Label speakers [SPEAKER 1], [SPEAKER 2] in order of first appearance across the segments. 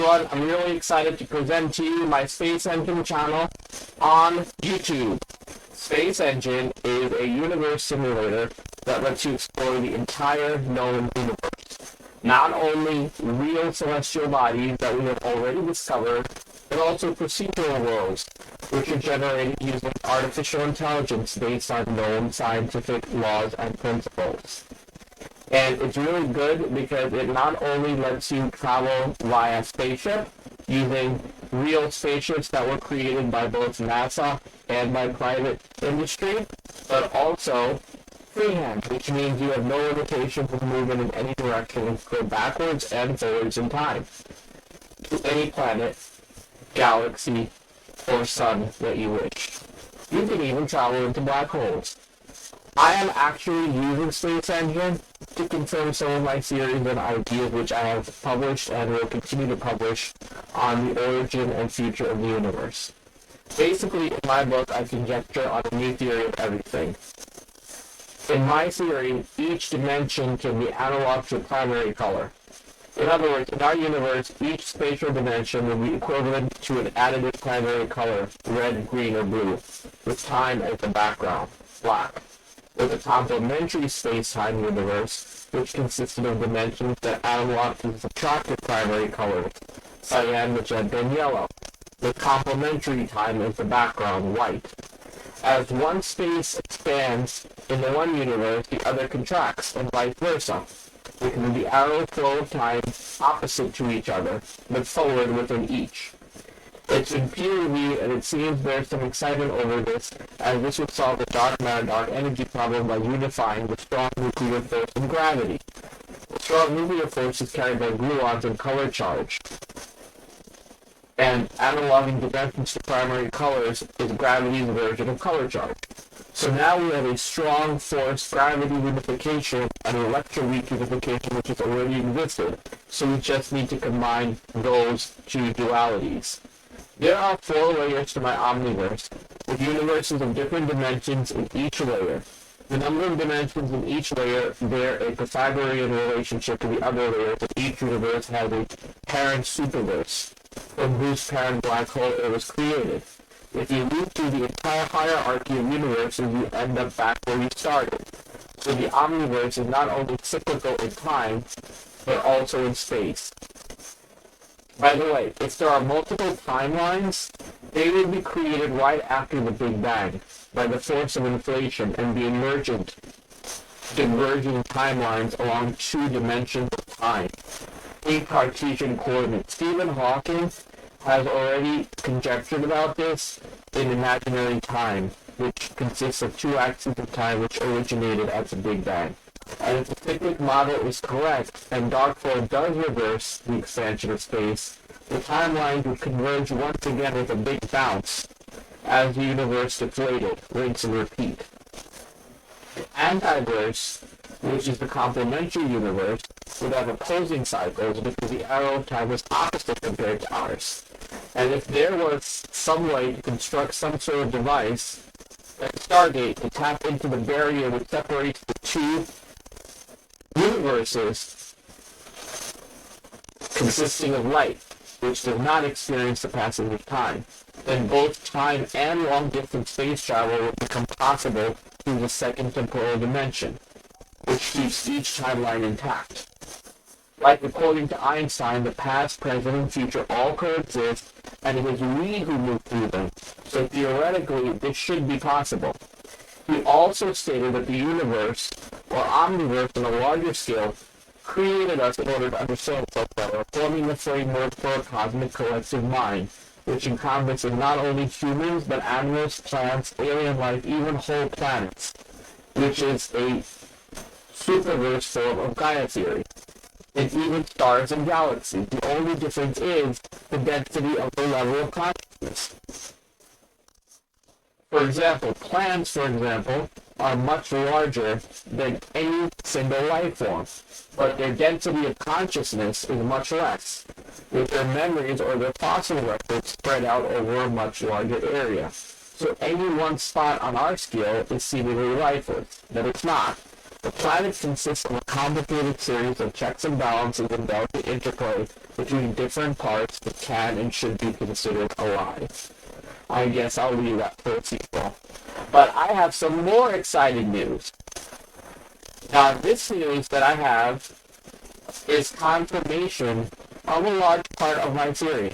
[SPEAKER 1] everyone, I'm really excited to present to you my Space Engine channel on YouTube. Space Engine is a universe simulator that lets you explore the entire known universe. Not only real celestial bodies that we have already discovered, but also procedural worlds, which are generated using artificial intelligence based on known scientific laws and principles. And it's really good because it not only lets you travel via spaceship, using real spaceships that were created by both NASA and by private industry, but also freehand, which means you have no limitations of movement in any direction, go backwards and forwards in time, to any planet, galaxy, or sun that you wish. You can even travel into black holes. I am actually using Space Engine to confirm some of my theories and ideas which I have published and will continue to publish on the origin and future of the universe. Basically, in my book, I conjecture on a new theory of everything. In my theory, each dimension can be analog to a primary color. In other words, in our universe, each spatial dimension will be equivalent to an additive primary color, red, green, or blue, with time as the background, black. With a complementary space-time universe, which consisted of dimensions that analog to subtractive primary colors, cyan, magenta, and yellow, with complementary time as the background, white. As one space expands in the one universe, the other contracts, and vice versa, with the arrow flow of time opposite to each other, but forward within each. It's been peer-reviewed, and it seems there's some excitement over this, as this would solve the dark matter dark energy problem by unifying the strong nuclear force and gravity. The strong nuclear force is carried by gluons and color charge, and analoging dimensions to primary colors is gravity's version of color charge. So now we have a strong force gravity unification and electroweak unification which has already existed, so we just need to combine those two dualities. There are 4 layers to my omniverse, with universes of different dimensions in each layer. The number of dimensions in each layer bear a Pythagorean relationship to the other layers, and each universe has a parent superverse, from whose parent black hole it was created. If you loop through the entire hierarchy of universes, you end up back where you started. So the omniverse is not only cyclical in time, but also in space. By the way, if there are multiple timelines, they will be created right after the Big Bang by the force of inflation and be emergent, diverging timelines along 2 dimensions of time, in Cartesian coordinates. Stephen Hawking has already conjectured about this in imaginary time, which consists of 2 axes of time which originated at the Big Bang. And if the cyclic model is correct, and dark flow does reverse the expansion of space, the timelines would converge once again with a big bounce as the universe deflated, rinse and repeat. The antiverse, which is the complementary universe, would have opposing cycles because the arrow of time is opposite compared to ours. And if there was some way to construct some sort of device, like a Stargate, to tap into the barrier which separates the 2 universes consisting of light, which does not experience the passage of time, then both time and long-distance space travel will become possible through the second temporal dimension, which keeps each timeline intact. Like according to Einstein, the past, present, and future all coexist, and it is we who move through them, so theoretically this should be possible. He also stated that the universe, or omniverse on a larger scale, created us in order to understand itself better, forming the framework for a cosmic collective mind, which encompasses not only humans, but animals, plants, alien life, even whole planets, which is a superverse form of Gaia theory, and even stars and galaxies. The only difference is the density of the level of consciousness. For example, plants, are much larger than any single life form, but their density of consciousness is much less, with their memories or their fossil records spread out over a much larger area. So any one spot on our scale is seemingly lifeless, but it's not. The planet consists of a complicated series of checks and balances and delicate interplay between different parts that can and should be considered alive. I guess I'll leave that for a sequel. But I have some more exciting news. Now, this news that I have is confirmation of a large part of my theory.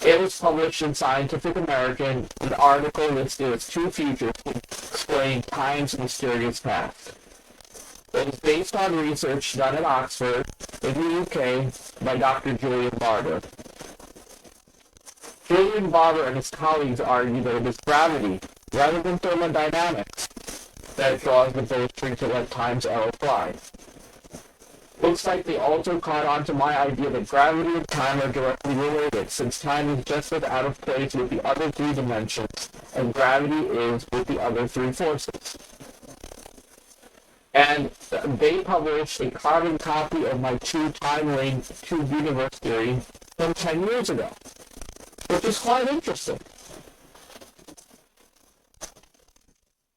[SPEAKER 1] It was published in Scientific American, an article listed as two futures explaining time's mysterious past. It is based on research done at Oxford, in the UK, by Dr. Julian Barber. Julian Barber and his colleagues argue that it is gravity, rather than thermodynamics, that draws the bowstring to let time's arrow fly. Looks like they also caught on to my idea that gravity and time are directly related, since time is just as out of place with the other three dimensions, and gravity is with the other three forces. And they published a carbon copy of my two-time-lane, two-universe theory from 10 years ago, which is quite interesting.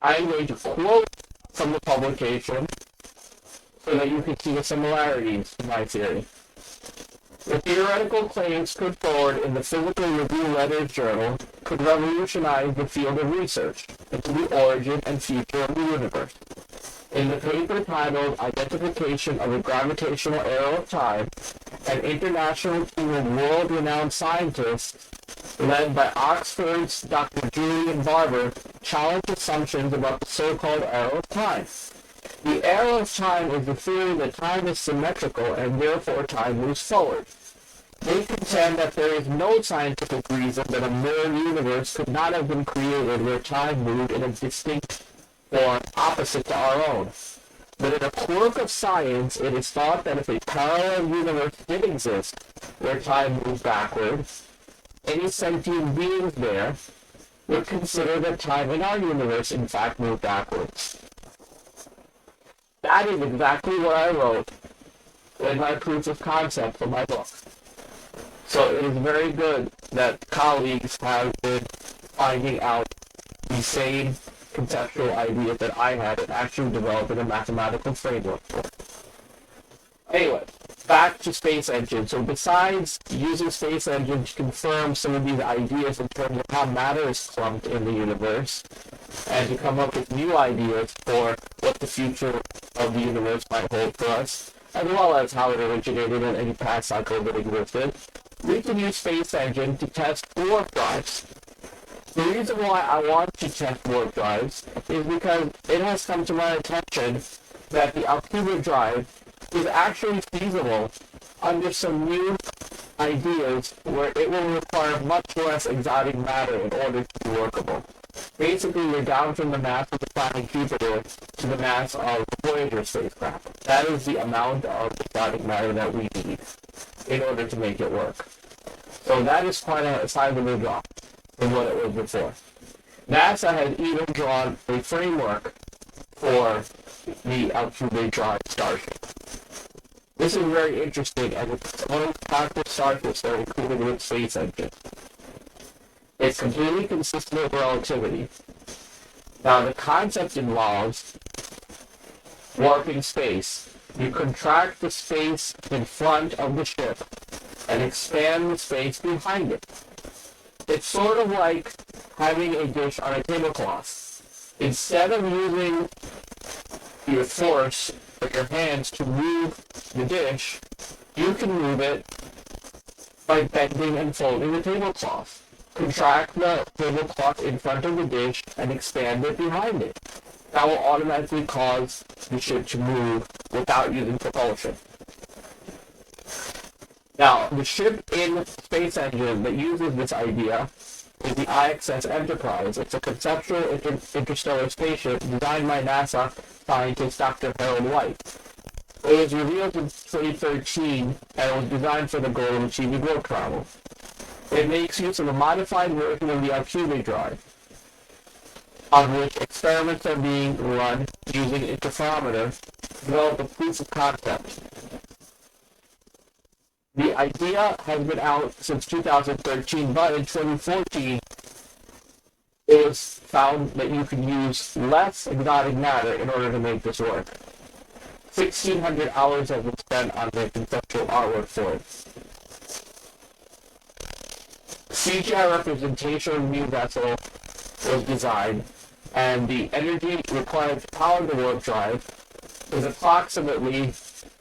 [SPEAKER 1] I'm going to quote from the publication so that you can see the similarities to my theory. The theoretical claims put forward in the Physical Review Letters Journal could revolutionize the field of research into the origin and future of the universe. In the paper titled Identification of a Gravitational Arrow of Time, an international team of world-renowned scientists led by Oxford's Dr. Julian Barber challenged assumptions about the so-called arrow of time. The arrow of time is the theory that time is symmetrical and therefore time moves forward. They contend that there is no scientific reason that a mirror universe could not have been created where time moved in a distinct form opposite to our own. But in a quirk of science, it is thought that if a parallel universe did exist where time moved backward, any sentient beings there would consider that time in our universe in fact moved backwards. That is exactly what I wrote in my proof of concept for my book. So it is very good that colleagues have been finding out the same conceptual idea that I had and actually developing a mathematical framework for it. Anyway, back to Space Engine. So besides using Space Engine to confirm some of these ideas in terms of how matter is clumped in the universe, and to come up with new ideas for what the future of the universe might hold for us, as well as how it originated and any past cycle that existed, we can use Space Engine to test warp drives. The reason why I want to test warp drives is because it has come to my attention that the IIIa drive is actually feasible under some new ideas where it will require much less exotic matter in order to be workable. Basically, we're down from the mass of the planet Jupiter to the mass of the Voyager spacecraft. That is the amount of exotic matter that we need in order to make it work. So that is quite a sizable drop from what it was before. NASA has even drawn a framework for the IIIa drive starship. This is very interesting, and it's one of the practical starships that are included with Space Engine. It's completely consistent with relativity. Now, the concept involves warping space. You contract the space in front of the ship and expand the space behind it. It's sort of like having a dish on a tablecloth. Instead of using your force or your hands to move the dish, you can move it by bending and folding the tablecloth. Contract the tablecloth in front of the dish and expand it behind it. That will automatically cause the ship to move without using propulsion. Now, the ship in Space Engine that uses this idea is the Iss Enterprise. It's a conceptual interstellar spaceship designed by NASA scientist Dr. Harold White. It was revealed in 2013 and was designed for the goal of achieving warp travel. It makes use of a modified version of the IIIa drive, on which experiments are being run using interferometer to develop a proof of concept. The idea has been out since 2013, but in 2014, it was found that you could use less exotic matter in order to make this work. 1,600 hours have been spent on the conceptual artwork for it. CGI representation of the new vessel was designed, and the energy required to power the warp drive is approximately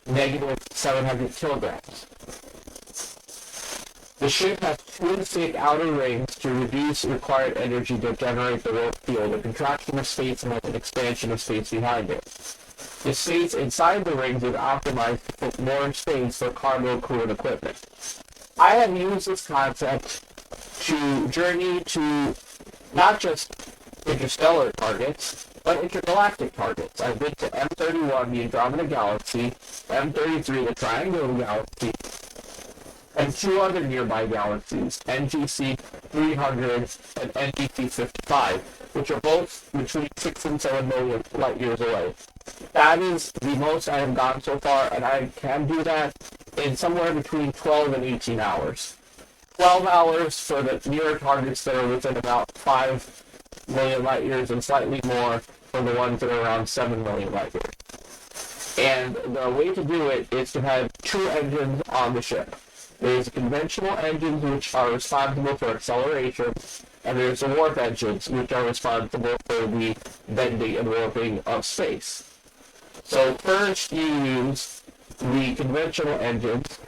[SPEAKER 1] negative 700 kilograms. The ship has twin-stick outer rings to reduce required energy to generate the warp field. The contraction of space and an expansion of space behind it. The space inside the rings is optimized to put more space for cargo, crew, and equipment. I have used this concept to journey to not just interstellar targets, but intergalactic targets. I've been to M31, the Andromeda Galaxy, M33, the Triangular Galaxy, and two other nearby galaxies, NGC 300 and NGC 55, which are both between 6 and 7 million light years away. That is the most I have gone so far, and I can do that in somewhere between 12 and 18 hours. 12 hours for the nearer targets that are within about 5 million light years, and slightly more for the ones that are around 7 million light years. And the way to do it is to have two engines on the ship. There's conventional engines which are responsible for acceleration, and there's the warp engines which are responsible for the bending and warping of space. So first you use the conventional engines,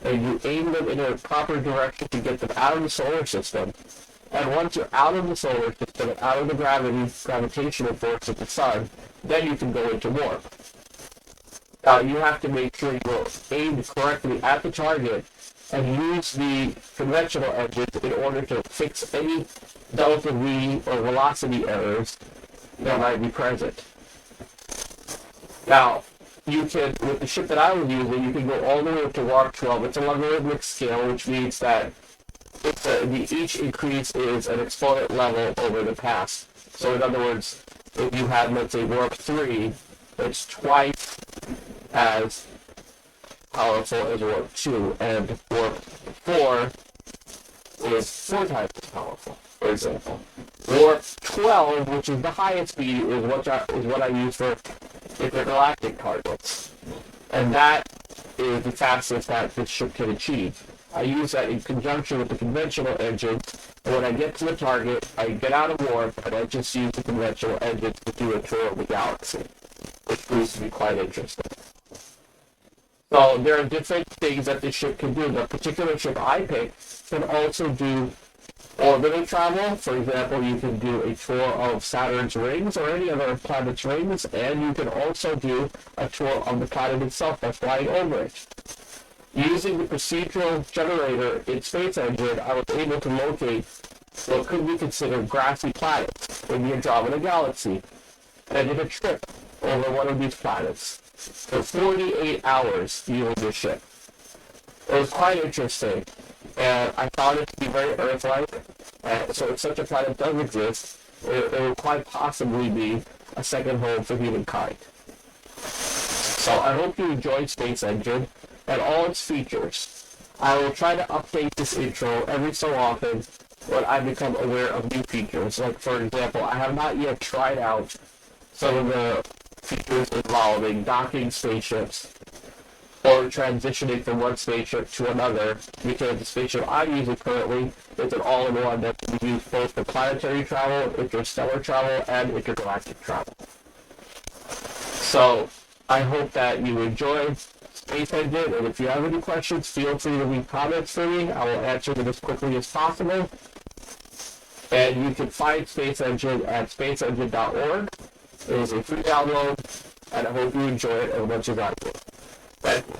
[SPEAKER 1] and you aim them in a proper direction to get them out of the solar system. And once you're out of the solar system, out of the gravitational force of the sun, then you can go into warp. Now you have to make sure you aim correctly at the target and use the conventional engines in order to fix any delta V or velocity errors that might be present. Now, you can, with the ship that I was using, you can go all the way up to warp 12. It's a logarithmic scale, which means that each increase is an exponent level over the past. So in other words, if you had, let's say, warp 3, it's twice as powerful as warp 2, and warp 4 is 4 times as powerful, for example. Warp 12, which is the highest speed, is what I use for intergalactic targets. And that is the fastest that this ship can achieve. I use that in conjunction with the conventional engines, and when I get to the target, I get out of warp, and I just use the conventional engines to do a tour of the galaxy, which proves to be quite interesting. So there are different things that this ship can do. The particular ship I picked can also do orbital travel. For example, you can do a tour of Saturn's rings or any other planet's rings, and you can also do a tour of the planet itself by flying over it. Using the procedural generator in Space Engine, I was able to locate what could be considered grassy planets in the Andromeda Galaxy, and I did a trip over one of these planets for 48 hours using this ship. It was quite interesting, and I found it to be very Earth-like, so if such a planet does exist, it will quite possibly be a second home for humankind. So I hope you enjoyed Space Engine and all its features. I will try to update this intro every so often when I become aware of new features. Like, for example, I have not yet tried out some of the features involving docking spaceships or transitioning from one spaceship to another, because the spaceship I'm using currently is an all-in-one that can be used both for planetary travel, interstellar travel, and intergalactic travel. So, I hope that you enjoyed Space Engine, and if you have any questions, feel free to leave comments for me. I will answer them as quickly as possible. And you can find Space Engine at spaceengine.org. It is a free download, and I hope you enjoy it as much as I do. Thank you.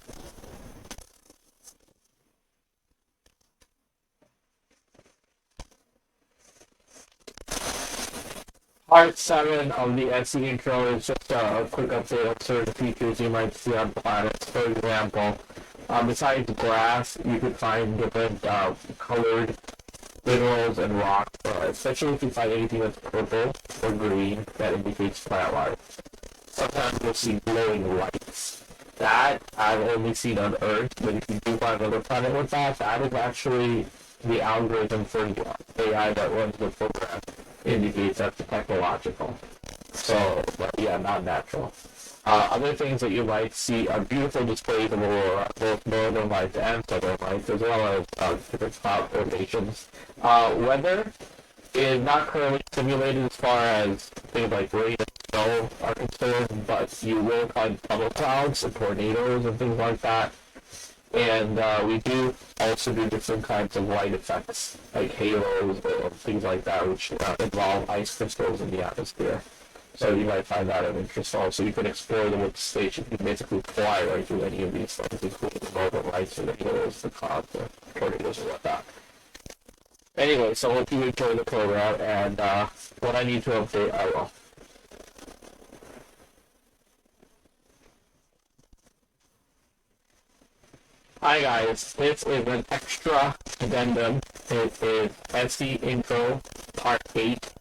[SPEAKER 1] Part 7 of the Msi intro is just a quick update of certain features you might see on planets. For example, besides grass, you can find different colored minerals and rocks, especially if you find anything that's purple or green, that indicates plant life. Sometimes you'll see glowing lights. That I've only seen on Earth, but if you do find another planet with that, that is actually the algorithm for the AI that runs the program. indicates that's technological. So, but yeah, not natural. Other things that you might see are beautiful displays of aurora, both northern lights and southern lights, as well as different cloud formations. Weather is not currently simulated as far as things like rain and snow are concerned, but you will find puddle clouds and tornadoes and things like that. And we do also do different kinds of light effects, like halos or things like that, which involve ice crystals in the atmosphere. So you might find that of interest also. You can explore them with the station. You can basically fly right through any of these things, including the northern lights or the halos, the clouds, the tornadoes, and whatnot. Anyway, so hope you enjoy the program, and what I need to update, I will. Hi guys, this is an extra addendum. It is Msi Intro Part 8,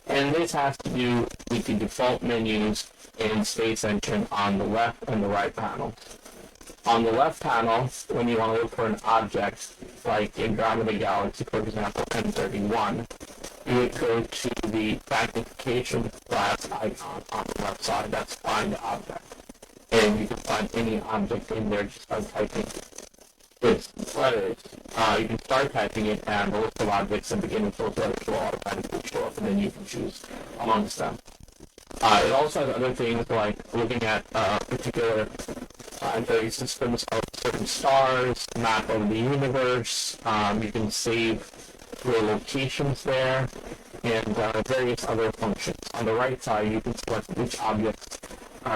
[SPEAKER 1] and this has to do with the default menus in Space Engine on the left and the right panel. On the left panel, when you want to look for an object, like Andromeda Galaxy, for example, M31, you would go to the magnification glass icon on the left side. That's Find Object. And you can find any object in there just by typing its letters. You can start typing it, and the list of objects and begin with those letters will automatically show up, and then you can choose amongst them. It also has other things like looking at particular planetary systems of certain stars, map of the universe. You can save your locations there, and various other functions. On the right side, you can select which objects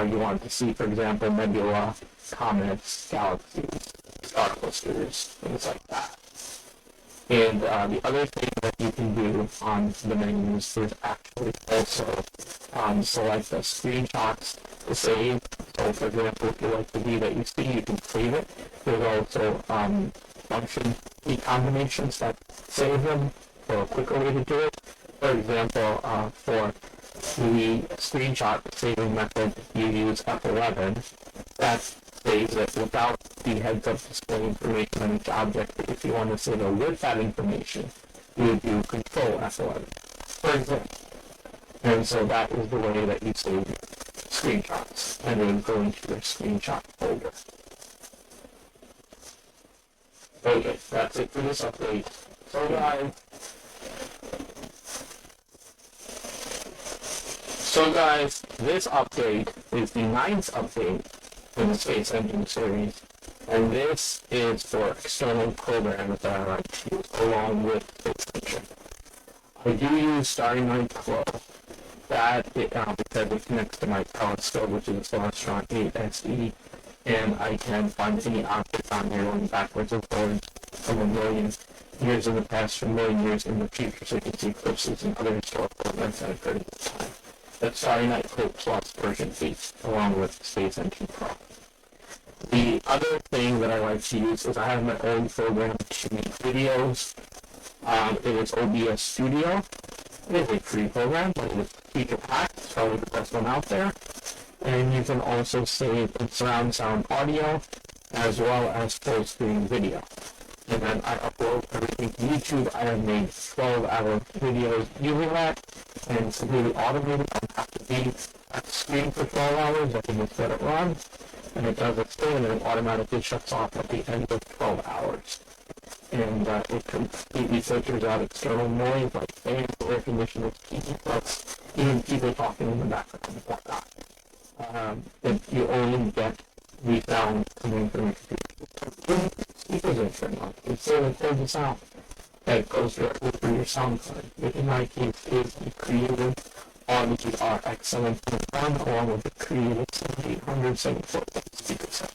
[SPEAKER 1] you want to see, for example, nebula, comets, galaxies, star clusters, things like that. And the other thing that you can do on the menus is actually also select the screenshots to save. So, for example, if you like the view that you see, you can save it. There's also function key combinations that save them for a quicker way to do it. For example, for the screenshot saving method, you use F11. That saves it without the heads-up display information on each object. But if you want to save it with that information, you would do Control F11, for example. And so that is the way that you save screenshots, and then go into your screenshot folder. Okay, that's it for this update. So guys, this update is the 9th update in the Space Engine series, and this is for external programs that I like to use along with Space Engine. I do use Starry Night Pro, because it connects to my telescope, which is the Celestron 8 SE, and I can find any object on there going backwards and forwards from a million years in the past to a million years in the future, so you can see eclipses and other historical events that occurred at the time. That's Starry Night Pro Plus version 8, along with Space Engine Pro. The other thing that I like to use is I have my own program to make videos. It is OBS Studio. It is a free program, but it is feature-packed. It's probably the best one out there. And you can also save in surround sound audio as well as full-screen video. And then I upload everything to YouTube. I have made 12-hour videos using that, and it's completely automated. I don't have to be at the screen for 12 hours. I can just let it run, and it does its thing, and then it automatically shuts off at the end of 12 hours. And it completely filters out external noise like fans, air conditioners, TV plus, even people talking in the background and whatnot. You only get the sound coming from your computer. Speakers are turned on. You still record the sound that goes directly through your sound card, which in my case is the Creative Audio RX 7.1 along with the Creative 7800 speaker set.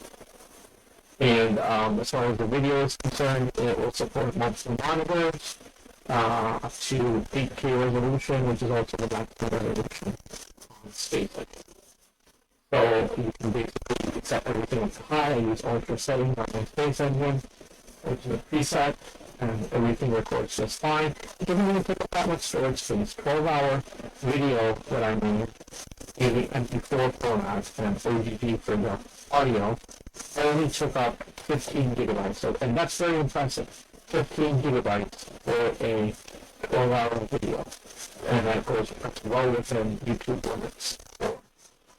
[SPEAKER 1] And as far as the video is concerned, it will support monthly monitors up to 8K resolution, which is also the maximum resolution on Space Engine. So you can basically set everything up to high. I use ultra settings on my Space Engine, which is a preset, and everything records just fine. It doesn't really take up that much storage space. 12-hour video that I made using MP4 format and OGG for the audio only took up 15 gigabytes. So, and that's very impressive. 15 gigabytes for a 12-hour video. And that goes well within YouTube limits for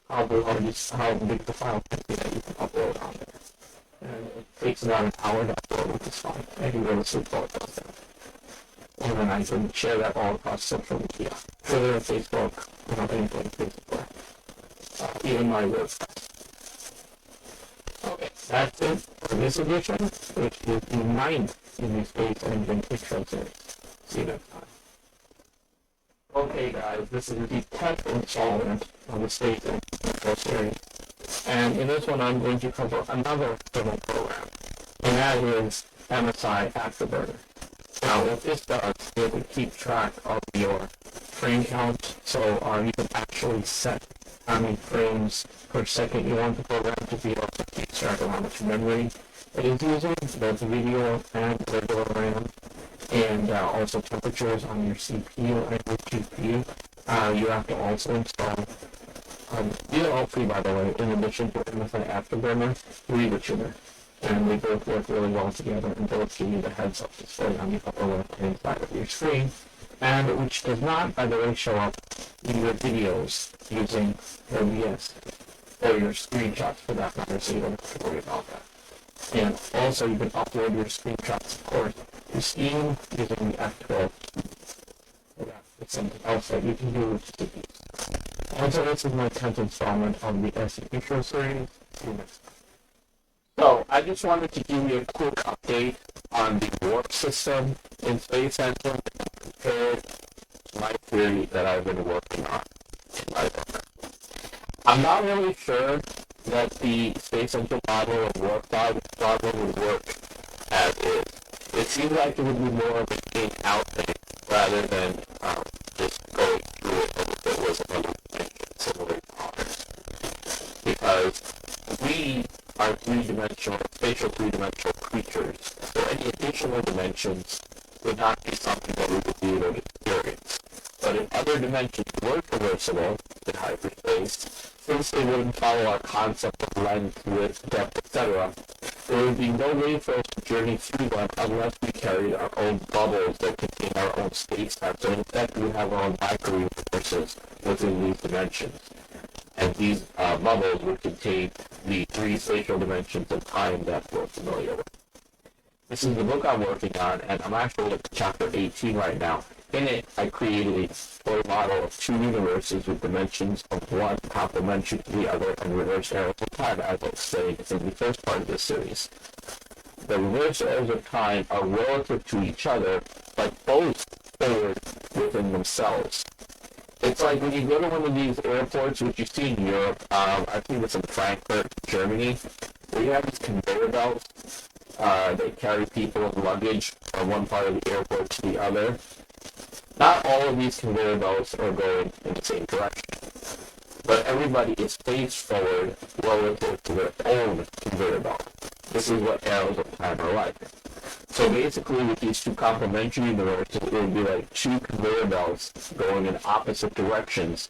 [SPEAKER 1] how big the file can be that you can upload on there. And it takes about an hour to upload, which is fine. I can go to sleep while it does that. And then I can share that all across social media. Twitter, Facebook, anything, Facebook. Even my WordPress. Okay, that's it for this edition, which is the 9th in the Space Engine Intro series. See you next time. Okay guys, this is the 10th installment of the Space Engine Intro series. And in this one I'm going to cover another thermal program, and that is Msi Attribute. Now what this does is it keeps track of your frame count, so you can actually set how many frames per second you want the program to be able to keep track of how much memory it is using, both video and regular RAM, and also temperatures on your CPU and your GPU. You have to also install, these are all free by the way, in addition to Msi Afterburner, Tuner, and they both work really well together and both give you the heads-up display on the upper left-hand side of your screen, and which does not, by the way, show up in your videos using OBS, or your screenshots for that matter, so you don't have to worry about that. And also you can upload your screenshots, of course, to Steam using the F12. It's something else that you can do with CPs. And so this is my 10th installment of the SE Intro series. See you next time. So, I just wanted to give you a quick update on the warp system in Space Engine compared to my theory that I've been working on in my book. I'm not really sure that the Space Engine model of warp problem would work as is. It seems like it would be more of an in-out thing rather than just going through it as if it was another dimension similar to ours. Because we are three-dimensional, spatial three-dimensional creatures, so any additional dimensions would not be something that we would be able to experience. But if other dimensions were traversable in hyperspace, since they wouldn't follow our concept of length, width, depth, etc., there would be no way for us to journey through them unless we carried our own bubbles that contain our own space-time. So instead, we would have our own micro-universes within these dimensions. And these bubbles would contain the three spatial dimensions of time that we're familiar with. This is the book I'm working on, and I'm actually at chapter 18 right now. In it, I created a story model of two universes with dimensions of one complementary to the other and reverse arrows of time, as I explained in the first part of this series. The reverse arrows of time are relative to each other, but both forward within themselves. It's like when you go to one of these airports, which you see in Europe, I think it's in Frankfurt, Germany, where you have these conveyor belts that carry people and luggage from one part of the airport to the other. Not all of these conveyor belts are going in the same direction, but everybody is face forward relative to their own conveyor belt. This is what arrows of time are like. So basically, with these two complementary universes, it would be like two conveyor belts going in opposite directions,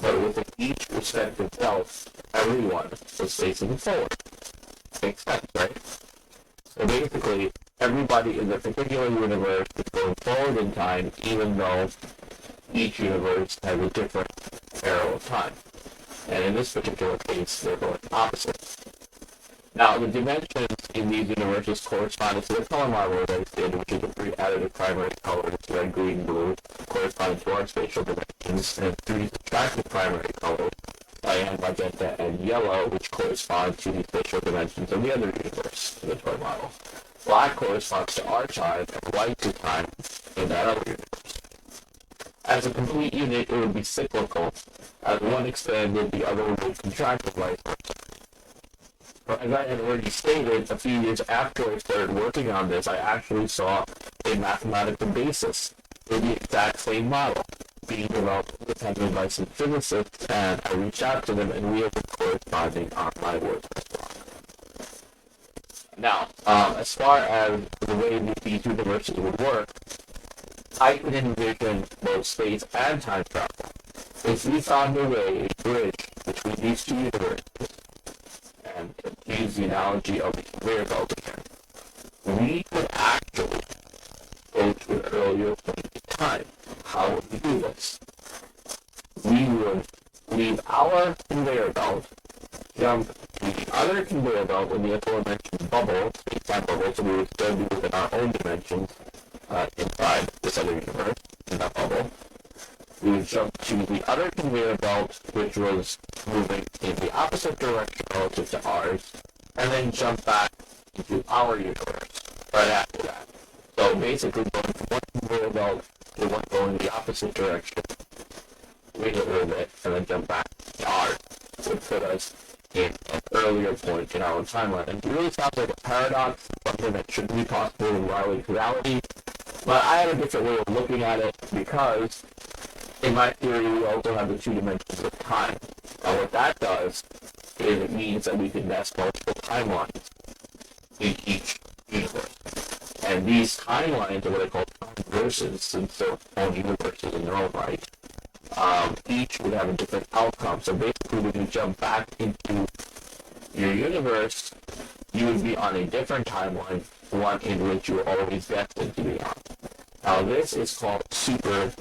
[SPEAKER 1] but within each respective belt, everyone is facing forward. Makes sense, right? So basically, everybody in a particular universe is going forward in time, even though each universe has a different arrow of time. And in this particular case, they're going opposite. Now, the dimensions in these universes correspond to the color model that I did, which is the three additive primary colors, red, green, blue, corresponding to our spatial dimensions, and three subtractive primary colors, cyan, magenta, and yellow, which correspond to the spatial dimensions of the other universe in the toy model. Black corresponds to our time, and white to time in that other universe. As a complete unit, it would be cyclical. As one expanded, the other would contract and vice versa. As I had already stated, a few years after I started working on this, I actually saw a mathematical basis for the exact same model being developed independently by some physicists, and I reached out to them, and we have been corresponding on my WordPress blog. Now, as far as the way these universes would work, I could envision both space and time travel. If we found a way, a bridge between these two universes, and to use the analogy of the conveyor belt again, we could actually go to an earlier point in time. How would we do this? We would leave our conveyor belt, jump to the other conveyor belt in the aforementioned bubble, space-time bubble, so we would still be within our own dimensions inside this other universe, in that bubble. We would jump to the other conveyor belt, which was moving in the opposite direction relative to ours, and then jump back into our universe right after that. So basically going from one conveyor belt to one going the opposite direction, wait a little bit, and then jump back to ours would put us in an earlier point in our timeline. And it really sounds like a paradox, something that shouldn't be possible in reality, but I have a different way of looking at it because in my theory, we also have the two dimensions of time. Now, what that does is it means that we can nest multiple timelines in each universe. And these timelines are what I call timeverses, since they're own universes in their own right. Each would have a different outcome. So basically, when you jump back into your universe, you would be on a different timeline, one in which you were always destined to be on. Now, this is called super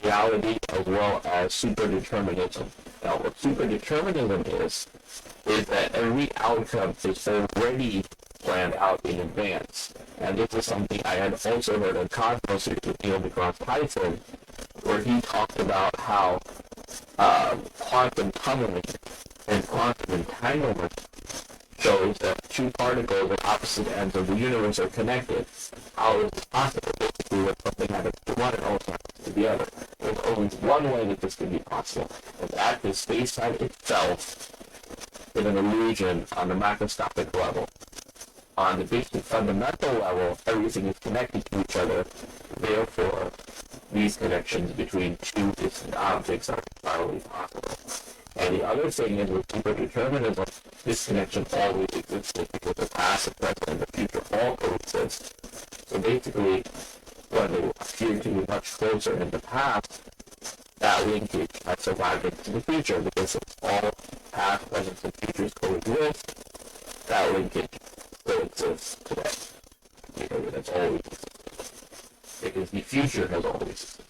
[SPEAKER 1] reality as well as superdeterminism. Now, what superdeterminism is that every outcome is already planned out in advance. And this is something I had also heard of Cosmos with Neil deGrasse Tyson, where he talked about how quantum tunneling and quantum entanglement shows that two particles at opposite ends of the universe are connected. How is this possible? Basically, when something happens to one, it also happens to the other. There's only one way that this can be possible, and that is space-time itself is an illusion on the macroscopic level. On the basic fundamental level, everything is connected to each other. Therefore, these connections between two distant objects are entirely possible. And the other thing is with superdeterminism, this connection always existed because the past, the present, and the future all coexist. So basically, when they appear to be much closer in the past, that linkage has survived into the future because it's all past, present, and futures coexist. That linkage still exists today because it's always existed. Because the future has always existed.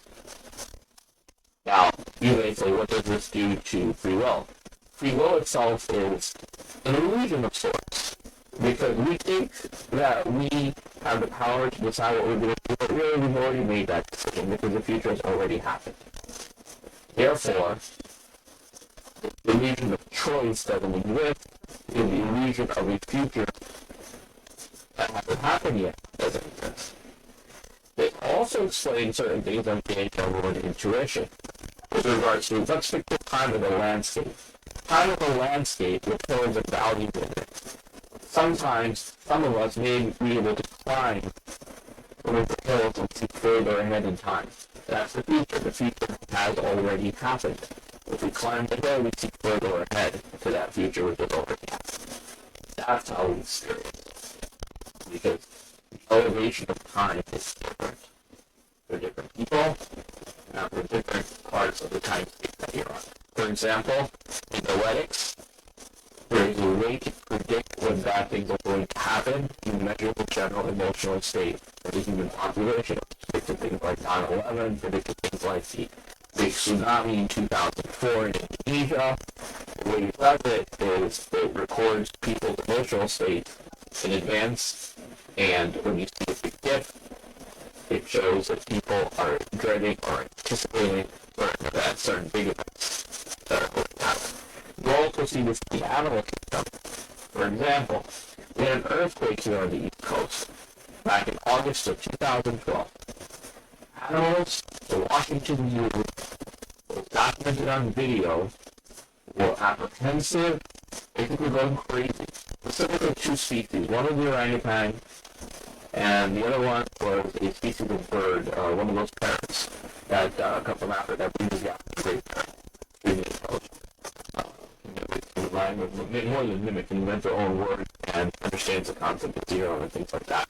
[SPEAKER 1] Now, you may say, what does this do to free will? Free will itself is an illusion of sorts, because we think that we have the power to decide what we're going to do, but really we've already made that decision because the future has already happened. Therefore, the illusion of choice doesn't exist, and the illusion of a future that hasn't happened yet doesn't exist. It also explains certain things on behavioral intuition. With regards to, let's pick the time of the landscape. Time of the landscape with pillars and valleys in it. Sometimes, some of us may be able to climb over the hills and see further ahead in time. That's the future. The future has already happened. If we climb the hill, we see further ahead to that future which has already happened. That's how we experience it. Because the elevation of time is different for different people, and for different parts of the time space that you're on. For example, in noetics, there is a way to predict when bad things are going to happen. You measure the general emotional state of the human population. Predicted things like 9/11, predicted things like the big tsunami in 2004 in Indonesia. The way it does it is it records people's emotional state in advance, and when you see a big dip, it shows that people are dreading or anticipating certain events, certain big events that are going to happen. You also see this in the animal kingdom. For example, we had an earthquake here on the East Coast back in August of 2012. Animals, the Washington Zoo, was documented on video, were apprehensive, basically going crazy. Specifically two species. One was the orangutan, and the other one was a species of bird, one of those parrots that come from Africa. I believe is the great parrot. Extremely intelligent. More than mimic, can invent their own words and understands the concept of zero and things like that.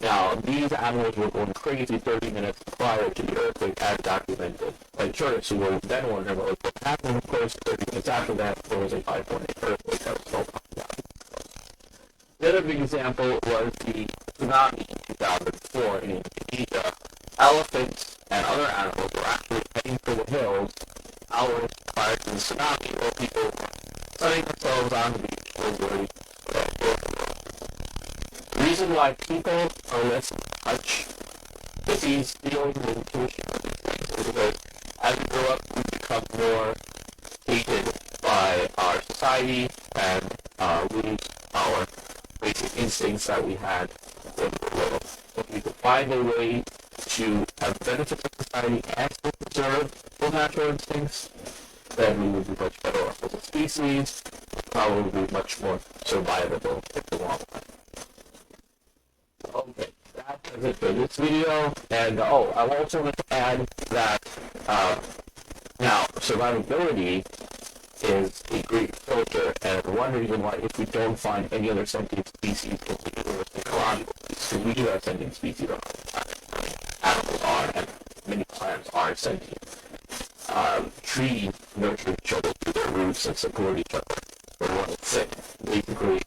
[SPEAKER 1] Now, these animals were going crazy 30 minutes prior to the earthquake as documented by tourists who were then wondering what was happening. Of course, 30 minutes after that, there was a 5.8 earthquake that was so popular. The other big example was the tsunami in 2004 in Indonesia, elephants and other animals were actually heading for the hills hours prior to the tsunami, where people were setting themselves on the beach was really the reason why people are less in touch with these feelings and intuitions of these things is because as we grow up, we become more hated by our society and lose our basic instincts that we had in the world. If we could find a way to have benefits of society and still preserve those natural instincts, then we would be much better off as a species, probably much more survivable in the long run. Okay, that is it for this video. And I also want to add that now survivability is a great filter, and one reason why if we don't find any other sentient species in the universe ecological, because we do have sentient species on the planet. Animals are, and many plants are sentient. Trees nurture each other through their roots and support each other when one is sick. Basically,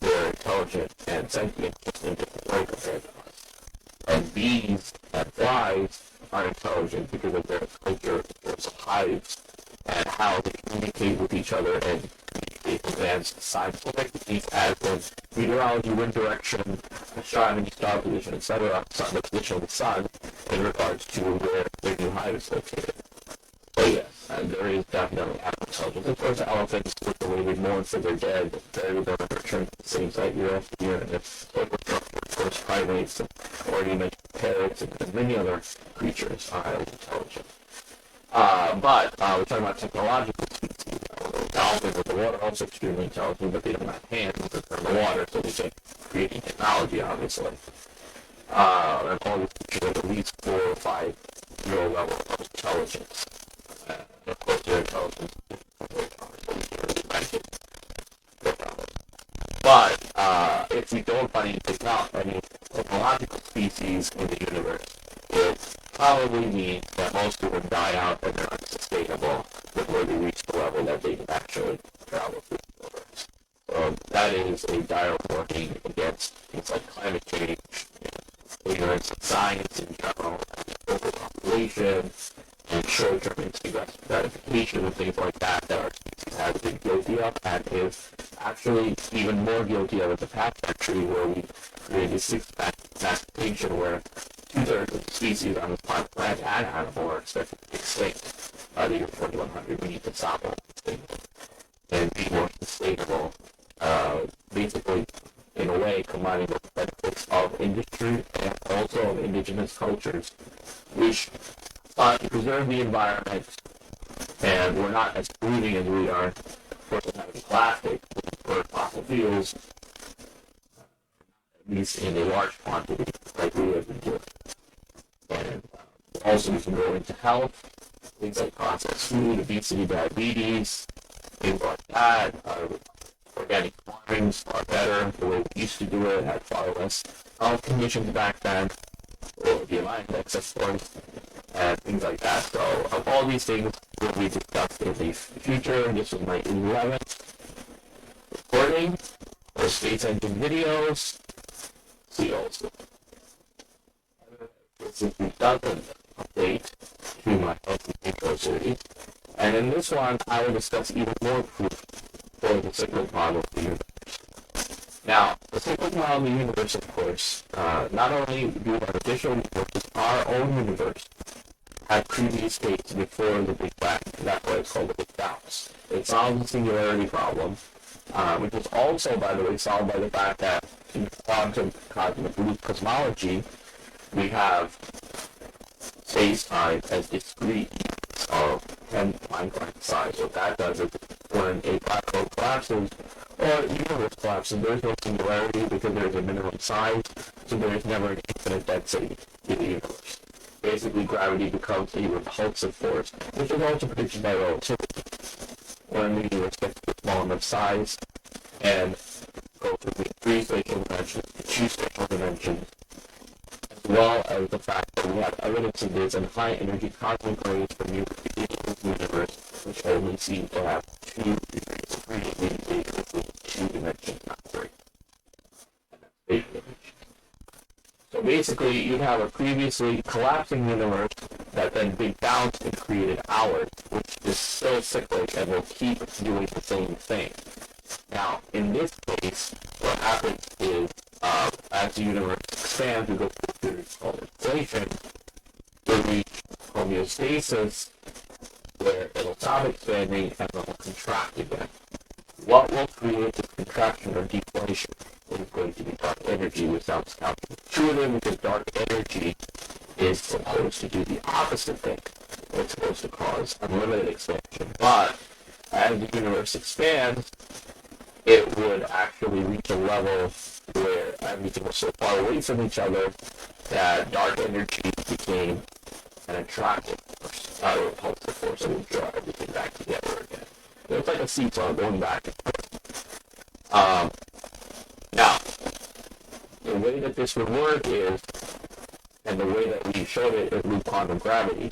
[SPEAKER 1] they're intelligent and sentient just in a different way compared to us. And bees and flies are intelligent because of their culture, of hives, and how they communicate with each other and communicate advanced scientific techniques as in meteorology, wind direction, astronomy, star position, etc., the position of the sun in regards to where their new hive is located. So yes, and there is definitely animal intelligence. Of course, elephants, with the way they mourn for their dead, they're going to return to the same site year after year, and it's social structure. Of course, primates, and already mentioned parrots, and many other creatures are highly intelligent. But we're talking about technological species. Dolphins with the water are also extremely intelligent, but they don't have hands because they're in the water, so they're creating technology, obviously. And all these creatures have at least 4 or 5 year level of intelligence. And of course, their intelligence is but if we don't find any technological species in the universe, it probably means that most of them die out and they're unsustainable before they reach the level that they can actually travel through the universe. So that is a dire warning against things like climate change, ignorance in science in general, overpopulation, and short-term instant gratification and things like that our species has been guilty of and is actually even more guilty of in the past century, where we created 6 mass extinction where 2/3 of the species on this planet, plant and animal, are expected to be extinct by the year 2100. We need to stop all these things and be more sustainable, basically, in a way, combining the benefits of industry and also of indigenous cultures, which to preserve the environment, and we're not as polluting as we are, of course, having plastic or fossil fuels, at least in a large quantity, like we have been doing. And also we can go into health, things like processed food, obesity, diabetes, things like that. Organic farming is far better. The way we used to do it had far less health conditions back then, or BMI index, of course, and things like that. So all these things will be discussed in the future. This was my 11th recording for Space Engine videos. See you all soon. This is the 7th update to my healthy intro series, and in this one I will discuss even more proof for the cyclic model of the universe. Now, the cyclic model of the universe, of course, not only do artificial universes, our own universe, had previous states before the Big Bang. That's why it's called the Big Bounce. It solves the singularity problem, which is also, by the way, solved by the fact that in quantum cosmic loop cosmology, we have space-time as discrete units of 10 Planck size. What that does is when a black hole collapses, or the universe collapses, there is no singularity because there is a minimum size, so there is never an infinite density in the universe. Basically, gravity becomes a repulsive force, which is also predicted by relativity. When the universe gets to a small enough size and goes from 3 spatial dimensions to 2 spatial dimensions, as well as the fact that we have evidence of this and high energy cosmic rays from the universe, which only seem to have 2 degrees of freedom, meaning basically 2 dimensions, not 3. And that's 8 dimensions. So basically, you'd have a previously collapsing universe that then big bounced and created ours, which is still cyclic and will keep doing the same thing. Now, in this case, what happens is, as the universe expands, we go through a period called inflation, we reach homeostasis, where it'll stop expanding and then it'll contract again. What will create this contraction or deflation is going to be dark energy, which sounds counterintuitive because dark energy is supposed to do the opposite thing. It's supposed to cause unlimited expansion. But as the universe expands, it would actually reach a level where everything was so far away from each other that dark energy became an attractive force, not a repulsive force that would draw everything back together again. It's like a seesaw going back and forth. Now, the way that this would work is, and the way that we showed it is with quantum gravity,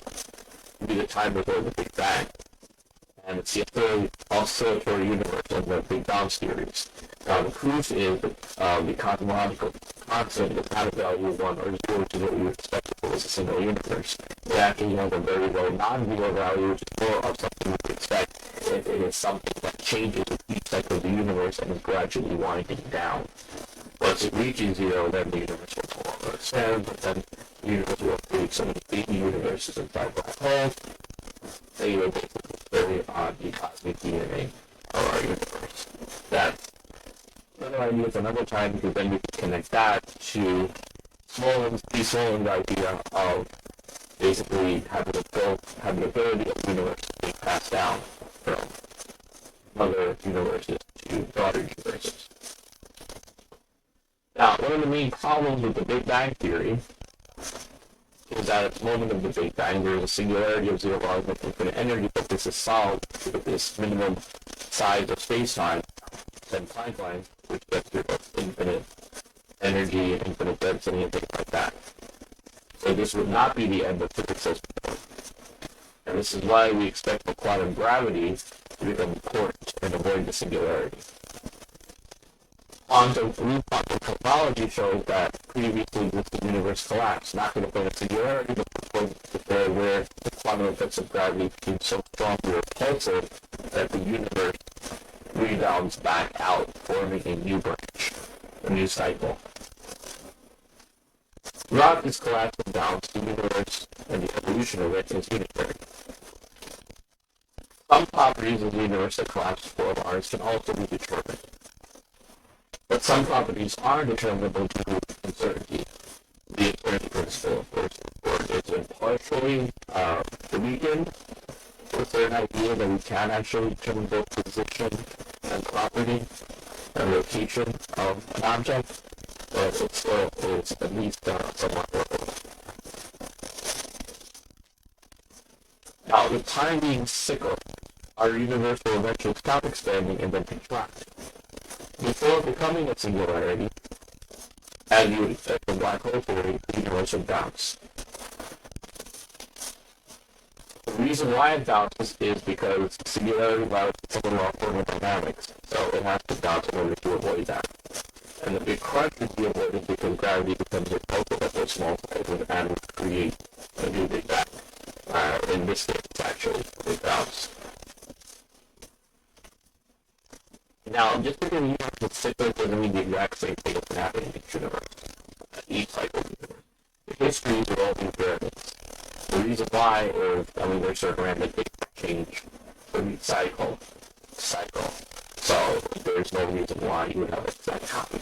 [SPEAKER 1] would be the time before the Big Bang. And it's the oscillatory universe and the Big Bang theories. Now, the proof is that the cosmological constant is not a value of 1 or 0, which is what we would expect if it was a single universe. It actually has a very low non-zero value, which is more of something we would expect if it is something that changes with each cycle of the universe and is gradually winding down. Once it reaches 0, then the universe will no longer expand, but then the universe will create so many baby universes inside black holes that you would basically carry on the cosmic DNA of our universe. That's another idea for another time, because then we can connect that to Smolin's idea of basically habitability of the universe being passed down from other universes to daughter universes. Now, one of the main problems with the Big Bang theory is that at the moment of the Big Bang, there is a singularity of zero logarithmic infinite energy, but this is solved with this minimum size of space-time, 10 Planck lines, which gets you infinite energy and infinite density and things like that. So this would not be the end of physics as we know. And this is why we expect the quantum gravity to become important and avoid the singularity. Quantum cosmology shows that previously existing universe collapsed, not going to point a singularity, but where the quantum effects of gravity became so strongly repulsive that the universe rebounds back out, forming a new branch, a new cycle. Throughout this collapse and bounce, the universe and the evolution of it is unitary. Some properties of the universe that collapsed form ours can also be determined. But some properties are determinable due to uncertainty. The uncertainty principle, of course, is when partially weakened with an idea that we can actually determine both position and property and location of an object, but it still is at least somewhat workable. Now, with time being cyclic, our universe will eventually stop expanding and then contract. Before becoming a singularity, as you would expect from black hole theory, the universe would bounce. The reason why it bounces is because singularity violates some of our thermodynamics, so it has to bounce in order to avoid that. And the big crunch would be avoided because gravity becomes repulsive at those small sizes and would create a new Big Bang. In this case, it's actually a big bounce. Now, just because the universe is cyclic doesn't mean the exact same thing is happening in each universe, each cycle of the universe. The history is evolving pyramids. The reason why is, there's certain random things that change from each cycle. So, there's no reason why you would have an exact copy.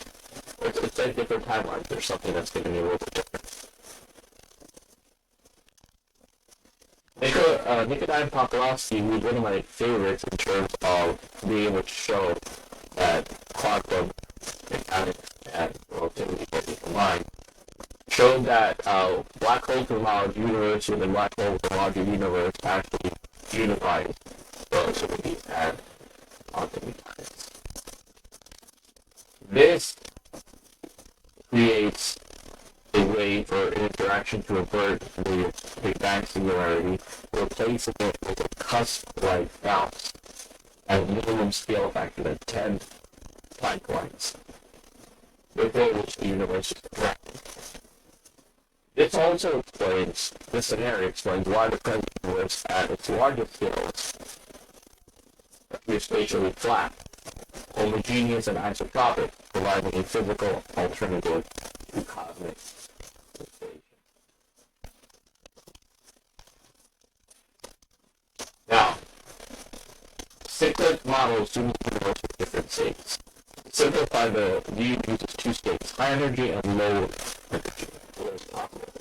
[SPEAKER 1] It's at different timelines. There's something that's going to be a little bit different. Nikodym Papalovsky, who's one of my favorites in terms of being able to show that quantum mechanics and relativity can be combined, showed that black hole cosmology universe and the black hole cosmology universe actually unifies relativity and quantum mechanics. This creates a way for an interaction to avert the Big Bang singularity, replacing it with a cusp-like bounce at a minimum scale factor of 10 Planck lines, before which the universe is contracting. This scenario explains why the present universe at its largest scales appears spatially flat, homogeneous and isotropic, providing a physical alternative to cosmic fixation. Now, cyclic models do the universe with different states. To simplify the view uses two states, high energy and low energy, lowest possible energy.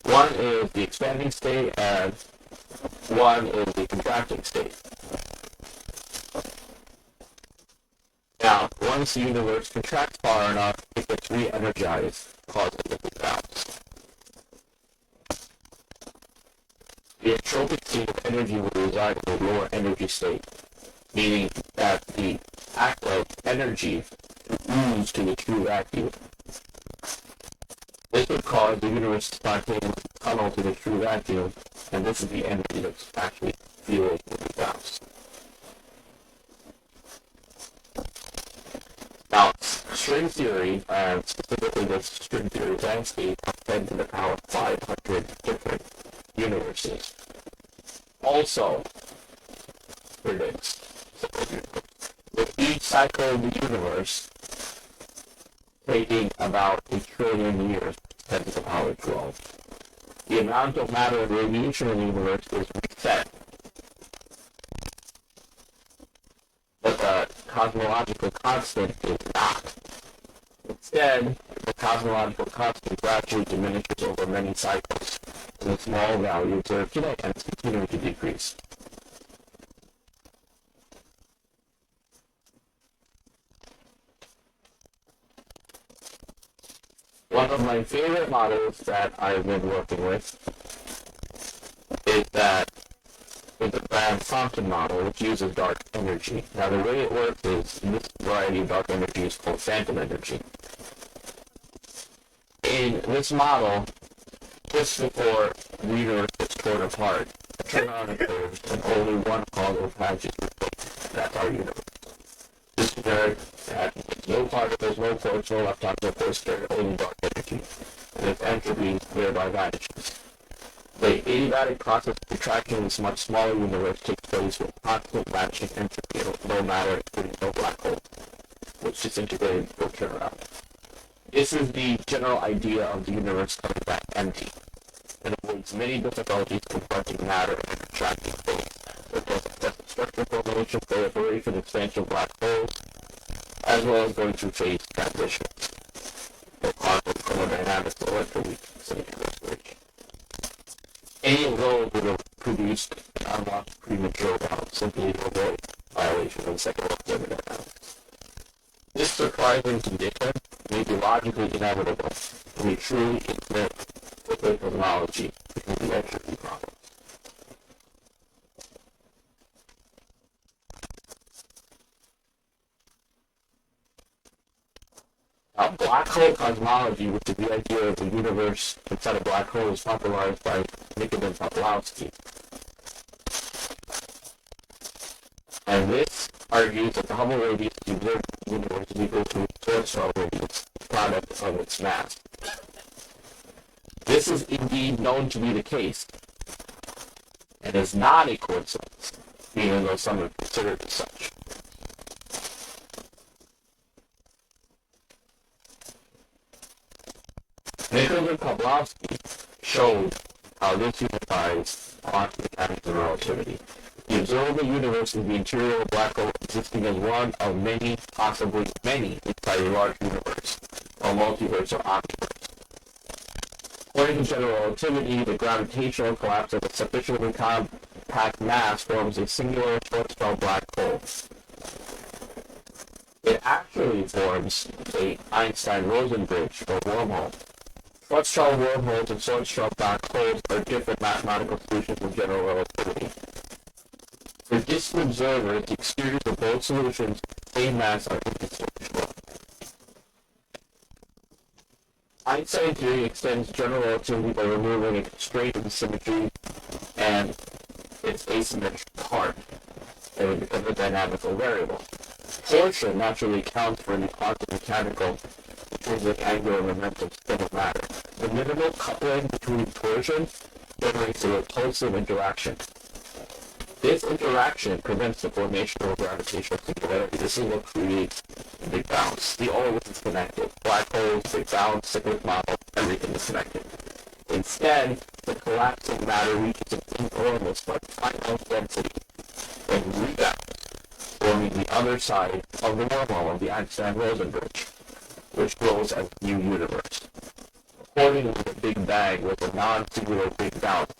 [SPEAKER 1] One is the expanding state and one is the contracting state. Now, once the universe contracts far enough, it gets re-energized, causing a big bounce. The entropic state of energy will reside in the lower energy state, meaning that the act of energy ooze to the true vacuum. This would cause the universe to spontaneously tunnel to the true vacuum, and this is the energy that's actually fueling the bounce. Now, string theory, and specifically this string theory landscape, of 10 to the power 500 different universes, also predicts with each cycle of the universe taking about 1 trillion years, 10 to the power 12. The amount of matter and radiation in the universe is reset, but the cosmological constant is not. Instead, the cosmological constant gradually diminishes over many cycles, and the small value observed today and it's continuing to decrease. One of my favorite models that I've been working with is the Van-Thompson model, which uses dark energy. Now, the way it works is this variety of dark energy is called phantom energy. In this model, just before the universe gets torn apart, a turnaround occurs and only one causal patch is replaced. That's our universe. This scenario has no particles, no quarks, no leptons, no force-carrier, only dark energy, and its entropy thereby vanishes. The adiabatic process of contraction in this much smaller universe takes place with constant matching entropy of no matter, including no black hole, which disintegrated will turn around. This is the general idea of the universe coming back empty, and avoids many difficulties confronting matter and contracting phase, such as excessive structure formation, proliferation, expansion of black holes, as well as going through phase transitions, or quantum thermodynamics or electroweak respiration. Any of those would have produced an unlocked premature bounce, simply to avoid violation of the second law of thermodynamics. This surprising condition may be logically inevitable in a truly infinite liquid cosmology because of the entropy problem. Now, black hole cosmology, which is the idea of the universe inside a black hole, is popularized by Nikodym Pawlowski. And this argues that the Hubble radius of the observed universe is equal to its Schwarzschild radius, the product of its mass. This is indeed known to be the case, and is not a coincidence, even though some have considered it such. Nikodym Pawlowski showed how this unifies quantum mechanics and relativity. The observable universe is the interior of a black hole existing as one of many, possibly many, inside a large universe, or multiverse or omniverse. According to general relativity, the gravitational collapse of a sufficiently compact mass forms a singular Schwarzschild black hole. It actually forms a Einstein-Rosen bridge, or wormhole. Schwarzschild wormholes and Schwarzschild black holes are different mathematical solutions of general relativity. For distant observers, the exteriors of both solutions, same mass, are indistinguishable. Einstein theory extends general relativity by removing a constraint of the symmetry and its asymmetric part, and it becomes a dynamical variable. Torsion naturally accounts for the quantum mechanical intrinsic angular momentum spin of matter. The minimal coupling between torsion generates a repulsive interaction. This interaction prevents the formation of a gravitational singularity. This is what creates the big bounce. The all is connected. Black holes, big bounce, cyclic model, everything is connected. Instead, the collapsing matter reaches its enormous but finite density and rebounds, forming the other side of the wormhole of the Einstein-Rosen bridge, which grows as a new universe. Accordingly, the Big Bang was a non-singular big bounce,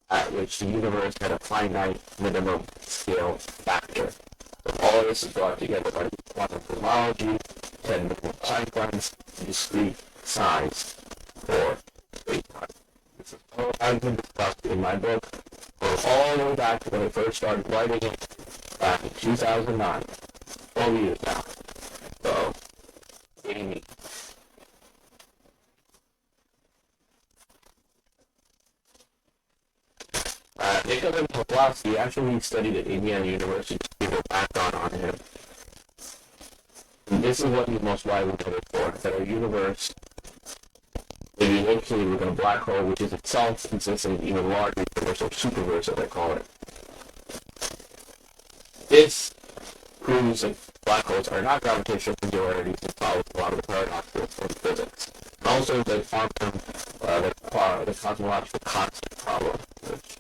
[SPEAKER 1] at which the universe had a finite minimum scale factor. So all of this is brought together by quantum cosmology, 10 minimum time frames, discrete size for space-time. This is all I've been discussed in my book, all the way back to when I first started writing it back in 2009. 12 years now. So, Amy. Nicholas Poplawski actually studied at Indiana University to give a background on him. And this is what he's most widely noted for, that our universe may be located within a black hole, which is itself consisting of an even larger universe, or superverse as I call it. This proves that black holes are not gravitational singularities and follows a lot of the paradoxes from physics. And also the quantum, the cosmological constant problem, which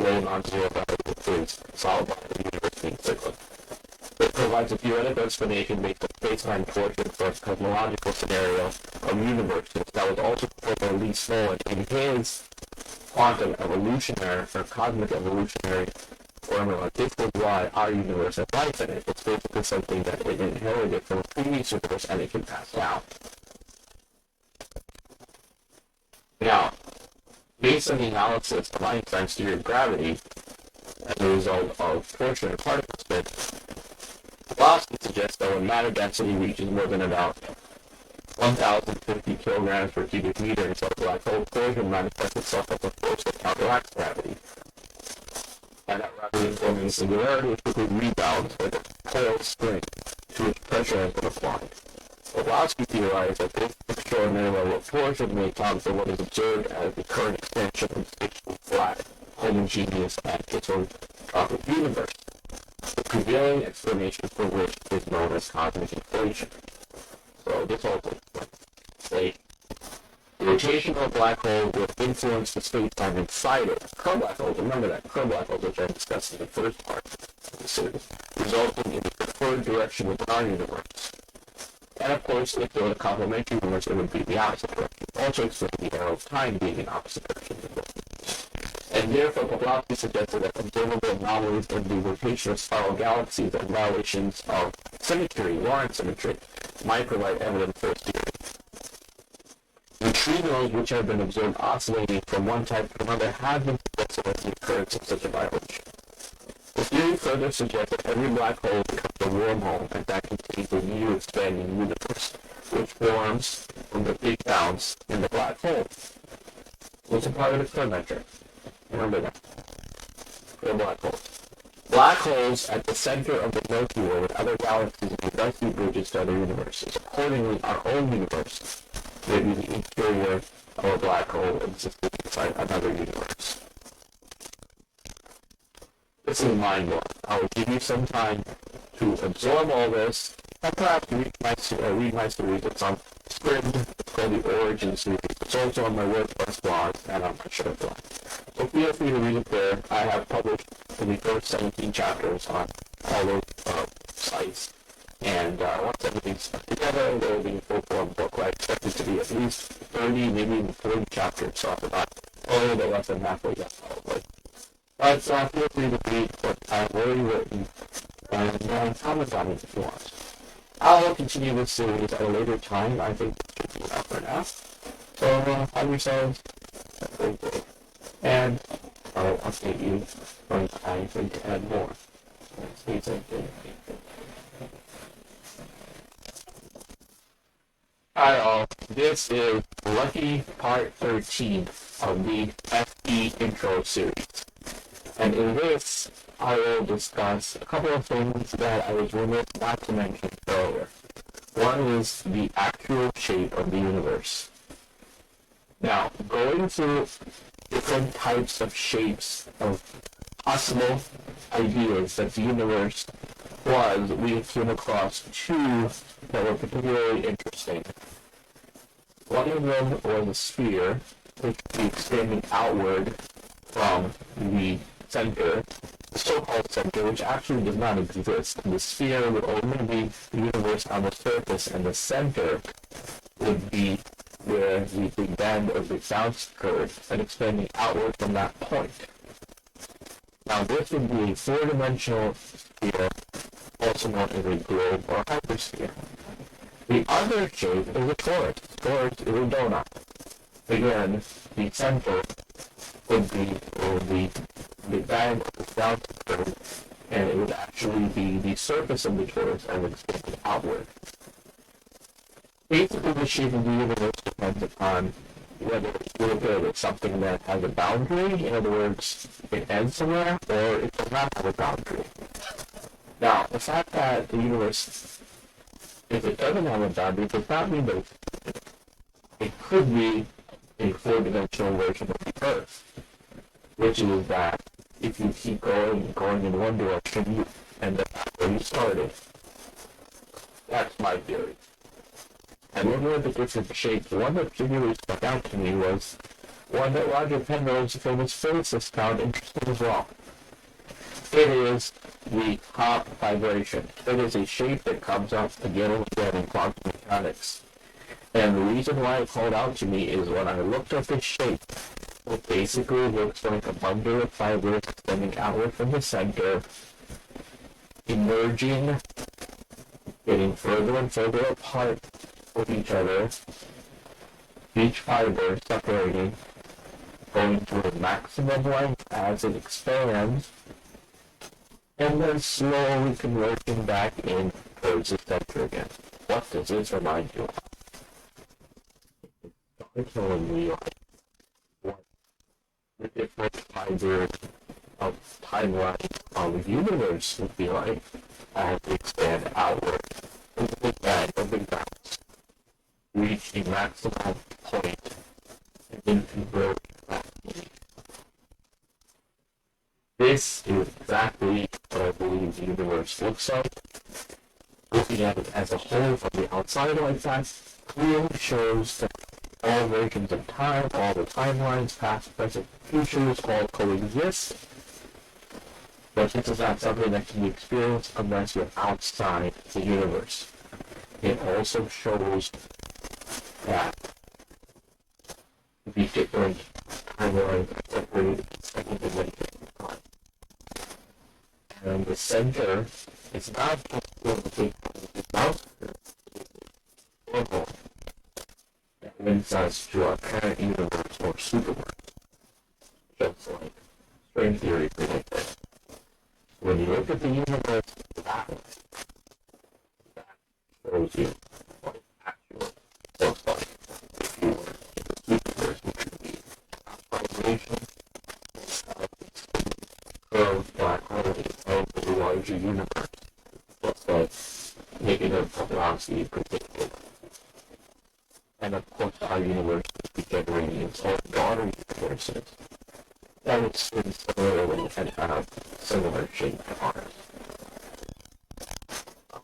[SPEAKER 1] low non-zero value is solved by the universe being cyclic. It provides a theoretical explanation based on space-time torsion for a cosmological scenario of universes that was also proposed by Lee Smolin in his quantum evolutionary or cosmic evolutionary formula. This is why our universe has life in it. It's basically something that it inherited from a previous universe and it can pass down. Now, based on the analysis of Einstein's theory of gravity, as a result of torsion and particle spin, Poplawski suggests that when matter density reaches more than about 1,050 kilograms per cubic meter inside a black hole, torsion manifests itself as a force that counteracts gravity. And that rather than forming a singularity, it quickly rebounds like a coiled spring to which pressure has been applied. Poplawski theorized that this extraordinary level of torsion may account for what is observed as the current expansion of the flat, homogeneous, and isotropic universe, the prevailing explanation for which is known as cosmic inflation. So this also explains the rotation of a black hole will influence the space-time inside it. Curl black holes, remember that, curl black holes, which I discussed in the first part of the series, resulting in the preferred direction within our universe. And of course, if there was a complementary universe, it would be the opposite direction. Also explaining the arrow of time being in opposite direction. And therefore, Poplawski suggested that observable anomalies in the rotation of spiral galaxies and violations of symmetry, Lorentz symmetry, might provide evidence for his theory. Neutrinos, which have been observed oscillating from one type to another, have been suggested as the occurrence of such a violation. The theory further suggests that every black hole becomes a wormhole and that contains a new expanding universe, which forms from the big bounce in the black hole. It's a part of the Kerr metric. Remember that. For black holes. Black holes at the center of the Milky Way with other galaxies may thus be bridges to other universes. Accordingly, our own universe may be the interior of a black hole existing inside another universe. This is mind-blowing. I will give you some time to absorb all this, and perhaps read my series. It's on Scribd. It's called the Origin series. It's also on my WordPress blog and on my show blog. So feel free to read it there. I have published the first 17 chapters on all those sites. And once everything's put together, there will be a full-form book. I expect it to be at least 30, maybe even 40 chapters. So I'm about a little bit less than halfway done, probably. But feel free to read what I've already written and comment on it if you want. I'll continue this series at a later time. I think it should be enough for now. So have yourselves a great day. And I'll update you when I think to add more. Stay safe. Hi all, this is Lucky Part 13 of the FE Intro series. And in this, I will discuss a couple of things that I was remiss not to mention earlier. One is the actual shape of the universe. Now, going through different types of shapes of possible ideas that the universe was, we came across two that were particularly interesting. One of them was a sphere, which would be extending outward from the center, the so-called center, which actually does not exist. The sphere would only be the universe on the surface, and the center would be where the Big Bang or Big Bounce occurred, and extending outward from that point. Now this would be a four-dimensional sphere, also known as a globe or hypersphere. The other shape is a torus. Torus is a donut. Again, the center would be where the Big Bang or Big Bounce occurred, and it would actually be the surface of the torus and extending outward. Basically, the shape of the universe depends upon whether you look at it as something that has a boundary, in other words, it ends somewhere, or it does not have a boundary. Now, the fact that the universe, if it doesn't have a boundary, does not mean that it could be a four-dimensional version of the Earth, which is that if you keep going in one direction, you end up where you started. That's my theory. And looking at the different shapes, one that particularly stuck out to me was one that Roger Penrose's famous physicist found interesting as well. It is the top vibration. It is a shape that comes up again and again in quantum mechanics. And the reason why it called out to me is when I looked at this shape, it basically looks like a bundle of fibers extending outward from the center, emerging, getting further and further apart with each other, each fiber separating, going to a maximum length as it expands, and then slowly converging back in towards the center again. What does this remind you of? It's telling me what the different fibers of timeline of the universe would be like as they expand outward into the Big Bang or Big Bounce, reach a maximum point, and then converge back in. This is exactly what I believe the universe looks like. Looking at it as a whole from the outside like that clearly shows that all versions of time, all the timelines, past, present, futures, all coexist. But this is not something that can be experienced unless you're outside the universe. It also shows that the different timelines are separated in second dimension time. And the center is not just where the big bounce that links us to our parent universe or superverse. Just like string theory predicted. When you look at the universe that way, that shows you what it actually looks like if you were in the superverse, which would be a vibration of the curved black hole of the larger universe. Just like negative velocity predicted. And of course, our universe is generating its own daughter universes that would spin similarly and have similar shape to ours.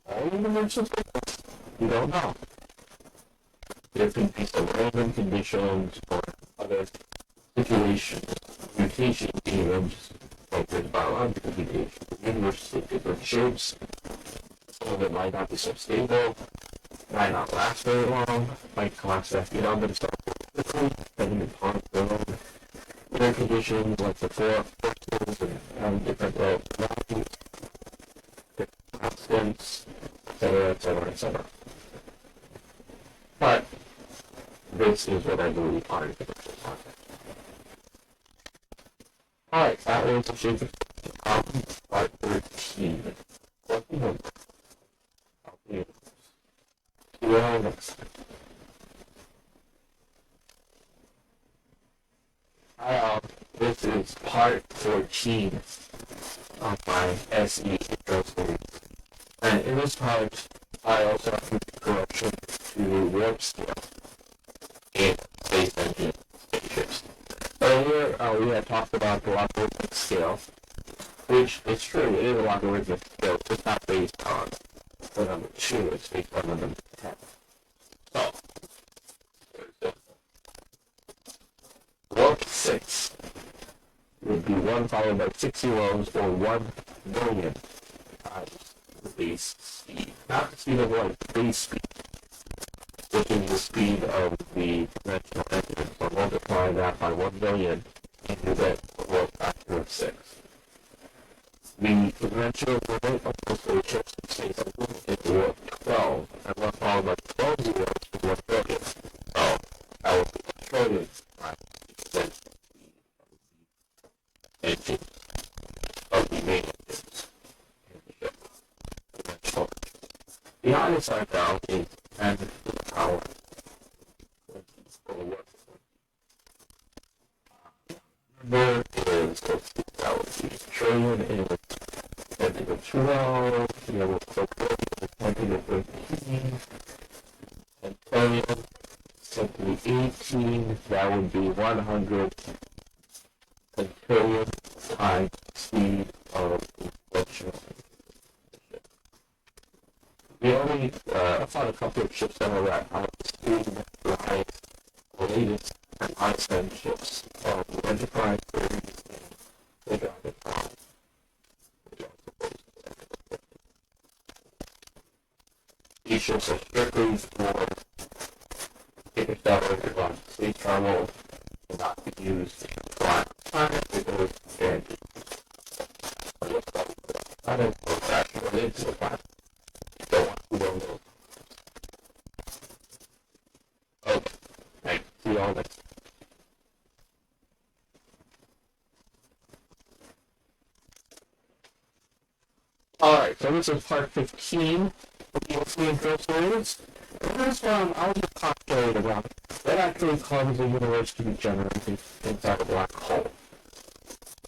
[SPEAKER 1] All universes like this, we don't know. There could be some random conditions or other situations, mutations even, just like there's biological mutations. The universe is different shapes. Some of it might not be so stable, might not last very long, might collapse after themselves quickly, depending upon their own inner conditions like the four forces and different values, different constants, etc., etc., etc. But this is what I believe are the different concepts. Alright, that was the shape of part 13. What the number of the universe. Well, next. This is part 14 of my SE intro series. And in this part, I also have to correction to warp scale in space engine spaceships. Earlier, we had talked about the logarithmic scale, which is true, it is a logarithmic scale, it's just not based on the number 2, it's based on the number 10. So, warp 6 would be 1 followed by 6 zeros, or 1 million times the base speed. Not the speed of light, the base speed, which is the speed of the conventional engine. So multiply that by 1 million, and you get a warp factor of 6. The conventional limit of the spaceships in space engine is warp 12, and 1 followed by 12 zeros is 1 billion. So that would be a trillion times the engine of the main engines in the ship. Conventional. The higher side down is 10 to the power 20 or what? Number is, let's see, that would be trillion is 10 to the 12, you know, 10 to the 13, and trillion, 10 to the 18, that would be 100 quintillion times the speed of the conventional ship. We only found a couple of ships that were at high speed, the highest, the latest, and high-end ships. The Enterprise 30 and the Dragon 5. These ships are strictly for interstellar or space travel and not be used to fly on the planet because they're planet or crash related to the planet. You don't want to go there. Okay, thanks. See you all next time. Alright, so this is part 15 of the Msi Intro series. And this one, I'll just postulate around what actually causes the universe to be generated inside a black hole.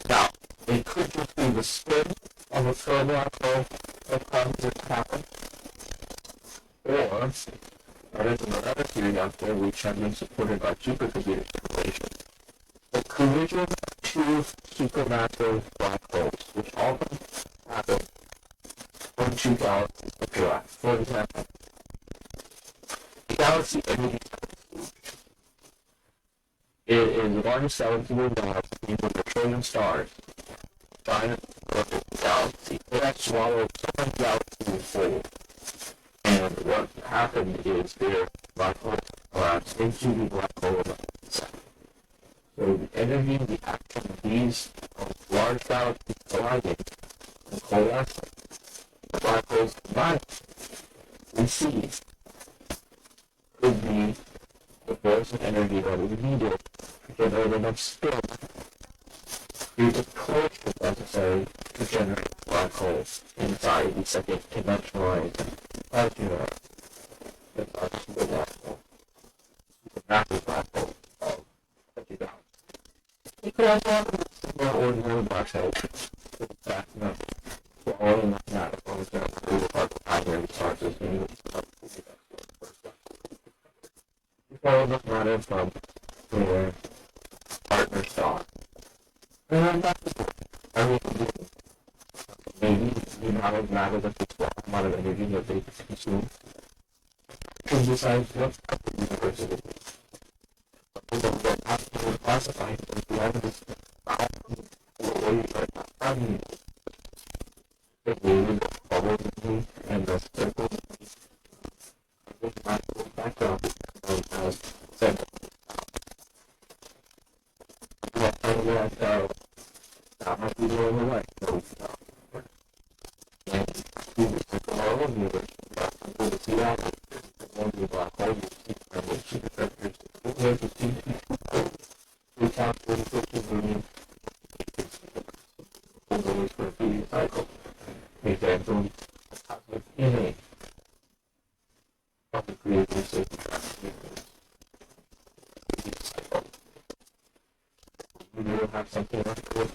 [SPEAKER 1] Now, it could just be the spin of a pure black hole that causes it to happen. Or, there is another theory out there which has been supported by supercomputer simulations. The collision of two supermassive black holes, which often happen when two galaxies interact. For example, the galaxy energy it is the largest galaxy we know, means with a trillion stars. Giant perfect galaxy. It has swallowed so many galaxies whole. And what happened is their black hole collapsed into the black hole of the sun. So the energy, the action of these large galaxies colliding and coalescing, the black holes combined, we see could be the force and energy that is needed to generate enough spin through the torque necessary to generate black holes inside the second dimensionalized Fractal Universe. It's our super black hole. Supermassive black hole of such a galaxy. You could also have a more ordinary black hole with back enough for all the mathematics, for example, through the part of primary sources, meaning follow the matter from their partner star. And that's maybe the amount of matter that they swap, the amount of energy that they consume, can decide what type of universe it is. But don't have to classify it as the end of this waves are not having the waves, the bubbles and the circles with magical background as said. That might be the only way. And we would take a lot of universe, we would see that one of the black holes, you see the characteristics. We have to see we count 40 million over for a feeding cycle. We can do cosmic DNA of the creative safety cycle. We will have something like this.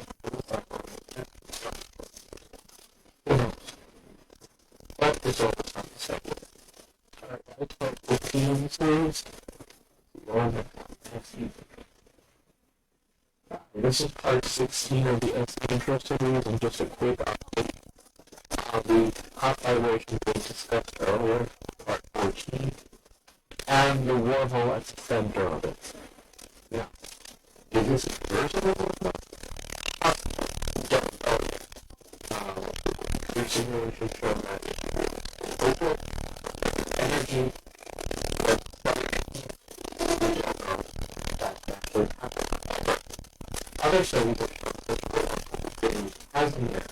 [SPEAKER 1] Who knows? But it's always not the same. Alright. Part 15 series. This is part 16 of the Iss Intro series, and just a quick update on the hot vibration we discussed earlier, part 14, and the wormhole at the center of it. Now, is this a version of the don't know yet. Your simulation show that total energy other studies have shown that has been there,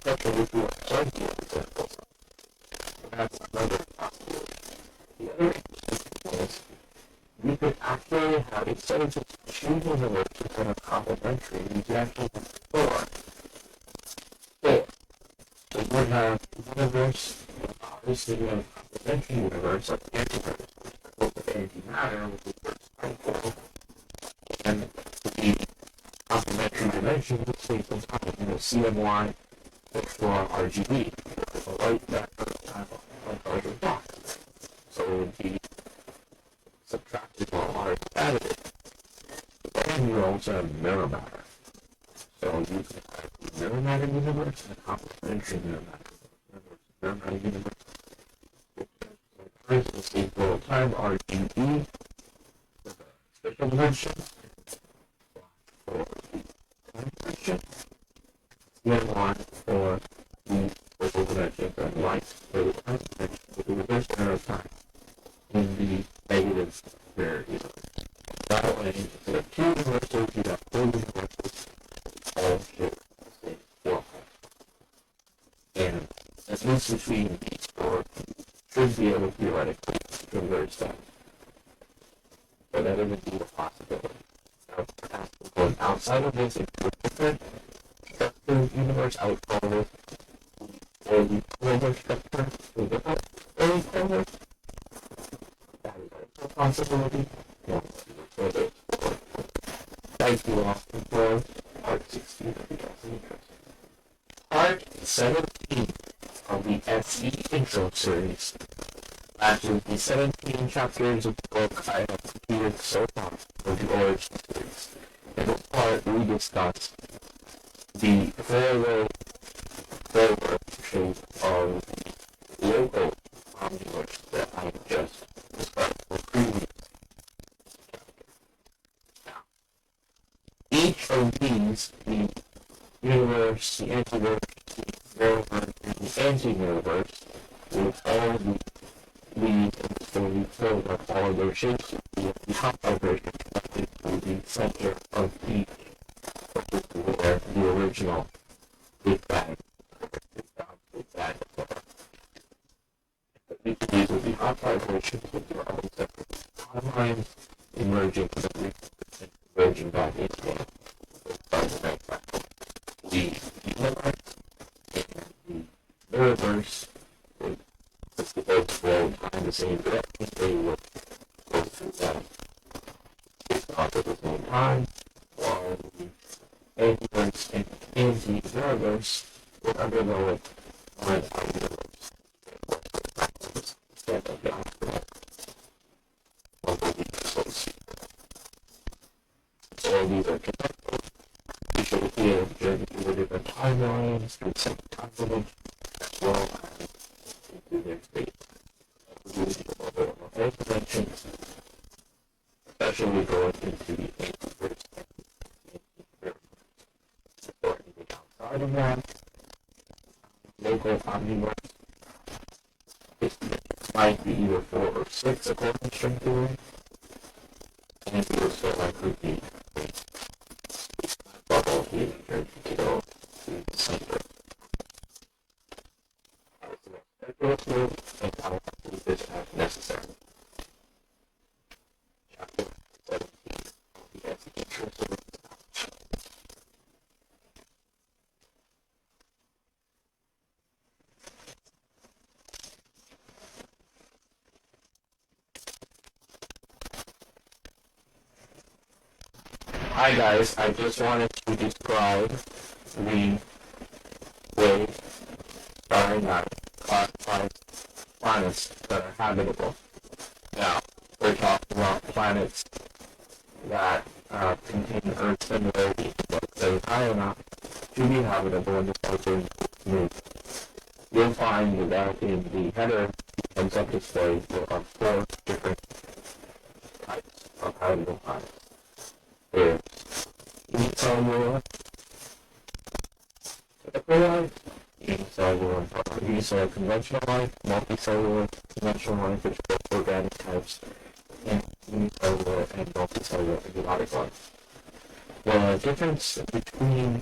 [SPEAKER 1] especially if you are plenty of examples. That's another possibility. The other thing is, we could actually have, instead of just choosing the words to kind of complementary, we could actually have four. So we would have universe, obviously we have complementary universe, like the antiverse, which is antimatter, which is first and the complementary dimension would stay from time, CMY for RGB, the light vector of larger dot. So it would be subtracted or additive. And you also have mirror matter. So you can have the mirror matter universe and a complementary mirror matter. Mirror matter universe. Times the same total time, RGB, for the special dimension. For the time dimension, CMY for the local dimension, and light for the time dimension, with the reverse error of time in the negative variable. That way, instead of two universals, you have four universals, all share the same wormhole. And at least between these four, you should be able to theoretically converge them. But that would be a possibility. Now, perhaps going outside of this into a different structure universe, I would call it the polar structure, the different early polar. That is also a possibility. Thank you all for part 16 of the Iss Intro. Part 17 of the Msi Intro series matches the 17 chapters of the book I have completed so far for the Origin series. In this part, we discuss the very shape of the local omniverse that I just described for previous. Each of these, the universe, the antiverse, the universe, and the anti-universe, will all be lead in the story forward of all of their shapes will be hot vibration connected to the center of each, where the original Big Bang, each of these will be hot vibrations with their own separate timelines, emerging from and converging back into the universe and the universe would, since the boats flow in the same direction, they will go through that off at the same time, while the antiverse and anti-universe would undergo it on our universe. Instead of the opposite, although we associate. So all these are connected. We should be able to journey through the different timelines, through the second time limit, as well as into their state. All dimensions, especially going into the antiverse and the anti-universe. Or anything outside of that, local omniverse, it might be either 4 or 6 according to string theory, and it would so likely be a bubble here to go to the center. And I will do this as necessary. Chapter 17 of the Msi Intro series. Hi guys, I just wanted to describe the way starring out classified planet planets that are habitable. Now, we're talking about planets that contain Earth similarity, but they're high enough to be habitable in the solar system. You'll find that in the header of display there are 4 different types of habitable planets. There's unicellular, typical life, unicellular conventional life, multicellular conventional life, which are both organic types, and unicellular and multicellular exotic life. The difference between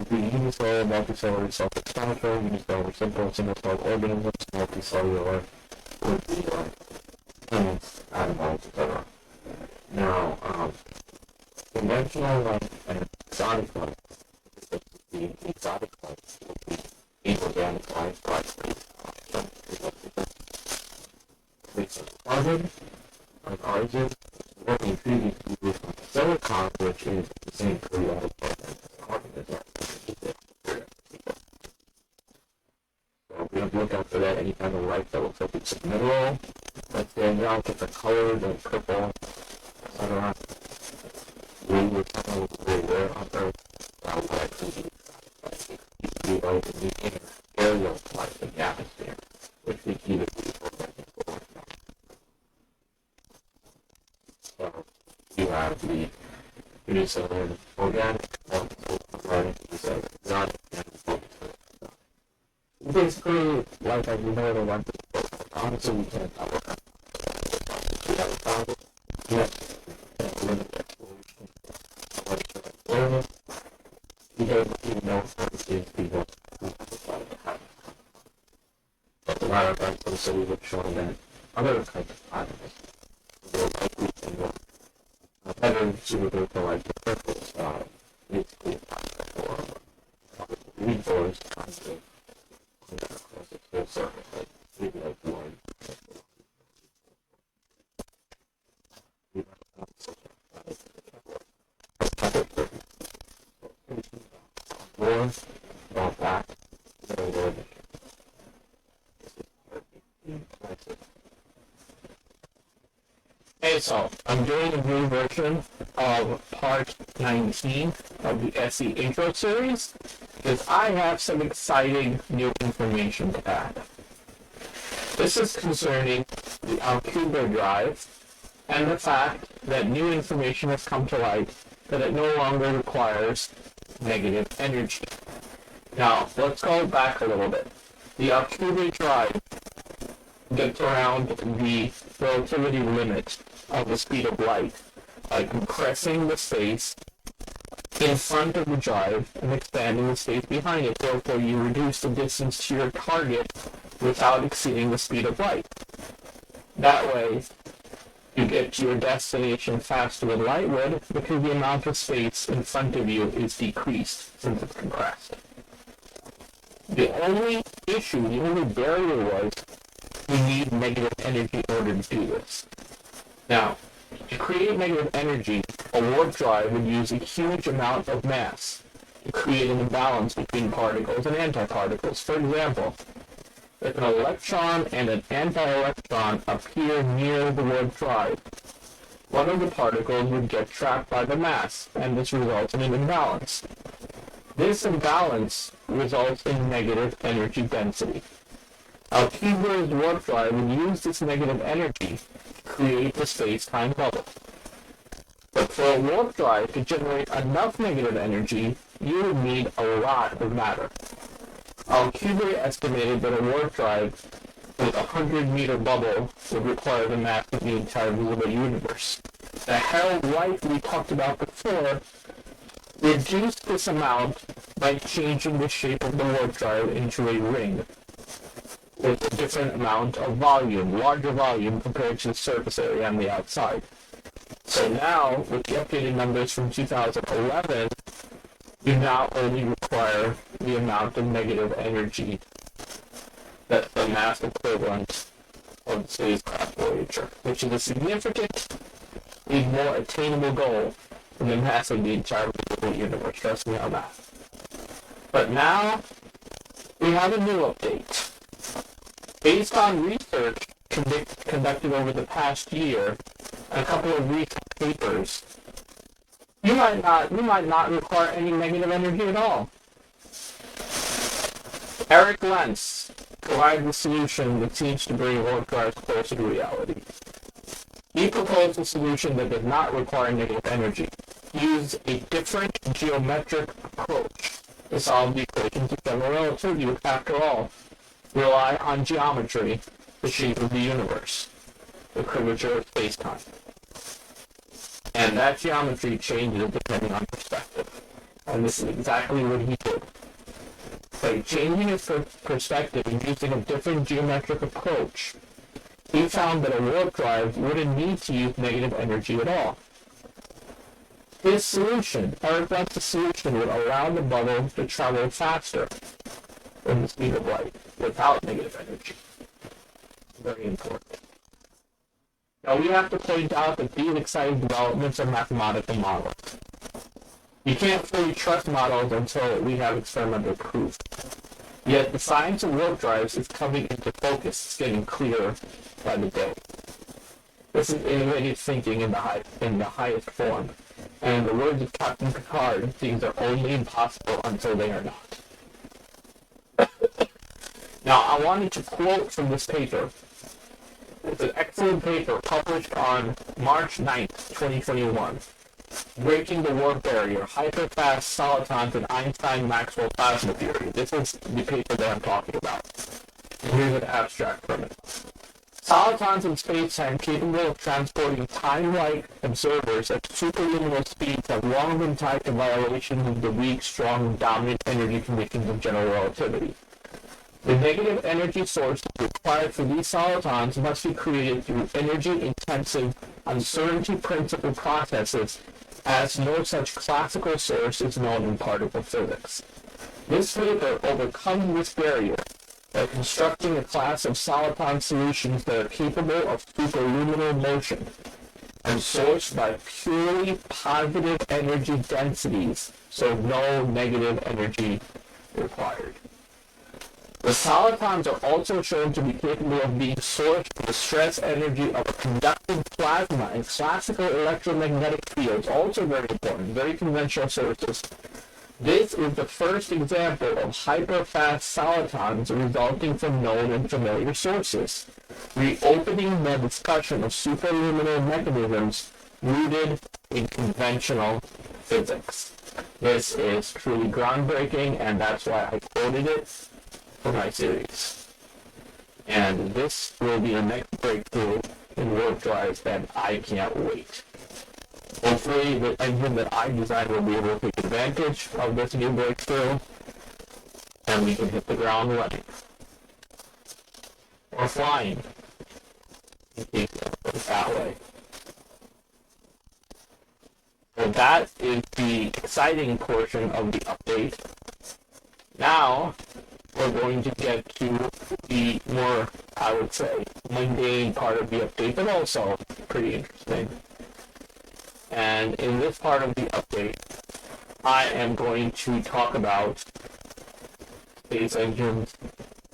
[SPEAKER 1] the unicellular, multicellular, is self-explanatory. Unicellular, simple, single-celled organisms. Multicellular would be like plants, animals, etc. Now, conventional life and exotic life. The exotic life would be inorganic life, carbon, like oxygen, working previously with silicon, which is the same periodic element as carbon as well. So we have to look out for that, any kind of light that looks like it's a mineral, that stands out, different colors, like purple, etc. We were kind of aware on Earth about what actually be like the aerial life in the atmosphere, which we keep it so you have the unicellular organic, multicellular exotic, and multicellular. Basically, like I know the one thing, honestly we can't tell what we haven't found it yet. Limit exploration of what we don't even know if these people who have decided to have. But the latter part of the would show that other kinds of animals will likely to better suitable for like the purpose basically or resource kinds of across its whole surface, like maybe like one. More about that than would. Hey, so I'm doing a new version of part 19 of the SE intro series because I have some exciting new information to add. This is concerning the IIIa drive and the fact that new information has come to light that it no longer requires negative energy. Now, let's go back a little bit. The IIIa drive gets around the relativity limit of the speed of light by compressing the space in front of the drive and expanding the space behind it. Therefore, you reduce the distance to your target without exceeding the speed of light. That way, you get to your destination faster than light would because the amount of space in front of you is decreased since it's compressed. The only issue, the only barrier was you need negative energy in order to do this. Now, to create negative energy, a warp drive would use a huge amount of mass to create an imbalance between particles and antiparticles. For example, if an electron and an anti-electron appear near the warp drive, one of the particles would get trapped by the mass, and this results in an imbalance. This imbalance results in negative energy density. IIIa's warp drive would use this negative energy to create the space-time bubble. But for a warp drive to generate enough negative energy, you would need a lot of matter. IIIa estimated that a warp drive with a 100-meter bubble would require the mass of the entire visible universe. The held light we talked about before reduced this amount by changing the shape of the warp drive into a ring with a different amount of volume, larger volume compared to the surface area on the outside. So now, with the updated numbers from 2011, you now only require the amount of negative energy that's the mass equivalent of the spacecraft Voyager, which is a significant, a more attainable goal than the mass of the entire visible universe. Trust me on that. But now, we have a new update. Based on research conducted over the past year, and a couple of recent papers, you might not require any negative energy at all. Eric Lentz provided a solution that seems to bring warp drives closer to reality. He proposed a solution that did not require negative energy. He used a different geometric approach to solve the equations of general relativity, which, after all, rely on geometry, the shape of the universe, the curvature of space-time. And that geometry changes depending on perspective. And this is exactly what he did. By changing his perspective and using a different geometric approach, he found that a warp drive wouldn't need to use negative energy at all. His solution, Eric Lentz's solution, would allow the bubble to travel faster than the speed of light without negative energy. Very important. Now we have to point out that these exciting developments are mathematical models. You can't fully trust models until we have experimental proof. Yet the science of warp drives is coming into focus, it's getting clearer by the day. This is innovative thinking in the highest form. And in the words of Captain Picard, things are only impossible until they are not. Now, I wanted to quote from this paper. It's an excellent paper published on March 9th, 2021. Breaking the Warp Barrier, Hyperfast Solitons and Einstein-Maxwell Plasma Theory. This is the paper that I'm talking about. And here's an abstract from it. Solitons in space-time capable of transporting time-like observers at superluminal speeds have long been tied to violations of the weak, strong, and dominant energy conditions of general relativity. The negative energy sources required for these solitons must be created through energy-intensive, uncertainty principle processes, as no such classical source is known in particle physics. This paper overcomes this barrier by constructing a class of soliton solutions that are capable of superluminal motion and sourced by purely positive energy densities, so no negative energy required. The solitons are also shown to be capable of being sourced from the stress energy of a conductive plasma and classical electromagnetic fields, also very important, very conventional sources. This is the first example of hyperfast solitons resulting from known and familiar sources, reopening the discussion of superluminal mechanisms rooted in conventional physics. This is truly groundbreaking, and that's why I quoted it for my series. And this will be the next breakthrough in warp drives, and I can't wait. Hopefully the engine that I designed will be able to take advantage of this new breakthrough, and we can hit the ground running. Or flying. That way. So that is the exciting portion of the update. Now, we're going to get to the more, I would say, mundane part of the update, but also pretty interesting. And in this part of the update, I am going to talk about Space Engine's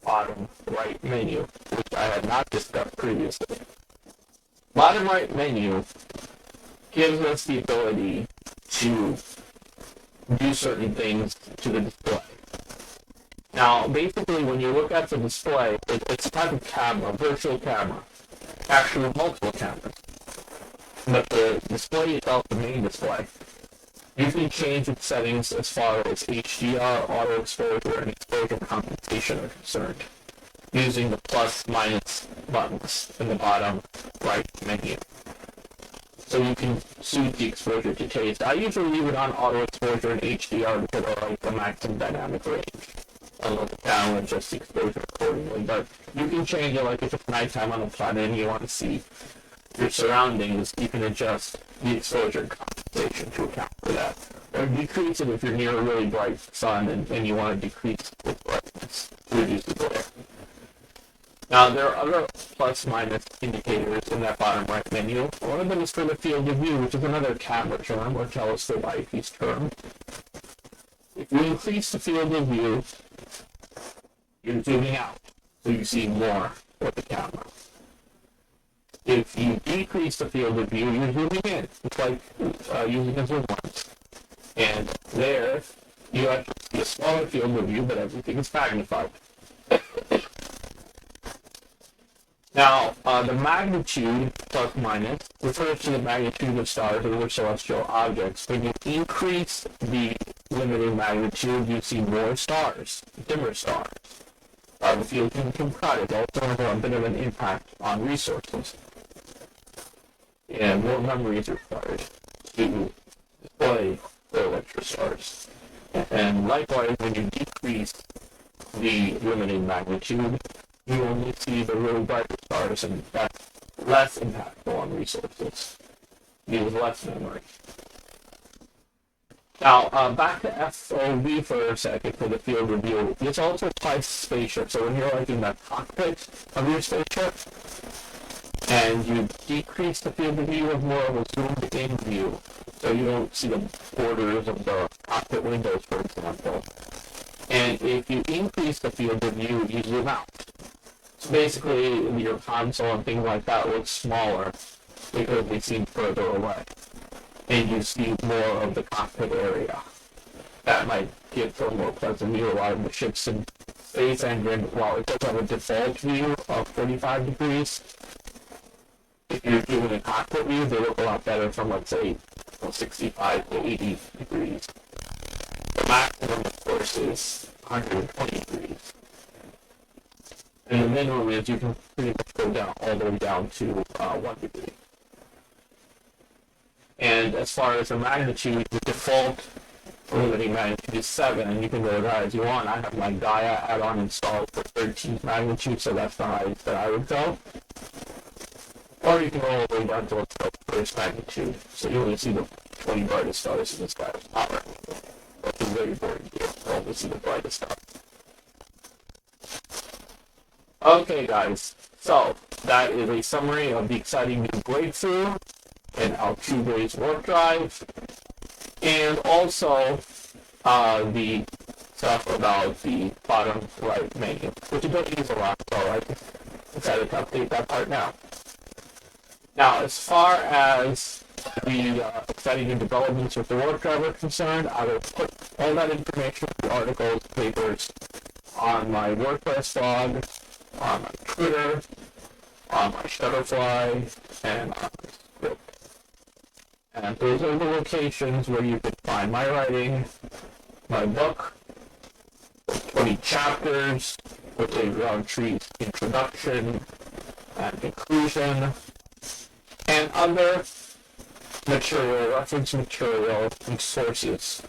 [SPEAKER 1] bottom right menu, which I had not discussed previously. Bottom right menu gives us the ability to do certain things to the display. Now, basically, when you look at the display, it's a type of camera, virtual camera, actually multiple cameras. But the display itself, the main display, you can change its settings as far as HDR, auto exposure, and exposure compensation are concerned, using the plus/minus buttons in the bottom right menu. So you can suit the exposure to taste. I usually leave it on auto exposure and HDR because I like the maximum dynamic range. I love the camera and adjust the exposure accordingly, but you can change it, like if it's nighttime on a planet and you want to see your surroundings, you can adjust the exposure compensation to account for that. Or decrease it if you're near a really bright sun and you want to decrease the brightness, reduce the glare. Now, there are other plus-minus indicators in that bottom right menu. One of them is for the field of view, which is another camera term, or telescope eyepiece term. If you increase the field of view, you're zooming out, so you see more with the camera. If you decrease the field of view, you're zooming in. It's like using a zoom lens. And there, you actually see a smaller field of view, but everything is magnified. Now, the magnitude, plus minus, refers to the magnitude of stars or celestial objects. When you increase the limited magnitude, you see more stars, dimmer stars. The field can become crowded. Also has a bit of an impact on resources. And more memory is required to display the extra stars. And likewise, when you decrease the limited magnitude, you only see the really bright stars, and that's less impactful on resources. Use less memory. Now, back to FOV for a second for the field of view. This also applies to spaceship. So when you're like in the cockpit of your spaceship, and you decrease the field of view, you have more of a zoomed-in view. So you don't see the borders of the cockpit windows, for example. And if you increase the field of view, you zoom out. So basically, your console and things like that look smaller because they seem further away. And you see more of the cockpit area. That might give a more pleasant view. A lot of the ships in Space Engine, while it does have a default view of 45 degrees, if you're doing a cockpit view, they look a lot better from, let's say, 65 to 80 degrees. The maximum, of course, is 120 degrees. And the minimum is you can pretty much go down all the way down to 1 degree. And as far as the magnitude, the default limiting magnitude is 7, and you can go as high as you want. I have my Gaia add-on installed for 13th magnitude, so that's the highest that I would go. Or you can go all the way down to what's called first magnitude, so you only see the 20 brightest stars in the sky. That's a very boring deal. You only see the brightest stars. Okay, guys, so that is a summary of the exciting new breakthrough in Altuve's warp drive, and also the stuff about the bottom right menu, which you don't use a lot, so I decided to update that part now. Now, as far as the exciting new developments with the warp drive are concerned, I will put all that information, the articles, papers, on my WordPress blog, on my Twitter, on my Shutterfly, and on my script. And those are the locations where you can find my writing, my book, 20 chapters, with a round-tree introduction and conclusion, and other material, reference material, and sources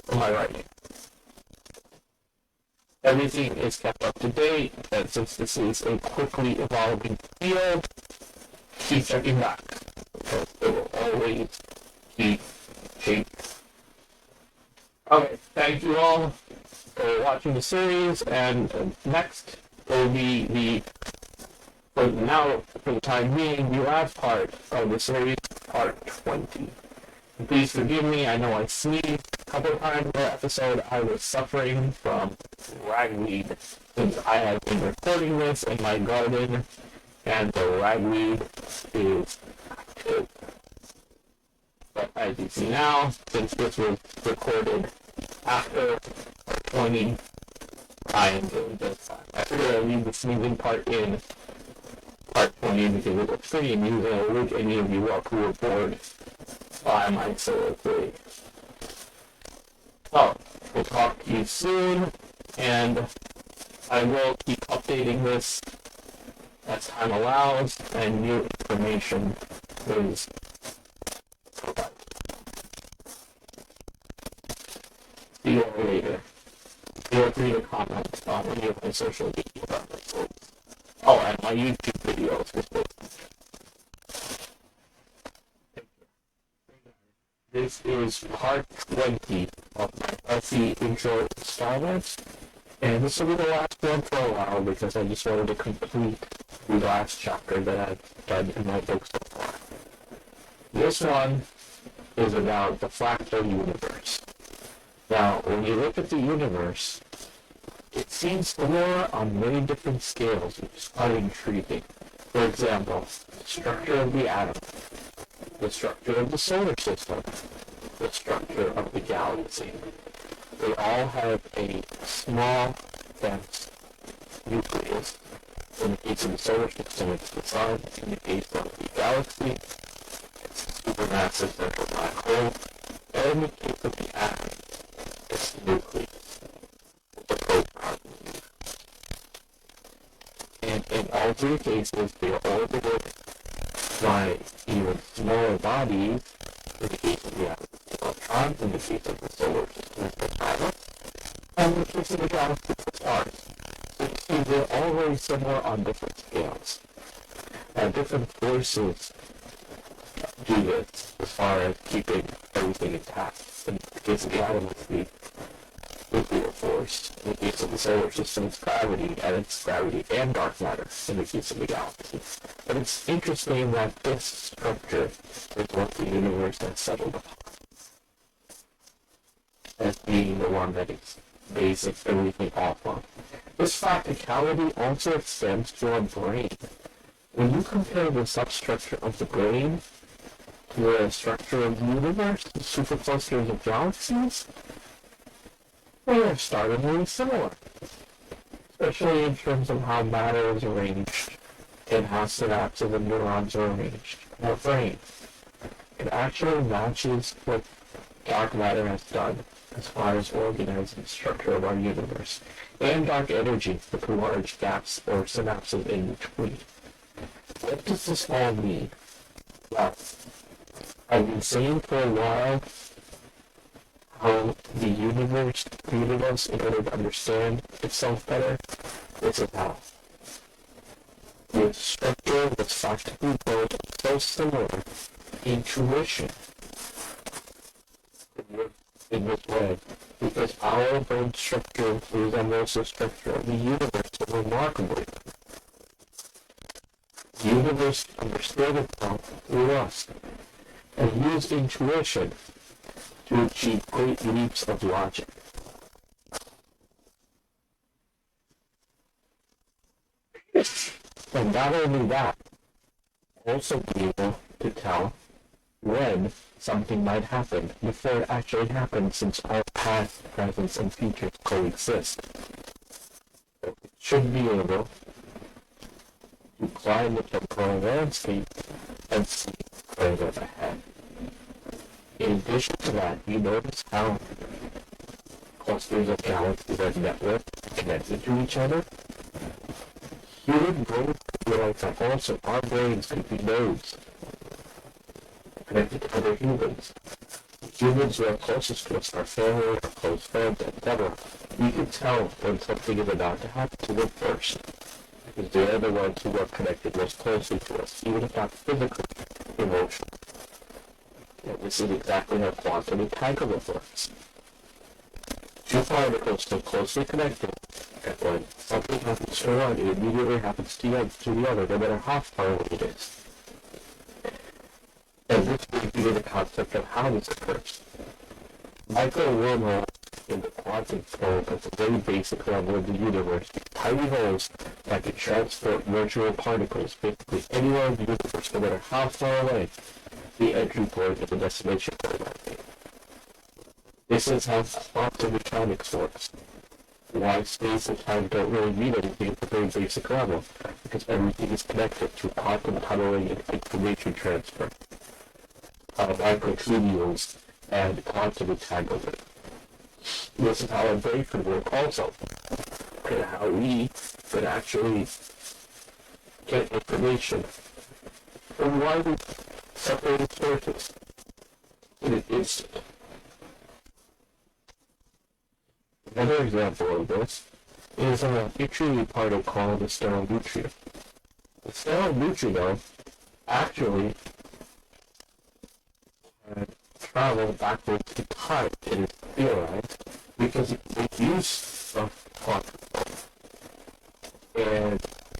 [SPEAKER 1] for my writing. Everything is kept up to date, and since this is a quickly evolving field, keep checking back, because it will always keep changing. Okay, thank you all for watching the series, and next will be for the time being, the last part of the series, part 20. And please forgive me, I know I sneezed a couple of times per episode. I was suffering from ragweed since I have been recording this in my garden, and the ragweed is active. But as you see now, since this was recorded after 20, I am doing just fine. I figured I'd leave the sneezing part in part 20 because it was pretty amusing. I would wake any of you up who were bored by my soliloquy. So, we'll talk to you soon, and I will keep updating this as time allows, and new information is provided. See you all later. Feel free to comment on any of my social media outlets. Oh, and my YouTube videos. This is part 20 of my healthy intro installments, and this will be the last one for a while because I just wanted to complete the last chapter that I've done in my book so far. This one is about the Fractal Universe. Now, when you look at the universe, it seems similar on many different scales, which is quite intriguing. For example, the structure of the atom, the structure of the solar system, the structure of the galaxy. They all have a small, dense nucleus. In the case of the solar system, it's the sun. In the case of the galaxy, it's the supermassive central black hole. And in the case of the atom, it's the nucleus, the proton. And in all three cases, they are orbited by even smaller bodies. In the case of the atom, electrons. In the case of the solar system, it's the planet. And in the case of the galaxy, it's the stars. So you see, they're all very similar on different scales. And different forces do this as far as keeping everything intact. In the case of the atom, it's the nuclear force. In the case of the solar system, it's gravity, and it's gravity and dark matter in the case of the galaxy. But it's interesting that this structure is what the universe has settled upon as being the one that is bases everything off of. This practicality also extends to our brain. When you compare the substructure of the brain to the structure of the universe, the superclusters of galaxies, they are startlingly similar, especially in terms of how matter is arranged and how synapses and neurons are arranged in our brain. It actually matches what dark matter has done as far as organizing the structure of our universe, and dark energy with large gaps or synapses in between. What does this all mean? Well, I've been saying for a while how the universe created us in order to understand itself better. It's about the structure that's practically built so similar intuition in this way, because our brain structure resembles the structure of the universe so remarkably. The universe understood itself through us and used intuition to achieve great leaps of logic. And not only that, also be able to tell when something might happen before it actually happens, since all past, present, and future coexist. So it should be able to climb the temporal landscape and see further ahead. In addition to that, you notice how clusters of galaxies are networked, connected to each other? Human brains could be like that also. Our brains could be nodes connected to other humans. Humans who are closest to us, our family, our close friends, etc. We can tell when something is about to happen to them first, because they are the ones who are connected most closely to us, even if not physically, emotionally. And this is exactly how quantum entanglement works. Two particles so closely connected that when something happens to one, it immediately happens to the other, no matter how far away it is. And this brings me to the concept of how this occurs. Micro wormholes in the quantum scope at the very basic level of the universe, tiny holes that can transport virtual particles basically anywhere in the universe, no matter how far away the entry point and the destination point might be. This is how quantum mechanics works. Why space and time don't really mean anything at the very basic level, because everything is connected through quantum tunneling and information transfer. Microtubules and quantum entanglement. This is how our brain could work also, and how we could actually get information from widely separated sources in an instant. Another example of this is a neutrino particle called the sterile neutrino. The sterile neutrino actually travel backwards in time, it is theorized, because it makes use of quantum. And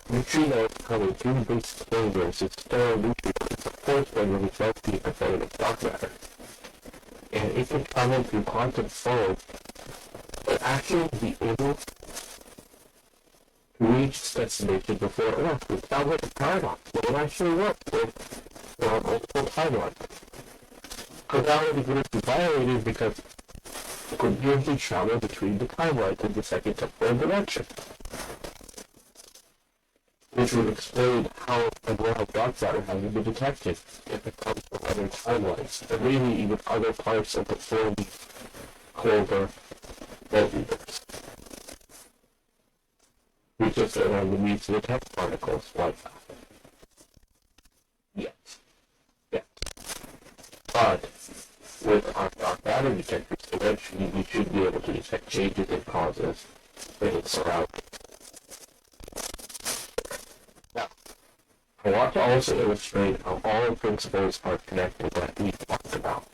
[SPEAKER 1] neutrinos come in two basic flavors. It's sterile neutrino. It's a fourth flavor which might be equivalent of dark matter. And it can travel through quantum flow, but actually be able to reach its destination before Earth without like a paradox. But it actually worked with multiple timelines. Causality would be violated because it could merely travel between the timelines in the second temporal dimension. Which would explain how and where dark matter hasn't been detected if it comes from other timelines, and maybe even other parts of the fully colder multiverse. We just don't have the means to detect particles like that. Yet. But with our dark matter detectors, eventually we should be able to detect changes in causes in its surroundings. Now, I want to also illustrate how all principles are connected that we talked about.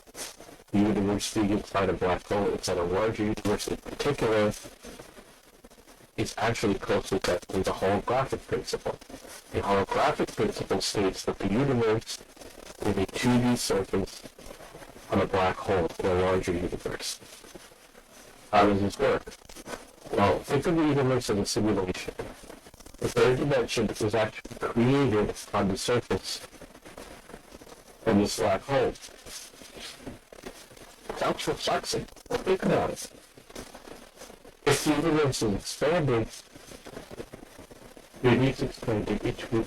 [SPEAKER 1] The universe being inside a black hole inside a larger universe in particular is actually closely connected to the holographic principle. The holographic principle states that the universe is a 2D surface on a black hole in a larger universe. How does this work? Well, think of the universe as a simulation. The third dimension was actually created on the surface of this black hole. Sounds perplexing. Well, think about it. If the universe is expanding, it needs expanding into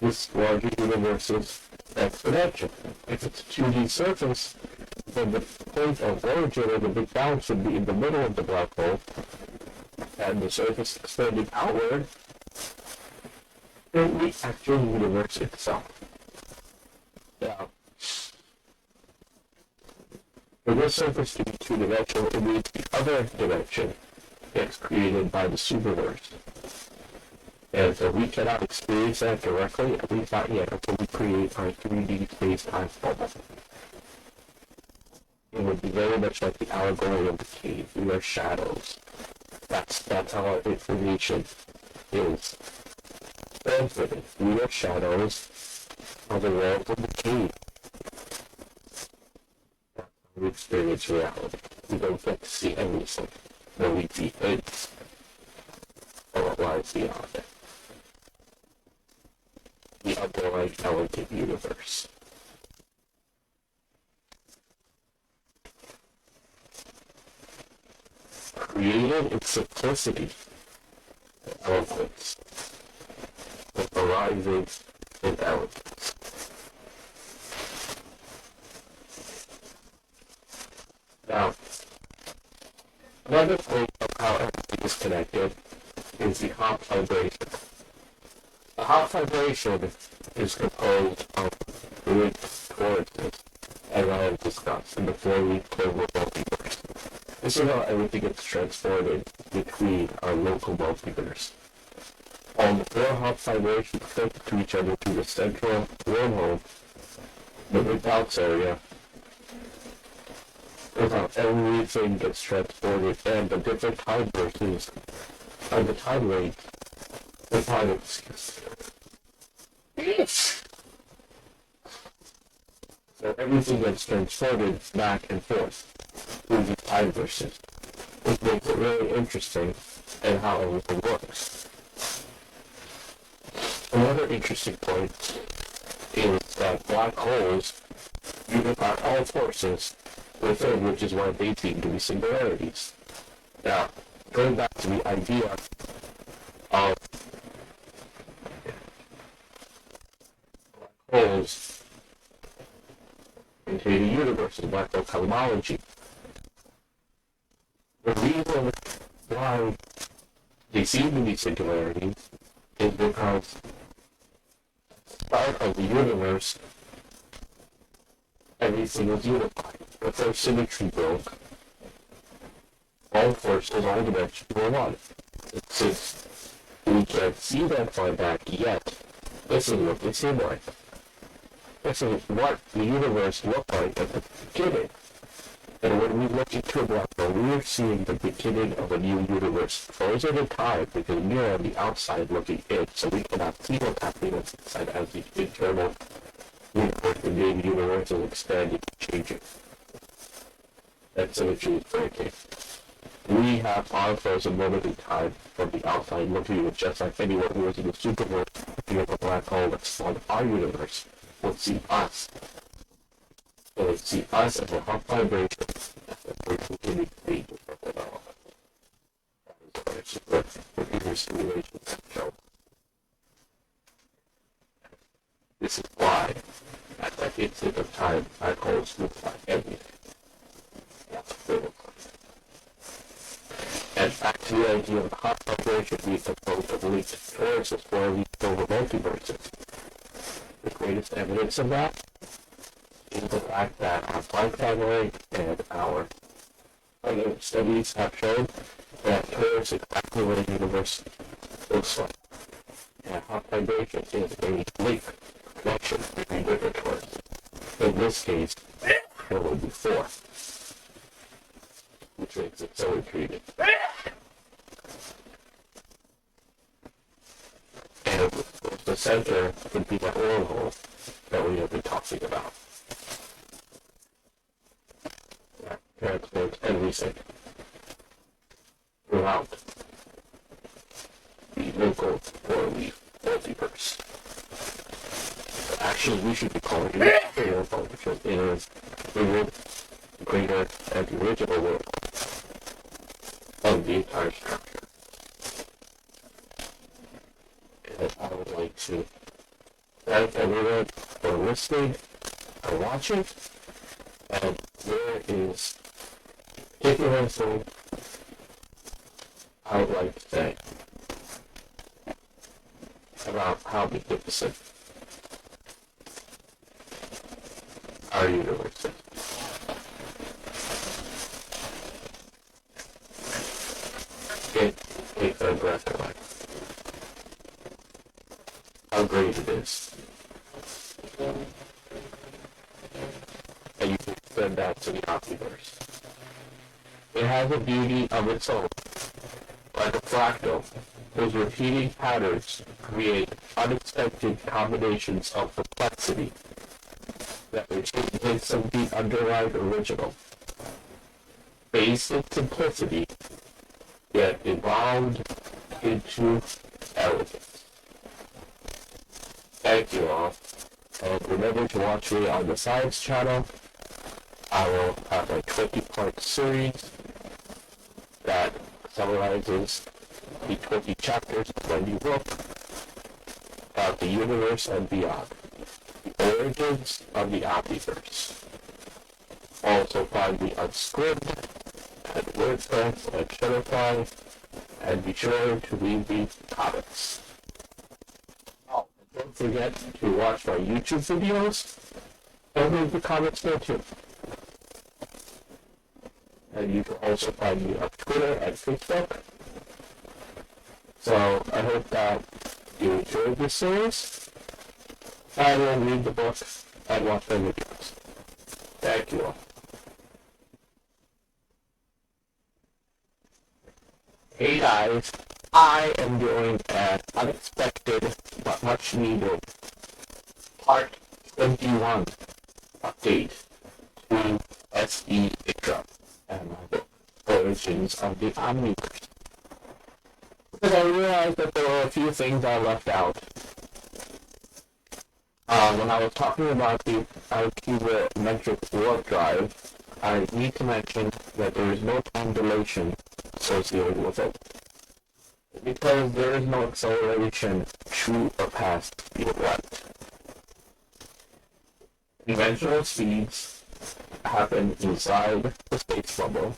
[SPEAKER 1] this larger universe's exponential. If it's a 2D surface, then the point of origin or the big bang should be in the middle of the black hole, and the surface expanding outward in the actual universe itself. Now, for this surface to be two-dimensional, it means the other dimension gets created by the superverse. And so we cannot experience that directly, at least not yet, until we create our 3D space-time bubble. It would be very much like the allegory of the cave. We are shadows. That's how our information is transmitted. We are shadows of the world of the cave. That's how we experience reality. We don't get to see everything. No, we see hints of what lies beyond it. The underlying elegant universe. Created in simplicity and eloquence, with arising in elegance. Now, another thing of how everything is connected is the Hopf vibration. The Hopf vibration is composed of fluid coordinates, as I have discussed in the 4-week global multiverse. This is how everything gets transported between our local multiverse. All the 4 Hopf vibrations connect to each other through the central wormhole, the mid-bounce area. That's how everything gets transported, and the different time versions of the time rate, the time excuse. So everything gets transported back and forth through the time versions, which makes it really interesting and how everything works. Another interesting point is that black holes unify all forces within, which is why they seem to be singularities. Now, going back to the idea of black holes containing universes, black hole cosmology. The reason why they seem to be singularities is because part of the universe, everything is unified. If their symmetry broke, all forces, all dimensions were one. Since we can't see that far back yet, this is what they seem like. This is what the universe looked like at the beginning. And when we look into a black hole, we are seeing the beginning of a new universe, frozen in time, because we are on the outside looking in, so we cannot see what's happening inside as the internal universe, the main universe is expanding and changing. That symmetry is breaking. we have our frozen moment in time from the outside looking in, just like anyone who was in the superworld looking at the black hole that's on our universe would see us. They would see us as a hot vibration as a continuing stage of development. That is what computer simulations show. This is why, at that instant of time, black holes look like everything. That's what they look like. And back to the idea of the hot vibration being composed of linked torus as well as over multiverses. The greatest evidence of that is the fact that our Planck family and our other studies have shown that torus is exactly what a universe looks like. And hot vibration is a link connection between different torus. In this case, there will be four, which makes it so intriguing. And the center would be that wormhole that we have been talking about. That transports everything throughout the local or the multiverse. Actually, we should be calling it a wormhole because it is the world greater than the original world of the entire structure. And I would like to thank everyone for listening or watching. And there is particular thing I would like to say about how magnificent our universe is. Take a breath of life. How great it is. And you can extend that to the omniverse. It has a beauty of its own. Like a fractal, whose repeating patterns create unexpected combinations of complexity that retain hints of the underlying original. Basic simplicity, yet evolved into elegance. Thank you all, and remember to watch me on the Science channel. I will have a 20-part series that summarizes the 20 chapters of my new book about the universe and beyond, the origins of the omniverse. Also find me on Scribd and WordPress and Shutterfly, and be sure to leave me comments. Oh, and don't forget to watch my YouTube videos and leave the comments there too. And you can also find me on Twitter and Facebook. So I hope that you enjoyed this series, and will read the book and watch my videos. Thank you all. Hey guys, I am doing an unexpected but much needed part 21 update to Msi Attribute and my book, Origins of the Omniverse. Because I realized that there were a few things I left out. When I was talking about the IIIa metric warp drive, I need to mention that there is no time dilation associated with it, because there is no acceleration to or past speed of light. Conventional speeds happen inside the space bubble.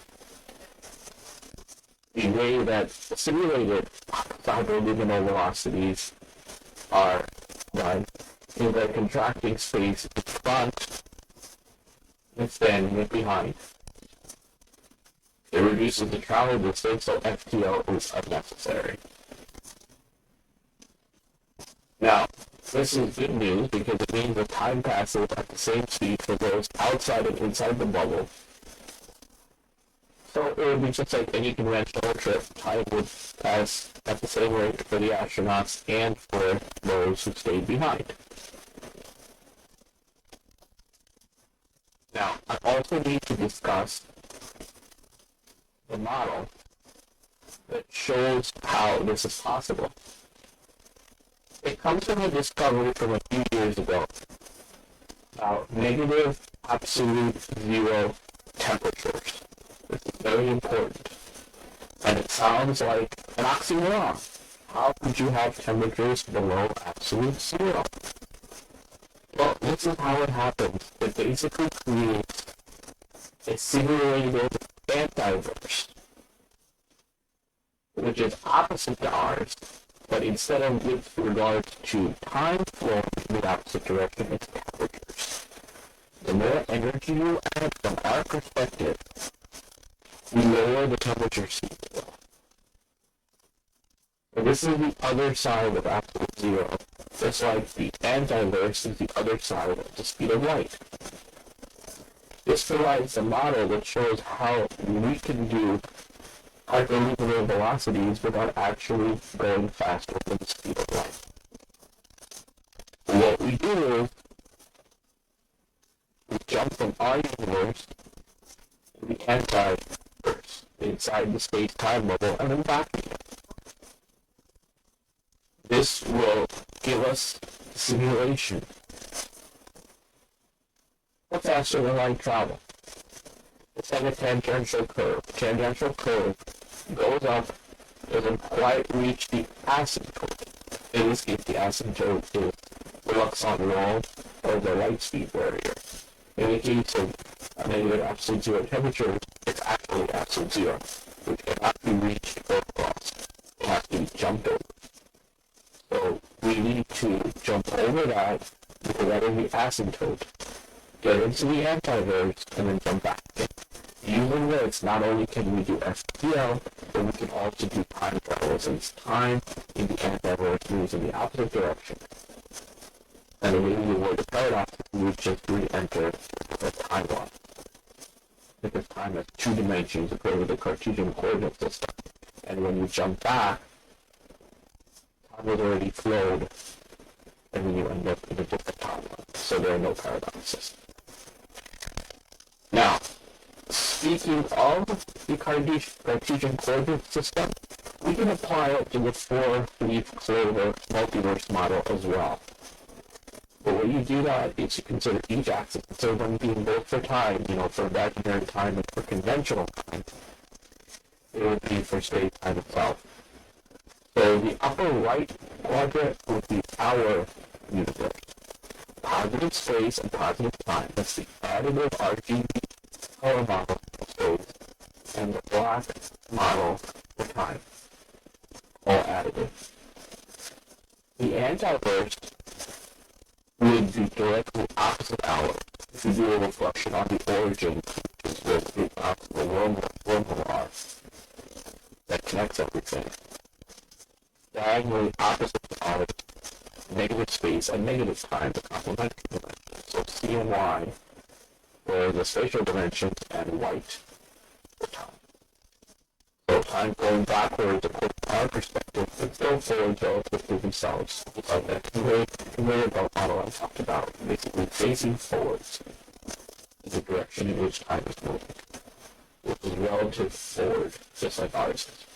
[SPEAKER 1] The way that simulated cyberluminal velocities are done is that contracting space in front and standing it behind. It reduces the travel distance, so FTL is unnecessary. Now, this is good news because it means that time passes at the same speed for those outside and inside the bubble. So it would be just like any conventional trip. Time would pass at the same rate for the astronauts and for those who stayed behind. Now, I also need to discuss the model that shows how this is possible. It comes from a discovery from a few years ago about negative absolute zero temperatures. This is very important. And it sounds like an oxymoron. How could you have temperatures below absolute zero? Well, this is how it happens. It basically creates a simulated antiverse, which is opposite to ours, but instead of with regard to time flowing in the opposite direction, it's temperatures. The more energy you add from our perspective, the lower the temperature seems to go. And this is the other side of absolute zero, just like the antiverse is the other side of the speed of light. This provides a model that shows how we can do hyperlinear velocities without actually going faster than the speed of light. What we do is we jump from our universe to the antiverse inside the space-time bubble and then back again. This will give us a simulation. How faster than light travel? It's like a tangential curve. The tangential curve goes up, doesn't quite reach the asymptote. In this case, the asymptote is the Luxon wall or the light speed barrier. In the case of a negative absolute zero temperature, it's actually absolute zero, which cannot be reached or crossed. It has to be jumped over. So we need to jump over that with the letter the asymptote, get into the antiverse, and then jump back again. Using this, not only can we do STL, but we can also do time travel, since time in the antiverse moves in the opposite direction. And the way we avoid the paradox is we just re-enter the timeline. Because time has two dimensions according to the Cartesian coordinate system. And when you jump back, time has already flowed, and then you end up in a different timeline. So there are no paradoxes. Now, speaking of the Cartesian coordinate system, we can apply it to the four-leaf clover multiverse model as well. But when you do that, is you consider each axis, instead of them being both for time, for imaginary time and for conventional time, it would be for space-time itself. So the upper right quadrant would be our universe. Positive space and positive time. That's the additive RGB color model for space, and the black model for time. All additive. The antiverse would be directly opposite ours if you do a reflection on the origin, which is where the opposite wormhole are, that connects everything. Diagonally opposite to ours, negative space and negative time, the complementary dimensions. So C and Y for the spatial dimensions and white for time. So time going backwards according to our perspective, but still forwards relative to themselves. It's like that conveyor belt model I talked about, basically facing forwards in the direction in which time is moving, which is relative forward, just like ours is.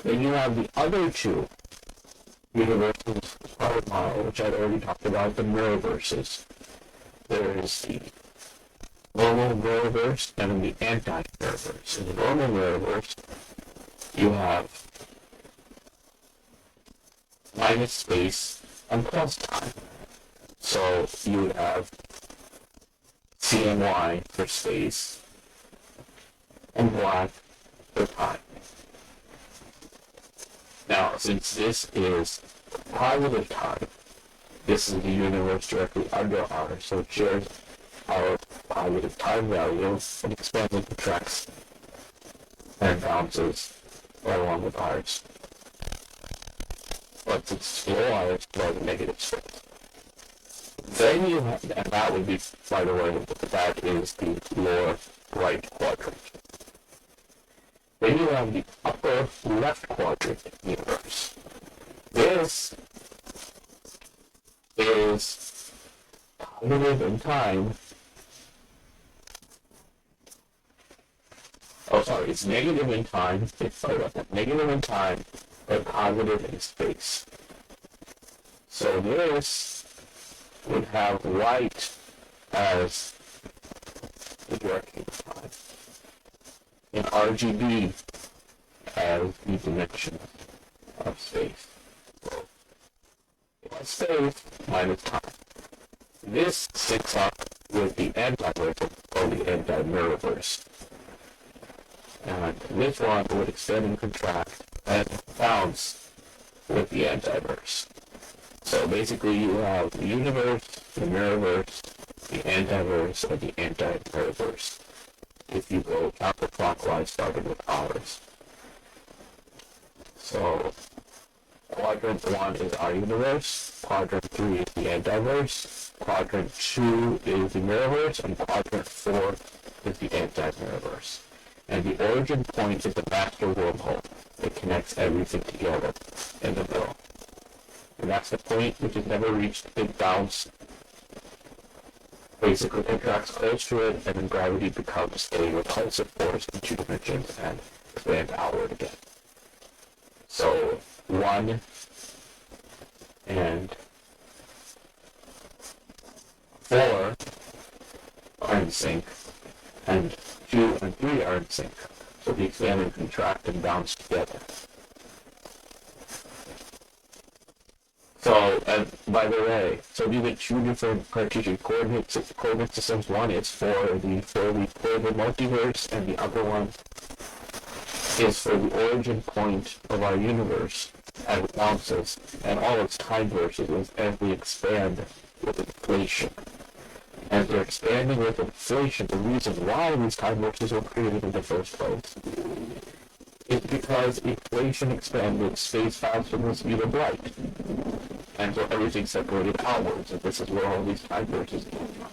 [SPEAKER 1] Then you have the other two universes power model, which I'd already talked about, the mirrorverses. There is the normal mirrorverse and the anti-mirrorverse. In the normal mirrorverse, you have minus space and plus time. So you would have C and Y for space and black for time. Now, since this is positive time, this is the universe directly under ours, so it shares our positive time value and expands and contracts and bounces along with ours. But since it's below ours, it's the negative space. Then you have, and that would be, by the way, that is the lower right quadrant. Then you have the upper left quadrant universe. This is positive in time Oh, sorry, it's negative in time. Sorry about that. Negative in time, but positive in space. So this would have light as the direction of time, and RGB as the dimension of space. So, space minus time. This syncs up with the anti-verse or the anti-mirrorverse. And this one would extend and contract and bounce with the antiverse. So basically you have the universe, the mirrorverse, the antiverse, and the anti-mirrorverse. If you go counterclockwise starting with ours. So quadrant 1 is our universe, quadrant 3 is the antiverse, quadrant 2 is the mirrorverse, and quadrant 4 is the anti-mirrorverse. And the origin point is the master wormhole that connects everything together in the middle. And that's the point which is never reached. It bounce, basically interacts close to it, and then gravity becomes a repulsive force in 2 dimensions and expand outward again. So 1 and 4 are in sync, and 2 and 3 are in sync. So they expand and contract and bounce together. So, and by the way, so these are 2 different Cartesian coordinate systems. One is for the global multiverse, and the other one is for the origin point of our universe as it bounces, and all its time verses as we expand with inflation. As they're expanding with inflation, the reason why these time verses were created in the first place is because inflation expanded space faster than the speed of light. And so everything separated outwards, and this is where all these time verses came from.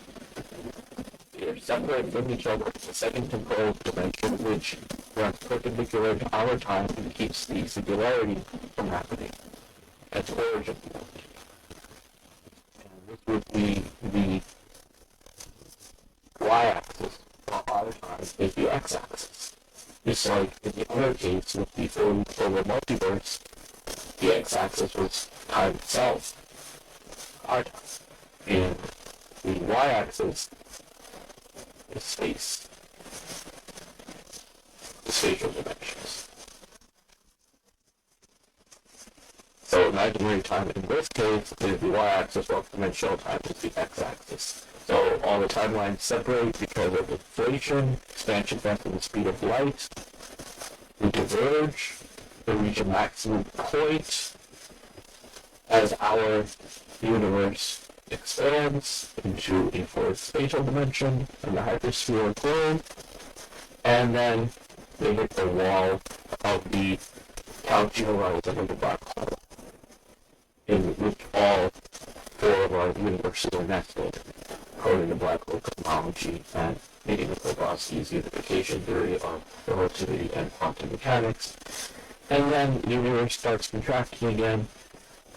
[SPEAKER 1] They're separate from each other. It's a second temporal dimension which runs perpendicular to our time and keeps the singularity from happening. That's origin point. And this would be the y-axis, while our time is the x-axis. Just like in the other case with the global multiverse, the x-axis was time itself, our time, and the y-axis is space, the spatial dimensions. So imaginary time in this case is the y-axis, while dimensional time is the x-axis. So all the timelines separate because of inflation, expansion faster than the speed of light. They diverge, they reach a maximum point as our universe expands into a fourth spatial dimension and the hypersphere globe, and then they hit the wall of the Cauchy horizon of the black hole, in which all 4 of our universes are nested, according to black hole cosmology and Minkowski's unification theory of relativity and quantum mechanics. And then the universe starts contracting again,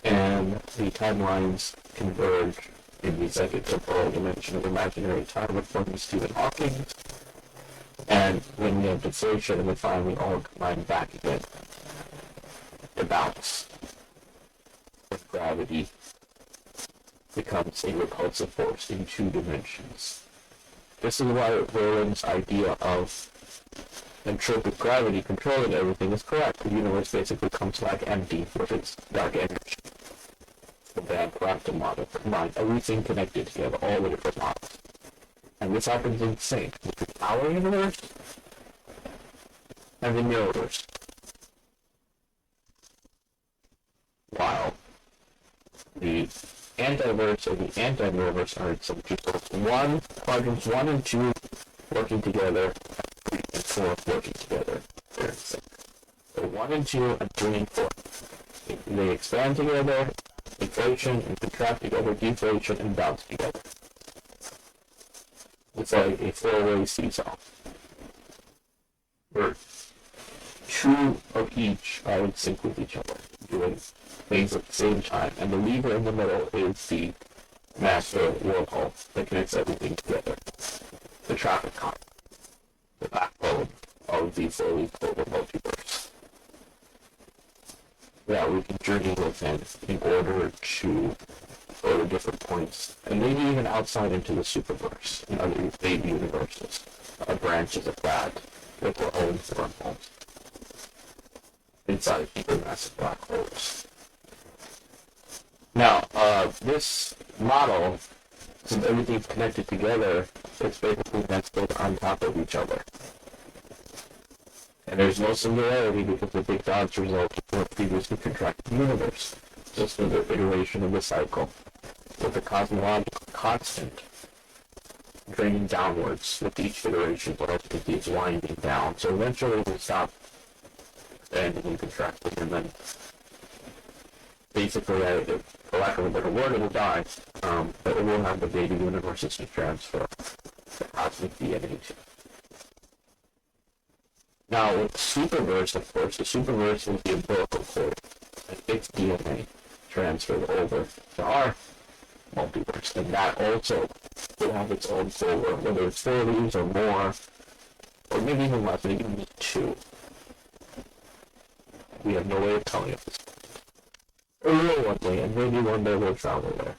[SPEAKER 1] and the timelines converge in the second temporal dimension of imaginary time according to Stephen Hawking. And when we have deflation, we finally all combine back again to bounce. With gravity becomes a repulsive force in 2 dimensions. This is why Verlaine's idea of entropic gravity controlling everything is correct. The universe basically comes back empty with its dark energy. The bad fractal model combines everything connected together, all the different models. And this happens in sync between our universe and the mirrorverse. While the antiverse and the anti-mirrorverse are in sync. So quadrants 1 and 2 working together, 3 and 4 working together. They're in sync. So 1 and 2 and 3 and 4. They expand together, inflation, and contract together, deflation, and bounce together. It's like a 4-way seesaw, where 2 of each are in sync with each other, doing things at the same time, and the lever in the middle is the master wormhole that connects everything together. The traffic cop, the backbone of of the fully global multiverse. Yeah, we can journey within in order to go to different points, and maybe even outside into the superverse, and other baby universes, branches of that, with their own wormholes, inside supermassive black holes. Now, this model, since everything's connected together, it's basically nestled on top of each other. And there's no singularity because the big dots result from a previously contracted universe, just another iteration of the cycle, with the cosmological constant draining downwards with each iteration, but it keeps winding down. So eventually we stop expanding and contracting, and then basically, for lack of a better word, it will die, but it will have the baby universes to transfer the cosmic DNA to. Now, with Superverse, of course, the Superverse is the umbilical cord, and its DNA transferred over to our multiverse, and that also will have its own folder, whether it's 4 leaves or more, or maybe even less, maybe even 2. We have no way of telling at this point. Or will one day, and maybe one day we'll travel there.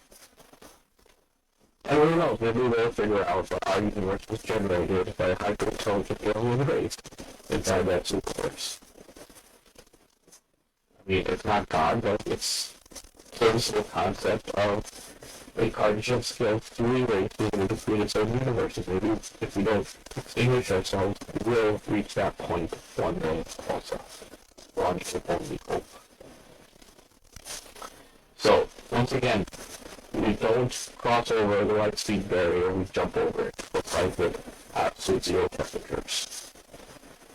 [SPEAKER 1] And who knows, maybe we'll figure out that our universe was generated by a hyper-intelligent alien race inside that superverse. I mean, it's not God, but it's the concept of a cognitive skill to erase the ability to create its own universes. Maybe if we don't extinguish ourselves, we will reach that point one day also. One can only hope. So, once again, we don't cross over the light speed barrier, we jump over it. It's like with absolute 0 temperatures.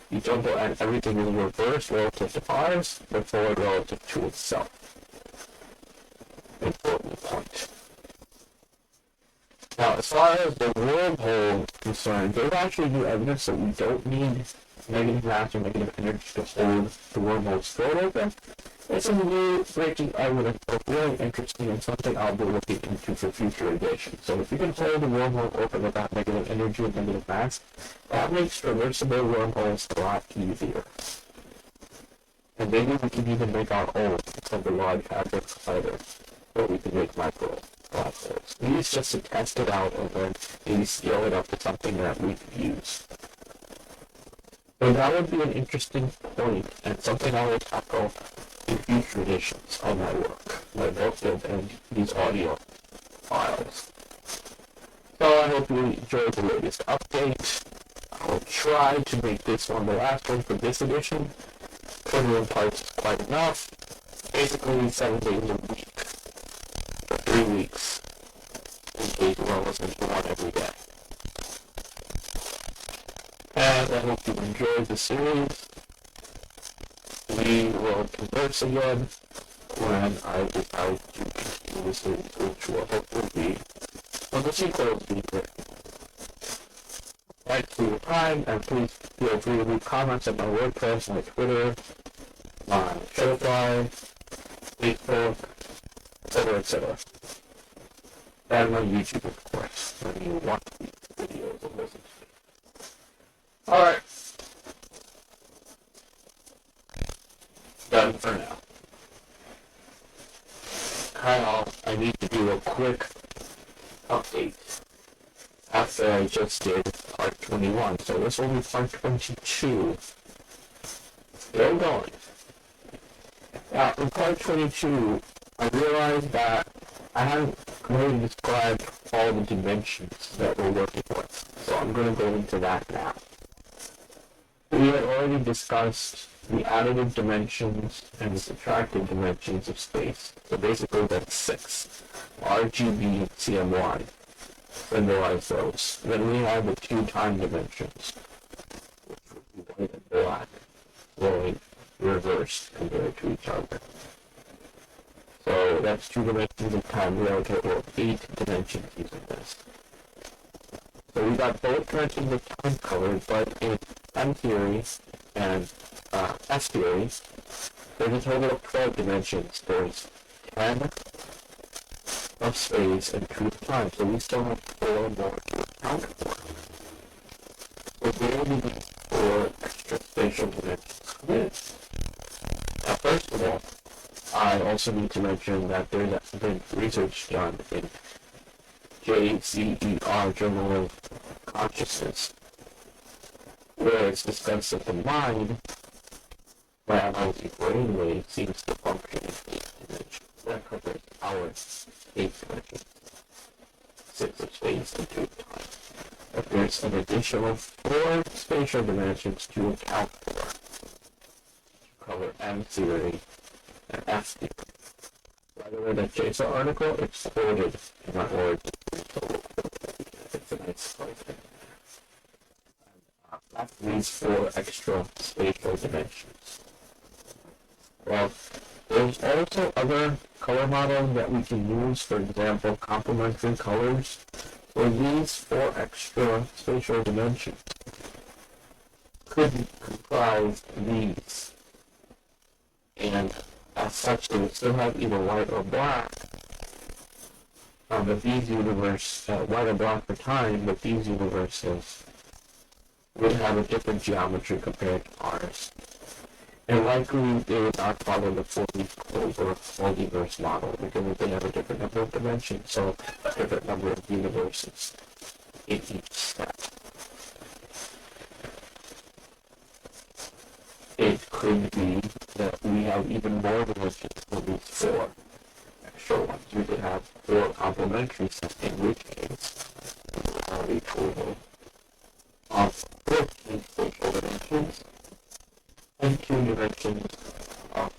[SPEAKER 1] You jump over and everything is reversed relative to ours, but forward relative to itself. Important point. Now, as far as the wormhole is concerned, there's actually new evidence that we don't need negative mass or negative energy to hold the wormhole's throat open. It's some new breaking evidence that's really interesting and something I'll be looking into for future editions. So if you can hold the wormhole open without negative energy and negative mass, that makes traversable wormholes a lot easier. And maybe we can even make our own from the large hadron collider, or we can make micro black holes. We use just to test it out and then maybe scale it up to something that we can use. So that would be an interesting point and something I will tackle in future editions of my work, my book and these audio files. So I hope you enjoyed the latest update. I will try to make this one the last one for this edition. 21 parts is quite enough. Basically 7 days a week. For 3 weeks. In case we're listening to one every day. And I hope you enjoyed the series. We will converse again when I decide to continue the series, which will hopefully be when the sequel is being written. Thanks for your time, and please feel free to leave comments at my WordPress, my Twitter, my Shutterfly, Facebook, etc., etc. And my YouTube, of course, when you watch these videos and listen to me. Alright. Done for now. Kyle, I need to do a quick update after I just did part 21, so this will be part 22. Still going. Now, in part 22, I realized that I haven't really described all the dimensions that we're working with, so I'm going to go into that now. We had already discussed the additive dimensions and the subtractive dimensions of space. So basically that's 6. RGB, CMY. Symbolize those. Then we have the 2 time dimensions, which would be white and black, flowing reversed compared to each other. So that's 2 dimensions of time. We have a total of 8 dimensions using this. So we got both dimensions of time covered, but in M theory and S theory, there's a total of 12 dimensions. There's 10 of space and 2 of time, so we still have 4 more to account for. So there will be 4 extra spatial dimensions come in. Now, first of all, I also need to mention that there's been research done in JCER, Journal of Consciousness, where it's discussed that the mind, by analyzing brainwaves, seems to function in 8 dimensions. That covers our 8 dimensions, 6 of space and 2 of time. But there's an additional 4 spatial dimensions to account for, to cover M theory and F theory. By the way, that JSON article, it's quoted in my origin. It's a nice quote. That means 4 extra spatial dimensions. Well, there's also other color models that we can use, for example, complementary colors, where these 4 extra spatial dimensions could comprise these. And as such, they would still have either white or black. But these white or black for time, but these universes would have a different geometry compared to ours. And likely they would not follow the fully Clover multiverse model because they have a different number of dimensions, so a different number of universes in each step. It could be that we have even more dimensions for these 4 extra ones. We could have 4 complementary sets, in which case we would have a total of 14 spatial dimensions and 2 dimensions of.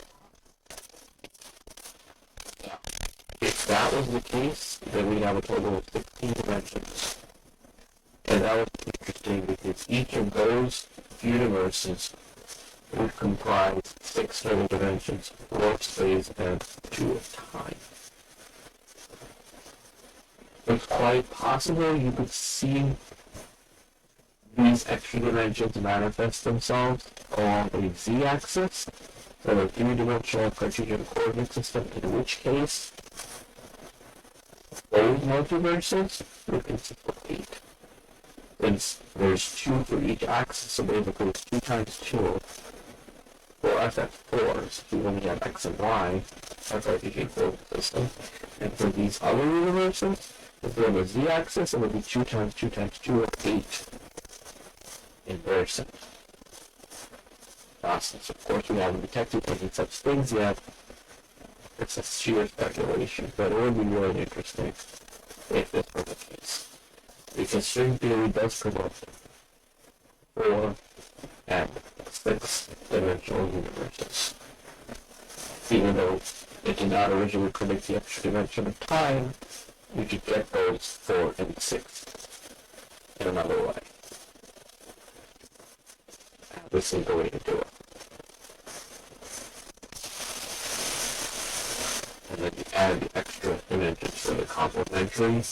[SPEAKER 1] Now, if that was the case, then we'd have a total of 16 dimensions. And that would be interesting because each of those universes would comprise 6 total dimensions, 4 of space, and 2 of time. It's quite possible you could see these extra dimensions manifest themselves along a z-axis, so a 3-dimensional Cartesian coordinate system, in which case those multiverses would consist of 8. Since there's 2 for each axis, so basically it's 2 times 2. For us that's 4, so we only have x and y, that's our Cartesian coordinate system. And for these other universes, if we have a z-axis, it would be 2 times 2 times 2, or 8. Inversion. Since of course we haven't detected any such things yet, it's a sheer speculation, but it would be really interesting if this were the case. Because string theory does promote 4 and 6 dimensional universes. Even though it did not originally predict the extra dimension of time, you could get those 4 and 6 in another way. This is the way to do it. And then you add the extra dimensions for the complementary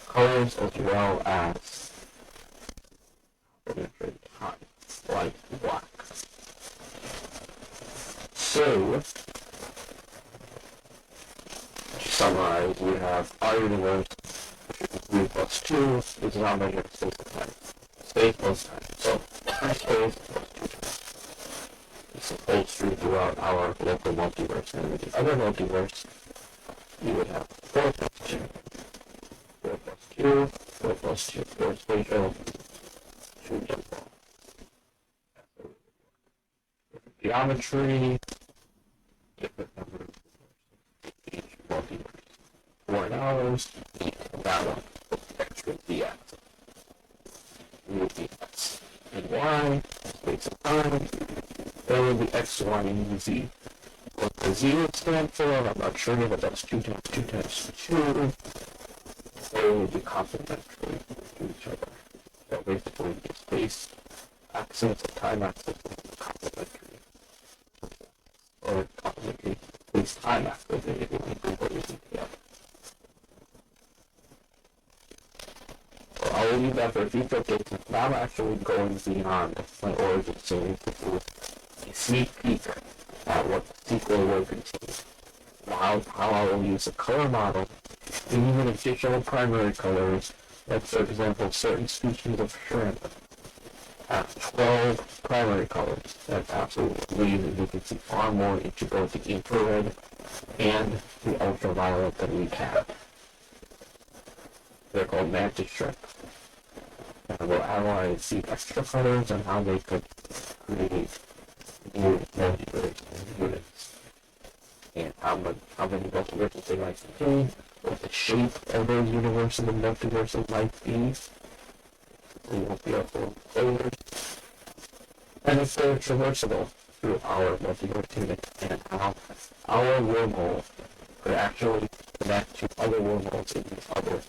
[SPEAKER 1] colors as well as complementary time, like black. So, to summarize, we have our universe, which is 3 plus 2, which is not measured space and time. Space plus time. So, space plus 2 times. This holds true throughout our local multiverse. And with the other multiverse, you would have 4 plus 2. 4 plus 2, 4 plus 2, 4 spatial, 2 temporal. Different geometry, different number of each multiverse. 4 in ours, 8 in that one, with the extra z-axis. We would be x and y, space and time. There would be x, y, and z. What the z would stand for, I'm not sure, but that's 2 times 2 times 2. They would be complementary to each other. So basically, the space axis and time axis would be complementary. Or complementary space time axis, and it would be completely together. So I will leave that for a future update. Now I'm actually going beyond my origin series to do a sneak peek at what the sequel will contain. How I will use a color model and even additional primary colors, like for example certain species of shrimp have 12 primary colors. That's absolutely amazing. You can see far more into both the infrared and the ultraviolet than we can. They're called mantis shrimp. And we'll analyze the extra colors and how they could create new multiverse units. And how many multiverses they might contain, what the shape of those universes and multiverses might be. We won't be able to close. And if they're traversable through our multiverse unit, and how our wormhole could actually connect to other wormholes in these other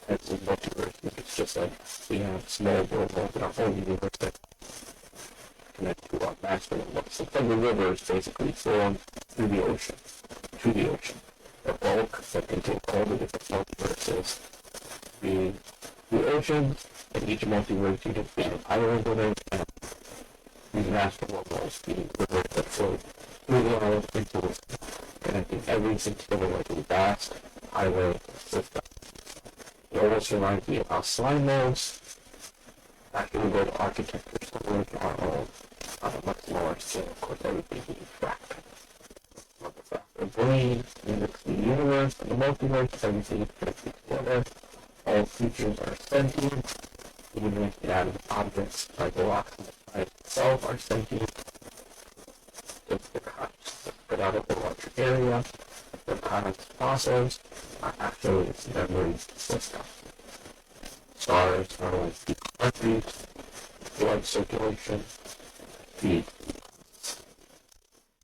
[SPEAKER 1] types of multiverse units, just like we have small wormholes in our own universe that connect to our master wormholes. So from the rivers basically form through the ocean, to the ocean. The bulk that contains all the different multiverses being the ocean, and each multiverse unit being an island within, and these master wormholes being rivers that flow through the island into the ocean, connecting every single like a vast highway system. It almost reminds me of how slime molds actually build architecture similar to our own on a much smaller scale. Of course, everything being fractal. The fractal brain mimics the universe and the multiverse, everything is connected together. All creatures are sentient, even inanimate objects like the rocks in the sky itself are sentient. If the consciousness spread out of a larger area, the planet's fossils are actually its memory system. Stars are like the heartbeats, blood circulation, the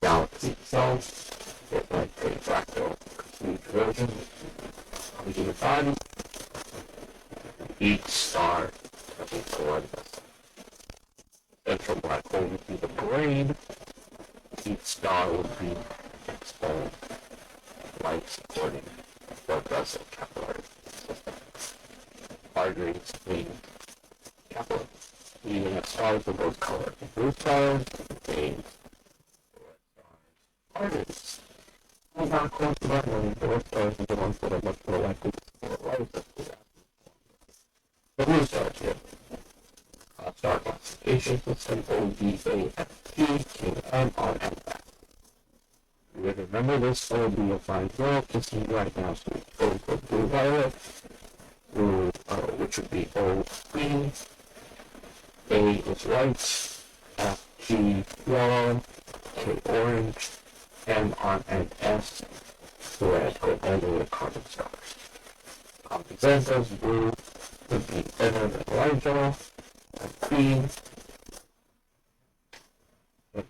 [SPEAKER 1] galaxy itself is like a fractal complete version of the human body. Each star has a blood vessel. Central black hole would be the brain. Each star would be its own life-supporting blood vessel capillary system. Arteries being capillaries. We even have stars of both colors. The blue stars, the veins, the red stars, arteries. And not coincidentally, the red stars are the ones that are much more likely to support life as we have. The blue stars here. Star classification system, ODAFG, KM, on and back. You would remember this will be a fine girl kissing right now, so we go for blue violet, blue, which would be O green, A is white, F, G, yellow, K, orange, M, on, and S, red, go all the way to carbon stars. Examples, blue would be thinner than light yellow, and green,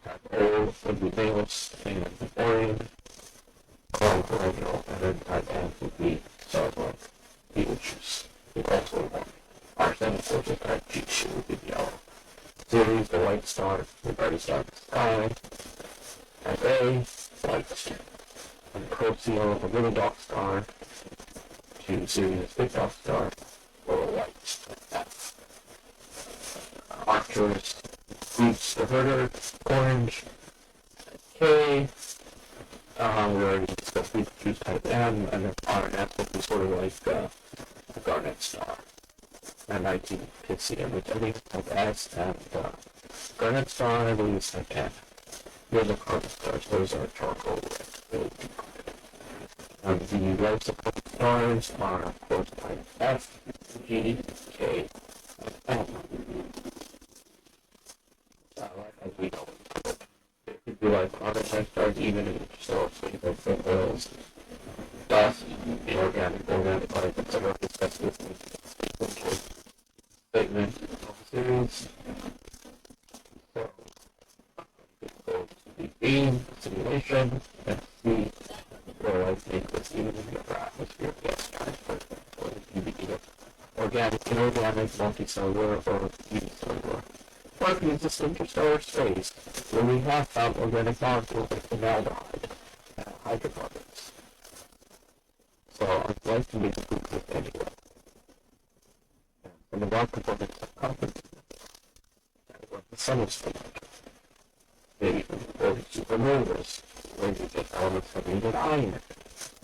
[SPEAKER 1] type O would be males, and orange, and then type N would be starlight, Beetlejuice. We also want our then forces type G2 would be yellow. Series, the white star, the brightest star in the sky, type A, white, and Proceo, the little dog star, to Sirius, big dog star, or white, F. Arcturus, Boots, the herder, orange, K. We already discussed Beetlejuice type M, and then RNS would be sort of like the Garnet Star. And 19 Piscium, which I think is type S, and Garnet Star, I believe is type N. Those are carbon stars, those are charcoal red, really deep red. And the life support stars are, of course, type F, G, K, and M. As we know, it could be like other type stars, even in so like from oils, dust, inorganic, organic life, etc. Discussed with the statement of the series. So, go to the beam simulation and see where life exists even in the upper atmosphere. Gas transport, or the PBE of organic, inorganic, multicellular, or unicellular. Or if you exist in interstellar space, where we have found organic molecules like formaldehyde and hydrocarbons. So life can be completely anywhere. And the dark components of carbon, the sun is formed. Maybe from supernovas, where you get elements that needed iron,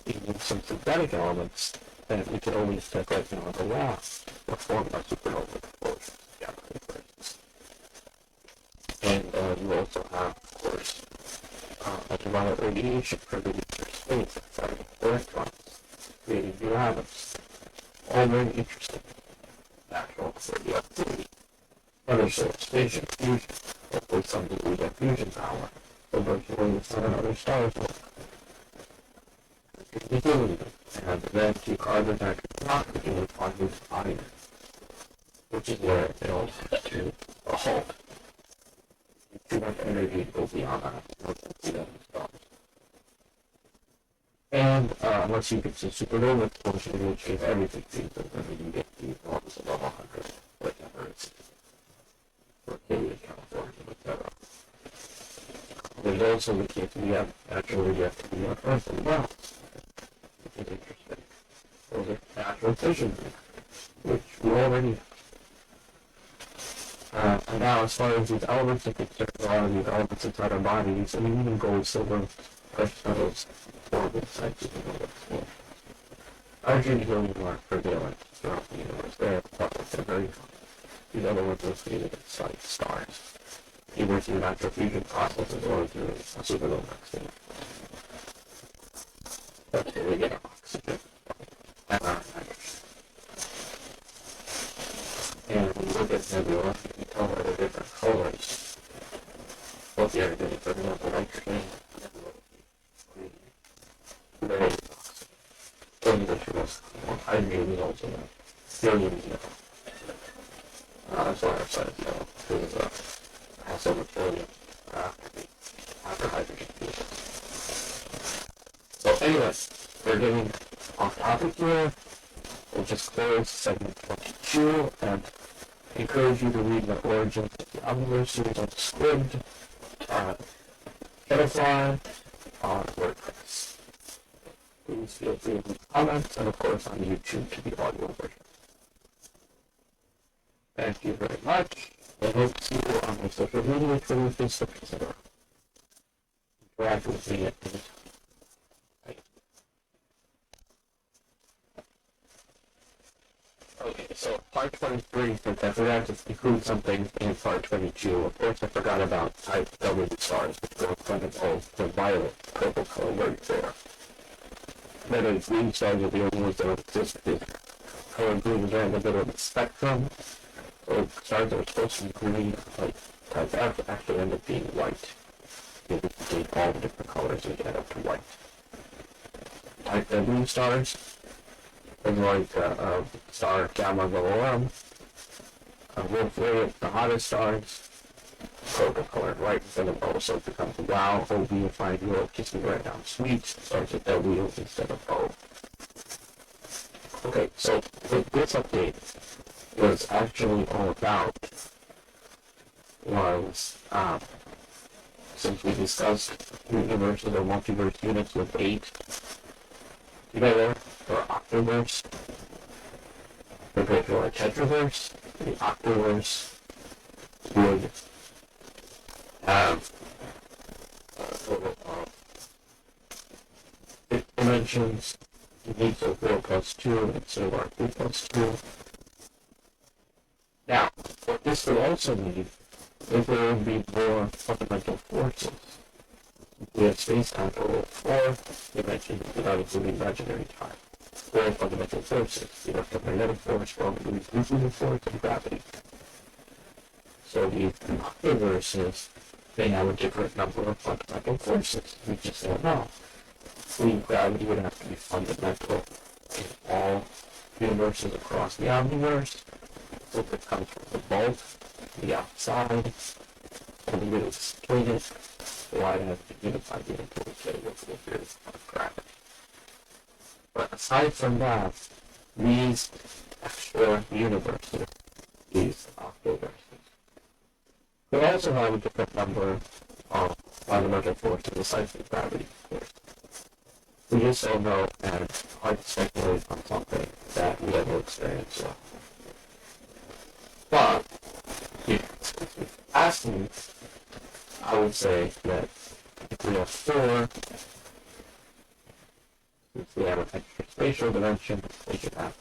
[SPEAKER 1] even some synthetic elements that we can only detect right now in the lab, or formed by supernova explosions. Yeah, for instance. you also have, of course, ultraviolet radiation from space, exciting electrons, creating new atoms. All very interesting. Natural radioactivity. Other source, fission, fusion. Hopefully some degree of fusion power. Eventually the sun and other stars will continue. And then to carbon, nitrogen, oxygen, and finally iron. Which is where it builds to a halt. Too much energy to go beyond that. And once you get to supernova explosion, which is everything seasons, and then you get the ones above 100, whatever it's for Canada, California, etc. There's also the case we have natural radioactivity on Earth as well, which is interesting. Those are natural fission, which we already and now, as far as these elements are concerned, a lot of these elements inside our bodies, I mean, even gold, silver, precious metals, form inside supernovas. Hydrogen and helium are prevalent throughout the universe. They're very common. These other ones are located inside stars, either through natural fusion processes or through a supernova accident. That's where we get our oxygen and our nitrogen. And when you look at nebula, you can tell by the different colors what the everything, for example, nitrogen, green, red, oxygen. So English was hydrogen is also yellow. Helium is yellow. That's why our side is yellow, because it has so much helium after hydrogen fusion. So anyway, we're getting off topic here. We'll just close segment 22 and encourage you to read the Origins of the Universe series on Scribd, Shutterfly, on WordPress. Please feel free to leave comments, and of course on YouTube to the audio version. Thank you very much. I hope to see you on my social media, Twitter, Facebook, etc. Interact with me at any time. Okay, so part 23, since I forgot to include something in part 22, of course I forgot about type W stars, which correspond to both the violet, purple color right there. Then the green stars are the only ones that don't exist. The color green is right in the middle of the spectrum. So stars that are supposed to be green, like type F, actually end up being white. You can take all the different colors and get up to white. Type W stars, and like star Gamma Velorum, Wolf Rayet, the hottest stars, purple colored right instead of O, so it becomes wow, OB, and find you kiss me right down sweet, starts with W instead of O. Okay, so this update was actually all about was, since we discussed universes or multiverse units with 8 together, or octoverse, compared to our tetraverse, the octoverse would have a total of 6 dimensions, unique of 4 plus 2 instead of our 3 plus 2. Now, what this would also mean is there would be more fundamental forces. We have space-time total of 4 dimensions without including imaginary time. 4 fundamental forces, the electromagnetic force, gravity, nuclear force, and gravity. So these octoverses, they have a different number of fundamental forces. We just don't know. Gravity would have to be fundamental in all universes across the omniverse. So if it comes from the bulk, the outside, and the middle between it, why have to unify the input with the theory of gravity. But aside from that, these extra universes, these octoverses, could also have a different number of fundamental forces aside from gravity, of course. We just don't know, and it's hard to speculate on something that we never experienced yet. But, if you ask me, I would say that if we have 4, since we have an extra spatial dimension, we should have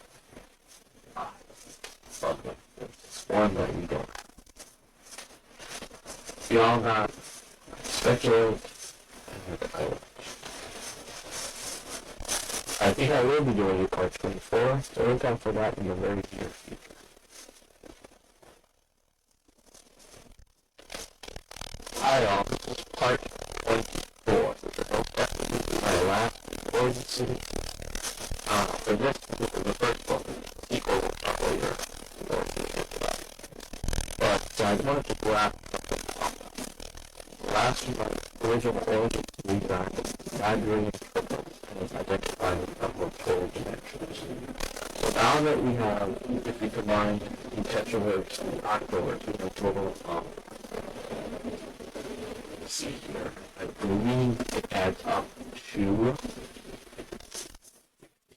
[SPEAKER 1] 5. But there's one that we don't have. beyond that, speculate. I think I will be doing part 24, so look out for that in the very near future. Hi all, this is part 24, which is most definitely my last recording series. For this is the first book, the sequel will start later, more to get that. But I wanted to wrap something up. Last of my original origin design was evaluating triplets and identifying the number of total dimensions. So now that we have, if we combine the tetraverse and the octoverse, we have a total of, let's see here, I believe it adds up to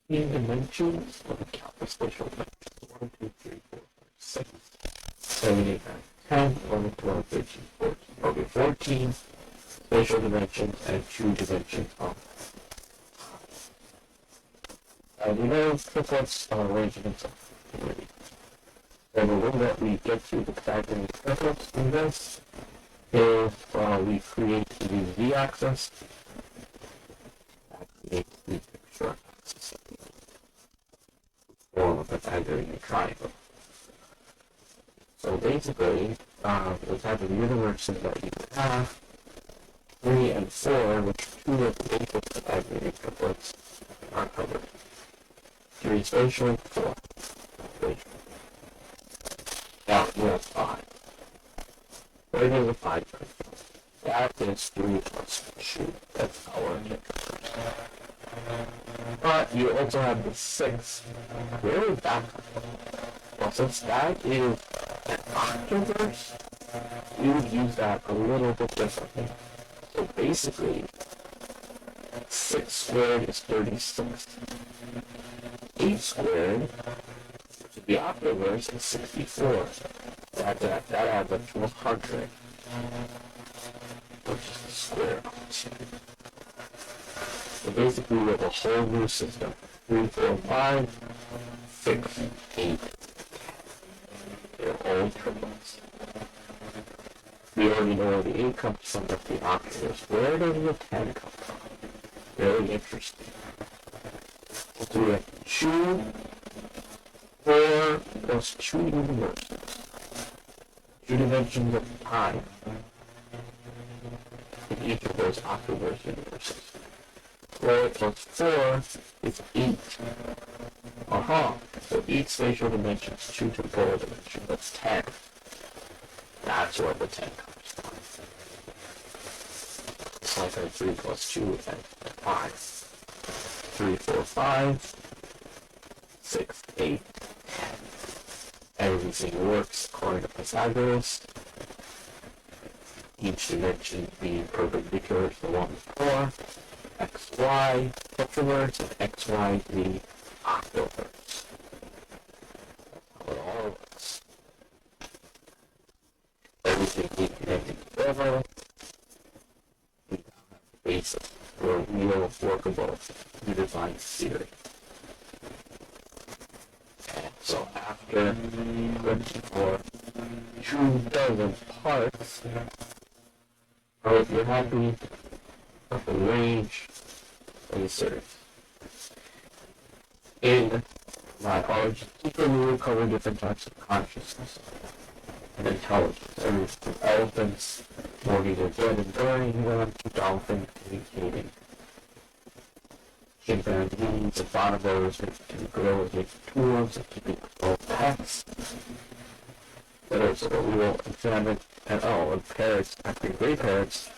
[SPEAKER 1] 15 dimensions. Let me count the spatial dimensions. 1, 2, 3, 4, 5, 6, 7, 8, 9, 10, 11, 12, 13, 14. Okay, 14 spatial dimensions and 2 dimensions of we know triplets are arrangements of community. So the way that we get to the Pythagorean triplets in this is we create the z-axis, that creates the picture axis form of the Pythagorean triangle. So basically, the type of universes that you have, 3 and 4, which 2 of the basic Pythagorean triplets are covered. 3 spatial, 4 spatial. Now we have 5. Where does the 5 come from? That is 3 plus 2. That's our integral. But you also have the 6. Where is that come from? Well, since that is an octoverse, we would use that a little bit differently. So basically, 6 squared is 36. 8 squared, which would be octoverse, is 64. That adds up to 100, which is the square root. So basically, we have a whole new system. 3, 4, 5, 6, 8, 10. They're all triplets. We already know where the 8 comes from, that's the octoverse. Where does the 10 come from? Very interesting. So we have 2, 4 plus 2 universes. 2 dimensions of time in each of those octoverse universes. 4 plus 4 is 8. So each spatial dimension is 2 temporal dimensions. That's 10. That's where the 10 comes from. It's like our 3 plus 2 and 5. 3, 4, 5, 6, 8, 10. Everything works according to Pythagoras. Each dimension being perpendicular to the one before. XY tetraverse and XY the octoverse. That's how it all works. Everything being connected together. We now have the basis for a real workable unifying theory. And so after 24 2,000 parts, I hope you're happy with the range of the series. In my origin sequel, we will cover different types of consciousness and intelligence. Everything from elephants morning or dead and burying them to dolphins communicating. Chimpanzees and bonobos and gorillas making tools and keeping control of pets. So we will examine, and parrots, actually gray parrots,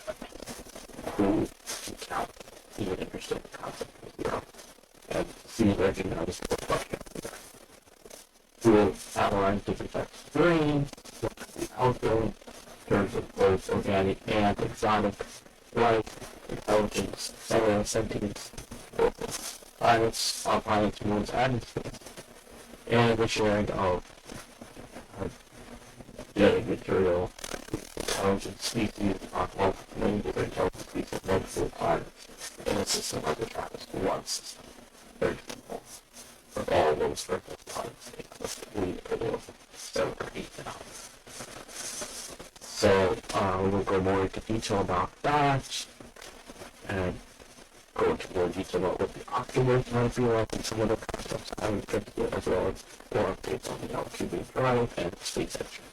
[SPEAKER 1] who can count, even understand the concept of 0, and see and recognize the question there. We will outline different types of brains, what can be outgoing, in terms of both organic and exotic life, intelligence, cellular sentience, both planets, on planets, moons, and in space, and the sharing of genetic material, intelligent species on many different intelligent species of multiple planets in a system of the Trappist one system. Very simple. For all those circle planets, they have a total of 7 or 8 now. So, we're will go more into detail about that, and go into more detail about what the octaverse might be like and some other concepts I haven't tried yet, as well as more updates on the LQB drive and space engine.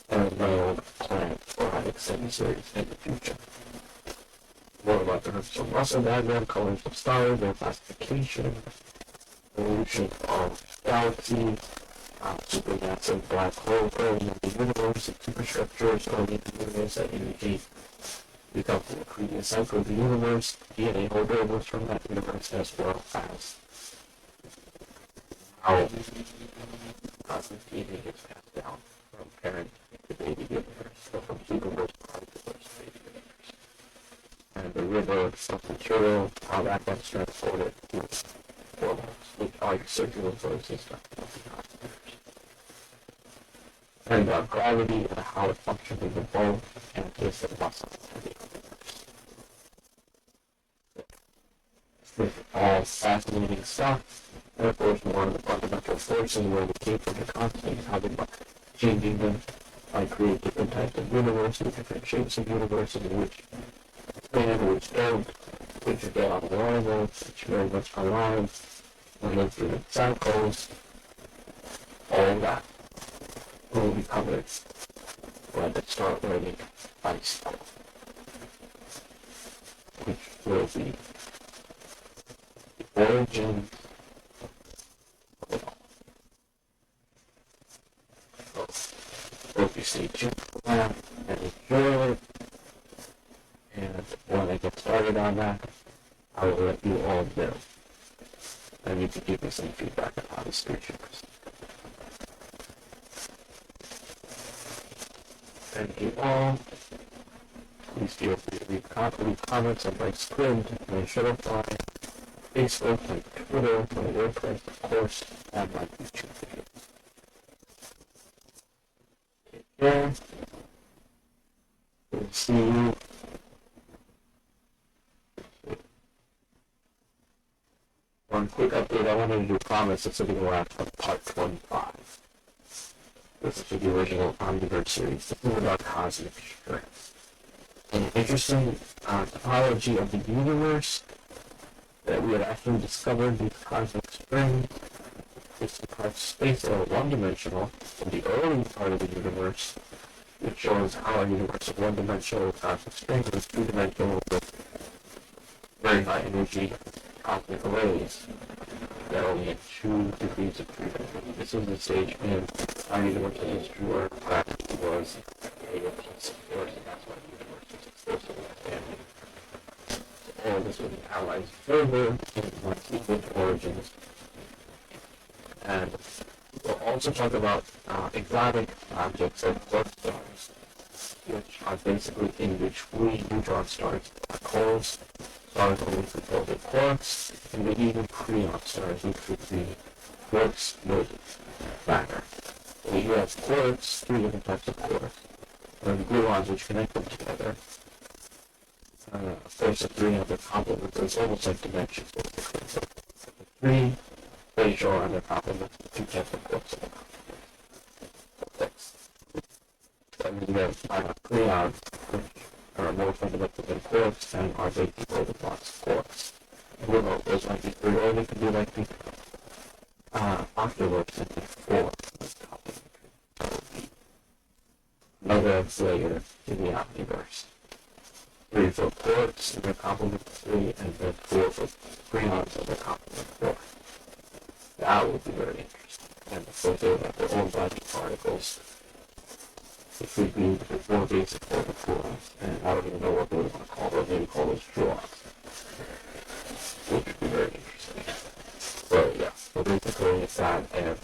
[SPEAKER 1] And my own plan for having semi-series in the future. More about the Hertzsprung Russell diagram, colors of stars, their classification, evolution of galaxies, supermassive black hole early in the universe, and superstructures early in the universe that indicate the previous cycle of the universe, DNA holdovers from that universe, as well as how cosmic DNA gets passed down from parent to baby universe, so from superverse to baby universe. And the river of material, how that gets transported to formals, which are your circular sources and gravity and how it functions in the bone and case of muscle in the universe. This is all fascinating stuff. And of course, more of the fundamental forces where they came from the constants, how they're changing them, create different types of universes, different shapes of universes, which expand, which don't, which are dead on arrival, which are very much alive, and live through the cycles, all that will be covered when they start learning ice, which will be the origin of it all. So, hope you stay tuned for that and enjoy it. And when I get started on that, I will let you all know. And you can give me some feedback on how this creature is. Thank you all. Please feel free to leave comments on my Squid, my Shutterfly, Facebook, my Twitter, my WordPress, of course, and my YouTube videos. Take care. We'll see you. One quick update, I wanted to do promise this will be the last of part 25. This is the original Omniverse series. This is about cosmic strength. An interesting topology of the universe that we had actually discovered these cosmic strings. It's the part of space that are one-dimensional in the early part of the universe, which shows how our universe is one-dimensional with cosmic strings and two-dimensional with very high energy cosmic rays that only had 2 degrees of freedom. This is the stage in our universe history where gravity was a repulsive force, and that's why the universe was explosive and expanding. So all this will be analyzed further in my sequence origins. And we'll also talk about exotic objects like dwarf stars, which are basically in between neutron stars, black holes, stars always composed of quarks, and maybe even preon stars, which would be quarks with matter. So you have quarks, 3 different types of quarks, and gluons which connect them together. Of course, the 3 have their complements, so it's almost like dimensions, basically. So the 3 spatial and their complements, 2 types of quarks and their complements. And then you have preons, which are more fundamental than quarks and are basically building blocks of quarks. And we know those might be 3, or they could be like the octaverse and the 4. Another layer in the omniverse. 3 for quarks and their complement 3, and then 4 for preons and their complement 4. That would be very interesting. And of course, they would have their own body particles. It would be more basic for the gluons, and I don't even know what they would want to call them. Maybe call those gluons, which would be very interesting. But yeah, so basically it's that, and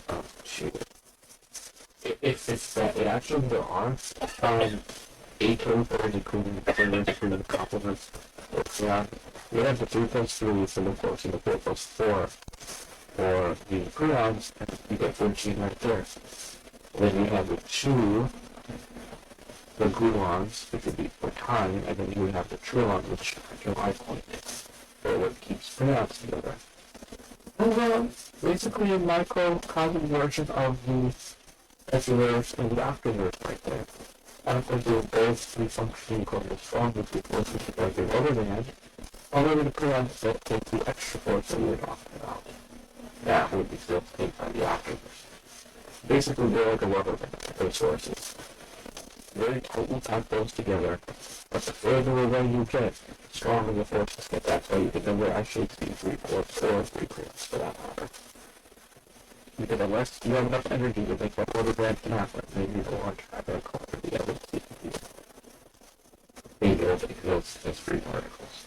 [SPEAKER 1] it's that it actually there are 8 terms including the complements. Yeah, we have the 3 plus 3 for the quarks and the 4 plus 4 for the preons, and you get 14 right there. And then you have the 2 the gluons, which would be for time, and then you would have the trilon, which is your high point, or what keeps preons together. And basically a microcosm version of the S's and the octaverse right there. particles will both be functioning correspondently forces together the other hand, although the prevents that take the extra force that we were talking about. That would be still taken by the octaverse. Basically, they're like a rubber band, those sources. Very tightly pack those together, but the further away you get, the stronger the forces get. That's why you can never actually see 3/4 or 3/3 for that matter. Because unless you have enough energy to make that rubber band can happen, maybe you don't want to try to cover the other angels because those free particles.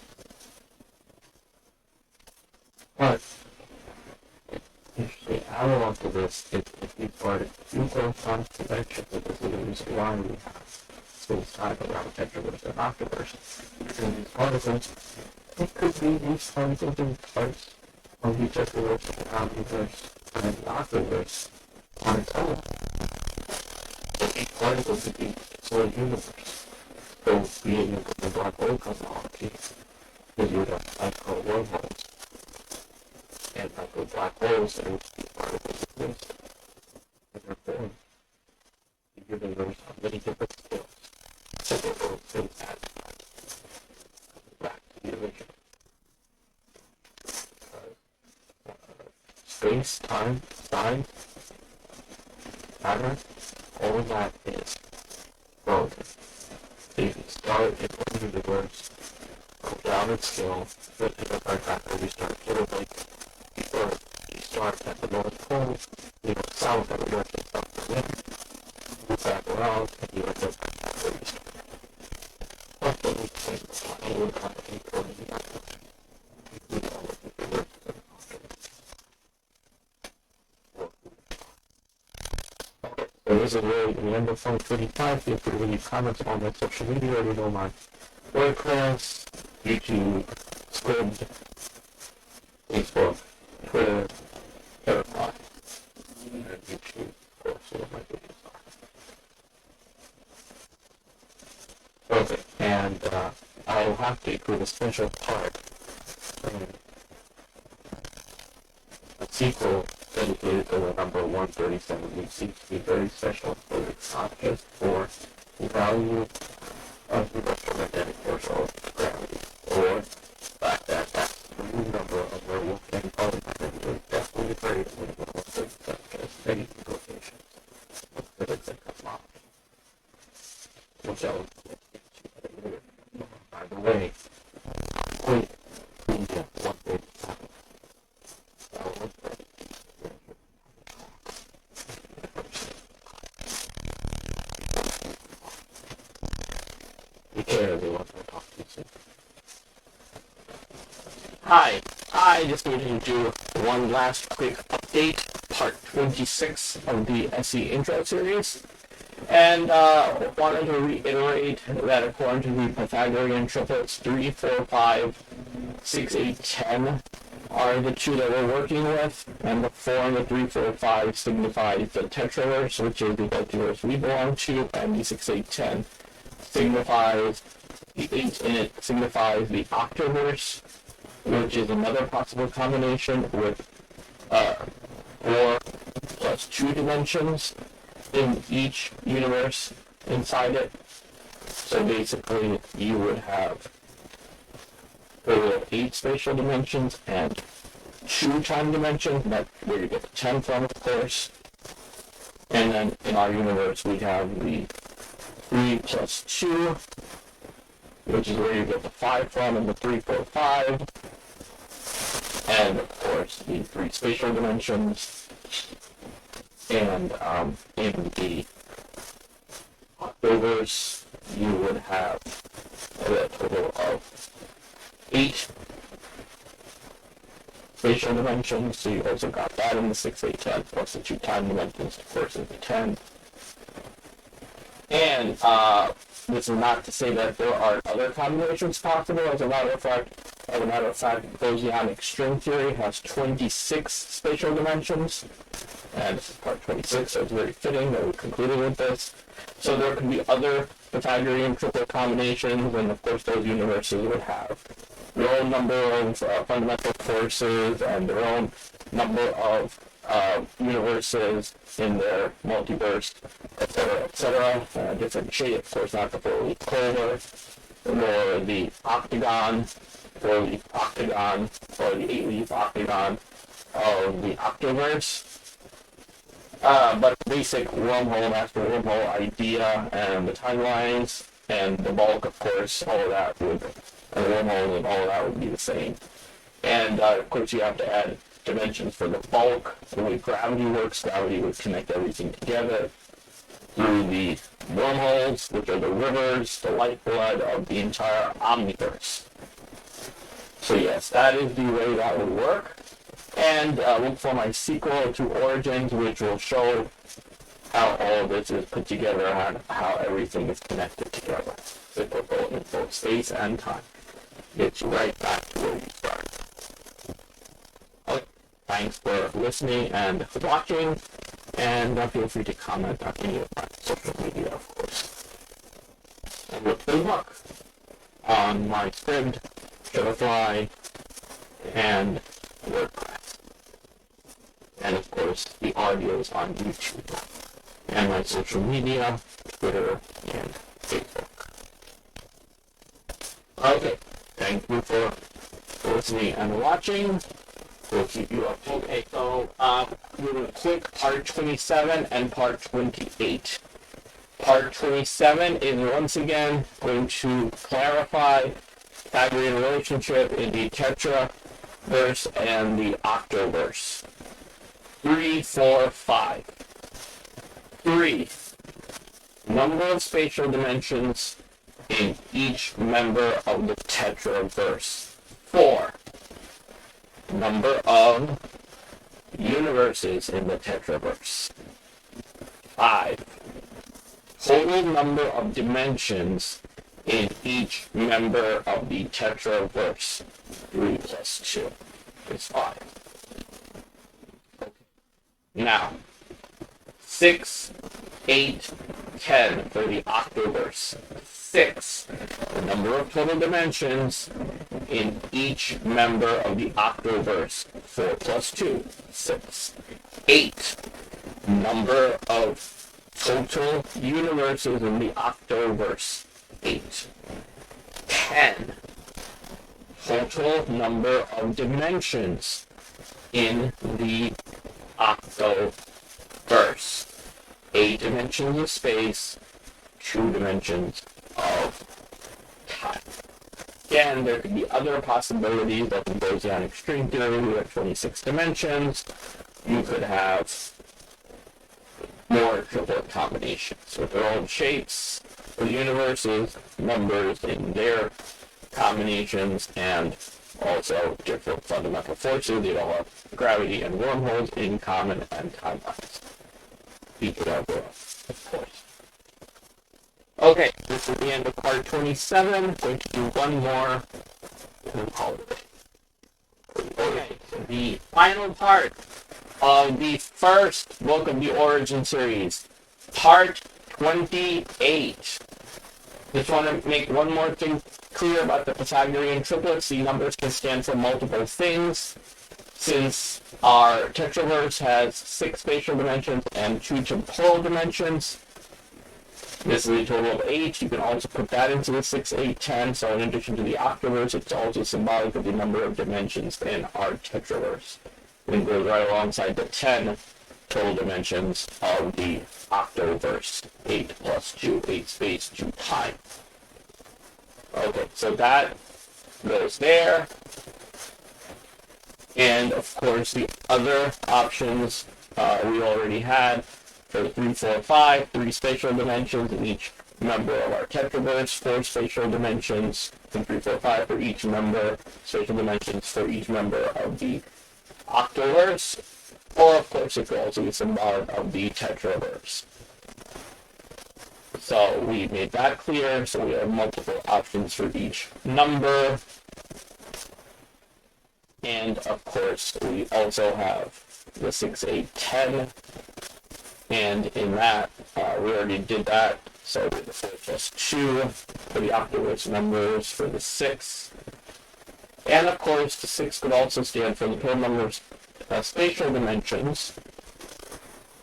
[SPEAKER 1] But the analog to this is if you part two correspondence dimensions, and this is the reason why we have space-time around tetraverse and octaverse. And these particles, it could be these particles in parts of the tetraverse, omniverse, and the octaverse on its own. So each particle could be its own universe. So being in the black hole cosmology, is you have micro wormholes. And micro black holes in which these particles exist. And therefore, the universe on many different scales. So the world things that back to the original. Space, time, matter, all of that is relative. So you can start in one universe, go down in scale, but in the fact that we start sort of like before you start at the North Pole, you know, south of the North and south of the move back around, and you end up back where you started. But then we can any kind of equal in the octave. We all of the universes of the octave. So this is where we end up from 35. Feel free to leave comments on my social media, you know, my WordPress, YouTube, Squid, Facebook, Twitter, Verify, and YouTube, of course, all of my videos are. Okay, and I'll have to include a special part, a sequel dedicated to the number 137, which seems to be very special, but it's not just for the value of the electromagnetic force of gravity, or the fact that that's the new number of werewolf and polymagnetic is definitely very important of things that has many implications of physics and cosmology, which I'll get into later. By the way, wait, India, 137. Take care, everyone. I'll talk to you soon. Hi, I just needed to do one last quick update, part 26 of the SE intro series, and wanted to reiterate that according to the Pythagorean triplets 3, 4, 5, 6, 8, 10 are the two that we're working with, and the 4 and the 3, 4, 5 signifies the tetraverse, which is the multiverse we belong to, and the 6, 8, 10 signifies the 8 in it signifies the octaverse, which is another possible combination with 4 plus 2 dimensions in each universe inside it. So basically, you would have 8 spatial dimensions and 2 time dimensions. That's where you get the 10 from, of course. And then in our universe, we'd have the 3 plus 2, which is where you get the 5 from, and the 3, 4, 5. And of course, the 3 spatial dimensions. And in the octaverse, you would have a total of 8 spatial dimensions. So you also got that in the 6, 8, 10, plus the 2 time dimensions, of course, in the 10. And this is not to say that there are other combinations possible. As a matter of fact, Bosonic string theory has 26 spatial dimensions, and this is part 26, so it's very fitting that we concluded with this. So there could be other Pythagorean triplet combinations, and of course those universes would have their own number of fundamental forces and their own number of universes in their multiverse, etc., etc. Different shape, of course, not the four-leaf clover, nor the octagon, four-leaf octagon, or the eight-leaf octagon of the Octoverse. But basic wormhole, master wormhole idea, and the timelines, and the bulk, of course, all of that would, and the wormhole and all of that would be the same. And of course, you have to add dimensions for the bulk. The way gravity works, gravity would connect everything together through the wormholes, which are the rivers, the lifeblood of the entire omniverse. So yes, that is the way that would work. And look for my sequel to Origins, which will show how all of this is put together and how everything is connected together. Cyclical in both space and time. Gets you right back to where you started. Okay, thanks for listening and watching, and feel free to comment on any of my social media, of course. And good luck on my script, Shutterfly, and WordPress. And of course, the audio is on YouTube, and my social media, Twitter, and Facebook. Okay, thank you for listening and watching. We'll keep you up to date. Okay, so we're going to click part 27 and part 28. Part 27 is once again going to clarify Pythagorean relationship in the Tetraverse and the Octoverse. 3, 4, 5. 3. Number of spatial dimensions in each member of the Tetraverse. 4. Number of universes in the Tetraverse. 5. Total number of dimensions in each member of the Tetraverse. 3 plus 2 is 5. Now, 6, 8, 10 for the Octoverse. 6, the number of total dimensions in each member of the Octoverse. 4 plus 2, 6. 8, number of total universes in the Octoverse. 8. 10, total number of dimensions in the Octoverse. 8 dimensions of space, 2 dimensions of time. Again, there could be other possibilities of the Bosonic string theory. We have 26 dimensions. You could have more triplet combinations with their own shapes for the universes, numbers in their combinations, and also different fundamental forces. They all have gravity and wormholes in common and timelines. Each of course. Okay, this is the end of part 27. I'm going to do one more and then call it. Okay, the final part of the first book of the Origin series, part 28. Just want to make one more thing clear about the Pythagorean triplets. The numbers can stand for multiple things. Since our Tetraverse has 6 spatial dimensions and 2 temporal dimensions, this is a total of 8. You can also put that into the 6, 8, 10. So in addition to the Octoverse, it's also symbolic of the number of dimensions in our Tetraverse. It goes right alongside the 10 total dimensions of the Octoverse. 8 plus 2, 8 space, 2 time. Okay, so that goes there. And of course, the other options we already had for 3, 4, 5, 3 spatial dimensions in each member of our Tetraverse, 4 spatial dimensions, and 3, 4, 5 for each member, spatial dimensions for each member of the Octoverse, or of course it could also be symbolic of the Tetraverse. So we made that clear, so we have multiple options for each number. And of course, we also have the 6, 8, 10. And in that, we already did that. So we did the 4 plus 2 for the Octoverse numbers for the 6. And of course, the 6 could also stand for the total numbers spatial dimensions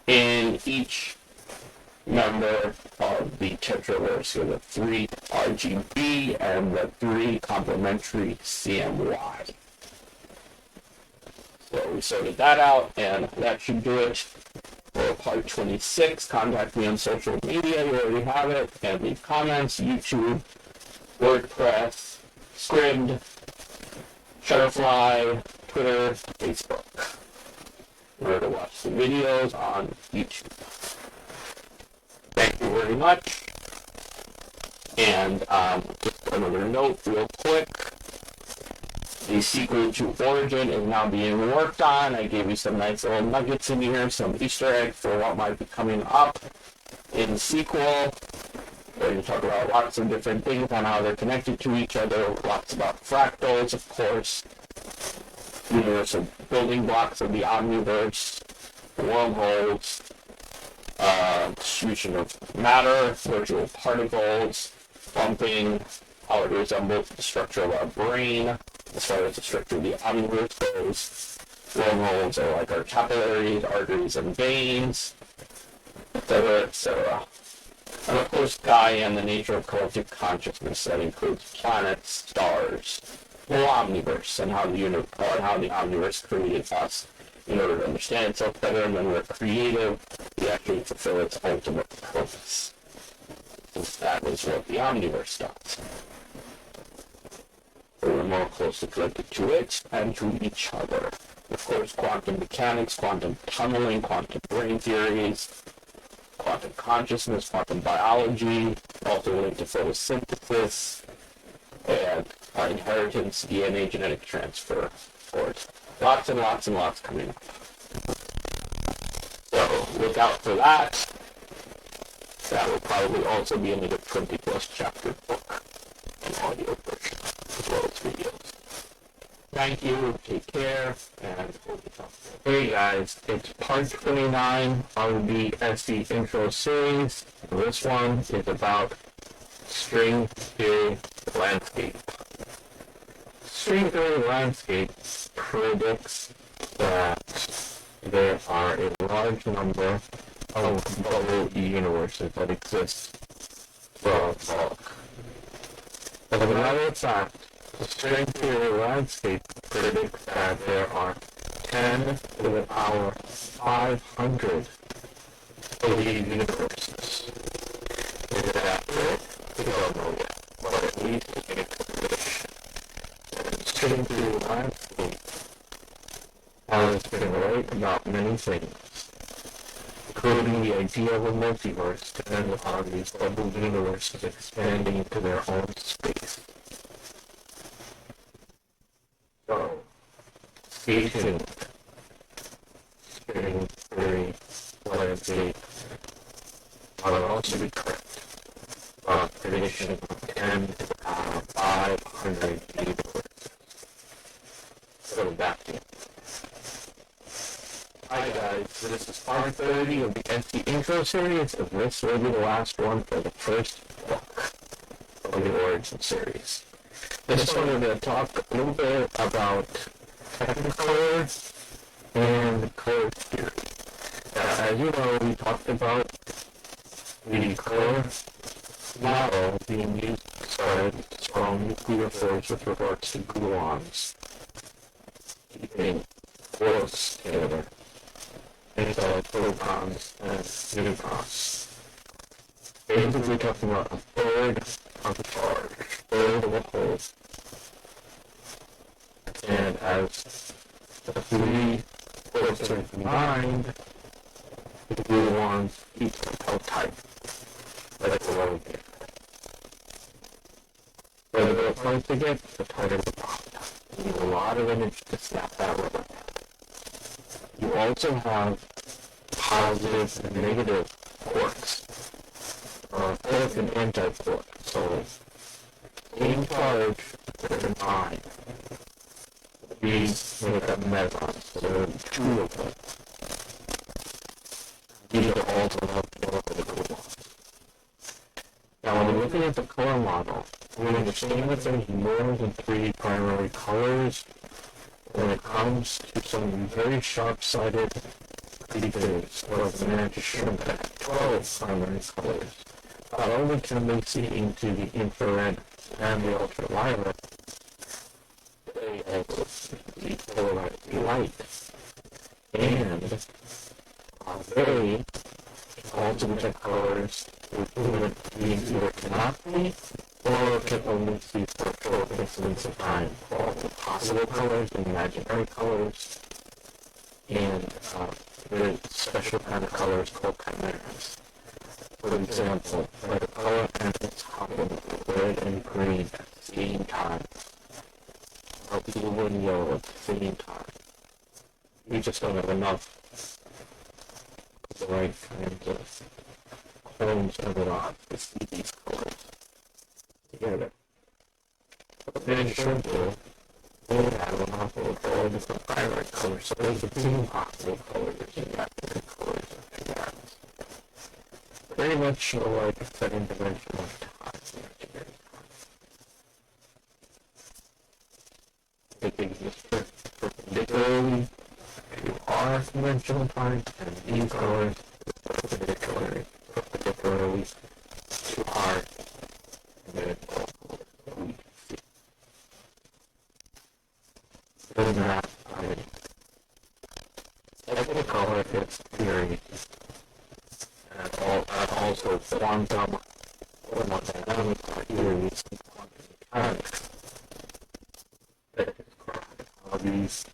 [SPEAKER 1] in each member of the tetraverse. So the 3 RGB and the 3 complementary CMY. So we sorted that out, and that should do it for part 26. Contact me on social media, you already have it, and leave comments, YouTube, WordPress, Scribd, Shutterfly, Twitter, Facebook. Remember to watch the videos on YouTube. Thank you very much. And just another note real quick. The sequel to Origin is now being worked on. I gave you some nice little nuggets in here, some Easter eggs for what might be coming up in the sequel. Where you talk about lots of different things on how they're connected to each other, lots about fractals, of course, universal building blocks of the omniverse, wormholes, distribution of matter, virtual particles, bumping, how it resembles the structure of our brain, as far as the structure of the omniverse goes. Wormholes are like our capillaries, arteries, and veins, etc., etc. And of course, Gaia and the nature of collective consciousness that includes planets, stars, the omniverse, and how the omniverse created us in order to understand itself better. And when we're creative, we actually fulfill its ultimate purpose, since that is what the omniverse does. So we're more closely connected to it and to each other. Of course, quantum mechanics, quantum tunneling, quantum brain theories, quantum consciousness, quantum biology, also linked to photosynthesis, and inheritance, DNA, genetic transfer, of course. Lots and lots and lots coming up. So look out for that. That will probably also be another 20+ chapter book, an audio version, as well as videos. Thank you, take care, and we'll be talking. Hey guys, it's part 29 of the SE intro series. This one is about string theory landscape. String theory landscape predicts that there are a large number of bubble universes that exist for bulk. As a matter of fact, the string theory landscape predicts that there are 10 to the power 500 of these universes. Is it accurate? We don't know yet, but at least it makes a prediction. The string theory landscape has been right about many things, including the idea of a multiverse dependent on these bubble universes expanding into their own space. So, stay tuned. String theory landscape will also be correct. Prediction of 10 to the power 500 universes. So back to you. Hi guys, so this is part 30 of the SE intro series, and this will be the last one for the first book of the Origin series. This one we're going to talk a little bit about technicolor and color theory. As you know, we talked about the color model being used to describe strong nuclear force with regards to gluons, keeping close together inside photons and neutrons. Basically talking about a third of the charge, third of a whole. And as the three forces are combined, the gluons keep them tight, like a rubber band. The more points they get, the tighter the bond. You need a lot of energy to snap that rubber band. You also have positive and negative quarks, quark and anti-quark. So, same charge, different time. These make up mesons, so there are two of them. These are also left over the gluons. Now, when we're looking at the color model, we understand that there's more than 3 primary colors, when it comes to some very sharp-sighted creatures who have managed to shrink at 12 primary colors, not only can they see into the infrared and the ultraviolet, they also see the polarized light. And they can also detect colors with beings either cannot be or can only see for short instants of time. All the possible colors and imaginary colors, and very special kind of colors called chimeras. For example, where the color animals happen with red and green at the same time, or blue and yellow at the same time. We just don't have enough of the right kinds of cones of it on to see these colors together. But then shrinkable, they have an awful of all different primary colors, so there's 15 possible colors and imaginary colors of chimeras. Very much like a second dimension of time, imaginary time. They exist perpendicularly to our dimensional time, and these colors perpendicularly to our dimensional time. In that, every color fits theory, and also quantum thermodynamic theories and quantum mechanics that describe how these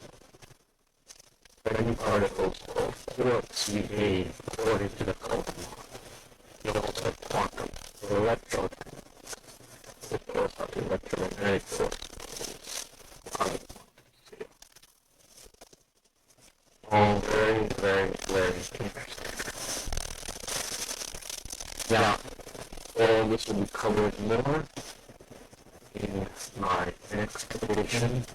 [SPEAKER 1] tiny particles called quarks behave according to the Coulomb law. You also have quantum electrodynamics, which goes how the electromagnetic force behaves. All very, very, very interesting. Now, all this will be covered more in my next edition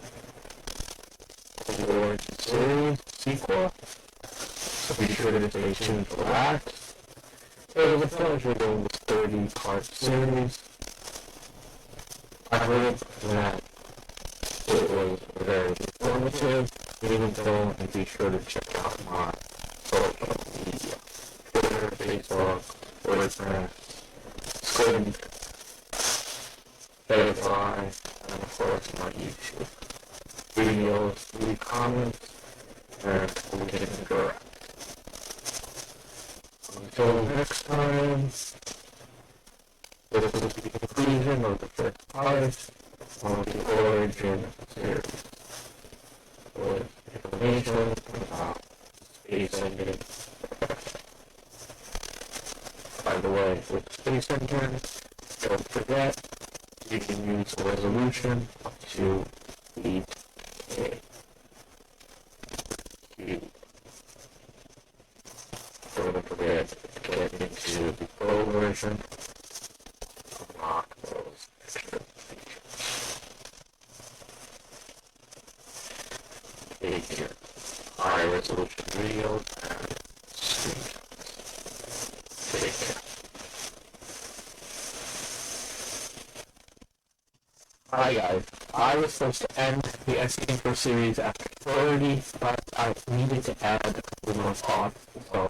[SPEAKER 1] of the Origin series sequel, so be sure to stay tuned for that. It was a pleasure doing this 30-part series. I hope that it was very informative, meaningful, and be sure to check out my social media. Twitter, Facebook, WordPress, Squid, Spotify, and of course my YouTube. Videos, leave comments, and we can interact. Until next time, this is the conclusion of the first part of the Origin series. With information about space engine. By the way, with space engine, don't forget, you can use a resolution up to 8K. Don't forget to get into the Pro version, unlock those extra features. Take your high resolution videos and screenshots. Take care. Hi guys, I was supposed to end the Iss Enterprise series after 30, but I needed to add a couple more thoughts, so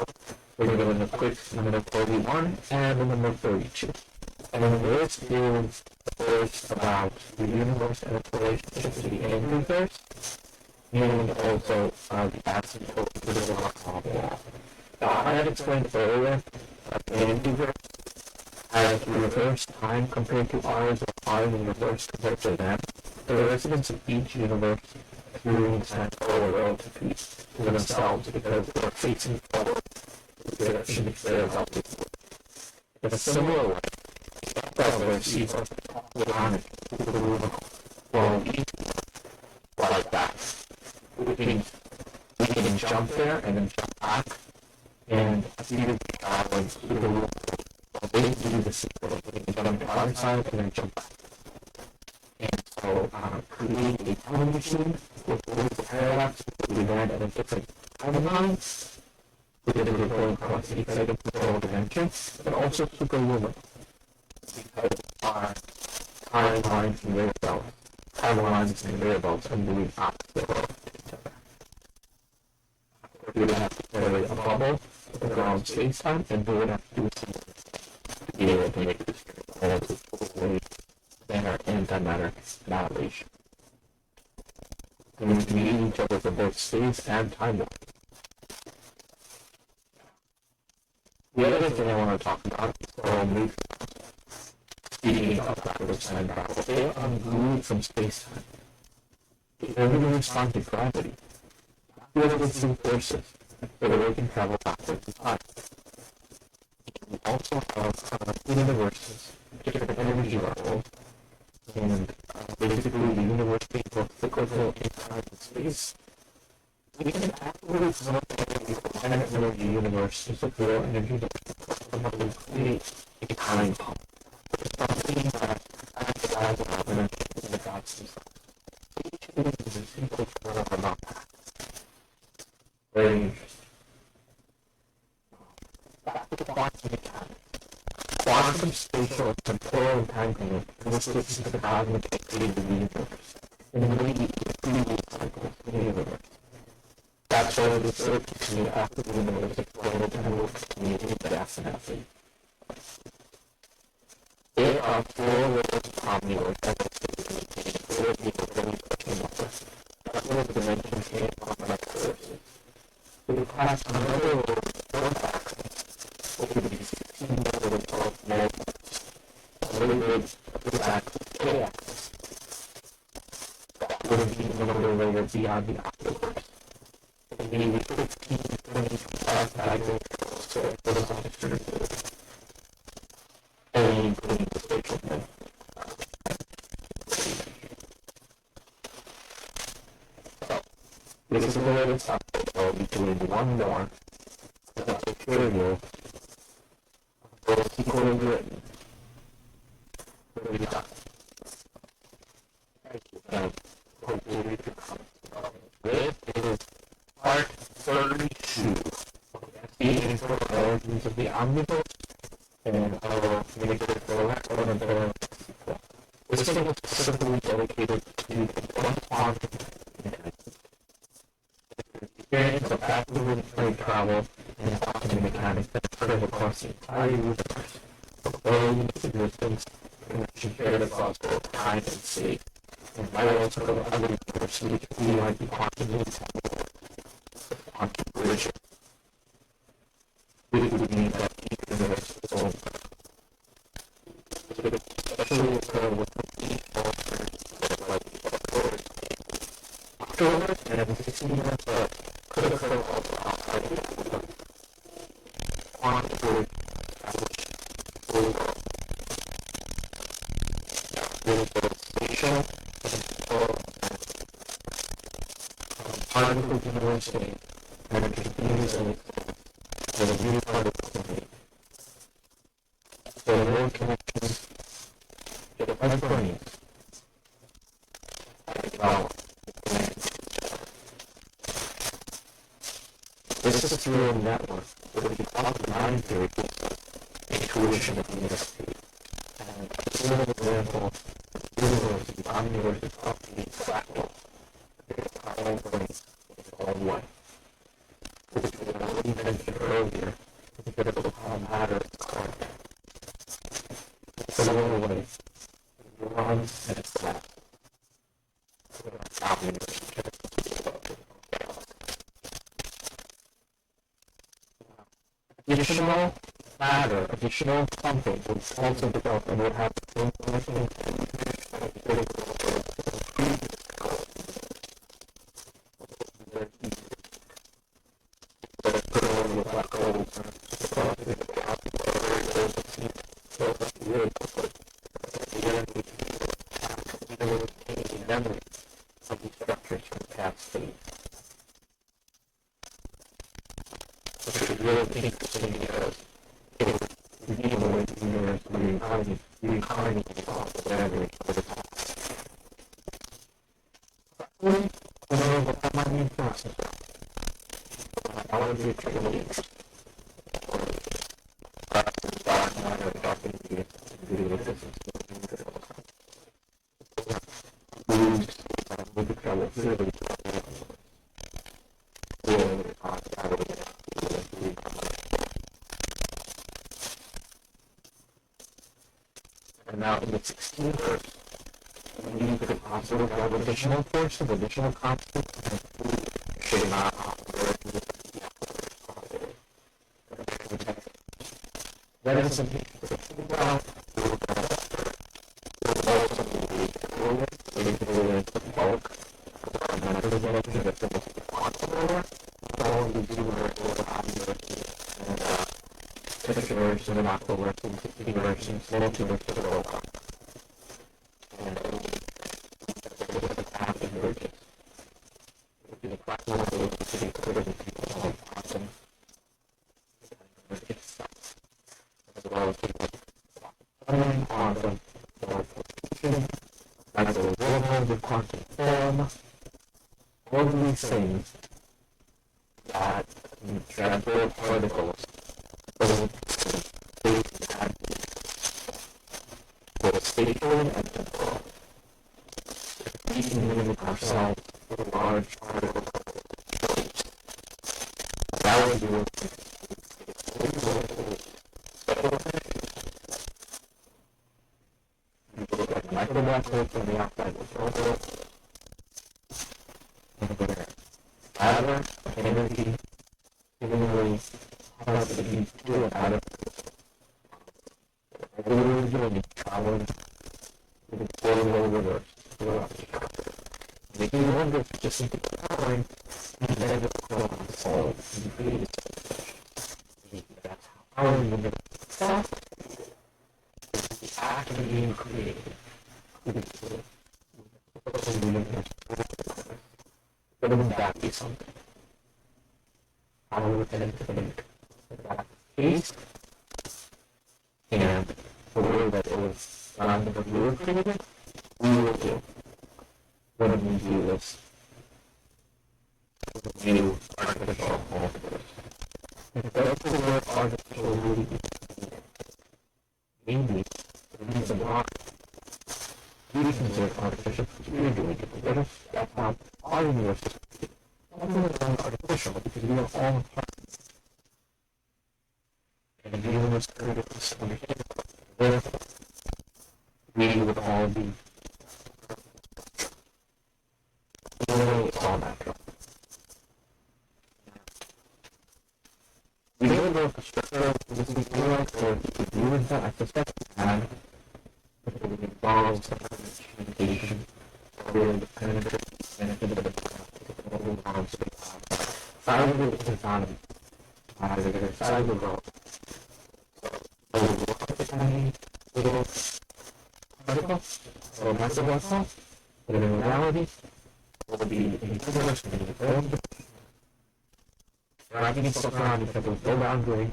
[SPEAKER 1] we're doing a quick number 31 and a number 32. And this is the first about the universe and its relationship to the universe, and also the asymptote to the Fractal wall. Now, I had explained earlier that the universe has reverse time compared to ours, or ours in reverse compared to them. The residents of each universe experience that forward relatively to themselves because they're facing forward in the direction they're about to go. In a similar way, brother sees us behind the room while we like that. We can jump there and then jump back and see the traveling through the room. They do the same thing. They can jump to our side and then jump back. And so create a time machine with the parallax we land at a different timeline. We did it going across the excited control dimension, but also superluminal. Because our timelines and their belts are moving opposite we would have to generate a bubble around space-time, and we would have to do something to be able to make this all the way than our antimatter annihilation. And we need each other for both space and time. The other thing I want to talk about is speaking of backwards time travel. They are moved from space-time. They only respond to gravity. We have the same forces, so that we can travel backwards in time. We also have universes, different energy levels, and basically the universe being both cyclical in time and space. We can actually develop a planet energy universe to secure energy that will create a time pump. It's something that acts as an energy in the gods themselves. Each of these is a simple form of a very interesting. Back to quantum mechanics. Quantum spatial and temporal entanglement illustrates the cosmic activity of the universe and immediately the previous cycles of the universe. That's why the third continue after the universe exploded and will continue to gas and acid. There are four layers of omniverse that are stated four people really pushing up. That's one of the dimensions here on the surfaces. We pass another layer of fourth axis over the 16 layers of magnets. A little bit of the axis K-axis. That would be another layer beyond the afterwards. Maybe 15 to 25 diagonal circles for the monster, and including the spatial men. So, this is the way it's up. I'll be doing one more. That's a trivial. Both equally written. Very done. Thank you. And hopefully we can come. It is Part 32 the origins of the omnibus, and I will make it for one of the sequel. This one was specifically dedicated to the quantum mechanics. The experience of backwards time travel and quantum mechanics that occurs across the entire universe, from early existence, connection shared across both time and space, and might also go other universes which we might be quantum entanglement. Quantum collision. This would mean that each universe is own. It would especially occur with complete alternate like afterwards, and at 16 minutes, could occur also outside of the quantum collision, which will both spatial and temporal particle university and it continues as a new particle company. So more connections to the brains. This is through a network where the quantum mind theory gives us intuition of the university. And this is an example of the universe, the omniverse is often fractal. All brains in all one. Which was already mentioned earlier, because of how matter is called. It's another way. It runs and it's flat. Additional matter, additional something was also developed and would have the same connection memory of these structures from past states. Which is really interesting because it would reveal the way the universe reincarnates off the memory over the time. I don't know what that might mean for us. I want to be a trilogy. Dark matter, dark energy, and existence. With the travel clearly and now in the 16 verse, you could also have additional forces, additional constants, and should not operate with the that is something to think about. Also, the bulk, and then the version and aqua version, 16 versions, little versions of the and after versions. The fractal ability to be clear with people awesome. As well as people on the position, as a world of quantum form, all of these things that transport particles both spatially and temporal. We can limit ourselves to large particle shapes. That would be like micro from the outside world. Matter, energy, seemingly hard to be to an atom. Originally traveling with the forward reverse throughout the chapter. Making you wonder if it's just simply traveling instead of going soul and created that's how power in the itself is actually being created. Wouldn't that be something? How would that think that case? And the way that it was done when we were created, we will do when we do this new artificial multiverse. If that's the word artificial really be maybe the reason why we consider artificial because we're doing it together. That's how our universe is created. That's artificial because we are all part. And the universe created this understanding. Therefore, we would all be it's all natural. We don't know if the structure of this is like or if the view is that I suspect we can. But it would involve some kind of communication or the benefit of the size of the economy. Size of the world. Tiny little particle or massive particle, but in reality, will be in the universe and in the world. We're not getting stuck around because there's no boundary.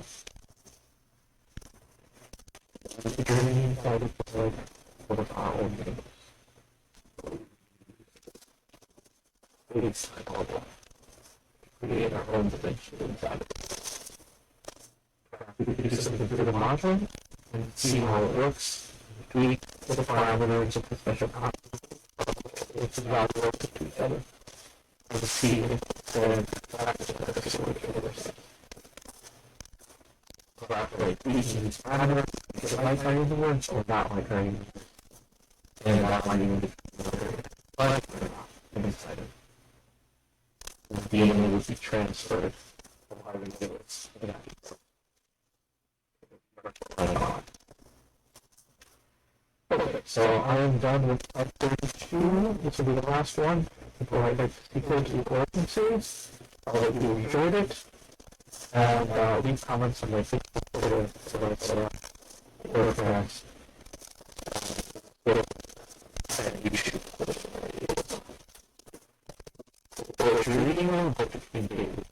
[SPEAKER 1] The journey inside is like what is our own universe. It's global. Create our own dimension inside of it. We can do something for the module and see how it works. Tweak the parameters of the special concept. It's about to work to each other. And to see if it's collaborate using these parameters. Is it like writing the words or not like writing the words? And not writing the words. But I'm excited. The DNA would be transferred from how we do it. Okay, so I am done with part 32. This will be the last one before I get to close the origin series. I hope you enjoyed it. And leave comments on my Facebook, Twitter, etc. Podcasts, and YouTube. If you're reading them, hope you can do it.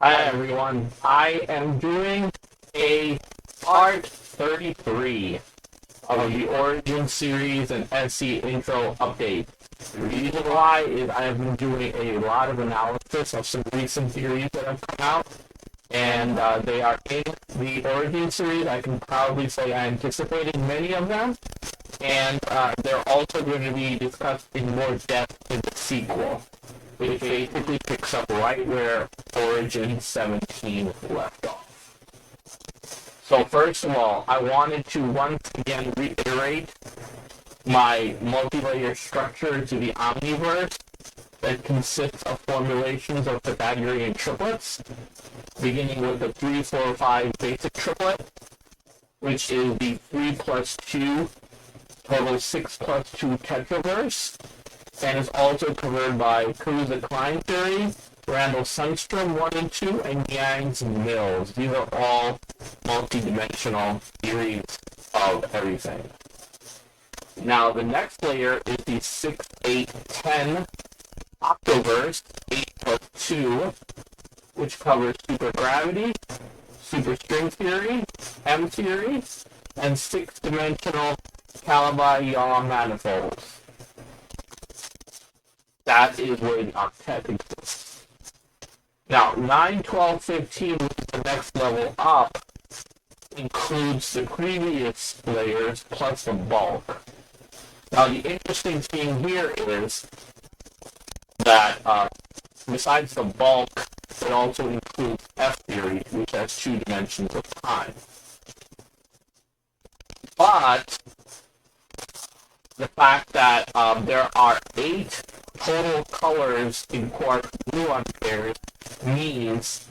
[SPEAKER 1] Hi everyone, I am doing a part 33 of the Origin series and SC intro update. The reason why is I have been doing a lot of analysis of some recent theories that have come out, and they are in the Origin series. I can proudly say I anticipated many of them, and they're also going to be discussed in more depth in the sequel, which basically picks up right where Origin 17 left off. So first of all, I wanted to once again reiterate my multi-layer structure to the omniverse that consists of formulations of Pythagorean triplets, beginning with the 3, 4, 5 basic triplet, which is the 3 plus 2, total 6 plus 2 tetraverse, and is also covered by Karuza-Klein theory, Randall-Sundstrom 1 and 2, and Yang-Mills. These are all multi-dimensional theories of everything. Now, the next layer is the 6, 8, 10 octoverse, 8 plus 2, which covers supergravity, superstring theory, M theory, and 6-dimensional Calabi-Yaw manifolds. That is where the octet exists. Now, 9, 12, 15, which is the next level up, includes the previous layers plus the bulk. Now, the interesting thing here is that besides the bulk, it also includes F theory, which has 2 dimensions of time. But the fact that there are 8 total colors in quark gluon pairs means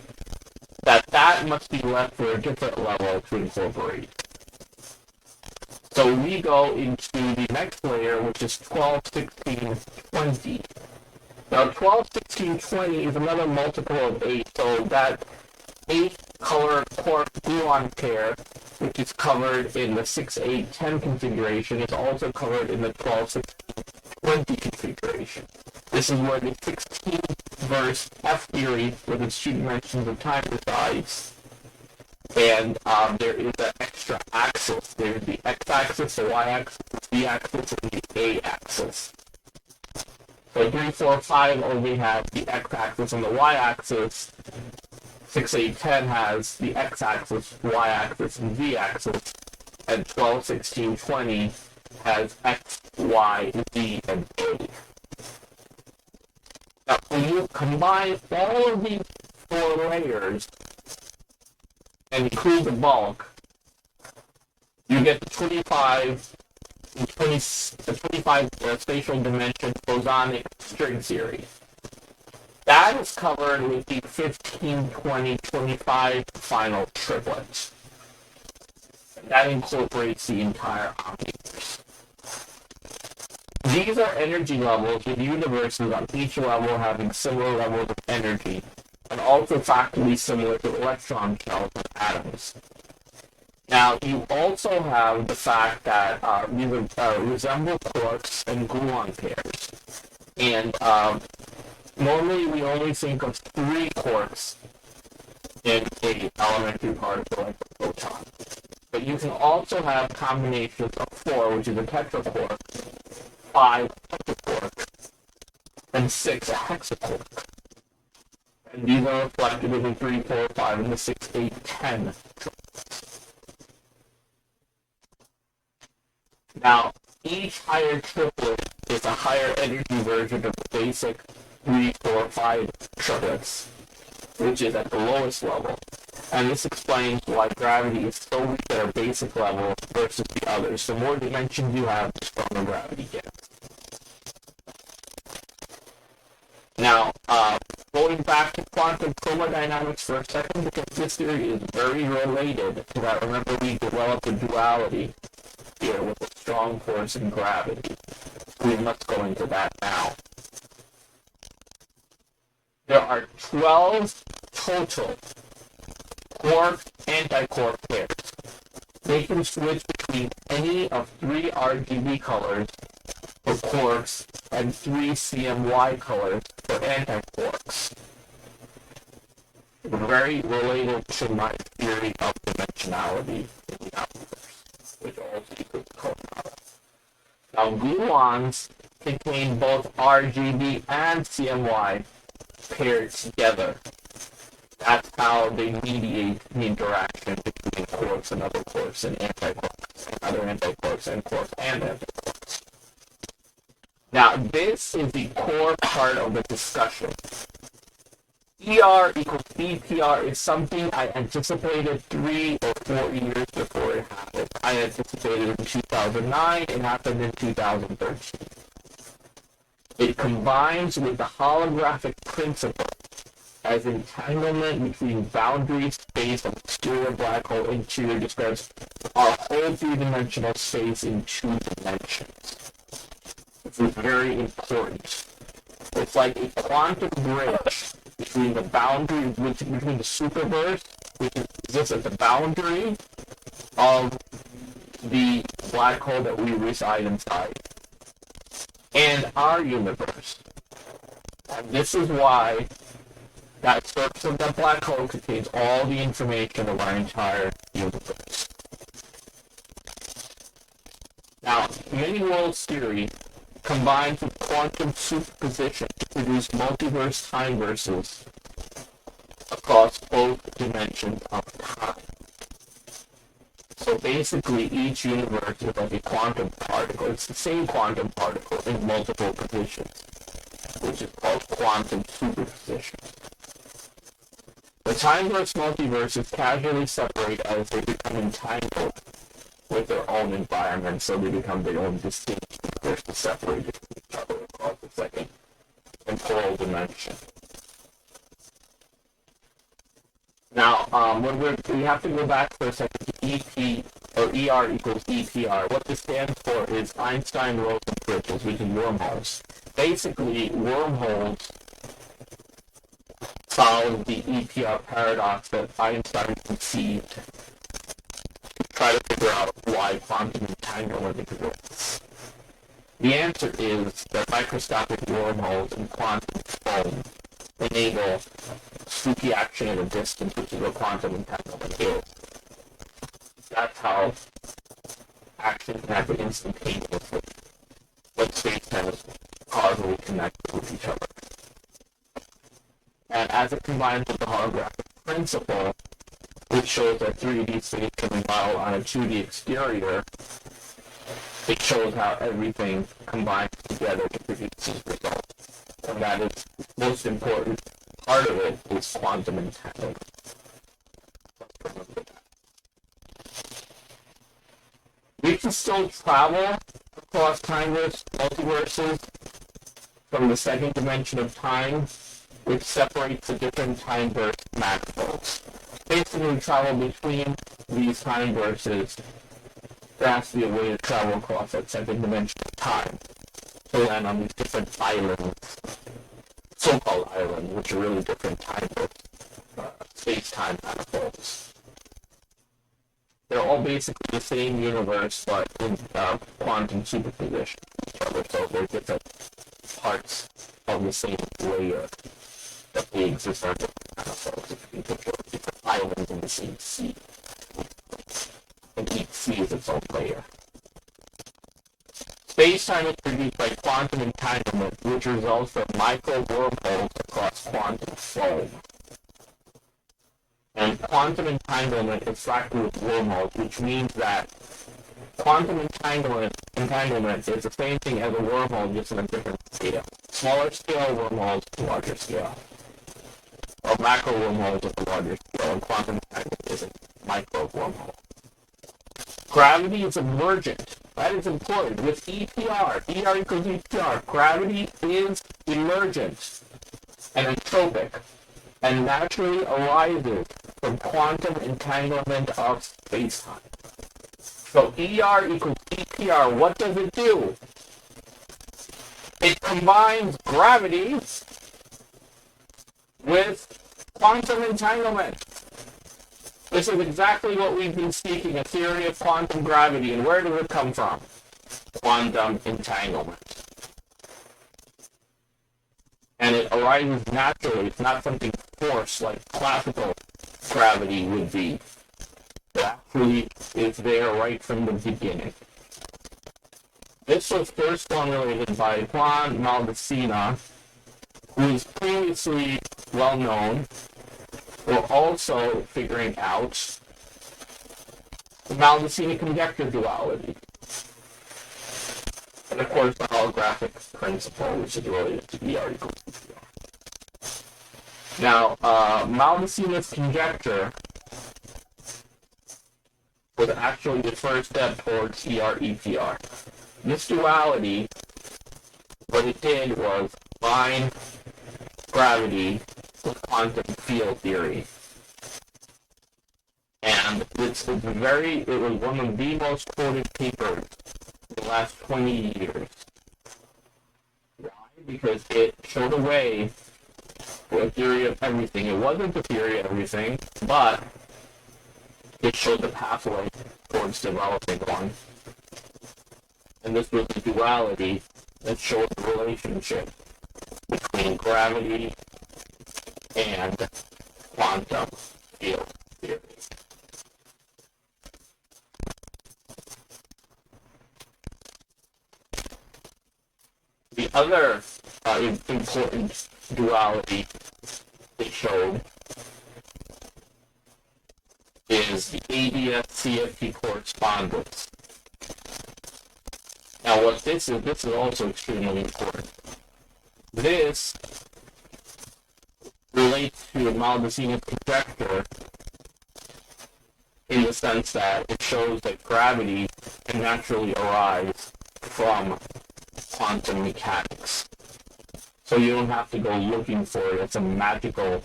[SPEAKER 1] that that must be left for a different level to incorporate. So we go into the next layer, which is 12, 16, 20. Now 12, 16, 20 is another multiple of 8, so that 8 color quark gluon pair, which is covered in the 6, 8, 10 configuration, is also covered in the 12, 16, 20 configuration. This is where the 16 verse F theory with its 2 dimensions of time resides. And there is an extra axis. There's the x-axis, the y-axis, the z-axis, and the a-axis. So 3, 4, 5 only have the x-axis and the y-axis. 6, 8, 10 has the x-axis, y-axis, and z-axis. And 12, 16, 20 has x, y, z, and a. Now, when you combine all of these 4 layers and include the bulk, you get the 25 spatial dimension bosonic string theory. That is covered with the 15, 20, 25 final triplets. That incorporates the entire omniverse. These are energy levels with universes on each level having similar levels of energy, and also factually similar to electron shells and atoms. Now, you also have the fact that these resemble quarks and gluon pairs. And normally we only think of 3 quarks in an elementary particle like a photon. But you can also have combinations of 4, which is a tetraquark, 5 pentaquark, and 6 a hexaquark. And these are reflected in the 3, 4, 5, and the 6, 8, 10. Now, each higher triplet is a higher energy version of the basic 3, 4, 5 triplets, which is at the lowest level. And this explains why gravity is so weak at our basic level versus the others. The more dimensions you have, the stronger gravity gets. Now, going back to quantum chromodynamics for a second, because this theory is very related to that. Remember, we developed a duality here with a strong force and gravity. We must go into that now. There are 12 total quark-antiquark pairs. They can switch between any of 3 RGB colors for quarks and 3 CMY colors for antiquarks. Very related to my theory of dimensionality in the omniverse, which also equals the code model. Now, gluons contain both RGB and CMY paired together. That's how they mediate the interaction between quarks and other quarks and antiquarks and other antiquarks and quarks and antiquarks. Now, this is the core part of the discussion. ER equals EPR is something I anticipated 3 or 4 years before it happened. I anticipated it in 2009, it happened in 2013. It combines with the holographic principle as entanglement between boundary space and exterior black hole interior describes our whole three-dimensional space in 2 dimensions. This is very important. It's like a quantum bridge between the boundary, between the superverse, which exists at the boundary of the black hole that we reside inside, and our universe. And this is why that surface of that black hole contains all the information of our entire universe. Now, many worlds theory combines with quantum superposition to produce multiverse time verses across both dimensions of time. So basically, each universe is like a quantum particle. It's the same quantum particle in multiple positions, which is called quantum superposition. The timeverse multiverses casually separate as they become entangled with their own environment, so they become their own distinct universes separated from each other across the second temporal dimension. Now, we have to go back for a second to EP, or ER equals EPR. What this stands for is Einstein-Rosen bridges, which is wormholes. Basically, wormholes solve the EPR paradox that Einstein conceived to try to figure out why quantum entanglement exists. The answer is that microscopic wormholes in quantum foam enable spooky action at a distance, which is what quantum entanglement is. That's how action can happen instantaneously, but space-time is causally connected with each other. And as it combines with the holographic principle, which shows that 3D space can be modeled on a 2D exterior, it shows how everything combines together to produce these results. And that is the most important part of it is quantum entanglement. Let's remember that. We can still travel across multiverses from the second dimension of time, which separates the different time-verse manifolds. Basically, travel between these time verses, there has to be a way to travel across that second dimension of time to land on these different islands, so-called islands, which are really different time-verse space-time manifolds. They're all basically the same universe, but in quantum superposition with each other, so they're different parts of the same layer that they exist on different manifolds. If you can picture different islands in the same sea, and each sea is its own layer. Space-time is produced by quantum entanglement, which results from micro wormholes across quantum foam. And quantum entanglement is fractal with wormholes, which means that quantum entanglement is the same thing as a wormhole, just on a different scale. Smaller scale wormholes to larger scale. Or macro wormholes at the larger scale, and quantum entanglement is a micro wormhole. Gravity is emergent. That is important. With EPR, ER equals EPR, gravity is emergent and entropic, and naturally arises from quantum entanglement of spacetime. So ER equals EPR, what does it do? It combines gravity with quantum entanglement. This is exactly what we've been seeking, a theory of quantum gravity. And where does it come from? Quantum entanglement. And it arises naturally. It's not something forced like classical gravity would be. It actually is there right from the beginning. This was first formulated by Juan Maldacena, who is previously well known. We're also figuring out the Maldacena conjecture duality. And of course the holographic principle, which is related to ER equals EPR. Now, Maldaceno's conjecture was actually the first step towards ER-EPR. This duality, what it did was combine gravity with quantum field theory. And it was one of the most quoted papers in the last 20 years. Why? Because it showed a way for a theory of everything. It wasn't the theory of everything, but it showed the pathway towards developing one. And this was the duality that showed the relationship between gravity and quantum field theory. The other important duality it showed is the ADS-CFT correspondence. Now what this is also extremely important. This relates to Maldaceno's conjecture in the sense that it shows that gravity can naturally arise from quantum mechanics. So you don't have to go looking for it. It's a magical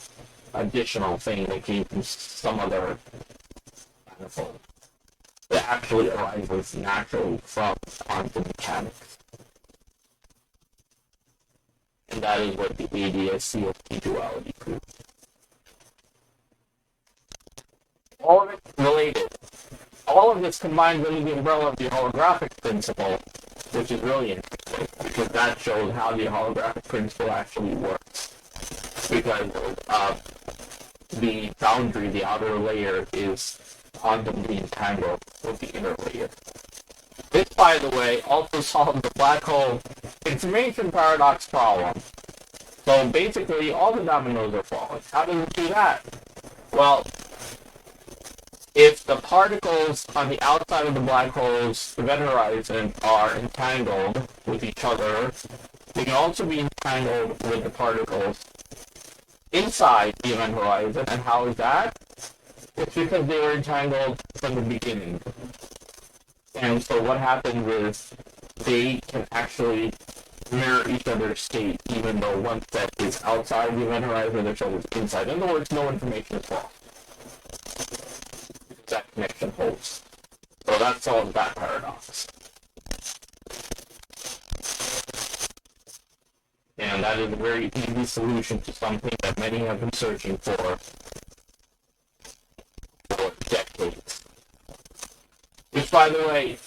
[SPEAKER 1] additional thing that came from some other manifold. It actually arises naturally from quantum mechanics. And that is what the ADS-CFT duality proves. All of it related. All of this combined under the umbrella of the holographic principle, which is really interesting, because that shows how the holographic principle actually works. Because the boundary, the outer layer, is quantumly entangled with the inner layer. This, by the way, also solves the black hole information paradox problem. So basically, all the dominoes are falling. How does it do that? Well, if the particles on the outside of the black hole's event horizon are entangled with each other, they can also be entangled with the particles inside the event horizon. And how is that? It's because they were entangled from the beginning. And so what happens is they can actually mirror each other's state, even though one set is outside the event horizon, the other is inside. In other words, no information is lost. That connection holds. So that solves that paradox. And that is a very easy solution to something that many have been searching for decades. Which, by the way,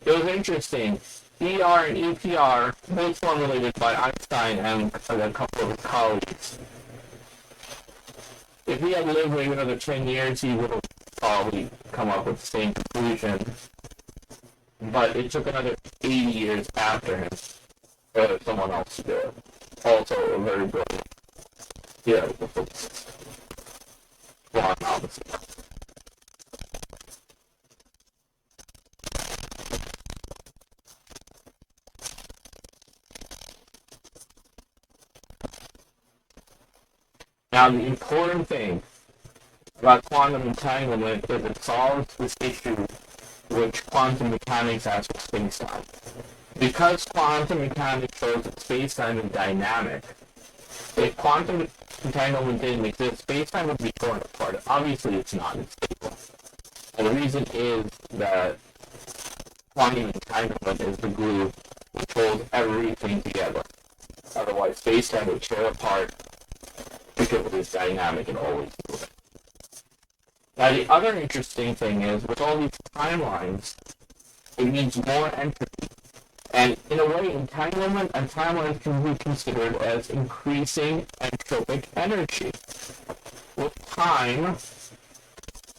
[SPEAKER 1] it was interesting. ER and EPR, both formulated by Einstein and a couple of his colleagues. If he had lived maybe another 10 years, he would have probably come up with the same conclusion. But it took another 80 years after him for someone else to do it. Also a very brilliant theoretical physicist. Von Maldaceno. Now the important thing about quantum entanglement is it solves this issue which quantum mechanics has with space-time. Because quantum mechanics shows that space-time is dynamic, if quantum entanglement didn't exist, space-time would be torn apart. Obviously it's not, it's stable. And the reason is that quantum entanglement is the glue which holds everything together. Otherwise space-time would tear apart because it is dynamic and always moving. Now the other interesting thing is, with all these timelines, it means more entropy. And in a way, entanglement and timelines can be considered as increasing entropic energy. With time,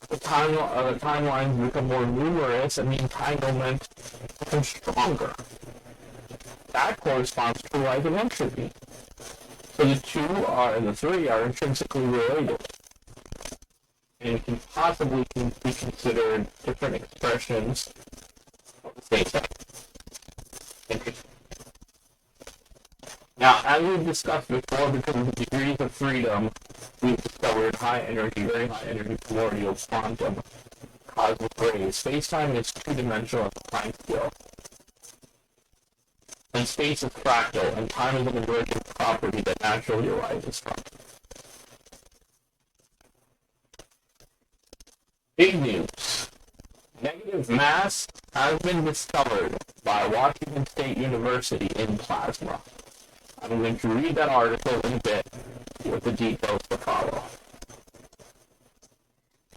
[SPEAKER 1] the timelines become more numerous and the entanglement becomes stronger. That corresponds to rising entropy. So the three are intrinsically related. And can possibly be considered different expressions of the same thing. Interesting. Now, as we've discussed before, because of the degrees of freedom we've discovered high energy, very high energy primordial quantum cosmic rays. Space-time is two-dimensional at the time scale. And space is fractal, and time is an emergent property that naturally arises from it. Big news. Negative mass has been discovered by Washington State University in plasma. I'm going to read that article in a bit with the details to follow.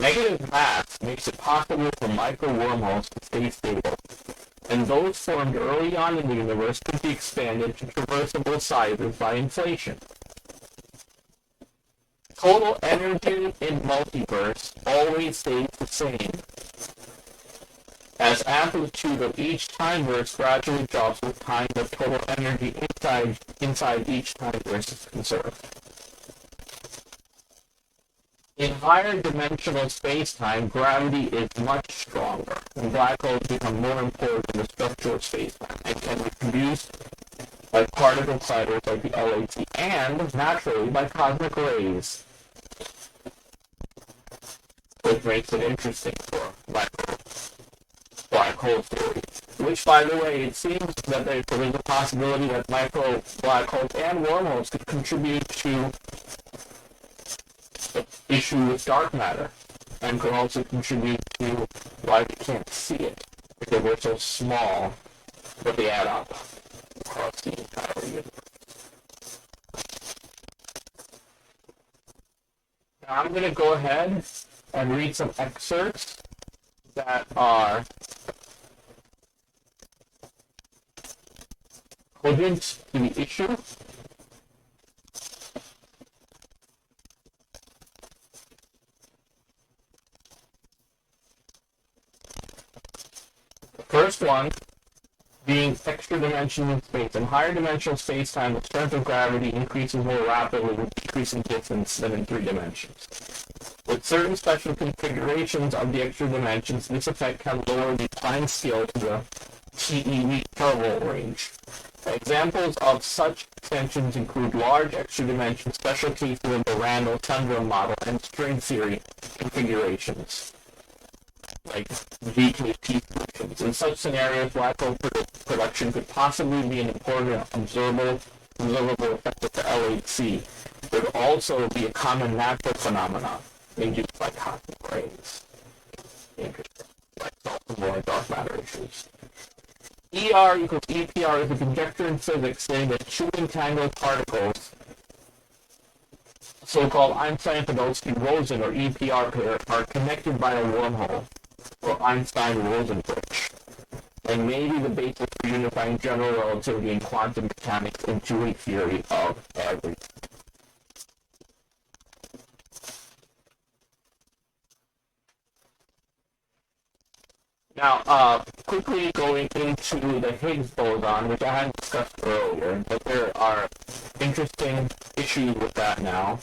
[SPEAKER 1] Negative mass makes it possible for micro-wormholes to stay stable, and those formed early on in the universe could be expanded to traversable sizes by inflation. Total energy in multiverse always stays the same, as amplitude of each time verse gradually drops with time that total energy inside each time verse is conserved. In higher dimensional spacetime, gravity is much stronger, and black holes become more important in the structure of spacetime and can be produced by particle colliders like the LHC and, naturally, by cosmic rays, which makes it interesting for black hole theory. Which, by the way, it seems that there is a possibility that micro black holes and wormholes could contribute to the issue with dark matter, and could also contribute to why we can't see it, because we're so small, but they add up across the entire universe. Now I'm going to go ahead and read some excerpts that are cogent to the issue. The first one being extra dimension in space. In higher dimensional space-time, the strength of gravity increases more rapidly with decreasing distance than in 3 dimensions. With certain special configurations of the extra dimensions, this effect can lower the time scale to the TeV teravolt range. Examples of such extensions include large extra dimension special cases of the Randall Tundra model and string theory configurations, like VKT solutions. In such scenarios, black hole production could possibly be an important observable effect of the LHC. It would also be a common natural phenomenon induced by cosmic rays. Interesting. Like more dark matter issues. ER equals EPR is a conjecture in physics saying that two entangled particles, so-called Einstein-Podolsky-Rosen or EPR pair, are connected by a wormhole, or Einstein-Rosen bridge, and may be the basis for unifying general relativity and quantum mechanics into a theory of everything. Now, quickly going into the Higgs boson, which I had discussed earlier, but there are interesting issues with that now,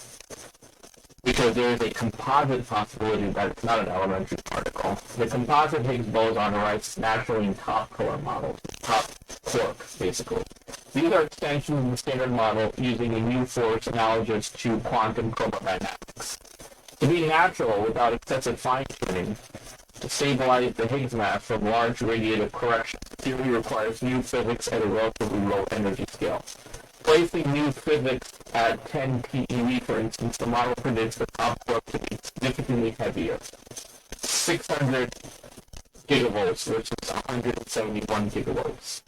[SPEAKER 1] because there is a composite possibility that it's not an elementary particle. The composite Higgs boson arises naturally in top color models, top quark, basically. These are extensions of the standard model using a new force analogous to quantum chromodynamics. To be natural without excessive fine-tuning, to stabilize the Higgs mass from large radiative correction, the theory requires new physics at a relatively low energy scale. Placing new physics at 10 TeV, for instance, the model predicts the top quark to be significantly heavier, 600 gigavolts versus 171 gigavolts.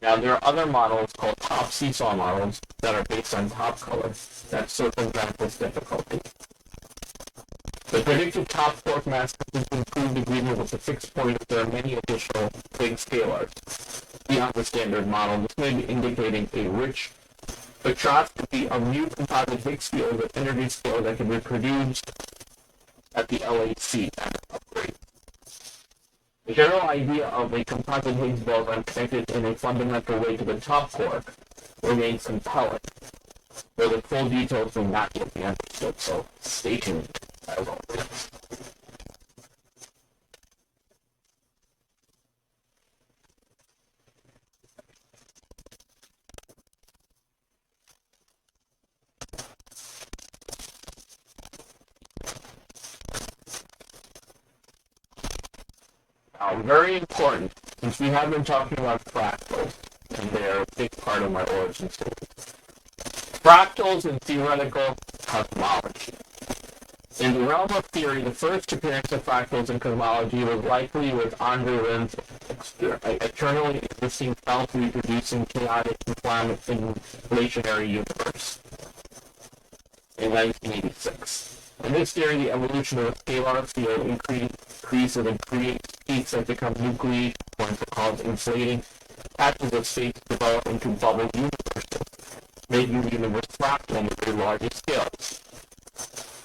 [SPEAKER 1] Now, there are other models called top seesaw models that are based on top color that circumvent this difficulty. The predicted top quark mass has been proved agreement with the fixed point if there are many additional big scalars beyond the standard model. This may be indicating a rich spectroscopy of new composite Higgs fields at energy scale that can be produced at the LHC as an upgrade. The general idea of a composite Higgs boson connected in a fundamental way to the top quark remains compelling, though the full details may not yet be understood, so stay tuned. As always. Now, very important, since we have been talking about fractals, and they're a big part of my origin story. Fractals in theoretical cosmology. In the realm of theory, the first appearance of fractals in cosmology was likely with Andre Lind's eternally existing, self-reproducing, chaotic, inflationary universe in 1986. In this theory, the evolution of a scalar field increases and creates peaks that become nuclei, points are called inflating, patches of space develop into bubble universes, making the universe fractal on the very largest scales.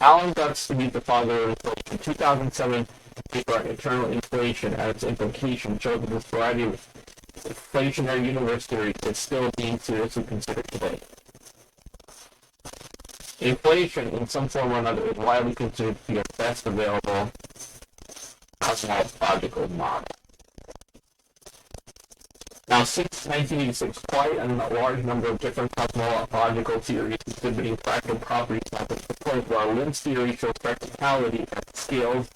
[SPEAKER 1] Alan Guts, to meet the father of inflation, 2007 paper on eternal inflation and its implications showed that this variety of inflationary universe theory is still being seriously considered today. Inflation, in some form or another, is widely considered to be the best available cosmological model. Now, since 1986, quite a large number of different cosmological theories exhibiting fractal properties have been proposed, while Lind's theory shows fractality at scales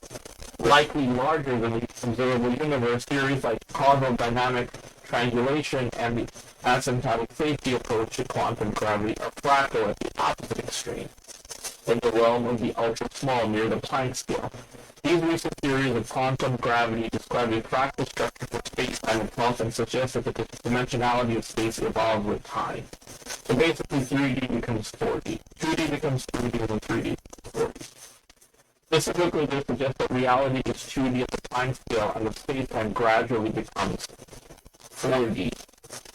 [SPEAKER 1] likely larger than the observable universe. Theories like causal dynamic triangulation and the asymptotic safety approach to quantum gravity are fractal at the opposite extreme, in the realm of the ultra-small, near the Planck scale. These recent theories of quantum gravity describe a fractal structure for space-time itself and suggest that the dimensionality of space evolves with time. So basically, 3D becomes 4D. 2D becomes 3D, and 3D becomes 4D. Specifically, they suggest that reality is 2D at the time scale, and the space-time gradually becomes 4D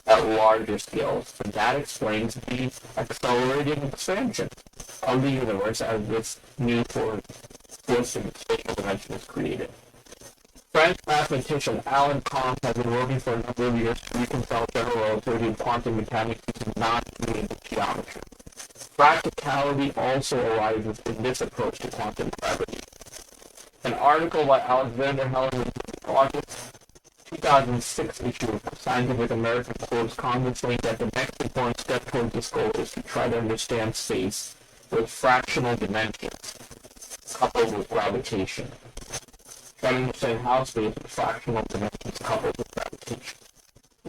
[SPEAKER 1] at larger scales, and that explains the accelerating expansion of the universe as this new fourth spatial dimension is created. French mathematician Alain Comte has been working for a number of years to reconcile general relativity and quantum mechanics using non-linear geometry. Practicality also arises in this approach to quantum gravity. An article by Alexander Helen in August 2006 issue of Scientific American Correspondence states that the next important step towards this goal is to try to understand space with fractional dimensions, coupled with gravitation. Try to understand how space with fractional dimensions coupled with gravitation.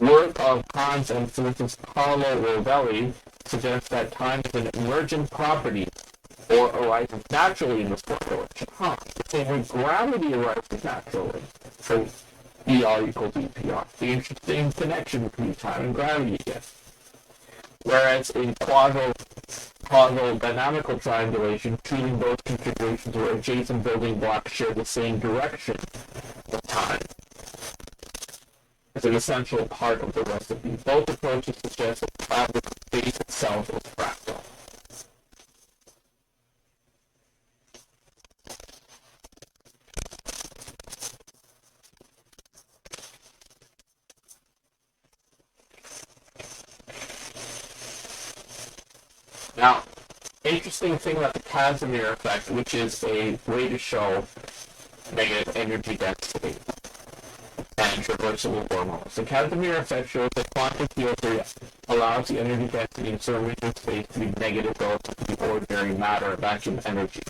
[SPEAKER 1] Work of Hans and physicist Paolo Rovelli suggests that time is an emergent property or arises naturally in this formula. The same way gravity arises naturally. So ER equals EPR. The interesting connection between time and gravity again. Whereas in causal dynamical triangulation, treating those configurations where adjacent building blocks share the same direction of time is an essential part of the recipe. Both approaches suggest that the fabric of space itself is fractal. Now, interesting thing about the Casimir effect, which is a way to show negative energy density and traversable wormholes. The Casimir effect shows that quantum field theory allows the energy density in certain regions of space to be negative relative to the ordinary matter vacuum energy,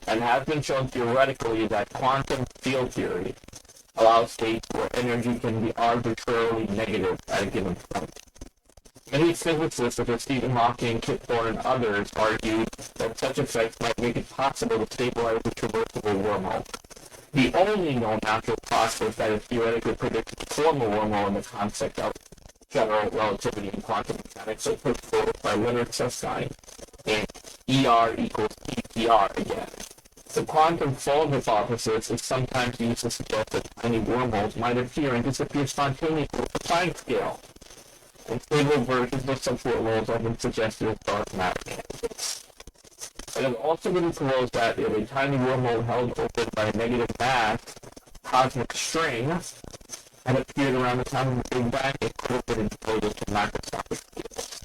[SPEAKER 1] and has been shown theoretically that quantum field theory allows states where energy can be arbitrarily negative at a given point. Many physicists, such as Stephen Hawking, Kip Thorne, and others, argued that such effects might make it possible to stabilize a traversable wormhole. The only known natural process that is theoretically predicted to form a wormhole in the concept of general relativity in quantum mechanics are put forward by Leonard Susskind in ER equals EPR again. The quantum fold hypothesis is sometimes used to suggest that tiny wormholes might appear and disappear spontaneously at the time scale. And stable versions of such wormholes have been suggested as dark matter candidates. It has also been proposed that if a tiny wormhole held open by a negative mass cosmic string had appeared around the time of the Big Bang, it could have been exploded to macroscopic scales.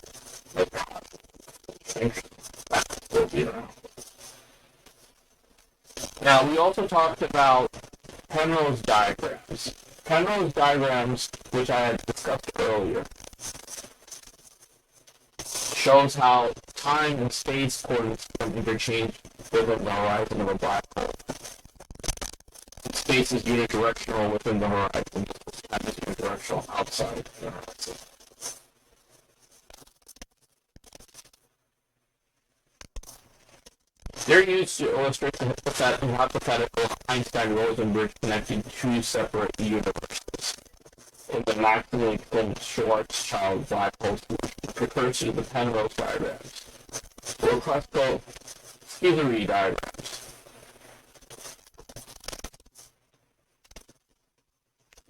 [SPEAKER 1] Like cosmic strings, that could still be around. Now, we also talked about Penrose diagrams. Penrose diagrams, which I had discussed earlier, shows how time and space coordinates can interchange within the horizon of a black hole. It's space is unidirectional within the horizon, time is unidirectional outside the horizon. They're used to illustrate the hypothetical Einstein-Rosen bridge connecting two separate universes. In the maximally extended Schwarzschild black hole solution, precursor to the Penrose diagrams, or classical Schizoid diagrams.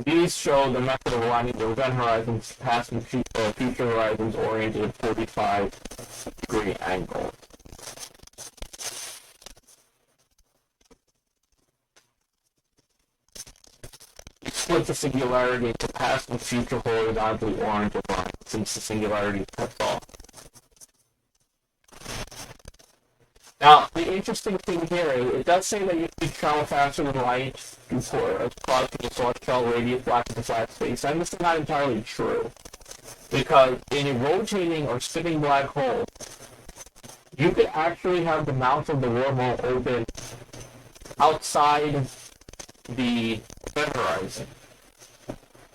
[SPEAKER 1] These show the method of aligning the event horizons, past and future horizons oriented at 45-degree angles. Split the singularity into past and future horizontally oriented lines, since the singularity cuts off. Now, the interesting thing here is it does say that you can travel faster than light before as causing a source shell radius black into flat space, and this is not entirely true. Because in a rotating or spinning black hole, you could actually have the mouth of the wormhole open outside the event horizon.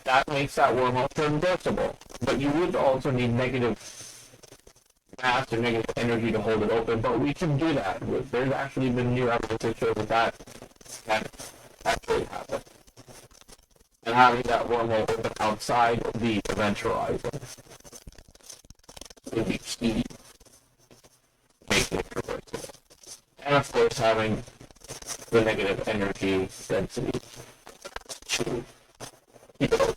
[SPEAKER 1] That makes that wormhole traversable. But you would also need negative mass or negative energy to hold it open, but we can do that. There's actually been new evidence that shows that can actually happen. And having that wormhole open outside the event horizon would be key making it traversable. And of course having the negative energy density to keep it open.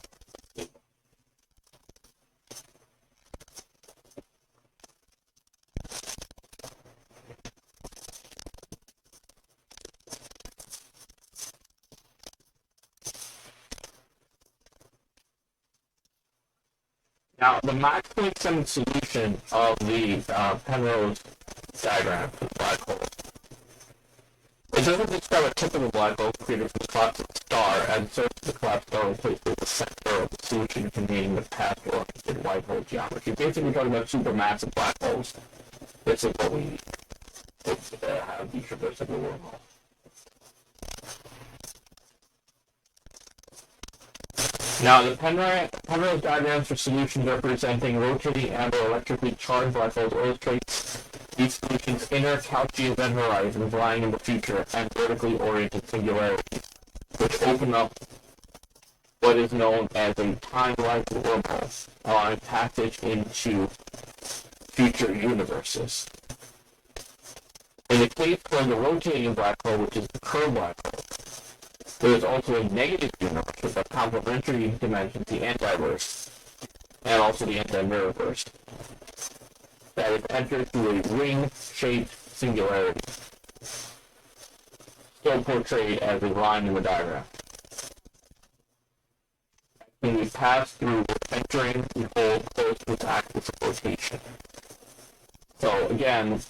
[SPEAKER 1] Now, the maximally extended solution of the Penrose diagram for the black hole. It doesn't describe a typical black hole created from the collapsed star, and so the collapsed star replaces the center of the solution containing the path-oriented white hole geometry. Basically, we're talking about supermassive black holes. This is what we need to have the traversable wormhole. Now, the Penrose diagrams for solutions representing rotating and/or electrically charged black holes illustrates these solutions' inner Cauchy event horizons lying in the future and vertically oriented singularities, which open up what is known as a time-like wormhole, allowing passage into future universes. In the case for the rotating black hole, which is the curved black hole, there is also a negative universe with a complementary dimensions, the antiverse, and also the anti-mirrorverse, that is entered through a ring-shaped singularity, still portrayed as a line in the diagram. When we pass through, we're entering the hole close to its axis of rotation. So again,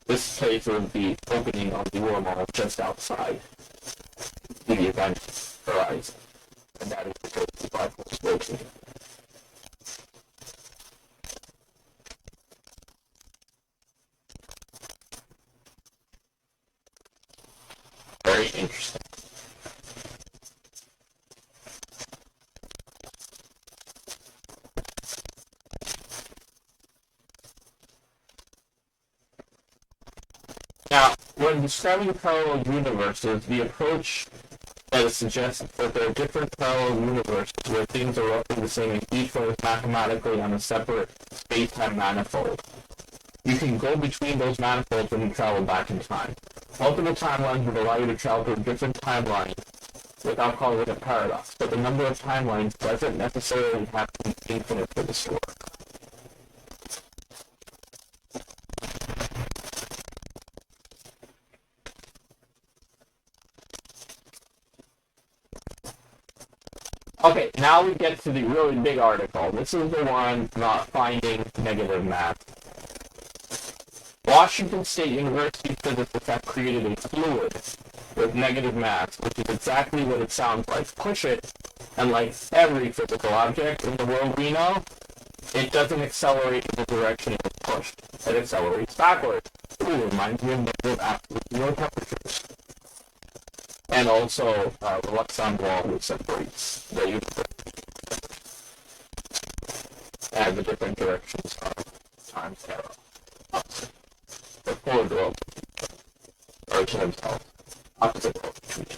[SPEAKER 1] this place is the opening of the wormhole just outside the event horizon, and that is because the black hole is rotating. Very interesting. Now, when describing parallel universes, the approach that suggests that there are different parallel universes where things are roughly the same and each one is mathematically on a separate space-time manifold. You can go between those manifolds when you travel back in time. Multiple timelines would allow you to travel to a different timeline without calling it a paradox, but the number of timelines doesn't necessarily have to be infinite for this to work. Okay, now we get to the really big article. This is the one about finding negative mass. Washington State University physicists have created a fluid with negative mass, which is exactly what it sounds like. Push it, and like every physical object in the world we know, it doesn't accelerate in the direction it was pushed. It accelerates backwards. Ooh, reminds me of negative absolute zero temperatures. And and also the Luxon wall, which separates the universe and the different directions of time's arrow. The polar world, or to themselves, opposite worlds to each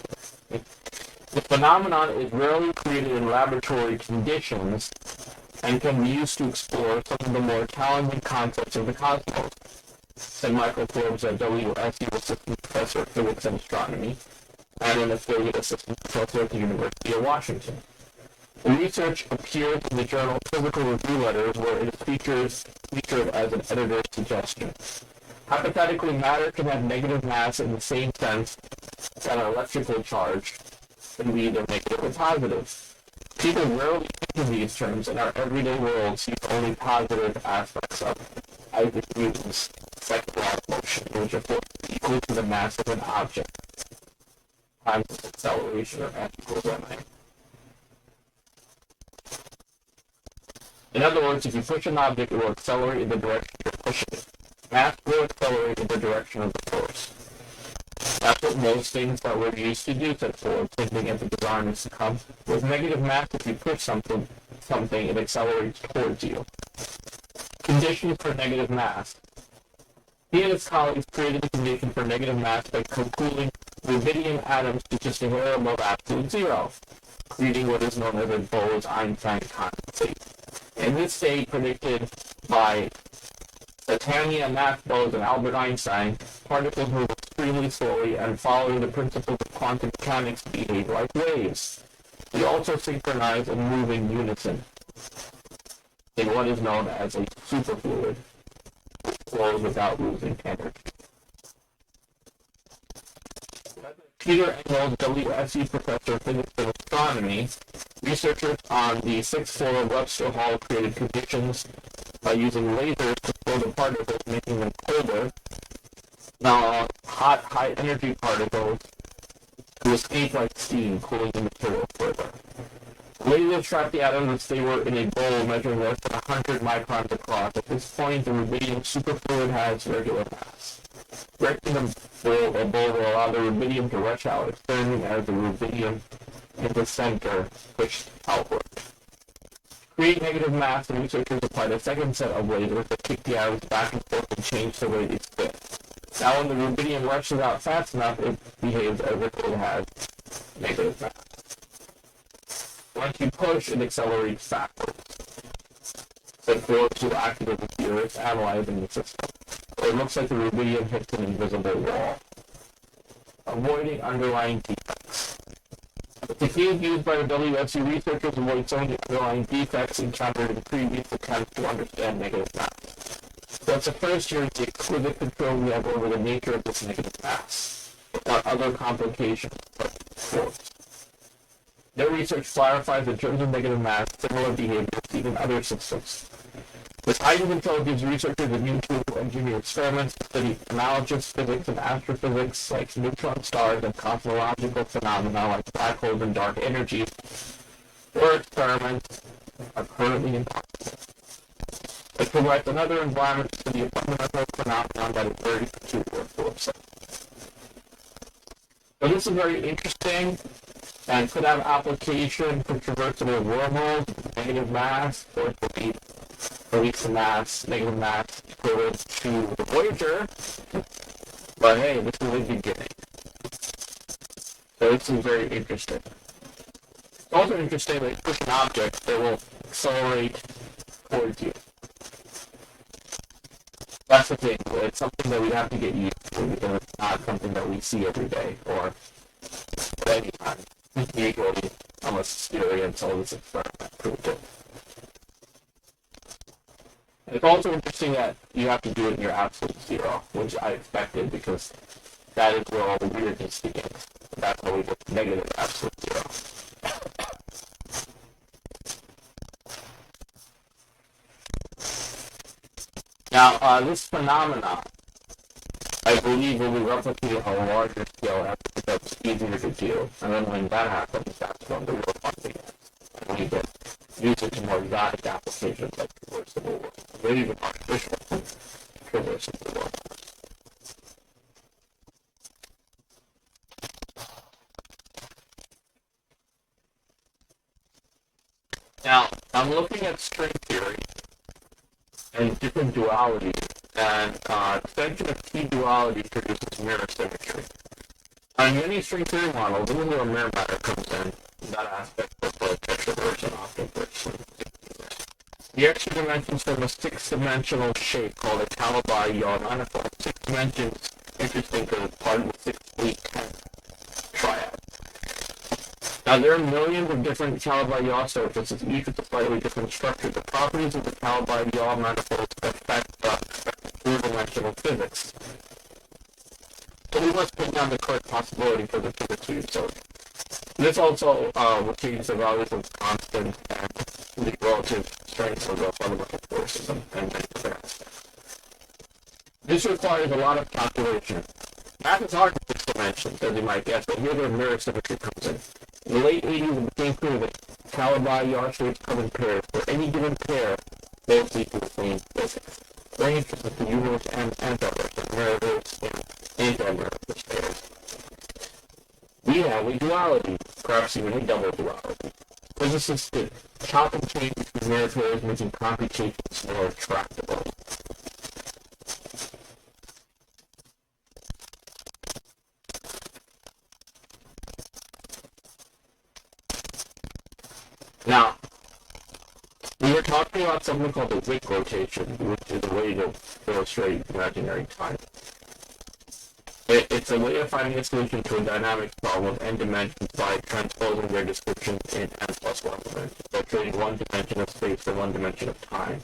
[SPEAKER 1] other. The phenomenon is rarely created in laboratory conditions and can be used to explore some of the more challenging concepts of the cosmos, said Michael Forbes, a WSU Assistant Professor of Physics and Astronomy, and an affiliate assistant professor at the University of Washington. The research appeared in the journal Physical Review Letters, where it is featured as an editor's suggestion. Hypothetically, matter can have negative mass in the same sense that an electrical charge can be either negative or positive. People rarely think in these terms, and our everyday world sees only positive aspects of Isaac Newton's second law of motion, which of course is equal to the mass of an object times its acceleration, or F equals ma. In other words, if you push an object, it will accelerate in the direction you're pushing it. Mass will accelerate in the direction of the force. That's what most things that we're used to do, said Ford, thinking at the design is to come. With negative mass, if you push something, it accelerates towards you. Conditions for negative mass. He and his colleagues created a condition for negative mass by cooling rubidium atoms to just a hair above absolute zero, creating what is known as a Bose-Einstein condensate. In this state, predicted by Titania, Max Bose, and Albert Einstein, particles move extremely slowly and, following the principles of quantum mechanics, behave like waves. They also synchronize and move in unison in what is known as a superfluid, which flows without losing energy. Peter Engel, WSU Professor of Physics and Astronomy, researchers on the sixth floor of Webster Hall created conditions by using lasers to slow the particles, making them colder. Now, hot, high-energy particles to escape like steam, cooling the material further. Lasers trapped the atoms as they were in a bowl measuring less than 100 microns across. At this point, the rubidium superfluid has regular mass. Breaking the bowl will allow the rubidium to rush out, expanding as the rubidium in the center pushed outward. To create negative mass, the researchers applied a second set of lasers that kick the atoms back and forth and change the way they spin. Now, when the rubidium rushes out fast enough, it behaves as if it has negative mass. Once you push, it accelerates backwards. The Forbes, who acted as a theorist, analyzing the system. It looks like the rubidium hits an invisible wall, avoiding underlying defects. The technique used by the WSU researchers avoids some of the underlying defects encountered in previous attempts to understand negative mass. What's the first here is the exquisite control we have over the nature of this negative mass, without other complications but force. Their research clarifies in terms of negative mass similar behavior seen in other systems. With heightened intelligence, researchers have used to engineer experiments to study analogous physics and astrophysics like neutron stars and cosmological phenomena like black holes and dark energy, where experiments are currently impossible. It provides another environment to study a fundamental phenomenon that is very peculiar to itself. So this is very interesting and could have application for traversable wormholes, negative mass, or it could be release mass, negative mass, equivalent to the Voyager. But hey, this is the beginning. So this is very interesting. It's also interesting that you push an object that will accelerate towards you. That's the thing. It's something that we have to get used to because it's not something that we see every day or at any time. Usually, unless experience all this experiment proved it. It's also interesting that you have to do it in your absolute zero, which I expected because that is where all the weirdness begins. That's how we get negative absolute zero. Now, this phenomenon, I believe, will be replicated on a larger scale as it becomes easier to do. And then when that happens, that's when the real fun begins. And we can use it to more exotic applications like traversable world. Maybe even artificial traversable world. Now, I'm looking at string theory and different dualities, and extension of T-duality produces mirror symmetry. In many string theory models, this is where mirror matter comes in that aspect of the tetraverse and octaverse. The extra dimensions form a six-dimensional shape called a Calabi-Yaw manifold. Six dimensions, interesting because it's part of the 6, 8, 10 triad. Now, there are millions of different Calabi-Yaw surfaces, each with a slightly different structure. The properties of the Calabi-Yaw manifolds affect four-dimensional physics. So we must put down the correct possibility for the physics we observe. This also will change the values of constant and the relative strengths of the fundamental forces and many other aspects. This requires a lot of calculation. Math is hard in 6 dimensions, as you might guess, but here where mirror symmetry comes in. In the late 80s, it became clear that Calabi-Yaw shapes come in pairs. For any given pair, both equal the same physics. Very interesting to universe and antiverse, and mirrorverse and anti-mirrorverse pairs. We have a duality, perhaps even a double duality. Physicists could chop and change between mirror pairs, making computations more tractable. Now, we were talking about something called the Wick rotation, which is a way to illustrate imaginary time. It's a way of finding a solution to a dynamics problem of n dimensions by transposing their descriptions in n+1 dimensions, by trading one dimension of space for one dimension of time.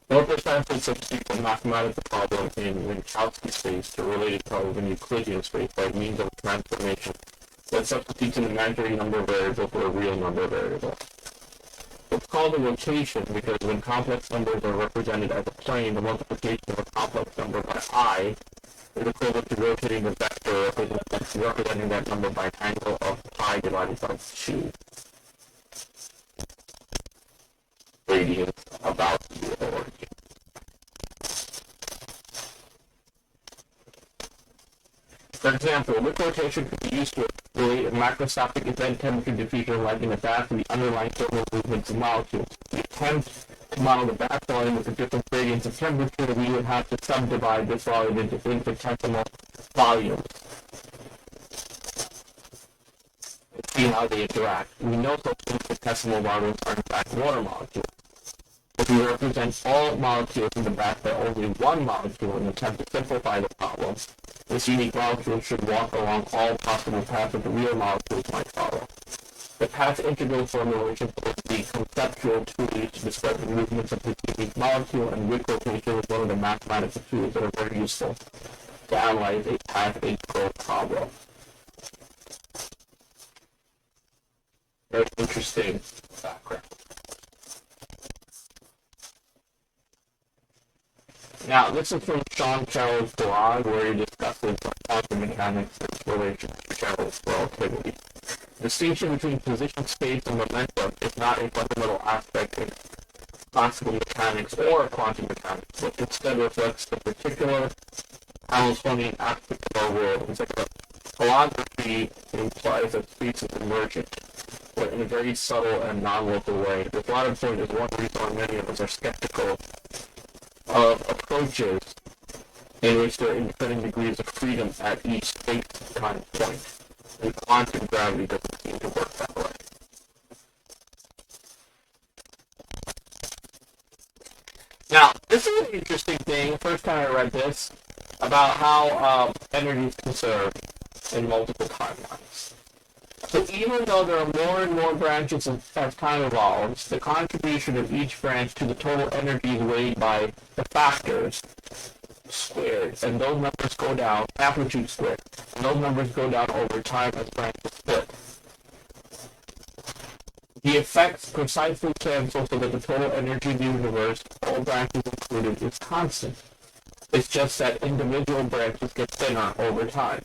[SPEAKER 1] More precisely, substitute a mathematical problem in Minkowski space to a related problem in Euclidean space by means of a transformation that substitutes an imaginary number variable for a real number variable. It's called a rotation because when complex numbers are represented as a plane, the multiplication of a complex number by I is equivalent to rotating the vector representing that number by an angle of pi divided by 2. Radians about the origin. For example, Wick rotation could be used to relate a macroscopic event temperature diffusion like in a bath to the underlying thermal movements of molecules. To attempt to model the bath volume with the different gradients of temperature, we would have to subdivide this volume into infinitesimal volumes and see how they interact. We know such infinitesimal volumes are in fact water molecules. If we represent all molecules in the bath by only one molecule and attempt to simplify the problem, this unique molecule should walk along all possible paths that the real molecules might follow. The path integral formulation is the conceptual tool used to describe the movements of this unique molecule, and Wick rotation is one of the mathematical tools that are very useful to analyze a path integral problem. Very interesting background. Now, this is from Sean Carroll's blog, where he discusses quantum mechanics and its relation to Carroll's relativity. The distinction between position space and momentum is not a fundamental aspect in classical mechanics or quantum mechanics, but instead reflects the particular Hamiltonian aspect of our world. It's like a holography implies that space is emergent, but in a very subtle and non-local way. This latter point is one reason why many of us are skeptical of approaches in which there are independent degrees of freedom at each space-time point. And quantum gravity doesn't seem to work that way. Now, this is an interesting thing, first time I read this, about how energy is conserved in multiple timelines. So even though there are more and more branches as time evolves, the contribution of each branch to the total energy is weighed by the factors squared, and those numbers go down, amplitude squared, and those numbers go down over time as branches split. The effects precisely cancel so that the total energy of the universe, all branches included, is constant. It's just that individual branches get thinner over time.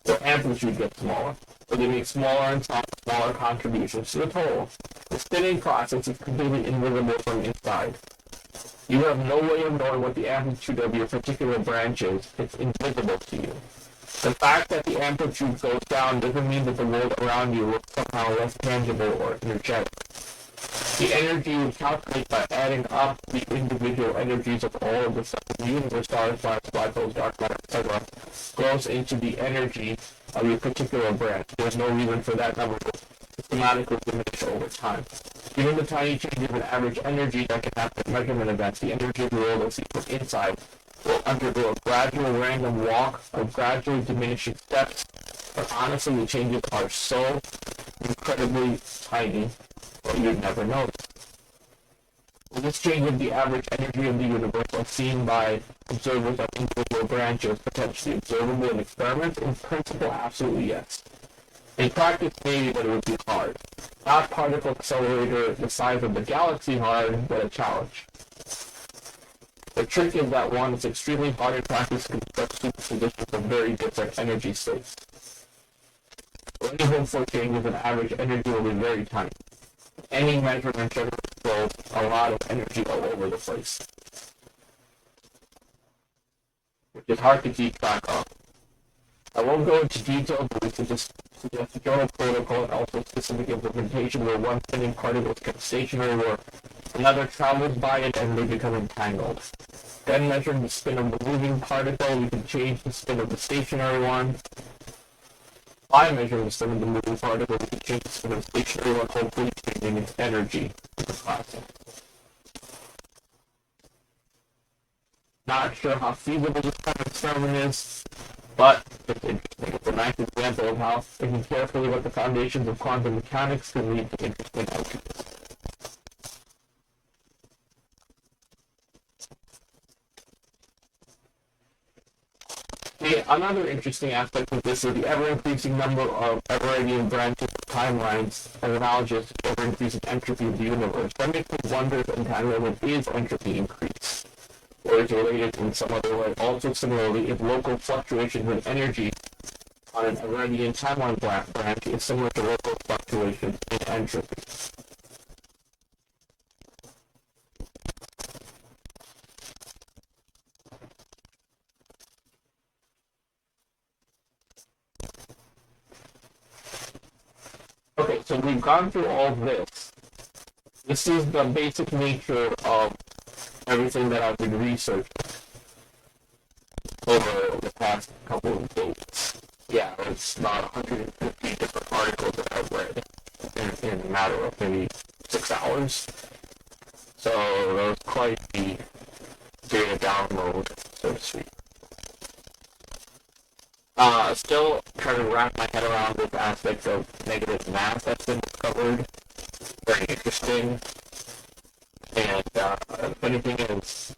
[SPEAKER 1] Their amplitude gets smaller, so they make smaller and smaller contributions to the total. The spinning process is completely invisible from inside. You have no way of knowing what the amplitude of your particular branch is. It's invisible to you. The fact that the amplitude goes down doesn't mean that the world around you looks somehow less tangible or energetic. The energy we calculate by adding up the individual energies of all of the cells in the universe, stars, planets, black holes, dark matter, etc., goes into the energy of a particular branch. There's no reason for that number to systematically diminish over time. Given the tiny changes in average energy that can happen at measurement events, the energy of the world as seen from inside will undergo a gradual random walk of gradually diminishing steps, but honestly the changes are so incredibly tiny that you'd never notice. This change of the average energy of the universe as seen by observers of individual branches potentially observable in experiments? In principle, absolutely yes. In practice, maybe, but it would be hard. Not particle accelerator the size of the galaxy hard, but a challenge. The trick is that one, it's extremely hard in practice to construct superpositions of very different energy states. Any hope for changes in average energy will be very tiny. Any measurement generates a lot of energy all over the place, which is hard to keep track of. I won't go into detail, but we can just suggest a general protocol and also specific implementation where one spinning particle is kept stationary, where another travels by it and they become entangled. Then measuring the spin of the moving particle, we can change the spin of the stationary one. By measuring the spin of the moving particle, we can change the spin of the stationary one, hopefully changing its energy in the process. Not sure how feasible this kind of experiment is, but it's interesting. It's a nice example of how thinking carefully about the foundations of quantum mechanics can lead to interesting outcomes. Another interesting aspect of this is the ever-increasing number of ever-radiant branches of timelines as analogous to the ever-increasing entropy of the universe. That makes me wonder if entanglement is entropy increase, or is related in some other way. Also, similarly, if local fluctuations in energy on an ever-radiant timeline branch is similar to local fluctuations in entropy. Okay, so we've gone through all of this. This is the basic nature of everything that I've been researching over the past couple of days. Yeah, it's about 150 different articles that I've read in a matter of maybe 6 hours. So that was quite the data download, so to speak. Still trying to wrap my head around this aspect of negative math that's been discovered. Very interesting. And the funny thing is,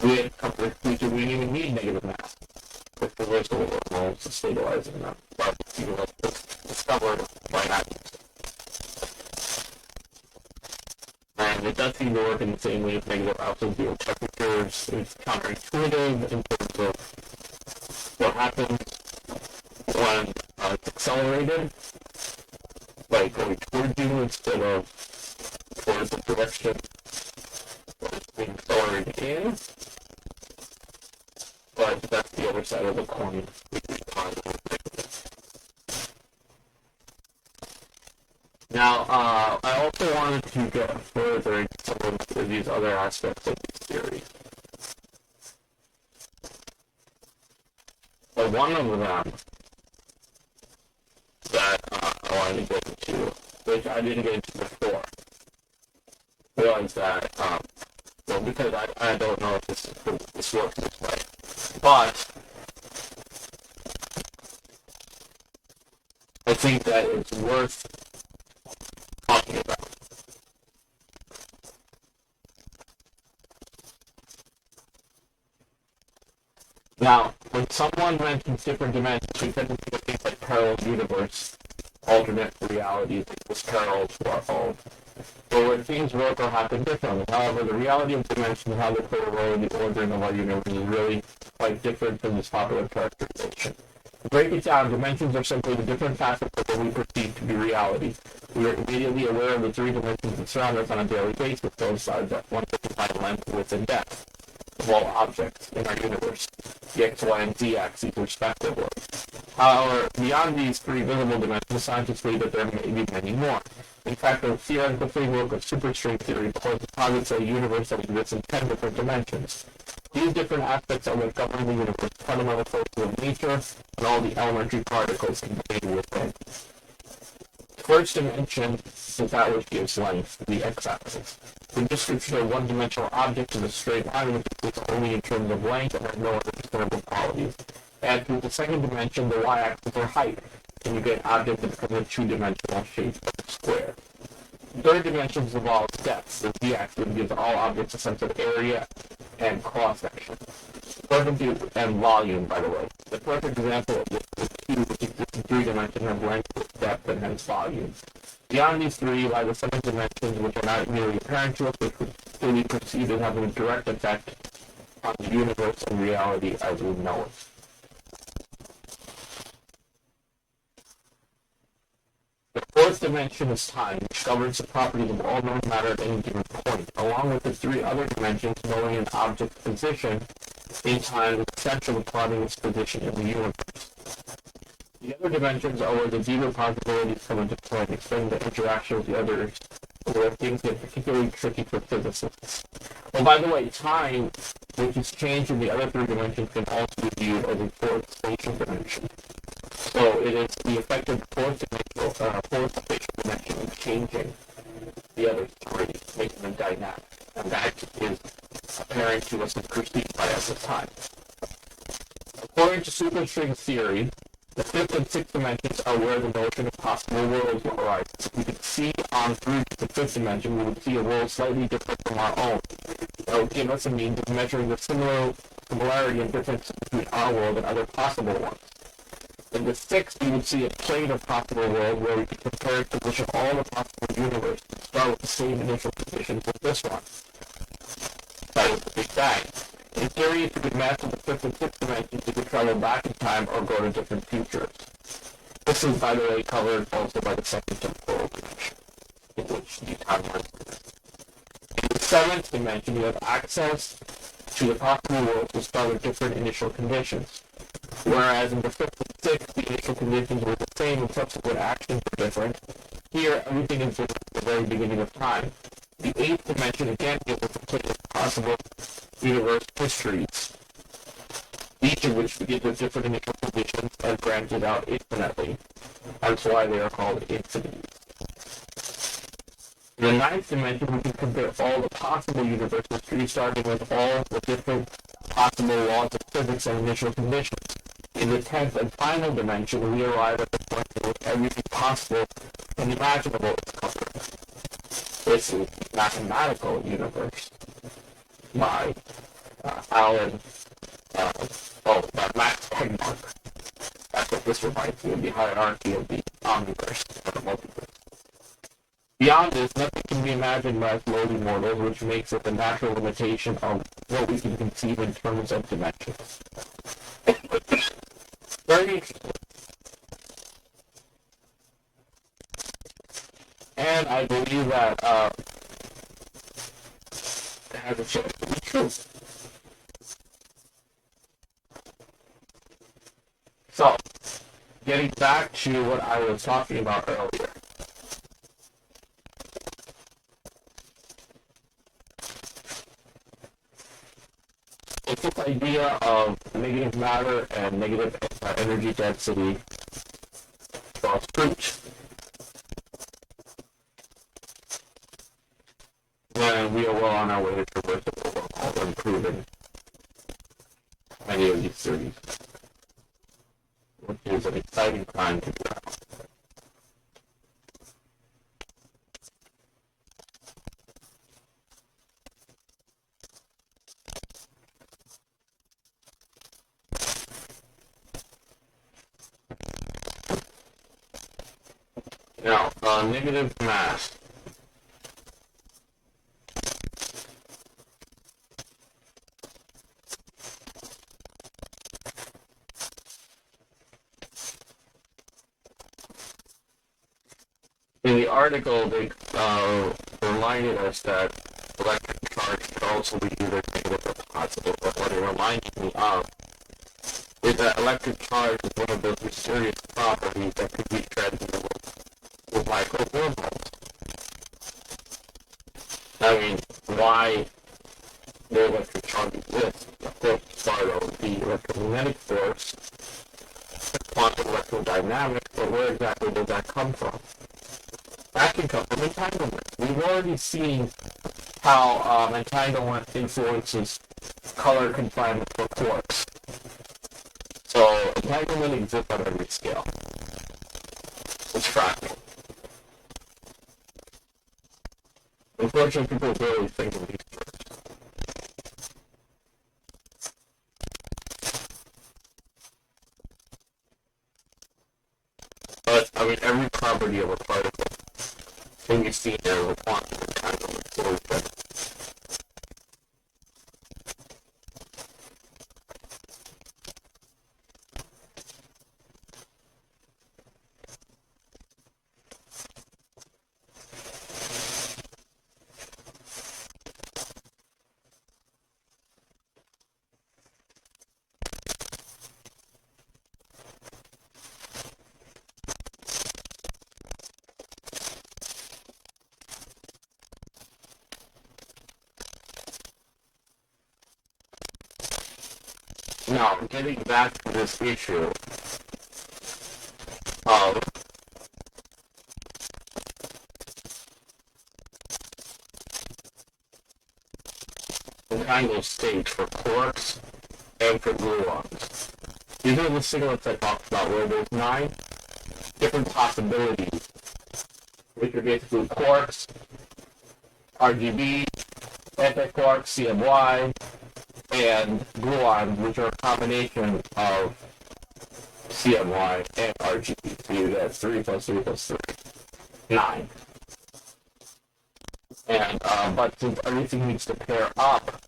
[SPEAKER 1] we had come to the conclusion we didn't even need negative math with reversal wormholes to stabilizing them. But you know, it's discovered why not use it. And it does seem to work in the same way as negative absolute zero temperatures. It's counterintuitive in terms of what happens when it's accelerated, like going towards you instead of towards the direction that it's being accelerated in. But that's the other side of the coin. Now, I also wanted to get further into some of these other aspects of these theories. But one of them that I wanted to get into, which I didn't get into before, was that, well, because I don't know if this works this way, but I think that it's worth talking about. Now, when someone mentions different dimensions, we tend to think of things like parallel universe, alternate realities, equals parallel to our own. But when things work or happen differently, however, the reality of dimensions and how they play a role in the ordering of our universe is really quite different from this popular characterization. To break it down, dimensions are simply the different facets of what we perceive to be reality. We are immediately aware of the three dimensions that surround us on a daily basis, those sides that one can define length, width, and depth of all objects in our universe, the x, y, and z axes respectively. However, beyond these three visible dimensions, scientists believe that there may be many more. In fact, the theoretical framework of superstring theory posits a universe that exists in 10 different dimensions. These different aspects are what govern the universe, fundamental forces of nature, and all the elementary particles contained within. The first dimension is that which gives length, the x-axis. The description of one-dimensional object is a straight line which exists only in terms of length and has no other discernible qualities. Add to the second dimension the y-axis or height, and you get an object that becomes a two-dimensional shape of a square. The third dimension involves depth. The z-axis gives all objects a sense of area and cross-section. And volume, by the way. The perfect example of this is the cube, which exists in three dimensions of length, depth, and hence volume. Beyond these three lie the seven dimensions, which are not merely apparent to us, but could still be perceived as having a direct effect on the universe and reality as we know it. The fourth dimension is time, which governs the properties of all known matter at any given point. Along with the three other dimensions, knowing an object's position in time is essential to plotting its position in the universe. The other dimensions are where the deeper possibilities come into play, explaining the interaction with the others, where things get particularly tricky for physicists. Oh, by the way, time, which is changed in the other three dimensions, can also be viewed as a fourth spatial dimension. So it is the effect of the fourth spatial dimension in changing the other three, making them dynamic. And that is apparent to us and perceived by us as time. According to superstring theory, the fifth and sixth dimensions are where the notion of possible worlds will arise. If we could see on through to the fifth dimension, we would see a world slightly different from our own. That would give us a means of measuring the similarity and difference between our world and other possible ones. In the sixth, we would see a plane of possible world where we could compare the position of all the possible universe and start with the same initial positions with this one. That is the Big Bang. In theory, if you could master the fifth and sixth dimensions, you could travel back in time or go to different futures. This is, by the way, covered also by the second temporal dimension, in which the timeline is. In the seventh dimension, you have access to the possible world to start with different initial conditions. Whereas in the fifth and sixth, the initial conditions were the same and subsequent actions were different. Here, everything is different at the very beginning of time. The eighth dimension again gives us a plate of possible universe histories, each of which begins with different initial conditions and branches out infinitely. That's why they are called infinities. In the ninth dimension, we can compare all the possible universe histories, starting with all the different possible laws of physics and initial conditions. In the 10th and final dimension, we arrive at the point in which everything possible and imaginable is covered. This is the mathematical universe by Max Tegmark. That's what this reminds me of, the hierarchy of the omniverse, or the multiverse. Beyond this, nothing can be imagined by us lowly mortals, which makes it the natural limitation of what we can conceive in terms of dimensions. Very interesting. And I believe that it has a chance to be true. So, getting back to what I was talking about earlier. It's this idea of negative matter and negative energy density draws fruit. When we are well on our way to traverse what we'll call improving many of these theories, which is an exciting time to be around. Now, negative mass. In the article, they reminded us that electric charge could also be either negative or positive, but what it reminded me of is that electric charge is one of those mysterious properties that could be transmitted with microwormholes. I mean, why the electric charge exists? Of course, part of the electromagnetic force, quantum electrodynamics, but where exactly does that come from? That can come from entanglement. We've already seen how entanglement influences color confinement for quarks. So entanglement exists on every scale. It's fractal. Unfortunately, people barely think of these terms. But, I mean, every property of a particle can be seen as a quantum entanglement solution. Now, getting back to this issue of entangled states for quarks and for gluons. These are the signals I talked about, where there's 9 different possibilities, which are basically quarks, RGB, antiquarks, CMY, and gluons, which are a combination of CMY and RGB. So you get 3 plus 3 plus 3, 9. And, but since everything needs to pair up,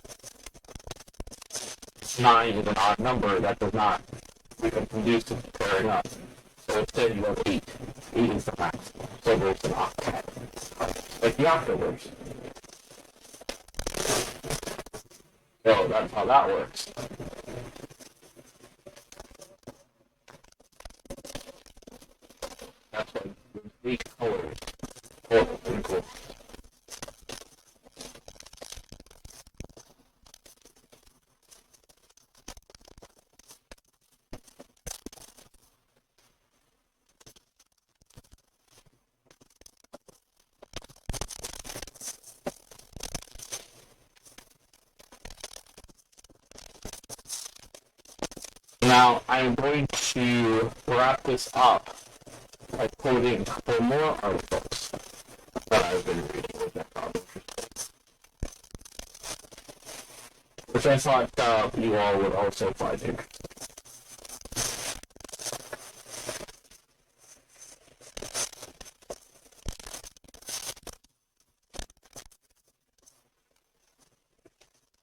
[SPEAKER 1] 9 is an odd number that does not become conducive to pairing up. So instead you have 8. 8 is the maximum. So there's an octet. Like the octaverse. So that's how that works. That's what there's 8 colors. Total, pretty cool. Now, I'm going to wrap this up by quoting a couple more articles that I've been reading, which I found interesting. Which I thought you all would also find interesting.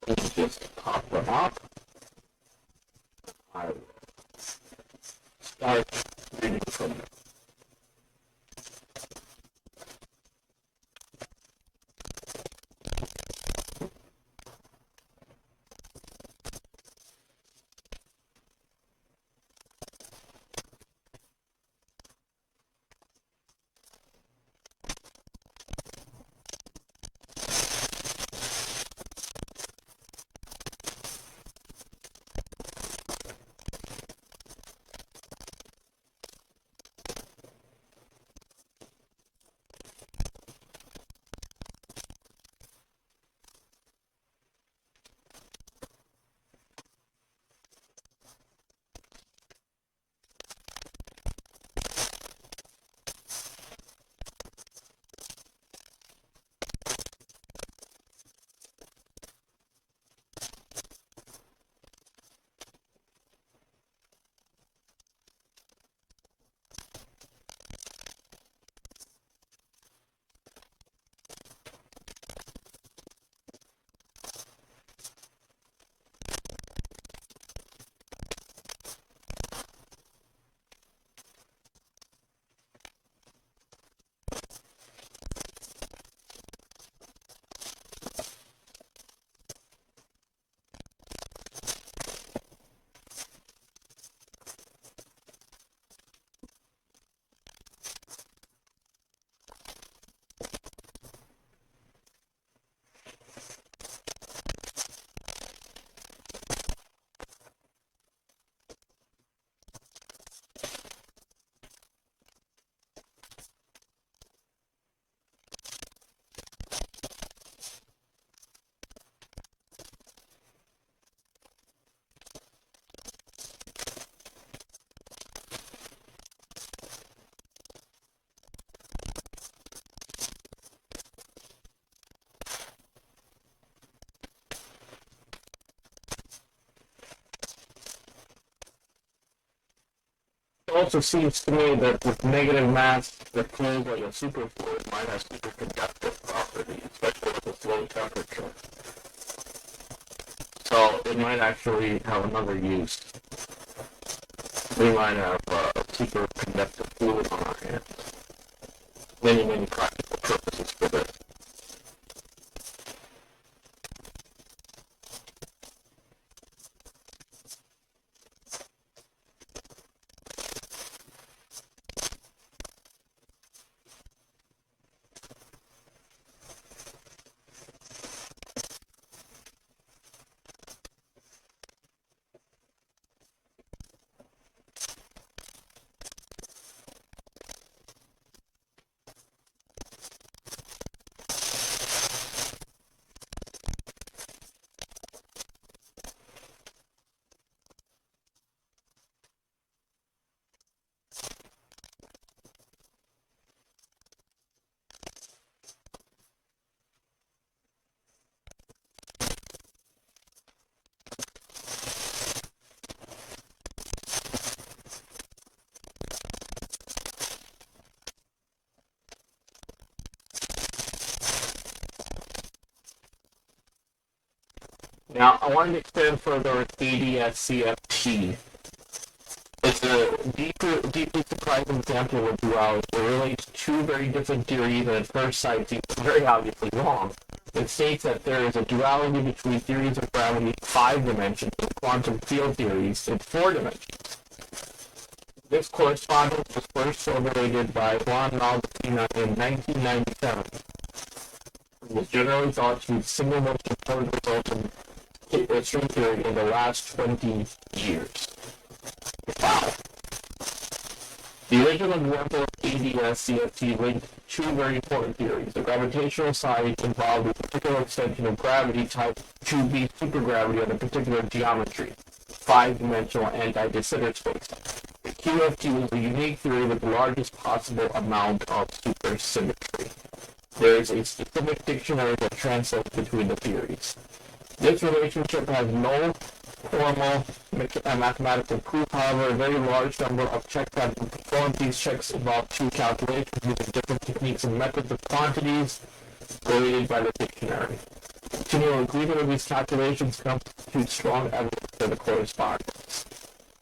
[SPEAKER 1] Let me just pop them up. I will start reading from them. also seems to me that with negative mass, the fluid like a superfluid might have superconductive properties, especially with a low temperature. So it might actually have another use. We might have a superconductive fluid on our hands. Many practical purposes for this. Now, I wanted to extend further with ADS-CFT. It's a deeply surprising example of duality. It relates two very different theories and at first sight seems very obviously wrong. It states that there is a duality between theories of gravity in 5 dimensions and quantum field theories in 4 dimensions. This correspondence was first formulated by Juan Malvicino in 1997. It was generally thought to be the single most important result in string theory in the last 20 years. Wow. The original example of ADS-CFT linked two very important theories. The gravitational side involved a particular extension of gravity type 2b supergravity on a particular geometry, 5-dimensional anti-de Sitter space. The QFT is a unique theory with the largest possible amount of supersymmetry. There is a specific dictionary that translates between the theories. This relationship has no formal mathematical proof. However, a very large number of checks have been performed. These checks involve two calculations using different techniques and methods of quantities related by the dictionary. Continual agreement with these calculations constitutes strong evidence for the correspondence.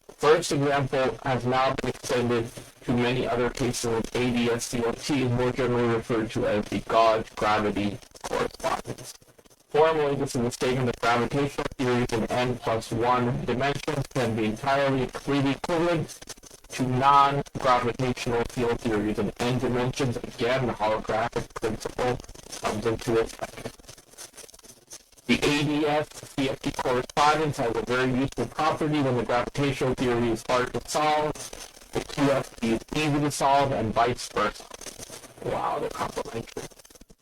[SPEAKER 1] The first example has now been extended to many other cases of ADS-CFT, more generally referred to as the gauge-gravity correspondence. Formally, this is a statement that gravitational theories in n+1 dimensions can be entirely completely equivalent to non-gravitational field theories in n dimensions. Again, the holographic principle comes into effect. The ADS-CFT correspondence has a very useful property. When the gravitational theory is hard to solve, the QFT is easy to solve, and vice versa. Wow, they're complementary.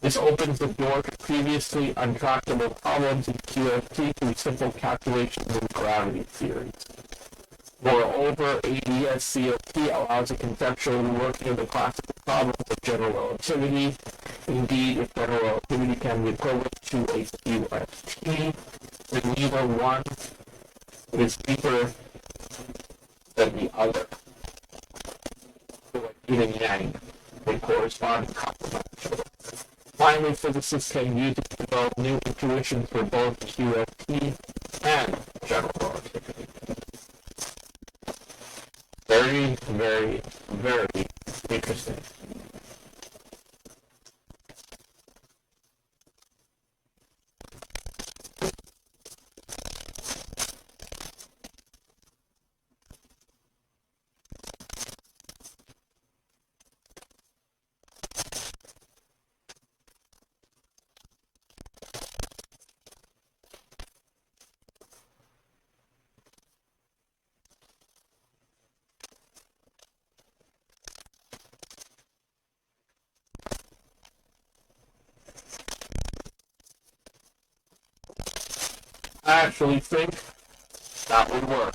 [SPEAKER 1] This opens the door to previously untractable problems in QFT through simple calculations in gravity theories. Moreover, ADS-CFT allows a conceptual working of the classical problems of general relativity. Indeed, if general relativity can be equivalent to a QFT, then neither one is deeper than the other. So like yin and yang, they correspond and complement each other. Finally, physicists can use it to develop new intuitions for both QFT and general relativity. Very interesting. I actually think that would work.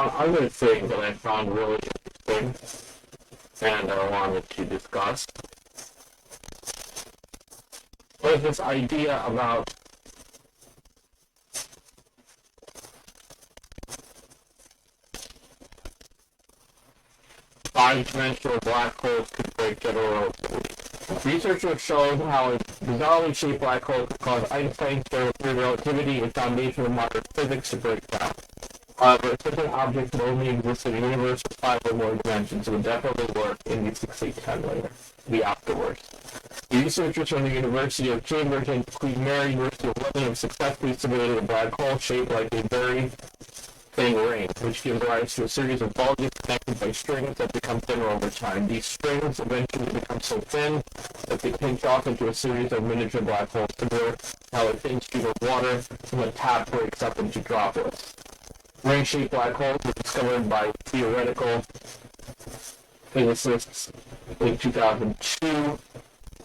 [SPEAKER 1] One other thing that I found really interesting and I wanted to discuss was this idea about five-dimensional black holes could break general relativity. Researchers showed how a bizarrely shaped black hole could cause Einstein's general theory of relativity, a foundation of modern physics, to break down. However, such an object could only exist in a universe with 5 or more dimensions. It would definitely work in the 6, 8, 10 later, the afterwards. The researchers from the University of Cambridge and Queen Mary University of London have successfully simulated a black hole shaped like a very thin ring, which gives rise to a series of bulges connected by strings that become thinner over time. These strings eventually become so thin that they pinch off into a series of miniature black holes, similar to how a thin tube of water from a tap breaks up into droplets. Ring-shaped black holes were discovered by theoretical physicists in 2002,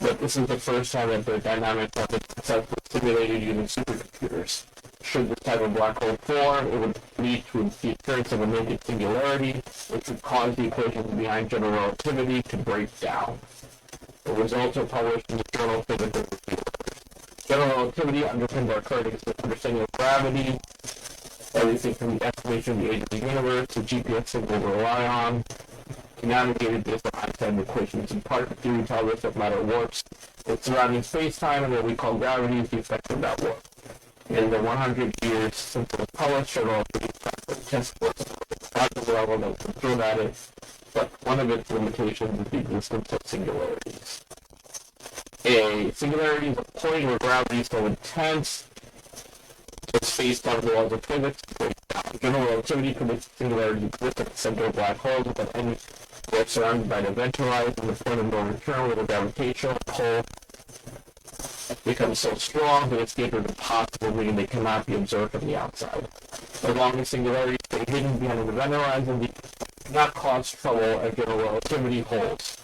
[SPEAKER 1] but this is the first time that the dynamics have been successfully simulated using supercomputers. Should this type of black hole form, it would lead to the appearance of a naked singularity, which would cause the equations behind general relativity to break down. The results are published in the journal Physical Review. General relativity underpins our current understanding of gravity, everything from the estimation of the age of the universe to GPS signals we rely on. We navigated based on Einstein's equations. In part, the theory tells us that matter warps its surrounding space-time, and what we call gravity is the effect of that warp. In the 100 years since it was published, general relativity test was at the level that was thrown at it, but one of its limitations is the existence of singularities. A singularity is a point where gravity is so intense that space-time laws of physics break down. General relativity predicts singularities exist at the center of black holes, but any they are surrounded by an event horizon, the point of no return where the gravitational pull becomes so strong that escape is impossible, meaning they cannot be observed from the outside. As long as singularities stay hidden behind an event horizon, they do not cause trouble as general relativity holds.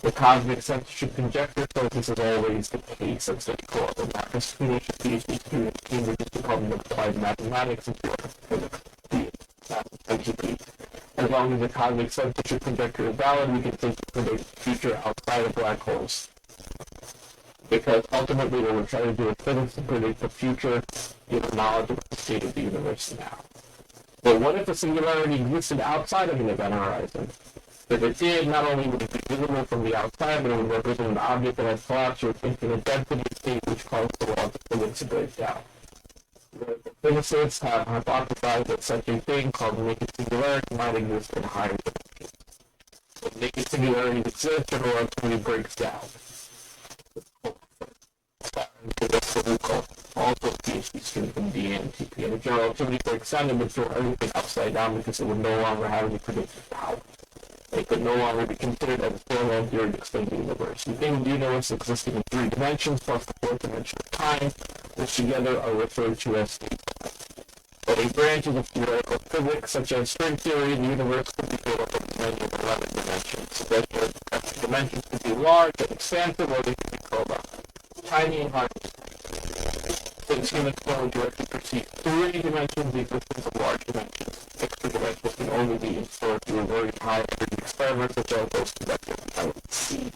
[SPEAKER 1] The cosmic censorship conjecture shows this is always the case, as they call it. The Marcus finished a PhD student at Cambridge Department of Applied Mathematics and Physics, MGP. As long as the cosmic censorship conjecture is valid, we can think of the future outside of black holes. Because ultimately what we're trying to do with physics is predict the future, given knowledge of the state of the universe now. But what if a singularity existed outside of an event horizon? If it did, not only would it be visible from the outside, but it would represent an object that has collapsed to its infinite density state, which causes the laws of physics to break down. The physicists have hypothesized that such a thing called naked singularity might exist in higher dimensions. When naked singularities exist, general relativity breaks down. Also a PhD student from DNTP, and the general relativity breaks down and would throw everything upside down because it would no longer have any predictive power. It could no longer be considered as a standalone theory to explain the universe. The things the universe existing in 3 dimensions plus the 4th dimension of time, which together are referred to as space-time. But in branches of theoretical physics, such as string theory, the universe could be built up of many of 11 dimensions. The dimensions could be large and expansive, or they could be curled up, tiny and hard to see. Since humans can only directly perceive 3 dimensions, the existence of large dimensions, extra dimensions, can only be inferred through a very high energy experiments such as those conducted by C.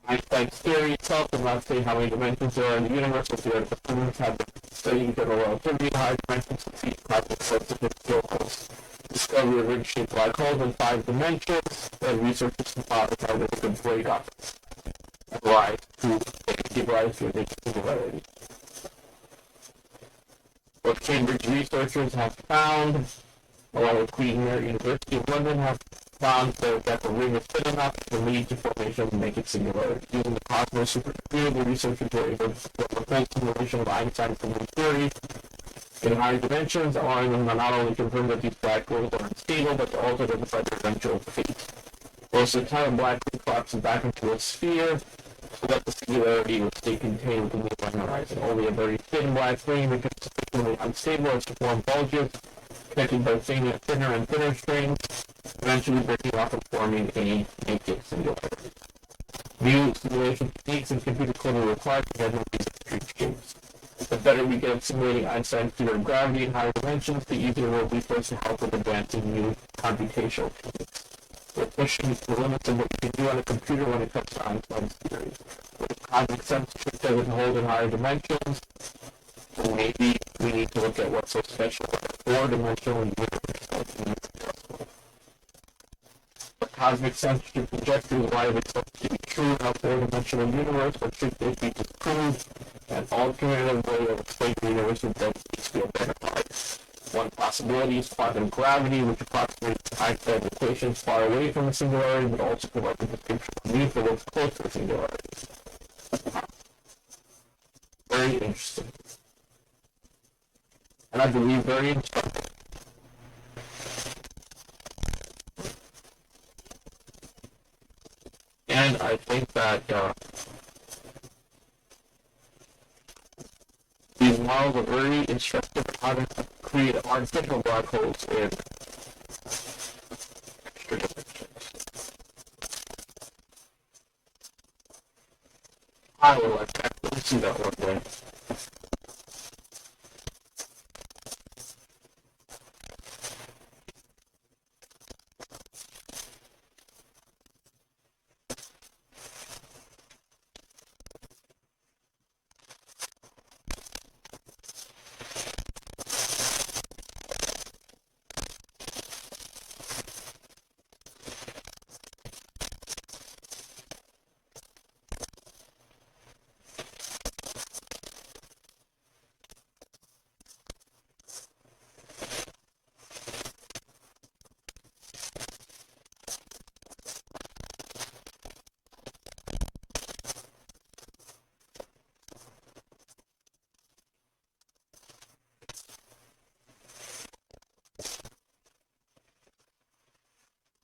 [SPEAKER 1] Einstein's theory itself does not say how many dimensions there are in the universe, but theoretical physicists have been studying general relativity in high dimensions to see cosmic sensitive skills. Discovery of ring-shaped black holes in 5 dimensions, and researchers hypothesize that it could break up and rise to give rise to a naked singularity. What Cambridge researchers have found, along with Queen Mary University of London, have found that the ring is thin enough to lead to formation of a naked singularity. Using the Cosmos supercomputer, the researchers were able to perform a full simulation of Einstein's theory in higher dimensions, allowing them to not only confirm that these black holes are unstable, but to also identify their eventual fate. Most of the time, a black hole collapses back into a sphere, so that the singularity would stay contained within the event horizon. Only a very thin black ring becomes sufficiently unstable as to form bulges, connected by thinner and thinner strings, eventually breaking off and forming a naked singularity. New simulation techniques and computer code are required to measure these extreme shapes. The better we we get at simulating Einstein's theory of gravity in higher dimensions, the easier it will be for us to help with advancing new computational techniques. We're pushing the limits of what you can do on a computer when it comes to Einstein's theory. If cosmic censorship doesn't hold in higher dimensions, then maybe we need to look at what's so special about a four-dimensional universe. But cosmic censorship conjecture is why it's supposed to be true in our four-dimensional universe, but should it be disproved, an alternative way of explaining the universe with density to be identified. One possibility is quantum gravity, which approximates Einstein's equations far away from the singularity, but also provides a description of me for what's close to the singularity. Very interesting. And I believe very instructive. And I think that these models are very instructive on how to create artificial black holes in extra dimensions. I will like that. Let me see that one day.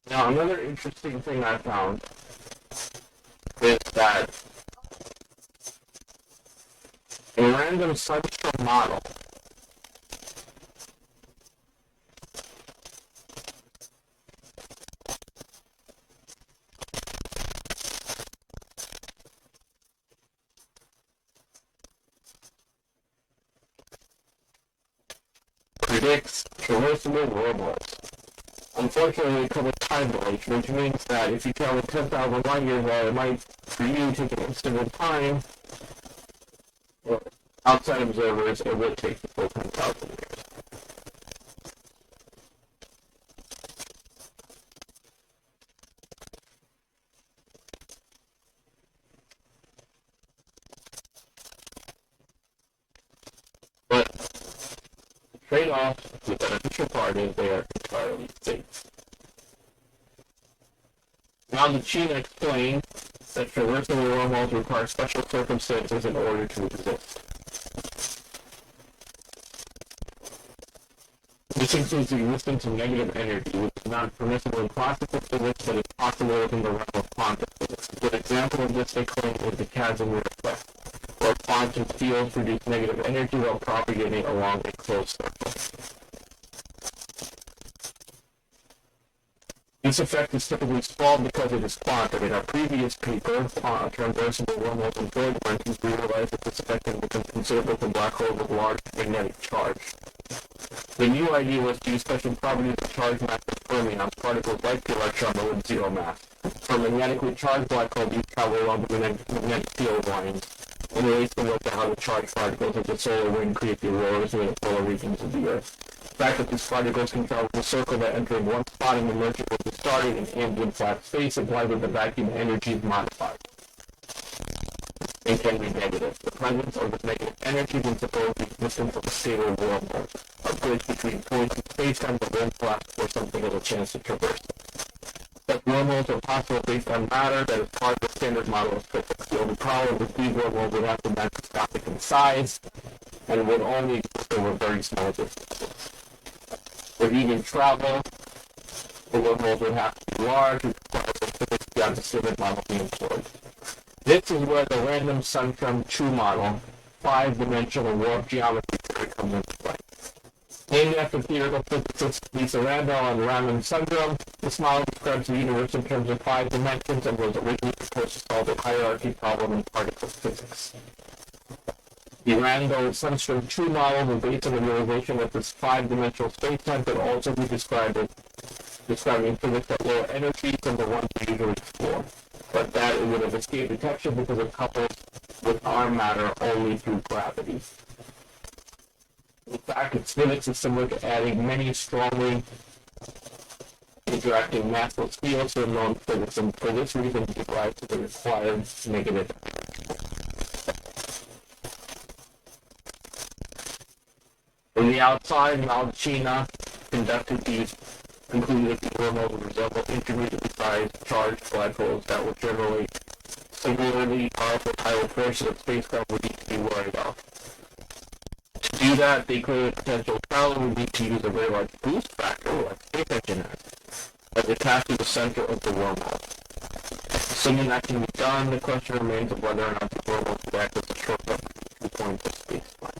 [SPEAKER 1] Now, another interesting thing I found is that a random substring model predicts traversable wormholes. Unfortunately, it covers time dilation, which means that if you travel 10,000 light years, it might, for you, take an instant in time. Well, outside observers, it would take the full 10,000 years. But the trade-off, the beneficial part is they are entirely safe. Now the China explained that traversable wormholes require special circumstances in order to exist. This includes the existence of negative energy, which is not permissible in classical physics, but is possible within the realm of quantum physics. A good example of this, they claim, is the Casimir effect, where quantum fields produce negative energy while propagating along a closed circle. This effect is typically small because it is quantum. In our previous paper, Traversable Wormholes and Void Dimensions, we realized that this effect can become considerable for black holes with large magnetic charge. The new idea was to use special properties of charge mass of fermions, particles like the electron but with zero mass. For magnetically charged black holes, these travel along the magnetic field lines, in relation to how the charged particles of the solar wind create the auroras in the polar regions of the Earth. The fact that these particles can travel the circle that entered one spot and emerging with the starting in ambient flat space implies that the vacuum energy is modified and can be negative. The presence of this negative energy then suppose the existence of a stable wormhole, a bridge between points in space-time that won't collapse before something has a chance to traverse it. Such wormholes are possible based on matter that is part of the standard model of physics. The only problem with these wormholes would have to be macroscopic in size and would only exist over very small distances. For even travel, the wormholes would have to be large, which requires the physics beyond the standard model being employed. This is where the random Sunstrom 2 model, 5-dimensional warp geometry theory comes into play. Named after theoretical physicists Lisa Randall and Raman Sundram, this model describes the universe in terms of 5 dimensions and was originally proposed to solve a hierarchy problem in particle physics. The Randall Sunstream 2 model was based on the realization that this five-dimensional spacetime could also be describing physics at lower energies than the ones we usually explore, but that it would have escaped detection because it couples with our matter only through gravity. In fact, its physics is similar to adding many strongly interacting massless fields to known physics, and for this reason give rise to the required negative. From the outside, Malchina concluded that the wormhole would resemble intermediately sized charged black holes that would generate similarly powerful tidal forces that spacecraft would need to be worried of. To do that, they created potential travel would need to use a very large boost factor, like space engine has, as it passed through the center of the wormhole. Assuming that can be done, the question remains of whether or not the wormhole could act as a shortcut between 2 points of space-time.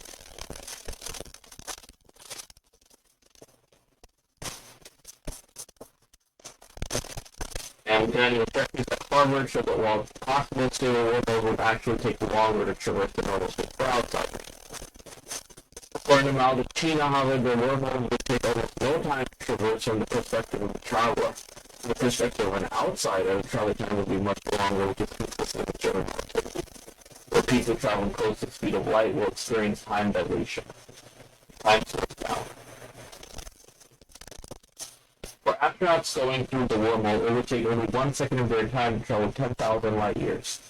[SPEAKER 1] And Daniel Jeffries at Harvard showed that while it's possible, stable wormholes would actually take longer to traverse than normal space for outsiders. According to Maldacena, however, the wormhole would take almost no time to traverse from the perspective of the traveler. From the perspective of an outsider, the travel time would be much longer, which is consistent with general relativity, where people traveling close to the speed of light will experience time dilation. Time slows down. For astronauts going through the wormhole, it would take only 1 second of their time to travel 10,000 light years,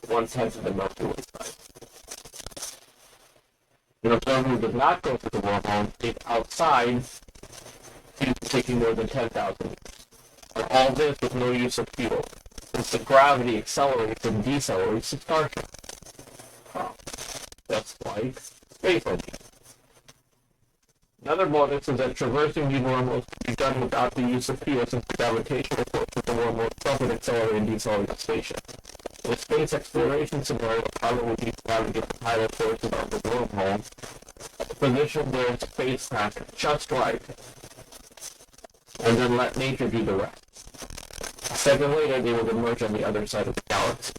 [SPEAKER 1] 1/10 of the Milky Way size. An observer who does not go through the wormhole and stays outside seems taking more than 10,000 years. And all this with no use of fuel, since the gravity accelerates and decelerates the starship. Oh, that's like space engine. Another bonus is that traversing these wormholes can be done without the use of fuel, since the gravitational force of the wormhole itself would accelerate and decelerate the spaceship. In a space exploration scenario, the pilot would need to navigate the tidal forces of the wormhole at the position where its spacecraft just right, and then let nature do the rest. A second later, they would emerge on the other side of the galaxy.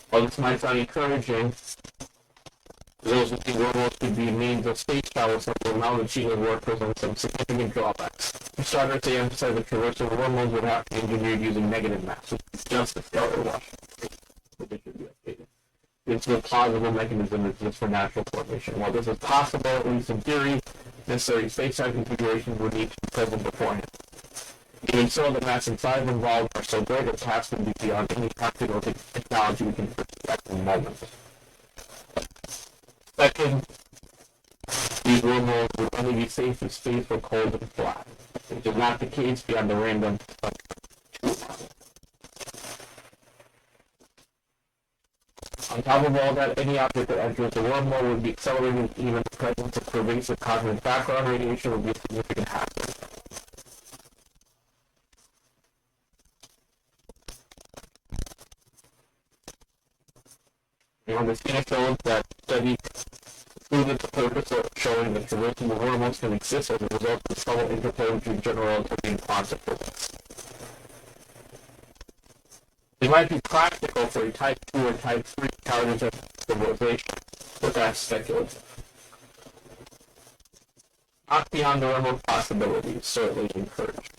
[SPEAKER 1] While this might sound encouraging, those who think wormholes could be means of space travel, some of the Malachina work presents some significant drawbacks. For starters, they emphasize that traversing wormholes would have to be engineered using negative mass, which is just a stellar wash. It's a plausible mechanism that exists for natural formation. While this is possible, at least in theory, necessary space-time configurations would need to be present beforehand. Even so, the mass and size involved are so great that tasks would be beyond any practical technology we can foresee at the moment. Second, these wormholes would only be safe if space were cold and flat, which is not the case beyond the random. On top of all that, any object that enters the wormhole would be accelerated, even the presence of pervasive cosmic background radiation would be a significant hazard. And the skin shows that study proven the purpose of showing that traversing the wormholes can exist as a result of the subtle interplay between general relativity and quantum physics. They might be practical for a Type 2 or Type 3 intelligence civilization, but that's speculative. Not beyond the realm of possibilities, certainly encouraged.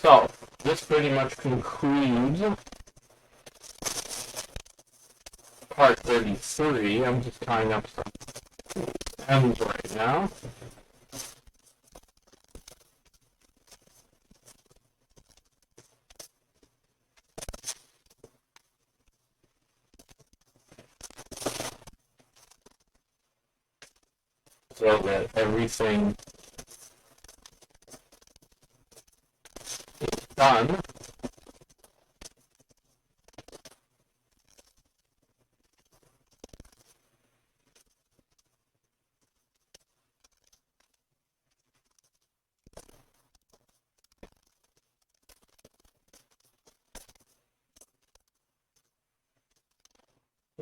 [SPEAKER 1] So, this pretty much concludes part 33. I'm just tying up some ends right now. So that everything done.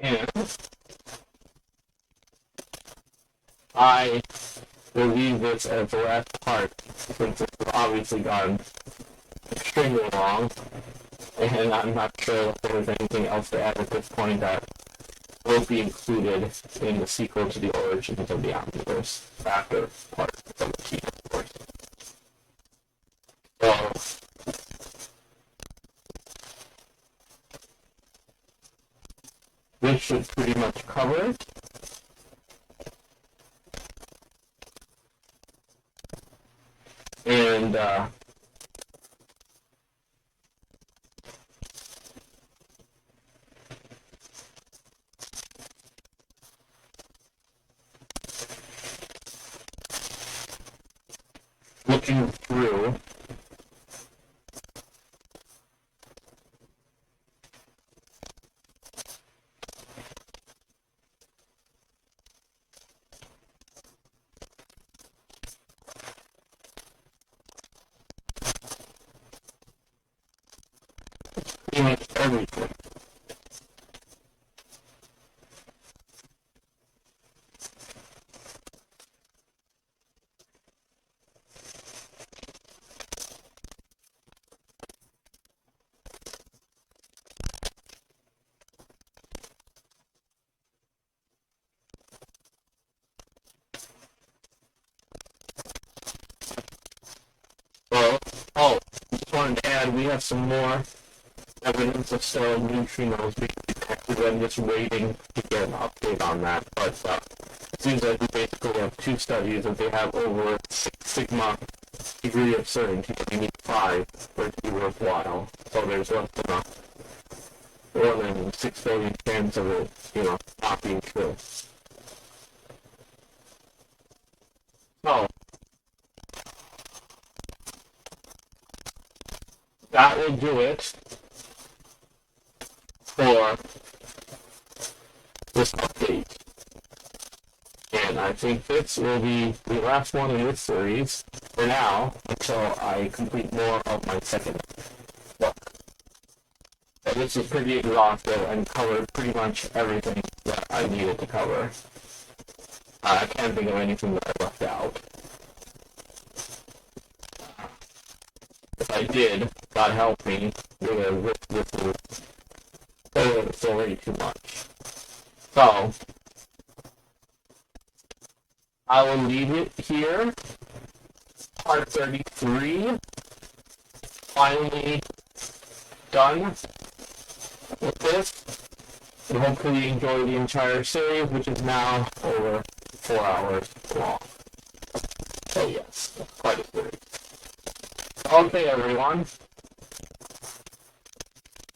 [SPEAKER 1] And I will leave this as the last part, since it's obviously gone extremely long, and I'm not sure if there's anything else to add at this point that will be included in the sequel to the origins of the Omniverse after part of the key, of course. So, this should pretty much cover it. And looking through, pretty much everything. So, just wanted to add, we have some more evidence of stellar neutrinos being detected. I'm just waiting to get an update on that, but it seems like we basically have two studies that they have over 6 sigma degree of certainty. We need 5 for it to be worthwhile. So there's less than more than 6 billion chance of it, not being true. So that will do it for this update. And I think this will be the last one in this series for now, until I complete more of my second book. So this is pretty exhaustive and covered pretty much everything that I needed to cover. I can't think of anything that I left out. If I did, God help me, this is already too much. So, I will leave it here. Part 33. Finally done with this. And hopefully you enjoy the entire series, which is now over 4 hours long. So yes, that's quite a series. Okay, everyone.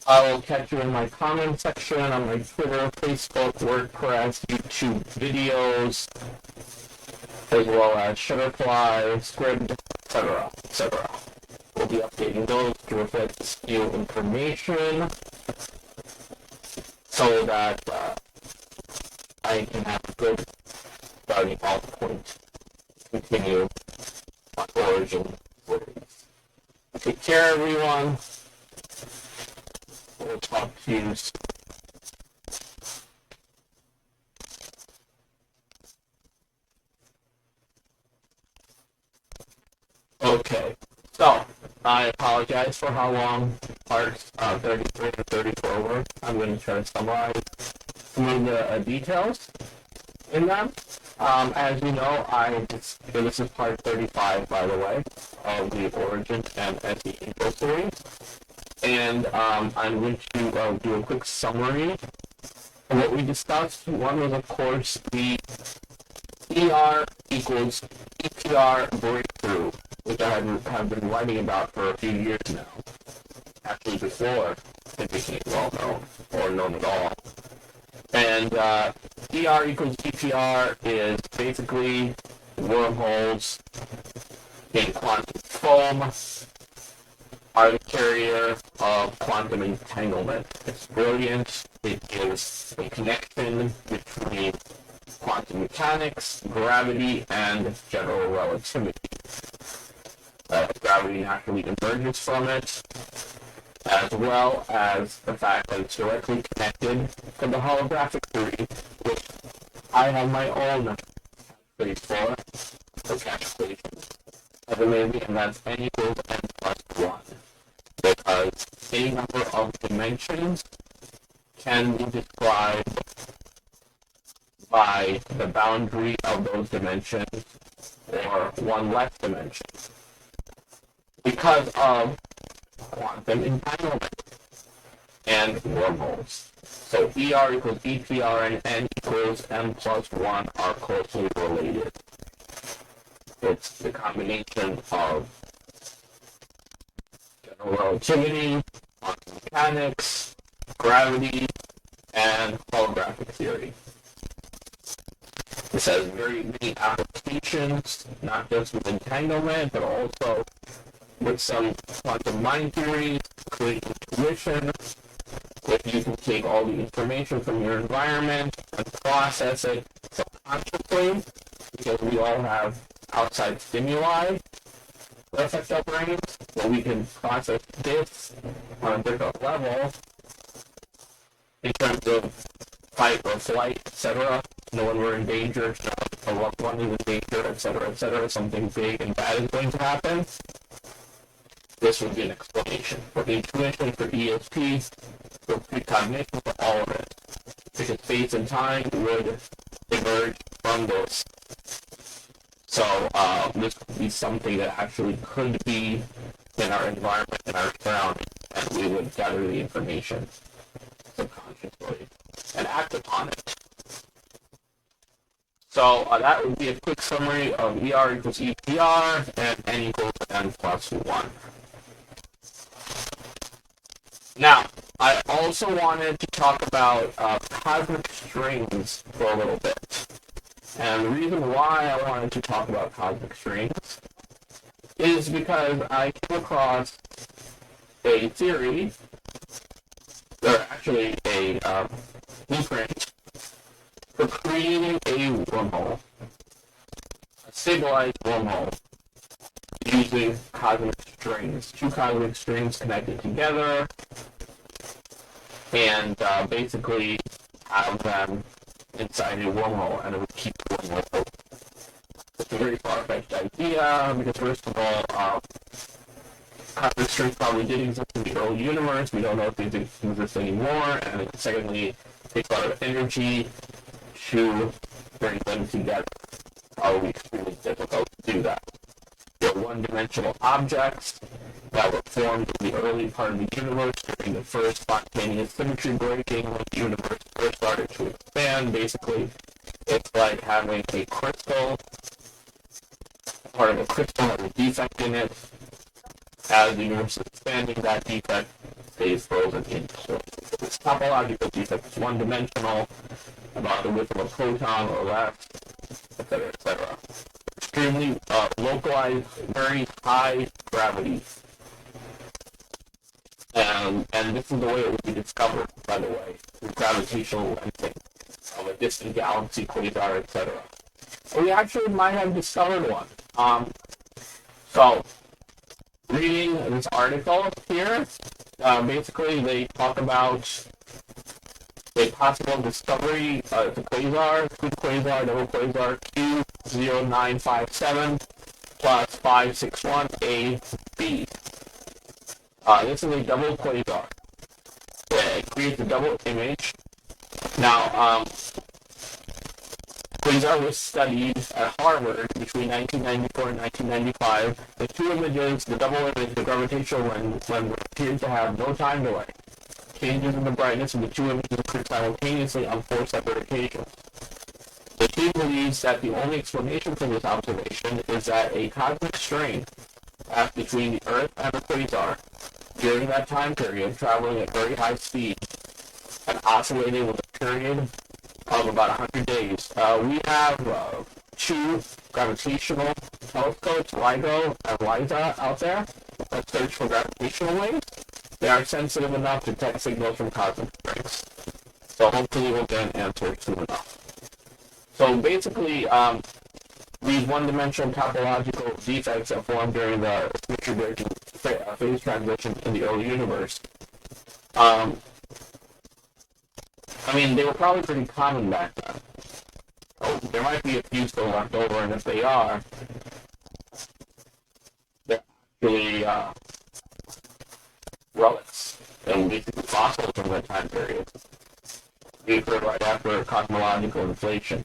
[SPEAKER 1] I will catch you in my comment section on my Twitter, Facebook, WordPress, YouTube videos, as well as Shutterfly, Scribd, etc., etc. We'll be updating those to reflect this new information so that I can have a good starting off point to continue my origin series. Take care, everyone. We'll talk to you soon. Okay, so I apologize for how long parts 33 and 34 were. I'm going to try to summarize some of the details in them. As you know, this is part 35, by the way, of the Origin and Msi Attribute series. And I'm going to do a quick summary of what we discussed. One was, of course, the ER equals EPR breakthrough, which I have been writing about for a few years now, actually before it became well known, or known at all. And ER equals EPR is basically wormholes in quantum foam are the carrier of quantum entanglement. It's brilliant. It gives a connection between quantum mechanics, gravity, and general relativity. Gravity naturally emerges from it, as well as the fact that it's directly connected to the holographic theory, which I have my own theory for catchphrase as a maybe, and that's n equals n plus 1. Because any number of dimensions can be described by the boundary of those dimensions or one less dimension. Because of quantum entanglement and wormholes. So ER equals EPR and N equals M plus 1 are closely related. It's the combination of general relativity, quantum mechanics, gravity, and holographic theory. This has very many applications, not just with entanglement, but also with some quantum mind theories, including intuition. If you can take all the information from your environment and process it subconsciously, because we all have outside stimuli that affect our brains, but we can process this on a different level in terms of fight or flight, etc. Know when we're in danger, know a loved one is in danger, etc., something big and bad is going to happen. This would be an explanation for intuition, for ESP, for precognition, for all of it. Because space and time would emerge from this. So this would be something that actually could be in our environment, in our surroundings, and we would gather the information subconsciously and act upon it. So that would be a quick summary of ER equals EPR and N equals N plus 1. Now, I also wanted to talk about cosmic strings for a little bit. And the reason why I wanted to talk about cosmic strings is because I came across a theory, or actually a blueprint, for creating a wormhole, a stabilized wormhole, using cosmic strings, two cosmic strings connected together, and basically have them inside a wormhole, and it would keep the wormhole open. It's a very far-fetched idea, because first of all, cosmic strings probably did exist in the early universe. We don't know if they exist anymore, and secondly, it takes a lot of energy to bring them together. Probably extremely difficult to do that. They're one-dimensional objects that were formed in the early part of the universe during the first spontaneous symmetry breaking when the universe first started to expand. Basically, it's like having a crystal, part of a crystal has a defect in it. As the universe is expanding, that defect stays frozen in place. This topological defect is one-dimensional, about the width of a proton or less, etc., etc. Extremely localized, very high gravity. And this is the way it would be discovered, by the way, through gravitational lensing of a distant galaxy, quasar, etc. So we actually might have discovered one. So, reading this article here, basically they talk about a possible discovery, it's a quasar, good quasar, double quasar, Q0957 plus 561AB. This is a double quasar. It creates a double image. Now, quasar was studied at Harvard between 1994 and 1995. The two images, the double image, the gravitational lens, appeared to have no time delay. Changes in the brightness of the two images occurred simultaneously on 4 separate occasions. The team believes that the only explanation for this observation is that a cosmic string passed between the Earth and the quasar during that time period, traveling at very high speed and oscillating with a period of about 100 days. We have 2 gravitational telescopes, LIGO and LISA, out there. that search for gravitational waves, they are sensitive enough to detect signals from cosmic strings. So hopefully we'll get an answer soon enough. So basically, these one-dimensional topological defects that formed during the phase transition in the early universe, I mean, they were probably pretty common back then. So there might be a few still left over, and if they are, they're actually relics and basically fossils from that time period. They occurred right after cosmological inflation.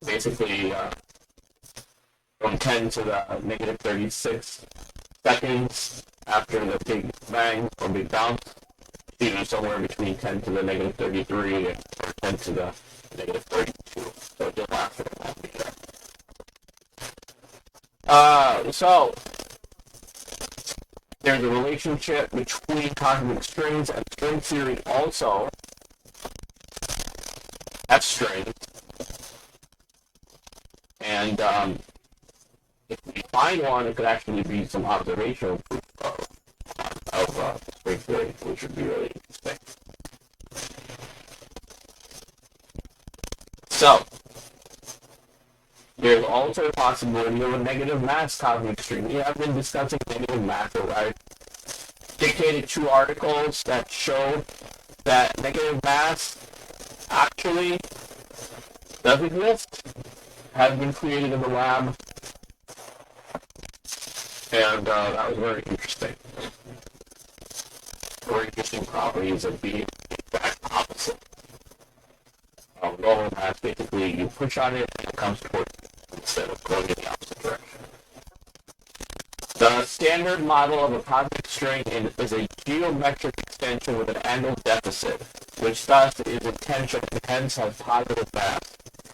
[SPEAKER 1] Basically, from 10 to the negative 36 seconds after the Big Bang or Big Bounce, to somewhere between 10 to the negative 33 or 10 to the negative 32. So just after that meter. So there's a relationship between cosmic strings and string theory also. F strings. And if we find one, it could actually be some observational proof of string theory, which would be really interesting. So, there's also a possibility of a negative mass cosmic string. We have been discussing negative mass, right? Dictated 2 articles that showed that negative mass actually does exist, has been created in the lab, and that was very interesting. Very interesting properties of being the exact opposite. Normal mass, basically, you push on it and it comes towards you instead of going in the opposite direction. The standard model of a cosmic string is a geometric extension with an angle deficit, which thus is in tension and hence has positive mass.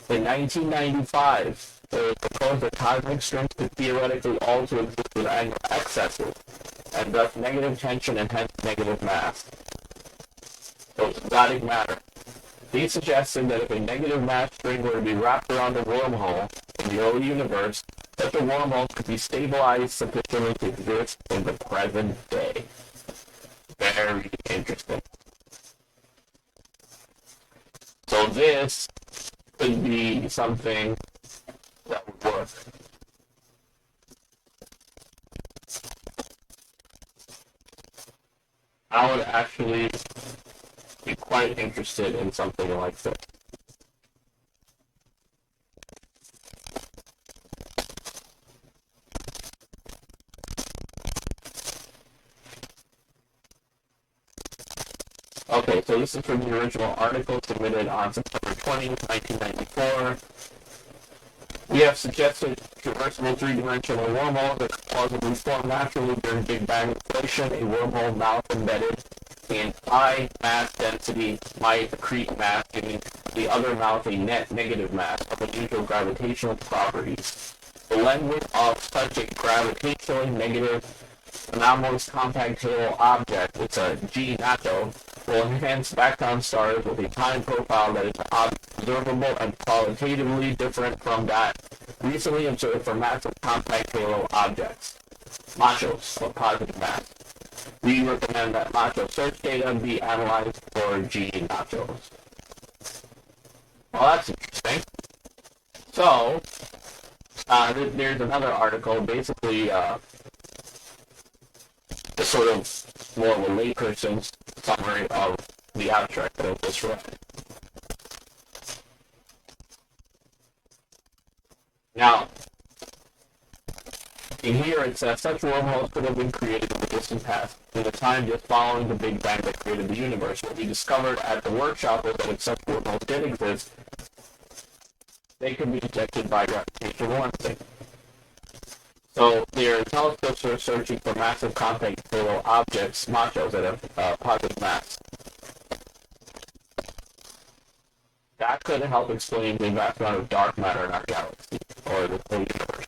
[SPEAKER 1] In 1995, it was proposed that cosmic strings could theoretically also exist with angle excesses, and thus negative tension and hence negative mass. So it's exotic matter. They suggested that if a negative mass string were to be wrapped around a wormhole in the early universe, that the wormhole could be stabilized sufficiently to exist in the present day. Very interesting. So this could be something that would work. I would actually be quite interested in something like this. Okay, so this is from the original article submitted on September 20, 1994. We have suggested traversable three-dimensional wormholes that could plausibly form naturally during Big Bang inflation. A wormhole mouth embedded in high mass density might accrete mass, giving the other mouth a net negative mass of unusual gravitational properties. The language of such a gravitationally negative anomalous compact halo object, it's a G NATO, will enhance background stars with a time profile that is observable and qualitatively different from that recently observed for massive compact halo objects. Machos, or positive mass. We recommend that macho search data be analyzed for G nachos. Well, that's interesting. So, there's another article, basically, sort of more of a layperson's summary of the abstract that I just read. Now, in here it says such wormholes could have been created in the distant past, in the time just following the Big Bang that created the universe. What we discovered at the workshop was that if such wormholes did exist, they could be detected by gravitational lensing. So their telescopes are searching for massive compact halo objects, machos, that have positive mass. That could help explain the vast amount of dark matter in our galaxy, or the whole universe.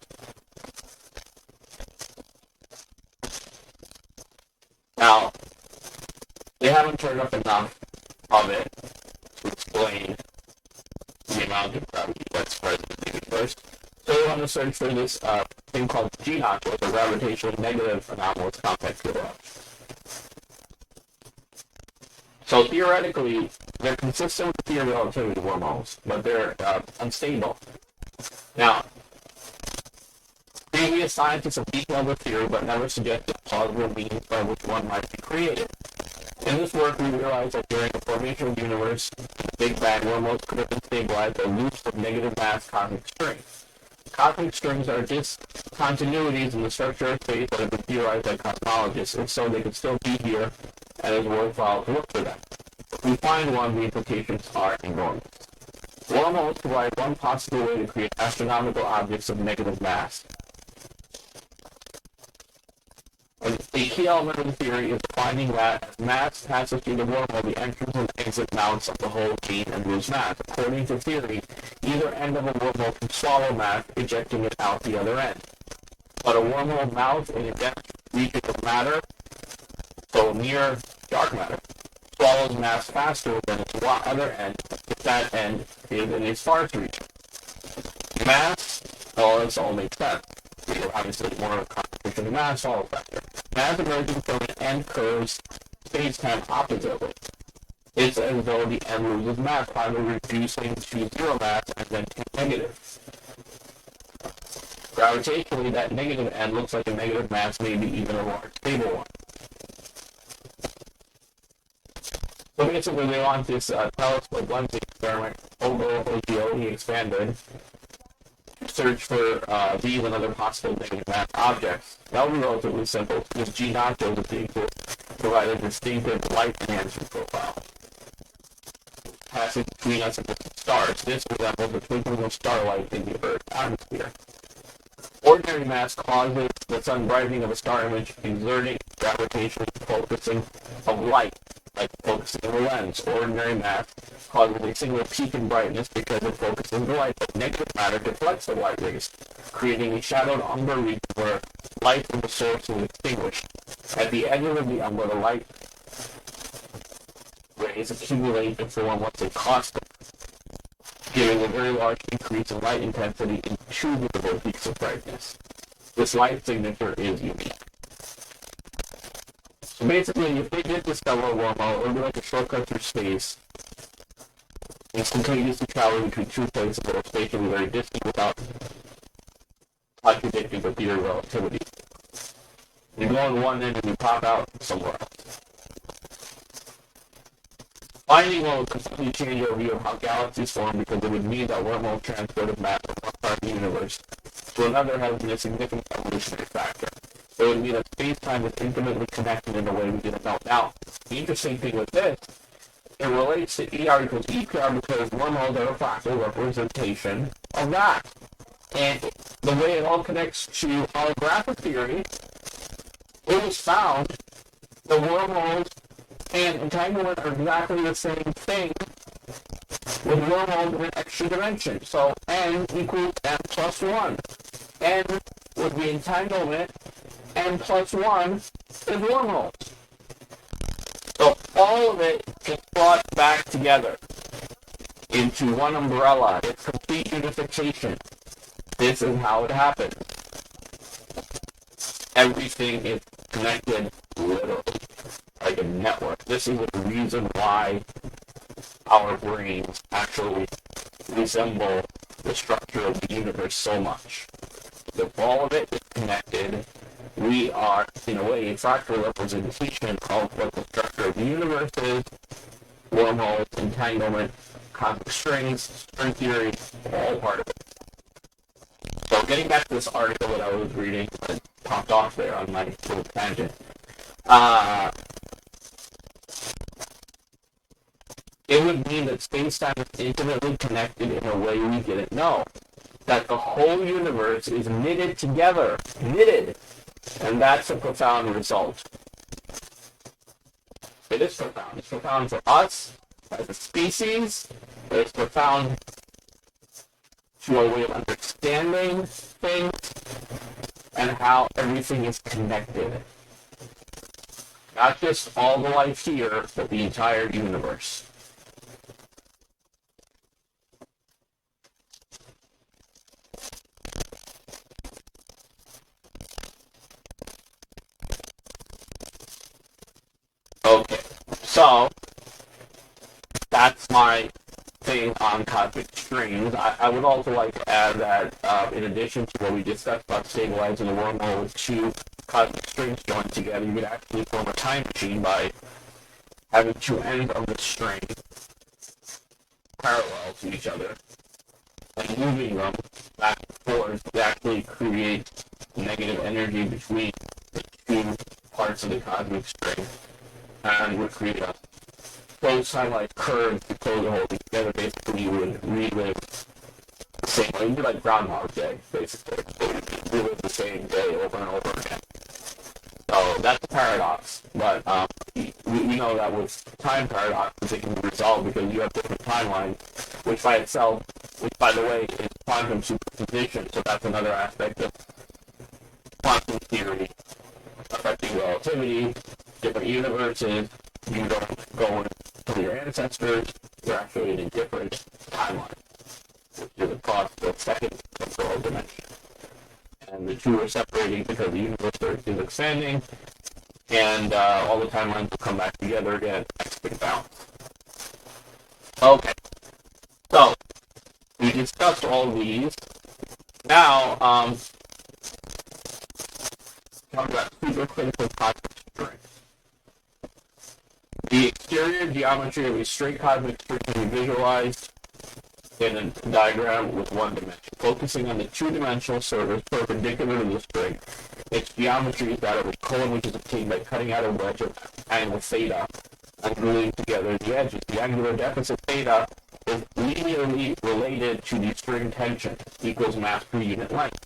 [SPEAKER 1] Now, they haven't turned up enough of it to explain the amount of gravity that's present in the universe. So we want to search for this thing called G-naught, or the gravitational negative anomalous compact theory. So theoretically, they're consistent with the theory of relativity wormholes, but they're unstable. Now, previous scientists have detailed the theory, but never suggested plausible means by which one might be created. In this work, we realized that during the formation of the universe, the Big Bang, wormholes could have been stabilized by loops of negative mass cosmic strings. Cosmic strings are discontinuities in the structure of space that have been theorized by cosmologists, and so they could still be here, and it's worthwhile to look for them. If we find one, the implications are enormous. Wormholes provide one possible way to create astronomical objects of negative mass. A key element of the theory is finding that as mass passes through the wormhole, the entrance and exit mounts of the hole gain and lose mass. According to theory, either end of a wormhole can swallow mass, ejecting it out the other end. But a wormhole mouth in a dense region of matter, so near dark matter, swallows mass faster than its other end if that end is in a sparse region. Mass, well, this all makes sense. Obviously, more concentration of mass follows factor. Mass emerging from an end curves space-time oppositely. It's as though the end loses mass, finally reducing to zero mass and then negative. Gravitationally, that negative end looks like a negative mass, maybe even a large stable one. So basically, they want this telescope lens experiment, OGO, expanded, search for these and other possible negative mass objects. That would be relatively simple, because G-naught shows that they provide a distinctive light enhancement profile. Passing between us and the stars, this resembles the twinkling of starlight in the Earth's atmosphere. Ordinary mass causes the sun brightening of a star image, exerting gravitational focusing of light, like focusing of a lens. Ordinary mass causes a single peak in brightness because it focuses the light, but negative matter deflects the light rays, creating a shadowed umbra region where light from the source is extinguished. At the edge of the umbra, the light rays accumulate to form what's a caustic, giving a very large increase in light intensity in two visible peaks of brightness. This light signature is unique. So basically, if they did discover a wormhole, it would be like a shortcut through space, instantaneously traveling between two places that are spatially very distant without contradicting the theory of relativity. You go on one end and you pop out somewhere else. Finding one would completely change our view of how galaxies form, because it would mean that wormhole transport of matter from one part of the universe to another has been a significant evolutionary factor. It would mean that space-time is intimately connected in a way we didn't know. Now, the interesting thing with this, it relates to ER equals EPR because wormholes are a fractal representation of that. And the way it all connects to holographic theory, it was found that wormholes and entanglement are exactly the same thing with wormholes in an extra dimension. So n equals n plus 1. N would be entanglement, n plus 1 is wormholes. So all of it is brought back together into one umbrella. It's complete unification. This is how it happens. Everything is connected literally, like a network. This is the reason why our brains actually resemble the structure of the universe so much. If all of it is connected, we are, in a way, a fractal representation of what the structure of the universe is, wormholes, entanglement, cosmic strings, string theory, all part of it. So getting back to this article that I was reading, I popped off there on my little tangent. It would mean that space-time is intimately connected in a way we didn't know. That the whole universe is knitted together. Knitted. And that's a profound result. It is profound. It's profound for us as a species. But it's profound to a way of understanding things and how everything is connected. Not just all the life here, but the entire universe. So, that's my thing on cosmic strings. I would also like to add that in addition to what we discussed about stabilizing the wormhole with two cosmic strings joined together, you could actually form a time machine by having two ends of the string parallel to each other and moving them back and forth to actually create negative energy between the two parts of the cosmic string, and would create a closed timeline curve to close the whole thing together. Basically, you would relive the same way. You'd be like Groundhog Day, basically. You would relive the same day over and over again. So that's a paradox, but we know that with time paradoxes, it can be resolved because you have different timelines, which by itself, which by the way, is quantum superposition, so that's another aspect of quantum theory affecting relativity, different universes. You don't go to your ancestors, you're actually in a different timeline, which is across the second temporal dimension. And the two are separating because the universe is expanding, and all the timelines will come back together again, next big balance. Okay, so we discussed all of these. Now, talk about supercritical cosmic strings. The exterior geometry of a straight cosmic string can be visualized in a diagram with one dimension. Focusing on the two-dimensional surface perpendicular to the string, its geometry is that of a cone which is obtained by cutting out a wedge of angle theta and gluing together the edges. The angular deficit theta is linearly related to the string tension, equals mass per unit length.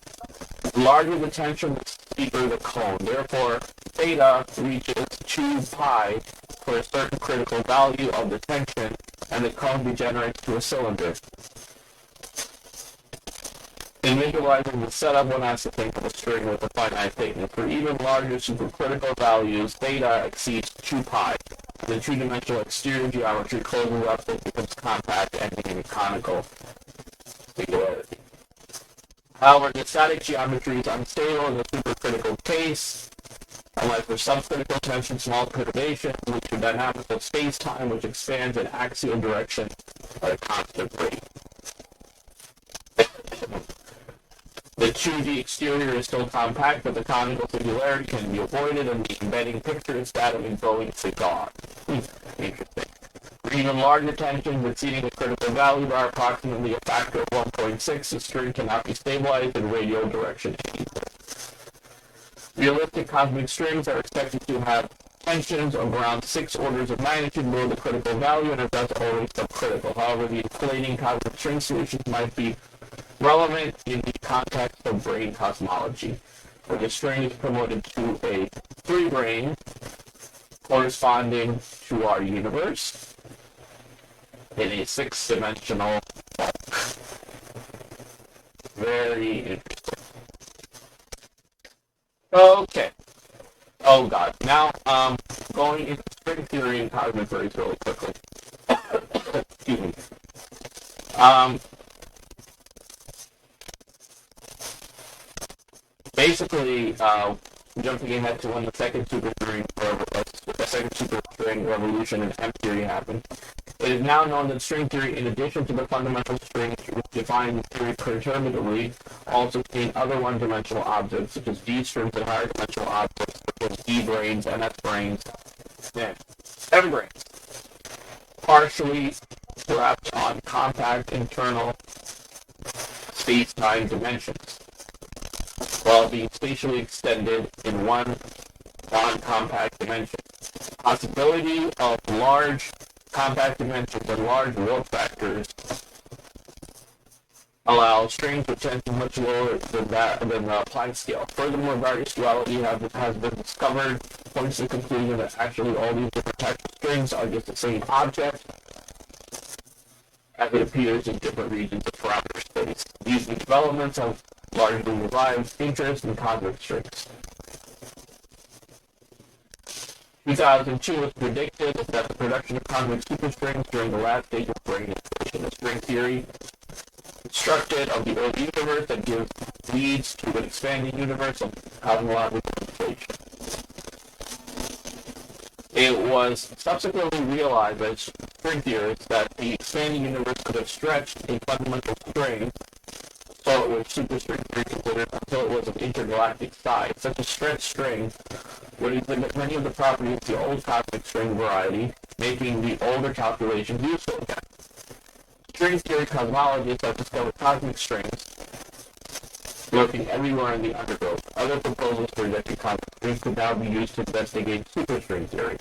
[SPEAKER 1] The larger the tension, the steeper the cone. Therefore, theta reaches 2 pi for a certain critical value of the tension, and the cone degenerates to a cylinder. In visualizing the setup, one has to think of a string with a finite thickness. For even larger supercritical values, theta exceeds 2 pi. The two-dimensional exterior geometry closes up and becomes compact, ending in a conical singularity. However, the static geometry is unstable in the supercritical case, unlike for subcritical tension, small perturbation, which is dynamics of space-time, which expands in axial direction at a constant rate. The 2D exterior is still compact, but the conical singularity can be avoided, and the embedding picture is that of a glowing cigar. Interesting. For even larger tensions exceeding the critical value by approximately a factor of 1.6, the string cannot be stabilized in radial direction anymore. Realistic cosmic strings are expected to have tensions of around 6 orders of magnitude below the critical value, and are thus always subcritical. However, the inflating cosmic string solutions might be relevant in the context of brane cosmology, where the string is promoted to a 3-brane corresponding to our universe in a 6-dimensional bulk. Very interesting. Okay. Oh god. Now, going into string theory and cosmic rays really quickly. Excuse me. Basically, jumping ahead to when the second superstring revolution in M theory happened, it is now known that string theory, in addition to the fundamental strings which define the theory perturbatively, also contain other one-dimensional objects, such as D strings and higher dimensional objects, such as D branes, NS branes, and M branes, partially wrapped on compact internal space-time dimensions, while being spatially extended in one non-compact dimension. Possibility of large compact dimensions and large warp factors allow strings with tension much lower than the Planck scale. Furthermore, various duality has been discovered, points to the conclusion that actually all these different types of strings are just the same object, as it appears in different regions of parameter space. These new developments have largely revived interest in cosmic strings. 2002 was predicted that the production of cosmic superstrings during the last stage of brane inflation, a string theory constructed of the early universe that leads to an expanding universe of cosmological inflation. It was subsequently realized by string theorists that the expanding universe could have stretched a fundamental string, so it was superstring theory considered, until it was of intergalactic size. Such a stretched string would exhibit many of the properties of the old cosmic string variety, making the older calculations useful again. String theory cosmologists have discovered cosmic strings lurking everywhere in the undergrowth. Other proposals for rejecting cosmic strings could now be used to investigate superstring theory.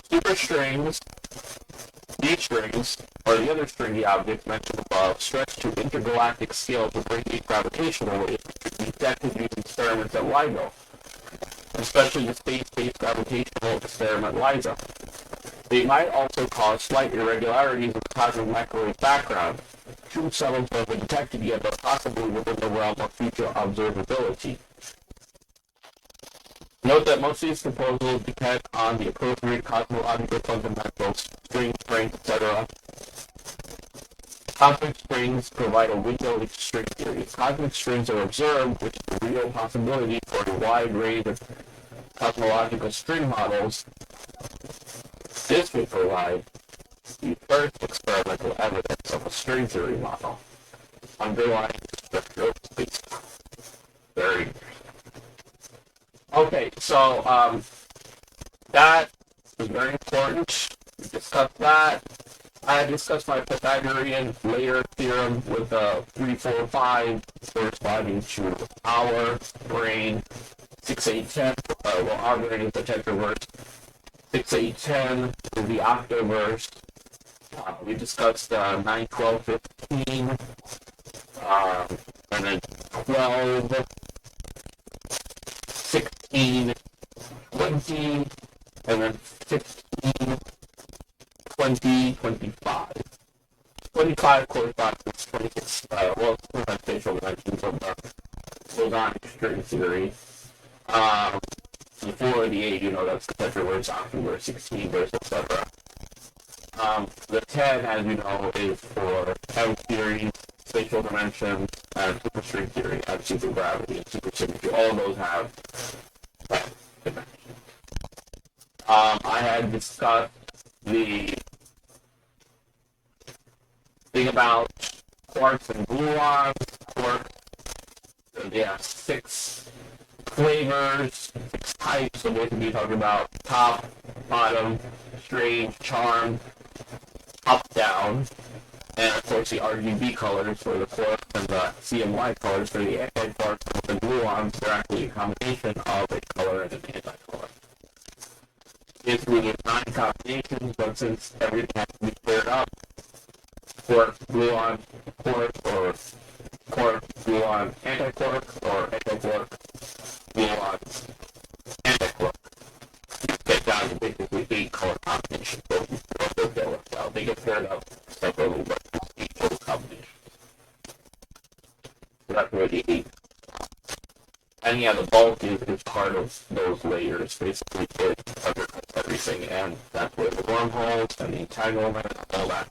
[SPEAKER 1] Superstrings, these strings, or the other stringy objects mentioned above, stretch to intergalactic scale to radiate gravitational waves, which can be detected using experiments at LIGO, especially the space-based gravitational experiment LISA. They might also cause slight irregularities in the cosmic microwave background, too subtle to have been detected yet, but possibly within the realm of future observability. Note that most of these proposals depend on the appropriate cosmological fundamentals, string strength, etc. Cosmic strings provide a window into string theory. If cosmic strings are observed, which is a real possibility for a wide range of cosmological string models, this would provide the first experimental evidence of a string theory model underlying the structure of space. Very interesting. Okay, so that is very important. We discussed that. I discussed my Pythagorean layer theorem with 3, 4, 5 corresponding to our brain. 6, 8, 10. Well, our brain is the tetraverse. 6, 8, 10 is the octaverse. We discussed 9, 12, 15, and then 12, 16, 20, and then 15, 20, 25. 25 corresponds to 26, well, sometimes spatial dimensions of the Lagrange string theory. The 4 and the 8, that's the tetraverse, octaverse, 16 verse, etc. The 10, as you know, is for M theory, spatial dimensions, and superstring theory, and supergravity, and supersymmetry. All of those have that dimension. I had discussed the thing about quarks and gluons. Quarks, they have 6 flavors, 6 types. So basically, talking about top, bottom, strange, charm, up, down, and of course the RGB colors for the quarks and the CMY colors for the anti-quarks and the gluons. They're actually a combination of a color and an anti-color. Basically, there's 9 combinations, but since everything has to be paired up, quark, gluon, quark, or quark, gluon, anti-quark, or anti-quark, gluon, anti-quark. You get down to basically 8 color combinations. So they get paired up separately, but it's 8 total combinations. So that's where the 8. And yeah, the bulk is part of those layers. Basically, it undercuts everything, and that's where the wormholes and the entanglement and all that.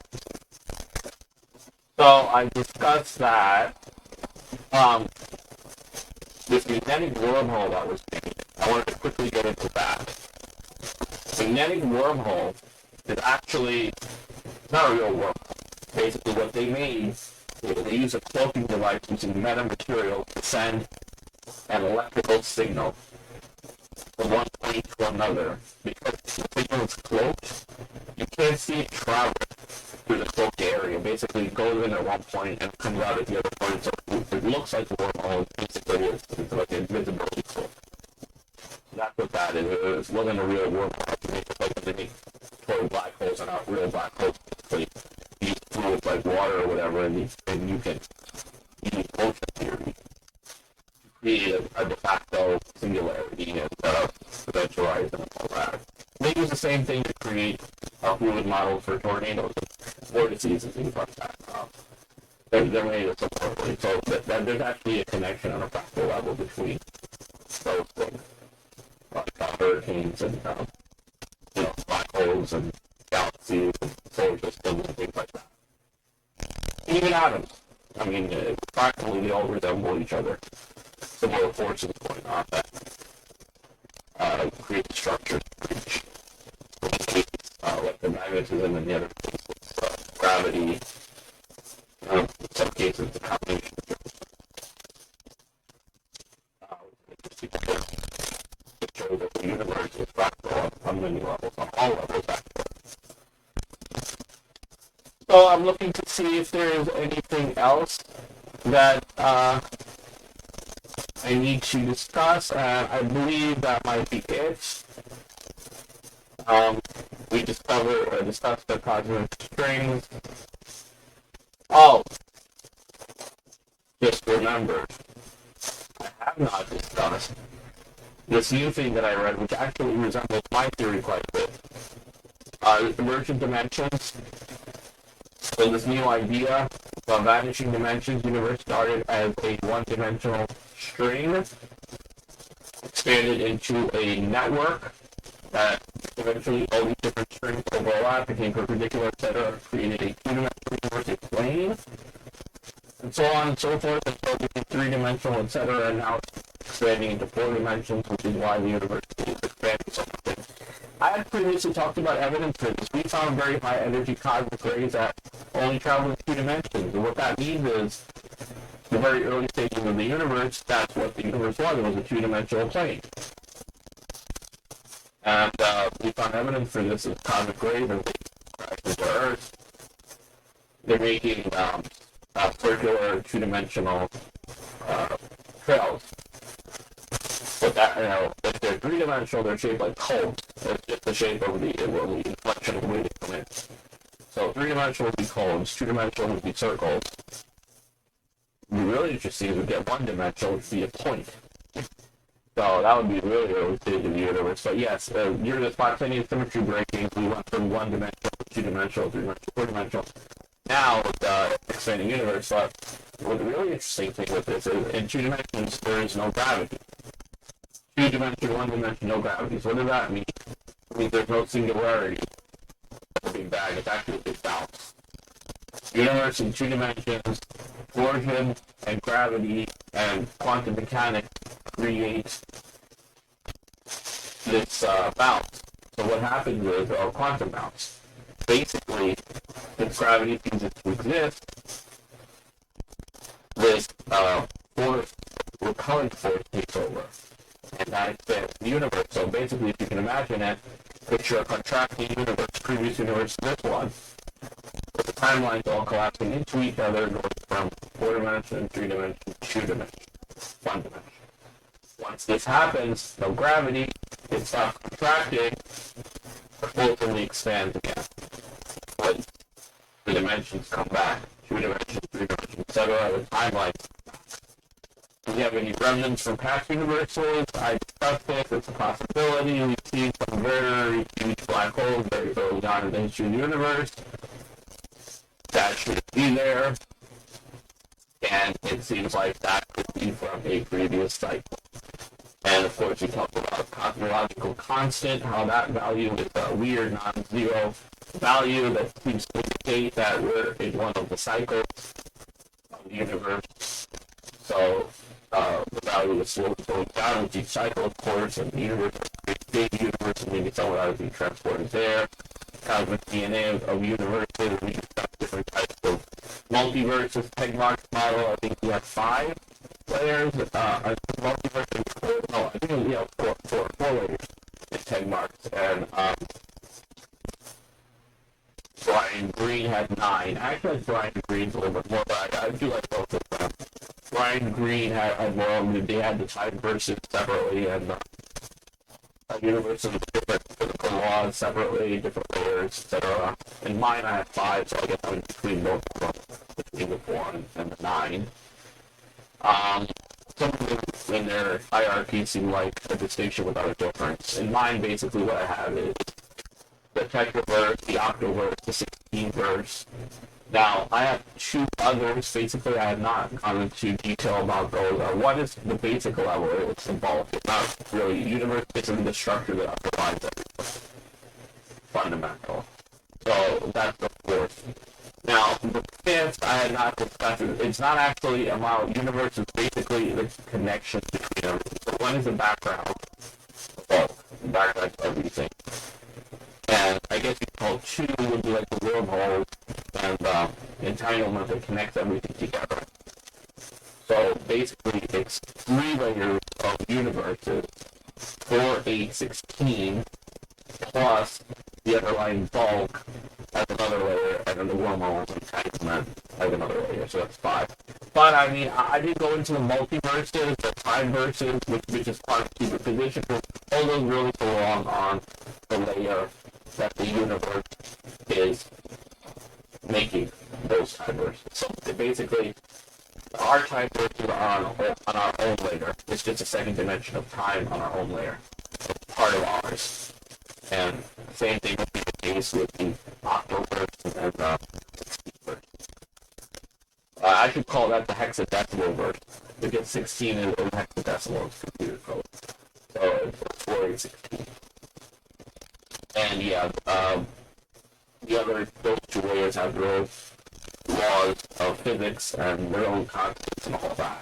[SPEAKER 1] So I discussed that. This magnetic wormhole that was made, I wanted to quickly get into that. Magnetic wormhole is actually not a real wormhole. Basically, what they made, they use a cloaking device using metamaterial to send an electrical signal from one point to another. Because the signal is cloaked, you can't see it travel through the cloaked area. Basically, it goes in at one point and comes out at the other point. So it looks like a wormhole. Basically, it's like an invisibility cloak. So that's what that is. It wasn't a real wormhole. It makes it like when they make total black holes are not real black holes. Basically, these fluids like water or whatever, and you can use motion theory to create a de facto singularity and eventualize and all that. They use the same thing to create a fluid model for tornadoes and vortices and things like that. They're made of similarly. So there's actually a connection on a fractal level between those things, like hurricanes and black holes and galaxies and solar systems and things like that. Even atoms. I mean, practically they all resemble each other. Similar forces going on that create the structures for each. Like the magnetism and the other cases, gravity. In some cases, the combination it shows that the universe is fractal on many levels, on all levels actually. So I'm looking to see if there is anything else that I need to discuss, and I believe that might be it. We discussed the cosmic strings. Oh, just remember, I have not discussed this new thing that I read, which actually resembles my theory quite a bit. Emergent dimensions. So this new idea of vanishing dimensions universe started as a one-dimensional string, expanded into a network that eventually all these different strings overlap, became perpendicular, etc., created a two-dimensional universe, a plane, and so on and so forth, until it became three-dimensional, etc., and now it's expanding into four dimensions, which is why the universe is expanding so much. I had previously talked about evidence for this. We found very high energy cosmic rays that only travel in two dimensions, and what that means is, the very early stages of the universe, that's what the universe was. It was a two-dimensional plane. And we found evidence for this as cosmic rays and they crash into Earth. They're making circular two-dimensional trails. But that, if they're three-dimensional, they're shaped like cones. It's just the shape of the inflection of the way they come in. So three-dimensional would be cones, two-dimensional would be circles. It'd be really interesting if we get one-dimensional, which would be a point. So that would be really early stage of the universe. But yes, during the spontaneous symmetry breaking, we went from one-dimensional, two-dimensional, three-dimensional, four-dimensional. Now with the expanding universe, but the really interesting thing with this is in two dimensions there is no gravity. Two dimension, one dimension, no gravity. So what does that mean? It means there's no singularity. It's a big bang. It's actually a big bounce. Universe in two dimensions, torsion and gravity and quantum mechanics create this bounce. So what happens is, quantum bounce. Basically, since gravity ceases to exist, this force, repellent force takes over. And that expands the universe. So basically, if you can imagine it, picture a contracting universe, previous universe to this one, with the timelines all collapsing into each other, going from 4 dimensions, 3 dimensions, 2 dimensions, 1 dimension. Once this happens, no gravity, it stops contracting, ultimately expands again. When the dimensions come back, 2 dimensions, 3 dimensions, etc., the timeline. Do we have any remnants from past universes? I discussed this, it's a possibility. We've seen some very huge black holes very early on in the history of the universe. That should be there. And it seems like that could be from a previous cycle. And of course, we talked about cosmological constant, how that value is a weird non-zero value that seems to indicate that we're in one of the cycles of the universe. So the value is slowly going down with each cycle, of course, and the universe is a big universe, and maybe some of that is being transported there. Cosmic DNA of universes, we discussed different types of multiverses, Tegmark's model. I think we have 5 layers. Multiverse, no, I think we have 4 layers in Tegmark's, and Brian Greene had 9. Actually, Brian Greene's a little bit more, but I do like both of them. Brian Greene had more, they had the time verses separately, and universes with different physical laws separately, different layers, etc. In mine, I have 5, so I guess I'm between both of them, between the 4 and the 9. Some of them in their hierarchy seem like a distinction without a difference. In mine, basically, what I have is the tetraverse, the octoverse, the 16-verse. Now, I have 2 others. Basically, I have not gone into detail about those. One is the basic level. It's symbolic. It's not really universe. It's in the structure that underlies everything. Fundamental. So, that's the 4th. Now, the 5th, I had not discussed it. It's not actually about universe. It's basically the connection between everything. So, one is the background. bulk, environment, everything. And I guess you call 2 would be like the wormhole and entanglement that connects everything together. So basically, it's 3 layers of universes, 4, 8, 16, plus the underlying bulk as another layer, and then the wormhole entanglement as another layer. So that's 5. But I mean, I did go into the multiverses, the time verses, which is part of the position. All those really belong on the layer that the universe is making those time verses. So basically, our time verses are on our own layer. It's just a second dimension of time on our own layer. It's part of ours. And same thing would be the case with the octoverse and the 16-verse. I should call that the hexadecimal verse, because 16 is a hexadecimal in computer code. So it's 4, 8, 16. And yeah, those 2 layers have their own laws of physics and their own constants and all that.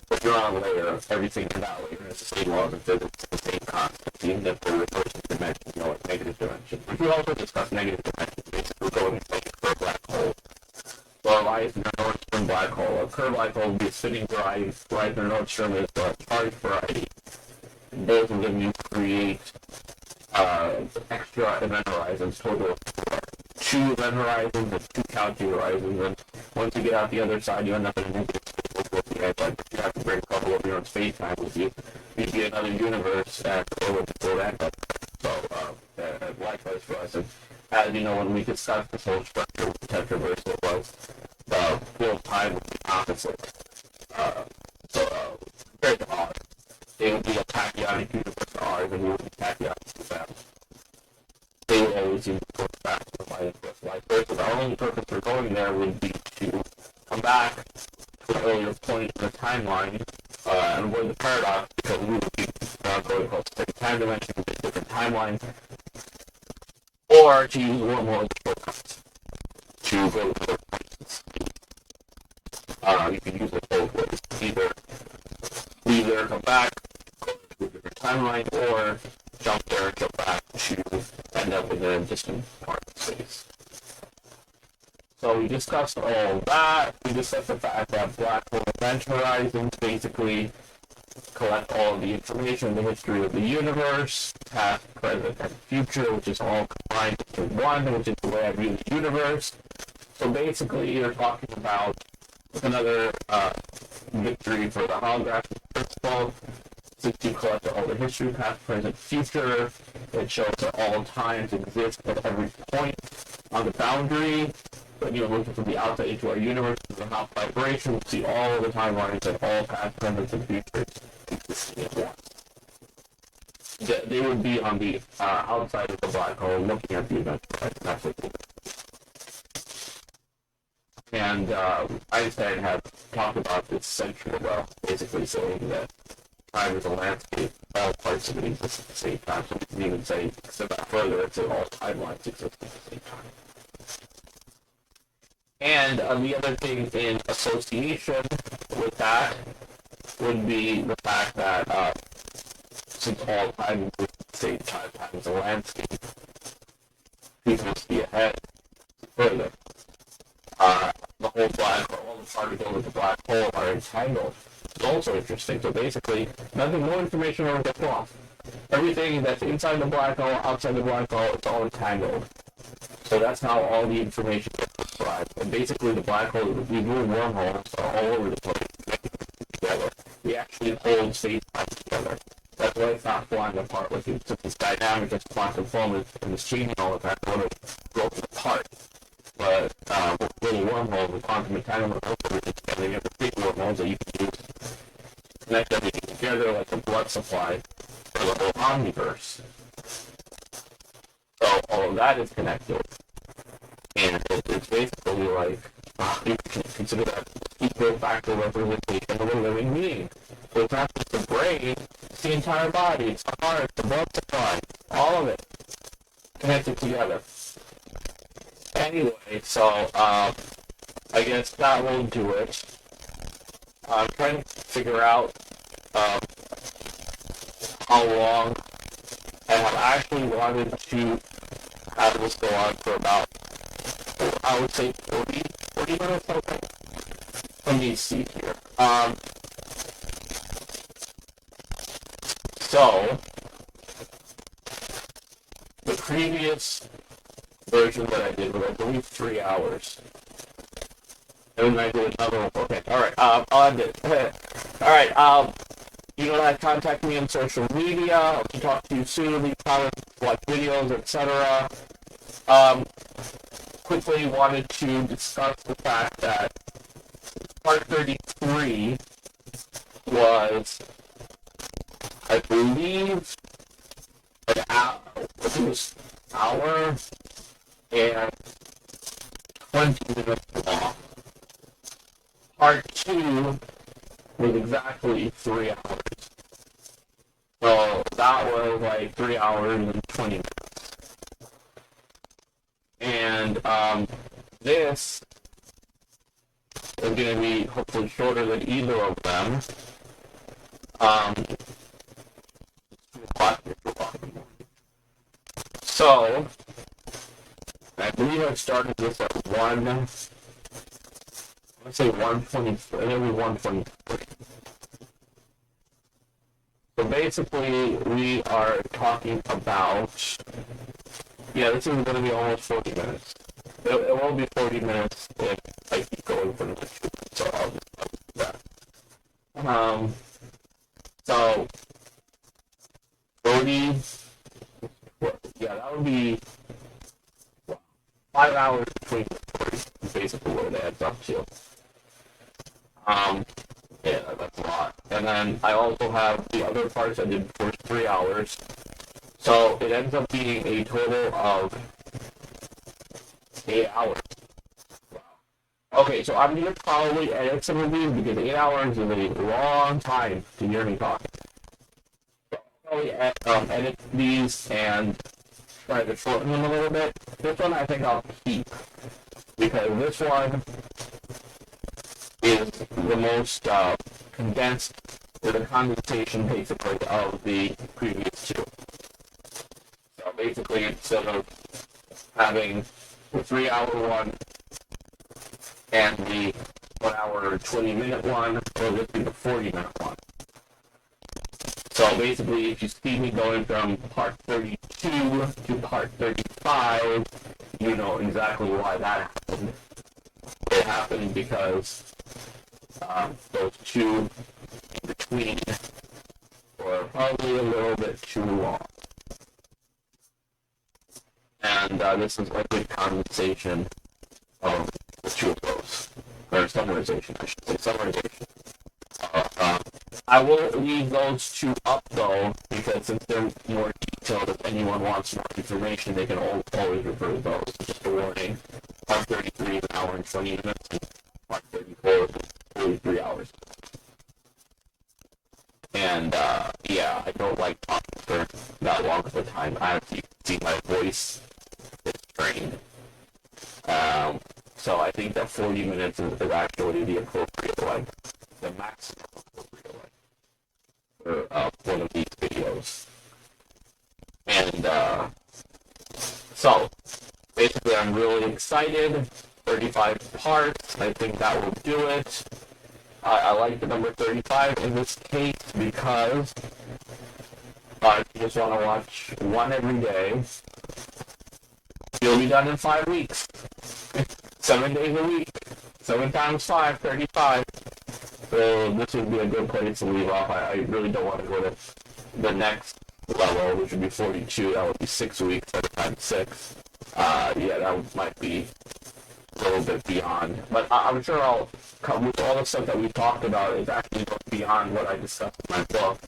[SPEAKER 1] But you're on a layer, everything in that layer is the same laws of physics, the same constants, even if they're reversing dimension, like negative dimension. Which we also discussed negative dimension, basically going into like a curved black hole. Well, Eisner Nordstrom black hole. A curved black hole would be a spinning variety. Eisner Nordstrom is a charged variety. And both of them you create extra event horizons, total of 4. 2 event horizons and 2 Cauchy horizons, and once you get out the other side, you end up in a negative space with the edge. Like, you have to bring a couple of your own space-time with you. You get another universe, and it would still end up. So, likewise for us. And as you know, when we discussed this whole structure with the tetraverse, it was the full time would be opposite. Compared to ours, they would be a tachyon universe to ours, and we would be tachyon to them. They would always use the back to the vice versa. The only purpose for going there would be to come back to an earlier point in the timeline and avoid the paradox, because we would be going across the same time dimension with a different timeline, or to use wormhole shortcuts to go to other places. You can use it both ways. Either come back to a different timeline, or jump there and jump back to end up in a distant part of space. So we discussed all that. We discussed the fact that black hole event horizons basically collect all of the information, the history of the universe, past, present, and future, which is all combined into one, which is the way I view the universe. So basically, you're talking about another victory for the holographic principle. Since you collect all the history, past, present, future, it shows that all times exist at every point on the boundary. When you're looking from the outside into our universe, the half vibration, we see all of the timelines and all past, present, and futures existing at once. They would be on the outside of the black hole, looking at the event. That's what they do. And Einstein had talked about this century ago, basically saying that time is a landscape, all parts of it exist at the same time. So we can even say, step back further, it's all timelines exist at the same time. And the other thing in association with that would be the fact that since all time exists at the same time, time is a landscape, people see ahead further. The whole black hole, all the particles of the black hole are entangled. It's also interesting. So basically, no information ever gets lost. Everything that's inside the black hole, outside the black hole, it's all entangled. So that's how all the information gets described. And basically, the black hole, we move wormholes are all over the place, connecting together. We actually hold space-time together. That's why it's not flying apart. Like it's dynamic, it's quantum foam, and it's changing all the time. It would have broken apart. But with little wormholes, with quantum entanglement, everything together, you have the big wormholes that you can use to connect everything together, like a blood supply for the whole omniverse. So all of that is connected, and it's basically like you can consider that equal factor representation of a living being. So it's not just the brain, it's the entire body, it's the heart, the blood supply, all of it connected together. Anyway, so I guess that will do it. I'm trying to figure out how long and have actually wanted to have this go on for about, I would say 40 minutes, okay. Let me see here. So, the previous version that I did was, I believe, 3 hours. And then I did another one. Okay, alright, I'll end it. Alright, you know how to contact me on social media. Hope to talk to you soon. Leave comments, like videos, etc. Quickly wanted to discuss the fact that part 33 was, I believe, an hour, it was hour and 20 minutes long. Part 2 was exactly 3 hours. So that was like 3 hours and 20 minutes. And this is going to be hopefully shorter than either of them. So, I believe I started this at 120, maybe 123. So basically, we are talking about, yeah, this is going to be almost 40 minutes. It will be 40 minutes if I keep going for the next 2 minutes, so I'll just do that. So, 40, yeah, that would be 5 hours between the 40, is basically what it adds up to. Yeah, that's a lot. And then I also have the other parts I did for 3 hours. So it ends up being a total of 8 hours. Wow. Okay, so I'm going to probably edit some of these because 8 hours is a long time to hear me talk. So I'll probably edit these and try to shorten them a little bit. This one I think I'll keep because this one is the most condensed, or the condensation basically of the previous two. So basically, instead of having the 3 hour one and the 1 hour 20-minute one, we'll just do the 40-minute one. So basically, if you see me going from part 32 to part 35, you know exactly why that happened. It happened because those two in between were probably a little bit too long. And this is a good condensation of the two of those. Or summarization, I should say, summarization. I will leave those two up though, because since they're more detailed, if anyone wants more information, they can always refer to those. Just a warning. Part 33 is an hour and 20 minutes, and part 34 is 43 hours. And, yeah, I don't like talking for that long of a time. I have to see my voice is trained. So I think that 40 minutes is actually the appropriate length, the maximum appropriate length for one of these videos. And, so, basically I'm really excited. 35 parts, I think that will do it. I like the number 35 in this case because if you just want to watch one every day, you'll be done in 5 weeks. 7 days a week. 7 times 5, 35. So this would be a good place to leave off. I really don't want to go to the next level, which would be 42. That would be 6 weeks, 7 times 6. Yeah, that might be a little bit beyond. But I'm sure I'll come with all the stuff that we've talked about. It's actually beyond what I discussed in my book.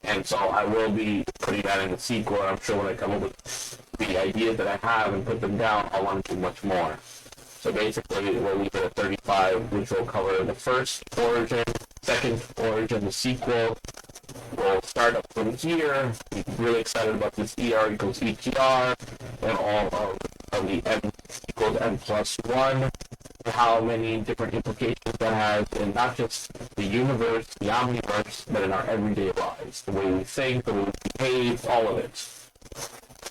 [SPEAKER 1] And so I will be putting that in the sequel. And I'm sure when I come up with the ideas that I have and put them down, I'll want to do much more. So basically, we'll leave it at 35, which will cover the first origin, second origin, the sequel. We'll start up from here. I'm really excited about this ER equals ETR, and all of the M equals M plus 1, and how many different implications that has in not just the universe, the omniverse, but in our everyday lives. The way we think, the way we behave, all of it.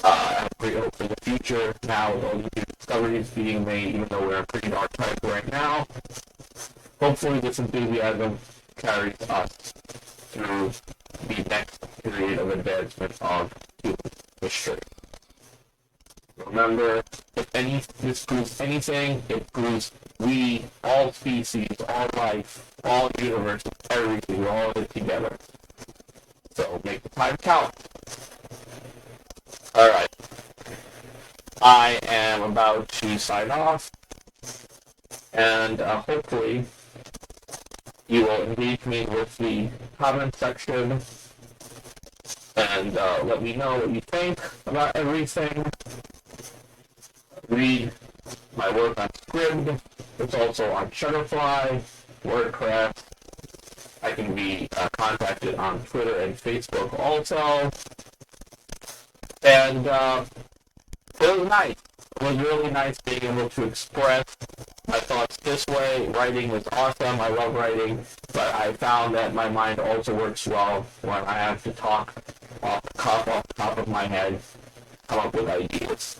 [SPEAKER 1] I have great hope for the future now with all these new discoveries being made, even though we're in pretty dark times right now. Hopefully this enthusiasm carries us through the next period of advancement of human history. Remember, if this proves anything, it proves we, all species, all life, all universes, everything, we're all in it together. So make the time count. Alright. I am about to sign off, and hopefully you will engage me with the comment section and let me know what you think about everything. Read my work on Scribd. It's also on Shutterfly, WordPress. I can be contacted on Twitter and Facebook also. And it was nice. It was really nice being able to express my thoughts this way. Writing was awesome. I love writing. But I found that my mind also works well when I have to talk off the top of my head, come up with ideas,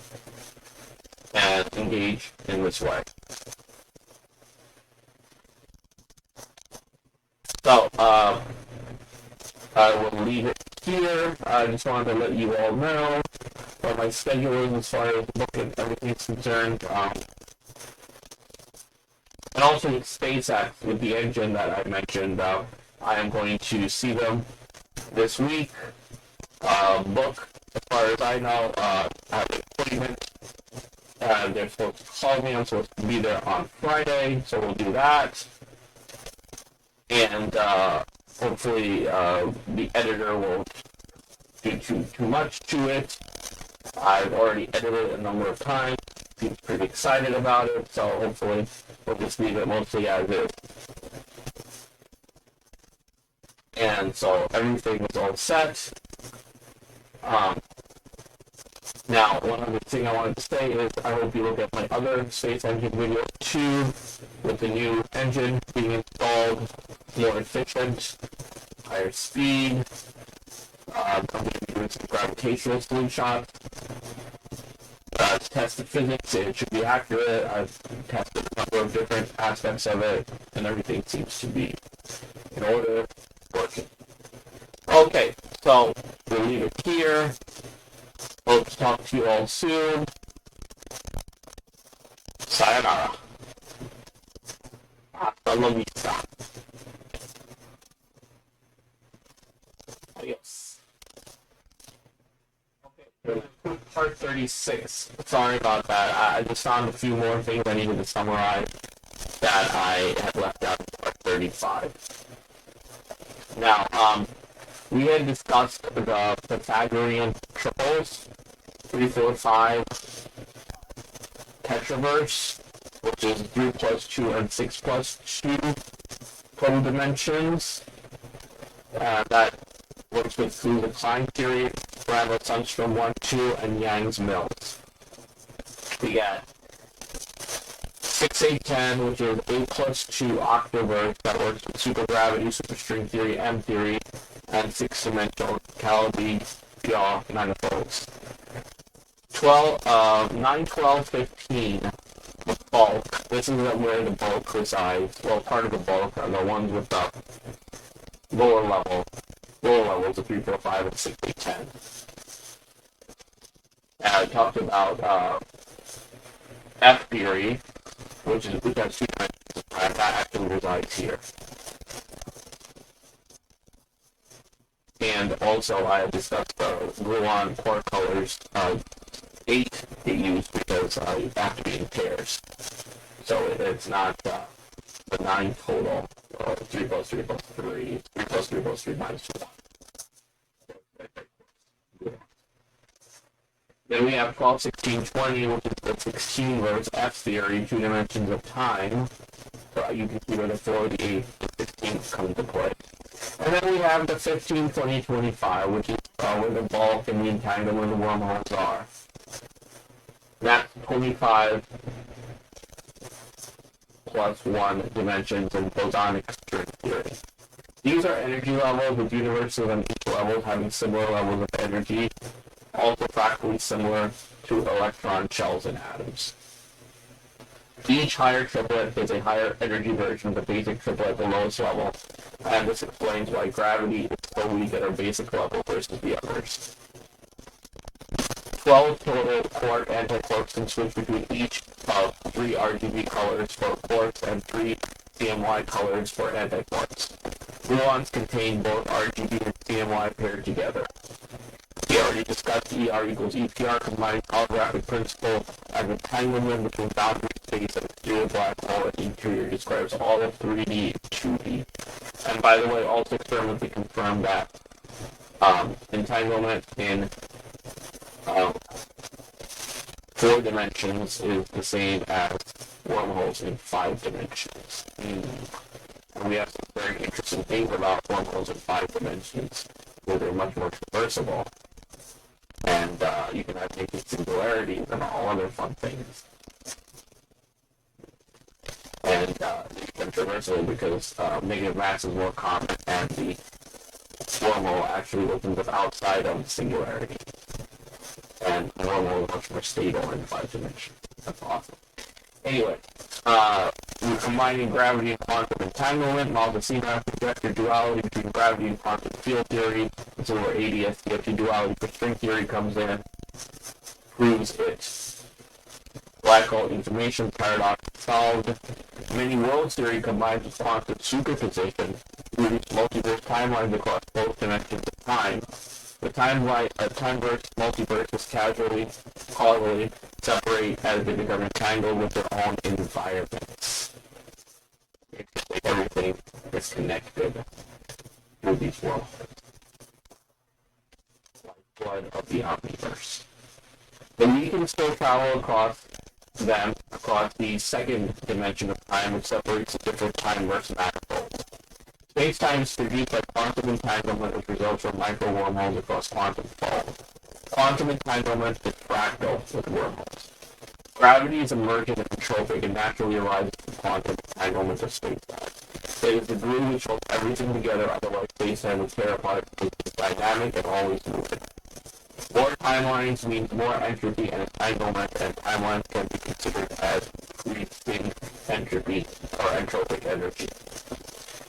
[SPEAKER 1] and engage in this way. So, I will leave it here. I just wanted to let you all know what my schedule is as far as book and everything is concerned. And also with SpaceX, with the engine that I mentioned, I am going to see them this week. Book, as far as I know, I have an appointment. They're supposed to call me. I'm supposed to be there on Friday, so we'll do that. And hopefully the editor won't do too much to it. I've already edited it a number of times. He's pretty excited about it, so hopefully we'll just leave it mostly as is. And so everything is all set. Now, one other thing I wanted to say is I hope you look at my other space engine video too, with the new engine being installed, more efficient, higher speed. I'm going to be doing some gravitational slingshot. To test the physics, it should be accurate. I've tested a number of different aspects of it, and everything seems to be in order, working. Okay, so we'll leave it here. Hope to talk to you all soon. Sayonara. Hasta la vista. Adios. Okay, part 36. Sorry about that. I just found a few more things I needed to summarize that I had left out in part 35. Now, we had discussed the Pythagorean triples, 3, 4, 5, tetraverse, which is 3 plus 2 and 6 plus 2 total dimensions. That works with through the Klein theory, Bradley Sundstrom 1, 2, and Yang's Mills. We got 6, 8, 10, which is 8 plus 2 octaverse that works with supergravity, superstring theory, M theory, and 6-dimensional Calabi yaw manifolds. 9, 12, 15, the bulk. This is where the bulk resides. Well, part of the bulk are the ones with the lower levels of 3, 4, 5, and 6, 8, 10. And I talked about F theory, which has 2 dimensions, that actually resides here. And also, I have discussed the gluon core colors. 8 get used because you have to be in pairs. So it's not the 9 total. 3 plus 3 plus 3. 3 plus 3 plus 3 minus 2. Then we have 12, 16, 20, which is the 16 verse F theory, 2 dimensions of time. So you can see where the 4, the 8, the 16 come into play. And then we have the 15, 20, 25, which is where the bulk and the entanglement of the wormholes are. That's 25 plus 1 dimensions in bosonic string theory. These are energy levels, with universes on each level having similar levels of energy. Also fractally similar to electron shells in atoms. Each higher triplet is a higher energy version of the basic triplet at the lowest level, and this explains why gravity is so weak at our basic level versus the others. 12 total quark antiquarks can switch between each of 3 RGB colors for quarks and 3 CMY colors for antiquarks. Gluons contain both RGB and CMY paired together. We already discussed ER equals EPR combining holographic principle and entanglement between boundary space and exterior black hole and interior describes all of 3D and 2D. And by the way, also experimentally confirmed that entanglement in 4 dimensions is the same as wormholes in 5 dimensions. And we have some very interesting things about wormholes in 5 dimensions, where they're much more traversable. And you can have naked singularities and all other fun things. And it's controversial because negative mass is more common, and the wormhole actually opens up outside of the singularity. And the wormhole is much more stable in 5 dimensions. That's awesome. Anyway, we're combining gravity and quantum entanglement. Malvicino projected duality between gravity and quantum field theory. This is where ADS-CFT duality for string theory comes in. Proves it. Black hole information paradox solved. Many worlds theory combines with quantum superposition to reduce multiverse timelines across both dimensions of time. The timeverse multiverse is causally separate as they become entangled with their own environments. Everything is connected through these worlds. Like blood of the omniverse. But we can still travel across the second dimension of time, which separates the different timeverse manifolds. Space-time is produced by quantum entanglement, which results from micro-wormholes across quantum fold. Quantum entanglement is fractal with wormholes. Gravity is emergent and entropic and naturally arises from quantum entanglement of space-time. It is the glue which holds everything together, otherwise space-time would tear apart because it is dynamic and always moving. More timelines means more entropy and entanglement, and timelines can be considered as increasing entropy or entropic energy.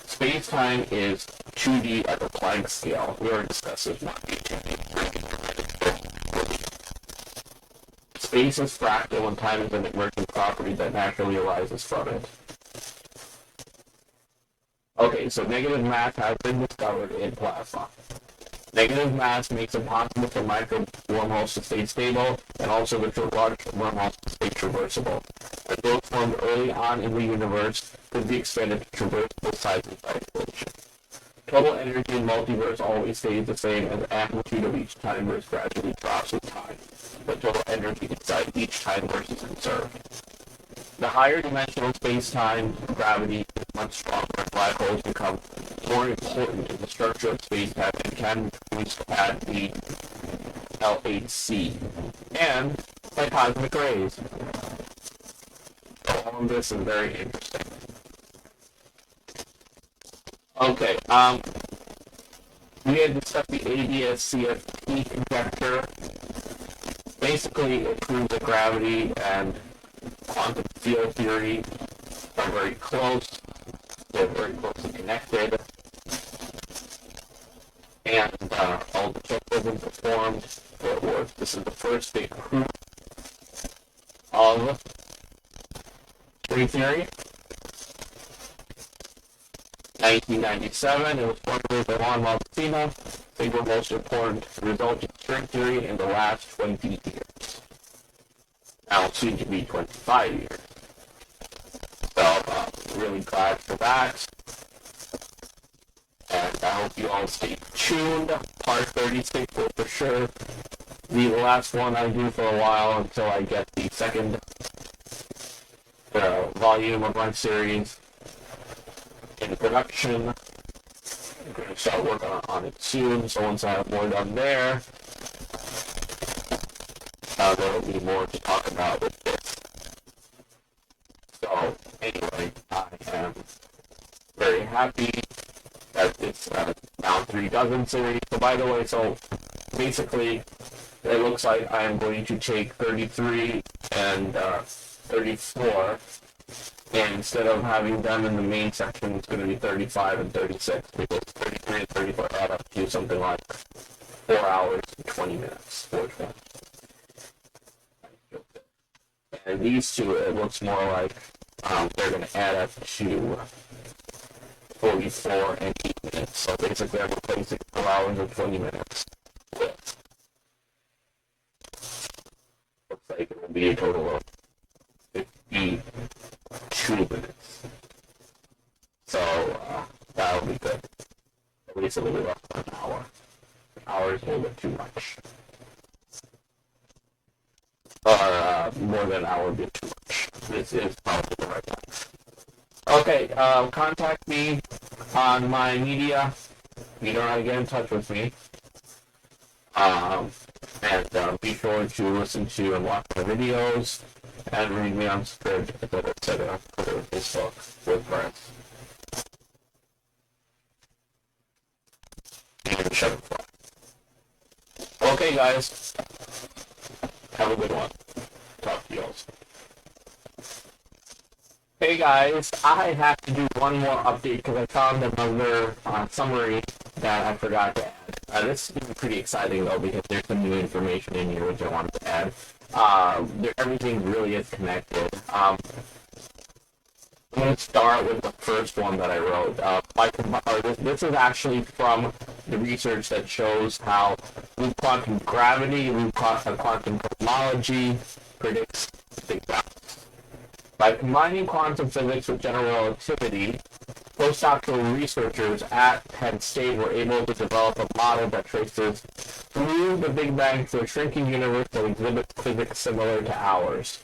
[SPEAKER 1] Space-time is 2D at the Planck scale. We already discussed this, not 2D. Space is fractal and time is an emergent property that naturally arises from it. Okay, so negative mass has been discovered in plasma. Negative mass makes it possible for micro wormholes to stay stable, and also the large wormholes to stay traversable. And those formed early on in the universe could be expanded to traversable sizes by inflation. Total energy in multiverse always stays the same, and the amplitude of each timeverse gradually drops with time. But total energy inside each timeverse is conserved. The higher dimensional space-time gravity is much stronger, and black holes become more important in the structure of space-time and can reach at the LHC and by cosmic rays. So all of this is very interesting. Okay, we had discussed the ADS-CFT conjecture. Basically, it proves that gravity and quantum field theory are very close. They're very closely connected. And all the checks have been performed. This is the first big proof of string theory. 1997, it was formulated by Juan Malvicino, single most important result in string theory in the last 20 years. Now it's soon to be 25 years. So, really glad for that. And I hope you all stay tuned. Part 36 will for sure be the last one I do for a while until I get the second volume of my series in production. I'm going to start working on it soon, so once I have more done there, there will be more to talk about with this. So, anyway, I am very happy that it's now 3 dozen series. So, by the way, so basically, it looks like I am going to take 33 and 34, and instead of having them in the main section, it's going to be 35 and 36, because 33 and 34 add up to something like 4 hours and 20 minutes, 4:20. And these two, it looks more like they're going to add up to 44 and 8 minutes. So basically, I'm replacing 4 hours and 20 minutes with, looks like it will be a total of 52 minutes. So that'll be good. At least a little less than an hour. An hour is a little bit too much. Or more than an hour would be too much. This is probably the right length. Okay, contact me on my media. You know how to get in touch with me. And be sure to listen to and watch my videos and read me on Script, etc. Twitter, Facebook, WordPress. And Shopify. Okay, guys. Have a good one. Talk to you all soon. Hey guys, I have to do one more update because I found another summary that I forgot to add. This is pretty exciting though because there's some new information in here which I wanted to add. Everything really is connected. I'm going to start with the first one that I wrote. This is actually from the research that shows how loop quantum gravity, loop quantum cosmology predicts Big Bang. By combining quantum physics with general relativity, postdoctoral researchers at Penn State were able to develop a model that traces through the Big Bang to a shrinking universe that exhibits physics similar to ours.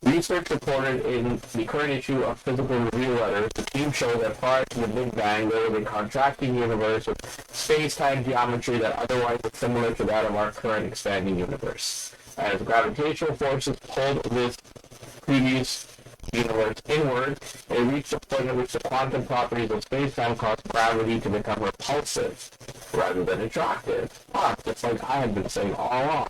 [SPEAKER 1] Research reported in the current issue of Physical Review Letters, the team showed that prior to the Big Bang, there was a contracting universe with space-time geometry that otherwise is similar to that of our current expanding universe. As gravitational forces pulled this previous universe inward, it reached a point at which the quantum properties of space-time caused gravity to become repulsive rather than attractive. Just like I had been saying all along.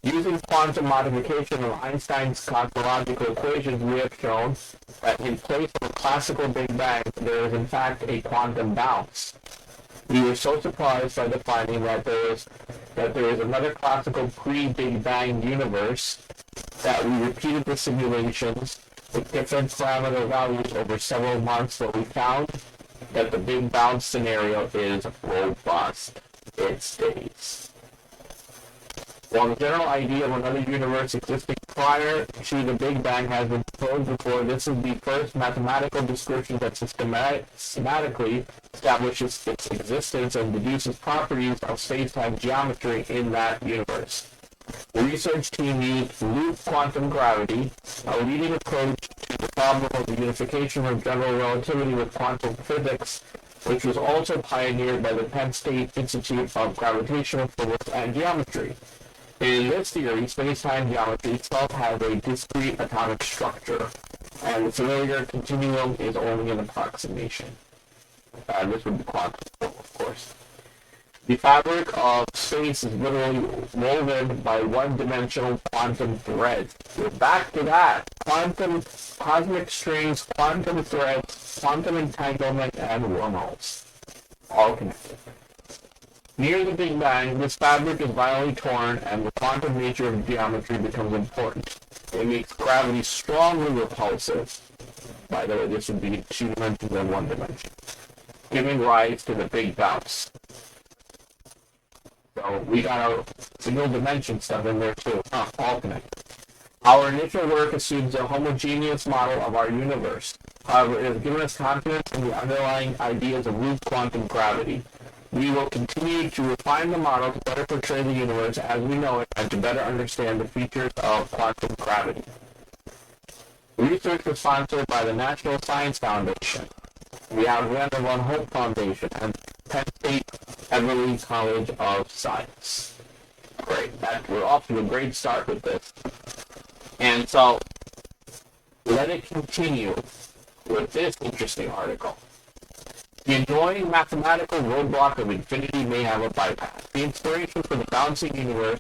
[SPEAKER 1] Using quantum modification of Einstein's cosmological equations, we have shown that in place of a classical Big Bang, there is in fact a quantum bounce. We were so surprised by the finding that there is another classical pre-Big Bang universe that we repeated the simulations with different parameter values over several months, but we found that the big bounce scenario is robust. It stays. While the general idea of another universe existing prior to the Big Bang has been proposed before, this is the first mathematical description that systematically establishes its existence and deduces properties of space-time geometry in that universe. The research team used loop quantum gravity, a leading approach to the problem of the unification of general relativity with quantum physics, which was also pioneered by the Penn State Institute of Gravitational Physics and Geometry. In this theory, space-time geometry itself has a discrete atomic structure, and the familiar continuum is only an approximation. This would be quantum, of course. The fabric of space is literally woven by one-dimensional quantum threads. We're back to that. Quantum, cosmic strings, quantum threads, quantum entanglement, and wormholes. All connected. Near the Big Bang, this fabric is violently torn, and the quantum nature of geometry becomes important. It makes gravity strongly repulsive. By the way, this would be 2 dimensions and 1 dimension, giving rise to the big bounce. So we got our single dimension stuff in there too. All connected. Our initial work assumes a homogeneous model of our universe. However, it has given us confidence in the underlying ideas of loop quantum gravity. We will continue to refine the model to better portray the universe as we know it and to better understand the features of quantum gravity. Research was sponsored by the National Science Foundation, the Alexander von Hope Foundation, and Penn State Everly College of Science. Great. We're off to a great start with this. And so, let it continue with this interesting article. The annoying mathematical roadblock of infinity may have a bypass. The inspiration for the bouncing universe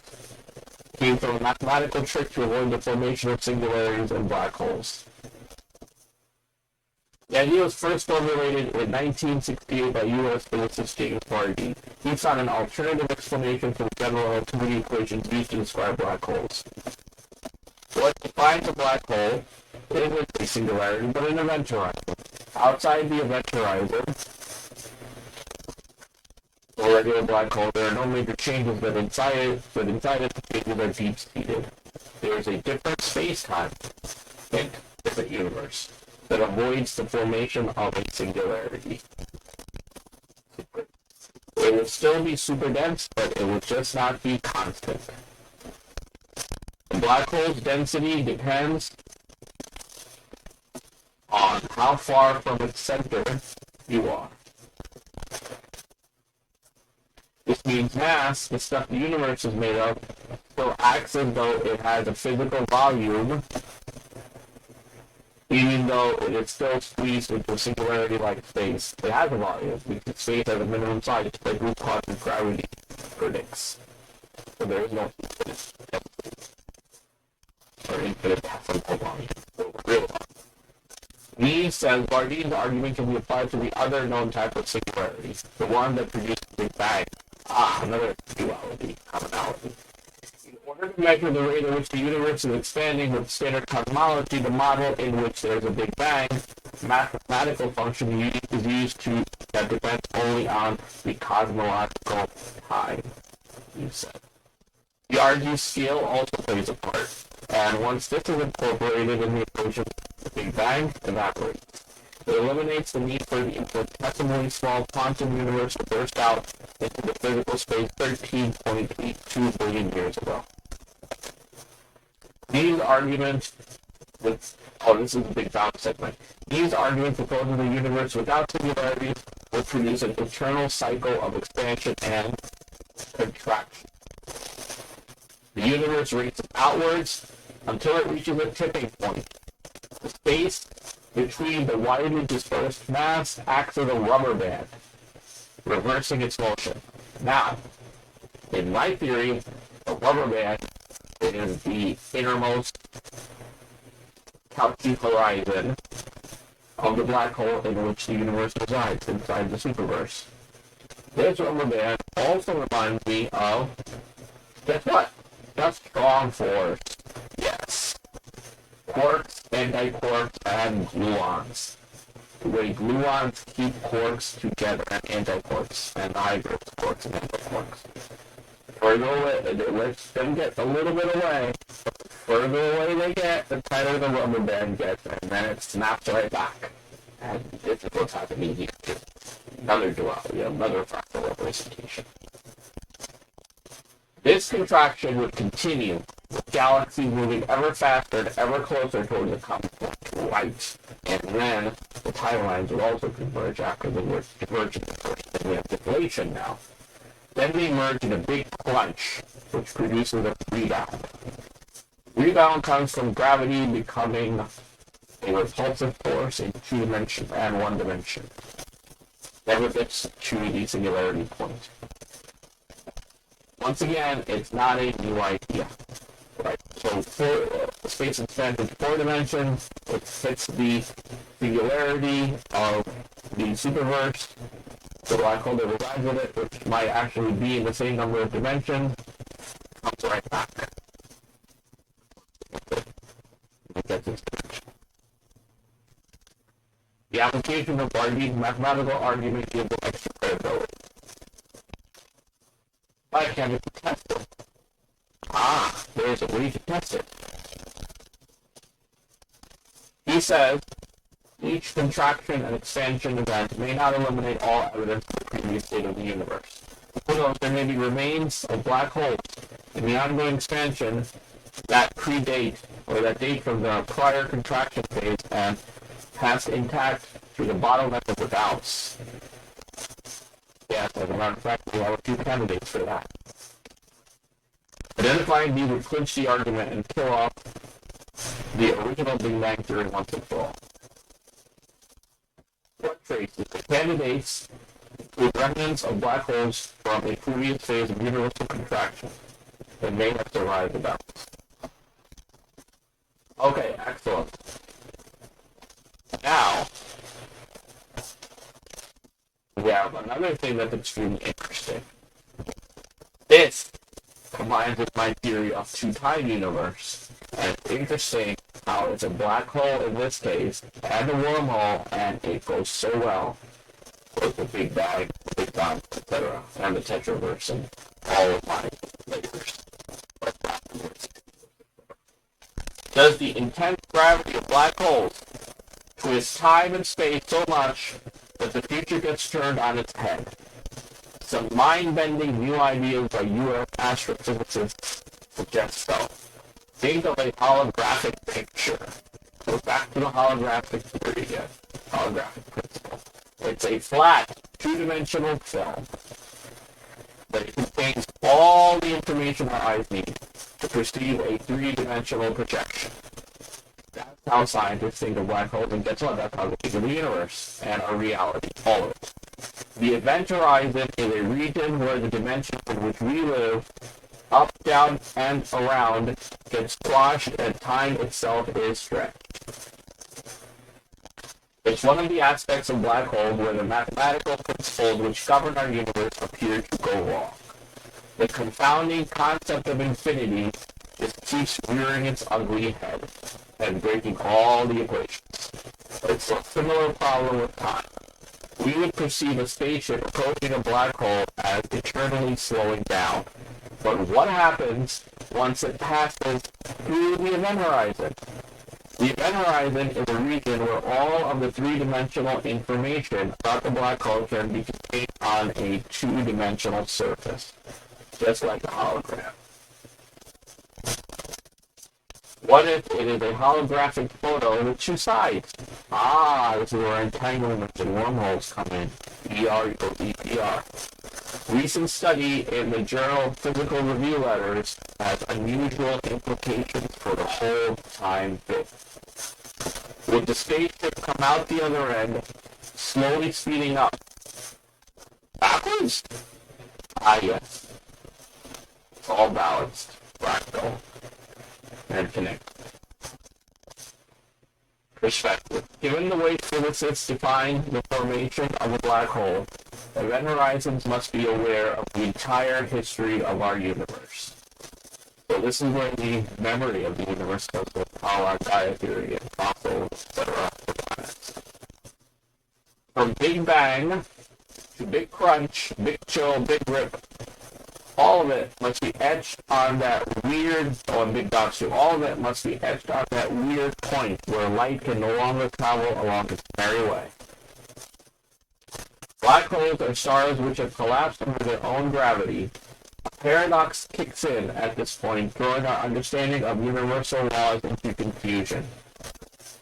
[SPEAKER 1] came from a mathematical trick to avoid the formation of singularities and black holes. The idea was first formulated in 1968 by U.S. physicist James Bardeen. He found an alternative explanation for the general relativity equations used to describe black holes. What defines a black hole isn't a singularity, but an event horizon. Outside the event horizon, or regular black hole, there are no major changes, but inside it, the changes are deep-seated. There is a different space-time, and different universe, that avoids the formation of a singularity. It would still be super dense, but it would just not be constant. The black hole's density depends on how far from its center you are. This means mass, the stuff the universe is made of, still acts as though it has a physical volume, even though it is still squeezed into a singularity like space. It has a volume, because space has a minimum size, just like group quantum gravity predicts. So there is no infinite density, or infinite physical volume, or real volume. He says Bardeen's argument can be applied to the other known type of singularity, the one that produces the Big Bang. Another duality, commonality. In order to measure the rate at which the universe is expanding with standard cosmology, the model in which there is a Big Bang, mathematical function is used that depends only on the cosmological time, you said. The argues scale also plays a part, and once this is incorporated in the equation, the Big Bang evaporates. It eliminates the need for the infinitesimally small quantum universe to burst out into the physical space 13.82 billion years ago. These arguments this is the Big Bang segment. These arguments propose that the universe without singularities would produce an eternal cycle of expansion and contraction. The universe races outwards until it reaches a tipping point. The space between the widely dispersed mass acts as a rubber band, reversing its motion. Now, in my theory, the rubber band is the innermost Cauchy horizon of the black hole in which the universe resides, inside the superverse. This rubber band also reminds me of, guess what? Just strong force. Yes. Quarks, antiquarks, and gluons. The way gluons keep quarks together, and antiquarks, and the hybrids, quarks and antiquarks. Further away, let's them get a little bit away. The further away they get, the tighter the rubber band gets, and then it snaps right back. And this is what's happening here. Another duality, another fractal representation. This contraction would continue, with galaxies moving ever faster and ever closer towards the common point, light. And then the timelines would also converge after the word convergence first. Then we have deflation now. Then they merge in a big crunch, which produces a rebound. Rebound comes from gravity becoming a repulsive force in 2 dimensions and 1 dimension. Never gets to the singularity point. Once again, it's not a new idea. Right? So space expands in 4 dimensions. It fits the singularity of the superverse, the black hole that resides with it, which might actually be in the same number of dimensions, comes right back. The application of Bardeen's mathematical argument gives it extra credibility. Why can't it be tested? There's a way to test it. He says, each contraction and expansion event may not eliminate all evidence of the previous state of the universe. Although there may be remains of black holes in the ongoing expansion that predate, or that date from the prior contraction phase and pass intact through the bottleneck of the doubts. Yes, as a matter of fact, we have a few candidates for that. Identifying these would clinch the argument and kill off the original Big Bang theory once and for all. What trace is it? Candidates include remnants of black holes from a previous phase of universal contraction that may have survived the bounce. Okay, excellent. Now, we have another thing that's extremely interesting. This combines with my theory of two-time universe. And it's interesting how it's a black hole in this case, and a wormhole, and it goes so well with the Big Bang, the Big Bang, etc., and the Tetraverse, and all of my layers. Does the intense gravity of black holes twist time and space so much that the future gets turned on its head? Some mind-bending new ideas by U.S. astrophysicists suggest so. Think of a holographic picture. Go back to the holographic theory again. Holographic principle. It's a flat, two-dimensional film that contains all the information our eyes need to perceive a three-dimensional projection. That's how scientists think of black holes, and guess what? That's how they think of the universe and our reality, all of it. The event horizon is a region where the dimensions in which we live, up, down, and around, get squashed and time itself is stretched. It's one of the aspects of black holes where the mathematical principles which govern our universe appear to go wrong. The confounding concept of infinity just keeps rearing its ugly head and breaking all the equations. It's a similar problem with time. We would perceive a spaceship approaching a black hole as eternally slowing down. But what happens once it passes through the event horizon? The event horizon is a region where all of the three-dimensional information about the black hole can be contained on a two-dimensional surface, just like a hologram. What if it is a holographic photo with two sides? This is where entanglements and wormholes come in. ER equals EPR. Recent study in the journal Physical Review Letters has unusual implications for the whole time bit. Would the spaceship come out the other end, slowly speeding up? Backwards? Yes. It's all balanced, fractal, and connected. Perspective. Given the way physicists define the formation of a black hole, event horizons must be aware of the entire history of our universe. So this is where the memory of the universe goes with our Gaia theory and fossils, etc. planets. From Big Bang to Big Crunch, Big Chill, Big Rip, all of it must be etched on that weird, Big Dots too, all of it must be etched on that weird point where light can no longer travel along its merry way. Black holes are stars which have collapsed under their own gravity. A paradox kicks in at this point, throwing our understanding of universal laws into confusion.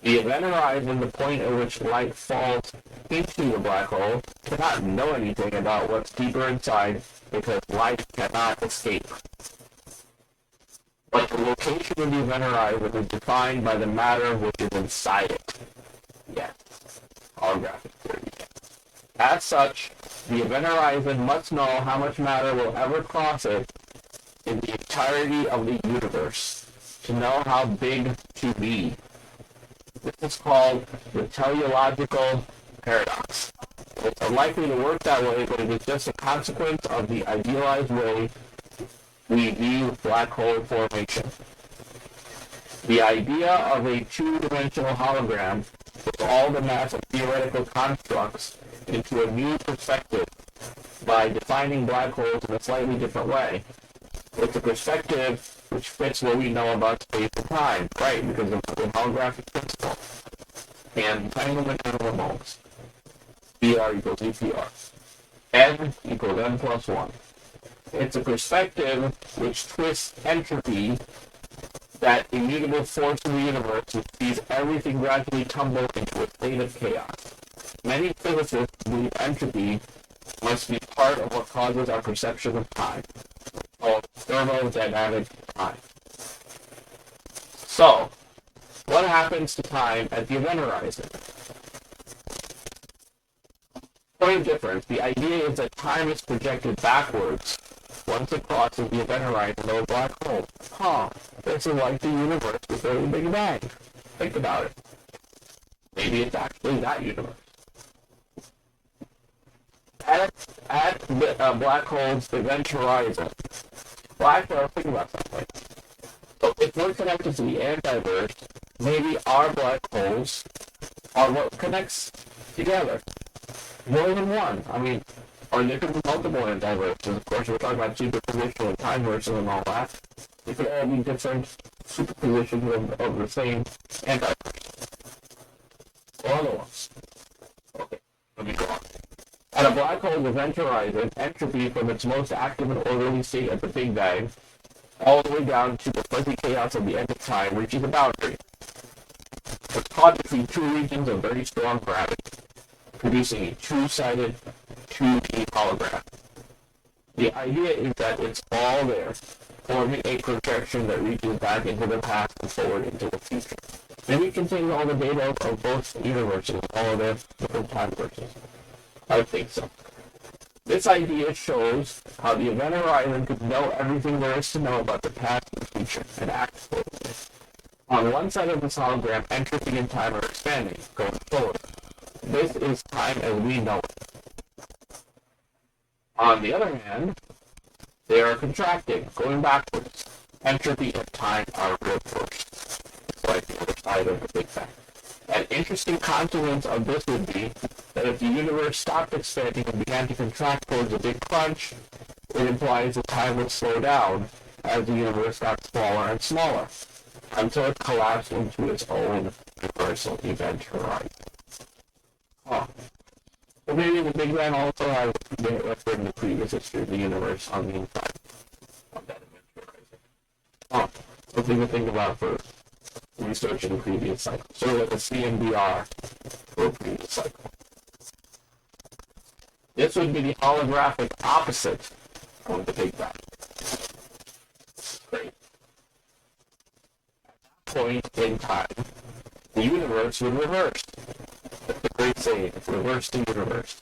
[SPEAKER 1] The event horizon, the point at which light falls into the black hole, cannot know anything about what's deeper inside because light cannot escape. But the location of the event horizon is defined by the matter which is inside it. Yes, holographic theory. As such, the event horizon must know how much matter will ever cross it in the entirety of the universe to know how big to be. This is called the teleological paradox. It's unlikely to work that way, but it is just a consequence of the idealized way we view black hole formation. The idea of a two-dimensional hologram puts all the massive theoretical constructs into a new perspective by defining black holes in a slightly different way. It's a perspective which fits what we know about space and time, right, because of the holographic principle. And entanglement and wormholes. ER equals EPR. N equals N plus 1. It's a perspective which twists entropy, that immutable force in the universe which sees everything gradually tumble into a state of chaos. Many physicists believe entropy must be part of what causes our perception of time, called thermodynamic time. So, what happens to time at the event horizon? Point of difference. The idea is that time is projected backwards once it crosses the event horizon of a black hole. This is like the universe before the Big Bang. Think about it. Maybe it's actually that universe. At the black hole's event horizon. Well, actually, I was thinking about something. So if we're connected to the antiverse, maybe our black holes are what connects together. More than one. I mean, or there could be multiple antiverses. Of course, we're talking about superposition and time verses and all that. It could all be different superpositions of the same antiverse. Or other ones. Okay, let me go on. At a black hole's event horizon, entropy from its most active and orderly state at the Big Bang, all the way down to the fuzzy chaos of the end of time, reaches a boundary. It's caught between two regions of very strong gravity, producing a two-sided 2D hologram. The idea is that it's all there, forming a projection that reaches back into the past and forward into the future. Maybe it contains all the data of both universes, all of their different time verses. I think so. This idea shows how the event horizon could know everything there is to know about the past and future, and act accordingly. On one side of this hologram, entropy and time are expanding, going forward. This is time as we know it. On the other hand, they are contracting, going backwards. Entropy and time are reversed. It's like the other side of the Big Bang. An interesting consequence of this would be that if the universe stopped expanding and began to contract towards a big crunch, it implies that time would slow down as the universe got smaller and smaller, until it collapsed into its own universal event horizon. Well, maybe the Big Bang also has been referred in the previous history of the universe on the inside of that event horizon. Something to think about for research in the previous cycle. Sort of like a CMBR for a previous cycle. This would be the holographic opposite of the Big Bang. Great. At that point in time, the universe would reverse. That's the great saying, reverse the universe.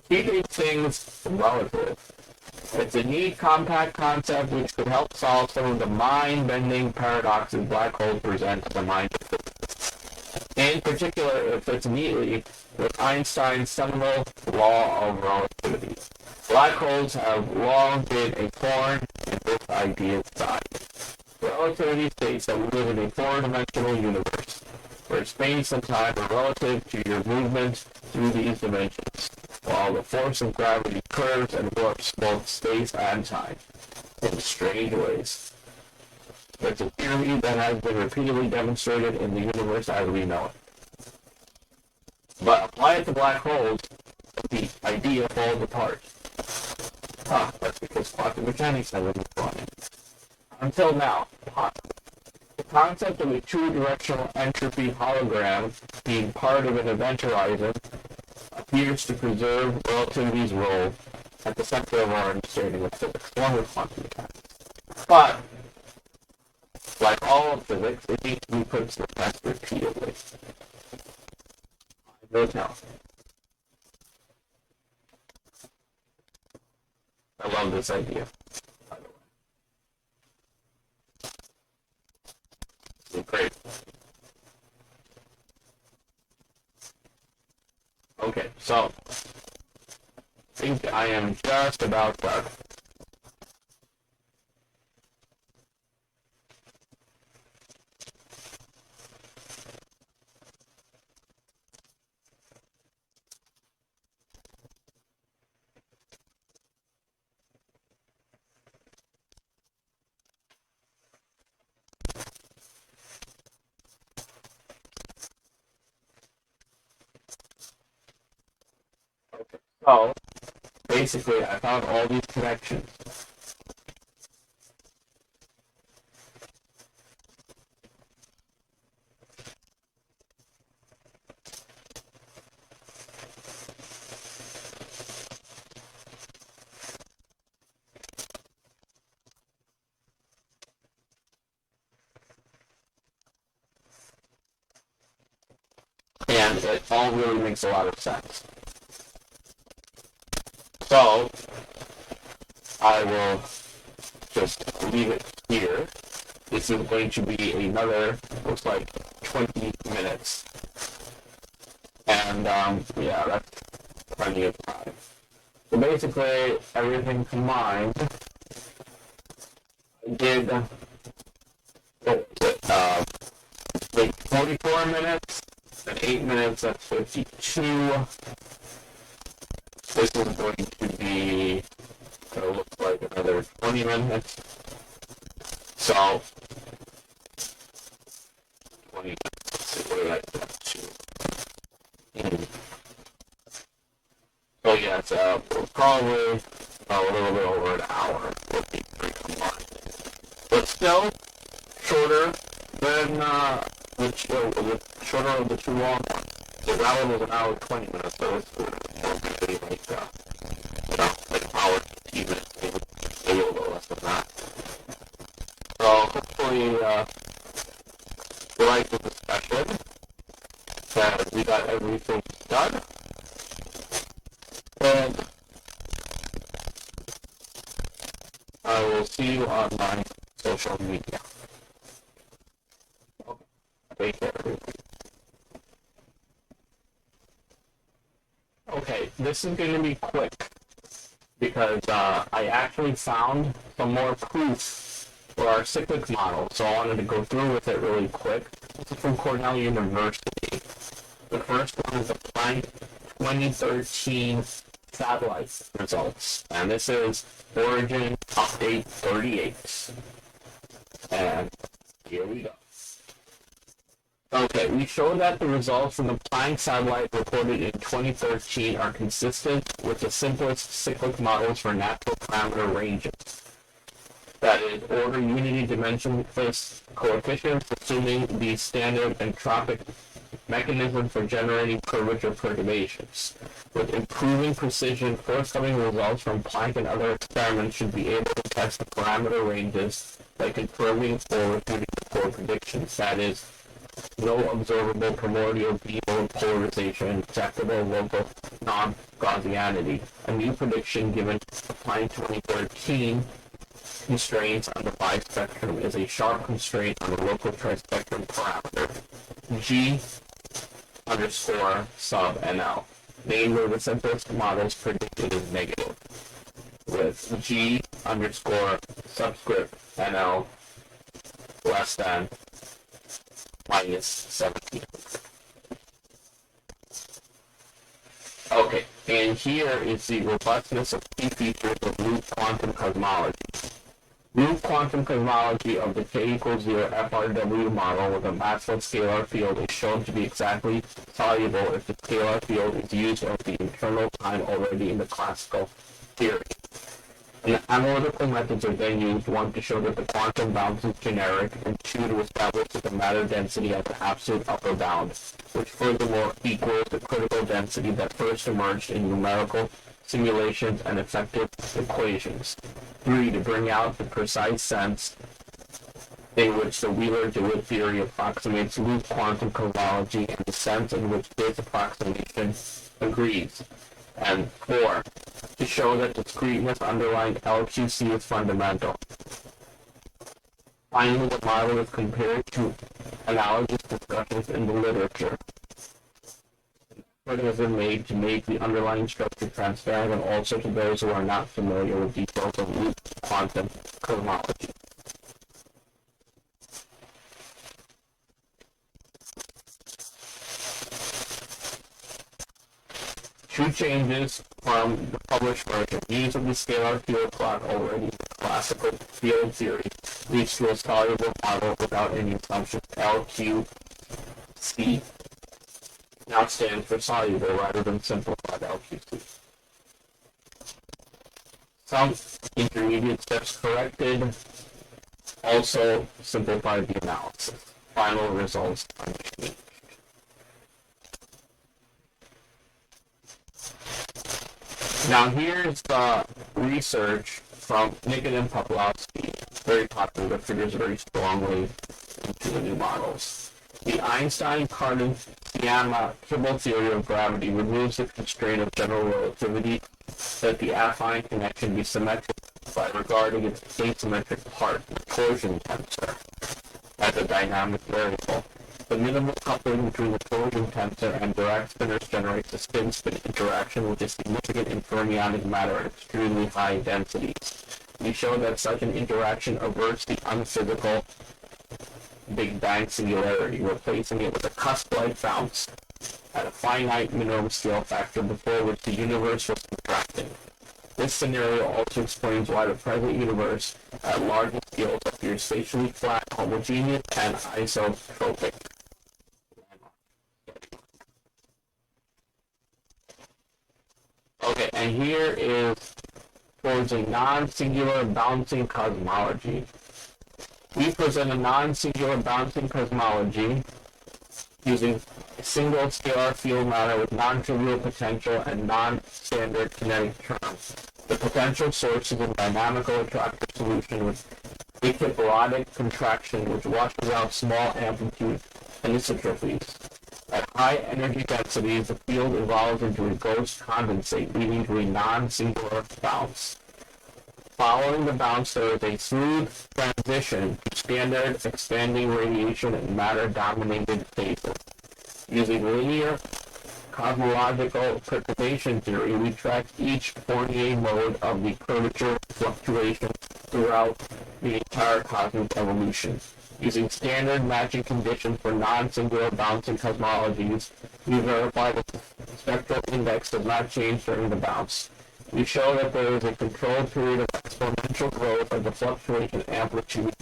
[SPEAKER 1] Keeping things relative. It's a neat, compact concept which could help solve some of the mind-bending paradoxes black holes present to the mind of physicists. In particular, it fits neatly with Einstein's seminal law of relativity. Black holes have long been a thorn in this idea's side. Relativity states that we live in a four-dimensional universe, where space and time are relative to your movement through these dimensions, while the force of gravity curves and warps both space and time in strange ways. It's a theory that has been repeatedly demonstrated in the universe as we know it. But apply it to black holes, the idea falls apart. That's because quantum mechanics never been brought in. Until now, the concept of a two-directional entropy hologram being part of an event horizon appears to preserve relativity's role at the center of our understanding of physics, along with quantum mechanics. But, like all of physics, it needs to be put to the test repeatedly. No tell. I love this idea, by the way. It's great. Okay, so I think I am just about done. Okay, so basically I found all these connections. And it all really makes a lot of sense. So I will just leave it here. This is going to be another, looks like 20 minutes. And yeah, that's plenty of time. So basically, everything combined, I did like 44 minutes, and 8 minutes, that's 52. This is going to be, gonna look like another 20 minutes. So, 20 minutes, let's see, what did I get up to? So yeah, it's probably a little bit over an hour with the three combined. But still, shorter than shorter of the two long ones. So that one was an hour 20 minutes, so it's more maybe like like an hour 15 minutes, maybe a little bit less than that. So hopefully you like the discussion, that we got everything done. And I will see you on my social media. Okay. Take care, everybody. Okay, this is going to be quick because I actually found some more proof for our cyclic model, so I wanted to go through with it really quick. This is from Cornell University. The first one is the Planck 2013 satellite results, and this is Origin Update 38. And here we go. Okay, we showed that the results from the Planck satellite reported in 2013 are consistent with the simplest cyclic models for natural parameter ranges. That is, order unity dimensionless coefficients, assuming the standard entropic mechanism for generating curvature perturbations. With improving precision, forthcoming results from Planck and other experiments should be able to test the parameter ranges by confirming or refuting the core predictions. That is, no observable primordial dipole polarization, acceptable local non-Gaussianity. A new prediction given Planck 2013 constraints on the bispectrum is a sharp constraint on the local trispectrum parameter G underscore sub NL. Namely, the simplest models predicted is negative, with G underscore subscript NL less than minus 17. Okay, and here is the robustness of key features of loop quantum cosmology. Loop quantum cosmology of the k equals 0 FRW model with a Maxwell scalar field is shown to be exactly soluble if the scalar field is used as the internal time already in the classical theory. And analytical methods are then used, one, to show that the quantum bound is generic, and two, to establish that the matter density has an absolute upper bound, which furthermore equals the critical density that first emerged in numerical simulations and effective equations. 3, to bring out the precise sense in which the Wheeler-DeWitt theory approximates loop quantum cosmology and the sense in which this approximation agrees. And 4, to show that discreteness underlying LQC is fundamental. Finally, the model is compared to analogous discussions in the literature. Effort has been made to make the underlying structure transparent and also to those who are not familiar with details of loop quantum cosmology. Two changes from the published version. Use of the scalar field clock already in the classical field theory leads to a soluble model without any assumptions. LQC now stands for soluble rather than simplified LQC. Some intermediate steps corrected, also simplified the analysis. Final results unchanged. Now here's the research from Nikodym Poplawski, very popular, that figures very strongly into the new models. The Einstein-Cartan-Sciama Kibble theory of gravity removes the constraint of general relativity that the affine connection be symmetric by regarding its asymmetric part, the torsion tensor, as a dynamic variable. The minimal coupling between the torsion tensor and direct spinors generates a spin-spin interaction with a significant in fermionic matter at extremely high densities. We show that such an interaction averts the unphysical Big Bang singularity, replacing it with a cusp-like bounce at a finite minimum scale factor before which the universe was contracting. This scenario also explains why the present universe at larger scales appears spatially flat, homogeneous, and isotropic. Okay, and here is towards a non-singular bouncing cosmology. We present a non-singular bouncing cosmology using a single scalar field matter with non-trivial potential and non-standard kinetic terms. The potential source is a dynamical attractor solution with equiparatic contraction which washes out small amplitude anisotrophies. At high energy densities, the field evolves into a ghost condensate, leading to a non-singular bounce. Following the bounce, there is a smooth transition to standard expanding radiation and matter-dominated phases. Using linear cosmological perturbation theory, we track each Fourier mode of the curvature fluctuation throughout the entire cosmic evolution. Using standard matching conditions for non-singular bouncing cosmologies, we verify that the spectral index does not change during the bounce. We show that there is a controlled period of exponential growth of the fluctuation amplitude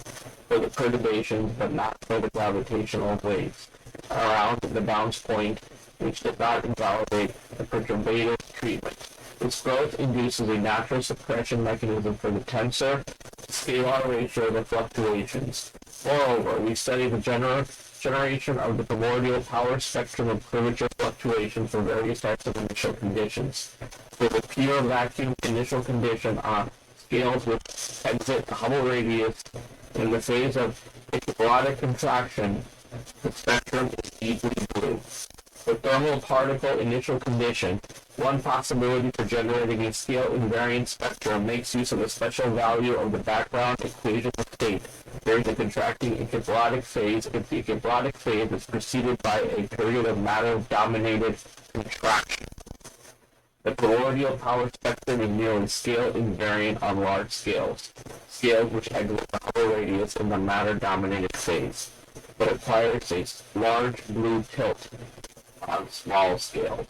[SPEAKER 1] for the perturbations, but not for the gravitational waves around the bounce point, which does not invalidate the perturbative treatment. This growth induces a natural suppression mechanism for the tensor scalar ratio of the fluctuations. Moreover, we study the generation of the primordial power spectrum of curvature fluctuation for various types of initial conditions. For the pure vacuum initial condition on scales which exit the Hubble radius in the phase of equiparatic contraction, the spectrum is deeply blue. For thermal particle initial condition, one possibility for generating a scale invariant spectrum makes use of the special value of the background equation of state during the contracting equiparatic phase if the equiparatic phase is preceded by a period of matter-dominated contraction. The primordial power spectrum is nearly scale invariant on large scales, scales which exit the Hubble radius in the matter-dominated phase, but acquires a large blue tilt on small scales.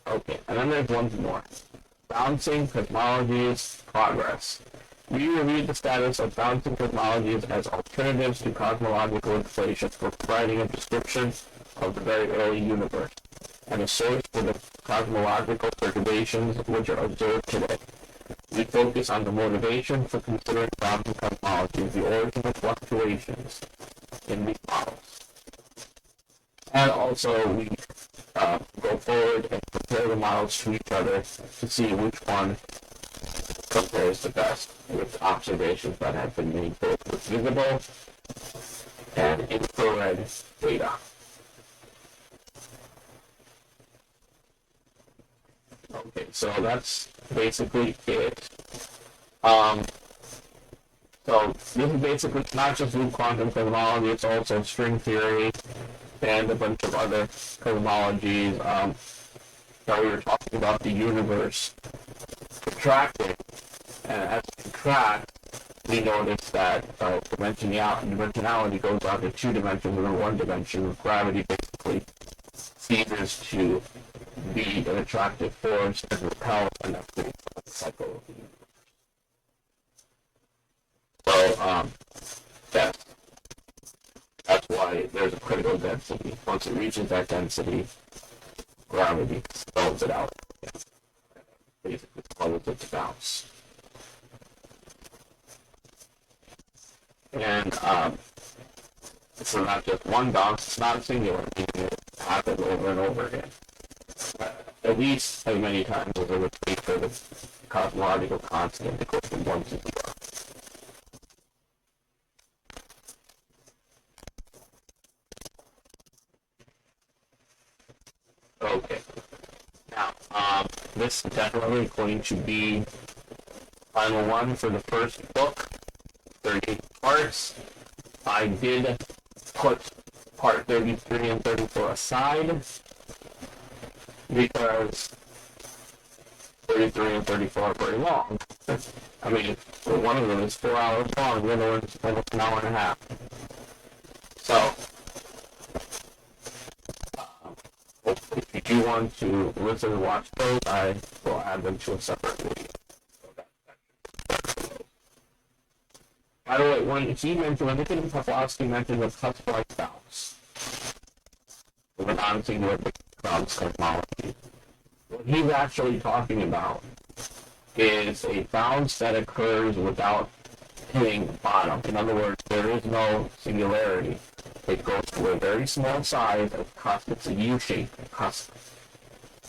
[SPEAKER 1] Okay, and then there's one more. Bouncing cosmologies progress. We reviewed the status of bouncing cosmologies as alternatives to cosmological inflation for providing a description of the very early universe, and a source for the cosmological perturbations which are observed today. We focus on the motivation for considering bouncing cosmologies, the origin of fluctuations in these models. And also, we go forward and compare the models to each other to see which one compares the best with observations that have been made both with visible and infrared data. Okay, so that's basically it. So this is basically not just loop quantum cosmology, it's also string theory and a bunch of other cosmologies. So we were talking about the universe contracting, and as it contracts, we notice that dimensionality goes down to 2 dimensions and then 1 dimension, with gravity basically ceases to be an attractive force and repel, and that's the cycle of the universe. So, that's why there's a critical density. Once it reaches that density, gravity spells it out. Basically, causes it to bounce. And it's not just one bounce, it's not singular, meaning it happens over and over again. At least as many times as it would take for the cosmological constant to go from 1 to 0. Okay. this is definitely going to be final one for the first book, 30 parts. I did put part 33 and 34 aside because 33 and 34 are very long. I mean, one of them is 4 hours long, the other one's almost an hour and a half. So, if you do want to listen and watch those, I will add them to a separate video. By the way, when he mentioned, when Nitin Pavlovsky mentioned the touch-like bounce, with an non-singular bounce cosmology, what he's actually talking about is a bounce that occurs without hitting bottom. In other words, there is no singularity. It goes to a very small size of cusp. It's a U-shape cusp.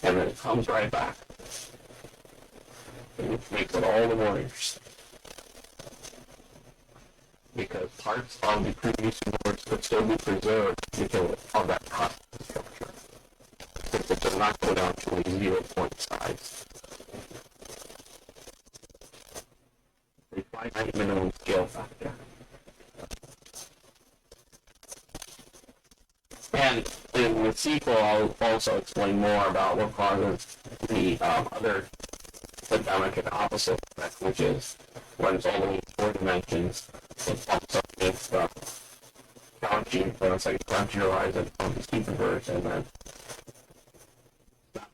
[SPEAKER 1] And then it comes right back. Which makes it all the more interesting. Because parts of the previous universe could still be preserved because of that cusp structure. Since it does not go down to a 0-point size. A finite minimum scale factor. And in the sequel, I'll also explain more about what causes the other dynamic and opposite effect, which is when it's all the way 4 dimensions, it bumps up against the boundary horizon of the superverse, and then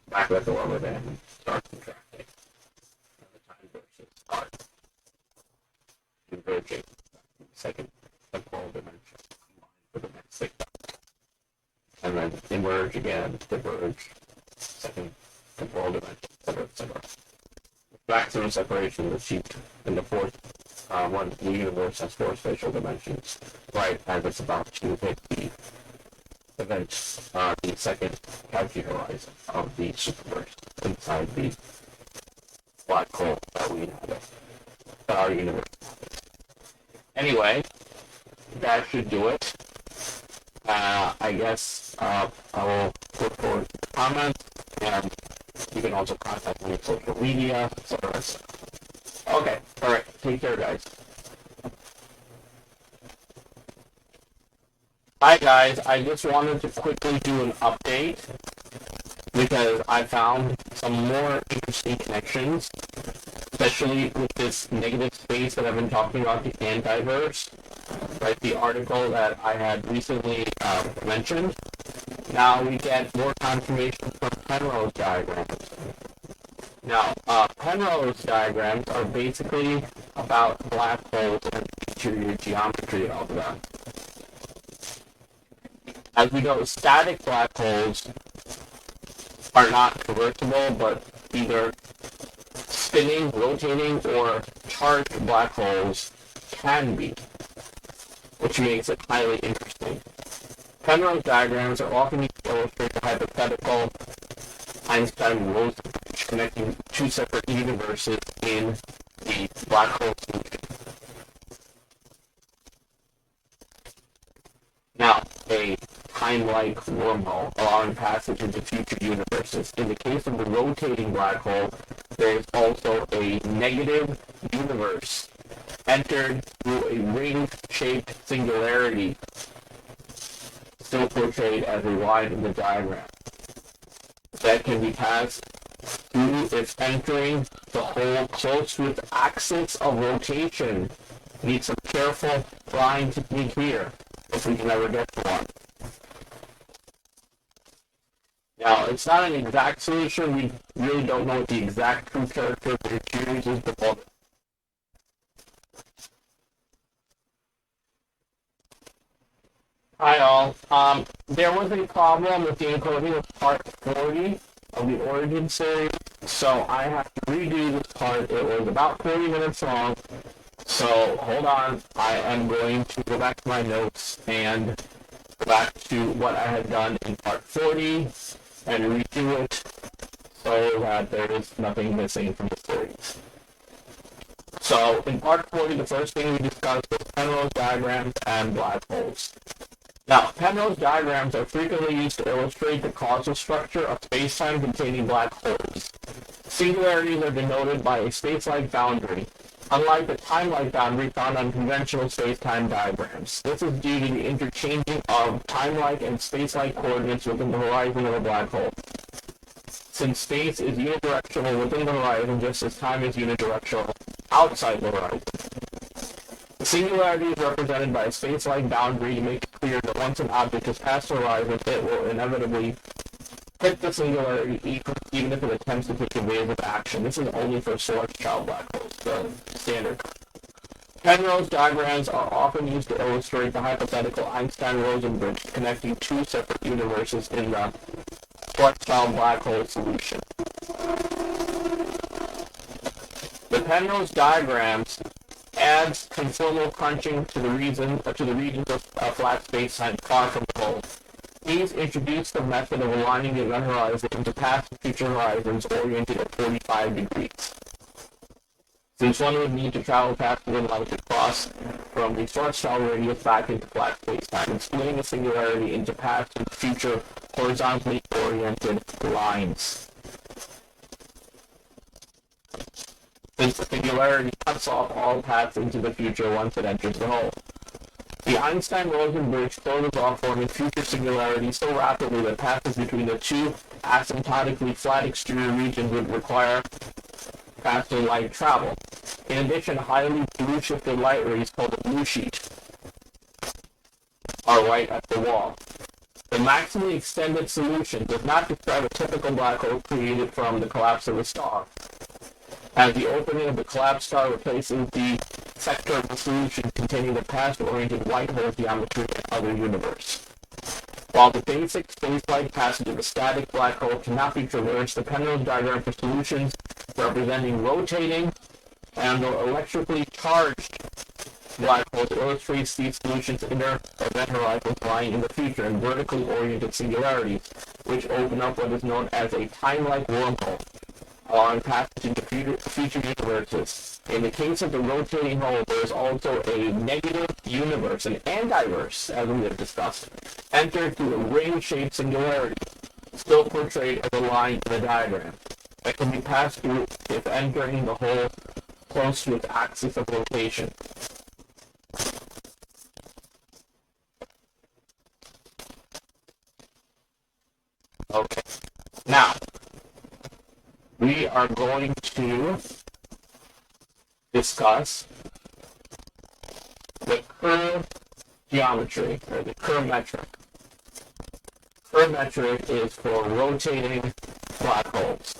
[SPEAKER 1] back at the lower band and starts contracting. And the time verses start converging in the second temporal dimension for the next 6 hours. And then emerge again, diverge, second temporal dimension, etc., etc. Maximum separation is achieved in the fourth one. The universe has 4 spatial dimensions, right as it's about to hit the event, the second Cauchy horizon of the superverse inside the black hole that we inhabit, that our universe inhabits. Anyway, that should do it. I guess I will look forward to the comments, and you can also contact me on social media, etc. Okay, alright, take care, guys. Hi, guys, I just wanted to quickly do an update because I found some more interesting connections, especially with this negative space that I've been talking about, the antiverse. Right, the article that I had recently mentioned. Now we get more confirmation from Penrose diagrams. Now, Penrose diagrams are basically about black holes and the interior geometry of them. As we know, static black holes are not traversable, but either spinning, rotating, or charged black holes can be, which makes it highly interesting. Penrose diagrams are often used to illustrate the hypothetical Einstein-Rose bridge connecting 2 separate universes in the black hole solution. Now, a time-like wormhole allowing passage into future universes. In the case of the rotating black hole, there is also a negative universe entered through a ring-shaped singularity, still portrayed as a line in the diagram, that can be passed through its entering the hole close to its axis of rotation. Need some careful line technique here, if we can ever get to one. Now, it's not an exact solution. We really don't know what the exact true character of the series is, but hi all. There was a problem with the encoding of part 40 of the Origin series, so I have to redo this part. It was about 40 minutes long, so hold on. I am going to go back to my notes and go back to what I had done in part 40 and redo it so that there is nothing missing from the series. So in part 40, the first thing we discussed was Penrose diagrams and black holes. Now, Penrose diagrams are frequently used to illustrate the causal structure of spacetime containing black holes. Singularities are denoted by a space-like boundary, unlike the time-like boundary found on conventional space-time diagrams. This is due to the interchanging of time-like and space-like coordinates within the horizon of a black hole. Since space is unidirectional within the horizon just as time is unidirectional outside the horizon. The singularity is represented by a space-like boundary to make it clear that once an object has passed the horizon, it will inevitably hit the singularity even if it attempts to take a wave of action. This is only for Schwarzschild black holes, the standard. Penrose diagrams are often used to illustrate the hypothetical Einstein-Rosen bridge connecting two separate universes in the Schwarzschild black hole solution. The Penrose diagrams adds conformal crunching to the regions of flat space-time far from the hole. These introduce the method of aligning the event horizon into past and future horizons oriented at 45 degrees. Since one would need to travel faster than light to cross from the Schwarzschild radius back into flat space-time, and splitting the singularity into past and future horizontally oriented lines. Since the singularity cuts off all paths into the future once it enters the hole. The Einstein-Rosen bridge closes off forming future singularities so rapidly that passes between the two asymptotically flat exterior regions would require faster light travel. In addition, highly blue-shifted light rays called the blue sheet are right at the wall. The maximally extended solution does not describe a typical black hole created from the collapse of a star, as the opening of the collapsed star replaces the sector of the solution containing the past-oriented white hole geometry in other universe. While the basic space-like passage of a static black hole cannot be traversed, the Penrose diagram for solutions representing rotating and electrically charged black holes illustrates these solutions' inner event horizons lying in the future and vertically oriented singularities, which open up what is known as a time-like wormhole, allowing passage into future universes. In the case of the rotating hole, there is also a negative universe, an antiverse, as we have discussed, entered through a ring-shaped singularity, still portrayed as a line in the diagram, that can be passed through if entering the hole close to its axis of rotation. Okay, now, we are going to discuss the curve geometry, or the curve metric. Curve metric is for rotating black holes.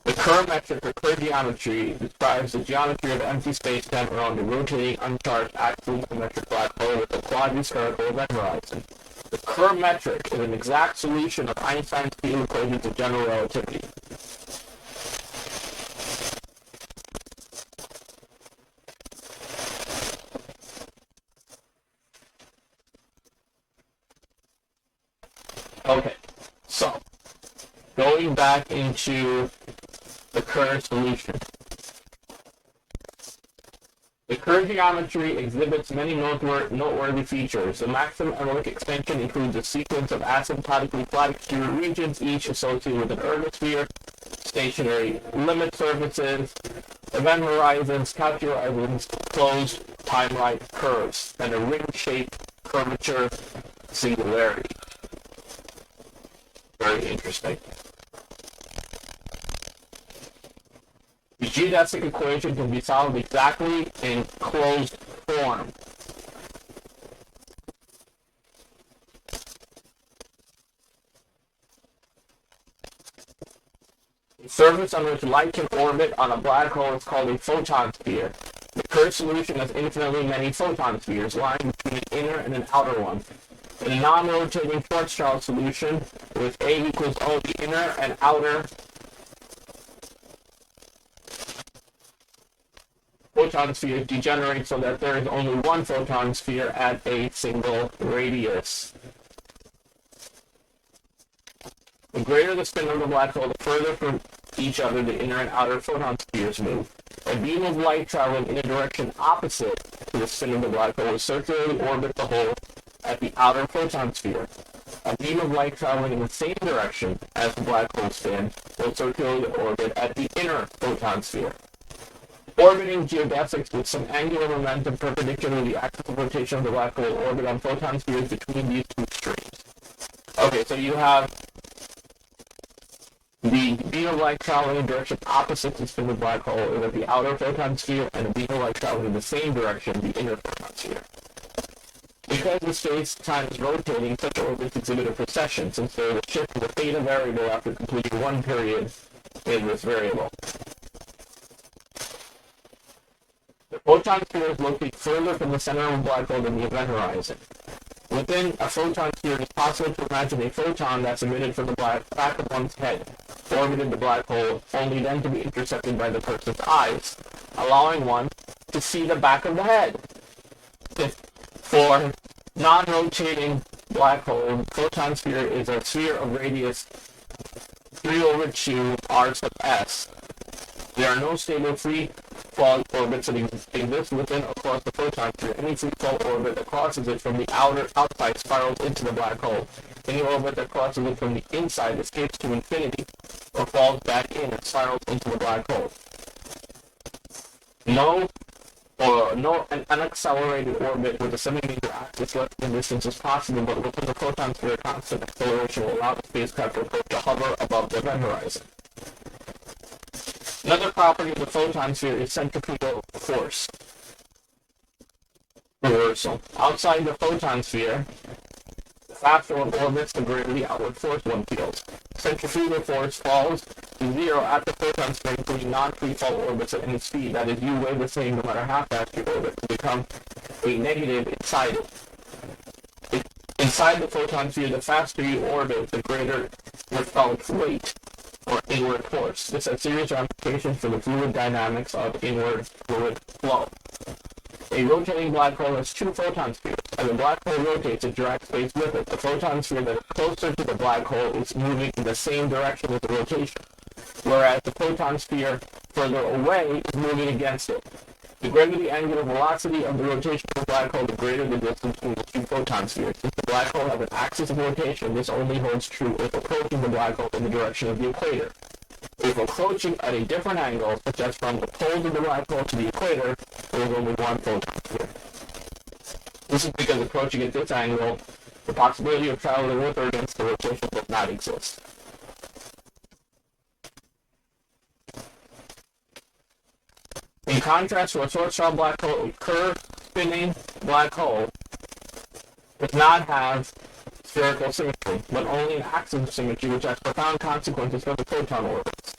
[SPEAKER 1] The curve metric, or curve geometry, describes the geometry of empty spacetime around a rotating, uncharged, axially symmetric black hole with a quasi-spherical event horizon. The curve metric is an exact solution of Einstein's field equations of general relativity. Okay, so, going back into the curve solution. The curve geometry exhibits many noteworthy features. The maximum analytic extension includes a sequence of asymptotically flat exterior regions, each associated with an ergosphere, stationary limit surfaces, event horizons, calculus horizons, closed time-like curves, and a ring-shaped curvature singularity. Very interesting. The geodesic equation can be solved exactly in closed form. The surface on which light can orbit on a black hole is called a photon sphere. The curved solution has infinitely many photon spheres lying between an inner and an outer one. In a non-rotating Schwarzschild solution, with A equals O, the inner and outer photon sphere degenerate so that there is only one photon sphere at a single radius. The greater the spin of the black hole, the further from each other the inner and outer photon spheres move. A beam of light traveling in a direction opposite to the spin of the black hole will circularly orbit the hole at the outer photon sphere. a beam of light traveling in the same direction as the black hole spin will circularly orbit at the inner photon sphere, orbiting geodesics with some angular momentum perpendicular to the axis of rotation of the black hole orbit on photon spheres between these two streams. Okay, so you have the beam of light traveling in direction opposite to the spin of the black hole is the outer photon sphere, and the beam of light traveling in the same direction, the inner photon sphere. Because the space-time is rotating, such orbits exhibit a precession, since there is a shift in the theta variable after completing one period in this variable. The photon sphere is located further from the center of a black hole than the event horizon. Within a photon sphere, it is possible to imagine a photon that's emitted from the back of one's head, orbited the black hole, only then to be intercepted by the person's eyes, allowing one to see the back of the head. For non-rotating black hole, the photon sphere is a sphere of radius 3/2 r sub s. There are no stable free-fall orbits that exist within or across the photon sphere. Any free-fall orbit that crosses it from the outside spirals into the black hole. Any orbit that crosses it from the inside escapes to infinity or falls back in and spirals into the black hole. An unaccelerated orbit with a semi-major axis less than distance is possible, but within the photon sphere, constant acceleration will allow the spacecraft to hover above the event horizon. Another property of the photon sphere is centrifugal force reversal. Outside the photon sphere, the faster one orbits, the greater the outward force one feels. Centrifugal force falls to zero at the photon sphere, including non-free-fall orbits at any speed. That is, U weigh the same no matter how fast you orbit, to become a negative inside it. Inside the photon sphere, the faster you orbit, the greater your felt weight, or inward force. This has serious ramifications for the fluid dynamics of inward fluid flow. A rotating black hole has two photon spheres. As the black hole rotates, it drags space with it. The photon sphere that is closer to the black hole is moving in the same direction as the rotation, whereas the photon sphere further away is moving against it. The greater the angular velocity of the rotation of the black hole, the greater the distance between the two photon spheres. Since the black hole has an axis of rotation, this only holds true if approaching the black hole in the direction of the equator. If approaching at a different angle, such as from the poles of the black hole to the equator, there is only one photon sphere. This is because approaching at this angle, the possibility of traveling with or against the rotation does not exist. In contrast to a Schwarzschild black hole, a curve-spinning black hole does not have spherical symmetry, but only an axis symmetry, which has profound consequences for the photon orbits.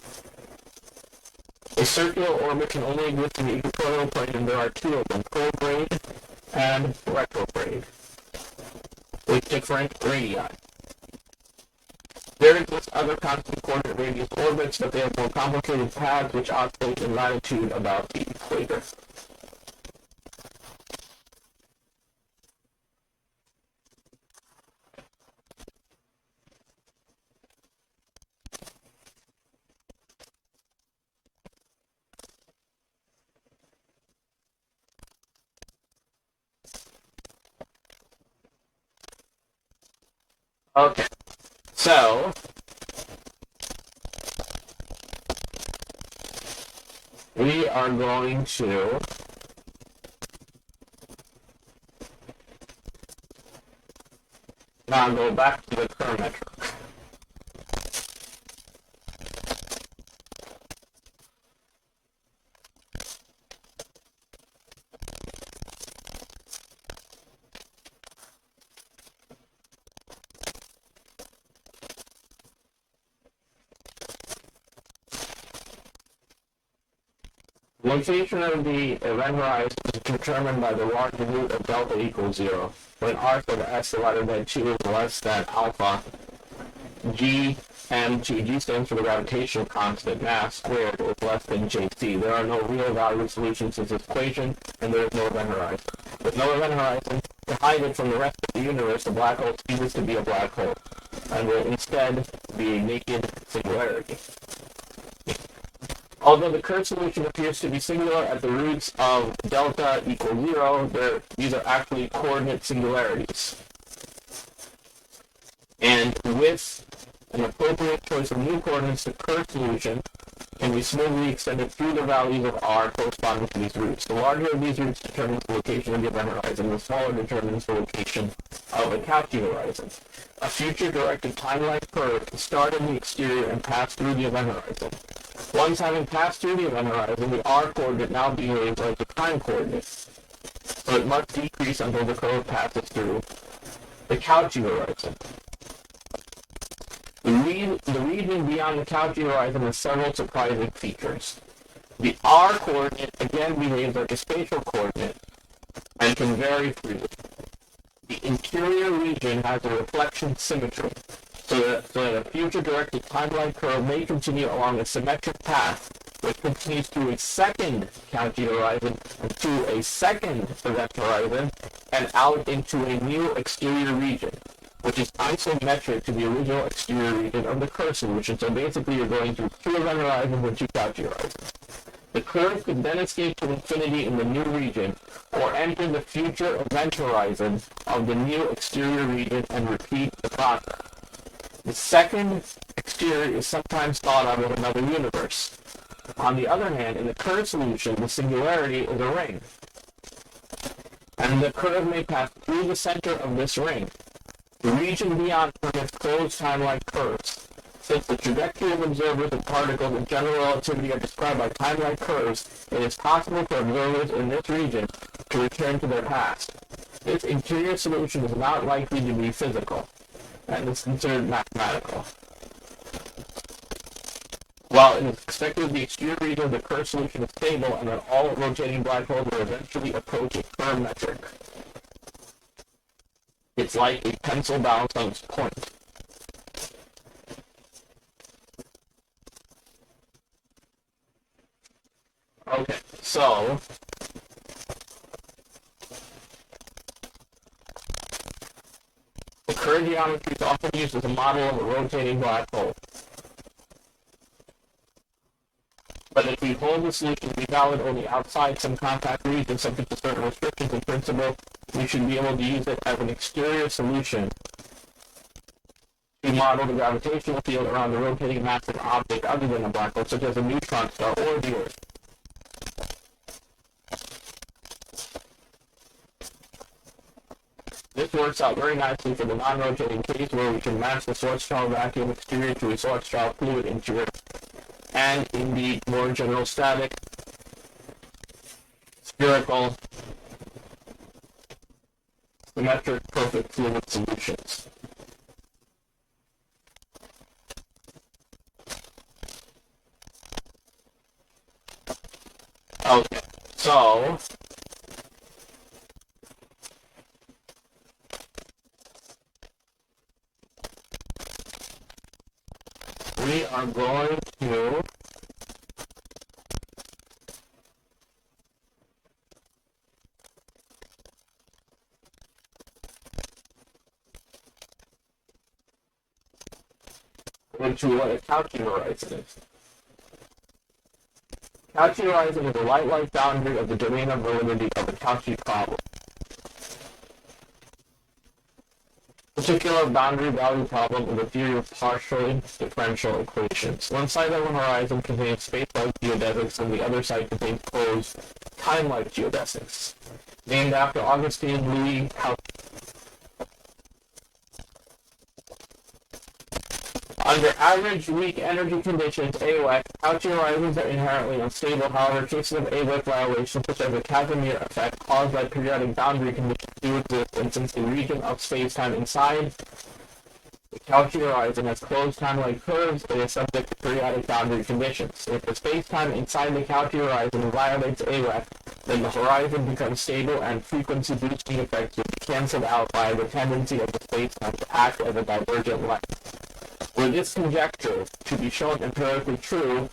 [SPEAKER 1] A circular orbit can only exist in the equatorial plane, and there are two of them, prograde and retrograde, with different radii. There exist other constant coordinate radius orbits, but they have more complicated paths which oscillate in latitude about the equator. Okay, so we are going to now go back to the Kerr metric. Location of the event horizon is determined by the large root of delta equals 0. When r sub s divided by 2 is less than alpha, g m2, g stands for the gravitational constant, mass squared is less than jc. There are no real value solutions to this equation, and there is no event horizon. With no event horizon, to hide it from the rest of the universe, the black hole ceases to be a black hole, and will instead be a naked singularity. Although the Kerr solution appears to be singular at the roots of delta equals 0, these are actually coordinate singularities. And with an appropriate choice of new coordinates, the curved solution can be smoothly extended through the values of r corresponding to these routes. The larger of these routes determines the location of the event horizon, the smaller determines the location of a Cauchy horizon. A future directed timeline curve can start in the exterior and pass through the event horizon. Once having passed through the event horizon, the r coordinate now behaves like the time coordinate, so it must decrease until the curve passes through the Cauchy horizon. The region beyond the Cauchy horizon has several surprising features. The r coordinate again behaves like a spatial coordinate and can vary freely. The interior region has a reflection symmetry, so that a future directed timeline curve may continue along a symmetric path, which continues through a second Cauchy horizon and to a second event horizon and out into a new exterior region, which is isometric to the original exterior region of the curve solution. So basically you're going through two event horizons and two Cauchy horizons. The curve could then escape to infinity in the new region, or enter the future event horizon of the new exterior region and repeat the process. The second exterior is sometimes thought of as another universe. On the other hand, in the curve solution, the singularity is a ring, and the curve may pass through the center of this ring. The region beyond permits closed timeline curves. Since the trajectory of observers and particles in general relativity are described by timeline curves, it is possible for observers in this region to return to their past. This interior solution is not likely to be physical, and is considered mathematical. While it is expected the exterior region of the curve solution is stable and that all rotating black holes will eventually approach a curve metric. It's like a pencil balanced on its point. Okay, so the curve geometry is often used as a model of a rotating black hole. But if we hold the solution to be valid only outside some compact region subject to certain restrictions in principle, we should be able to use it as an exterior solution to model the gravitational field around the rotating massive object other than a black hole, such as a neutron star or the Earth. This works out very nicely for the non-rotating case where we can match the Schwarzschild vacuum exterior to a Schwarzschild fluid interior, and in the more general static, spherical, symmetric, perfect fluid solutions. Okay, so we are going to into what a Cauchy horizon is. Cauchy horizon is a light-like boundary of the domain of validity of the Cauchy problem. Particular boundary value problem in the theory of partial differential equations. One side of the horizon contains space-like geodesics and the other side contains closed time-like geodesics. Named after Augustin Louis Cauchy. Under average weak energy conditions, AWEC, Cauchy horizons are inherently unstable. However, cases of AWEC violations, such as the Casimir effect caused by periodic boundary conditions, do exist, and since the region of space-time inside the Cauchy horizon has closed time-like curves, it is subject to periodic boundary conditions. If the space-time inside the Cauchy horizon violates AWEC, then the horizon becomes stable and frequency-boosting effects will be cancelled out by the tendency of the space-time to act as a divergent length. Were this conjecture to be shown empirically true,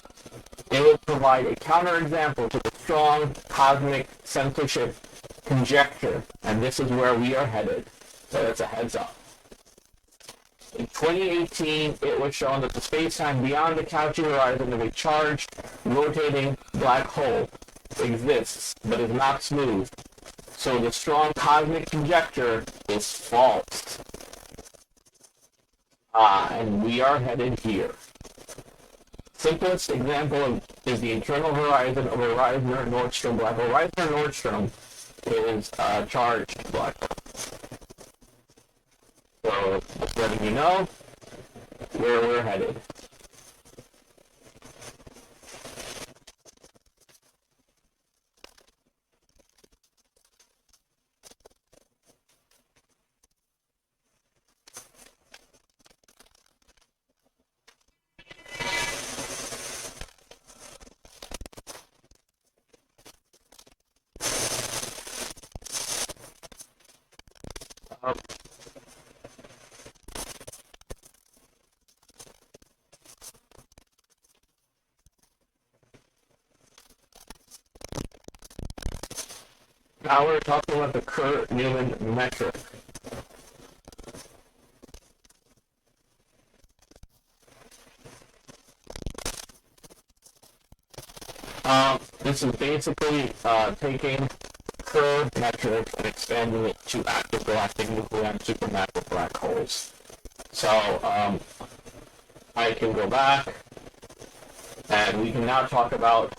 [SPEAKER 1] it would provide a counterexample to the strong cosmic censorship conjecture, and this is where we are headed, so that's a heads up. In 2018, it was shown that the space-time beyond the Cauchy horizon of a charged, rotating black hole exists, but is not smooth, so the strong cosmic conjecture is false. And we are headed here. Simplest example is the internal horizon of a Reisner-Nordstrom black hole. Reisner-Nordstrom is a charged black hole. So, just letting you know where we're headed. Now we're talking about the Kerr-Newman metric. This is basically taking Kerr metric and expanding it to active galactic nuclei and supermassive black holes. So I can go back, and we can now talk about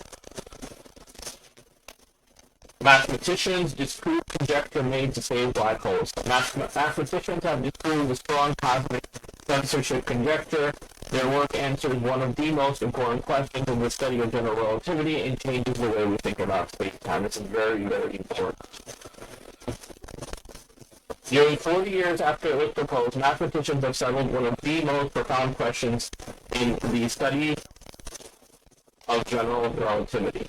[SPEAKER 1] mathematicians disprove conjecture made to save black holes. Mathematicians have disproved the strong cosmic censorship conjecture. Their work answers one of the most important questions in the study of general relativity and changes the way we think about space-time. This is very, very important. Nearly 40 years after it was proposed, mathematicians have settled one of the most profound questions in the study of general relativity.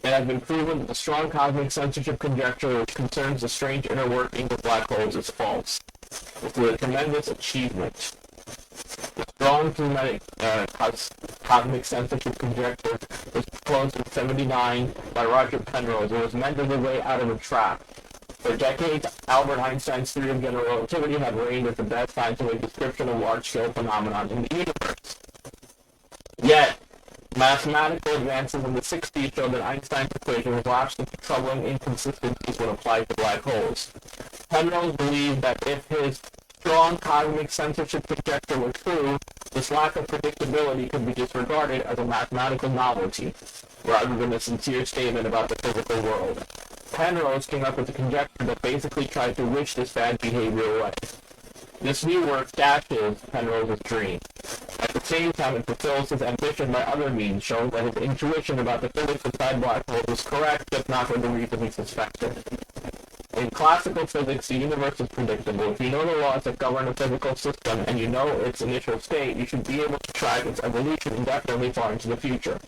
[SPEAKER 1] It has been proven that the strong cosmic censorship conjecture, which concerns the strange inner workings of black holes, is false. This is a tremendous achievement. The strong cosmic censorship conjecture was proposed in 1979 by Roger Penrose. It was meant as a way out of a trap. For decades, Albert Einstein's theory of general relativity had reigned as the best scientific description of large-scale phenomena in the universe. Yet, mathematical advances in the 60s showed that Einstein's equations lapsed into troubling inconsistencies when applied to black holes. Penrose believed that if his strong cosmic censorship conjecture were true, this lack of predictability could be disregarded as a mathematical novelty, rather than a sincere statement about the physical world. Penrose came up with a conjecture that basically tried to wish this bad behavior away. This new work dashes Penrose's dream. At the same time, it fulfills his ambition by other means, showing that his intuition about the physics inside black holes was correct, just not for the reason he suspected. In classical physics, the universe is predictable. If you know the laws that govern a physical system and you know its initial state, you should be able to track its evolution indefinitely far into the future.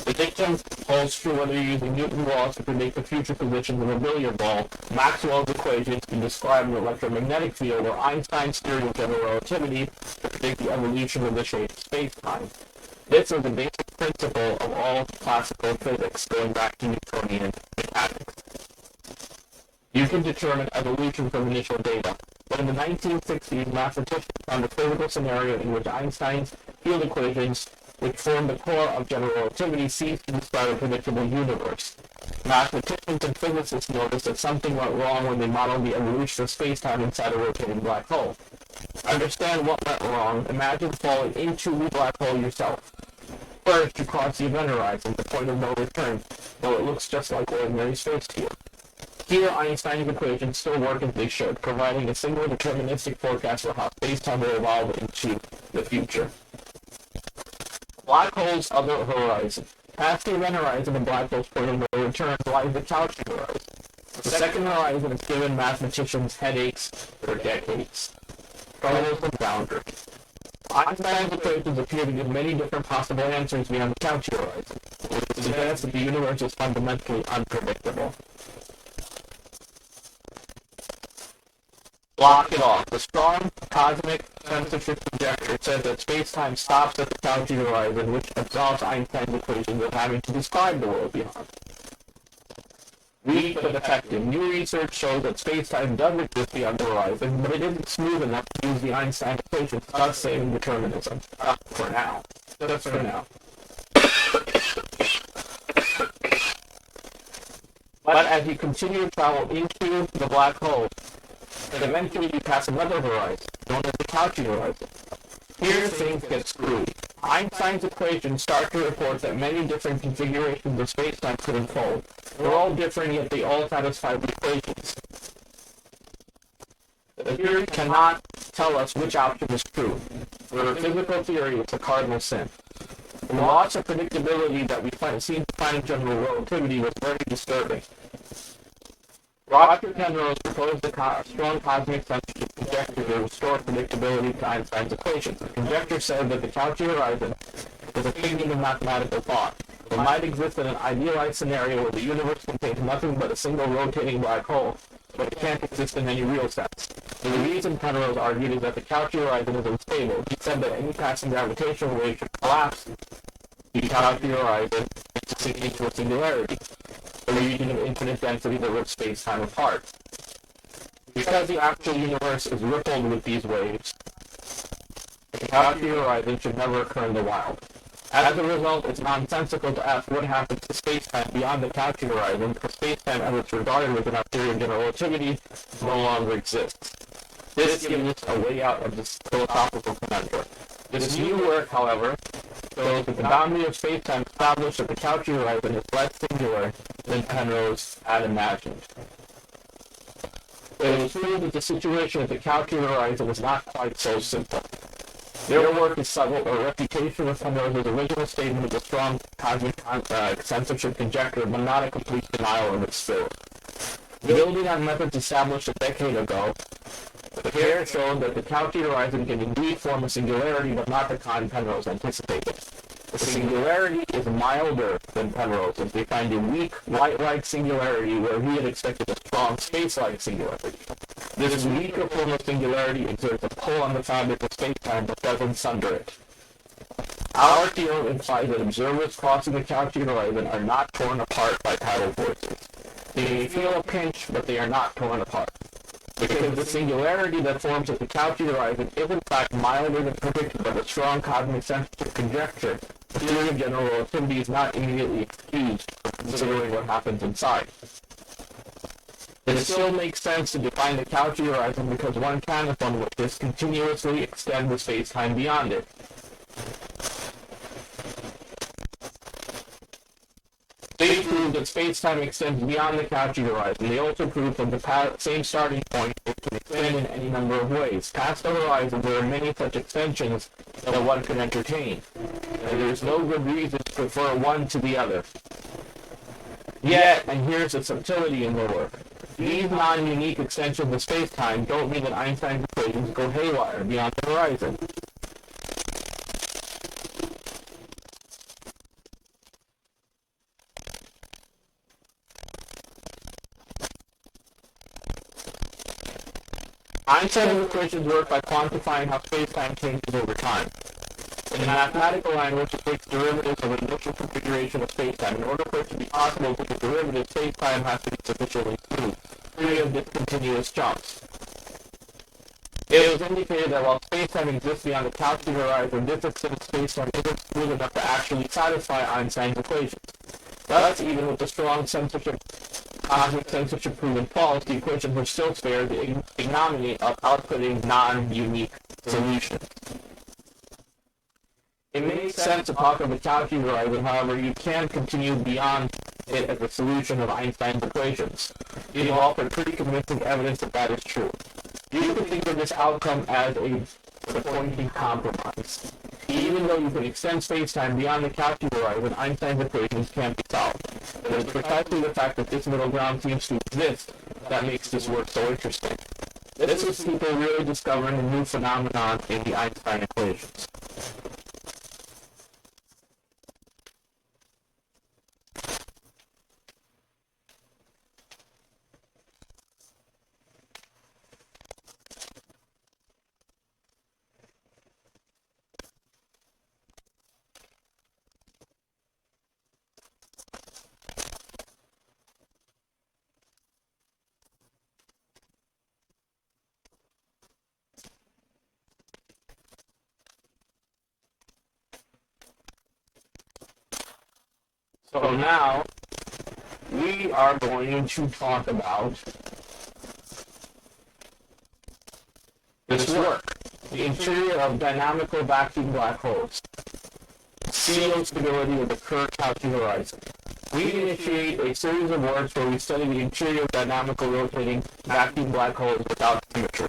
[SPEAKER 1] The dictum holds true whether you're using Newton's laws to predict the future positions of a billiard ball, Maxwell's equations to describe an electromagnetic field, or Einstein's theory of general relativity to predict the evolution of the shape of space-time. This is the basic principle of all classical physics, going back to Newtonian mechanics. You can determine evolution from initial data. But in the 1960s, mathematicians found a physical scenario in which Einstein's field equations, which form the core of general relativity, ceased to describe a predictable universe. Mathematicians and physicists noticed that something went wrong when they modeled the evolution of space-time inside a rotating black hole. To understand what went wrong, imagine falling into the black hole yourself. First, you cross the event horizon, the point of no return, though it looks just like ordinary space to you. Here, Einstein's equations still work as they should, providing a single deterministic forecast for how space-time will evolve into the future. Black hole's other horizon. Past the event horizon and black hole's point of no return lies the Cauchy horizon. The second horizon has given mathematicians headaches for decades. Troubles with boundaries. Einstein's equations appear to give many different possible answers beyond the Cauchy horizon, which suggests that the universe is fundamentally unpredictable. Block it off. The strong cosmic censorship conjecture says that space-time stops at the Cauchy horizon, which absolves Einstein's equations of having to describe the world beyond. Weak but effective. New research shows that space-time does exist beyond the horizon, but it isn't smooth enough to use the Einstein equations, thus saving determinism. For now. Just for now. But as you continue to travel into the black hole, and eventually you pass another horizon. known as the Cauchy horizon. Here things get screwy. Einstein's equations start to report that many different configurations of spacetime could unfold. They're all different, yet they all satisfy the equations. The theory cannot tell us which option is true. For a physical theory, it's a cardinal sin. The loss of predictability that we seem to find in general relativity was very disturbing. Roger Penrose proposed a strong cosmic censorship conjecture to restore predictability to Einstein's equations. The conjecture said that the Cauchy horizon is a figment of mathematical thought. It might exist in an idealized scenario where the universe contains nothing but a single rotating black hole, but it can't exist in any real sense. The reason Penrose argued is that the Cauchy horizon is unstable. He said that any passing gravitational wave should collapse the Cauchy horizon into a singularity, a region of infinite density that rips space-time apart. Because the actual universe is rippled with these waves, the Cauchy horizon should never occur in the wild. As a result, it's nonsensical to ask what happens to space-time beyond the Cauchy horizon, because space-time as it's regarded within our theory of general relativity no longer exists. This gives us a way out of this philosophical conundrum. This new work, however, shows that the boundary of space-time established at the Cauchy horizon is less singular than Penrose had imagined. It was proved that the situation at the Cauchy horizon was not quite so simple. Their work is subtle. A refutation of Penrose's original statement of the strong cosmic censorship conjecture, but not a complete denial of its spirit. Building on methods established a decade ago, the pair showed that the Cauchy horizon can indeed form a singularity, but not the kind Penrose anticipated. The singularity is milder than Penrose, as they find a weak, light-like singularity where he had expected a strong space-like singularity. This weaker form of singularity exerts a pull on the fabric of space-time but doesn't sunder it. Our theorem implies that observers crossing the Cauchy horizon are not torn apart by tidal forces. They may feel a pinch, but they are not torn apart. Because the singularity that forms at the Cauchy horizon is in fact milder than predicted by the strong cosmic censorship conjecture, the theory of general relativity is not immediately excused for considering what happens inside. It still makes sense to define the Cauchy horizon because one can, upon which this continuously extend the space-time beyond it. They prove that space-time extends beyond the Cauchy horizon. They also prove from the same starting point it can extend in any number of ways. Past the horizon, there are many such extensions that one can entertain, and there is no good reason to prefer one to the other. Yet, and here's the subtlety in the work, these non-unique extensions of space-time don't mean that Einstein's equations go haywire beyond the horizon. Einstein's equations work by quantifying how space-time changes over time. In mathematical language, it takes derivatives of an initial configuration of space-time. In order for it to be possible to get derivatives, space-time has to be sufficiently smooth, free of discontinuous jumps. It was indicated that while space-time exists beyond the Cauchy horizon, this extent of space-time isn't smooth enough to actually satisfy Einstein's equations. Thus, even with the strong cosmic censorship proven false, the equations were still spared the ignominy of outputting non-unique solutions. It makes sense to talk of the Cauchy horizon, however, you can continue beyond it as a solution of Einstein's equations. You've offered pretty convincing evidence that that is true. You can think of this outcome as a disappointing compromise. Even though you can extend space-time beyond the Cauchy horizon, Einstein's equations can't be solved. But it's precisely the fact that this middle ground seems to exist that makes this work so interesting. This is people really discovering a new phenomenon in the Einstein equations. So now, we are going to talk about this work. the interior of dynamical vacuum black holes. CO stability of the current Cauchy horizon. We initiate a series of works where we study the interior of dynamical rotating vacuum black holes without symmetry.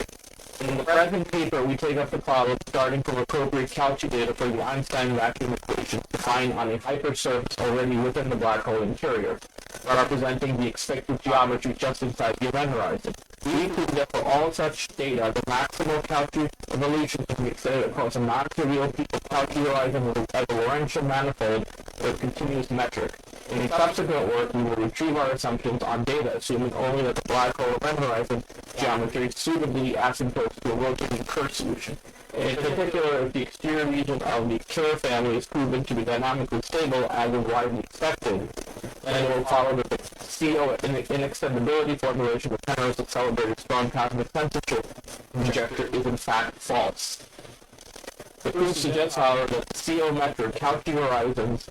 [SPEAKER 1] In the present paper, we take up the problem starting from appropriate Cauchy data for the Einstein vacuum equation defined on a hypersurface already within the black hole interior, representing the expected geometry just inside the event horizon. We prove that for all such data, the maximal Cauchy evolution can be extended across a non-trivial piece of Cauchy horizon as a Lorentzian manifold with continuous metric. In subsequent work, we will retrieve our assumptions on data, assuming only that the black hole event horizon geometry is suitably asymptotes to a rotating Kerr solution. In particular, if the exterior region of the Kerr family is proven to be dynamically stable as is widely expected, then it will follow that the CO inextendability formulation of Penrose's celebrated strong cosmic censorship conjecture is in fact false. The proof suggests, however, that the CO method Cauchy horizons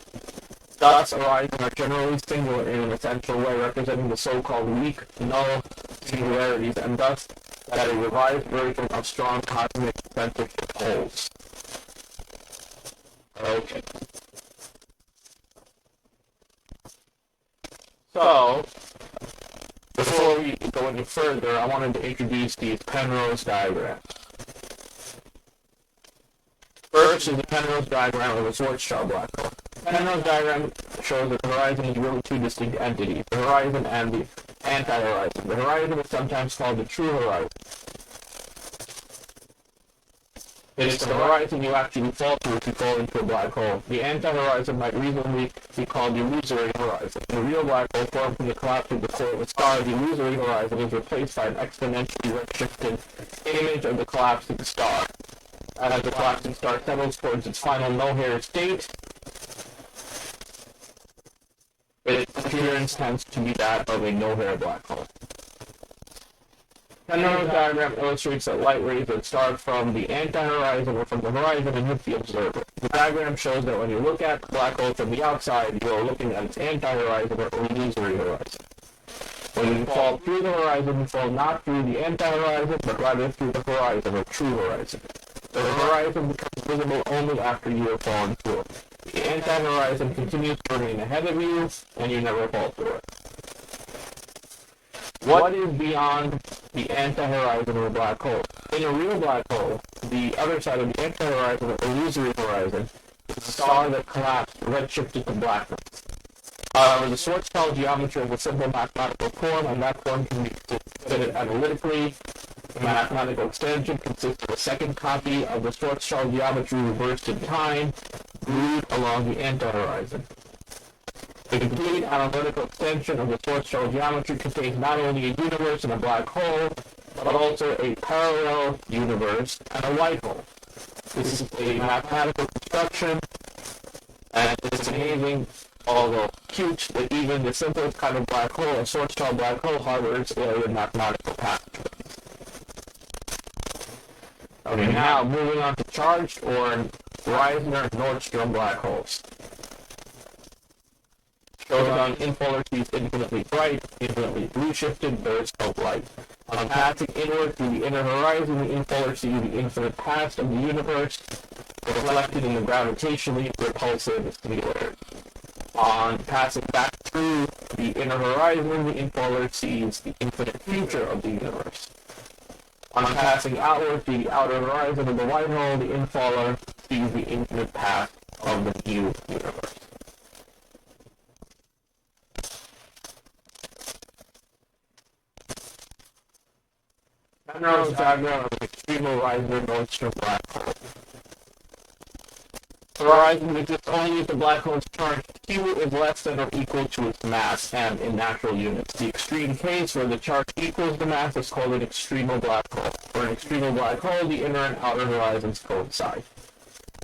[SPEAKER 1] thus arising are generally singular in an essential way, representing the so-called weak null singularities, and thus that a revised version of strong cosmic censorship holds. Okay. So, before we go any further, I wanted to introduce these Penrose diagrams. First is the Penrose diagram of a Schwarzschild black hole. The Penrose diagram shows that the horizon is really two distinct entities, the horizon and the anti-horizon. The horizon is sometimes called the true horizon. It is the horizon you actually fall through if you fall into a black hole. The anti-horizon might reasonably be called the illusory horizon. In a real black hole formed from the collapse of the core of a star, the illusory horizon is replaced by an exponentially redshifted image of the collapsing star. As the collapsing star settles towards its final no-hair state, its appearance tends to be that of a no-hair black hole. Penrose diagram illustrates that light rays that start from the anti-horizon or from the horizon and hit the observer. The diagram shows that when you look at the black hole from the outside, you are looking at its anti-horizon or illusory horizon. When you fall through the horizon, you fall not through the anti-horizon, but rather through the horizon or true horizon. The horizon becomes visible only after you have fallen through it. The anti-horizon continues to remain ahead of you, and you never fall through it. What is beyond the anti-horizon of a black hole? In a real black hole, the other side of the anti-horizon or illusory horizon is a star that collapsed redshifted to blackness. However, the Schwarzschild geometry is a simple mathematical form, and that form can be considered analytically. The mathematical extension consists of a second copy of the Schwarzschild geometry reversed in time, glued along the anti-horizon. The complete analytical extension of the Schwarzschild geometry contains not only a universe and a black hole, but also a parallel universe and a white hole. This is a mathematical construction, and it's amazing, although cute, that even the simplest kind of black hole, a Schwarzschild black hole, harbors alien mathematical patterns. Okay, now moving on to charged or Reisner-Nordstrom black holes. Shows on inpolar infinitely bright, infinitely blue-shifted bursts of light. On passing inward through the inner horizon, the inpolar sees the infinite past of the universe, reflected in the gravitationally repulsive singularity. On passing back through the inner horizon, the inpolar sees the infinite future of the universe. On passing outward through the outer horizon of the white hole, the inpolar sees the infinite past of the new universe. Penrose diagram of an extremal Reisner-Nordstrom black hole. The horizon exists only if the black hole's charge Q is less than or equal to its mass, and in natural units. The extreme case where the charge equals the mass is called an extremal black hole. For an extremal black hole, the inner and outer horizons coincide.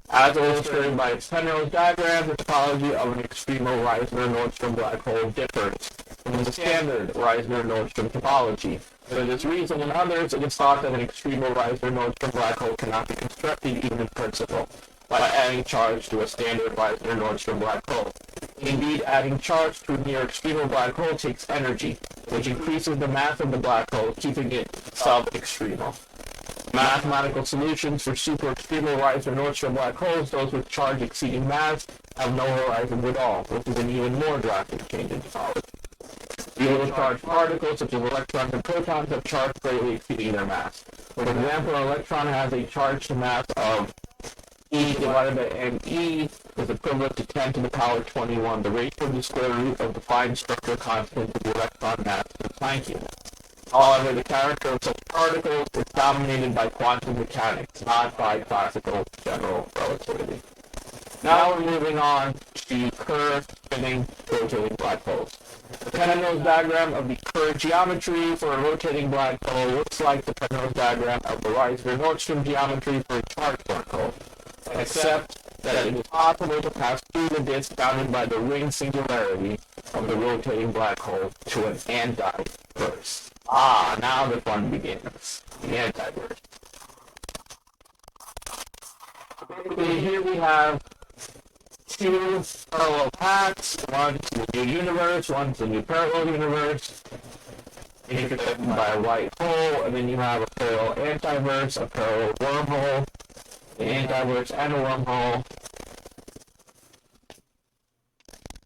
[SPEAKER 1] As illustrated by its Penrose diagram, the topology of an extremal Reisner-Nordstrom black hole differs from the standard Reisner-Nordstrom topology. For this reason and others, it is thought that an extremal Reisner-Nordstrom black hole cannot be constructed even in principle by adding charge to a standard Reisner-Nordstrom black hole. Indeed, adding charge to a near extremal black hole takes energy, which increases the mass of the black hole, keeping it sub-extremal. Mathematical solutions for super extreme horizon Nordstrom black holes, those with charge exceeding mass, have no horizons at all, which is an even more drastic change in topology. Zero charged particles, such as electrons and protons, have charge greatly exceeding their mass. For example, an electron has a charge to mass of E divided by ME is equivalent to 10 to the power 21, the ratio of the square root of the fine structure constant of the electron mass in the Planckian. However, the character of such particles is dominated by quantum mechanics, not by classical general relativity. Now we're moving on to Kerr spinning rotating black holes. The Penrose diagram of the Kerr geometry for a rotating black hole looks like the Penrose diagram of the Reisner-Nordstrom geometry for a charged black hole, except that it is possible to pass through the disk bounded by the ring singularity of the rotating black hole to an anti-burst. Now the fun begins. The anti-burst. Basically, here we have two parallel paths, one to the new universe, one to the new parallel universe, intersected by a white hole, and then you have a parallel antiverse, a parallel wormhole, the antiverse and a wormhole,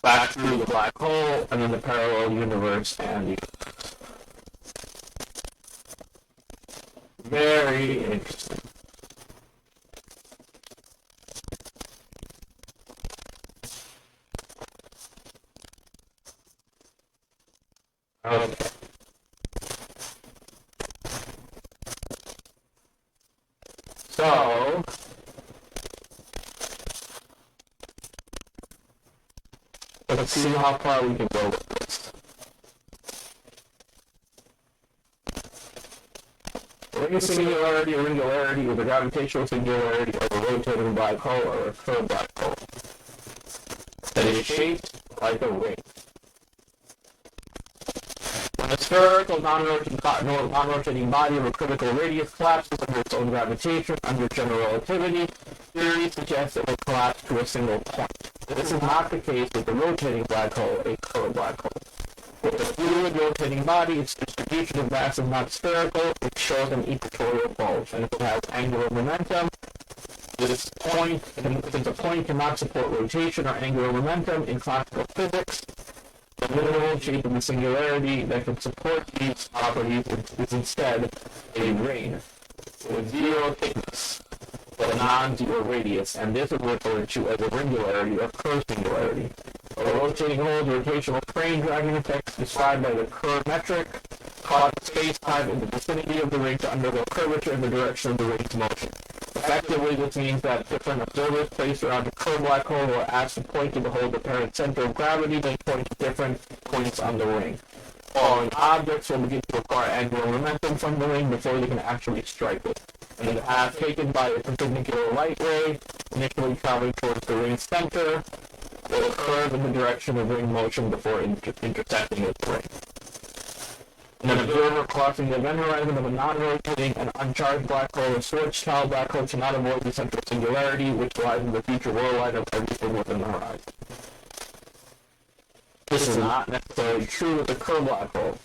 [SPEAKER 1] back through the black hole, and then the parallel universe and the very interesting. Okay. So, let's see how far we can go with this. Ring singularity or singularity with a gravitational singularity of a rotating black hole or a curved black hole that is shaped like a ring. When a spherical, non-rotating body of a critical radius collapses under its own gravitation under general relativity, theory suggests it will collapse to a single point. This is not the case with the rotating black hole, a curved black hole. With a fluid rotating body, its distribution of mass is not spherical, it shows an equatorial bulge, and if it has angular momentum, since a point cannot support rotation or angular momentum in classical physics, the literal shape of the singularity that can support these properties is instead a ring with zero thickness but a non-zero radius, and this is referred to as a ringularity or Kerr singularity. A rotating hole's rotational crane dragging effects described by the Kerr metric cause space-time in the vicinity of the ring to undergo curvature in the direction of the ring's motion. Effectively, this means that different observers placed around a Kerr black hole are asked to point to the hole's apparent center of gravity, then point to different points on the ring. Falling objects will begin to acquire angular momentum from the ring before they can actually strike it. And the path taken by a perpendicular light ray, initially traveling towards the ring's center, will curve in the direction of ring motion before intersecting with the ring. An observer crossing the event horizon of a non-rotating and uncharged black hole or Schwarzschild black hole cannot avoid the central singularity, which lies in the future worldwide of everything within the horizon. This is not necessarily true with the Kerr black hole,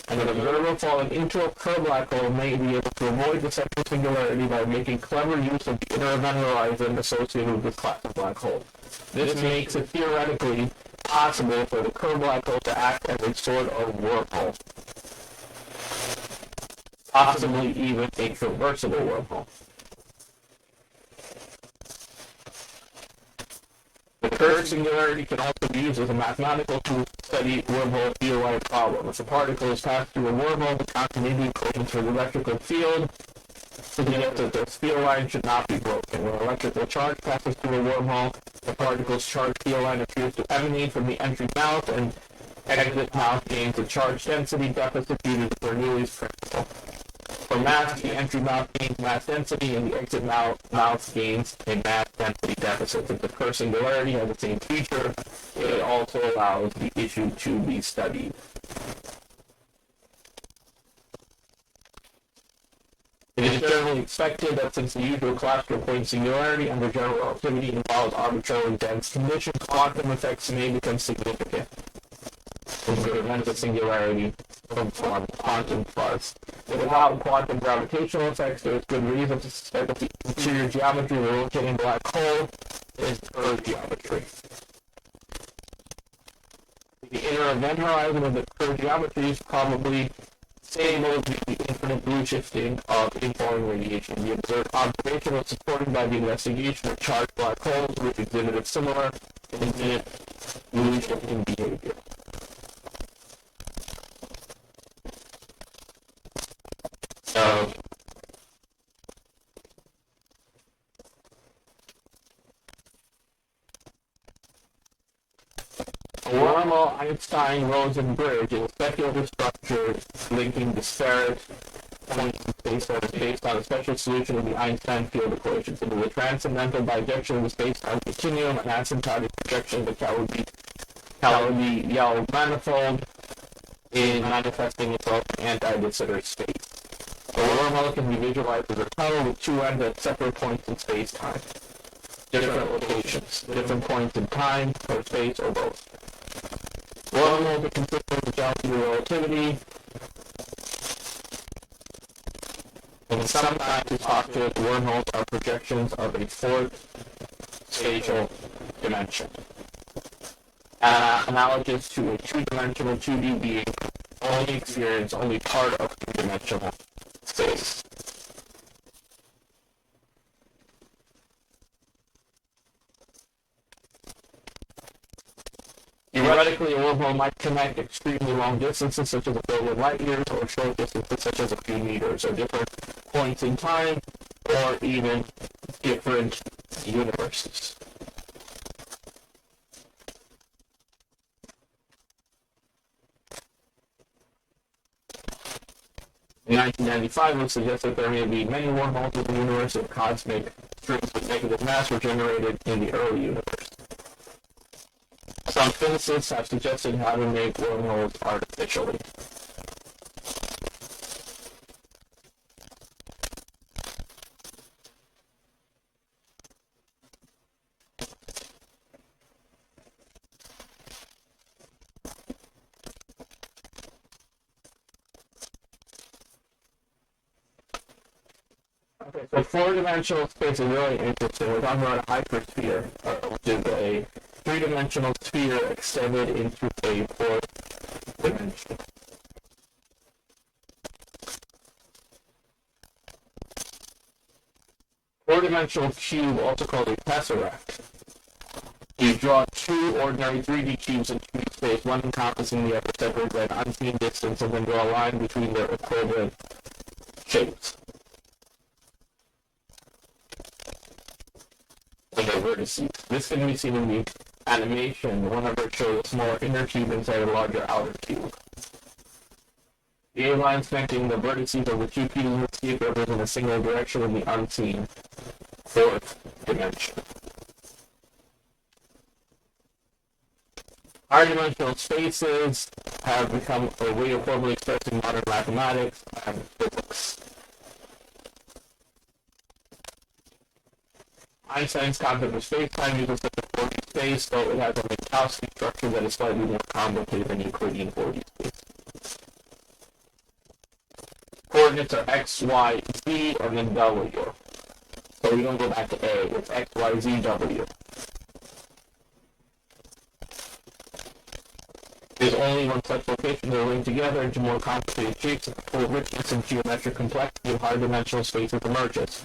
[SPEAKER 1] and an observer falling into a Kerr black hole may be able to avoid the central singularity by making clever use of the inner event horizon associated with this class of black hole. This makes it theoretically possible for the Kerr black hole to act as a sort of wormhole, possibly even a traversable wormhole. The Kerr singularity can also be used as a mathematical tool to study wormhole theoretic problems. If a particle is passed through a wormhole, the continuity equations for the electrical field suggest that the field line should not be broken. When electrical charge passes through a wormhole, the particle's charged field line appears to emanate from the entry mouth, and exit mouth gains a charge density deficit due to Bernoulli's principle. For mass, the entry mouth gains mass density, and the exit mouth gains a mass density deficit. If the Kerr singularity has the same feature, it also allows the issue to be studied. It is generally expected that since the usual classical point singularity under general relativity involves arbitrarily dense conditions, quantum effects may become significant. To prevent the singularity form quantum fuzz. Without quantum gravitational effects, there is good reason to suspect that the interior geometry of a rotating black hole is curved geometry. The inner event horizon of the curved geometry is probably stable due to the infinite blue shifting of infalling radiation. The observed observation was supported by the investigation of charged black holes, which exhibited similar infinite blue shifting behavior. So, a Wormhole-Einstein-Rosen bridge is a speculative structure linking disparate points in space that is based on a special solution of the Einstein field equations. It is a transcendental bijection of the space-time continuum, an asymptotic projection of the Cauchy-Yell manifold in manifesting itself in anti-de Sitter space. A wormhole can be visualized as a tunnel with two ends at separate points in space-time. Different locations, different points in time, or space, or both. Wormholes are consistent with geometry relativity, and sometimes we talk to wormholes are projections of a fourth spatial dimension. Analogous to a two-dimensional 2D being only experience only part of two-dimensional space. Theoretically, a wormhole might connect extremely long distances, such as a billion light years, or short distances, such as a few meters, or different points in time, or even different universes. In 1995, it was suggested there may be many wormholes in the universe if cosmic strings with negative mass were generated in the early universe. Some physicists have suggested how to make wormholes artificially. Okay, so four-dimensional space is really interesting. We're talking about a hypersphere, which is a three-dimensional sphere extended into a fourth dimension. Four-dimensional cube, also called a tesseract. You draw two ordinary 3D cubes in 2D space, one encompassing the other separated by an unseen distance, and then draw a line between their equivalent shapes. And their vertices. This can be seen in the animation, one of which shows a smaller inner cube inside a larger outer cube. The A lines connecting the vertices of the two cubes in the cube represent a single direction in the unseen fourth dimension. Higher dimensional spaces have become a way of formally expressing modern mathematics and physics. Einstein's concept of space-time uses such a 4D space, though it has a Minkowski structure that is slightly more complicated than Euclidean 4D space. Coordinates are x, y, z, and then w. So we don't go back to A, it's x, y, z, w. There's only one such location that are linked together into more complicated shapes and the full richness and geometric complexity of higher dimensional spaces emerges.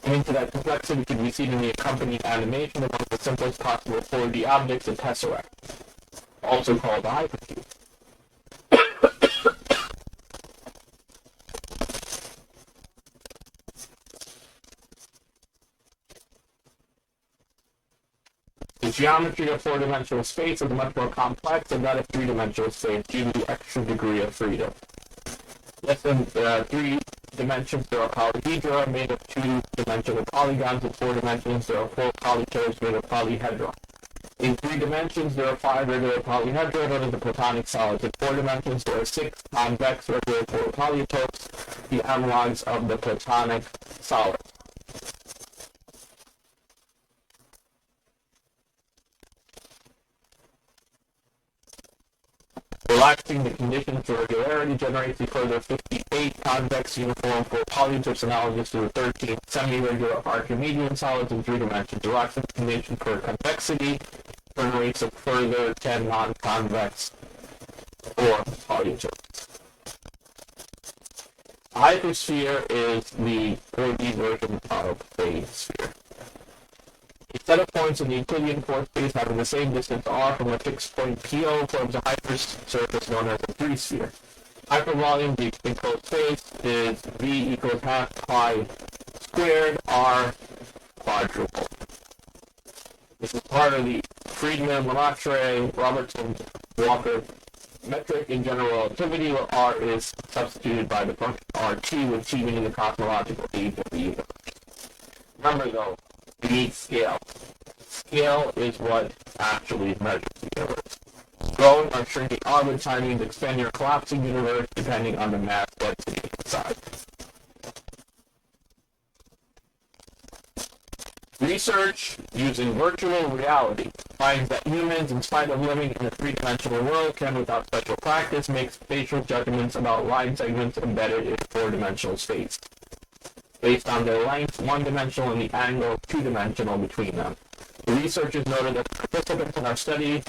[SPEAKER 1] And into that complexity can be seen in the accompanying animation of one of the simplest possible 4D objects, a tesseract, also called a hypercube. The geometry of four-dimensional space is much more complex than that of three-dimensional space due to the extra degree of freedom. Less than 3 dimensions, there are polyhedra made of 2-dimensional polygons. In 4 dimensions, there are 4 polytopes made of polyhedra. In 3 dimensions, there are 5 regular polyhedra known as the platonic solids. In 4 dimensions, there are 6 convex regular polytopes, the analogs of the platonic solids. Relaxing the conditions for regularity generates a further 58 convex uniform for polytrips analogous to the 13 semi-regular Archimedean solids in 3 dimensions. Relaxing the condition for convexity generates a further 10 non-convex or polytrips. A hypersphere is the 4D version of a sphere. A set of points in the Euclidean fourth space having the same distance r from a fixed point PO forms a hypersurface known as a 3-sphere. Hypervolume, the enclosed space, is V equals half pi squared r quadruple. This is part of the Friedman, Lemaitre, Robertson, Walker metric in general relativity, where r is substituted by the function rt, with t meaning the cosmological age of the universe. Remember though, we need scale. Scale is what actually measures the universe. Growing or shrinking orbit time means expanding or collapsing universe depending on the mass, density, and size. Research using virtual reality finds that humans, in spite of living in a 3-dimensional world, can, without special practice, make spatial judgments about line segments embedded in 4-dimensional space, based on their length, 1-dimensional, and the angle, 2-dimensional, between them. The researchers noted that participants in our study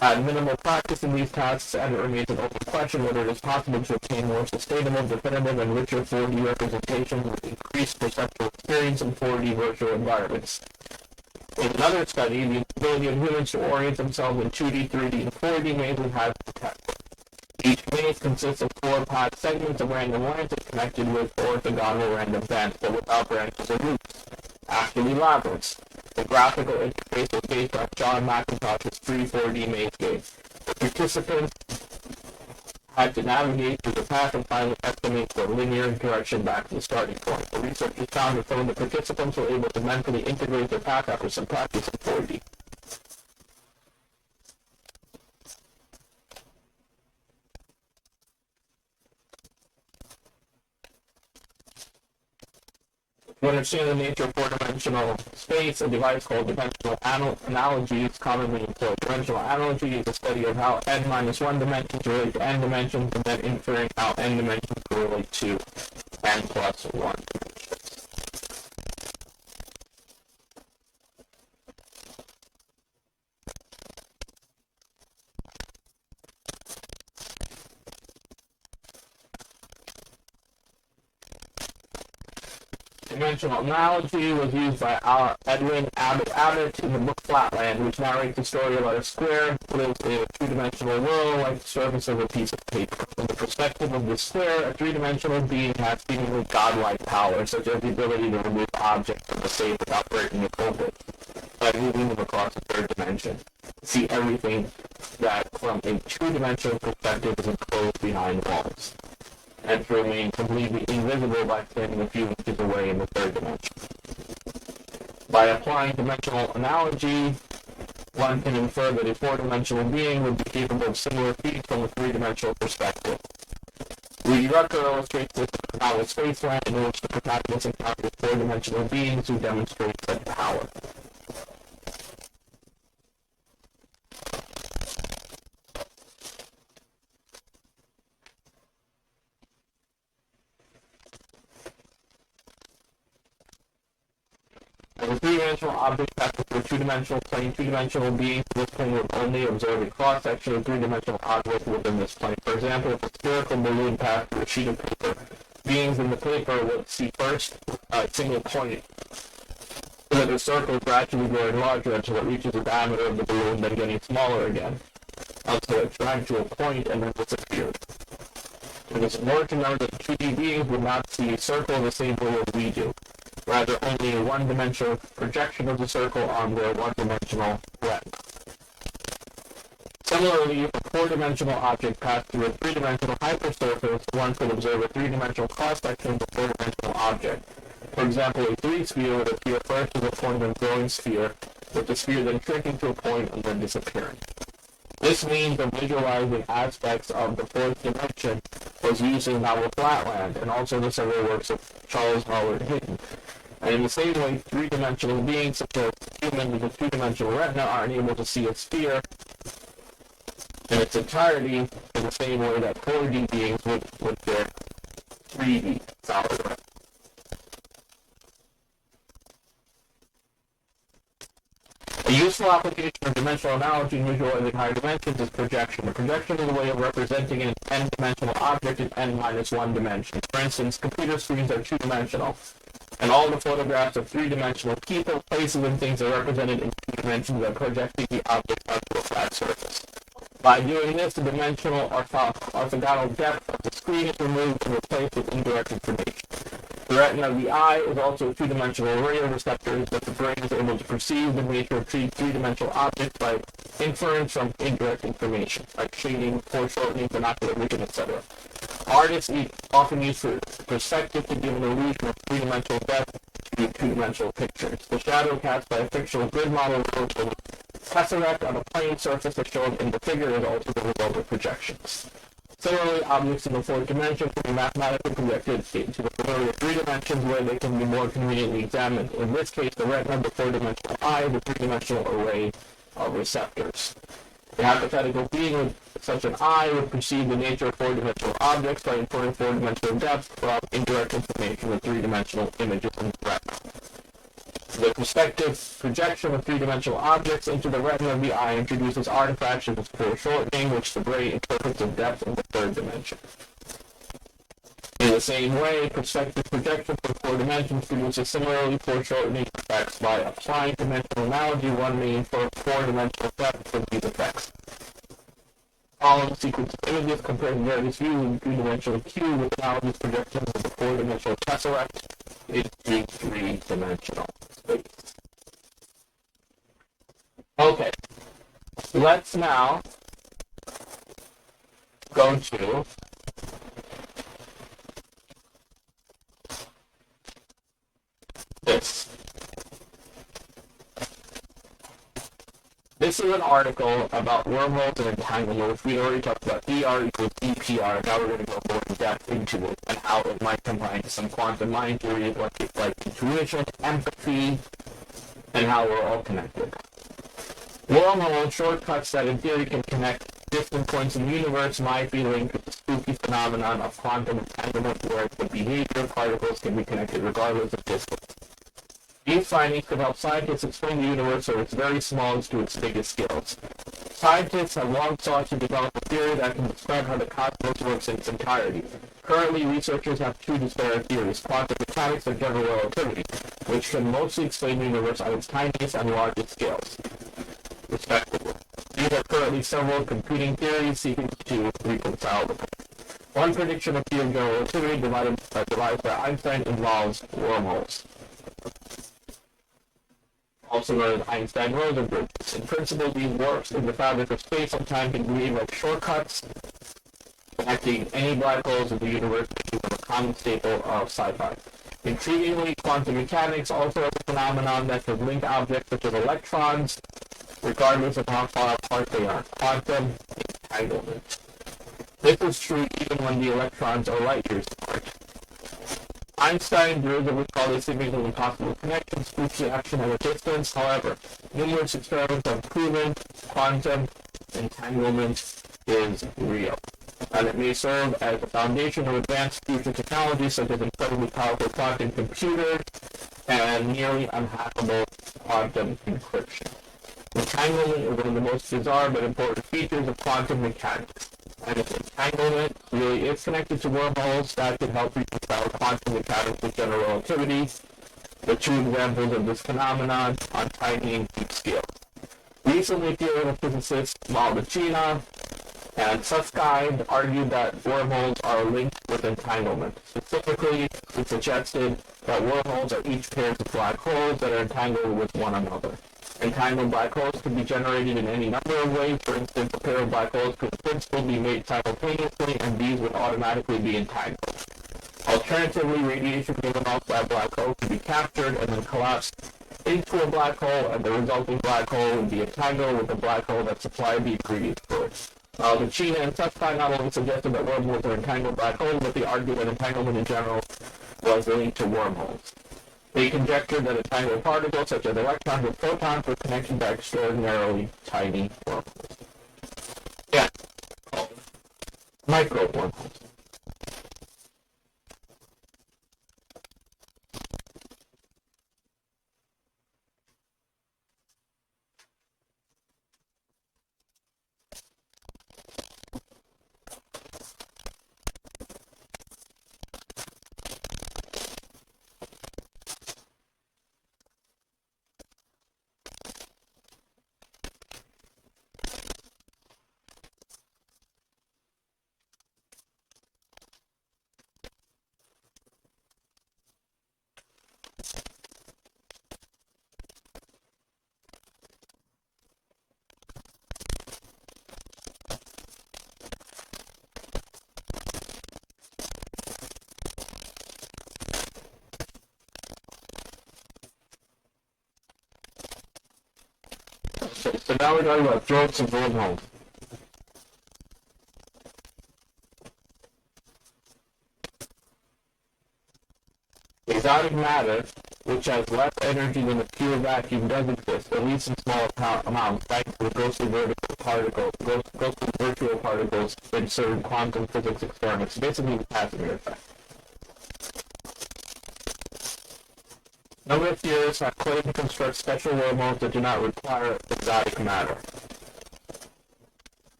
[SPEAKER 1] had minimal practice in these tasks, and it remains an open question whether it is possible to obtain more sustainable, definitive, and richer 4D representations with increased perceptual experience in 4D virtual environments. In another study, the ability of humans to orient themselves in 2D, 3D, and 4D mazes has been tested. Each maze consists of 4 path segments of random length connected with orthogonal random bands, but without branches or loops. Actually labyrinths. The graphical interface was based on John McIntosh's free 4D maze game. The participants had to navigate through the path and finally estimate the linear direction back to the starting point. The researchers found that some of the participants were able to mentally integrate their path after some practice in 4D. To understand the nature of 4-dimensional space, a device called dimensional analogy is commonly employed. Dimensional analogy is a study of how n-1 dimensions relate to n dimensions, and then inferring how n dimensions relate to n plus 1 dimensions. Dimensional analogy was used by Edwin Abbott in the book Flatland, which narrates the story about a square lives in a 2-dimensional world like the surface of a piece of paper. From the perspective of the square, a 3-dimensional being has seemingly godlike powers, such as the ability to remove objects from the shape without breaking it open, by moving them across the 3rd dimension. See everything that, from a 2-dimensional perspective, is enclosed behind walls, and to remain completely invisible by standing a few inches away in the 3rd dimension. By applying dimensional analogy, one can infer that a 4-dimensional being would be capable of similar feats from a 3-dimensional perspective. Lee Rucker illustrates this in the novel Spaceland, in which the protagonist encounters 4-dimensional beings who demonstrate such power. As a 3-dimensional object passes through a 2-dimensional plane, 2-dimensional beings in this plane would only observe a cross-section of 3-dimensional objects within this plane. For example, if a spherical balloon passed through a sheet of paper, beings in the paper would see first a single point, so that the circle is gradually growing larger until it reaches the diameter of the balloon, then getting smaller again, until it shrank to a point and then disappeared. It is important to note that 2D beings would not see a circle the same way as we do. Rather, only a 1-dimensional projection of the circle on their 1-dimensional retina. Similarly, if a 4-dimensional object passed through a 3-dimensional hypersurface, one could observe a 3-dimensional cross-section of the 4-dimensional object. For example, a 3-sphere would appear first as a point of a growing sphere, with the sphere then shrinking to a point and then disappearing. This means of visualizing aspects of the 4th dimension was used in the novel Flatland, and also the several works of Charles Howard Hinton. And in the same way, 3-dimensional beings such as humans with a 2-dimensional retina are unable to see a sphere in its entirety in the same way that 4D beings would with their 3D solid array. A useful application of dimensional analogy in visualizing higher dimensions is projection. A projection is a way of representing an n-dimensional object in n-1 dimensions. For instance, computer screens are two-dimensional, and all the photographs of three-dimensional people, places, and things are represented in two dimensions by projecting the object onto a flat surface. By doing this, the dimensional orthogonal depth of the screen is removed and replaced with indirect information. The retina of the eye is also a two-dimensional array of receptors that the brain is able to perceive the nature of three-dimensional objects by inference from indirect information, like shading, foreshortening, binocular vision, etc. Artists often use perspective to give an illusion of three-dimensional depth to two-dimensional pictures. The shadow cast by a fictional grid model results in tesseract on a plane surface as shown in the figure is also the result of projections. Similarly, objects in the fourth dimension can be mathematically projected into the familiar three dimensions where they can be more conveniently examined. In this case, the retina of the four-dimensional eye is a three-dimensional array of receptors. The hypothetical being with such an eye would perceive the nature of four-dimensional objects by inferring four-dimensional depth from indirect information with three-dimensional images in the retina. The perspective projection of three-dimensional objects into the retina of the eye introduces artifacts such as foreshortening, which the brain interprets as depth in the third dimension. In the same way, perspective projection from four dimensions produces similarly foreshortening effects. By applying dimensional analogy, one may infer four-dimensional depth from these effects. Following sequence of images comparing various views in three-dimensional cube with analogous projections of the four-dimensional tesseract into three-dimensional space. Okay, let's now go to this. This is an article about wormholes and entanglement, which we already talked about. ER equals EPR. Now we're going to go more in depth into it and how it might combine to some quantum mind theory, like intuition, empathy, and how we're all connected. Wormholes, shortcuts that in theory can connect distant points in the universe, might be linked with the spooky phenomenon of quantum entanglement, where the behavior of particles can be connected regardless of distance. These findings could help scientists explain the universe from its very smallest to its biggest scales. Scientists have long sought to develop a theory that can describe how the cosmos works in its entirety. Currently, researchers have two disparate theories, quantum mechanics and general relativity, which can mostly explain the universe on its tiniest and largest scales, respectively. These are currently several competing theories seeking to reconcile them. One prediction of theory of general relativity devised by Einstein involves wormholes, also known as Einstein-Rosen bridges. In principle, these warps in the fabric of space and time can behave like shortcuts, connecting any black holes in the universe, making them a common staple of sci-fi. Intriguingly, quantum mechanics also has a phenomenon that could link objects such as electrons, regardless of how far apart they are. Quantum entanglement. This is true even when the electrons are light years apart. Einstein derivatively called a seemingly impossible connection, spooky action at a distance. However, numerous experiments have proven quantum entanglement is real, and it may serve as the foundation of advanced future technologies such as incredibly powerful quantum computers and nearly unhackable quantum encryption. Entanglement is one of the most bizarre but important features of quantum mechanics. And if entanglement really is connected to wormholes, that could help reconcile quantum mechanics with general relativity, the two examples of this phenomenon on tiny and deep scales. Recently, theoretical physicists Maldacena and Susskind argued that wormholes are linked with entanglement. Specifically, it suggested that wormholes are each pairs of black holes that are entangled with one another. Entangled black holes can be generated in any number of ways. For instance, a pair of black holes could in principle be made simultaneously, and these would automatically be entangled. Alternatively, radiation given off by a black hole could be captured and then collapsed into a black hole, and the resulting black hole would be entangled with the black hole that supplied the previous source. Maldacena and Susskind not only suggested that wormholes are entangled black holes, but they argued that entanglement in general was linked to wormholes. They conjectured that entangled particles, such as electrons and photons, were connected by extraordinarily tiny wormholes. Yeah, micro wormholes. So now we're talking about throats of wormholes. Exotic matter, which has less energy than a pure vacuum, does exist, at least in small amounts, thanks to the ghostly virtual particles in certain quantum physics experiments, basically the Casimir effect. Number of theorists have claimed to construct special wormholes that do not require exotic matter.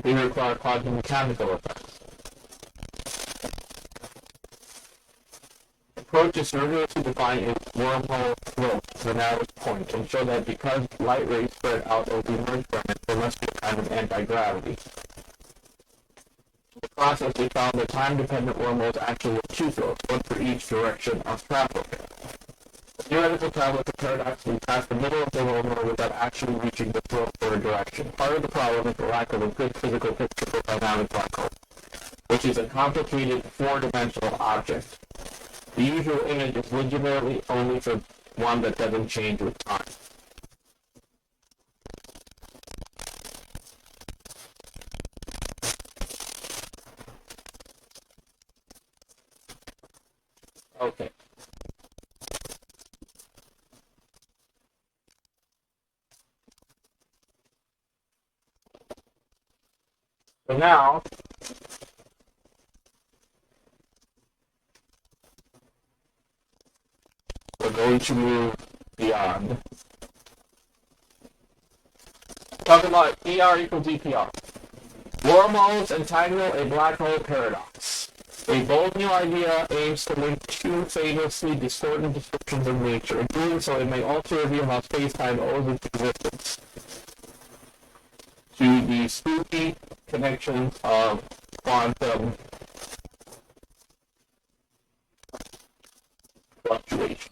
[SPEAKER 1] They require quantum mechanical effects. Approaches rigorously define a wormhole throat to the narrowest point and show that because light rays spread out as we emerge from it, there must be a kind of anti-gravity. In the process, they found that time-dependent wormholes actually have two throats, one for each direction of travel. The theoretical tablet could paradoxically pass the middle of the wormhole without actually reaching the throat for a direction. Part of the problem is the lack of a good physical picture for dynamic black hole, which is a complicated four-dimensional object. The usual image is legitimately only for one that doesn't change with time. Okay. So now, we're going to move beyond. Talking about ER equals EPR. Wormholes entangle a black hole paradox. A bold new idea aims to link two famously distorted descriptions of nature. In doing so, it may also reveal how space-time owes its existence to the spooky connections of quantum fluctuation.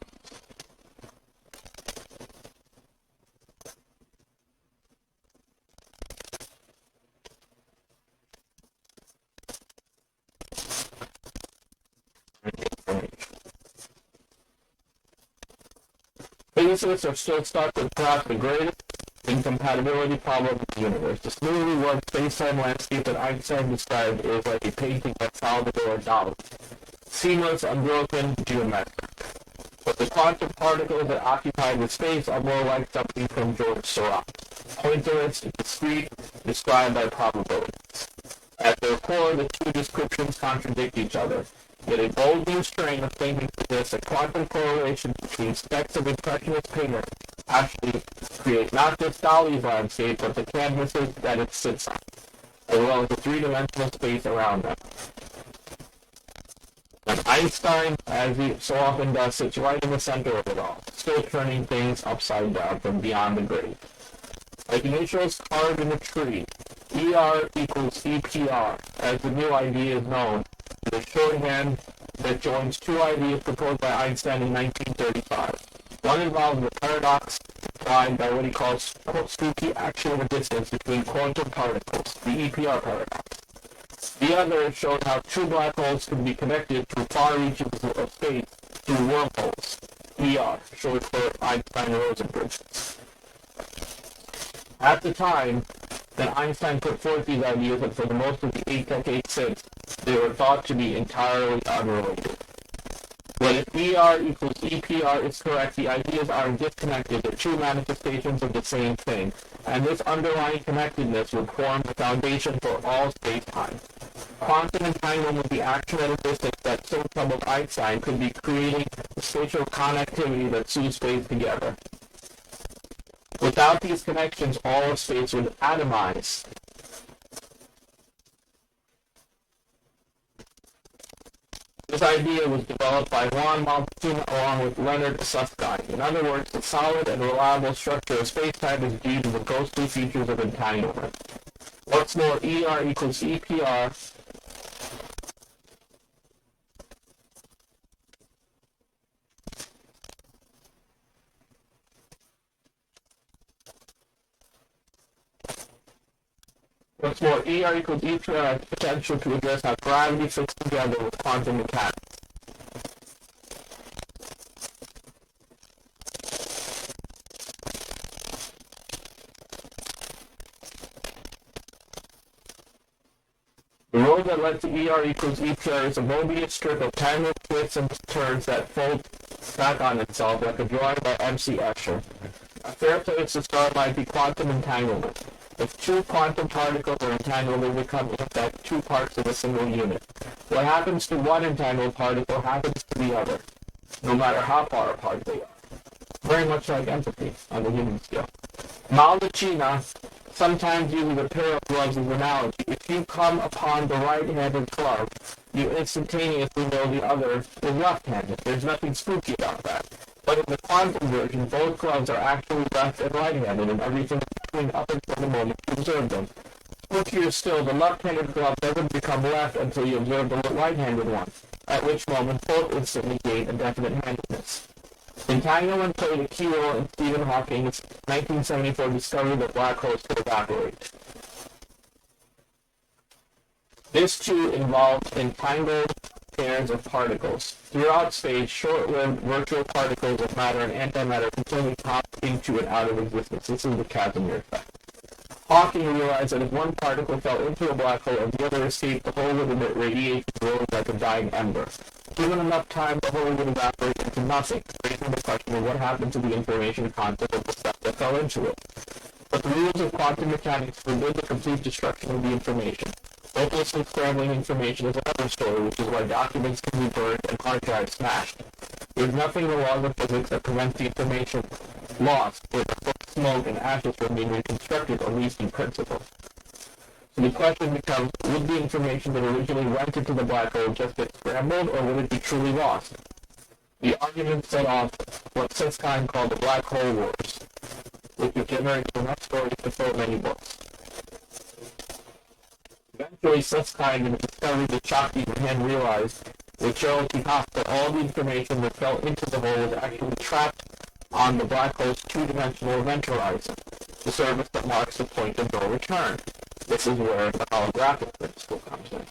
[SPEAKER 1] Physicists are still stuck with perhaps the greatest incompatibility problem in the universe. The smoothly worked space-time landscape that Einstein described is like a painting by Salvador Dali. Seamless, unbroken, geometric. But the quantum particles that occupy the space are more like something from George Seurat. Pointillist, discrete, described by probabilities. At their core, the two descriptions contradict each other. Yet a bold new strain of thinking suggests that quantum correlations between specks of impressionist painter actually create not just Dali's landscape, but the canvases that it sits on, as well as the three-dimensional space around them. And Einstein, as he so often does, sits right in the center of it all, still turning things upside down from beyond the grave. Like initials carved in a tree, ER equals EPR, as the new idea is known, the shorthand that joins two ideas proposed by Einstein in 1935. One involves the paradox implied by what he calls spooky action of a distance between quantum particles, the EPR paradox. The other showed how two black holes can be connected through far reaches of space through wormholes, ER, short for Einstein-Rosen bridges. At the time that Einstein put forth these ideas, and for the most of the 8 decades since, they were thought to be entirely unrelated. But if ER equals EPR is correct, the ideas are disconnected. They're two manifestations of the same thing. And this underlying connectedness would form the foundation for all space-time. Quantum entanglement, the action at a distance that so troubled Einstein, could be creating the spatial connectivity that sews space together. Without these connections, all of space would atomize. This idea was developed by Juan Maltesino along with Leonard Susskind. In other words, the solid and reliable structure of space-time is due to the ghostly features of entanglement. What's more, ER equals EPR What's more, ER equals EPR has the potential to address how gravity fits together with quantum mechanics. The road that led to ER equals EPR is a Mobius strip of tangled twists and turns that fold back on itself like a drawing by Msi Attribute. A fair place to start might be quantum entanglement. If two quantum particles are entangled, they become, in effect, two parts of a single unit. What happens to one entangled particle happens to the other, no matter how far apart they are. Very much like entropy on the human scale. Maltesino sometimes uses a pair of gloves as an analogy. If you come upon the right-handed glove, you instantaneously know the other is left-handed. There's nothing spooky about that. But in the quantum version, both gloves are actually left and right-handed, and everything between up until the moment you observe them. Spookier still, the left-handed glove doesn't become left until you observe the right-handed one, at which moment both instantly gain a definite handedness. Entanglement played a key role in Stephen Hawking's 1974 discovery that black holes could evaporate. This too involved entangled pairs of particles. Throughout space, short-lived virtual particles of matter and antimatter continually pop into and out of existence. This is the Casimir effect. Hawking realized that if one particle fell into a black hole and the other escaped, the whole would emit radiation glowing like a dying ember. Given enough time, the whole would evaporate into nothing, raising the question of what happened to the information content of the stuff that fell into it. But the rules of quantum mechanics forbid the complete destruction of the information. Hopelessly scrambling information is another story, which is why documents can be burned and hard drives smashed. There is nothing in the laws of physics that prevents the information lost, or the smoke and ashes from being reconstructed, at least in principle. So the question becomes, would the information that originally went into the black hole just get scrambled, or would it be truly lost? The argument set off what Susskind called the black hole wars, which have generated enough stories to fill many books. Eventually, Susskind and the discovery that Shakti and Hen realized would show that all the information that fell into the hole was actually trapped on the black hole's two-dimensional event horizon, the surface that marks the point of no return. This is where the holographic principle comes in.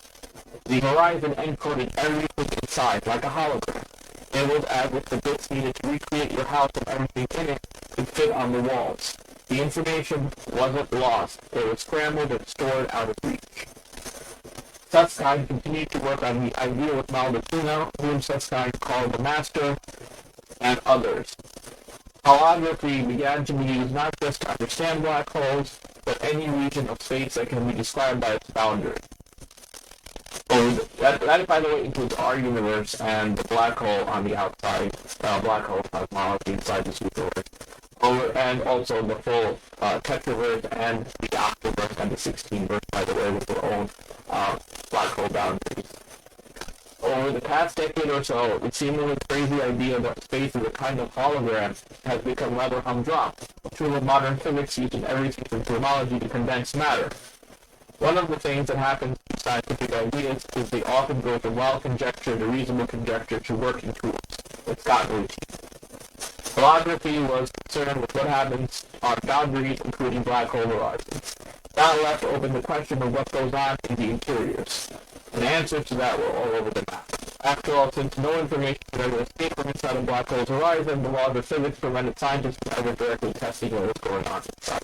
[SPEAKER 1] The horizon encoded everything inside, like a hologram. It was as if the bits needed to recreate your house and everything in it could fit on the walls. The information wasn't lost. It was scrambled and stored out of reach. Susskind continued to work on the idea with Maltesino, whom Susskind called the master, and others. Holography began to be used not just to understand black holes, but any region of space that can be described by its boundary. That, by the way, includes our universe and the black hole on the outside, black hole cosmology inside the superverse, and also the full tetraverse and the octaverse and the 16-verse, by the way, with their own black hole boundaries. Over the past decade or so, the seemingly crazy idea that space is a kind of hologram has become rather humdrum, a tool of modern physics using everything from cosmology to condensed matter. One of the things that happens to scientific ideas is they often go from wild conjecture to reasonable conjecture to working tools. It's gotten routine. Holography was concerned with what happens on boundaries, including black hole horizons. That left open the question of what goes on in the interiors. And answers to that were all over the map. After all, since no information could ever escape from inside a black hole's horizon, the laws of physics prevented scientists from ever directly testing what was going on inside.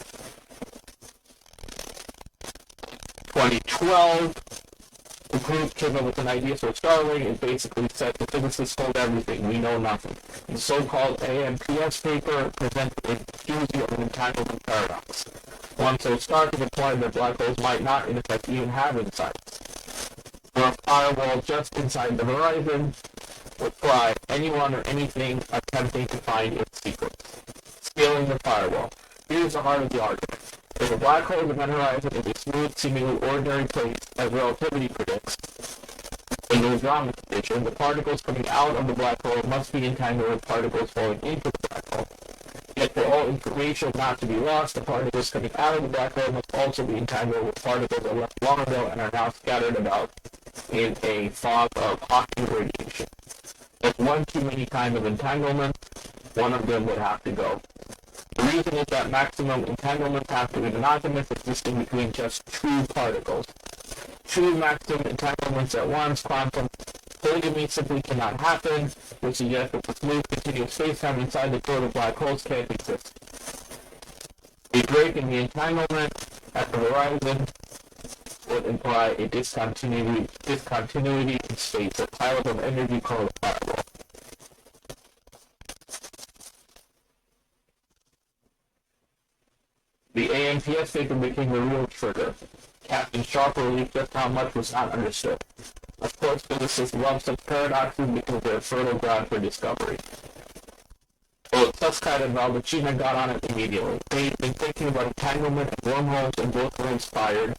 [SPEAKER 1] 2012, The group came up with an idea for Starling and basically said the physicists told everything, we know nothing. The so-called AMPS paper presented a doozy of an entanglement paradox. One so stark it implied that black holes might not, in effect, even have insides. For a firewall just inside the horizon would fly anyone or anything attempting to find its secrets. Scaling the firewall. Here's the heart of the argument. If a black hole in the horizon is a smooth, seemingly ordinary place, as relativity predicts, in the Lagrange condition, the particles coming out of the black hole must be entangled with particles falling into the black hole. Yet for all information not to be lost, the particles coming out of the black hole must also be entangled with particles that left long ago and are now scattered about in a fog of Hawking radiation. If one too many kinds of entanglement, one of them would have to go. The reason is that maximum entanglements have to be monogamous, existing between just two particles. Two maximum entanglements at once, quantum polygamy simply cannot happen, which suggests that the smooth continuous spacetime inside the core of black holes can't exist. A break in the entanglement at the horizon would imply a discontinuity in space, a pilot of energy called a firewall. The AMPS paper became the real trigger. Captain Sharp relieved just how much was not understood. Of course, physicists love such paradoxes because they're fertile ground for discovery. Both Susskind and Valdicina got on it immediately. They'd been thinking about entanglement and wormholes, and both were inspired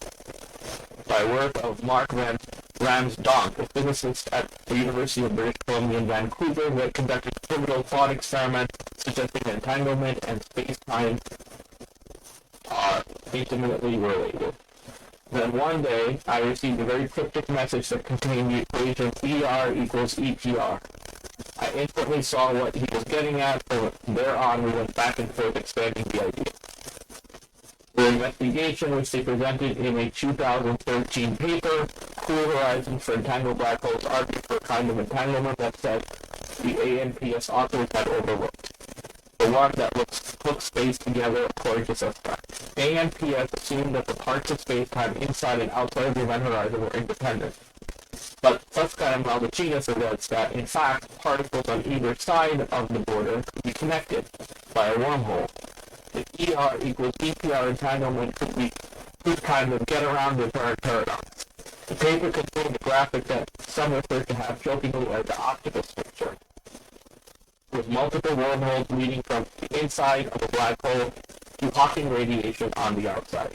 [SPEAKER 1] by work of Mark Ramsdonk, a physicist at the University of British Columbia in Vancouver, who had conducted a pivotal thought experiment suggesting entanglement and space-time are intimately related. Then one day, I received a very cryptic message that contained the equation ER equals EPR. I instantly saw what he was getting at, and from there on we went back and forth expanding the idea. The investigation, which they presented in a 2013 paper, Cool Horizons for Entangled Black Holes, argued for a kind of entanglement that said the ANPS authors had overlooked. The one that hooks space together according to Susskind. ANPS assumed that the parts of space-time inside and outside of the event horizon were independent. But Susskind and Valdicina suggests that, in fact, particles on either side of the border could be connected by a wormhole. The ER equals EPR entanglement could kind of get around the current paradox. The paper contained a graphic that some refer to have jokingly as the octopus picture, with multiple wormholes leading from the inside of a black hole to Hawking radiation on the outside.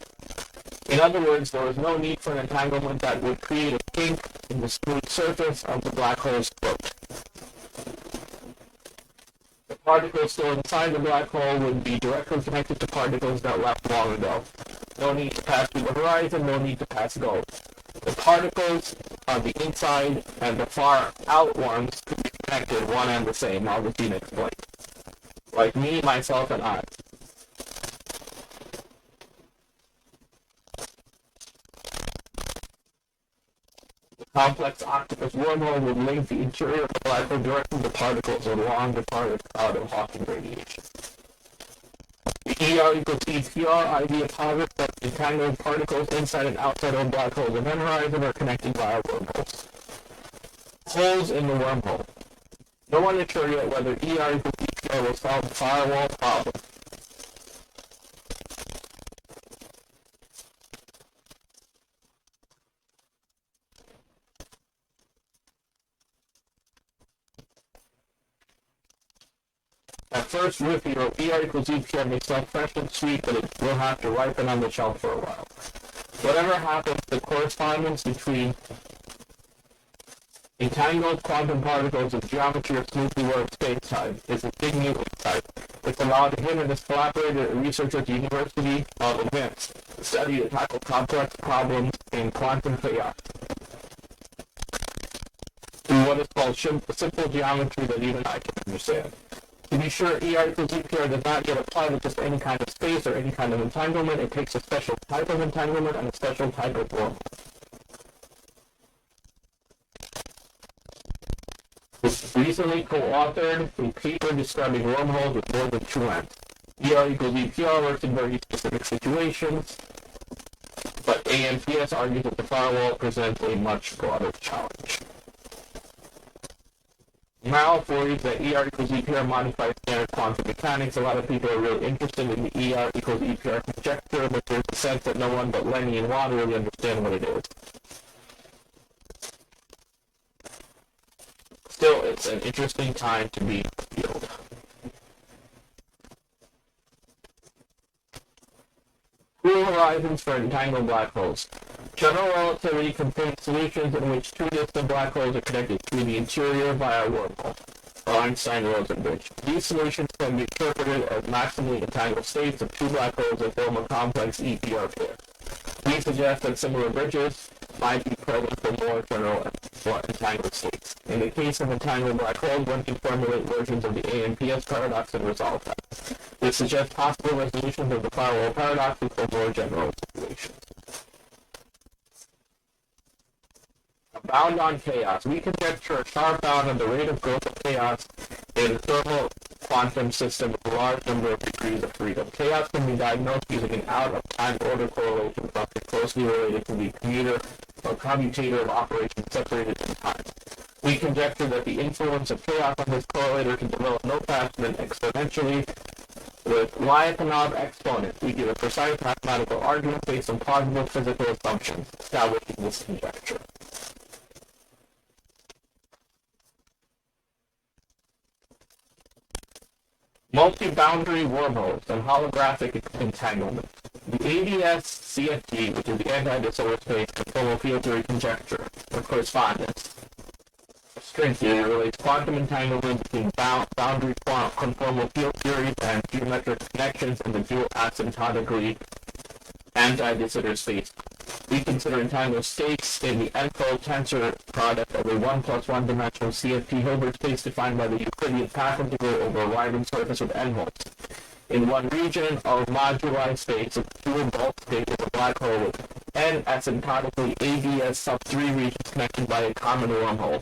[SPEAKER 1] In other words, there was no need for an entanglement that would create a kink in the smooth surface of the black hole's throat. The particles still inside the black hole would be directly connected to particles that left long ago. No need to pass through the horizon, no need to pass go. The particles on the inside and the far out ones could be connected one and the same, Valdicina explained. Like me, myself, and I. Complex octopus wormhole would link the interior of the black hole directly to particles along the target cloud of Hawking radiation. The ER equals EPR idea posits that entangled particles inside and outside of black holes and horizon are connected via wormholes. Holes in the wormhole. No one is sure yet whether ER equals EPR will solve the firewall problem. At first, with ER equals EPR may sound fresh and sweet, but it will have to ripen on the shelf for a while. Whatever happens, the correspondence between entangled quantum particles of geometry of smoothly worked space-time is a big new insight. It's allowed him and his collaborator, a researcher at the University of Advanced, to study to tackle complex problems in quantum chaos through what is called simple geometry that even I can understand. To be sure, ER equals EPR does not yet apply to just any kind of space or any kind of entanglement. It takes a special type of entanglement and a special type of wormhole. This recently co-authored a paper describing wormholes with more than two ends. ER equals EPR works in very specific situations. but AMPS argues that the firewall presents a much broader challenge. Now, for that ER equals EPR modifies standard quantum mechanics, a lot of people are really interested in the ER equals EPR conjecture, but there's a sense that no one but Lenny and Watt really understand what it is. Still, it's an interesting time to be in the field. Cool horizons for entangled black holes. General relativity contains solutions in which two distant black holes are connected through the interior via a wormhole, or Einstein-Rosen bridge. These solutions can be interpreted as maximally entangled states of two black holes that form a complex EPR pair. We suggest that similar bridges might be present for more general entangled states. In the case of entangled black holes, one can formulate versions of the AMPS paradox and resolve that. This suggests possible resolutions of the firewall paradox for more general situations. A bound on chaos. We conjecture a sharp bound on the rate of growth of chaos in a thermal quantum system with a large number of degrees of freedom. Chaos can be diagnosed using an out-of-time order correlation function closely related to the commuter or commutator of operations separated in time. We conjecture that the influence of chaos on this correlator can develop no faster than exponentially with Lyapunov exponent. We give a precise mathematical argument based on plausible physical assumptions establishing this conjecture. Multi-boundary wormholes and holographic entanglement. The ADS-CFT, which is the anti-disorder space conformal field theory conjecture, or correspondence, string theory relates quantum entanglement between boundary conformal field theories and geometric connections in the dual asymptotically anti-de Sitter space. We consider entangled states in the n-fold tensor product of a 1 plus 1 dimensional CFT Hilbert space defined by the Euclidean path integral over a widening surface with n-holes. In one region of moduli space, a dual bulk state is a black hole with n asymptotically ADS sub 3 regions connected by a common wormhole,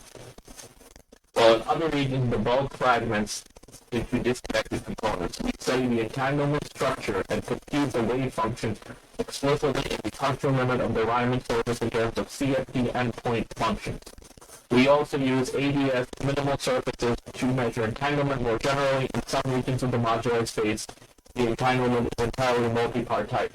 [SPEAKER 1] while in other regions the bulk fragments into disconnected components. We study the entanglement structure and compute the wave function explicitly in the functional limit of the Riemann surface in terms of CFT endpoint functions. We also use ADS minimal surfaces to measure entanglement more generally. In some regions of the moduli space, the entanglement is entirely multipartite,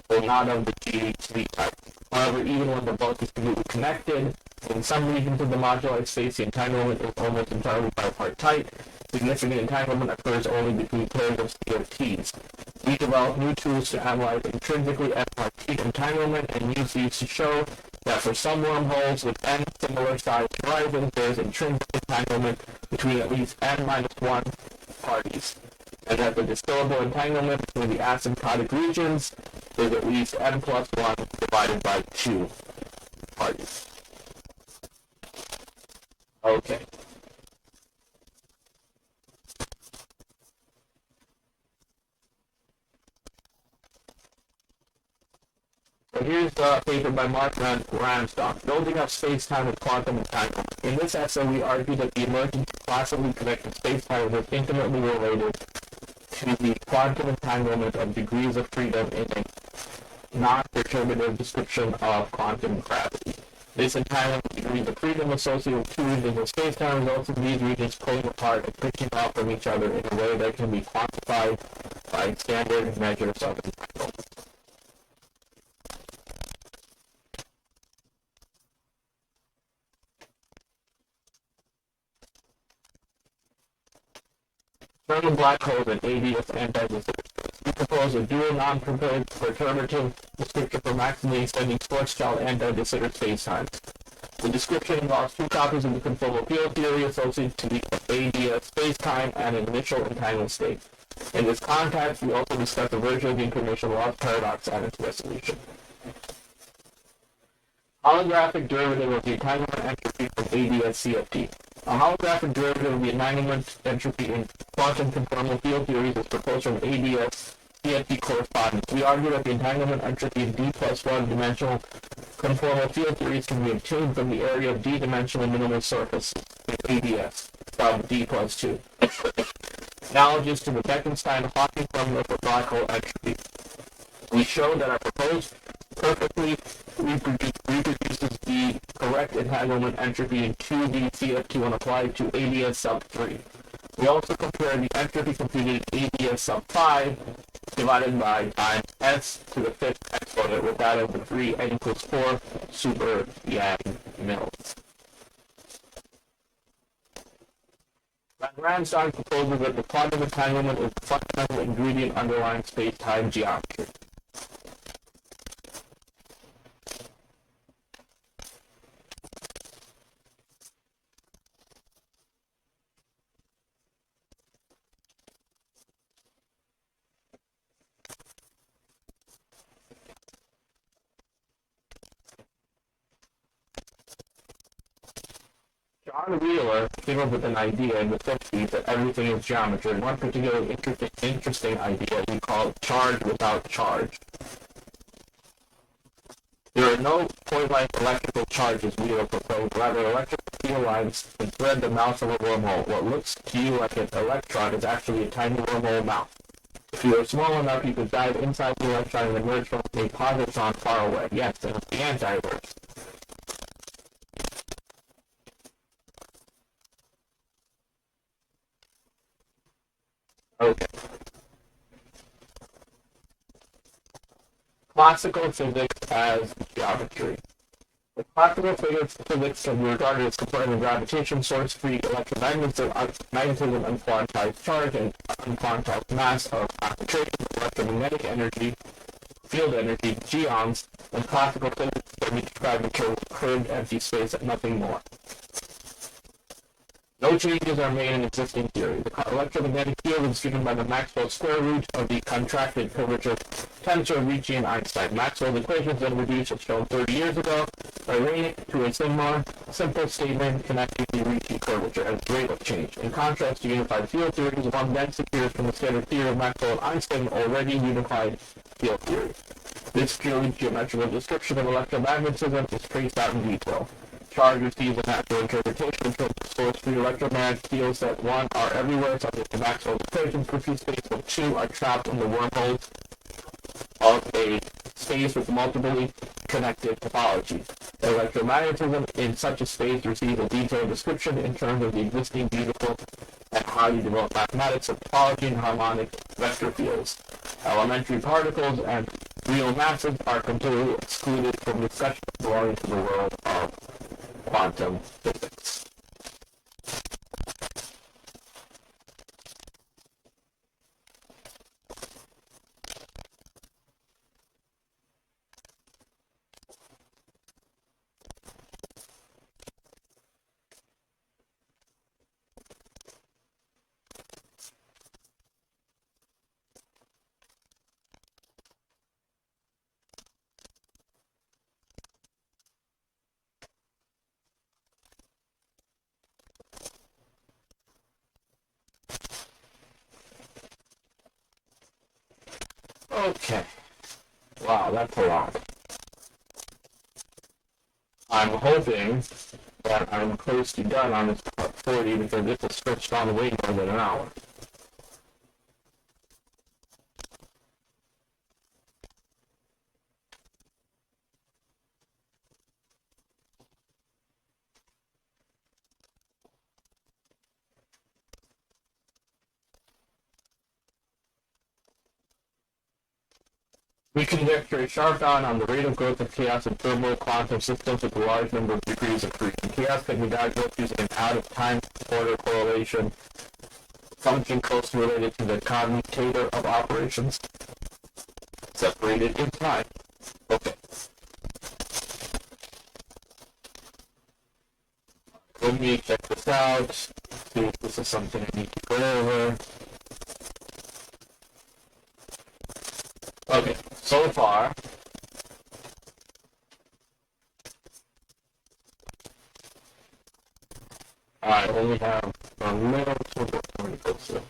[SPEAKER 1] though not of the GHZ type. However, even when the bulk is completely connected, in some regions of the moduli space, the entanglement is almost entirely bipartite. Significant entanglement occurs only between pairs of CFTs. We develop new tools to analyze intrinsically n-partite entanglement and use these to show that for some wormholes with n similar-sized horizons, there is intrinsic entanglement between at least n-1 parties, and that the distillable entanglement between the asymptotic regions is at least n plus 1 divided by 2 parties. Okay. So here's the paper by Mark Ramsdorff, Building Up Space-Time with Quantum Entanglement. In this essay, we argue that the emergence of classically connected space-time is intimately related to the quantum entanglement of degrees of freedom in a non-determinative description of quantum gravity. This entanglement of degrees of freedom associated with two regions of space-time results in these regions pulling apart and pushing off from each other in a way that can be quantified by standard measures of entanglement. External black holes and ADS anti-de Sitter space. We propose a dual non-perturbative description for maximally extending Schwarzschild anti-de Sitter spacetimes. The description involves two copies of the conformal field theory associated to the ADS spacetime and an initial entangled state. In this context, we also discuss a version of the information loss paradox and its resolution. Holographic derivative of the entanglement entropy from ADS CFT. A holographic derivative of the entanglement entropy in quantum conformal field theories is proposed from ADS CFT correspondence. We argue that the entanglement entropy in d plus 1 dimensional conformal field theories can be obtained from the area of d-dimensional minimal surface in ADS, sub d plus 2. Analogous to the Bekenstein-Hawking formula for black hole entropy. We show that our proposed perfectly reproduces the correct entanglement entropy in 2D CF2 applied to ABS sub 3. We also compare the entropy computed in ABS sub 5 divided by times s to the 5th exponent with that of the 3 n equals 4 super Yang mills. Grandstein proposes that the quantum entanglement is the fundamental ingredient underlying space-time geometry. John Wheeler came up with an idea in the 50s that everything is geometry. One particularly interesting idea we call charge without charge. There are no point-length electrical charges, Wheeler proposed. Rather, electrical field lines can thread the mouth of a wormhole. What looks to you like an electron is actually a tiny wormhole mouth. If you were small enough, you could dive inside the electron and emerge from a positron far away. Yes, and it's the antiverse. Okay. Classical physics as geometry. The classical physics can be regarded as comparing the gravitation source, free electromagnetism, and quantized charge and unquantized mass of concentration, electromagnetic energy, field energy, geons, and classical physics can be described in terms of curved empty space and nothing more. No changes are made in existing theory. The electromagnetic field is given by the Maxwell square root of the contracted curvature tensor of Ricci and Einstein. Maxwell's equations then reduced as shown 30 years ago by raising it to a simple statement connecting the Ricci curvature as rate of change. In contrast to unified field theories, one then secures from the standard theory of Maxwell and Einstein already unified field theory. This purely geometrical description of electromagnetism is traced out in detail. Charge receives a natural interpretation in terms of source-free electromagnetic fields that 1 are everywhere, subject to Maxwell's equations for free space, while 2 are trapped in the wormholes of a space with multiply connected topologies. Electromagnetism in such a space receives a detailed description in terms of the existing beautiful and highly developed mathematics of topology and harmonic vector fields. Elementary particles and real masses are completely excluded from discussion belonging to the world of quantum physics. Okay. Wow, that's a lot. I'm hoping that I'm close to done on this part 40 because this has stretched on way more than an hour. We conjecture a sharp bound on the rate of growth of chaos in thermal quantum systems with a large number of degrees of freedom. Chaos can be diagnosed using an out-of-time order correlation function closely related to the commutator of operations separated in time. Okay. Let me check this out, see if this is something I need to go over. Okay, so far, I only have a little bit more to go through.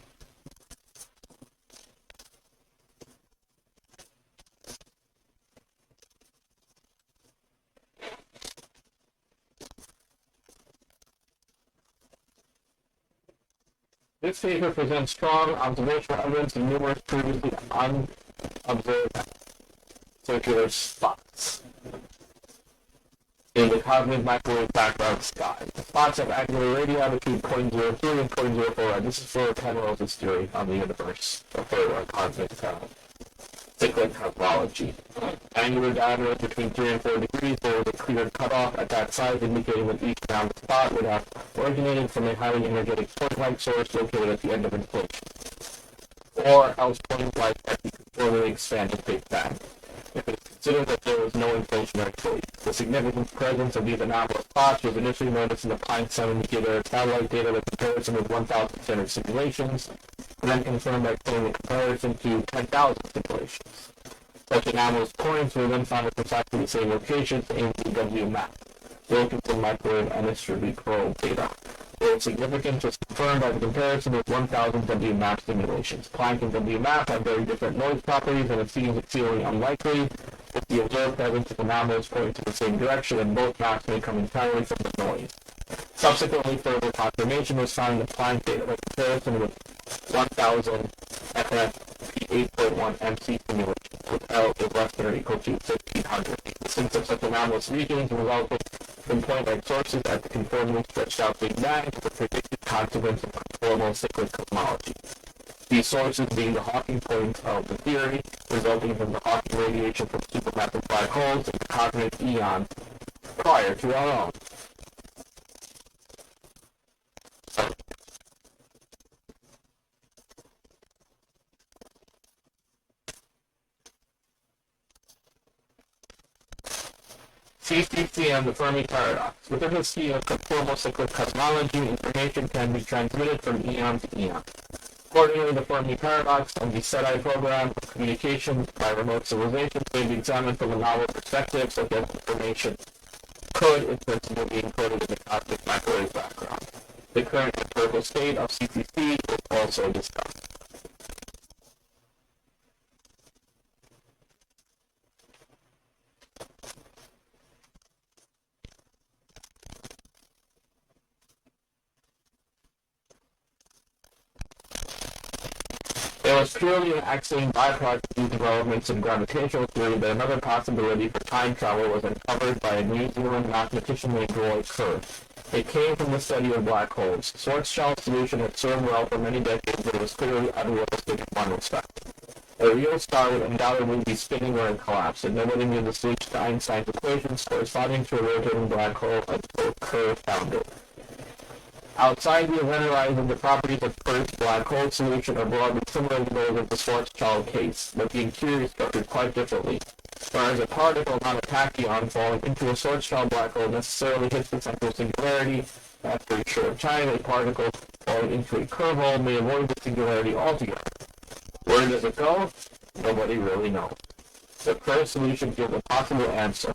[SPEAKER 1] This paper presents strong observational evidence of numerous previously unobserved circular spots in the cosmic microwave background sky. The spots have angular radii between 0.03 and 0.04. This is for Penrose's theory on the universe, or for cosmic cyclic cosmology. Angular diameter between 3 and 4 degrees. There was a clear cutoff at that size, indicating that each round spot would have originated from a highly energetic point-like source located at the end of inflation, or else point-like at the conformally expanded Big Bang. If it is considered that there was no inflationary phase. The significant presence of these anomalous spots was initially noticed in the Planck 7 gigahertz satellite data with comparison with 1,000 standard simulations, and then confirmed by putting the comparison to 10,000 simulations. Such anomalous points were then found at precisely the same locations in the W map, Wilkinson microwave anisotropy probe data. Their significance was confirmed by the comparison with 1,000 W map simulations. Planck and W map have very different noise properties, and it seems exceedingly unlikely that the observed presence of anomalous points in the same direction, and both maps may come entirely from the noise. Subsequently, further confirmation was found in the Planck data by comparison with 1,000 FFP 8.1 MC simulations, with L is less than or equal to 1,500. The existence of such anomalous regions resulted from point-like sources at the conformally stretched out Big Bang to the predicted consequence of conformal cyclic cosmology. These sources being the Hawking points of the theory, resulting from the Hawking radiation from supermassive black holes in the cosmic eon prior to our own. CCC and the Fermi paradox. Within the scheme of conformal cyclic cosmology, information can be transmitted from eon to eon. Accordingly, the Fermi paradox and the SETI program of communication by remote civilizations may be examined from a novel perspective, such as information could, in principle, be encoded in the cosmic microwave background. The current empirical state of CCC is also discussed. It was purely an excellent byproduct of these developments in gravitational theory that another possibility for time travel was uncovered by a New Zealand mathematician named Roy Kerr. It came from the study of black holes. Schwarzschild's solution had served well for many decades, but it was clearly unrealistic in one respect. A real star would undoubtedly be spinning or in collapse, and nobody knew the solution to Einstein's equations corresponding to a rotating black hole until Kerr found it. Outside the event horizon, the properties of Kerr's black hole solution are broadly similar to those of the Schwarzschild case, but the interior is structured quite differently. Whereas a particle, not a tachyon, falling into a Schwarzschild black hole necessarily hits the central singularity, after a short time, a particle falling into a Kerr hole may avoid the singularity altogether. Where does it go? Nobody really knows. The Kerr solution gives a possible answer.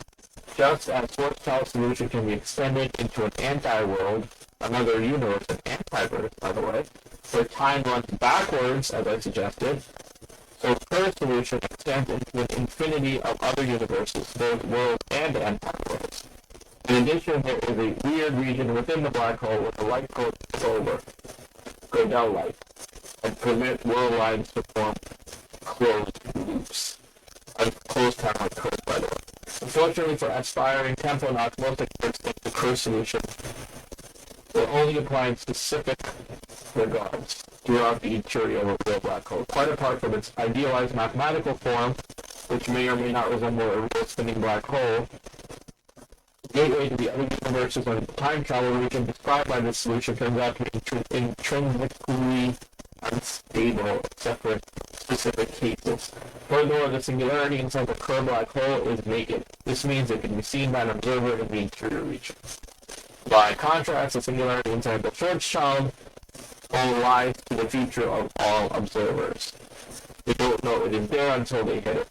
[SPEAKER 1] Just as Schwarzschild's solution can be extended into an anti-world, another universe, an antiverse, by the way, where time runs backwards, as I suggested, so Kerr's solution extends into an infinity of other universes, both worlds and antiworlds. In addition, there is a weird region within the black hole where the light goes over, Gödel light, and permit world lines to form closed loops. A closed time like Kerr's, by the way. Unfortunately for aspiring temponauts, most experts think the Kerr solution will only apply in specific regards throughout the interior of a real black hole. Quite apart from its idealized mathematical form, which may or may not resemble a real spinning black hole, the gateway to the other universes and the time travel region described by this solution turns out to be intrinsically unstable, except for specific cases. Furthermore, the singularity inside the Kerr black hole is naked. This means it can be seen by an observer in the interior region. By contrast, the singularity inside the Schwarzschild hole lies to the future of all observers. They don't know it is there until they hit it.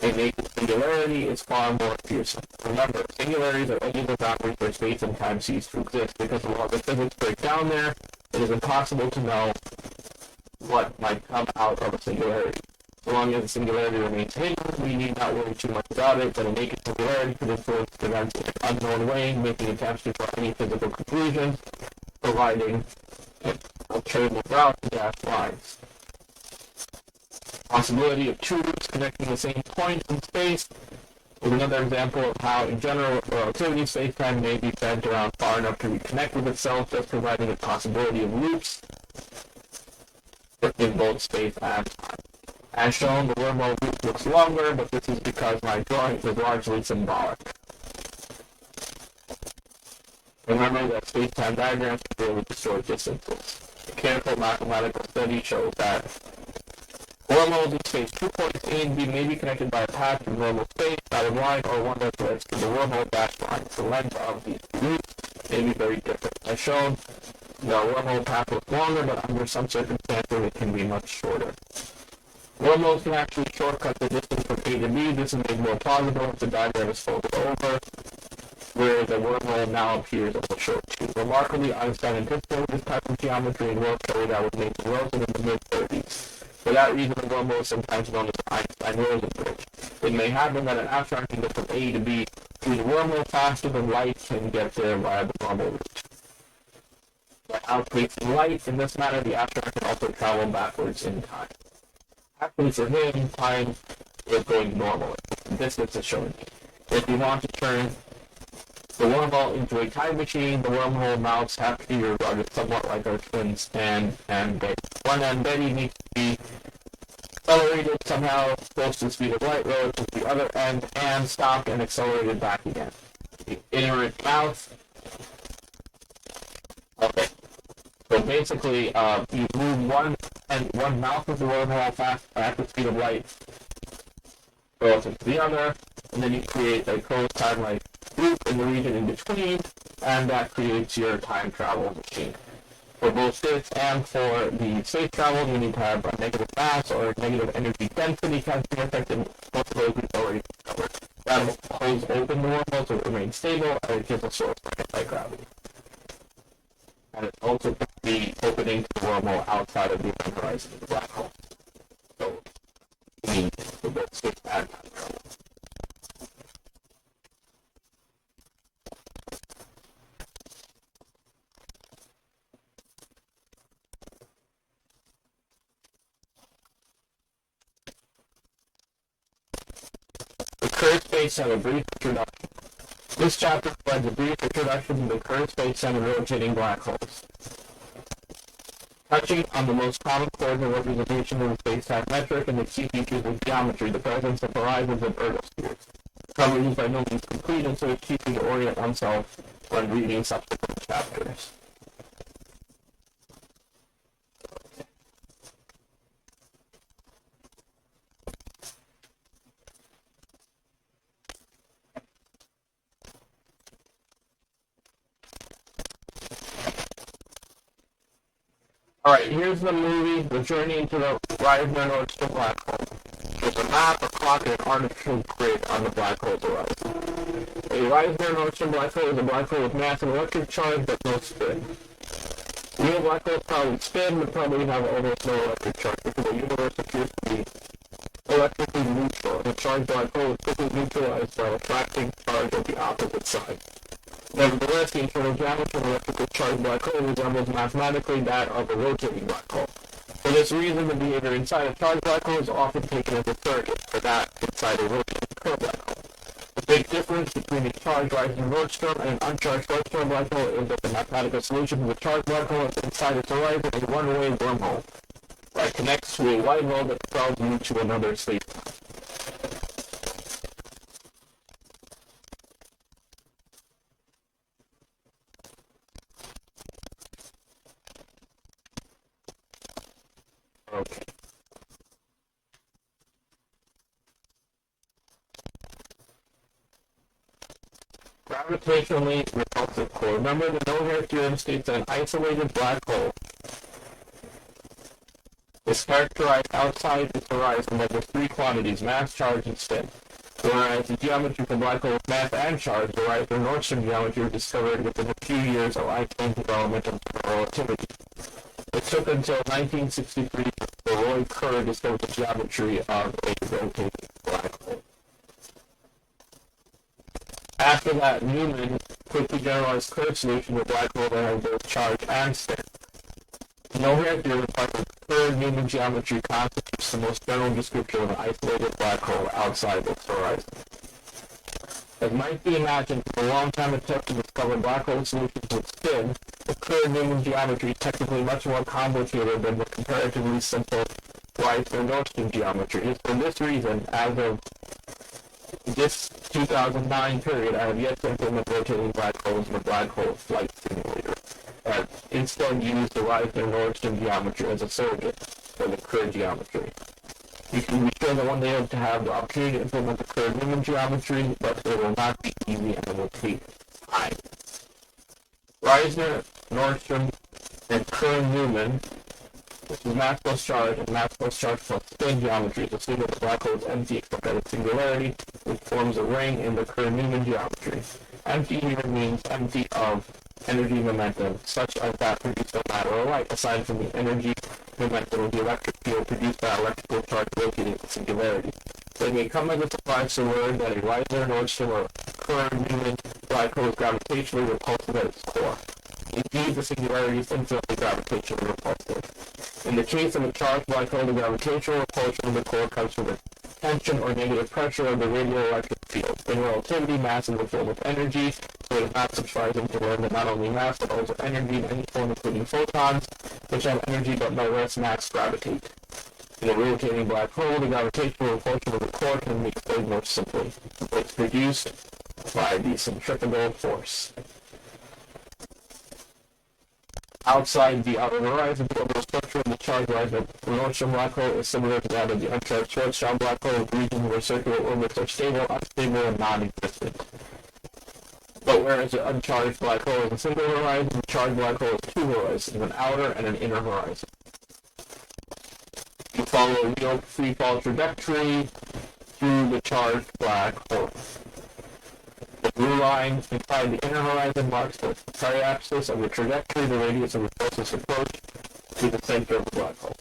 [SPEAKER 1] A naked singularity is far more fearsome. Remember, singularities are only the boundaries where space and time cease to exist, because the laws of physics break down there. It is impossible to know what might come out of a singularity. So long as the singularity remains hidden, we need not worry too much about it, but a naked singularity could influence events in an unknown way, making attempts to draw any physical conclusions, providing alternative routes to dash lines. Possibility of two loops connecting the same point in space is another example of how, in general, relativity spacetime may be bent around far enough to reconnect with itself, thus providing a possibility of loops in both space and time. As shown, the wormhole loop looks longer, but this is because my drawing is largely symbolic. Remember that space-time diagrams can really distort distances. A careful mathematical study shows that wormholes in space 2 points A and B may be connected by a path in normal space, either line or one that leads to the wormhole dashed line. The length of these loops may be very different. As shown, the wormhole path looks longer, but under some circumstances it can be much shorter. Wormholes can actually shortcut the distance from A to B. This is made more plausible if the diagram is folded over, where the wormhole now appears on the short tube. Remarkably, Einstein anticipated this type of geometry and wrote code that was made in Rosen in the mid-30s. For that reason, the wormhole is sometimes known as the Einstein-Rosen bridge. It may happen that an abstract can get from A to B through the wormhole faster than light can get there via the normal route. By outpacing light, in this manner, the abstract can also travel backwards in time. Actually, for him, time is going normally. The distance is shown here. If you want to turn the wormhole into a time machine, the wormhole mouths have to be regarded somewhat like our twin Stan and Betty. One and Betty needs to be accelerated somehow close to the speed of light relative to the other end and stopped and accelerated back again. The inner mouth. Okay. So basically, you move one mouth of the wormhole fast at the speed of light relative to the other, and then you create a closed time-like loop in the region in between, and that creates your time travel machine. For both this and for the space travel, you need to have a negative mass or negative energy density canceling effect, and both of those we've already covered. That holds open the wormhole so it remains stable, and it gives a source for anti-gravity. And it's also going to be opening to the wormhole outside of the event horizon of the black hole. So, you need to both space and time travel. The Kerr Space Center brief introduction. This chapter provides a brief introduction to the Kerr Space Center rotating black holes. Touching on the most common coordinate representation of the space-time metric and the key features of geometry, the presence of horizons and ergospheres. The cover is by no means complete, and so it's easy to orient oneself when reading subsequent chapters. Alright, here's the movie, The Journey into the Reisner-Nordstrom Black Hole. There's a map, a clock, and an artificial grid on the black hole's horizon. A Reisner-Nordstrom black hole is a black hole with mass and electric charge but no spin. Real black holes probably spin, but probably have almost no electric charge because the universe appears to be electrically neutral, and a charged black hole is quickly neutralized by attracting charge at the opposite side. Nevertheless, the internal geometry of an electrically charged black hole resembles mathematically that of a rotating black hole. For this reason, the behavior inside a charged black hole is often taken as a surrogate for that inside a rotating Kerr black hole. The big difference between a charged Reisner-Nordstrom and an uncharged Nordstrom black hole is that the mathematical solution of the charged black hole is inside its horizon is a one-way wormhole, that connects to a white hole that propels you to another space-time. Okay. Gravitationally repulsive core. Remember, the no-hair theorem states that an isolated black hole is characterized outside its horizon by the three quantities, mass, charge, and spin. Whereas the geometry for black holes, mass, and charge, the Reisner-Nordstrom geometry, was discovered within a few years of Einstein's development of general relativity. It took until 1963 for Roy Kerr discovered the geometry of a rotating black hole. After that, Newman quickly generalized Kerr's solution to a black hole that has both charge and spin. The no-hair theorem part of Kerr-Newman geometry constitutes the most general description of an isolated black hole outside its horizon. As might be imagined, for a long time attempt to discover black hole solutions with spin, the Kerr-Newman geometry is technically much more complicated than the comparatively simple Reisner-Nordström geometry. It is for this reason, as of this 2009 period, I have yet to implement rotating black holes in a black hole flight simulator. Instead, use the Reisner-Nordström geometry as a surrogate for the Kerr geometry. You can be sure that one day to have the opportunity to implement the Kerr-Newman geometry, but it will not be easy and it will take time. Reisner, Nordström, and Kerr-Newman, which is Maxwell's charge and Maxwell's charge plus spin geometry, is assume that the black hole is empty except at its singularity, which forms a ring in the Kerr-Newman geometry. Empty here means empty of energy momentum, such as that produced by matter or light, aside from the energy momentum of the electric field produced by electrical charge located at singularity. So it may come as a surprise to learn that a Reisner, Nordström, or Kerr-Newman black hole is gravitationally repulsive at its core. Indeed, the singularity is infinitely gravitationally repulsive. In the case of a charged black hole, the gravitational repulsion of the core comes from the tension or negative pressure of the radioelectric field. In relativity, mass is a form of energy, so it is not surprising to learn that not only mass but also energy in any form, including photons, which have energy but no less mass, gravitate. In a rotating black hole, the gravitational repulsion of the core can be explained more simply. It's produced by the centrifugal force. Outside the outer horizon, the orbital structure of the charged Reisner-Nordström black hole is similar to that of the uncharged Schwarzschild black hole, with regions where circular orbits are stable, unstable, and non-existent. But whereas the uncharged black hole is a single horizon, the charged black hole is two horizons, an outer and an inner horizon. You follow a real free fall trajectory through the charged black hole. The blue line inside the inner horizon marks the periapsis of the trajectory, the radius of the closest approach to the center of the black hole.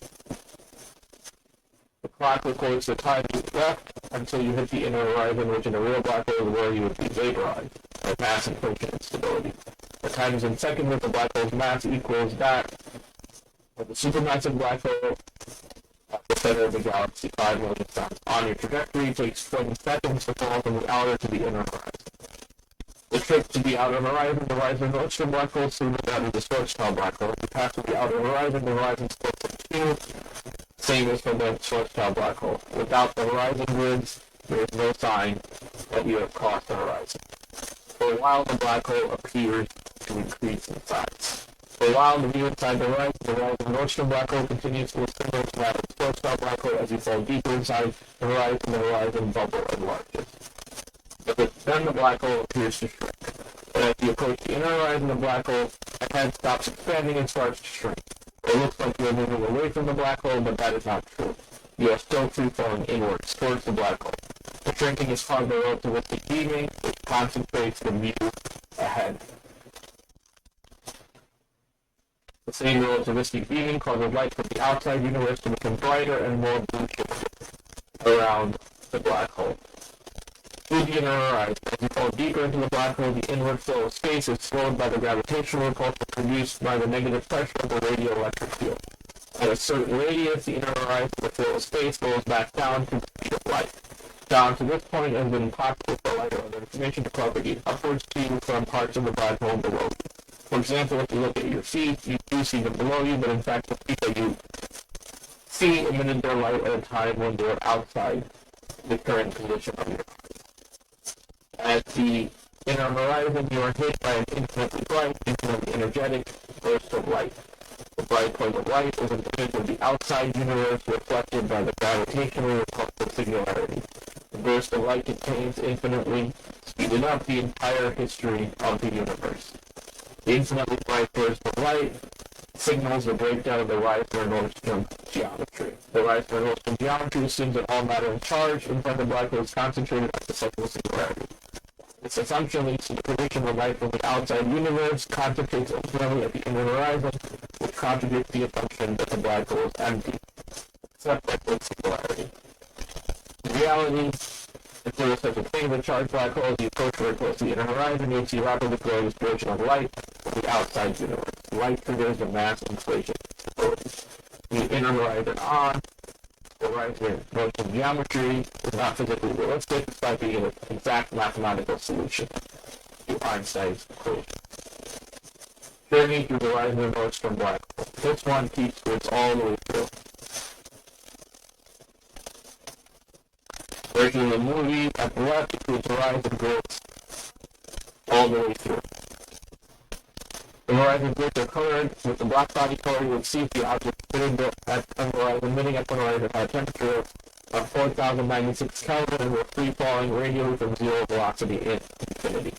[SPEAKER 1] The clock records the time you left until you hit the inner horizon, which in a real black hole is where you would be vaporized by mass inflation and stability. The time is in seconds with the black hole's mass equals that of the supermassive black hole at the center of the galaxy 5 million times. On your trajectory, it takes 20 seconds to fall from the outer to the inner horizon. The trip to the outer horizon, the Reisner-Nordström black hole, similar to that of the Schwarzschild black hole. If you pass through the outer horizon, the horizon splits in two, same as for the Schwarzschild black hole. Without the horizon grids, there is no sign that you have crossed the horizon. For a while, the black hole appears to increase in size. For a while, the view inside the Reisner-Nordström black hole continues to look similar to that of the Schwarzschild black hole. As you fall deeper inside the horizon bubble enlarges. But then the black hole appears to shrink. But as you approach the inner horizon, the black hole ahead stops expanding and starts to shrink. It looks like you are moving away from the black hole, but that is not true. You are still free-falling inwards towards the black hole. The shrinking is caused by relativistic beaming, which concentrates the view ahead. The same relativistic beaming causes light from the outside universe to become brighter and more blue-shifted around the black hole. Through the inner horizon, as you fall deeper into the black hole, the inward flow of space is slowed by the gravitational repulsion produced by the negative pressure of the radioelectric field. At a certain radius, the inner horizon, the flow of space goes back down to the speed of light. Down to this point, it has been impossible for light or other information to propagate upwards to you from parts of the black hole below you. For example, if you look at your feet, you do see them below you, but in fact the feet that you see emitted their light at a time when they were outside the current condition of your body. At the inner horizon, you are hit by an infinitely bright, infinitely energetic burst of light. The bright point of light is an image of the outside universe reflected by the gravitational repulsive singularity. The burst of light contains infinitely, speeding up the entire history of the universe. The infinitely bright burst of light signals the breakdown of the Reisner-Nordström geometry. The Reisner-Nordström geometry assumes that all matter and charge inside the black hole is concentrated at the central singularity. This assumption leads to the prediction of light from the outside universe concentrates ultimately at the inner horizon, which contradicts the assumption that the black hole is empty, except at the singularity. In reality, if there is such a thing as a charged black hole, as you approach very close to the inner horizon, you'll see rapidly growing dispersion of light from the outside universe. Light triggers the mass inflation stability. From the inner horizon on, horizon notion geometry is not physically realistic despite being an exact mathematical solution to Einstein's equation. Journey through the horizon notes from black hole. This one keeps this all the way through. Version of the movie at the left includes horizon grids all the way through. The horizon grids are colored with the black body color. You would see if the object emitting at the horizon had a temperature of 4096 Kelvin and were free falling radially from zero velocity in infinity.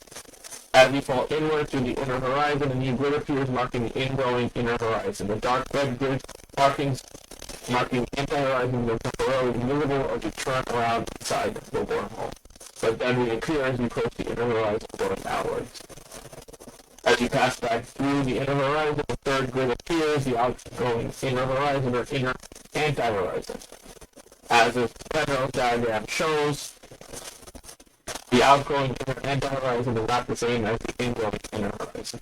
[SPEAKER 1] As we fall inward through the inner horizon, a new grid appears marking the ingoing inner horizon. The dark red grid markings marking anti-horizon are temporarily invisible as we turn around inside the wormhole, but then reappear as we approach the inner horizon going outwards. As you pass back through the inner horizon, the third grid appears, the outgoing inner horizon or inner anti-horizon. As this Penrose diagram shows, the outgoing inner anti-horizon is not the same as the ingoing inner horizon.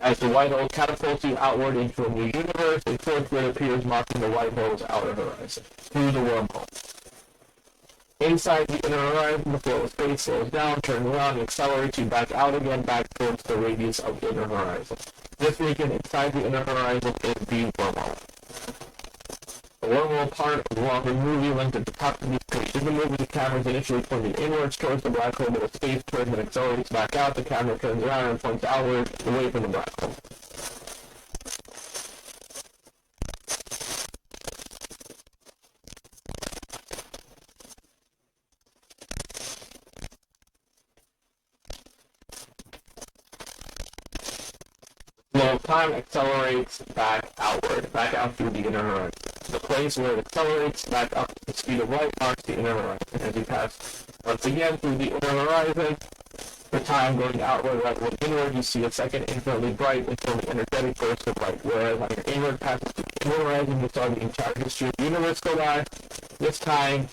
[SPEAKER 1] As the white hole catapults you outward into a new universe, a fourth grid appears marking the white hole's outer horizon, through the wormhole. Inside the inner horizon, the flow of space slows down, turns around, and accelerates you back out again, back towards the radius of the inner horizon. This region inside the inner horizon is the wormhole. The wormhole part of the longer movie linked at the top of these pages. In the movie, the camera is initially pointed inwards towards the black hole, but as space turns and accelerates back out, the camera turns around and points outward, away from the black hole. Flow of time accelerates back outward, back out through the inner horizon. The place where it accelerates back up to the speed of light marks the inner horizon. As you pass once again through the inner horizon, the time going outward rather than inward, you see a second infinitely bright until the energetic burst of light. Whereas on your inward passage to the inner horizon, you saw the entire history of the universe go by. This time,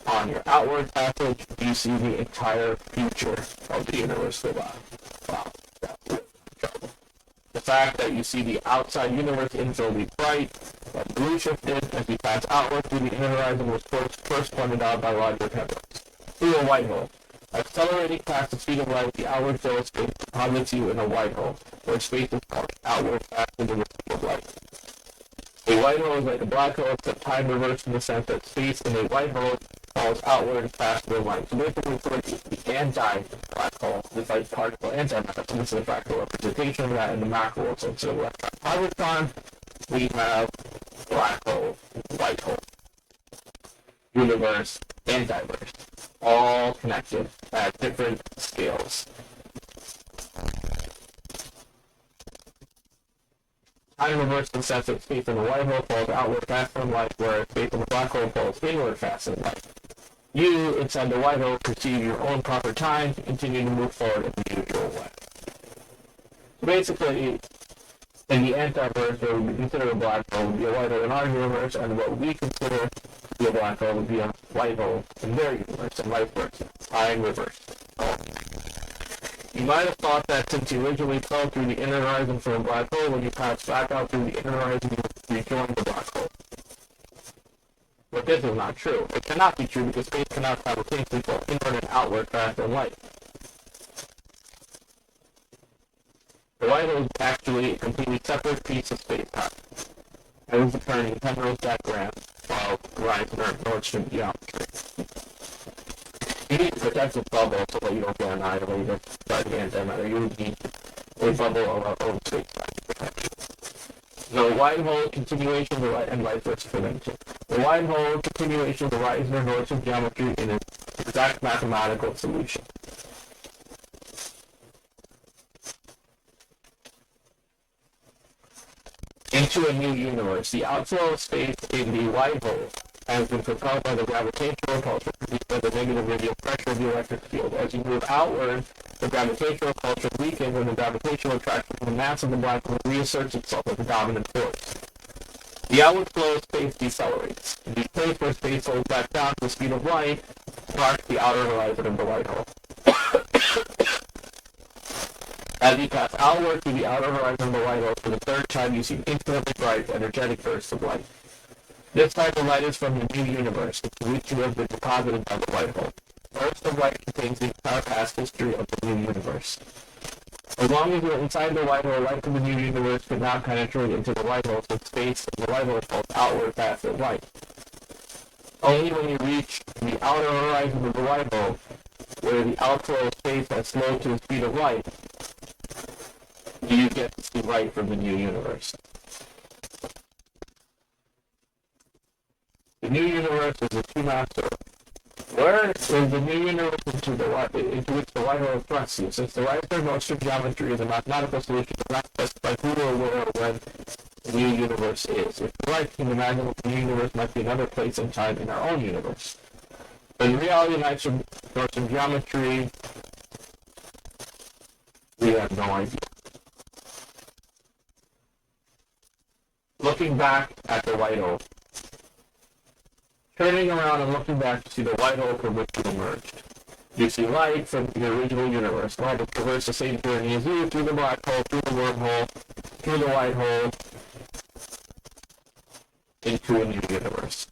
[SPEAKER 1] on your outward passage, you see the entire future of the universe go by. Wow, that's trouble. The fact that you see the outside universe infinitely bright, that blue shifted as you pass outward through the inner horizon was first pointed out by Roger Penrose. Through a white hole. Accelerating past the speed of light, the outward flow of space deposits you in a white hole, where space is pushed outward faster than the speed of light. A white hole is like a black hole, except time reversed in the sense that space in a white hole falls outward faster than light. So basically, for the anti-black hole, this like particle antimatter, so this is a fractal representation of that in the macro world. So instead of electron positron, we have black hole, white hole, universe, and diverse, all connected at different scales. Time reversed in the sense that space in the white hole falls outward faster than light, whereas space in the black hole falls inward faster than light. You, inside the white hole, perceive your own proper time to continue to move forward in the usual way. So basically, in the antiverse, what we consider a black hole would be a white hole in our universe, and what we consider to be a black hole would be a white hole in their universe, and vice versa. Time reversed. You might have thought that since you originally fell through the inner horizon from a black hole, when you pass back out through the inner horizon, you would rejoin the black hole. But this is not true. It cannot be true because space cannot simultaneously fall inward and outward faster than light. The white hole is actually a completely separate piece of space-time. That is occurring in Penrose diagram of horizon or Nordstrom geometry. You need to protect the bubble so that you don't get annihilated by the antimatter. You would need a bubble of our own space-time protection. The white hole continuation and vice versa prevention. The white hole continuation of the horizon or Nordstrom geometry in an exact mathematical solution. Into a new universe. The outflow of space in the white hole has been propelled by the gravitational repulsion produced by the negative radial pressure of the electric field. As you move outward, the gravitational repulsion weakens and the gravitational attraction from the mass of the black hole reasserts itself as the dominant force. The outward flow of space decelerates. The place where space slows back down to the speed of light marks the outer horizon of the white hole. As you pass outward through the outer horizon of the white hole for the third time, you see infinitely bright, energetic bursts of light. This type of light is from the new universe, into which you have been deposited by the white hole. Burst of light contains the entire past history of the new universe. As long as you're inside the white hole, light from the new universe could not penetrate into the white hole, since space in the white hole falls outward faster than light. Only when you reach the outer horizon of the white hole, where the outflow of space has slowed to the speed of light, do you get to see light from the new universe. The new universe is a two-master. Where is the new universe into which the white hole thrusts you? Since the right-hand motion geometry is a mathematical solution, does not specify who or where or when the new universe is. If you're right, you can imagine that the new universe might be another place and time in our own universe. But in reality, motion geometry, we have no idea. Looking back at the white hole. Turning around and looking back to see the white hole from which you emerged. You see light from the original universe. Light will traverse the same journey as you through the black hole, through the wormhole, through the white hole, into a new universe.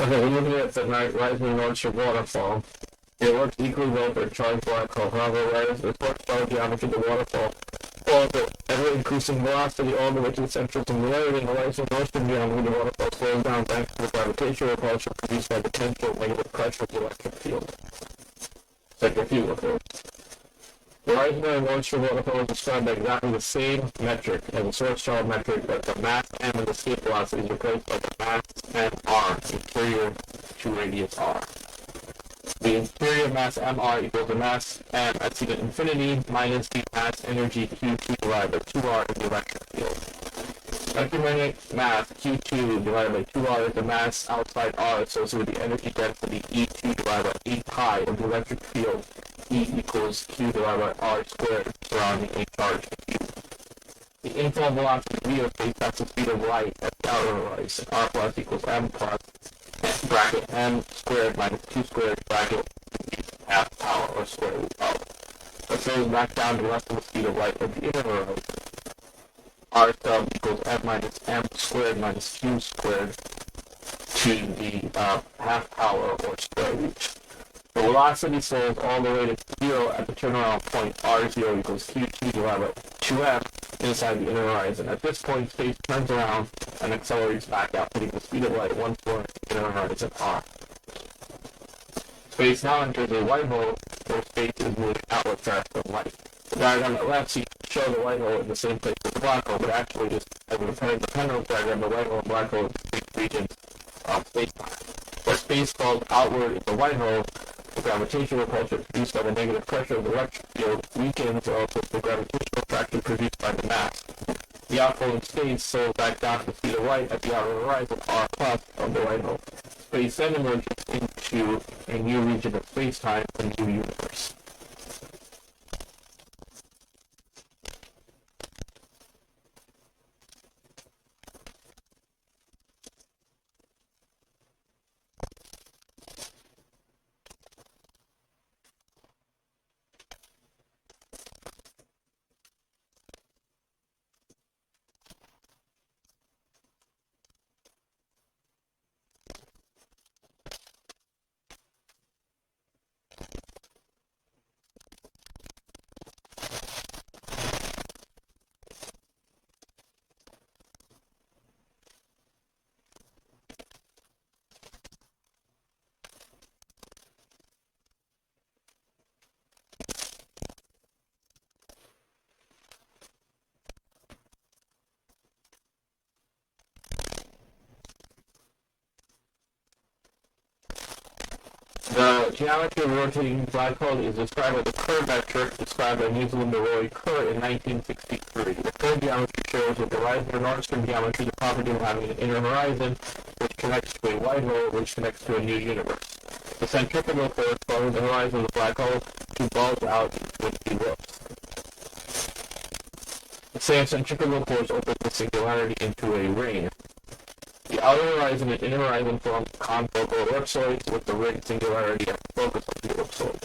[SPEAKER 1] Okay, we're looking at the rising Northshire waterfall. It works equally well for a charged black hole. However, whereas the torch star geometry of the waterfall falls at ever-increasing velocity all the way to the central singularity, in the rising Northshire geometry, the waterfall slows down thanks to the gravitational repulsion produced by the potential negative pressure of the electric field. Centrifugal. The rising Northshire waterfall is described by exactly the same metric as the source child metric, but the mass m and the escape velocity is replaced by the mass mr inferior to radius r. The interior mass mr equals the mass m at secant infinity minus the mass energy q2 divided by 2r in the electric field. Electromagnetic mass q2 divided by 2r is the mass outside r associated with the energy density e2 divided by 8 pi of the electric field. E equals q divided by r squared surrounding a charged cube. The inflow velocity v of space has the speed of light at the outer horizon. R plus equals m plus bracket m squared minus 2 squared bracket half power or square root of. That goes back down to less than the speed of light at the inner horizon. R sub equals m minus m squared minus q squared to the half power or square root. The velocity slows all the way to 0 at the turnaround point. R0 equals q2 divided by 2m inside the inner horizon. At this point, space turns around and accelerates back out, putting the speed of light 1/4 the inner horizon r. Space now enters a white hole where space is moving outward faster than light. The diagram at left seems to show the white hole in the same place as the black hole, but actually just as we compared the pendulum diagram, the white hole and black hole in distinct regions of space-time. Where space falls outward in the white hole, The gravitational repulsion produced by the negative pressure of the electric field weakens relative to the gravitational attraction produced by the mass. The outgoing states slow back down to the speed of light at the outer horizon r plus of the white hole. Space then emerges into a new region of space-time, a new universe. The geometry of a rotating black hole is described as a Kerr metric described by Newsland Leroy Kerr in 1963. The Kerr geometry shows that the horizon or Nordstrom geometry the property of having an inner horizon which connects to a white hole which connects to a new universe. The centrifugal force following the horizon of the black hole to bulge out into an ellipse. The same centrifugal force opens the singularity into a ring. The outer horizon and inner horizon form confocal ellipsoids with the ring singularity at the focus of the ellipsoid.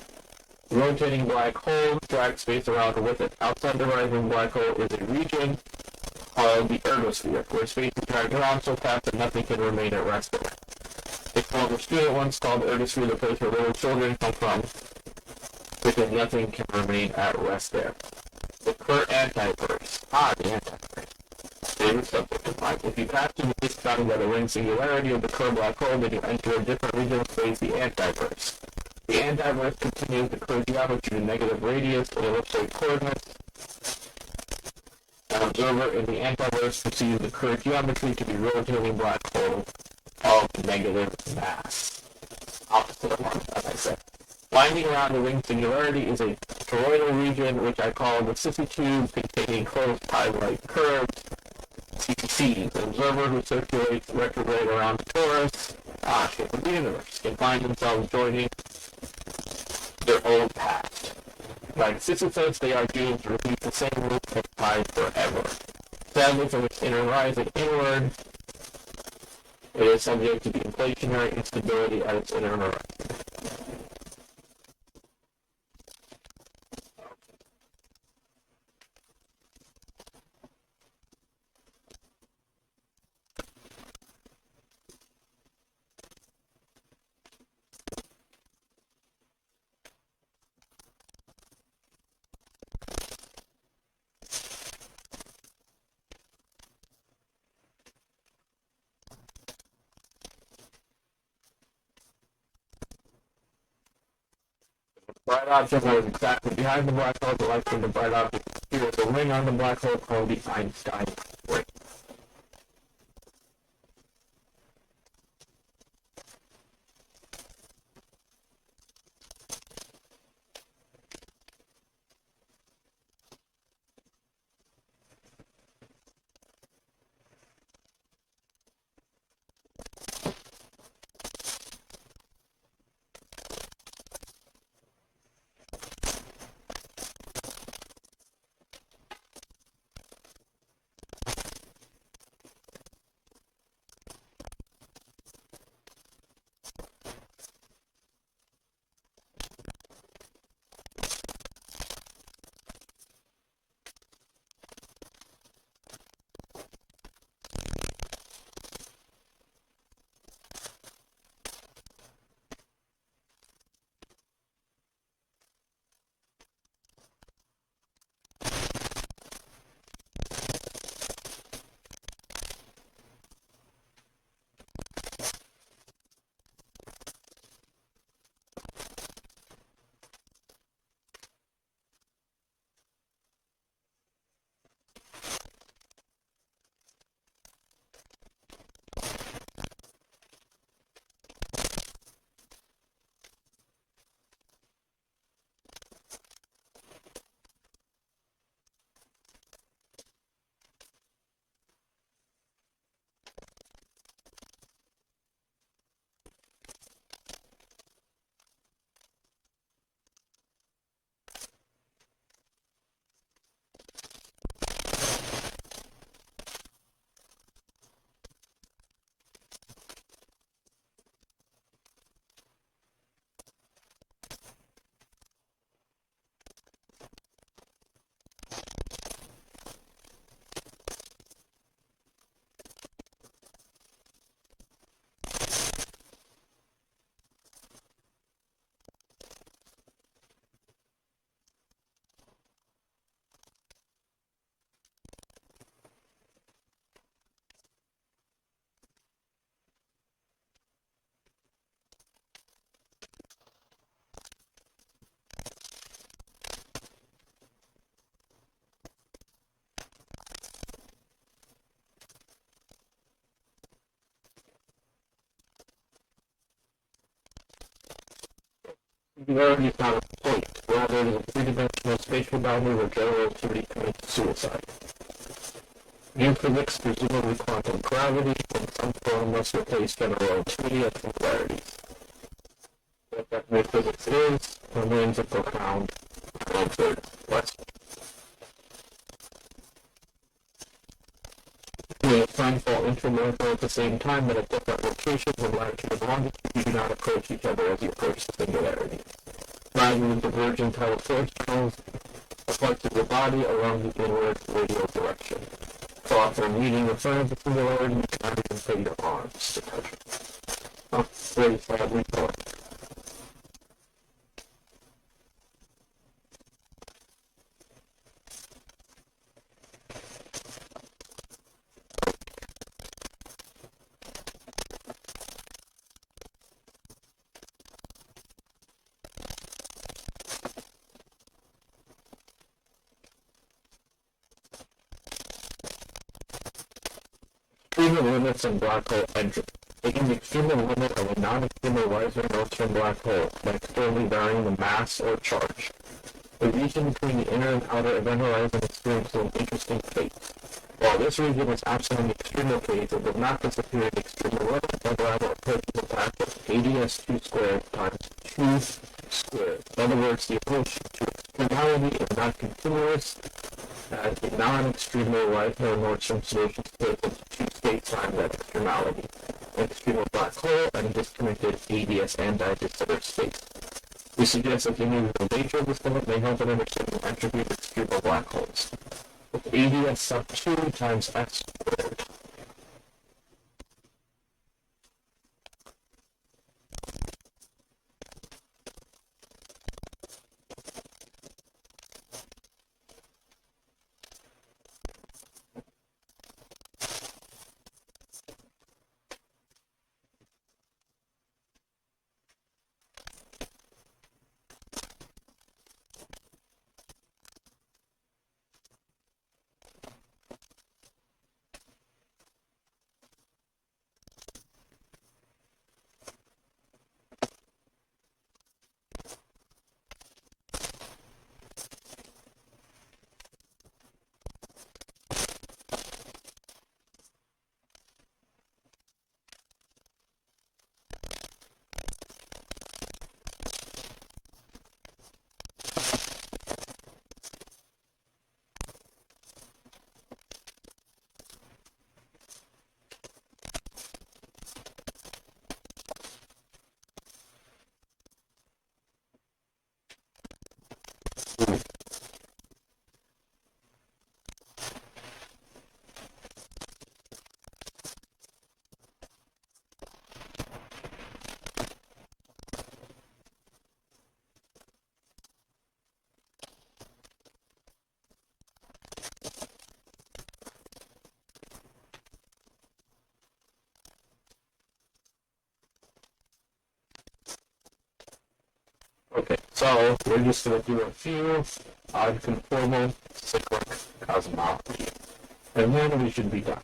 [SPEAKER 1] The rotating black hole drags space around with it. Outside the horizon black hole is a region called the ergosphere, where space is dragged around so fast that nothing can remain at rest there. A former student once called the ergosphere the place where little children come from, because nothing can remain at rest there. The Kerr antiverse. The antiverse. Favorite subject of mine. If you pass through the bounded by the ring singularity of the Kerr black hole, then you enter a different region of space, the antiverse. The antiverse continues the Kerr geometry to negative radius and ellipsoid coordinates. An observer in the antiverse perceives the Kerr geometry to be rotating black hole of negative mass. Opposite of one, as I said. Winding around the ring singularity is a toroidal region, which I call the vicissitude, containing closed time-like curves. CCC, the observer who circulates retrograde around Taurus, shape of the universe, can find themselves joining their old past. Like Sisyphus, they are doomed to repeat the same loop of time forever. Sadly, from its inner rising inward, it is subject to the inflationary instability at its inner horizon. Bright object was exactly behind the black hole. The light from the bright object appears a ring on the black hole called the Einstein ring. Singularity is not a point, rather it is a three-dimensional spatial boundary where general relativity commits suicide. New physics, presumably quantum gravity, in some form must replace general relativity as singularities. What that new physics is remains a profound and absurd question. If time fall intermorpho at the same time but at different locations in latitude and longitude, you do not approach each other as you approach the singularity. Rather than divergent tidal force channels, parts of the body along the inward radial direction. So after meeting in front of the singularity, you cannot even put your arms to touch it. Oh, very sadly thought. Extreme limits in black hole entropy. Taking the extreme limit of a non-extreme wiser Nordstrom black hole by externally varying the mass or charge. The region between the inner and outer event horizon experiences an interesting fate. While this region is absent in the extremal case, it will not disappear in the extremal level, but rather approaches a factor of ADS2 squared times 2 squared. In other words, the approach to extremality is not continuous, as the non-extremal Whitehill Nordstrom solution splits into two states times that extremality, an extremal black hole and a disconnected ADS anti-dissimilar state. We suggest that the nature of this limit may help in understanding the entropy of extremal black holes. With ADS sub 2 times S squared. Okay, so we're just going to do a few conformal cyclic cosmology, and then we should be done.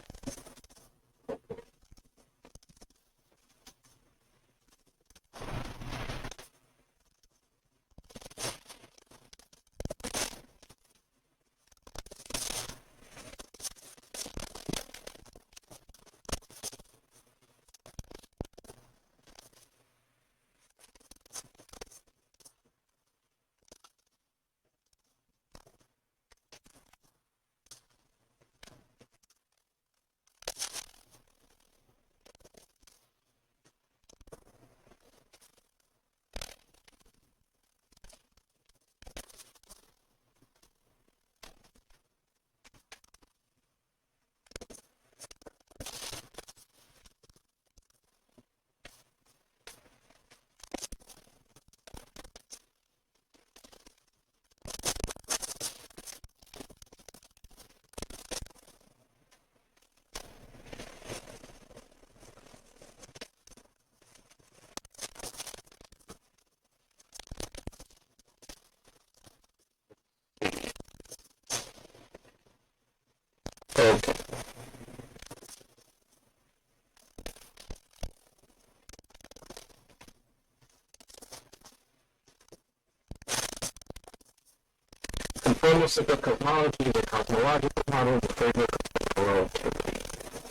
[SPEAKER 1] Conformal cyclical cosmology is a cosmological model in the framework of relativity.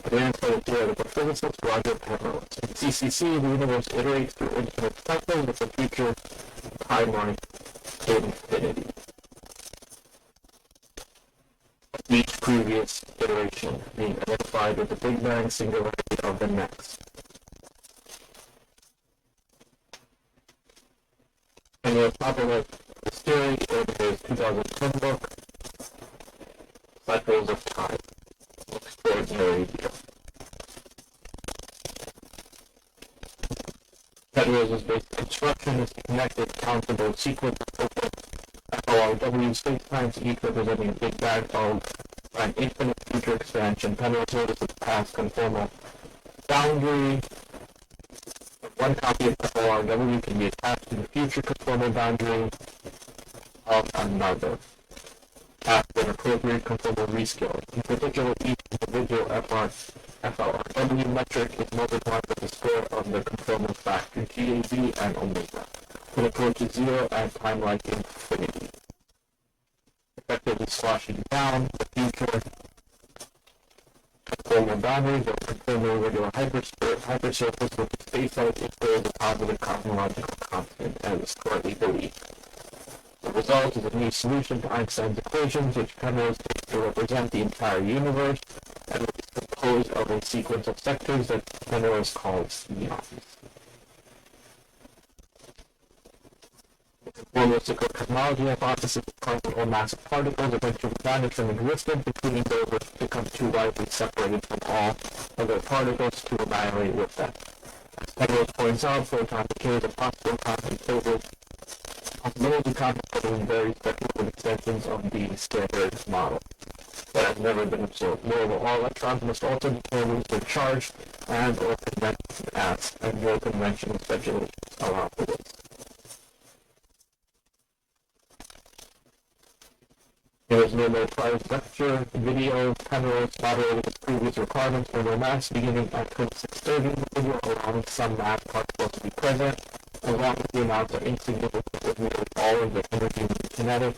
[SPEAKER 1] Advanced by the theoretical physicist Roger Penrose. In CCC, the universe iterates through infinite cycles with a future timeline infinity. Each previous iteration being identified with the Big Bang singularity of the next. And the topic of this theory in his 2010 book, Cycles of Time. Extraordinary view. Penrose's basic construction is a connected, countable sequence of open FORW spacetimes, each representing a Big Bang followed by an infinite future expansion. Penrose notices the past conformal boundary. One copy of FORW can be attached to the future conformal boundary of another after an appropriate conformal rescaling. In particular, each individual FRW metric is multiplied by the square of the conformal factor GAB and omega. It approaches zero at time like infinity, effectively sloshing down the future conformal boundaries of conformal regular hypersurface with the space-out equals a positive cosmological constant, as is currently believed. The result is a new solution to Einstein's equations, which Penrose takes to represent the entire universe, and which is composed of a sequence of sectors that Penrose calls eons. The conformal cyclical cosmology hypothesis claims that all massive particles eventually vanish from existence, including those which become too widely separated from all other particles to annihilate with them. As Penrose points out, photon decay is a possible possibility contemplated in very speculative extensions of the standard model that has never been observed. Moreover, all electrons must also decay lose their charge and or condense as and no conventional speculations allow for this. There is no more prior lecture video. Penrose moderated his previous requirements for no mass beginning at 26:30 in the video, allowing some mass particles to be present, as long as the amounts are insignificant with nearly all of the energy being kinetic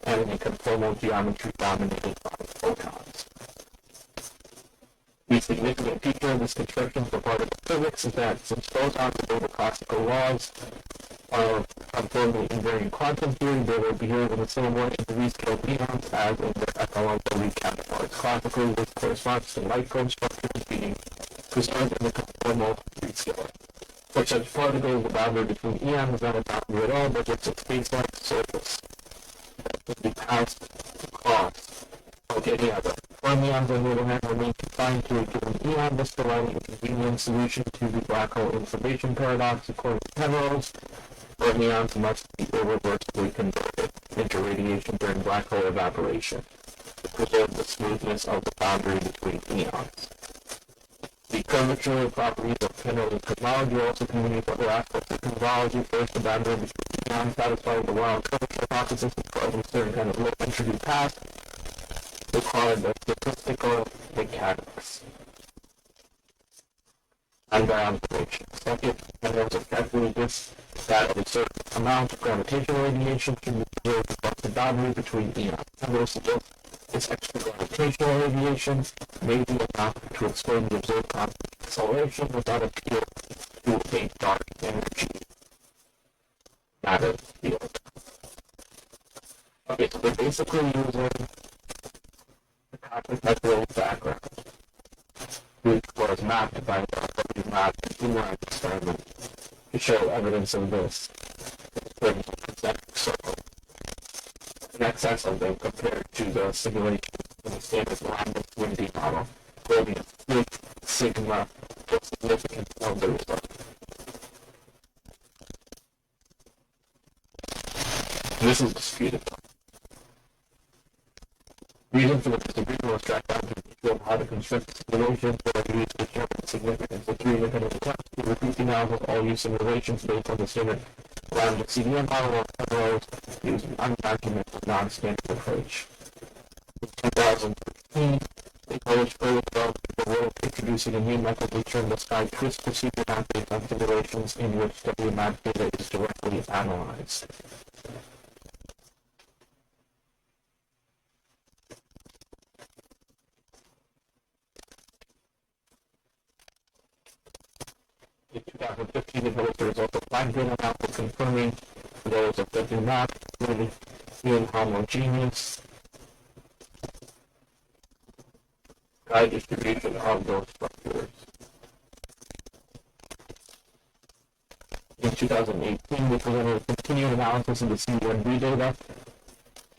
[SPEAKER 1] and in a conformal geometry dominated by photons. The significant feature of this construction for particle physics is that since photons obey the classical laws of conformally invariant quantum theory, they will behave in the same way in the rescaled eons as in their FLW counterparts. Classically, this corresponds to light cone structures being preserved in the conformal rescaling. For such particles, the boundary between eons is not a boundary at all, but just a space-like surface that can be passed across like any other. Fermions, on the other hand, remain confined to a given eon, thus providing a convenient solution to the black hole information paradox. According to Penrose, fermions must be irreversibly converted into radiation during black hole evaporation to preserve the smoothness of the boundary between eons. The curvature properties of Penrose's cosmology also communicate other aspects of cosmology. First, the boundary between eons satisfies the wild curvature hypothesis describing a certain kind of low entropy path required by statistical mechanics and by observation. Second, Penrose has calculated that a certain amount of gravitational radiation should be preserved across the boundary between eons. Penrose suggests this extra gravitational radiation may be enough to explain the observed constant acceleration without appeal to a dark energy matter field. Okay, so they're basically using the hypothetical background, which was mapped by the mapped inline experiment to show evidence of this in the concentric circle. In excess of them compared to the simulation in the standard lambda fluidity model, holding a fixed sigma for significance of the result. This is disputed. Reason for the disagreement was tracked down to the issue of how to construct simulations that are used to determine significance. The three independent attempts to repeat the analysis all use simulations based on the standard lambda CDM model of Penrose used an undocumented non-standard approach. In 2013, they published further development of the work introducing a new method we termed the sky twist procedure not based on simulations in which WMAP data is directly analyzed. good enough for confirming those that do not really inhomogeneous distribution of those structures. In 2018, we presented a continued analysis of the CD1B data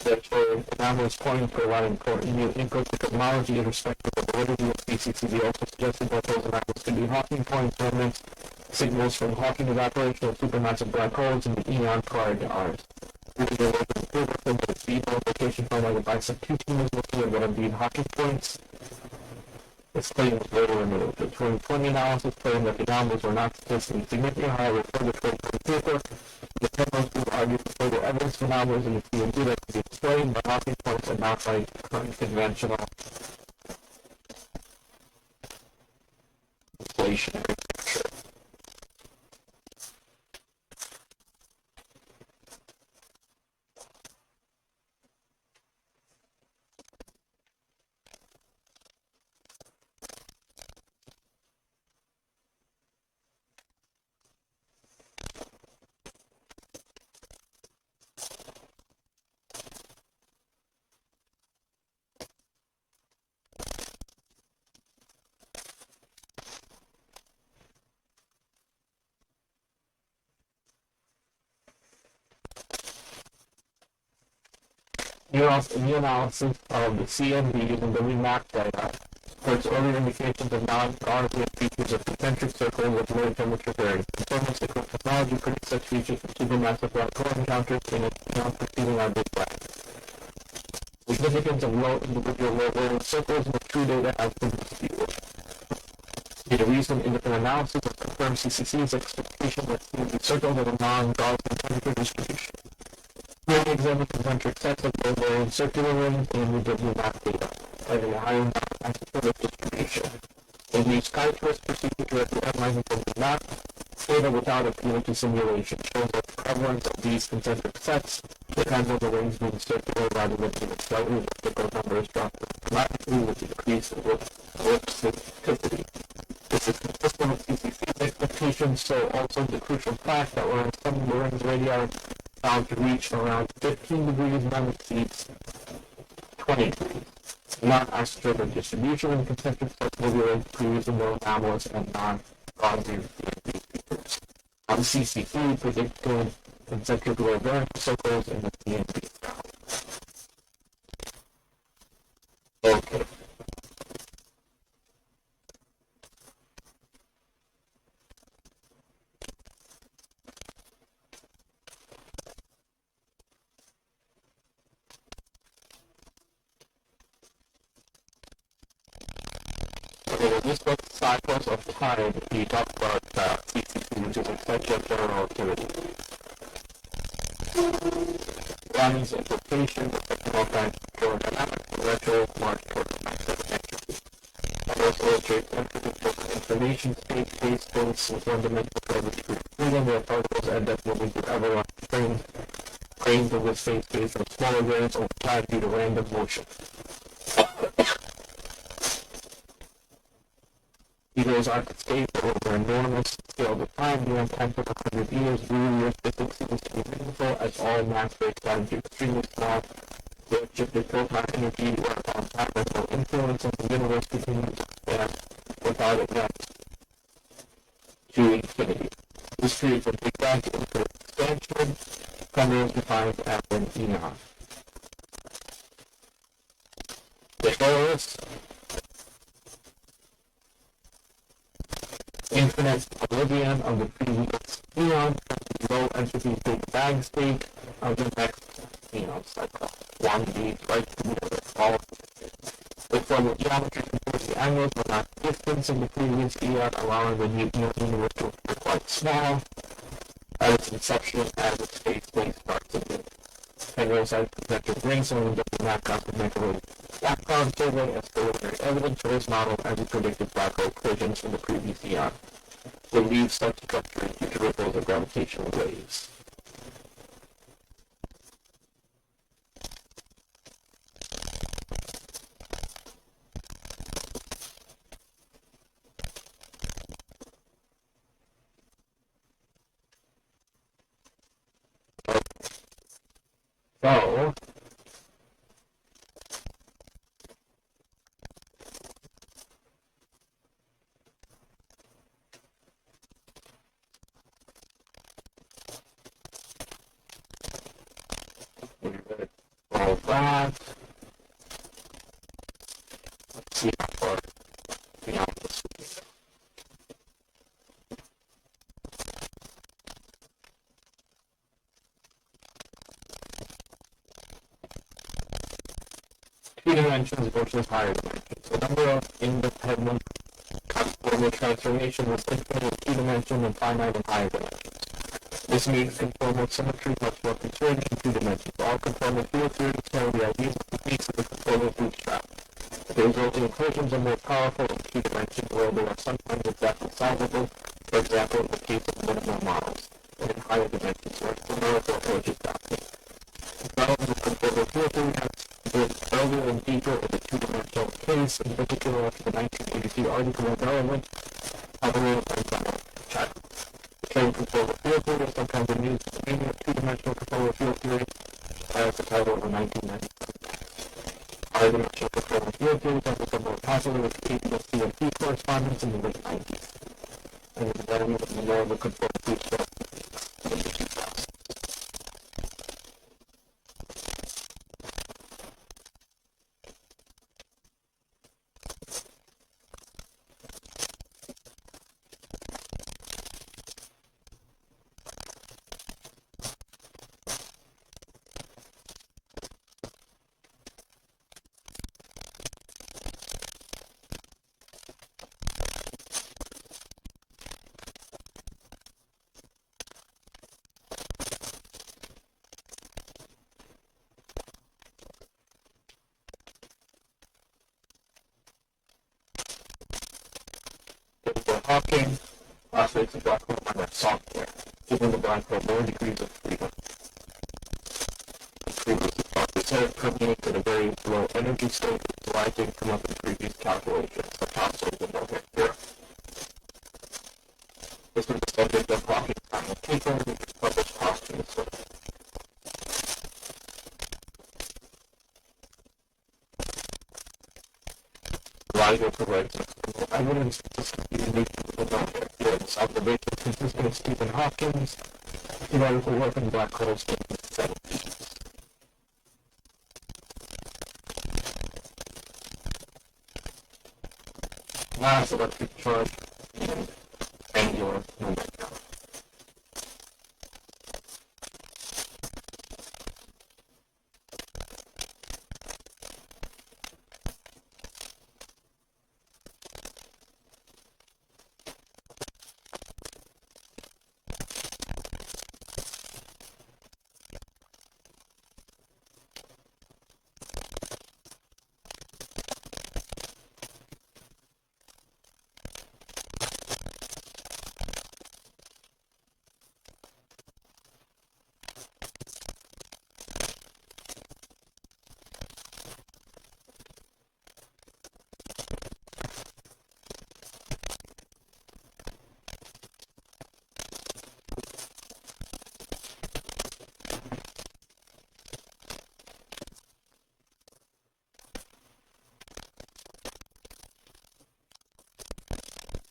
[SPEAKER 1] that showed anomalies pointing to a lot of important new input to cosmology irrespective of the validity of CCCD also suggested that those anomalies could be Hawking point remnants, signals from Hawking evaporation of supermassive black holes in the eon prior to ours. This is a local improvement from the speed location highlighted by some two teams looking at what indeed Hawking points. This claim was later removed. The 2020 analysis claimed that the anomalies were not statistically significant, however, further 2020 paper, the Penrose group argued for further evidence of anomalies in the TMD that could be explained by Hawking points and not by current conventional inflationary picture. New analysis of the CMBs and the remapped data supports earlier indications of non-Gaussian features of concentric circles with low temperature varying. Performance technology predicts such features for supermassive black hole encounters in beyond preceding our Big Bang. Significance of low individual low circles in the true data has been disputed. Did a recent independent analysis of confirmed CCC's expectation that CMB circles have a non-Gaussian temperature distribution. Here we examine concentric sets of low varying circular rings and we give you that data, citing a higher asymptotic distribution. In these characteristics proceed directly analyzing from the map, data without appeal to simulation shows that the prevalence of these concentric sets depends on the rings being circular rather than being slightly elliptical numbers dropped dramatically with decreased ellipticity. This is consistent with CCC's expectations, so also the crucial fact that whereas some of the rings radii found to reach around 15 degrees none exceeds 20 degrees. Not isotropic distribution in concentric sets will be increased in more anomalous and non-Gaussian features. On CCC predicted concentric low varying circles in the TNB. Okay. In this book, Cycles of Time, he talked about CCC, which is essential general relativity. Run's implication of technical time dynamics and retro march towards maximum entropy. And also illustrates entropy of information state-based space and fundamental gravity freedom where particles end up moving through everyone frames of this space from smaller grains over time due to random motion. Heroes aren't escaped over enormous scale of time beyond 10 to 100 years. Real physics seems to be meaningful as all mass-based time is extremely small. The shifted photon energy whereupon time has no influence and the universe continues to expand without a net to infinity. This creates a Big Bang to infinite expansion, primarily defined as an eon. The Horus infinite oblivion of the previous eon and low entropy Big Bang state of the next eon cycle. One leads right to the other. All the formal geometry compares the angles but not distance in the previous eon, allowing the new universe to appear quite small at its inception as its space starts again. Penrose has concentric rings and the map complementary background survey as preliminary evidence for his model as he predicted black hole collisions in the previous eon. Will leave such structure due to ripples of gravitational waves. So, we're going to roll that. Let's see how far beyond this we can go. 2 dimensions versus higher dimensions. The number of independent conformal transformation is infinite in 2 dimensions and finite in higher dimensions. This means conformal symmetry is much more constrained in 2 dimensions. All conformal field theories carry the ideas of techniques of the conformal bootstrap. The resulting equations are more powerful in 2 dimensions, where they are sometimes exactly solvable, for example, in the case of minimal models, and in higher dimensions, where numerical approaches dominate. Development of conformal field theory has been earlier and deeper in the 2-dimensional case, in particular after the 1983 article on development of the Untitled Chapter. The term conformal field theory is sometimes used as the meaning of 2-dimensional conformal field theory, as the title of a 1990 high-dimensional conformal field theory has become more popular with the CMP correspondence in the late 90s, and the development of the normal conformal bootstrap in the 2000s. Hawking oscillates the black hole under software, giving the black hole more degrees of freedom. Previously thought said permeates at a very low energy state, which why didn't come up in previous calculations, the topsoils and no theorem. This was the subject of Hawking's final paper, which was published posthumously. Elijah provides evidence to the nature of the known theorems. Observations consistent with Stephen Hawking's theoretical work in black holes in the 70s. Mass electric charge and angular momentum.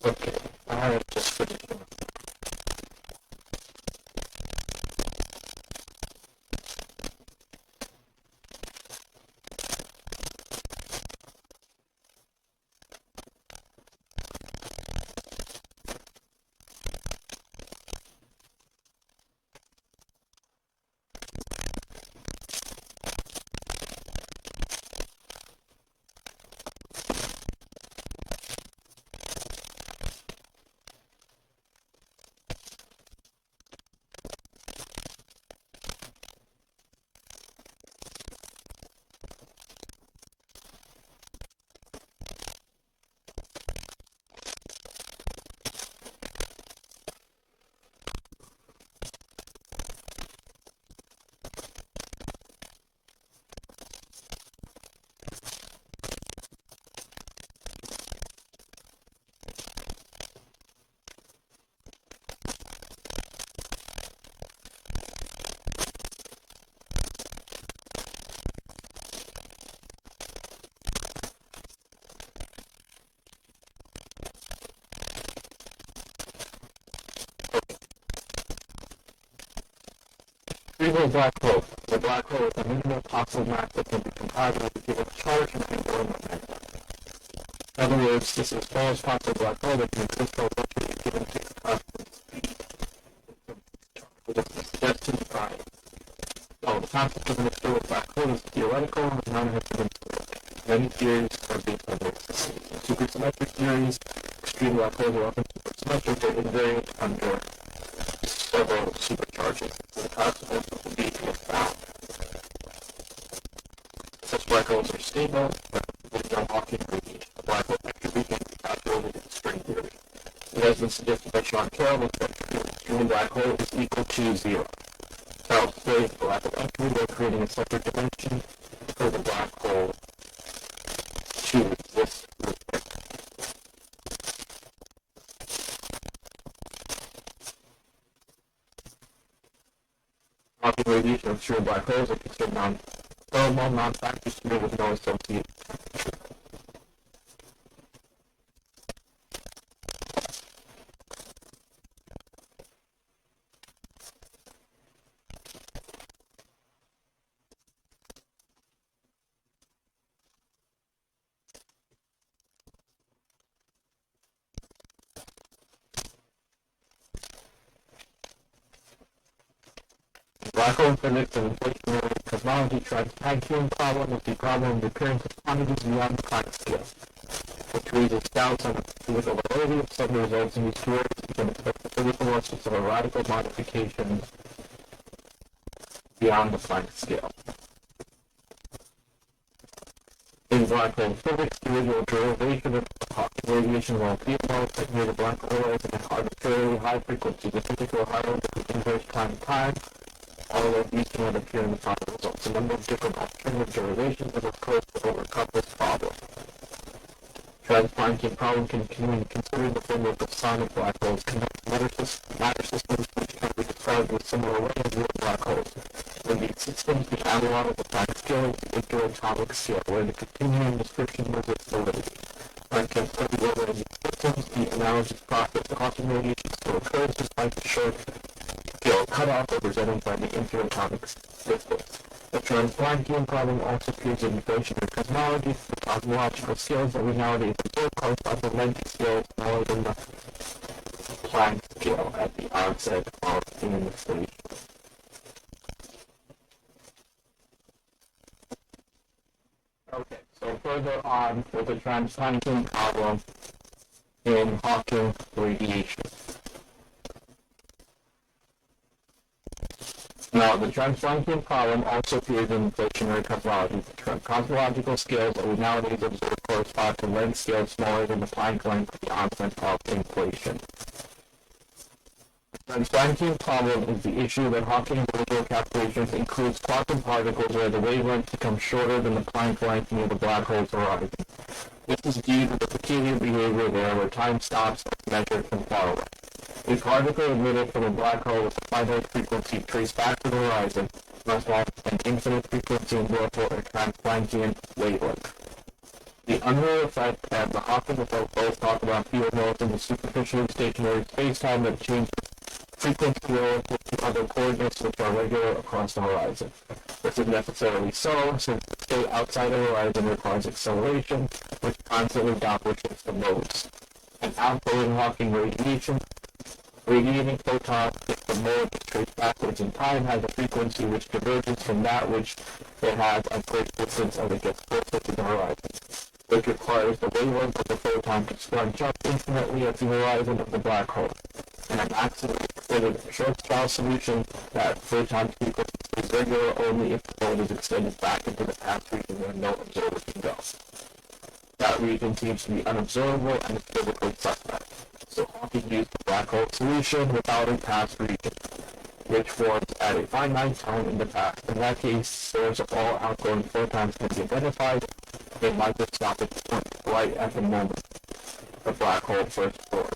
[SPEAKER 1] Okay, I just finished. Trivial black hole. The black hole is a minimal possible mass that can be compiled with a given charge and angular momentum. In other words, this is the smallest possible black hole that can exist for a locally given fixed constant speed. It is suggested by the concept of an external black hole is theoretical and none has been proved. Many theories are based on this. Supersymmetric theories, extreme black holes are often supersymmetric, but invariant under several supercharges. The consequence of the being is found. Such black holes are stable, but with no Hawking radiation. The black hole attribute can be calculated in string theory. It has been suggested by Sean Carroll that the attribute of a human black hole is equal to 0. Carroll theory of the black hole attribute by creating a separate dimension for the black hole to exist with it. Hawking radiation of true black holes are considered non-thermal, non-factor with no associated temperature. Black hole physics and inflationary cosmology try to tag team problem with the problem of the appearance of quantities beyond the Planck scale, which raises doubts on the physical validity of some results in these theories. You can expect the physical lessons of a radical modification beyond the Planck scale. In black hole physics, the original derivation of Hawking radiation while field models that made a black hole as an arbitrarily high frequency, the physical high order with inverse time. All of these cannot appear in the final results. A number of different alternative derivations have occurred to overcome this problem. Trans-Planckian problem can consider the framework of sonic black holes connect matter systems which can be described with similar ways as real black holes. In these systems, the analog of the Planck scale is the interatomic scale, where the continuing description was its validity. Planck can study whether in these systems the analogous process of Hawking radiation still occurs despite the short scale cutoff represented by the interatomic distance. The Trans-Planckian problem also appears in inflationary cosmology. The cosmological scales that we nowadays observe correspond to length scales smaller than the Planck scale at the onset of human inflation. Okay, so further on with the Trans-Planckian problem in Hawking radiation. Now, the Trans-Planckian problem also appears in inflationary cosmology. The cosmological scales that we nowadays observe correspond to length scales smaller than the Planck length at the onset of inflation. The Trans-Planckian problem is the issue that Hawking visual calculations includes quantum particles where the wavelength becomes shorter than the Planck length near the black hole's horizon. This is due to the peculiar behavior there where time stops as measured from far away. A particle emitted from a black hole with a finite frequency traced back to the horizon must have an infinite frequency and therefore a Trans-Planckian wavelength. The unreal effect and the Hawking effect both talk about field modes in the superficially stationary spacetime that change frequency relative to other coordinates which are regular across the horizon. This is necessarily so, since the state outside the horizon requires acceleration, which constantly downward shifts the modes. An outgoing Hawking radiating photon, if the mode is traced backwards in time, has a frequency which diverges from that which it has at great distance as it gets closer to the horizon, which requires the wavelength of the photon to scrunch up infinitely at the horizon of the black hole. In a maximally extended short-style solution, that photon frequency is regular only if the mode is extended back into the past region where no observer can go. That region seems to be unobservable and is physically suspect. So Hawking used the black hole solution without a past region, which forms at a finite time in the past. In that case, source of all outgoing photons can be identified in microscopic point right at the moment the black hole first formed.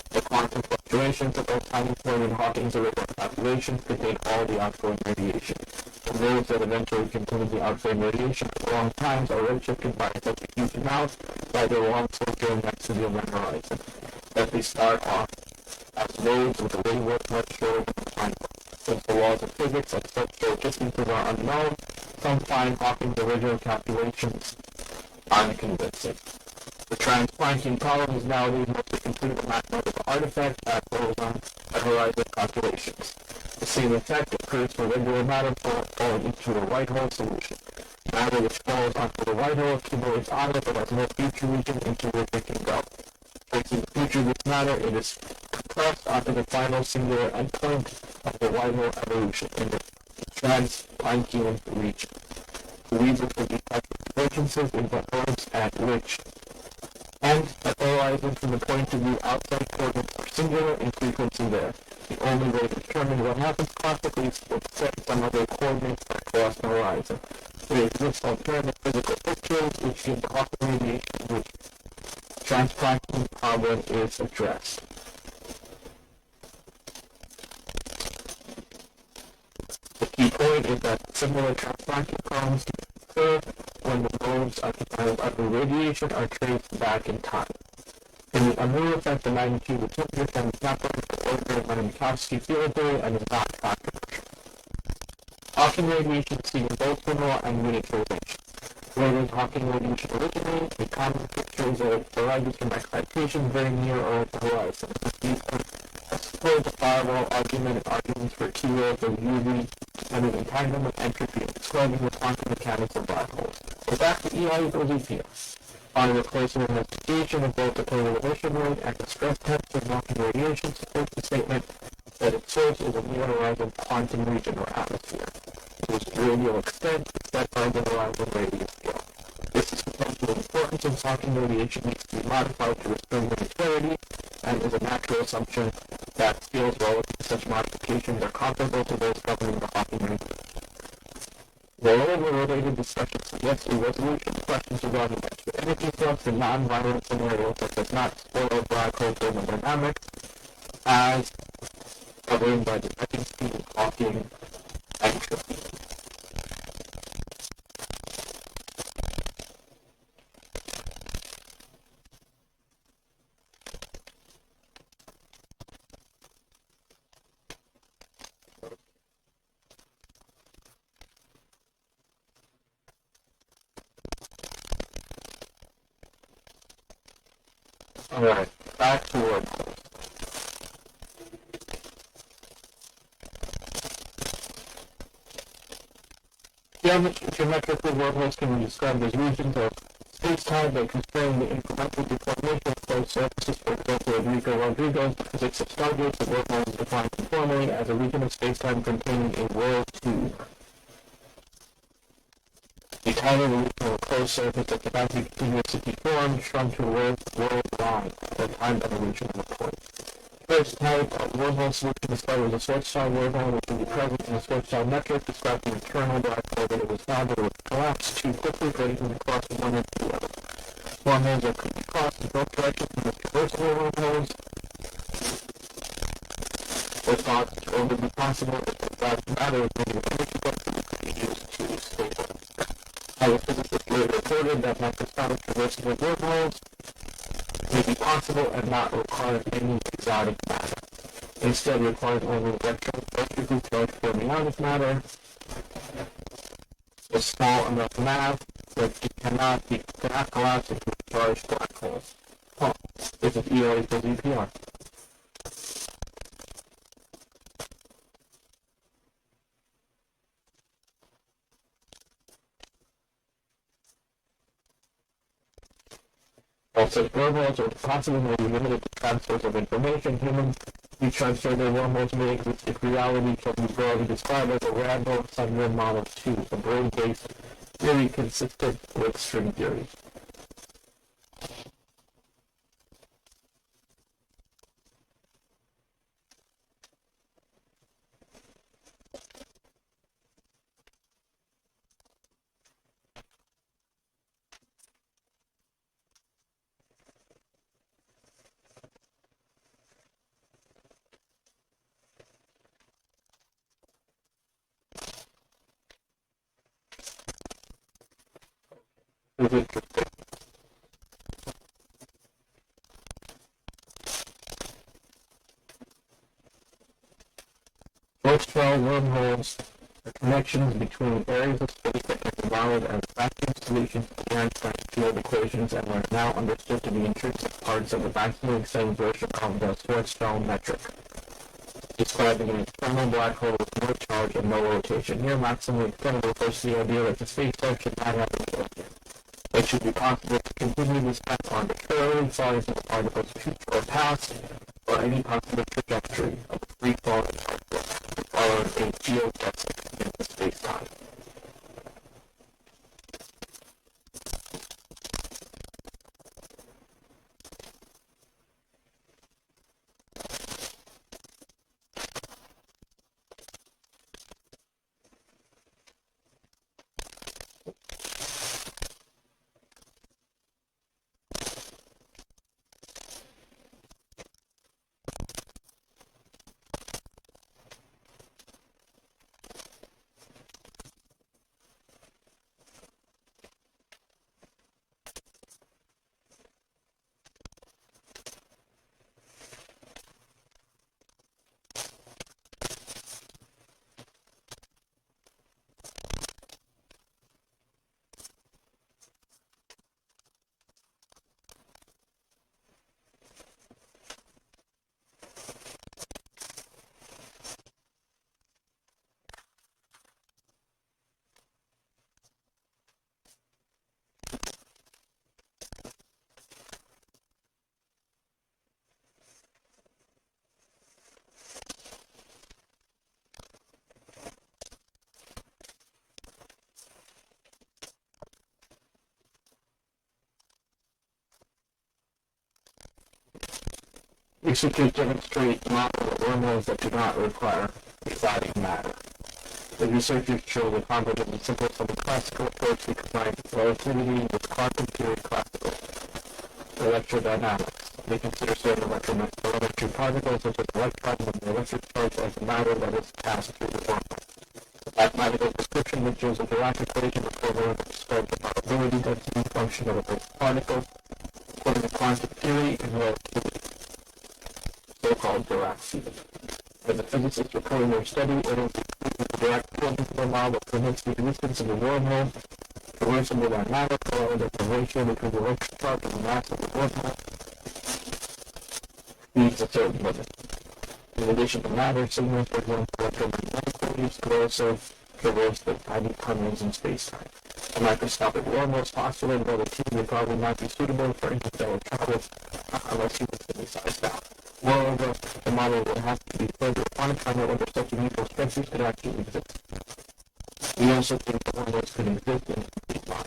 [SPEAKER 1] The quantum fluctuations of those tiny point in Hawking's original calculations contain all the outgoing radiation. The modes that eventually contain the outgoing radiation at long times are redshifted by such a huge amount by their long sojourn next to the event horizon, that they start off as modes with a wavelength much shorter than the Planck. Since the laws of physics and such distances are unknown, some find Hawking's original calculations unconvincing. The transplanting problem is nowadays mostly complete with mathematical artifact at horizon calculations. The same effect occurs for regular matter falling into a white hole solution. Matter which falls onto the white hole accumulates on it but has no future region into which it can go. Taking the future of this matter, it is compressed onto the final singular endpoint of the white hole evolution in the transplanting region. The reason for these types of divergences is the orbs at which and at the horizon from the point of view outside coordinates are singular in frequency there. The only way to determine what happens classically is to set some other coordinates across the horizon. There exists alternative physical pictures which give the Hawking radiation which transplanting problem is addressed. The key point is that similar transplanting problems can occur when the modes of the radiation are traced back in time. In the unknown effect, the magnitude of temperature can be calculated for ordinary Minkowski field theory and is not controversial. Hawking radiation is seen in both thermal and miniaturization. Where does Hawking radiation originate? A common picture is that it arises from excitations very near or at the horizon. These are support the firewall argument and arguments for keywords of UV dependent entanglement entropy and describing the quantum mechanics of black holes. So back to IIIa. On a closer investigation of both the total emission rate and the stress test of Hawking radiation supports the statement that its source is a near-horizon quantum region or atmosphere, whose radial extent is set by the horizon radius scale. This is potentially important since Hawking radiation needs to be modified to restore unitarity and is a natural assumption that scales relative to such modifications are comparable to those governing the Hawking radiation. Moreover, related discussions suggest a resolution of questions regarding extra energy flux and non-violent scenarios that does not spoil black hole thermodynamics as governed by the second speed of Hawking entropy. Alright, back to wormholes. Geometrical wormholes can be described as regions of space-time that constrain the incremental deformation of closed surfaces. For example, Enrico Rodriguez's physics of stargates, the wormhole is defined conformally as a region of space-time containing a world tube. The entire region of a closed surface that cannot be continuously deformed, shrunk to a world line, the time evolution of a point. First type of wormhole solution discovered was a Schwarzschild wormhole, which will be present in the Schwarzschild metric, described the internal black hole that it was found that it would collapse too quickly for anything to cross from one end to the other. Wormholes that could be crossed in both directions from the traversable wormholes was thought to only be possible if the black matter was moving energy but could be used to stabilize. However, physicists later reported that microscopic traversable wormholes may be possible and not require any exotic matter. Instead, requires only electrically charged fermionic matter, a small enough mass that it cannot collapse into a charged black hole. This is EO equals EPR. Also, wormholes are possible may be limited to transfers of information. Humans who transfer their wormholes may exist if reality can be broadly described as a random Sundrum model 2, a brain-based theory consistent with string theory. Is interesting. Schwarzschild well, wormholes are connections between areas of space that can be modeled as vacuum solutions to the Einstein field equations and are now understood to be intrinsic parts of the maximally extended version of the Schwarzschild metric, describing an external black hole with no charge and no rotation. Here, maximally extended refers to the idea that the space-time should not have any motion. It should be possible to continue this path arbitrarily, following the particle's future or past, or any possible trajectory of a free-falling particle following a geodesic in the space-time. We should demonstrate model of wormholes that do not require exciting matter. The researchers show the comparatively simple from a classical approach that combines relativity with quantum theory classical electrodynamics. They consider certain electromagnetary particles such as electrons and the electric charge as matter that is passed through the wormhole. The mathematical description which shows a Dirac equation equivalent describes the probability density function of a particle according to quantum theory and relativity, so-called Dirac field. As the physicists reporting their study, it is the Dirac field into the model that permits the existence of a wormhole, reversible by matter, following the ratio between the electric charge and the mass of the wormhole reads a certain limit. In addition to matter, signals, for example, electromagnetic waves could also traverse the tiny tunnels in space-time. A microscopic wormhole is postulated by the team would probably not be suitable for interstellar travel unless humans can be sized out. Moreover, the model would have to be further quantified whether such unusual structures could actually exist. We also think that wormholes could exist in complete models.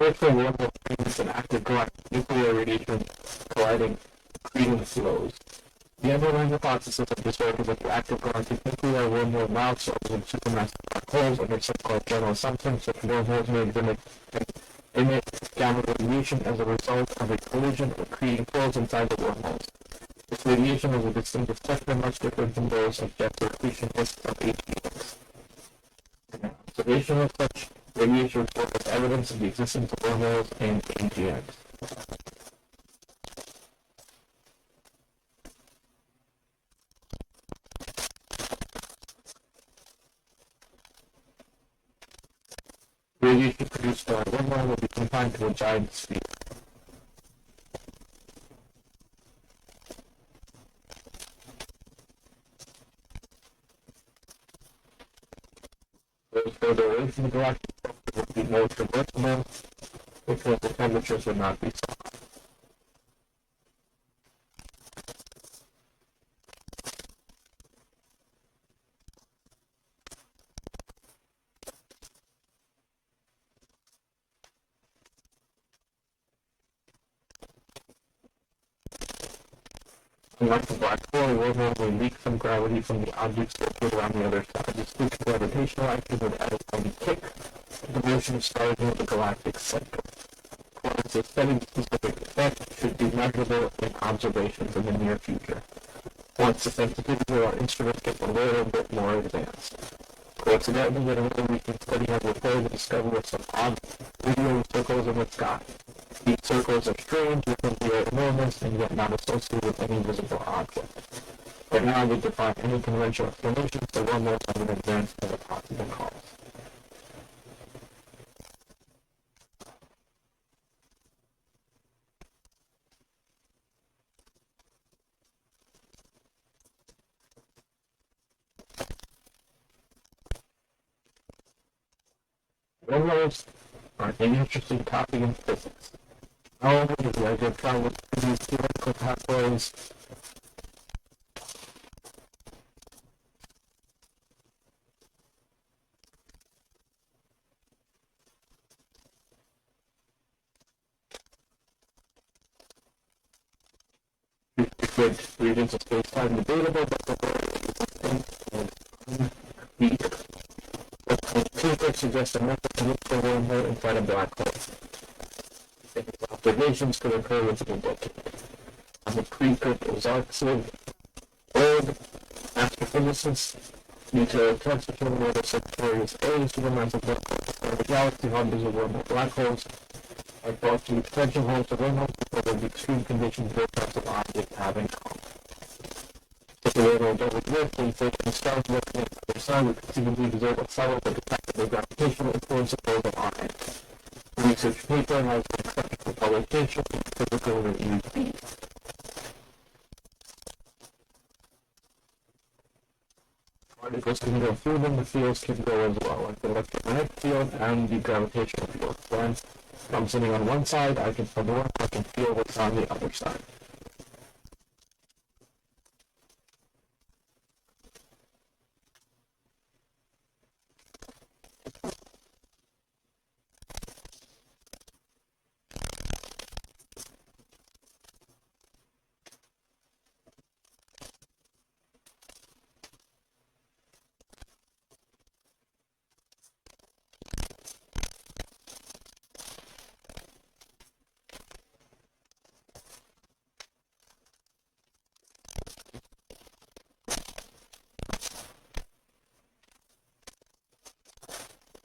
[SPEAKER 1] Virtual wormhole creates an active nuclear radiation colliding accreting flows. The underlying hypothesis of this work is that the active galactic nuclear wormhole now cells in supermassive black holes under some called general assumptions such wormholes may emit gamma radiation as a result of a collision or creating flows inside the wormholes. This radiation is a distinctive spectrum much different from those of jet accretion disks of ATMs. Observation of such radiation report as evidence of the existence of wormholes and AGMs. Radiation produced by a wormhole will be confined to a giant sphere. goes further away from the galactic center would be more traversable because the temperatures would not be so high. Unlike the black hole, a wormhole will leak some gravity from the objects located on the other side. This weak gravitational action would add a tiny kick to the motion of stars near the galactic center. According to studying specific effect should be measurable in observations in the near future, once the sensitivity of our instruments gets a little bit more advanced. Coincidentally, in a way we can study has reported the discovery of some odd radio circles in the sky. These circles are strange because they are enormous and yet not associated with any visible object. Right now, we define any conventional explanations, so one more time in advance of a possible cause. Wormholes are an interesting topic in physics. Not only is the idea of travel through these theoretical pathways different regions of space-time debatable, but the very existence and paper suggests a method to look for a wormhole inside a black hole. These observations could occur within a decade. I'm a pre-cryptozoic old astrophysicist, detailed tests determine whether Sagittarius A is supermassive black holes or the galaxy harbors of wormhole black holes are thought to be potential holes to wormholes because of the extreme conditions both types of objects have in common. If the wormhole does exist, then say the stars looking at the other side would conceivably observe a subtle but detectable gravitational influence of those on our end. The research paper has been accepted for publication in Physical Review B. Particles can go through them, the fields can go as well, like the electromagnetic field and the gravitational field. When I'm sitting on one side, I can feel what's on the other side.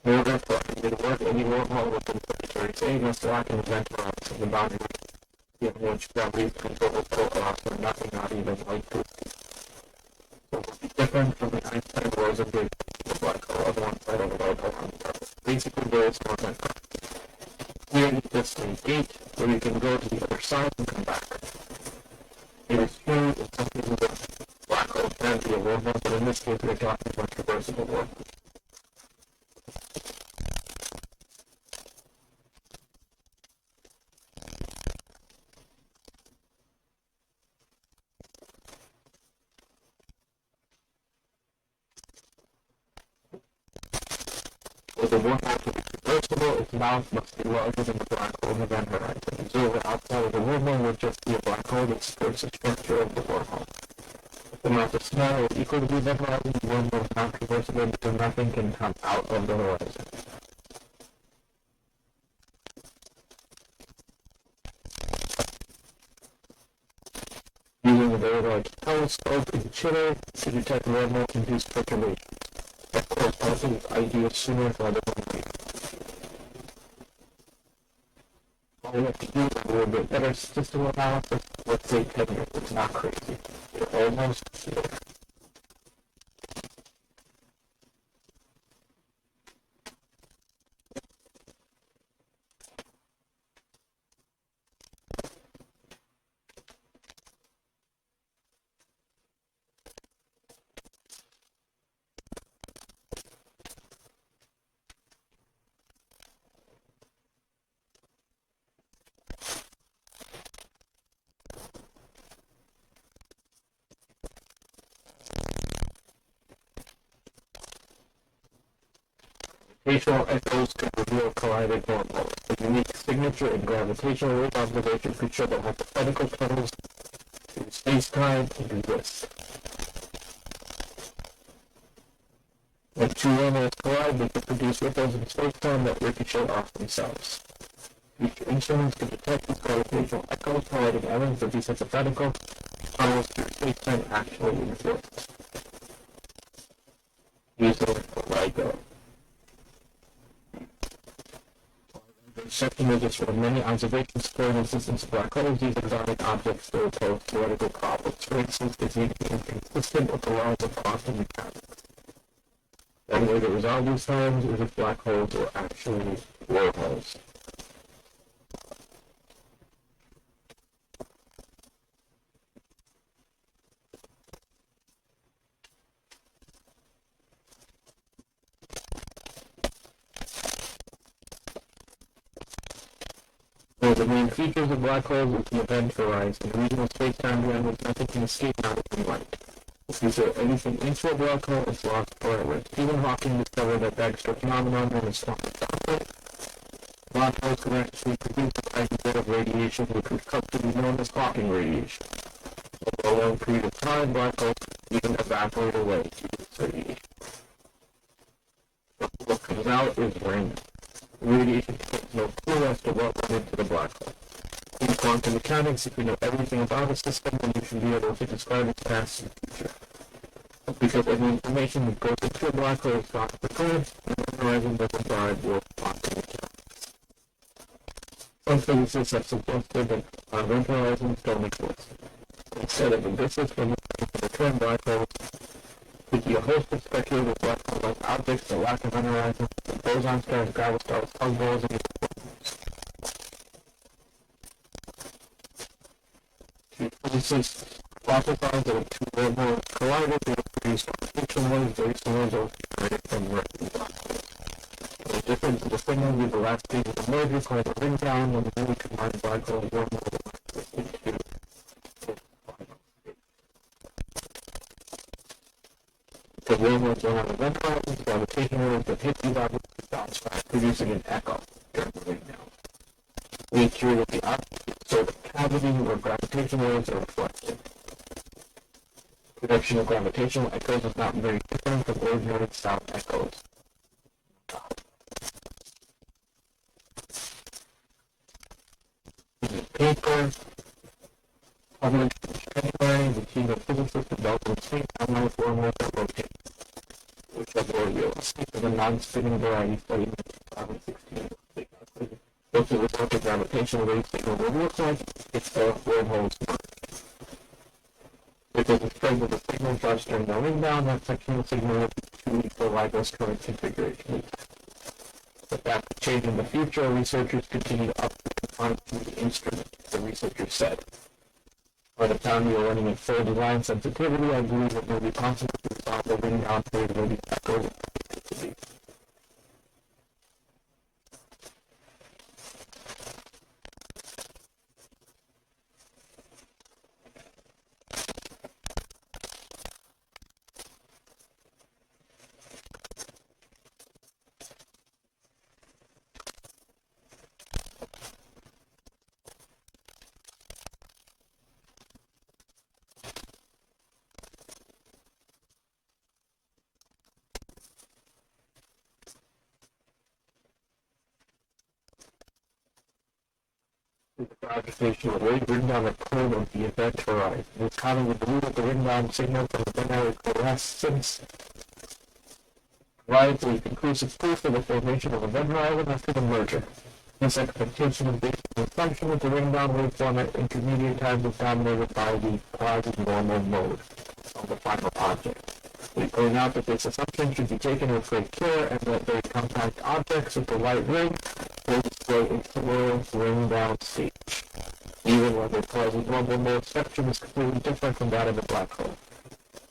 [SPEAKER 1] In order for it to work, any wormhole within Sagittarius A must lack an event horizon, the boundary in which gravity control will go off or nothing, not even light to it. So it would be different from the Einstein rules of the black hole on one side of the white hole on the other. Basically, there is no event horizon. Here is this gate where you can go to the other side and come back. It is true in some cases that black hole can be a wormhole, but in this case we are talking about a traversable wormhole. For the wormhole to be traversable, its mouth must be larger than the black hole in the event horizon. Observe that outside of the wormhole would just be a black hole that supports the structure of the wormhole. If the mouth is small or equal to the event horizon, the wormhole is not traversable because nothing can come out of the horizon. Using a very large telescope in Chile to detect wormhole-induced perturbations. Of course, Correspondence is ideal sooner rather than later. All we have to do is a little bit better statistical analysis. Let's say 10 years. It's not crazy. You're almost there. Gravitational echoes could reveal colliding wormholes. A unique signature in gravitational wave observation could show that hypothetical tunnels in space-time exist. When two wormholes collide, they could produce ripples in space-time that ricochet off themselves. Future instruments could detect these gravitational echoes, highlighting evidence that these hypothetical tunnels through space-time actually exist. Using LIGO. Second images from many observations supporting the existence of black holes. These exotic objects still pose theoretical problems. For instance, they seem to be inconsistent with the laws of quantum mechanics. One way to resolve these problems is if black holes are actually wormholes. One of the main features of black holes is the event horizon. The regional space-time beyond which nothing can escape out of light. If you throw anything into a black hole, it's lost forever. Stephen Hawking discovered that the extra phenomenon known as quantum doppler. Black holes can actually produce a tiny bit of radiation which would come to be known as Hawking radiation. Over a long period of time, black holes even evaporate away due to this radiation. What comes out is random. Radiation contains no clue as to what went into the black hole. In quantum mechanics, if you know everything about a system, then you should be able to describe its past and future. Because any information that goes into a black hole is not recorded, and the horizon doesn't drive with quantum mechanics. Some physicists have suggested that event horizons don't exist. Instead of abysses from the term black holes, could be a host of speculative black hole-like objects that lack an horizon, boson stars, gravel stars, pug balls, and physicists hypothesize that if two wormholes collided, they would produce gravitational waves very similar to those generated from working black holes. The difference in the signal would be the last stage of the merger called a ring down, when the newly combined black hole and wormhole would into the wormholes don't have event horizons, gravitational waves that hit these objects would bounce back, producing an echo during the ring down. We created the object sort of cavity where gravitational waves are reflected. Production of gravitational echoes is not very different from ordinary sound echoes. In the paper published in January, the team of physicists developed a space-time life wormholes that rotate, which are more realistic than the non-spinning variety study in 2016. What the result of gravitational wave signal would look like if the wormholes merge. Because the strength of the signal drives during the ring down, that section of the signal would be 2 equal LIGO's current configuration. But that could change in the future, researchers continue to update and fine-tune the instrument, the researchers said. By the time we are running at full design sensitivity, I believe it may be possible to resolve the ring down phase where these echoes are predicted to be. The gravitational wave ring down occurred of the event horizon. It is common to believe that the ring down signal from the binary coalescence provides a conclusive proof of the formation of event horizon after the merger. This expectation is based on the assumption that the ring down waveform at intermediate times is dominated by the quasi-normal mode of the final object. We point out that this assumption should be taken with great care and that very compact objects with the light ring will display a similar ring down stage, even when the quasi-normal mode spectrum is completely different from that of a black hole.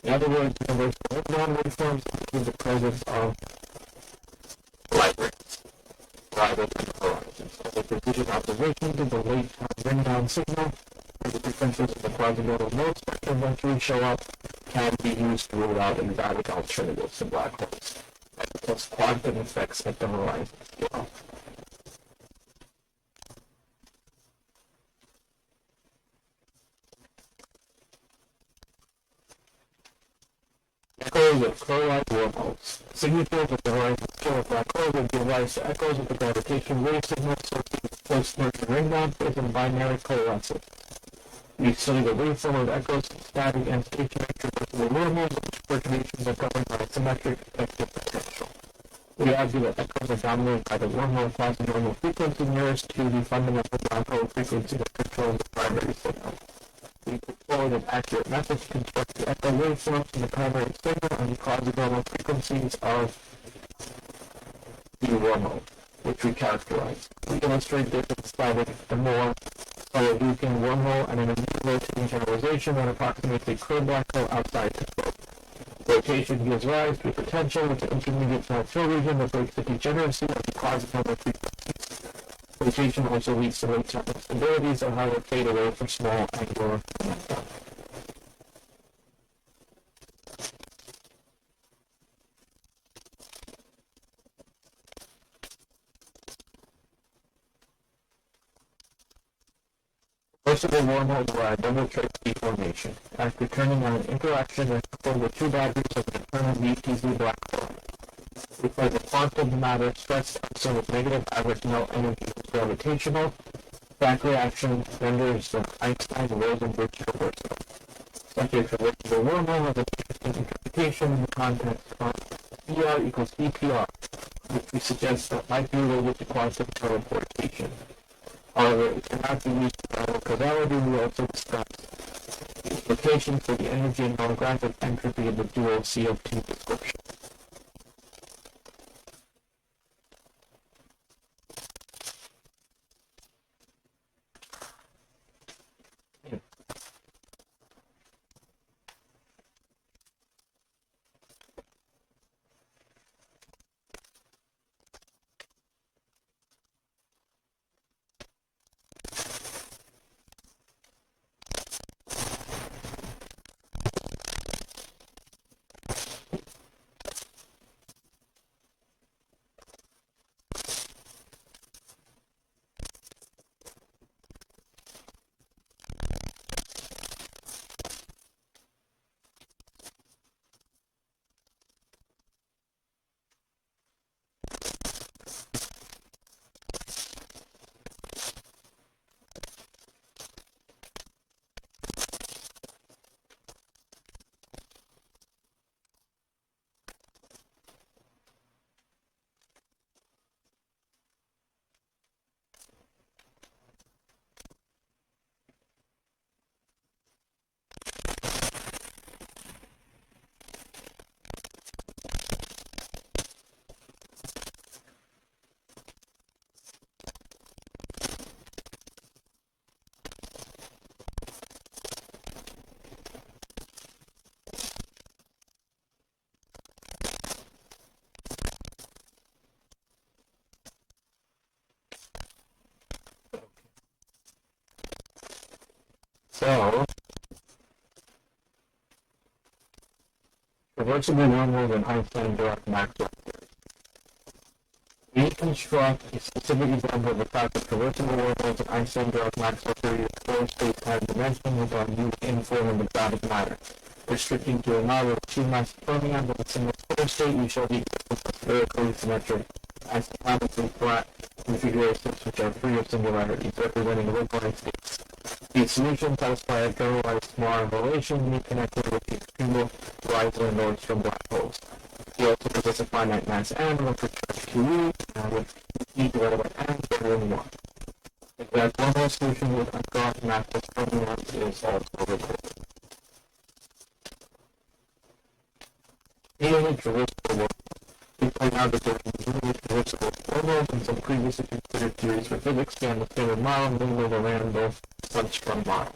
[SPEAKER 1] In other words, universal ring down waveforms include the presence of light rings rather than horizons. As a precision observations of the late ring down signal, where the differences in the quasi-normal mode spectrum eventually show up, can be used to rule out exotic alternatives to black holes. plus quantum effects at the horizon scale. Echoes of chloride wormholes. Signatures at the horizon scale of black holes would give rise to echoes of the gravitation wave signals associated with post-merger ring bouncers and binary coalescence. We study the waveform of echoes, static and stationary traversable wormholes, which perturbations are governed by symmetric effective potential. We argue that echoes are dominated by the wormhole quasi-normal frequency nearest to the fundamental black hole frequency that controls the primary signal. We put forward an accurate method to construct the echo waveforms from the primary signal and the quasi-normal frequencies of the wormhole, which we characterize. We illustrate this in slide the more Lucan wormhole and an immediate rotating generalization that approximates a clear black hole outside the probe. Rotation gives rise to a potential with the intermediate small fill region that breaks the degeneracy of the quasi-normal frequencies. Rotation also leads to late time instabilities that however fade away for small angular momentum. Reversible wormholes are a double trace deformation. After turning on an interaction that coupled with two batteries of an internal VTZ black hole, because the quantum matter stress tensor with negative average null energy is gravitational, back reaction renders the Einstein-Rosen-Bridge reversible. Such a reversible wormhole has an interesting interpretation in the context of ER equals EPR, which we suggest that might be related to quantum teleportation. However, it cannot be used to follow causality. We also discuss the implications for the energy and holographic entropy of the dual CO2 description. So, reversible wormholes and Einstein-Dirac Maxwell theory. We construct a specific example of the fact that reversible wormholes and Einstein-Dirac Maxwell theory explore space-time dimension without using informal magnetic matter. Restricting to a model of two mass fermions in a single square state, we show the examples of spherically symmetric, asymptotically flat configurations which are free of singularities, representing localized states. These solutions satisfy a generalized small relation unique connected with the extreme Weisler nodes from black holes. We also possess a finite mass m with a charge QE with E divided by n greater than 1. Exact wormhole solution with uncorrect massless fermions is also recorded. Nearly traversable wormholes. We point out that there are nearly traversable wormholes in some previously considered theories for physics span the standard model, namely the Randall Sundstrom model.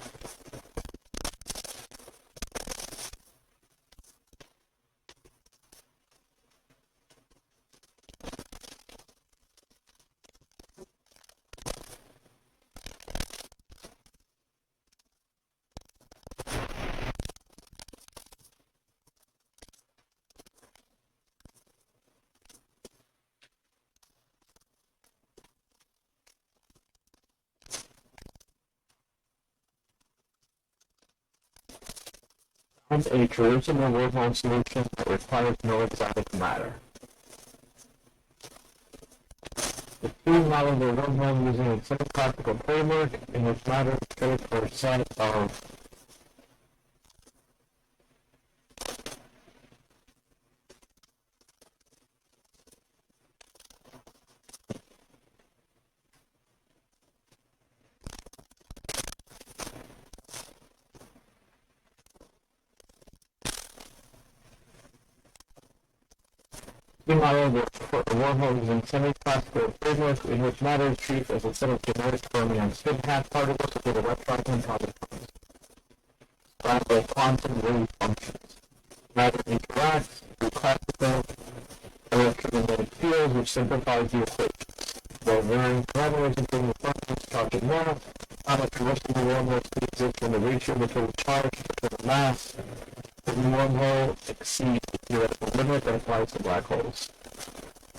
[SPEAKER 1] is a traditional wormhole solution that requires no exotic matter. The two model the wormhole using a semi-classical framework in which matter is traced for a set of model the wormhole using semi-classical framework in which matter is treated as a set of genetic fermion spin-half particles with electrons and positons. By quantum wave functions. Matter interacts through classical electromagnetic fields which simplifies the equations. While varying parameters including the functions, charge and mass, how much rest of the wormhole exists when the ratio between the charge to the mass the wormhole exceeds the theoretical limit that applies to black holes.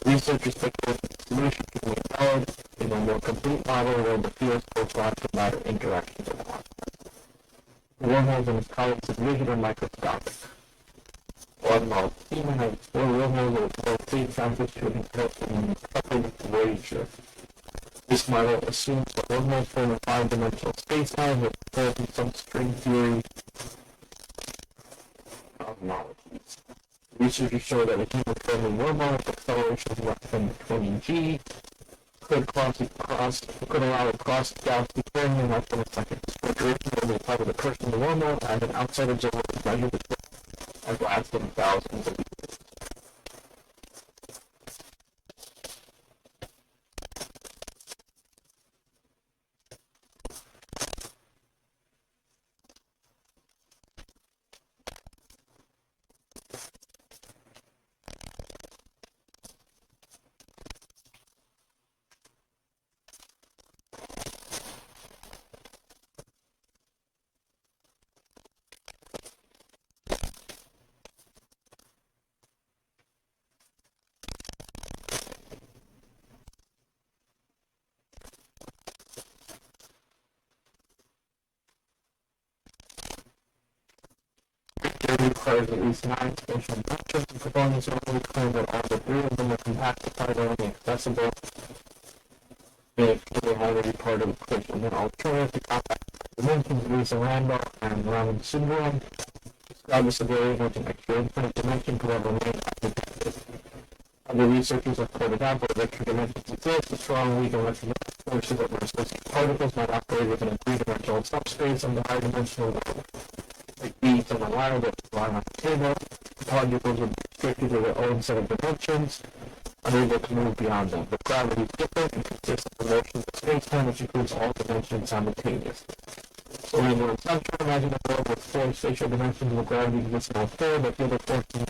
[SPEAKER 1] Researchers speculate that the solution can be followed in a more complete model where the fields correspond to matter interactions are possible. The wormholes and its colleagues of vision are microscopic. Wormhole schema has four wormholes with both clean samples to an coupled wave shift. This model assumes that wormholes form a five-dimensional space-time with some string theory of molecules. Researchers show that a human-friendly wormhole with accelerations less than 20 g could allow a cross-galaxy journey in less than a second. The duration will be applied to the person in the wormhole as an outside observer is measured as lasting thousands of years. Requires at least 9 spatial dimensions, and proponents only claim that all but 3 of them are compactified or only accessible if they are already part of the equation. An alternative to compact dimensions, Lisa Randolph and Raman syndrome describe this ability as an extra infinite dimension to have remained undetected. Other researchers have pointed out that extra dimensions exist, the strong weak electromagnetic forces that were associated with particles might operate within a three-dimensional subspace on the high-dimensional level. Like beads on a wire that lie on the table, the particles would be restricted to their own set of dimensions, unable to move beyond them. But gravity is different and consists of the motion of space-time, which includes all dimensions simultaneously. So in one assumption, imagine a world with 4 spatial dimensions where gravity exists in all 4, but the other forces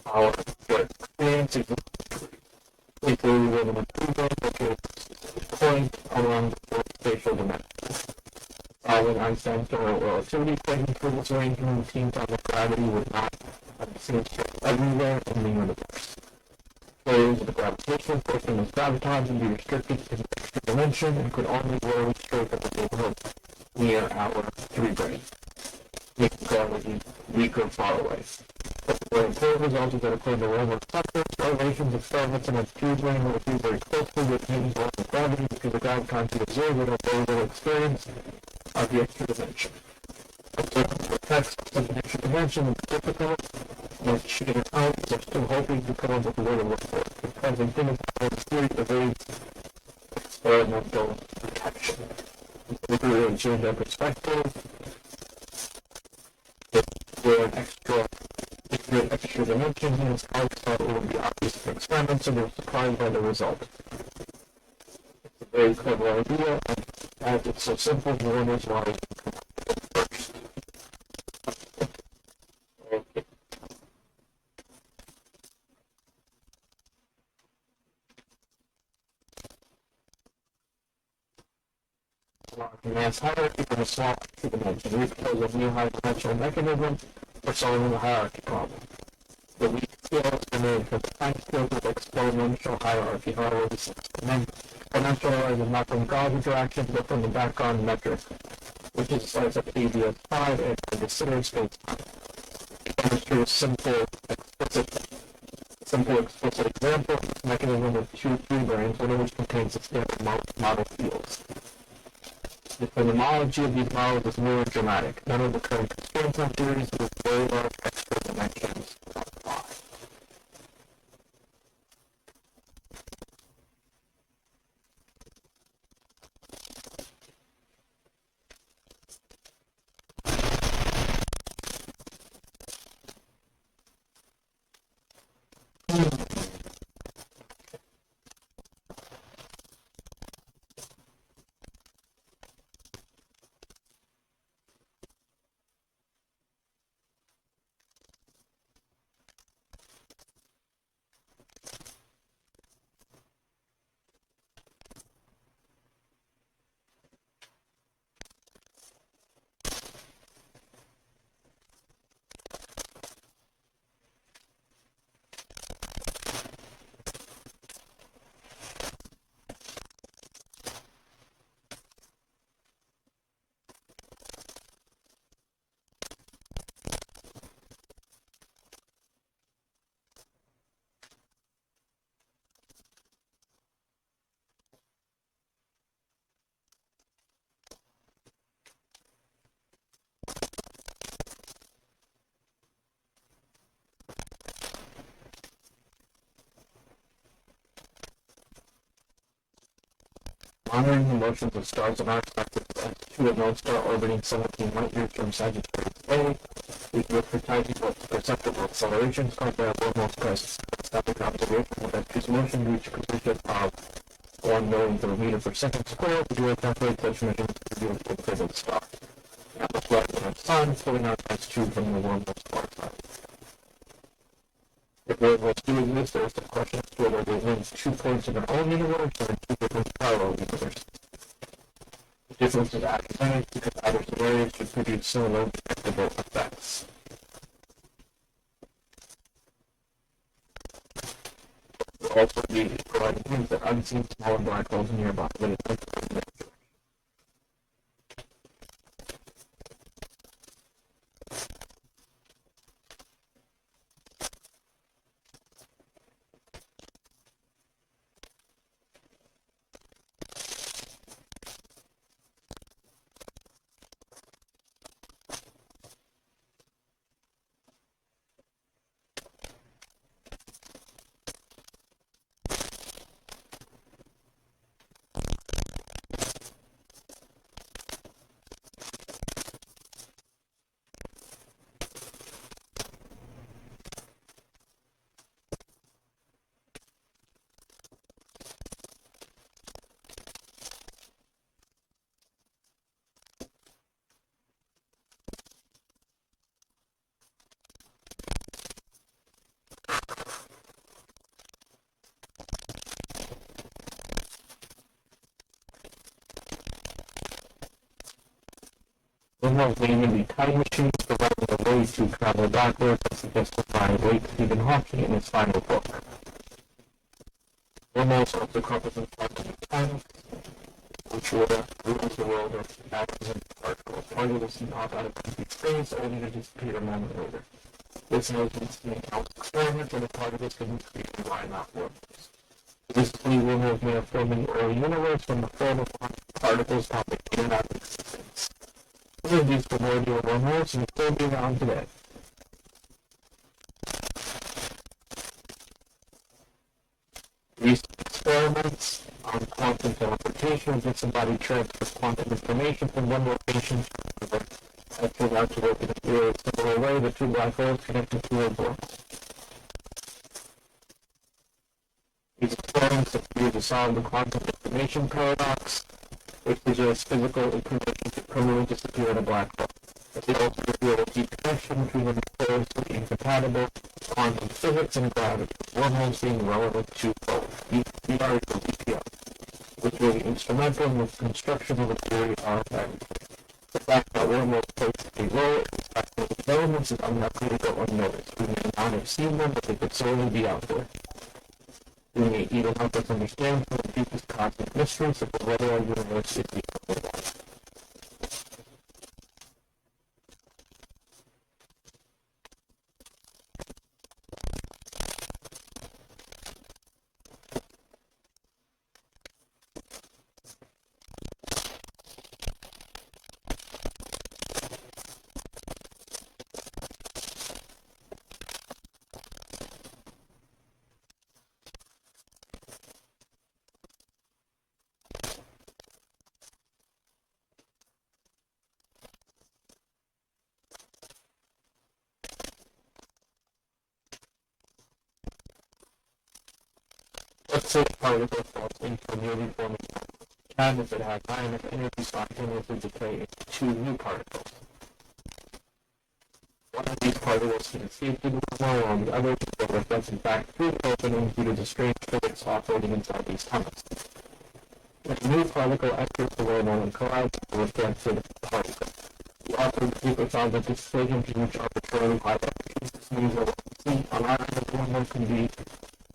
[SPEAKER 1] our experience is equally within a 2-dimensional point along the 4 spatial dimensions. Following Einstein's general relativity equation for this arrangement, the team found that gravity would not have the same strength everywhere in the universe. Players of the gravitational force in this graviton would be restricted to an extra dimension and could only rarely straight at the neighborhood near our 3 brain, making gravity weaker far away. But the very important result is that according to Roman's factors, relations, experiments, and its 2 brain will be very closely with Newton's law of gravity because the gravitons we observe with our very little experience of the extra dimension. Observing the effects of an extra dimension is difficult, but sheer scientists are still hoping to come up with a way to look for it. Because in human science theory evades experimental detection. If we really change our perspective, if we're an extra dimension, and it's hard to thought it would be obvious in experiments, and they're surprised by the result. It's a very clever idea, and as it's so simple, no one is why first. Okay. Mass hierarchy from a small dimension. We propose a new high-dimensional mechanism for solving the hierarchy problem. The weak scales are made from time scales with exponential hierarchy. However, this exponential is not from Gauss interactions, but from the background metric which is a slice of ABS5 and a considered space-time. It demonstrates simple explicit example of this mechanism with two free-branes, one of which contains the standard model fields. The phenomenology of these models is more dramatic. None of the current constraints on theories with very large extra dimensions apply. Monitoring the motions of stars in our perspective as two unknown star orbiting 17 light-years from Sagittarius A, we look for tiny but perceptible accelerations caused by a wormhole's presence. Static observation of that whose motion reach completion of 1 millionth of a meter per second squared, we do a calculate such measurements to reveal the phase of the star. Now the flight of the sun pulling out as two from the wormhole's far side. If wormholes do exist, there is the question as to whether they link 2 points in their own universe or in 2 different parallel universes. The difference is academic because either scenarios should produce similar detectable effects. We'll also be providing hints that unseen smaller black holes nearby that is uncommon. Wormholes may even be time machines providing a way to travel backwards as suggested by late Stephen Hawking in his final book. Wormholes also represent quantum mechanics, which will ruins the world of atoms and particles. Particles do not automatically space, only to disappear a moment later. This notion is being held experiments and the particles can be created by not wormholes. Basically, wormholes may have formed in the early universe when the form of particles complicated out of existence. Some of these primordial wormholes may still be around today. Recent experiments on quantum teleportation with disembodied transfer of quantum information from one location to another have turned out to work in a very similar way the two black holes connected to a wormhole. These experiments appear to solve the quantum information paradox, which suggests physical information to permanently disappear in a black hole. But they also reveal a deep connection between the notoriously incompatible quantum physics and gravity, wormholes being relevant to both, VR equals EPO, which will be instrumental in the construction of the theory of everything. The fact that wormholes play a role in spectral developments is unlikely to go unnoticed. We may not have seen them, but they could certainly be out there. They may even help us understand some of the deepest cosmic mysteries of whether our universe is the only one. Let's say a particle falls into a newly forming particle. Can, if it has high enough energy, spontaneously decay into two new particles. One of these particles can escape through the wormhole, while the other will reflect back through the opening due to the strange physics operating inside these tunnels. When a new particle enters the wormhole and collides with the reflected particle, the author of the paper found that this collision can reach arbitrarily high energies. This means that what we see on our end of the wormhole can be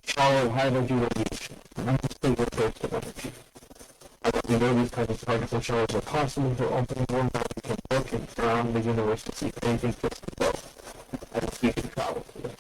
[SPEAKER 1] shallow high-energy radiation, an unstable burst of energy. Now that we know these kinds of particle showers are possible, for opening wormholes, we can look around the universe to see if anything fits the bill, and if we can travel through it.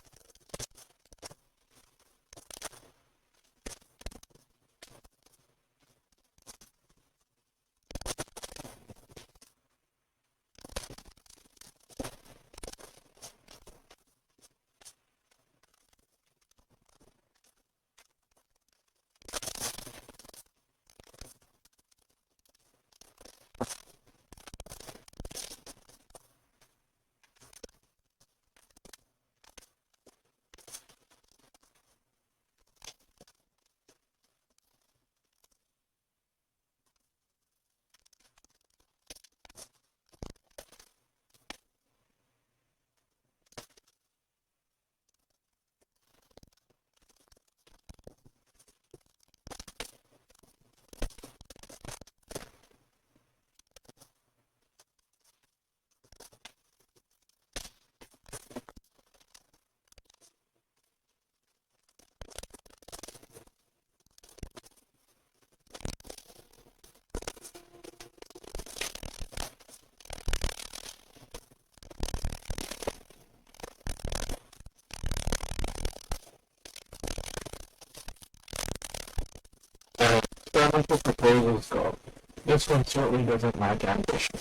[SPEAKER 1] Experimental proposals go. This one certainly doesn't lack ambition.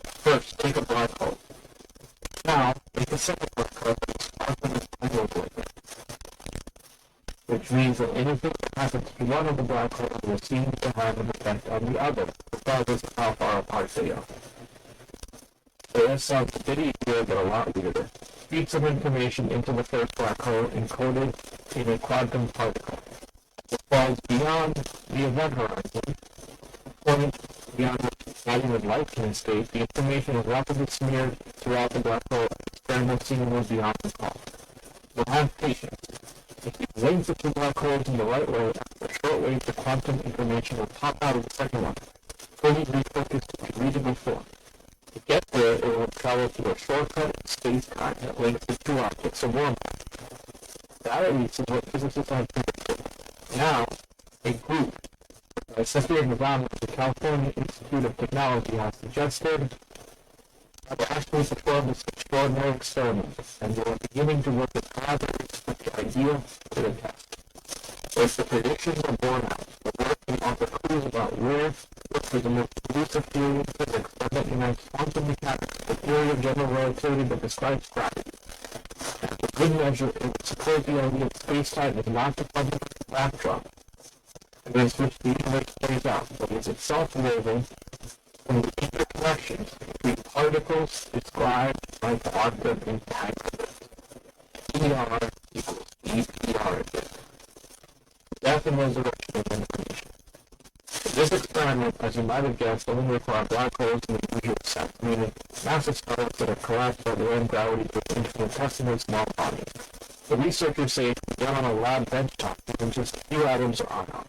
[SPEAKER 1] First, take a black hole. Now, make a second black hole that is sparkling envelope with it. Which means that anything that happens to one of the black holes will seem to have an effect on the other, regardless of how far apart they are. So that sounds pretty weird, but a lot weirder. Feed some information into the first black hole encoded in a quantum particle. It falls beyond the event horizon, point beyond which not even light can escape. The information is rapidly smeared throughout the black hole, experiment seemingly beyond recall. But have patience. If you link the two black holes in the right way, after a short wave, the quantum information will pop out of the second one, fully refocused in readable form. To get there, it will travel through a shortcut in space-time that links the two objects, a wormhole. That at least is what physicists have predicted. Now, a group by Cynthia Nirvana of the California Institute of Technology has suggested that we're actually perform this extraordinary experiment, and they are beginning to work with collaborators with the idea for the test. If the predictions are borne out, the work can offer clues about which is the most elusive theory in physics that unites quantum mechanics with the theory of general relativity that describes gravity. And for good measure, it would support the idea that space-time is not the fundamental backdrop against which the universe plays out, but is itself woven from the interconnections between particles described by quantum entanglement. ER equals EPR again. Death and resurrection of information. This experiment, as you might have guessed, only requires black holes in the usual sense, meaning massive stars that are collapsed by their own gravity to infinitesimally small bodies. The researchers say it can be done on a lab benchtop using just a few atoms or ions.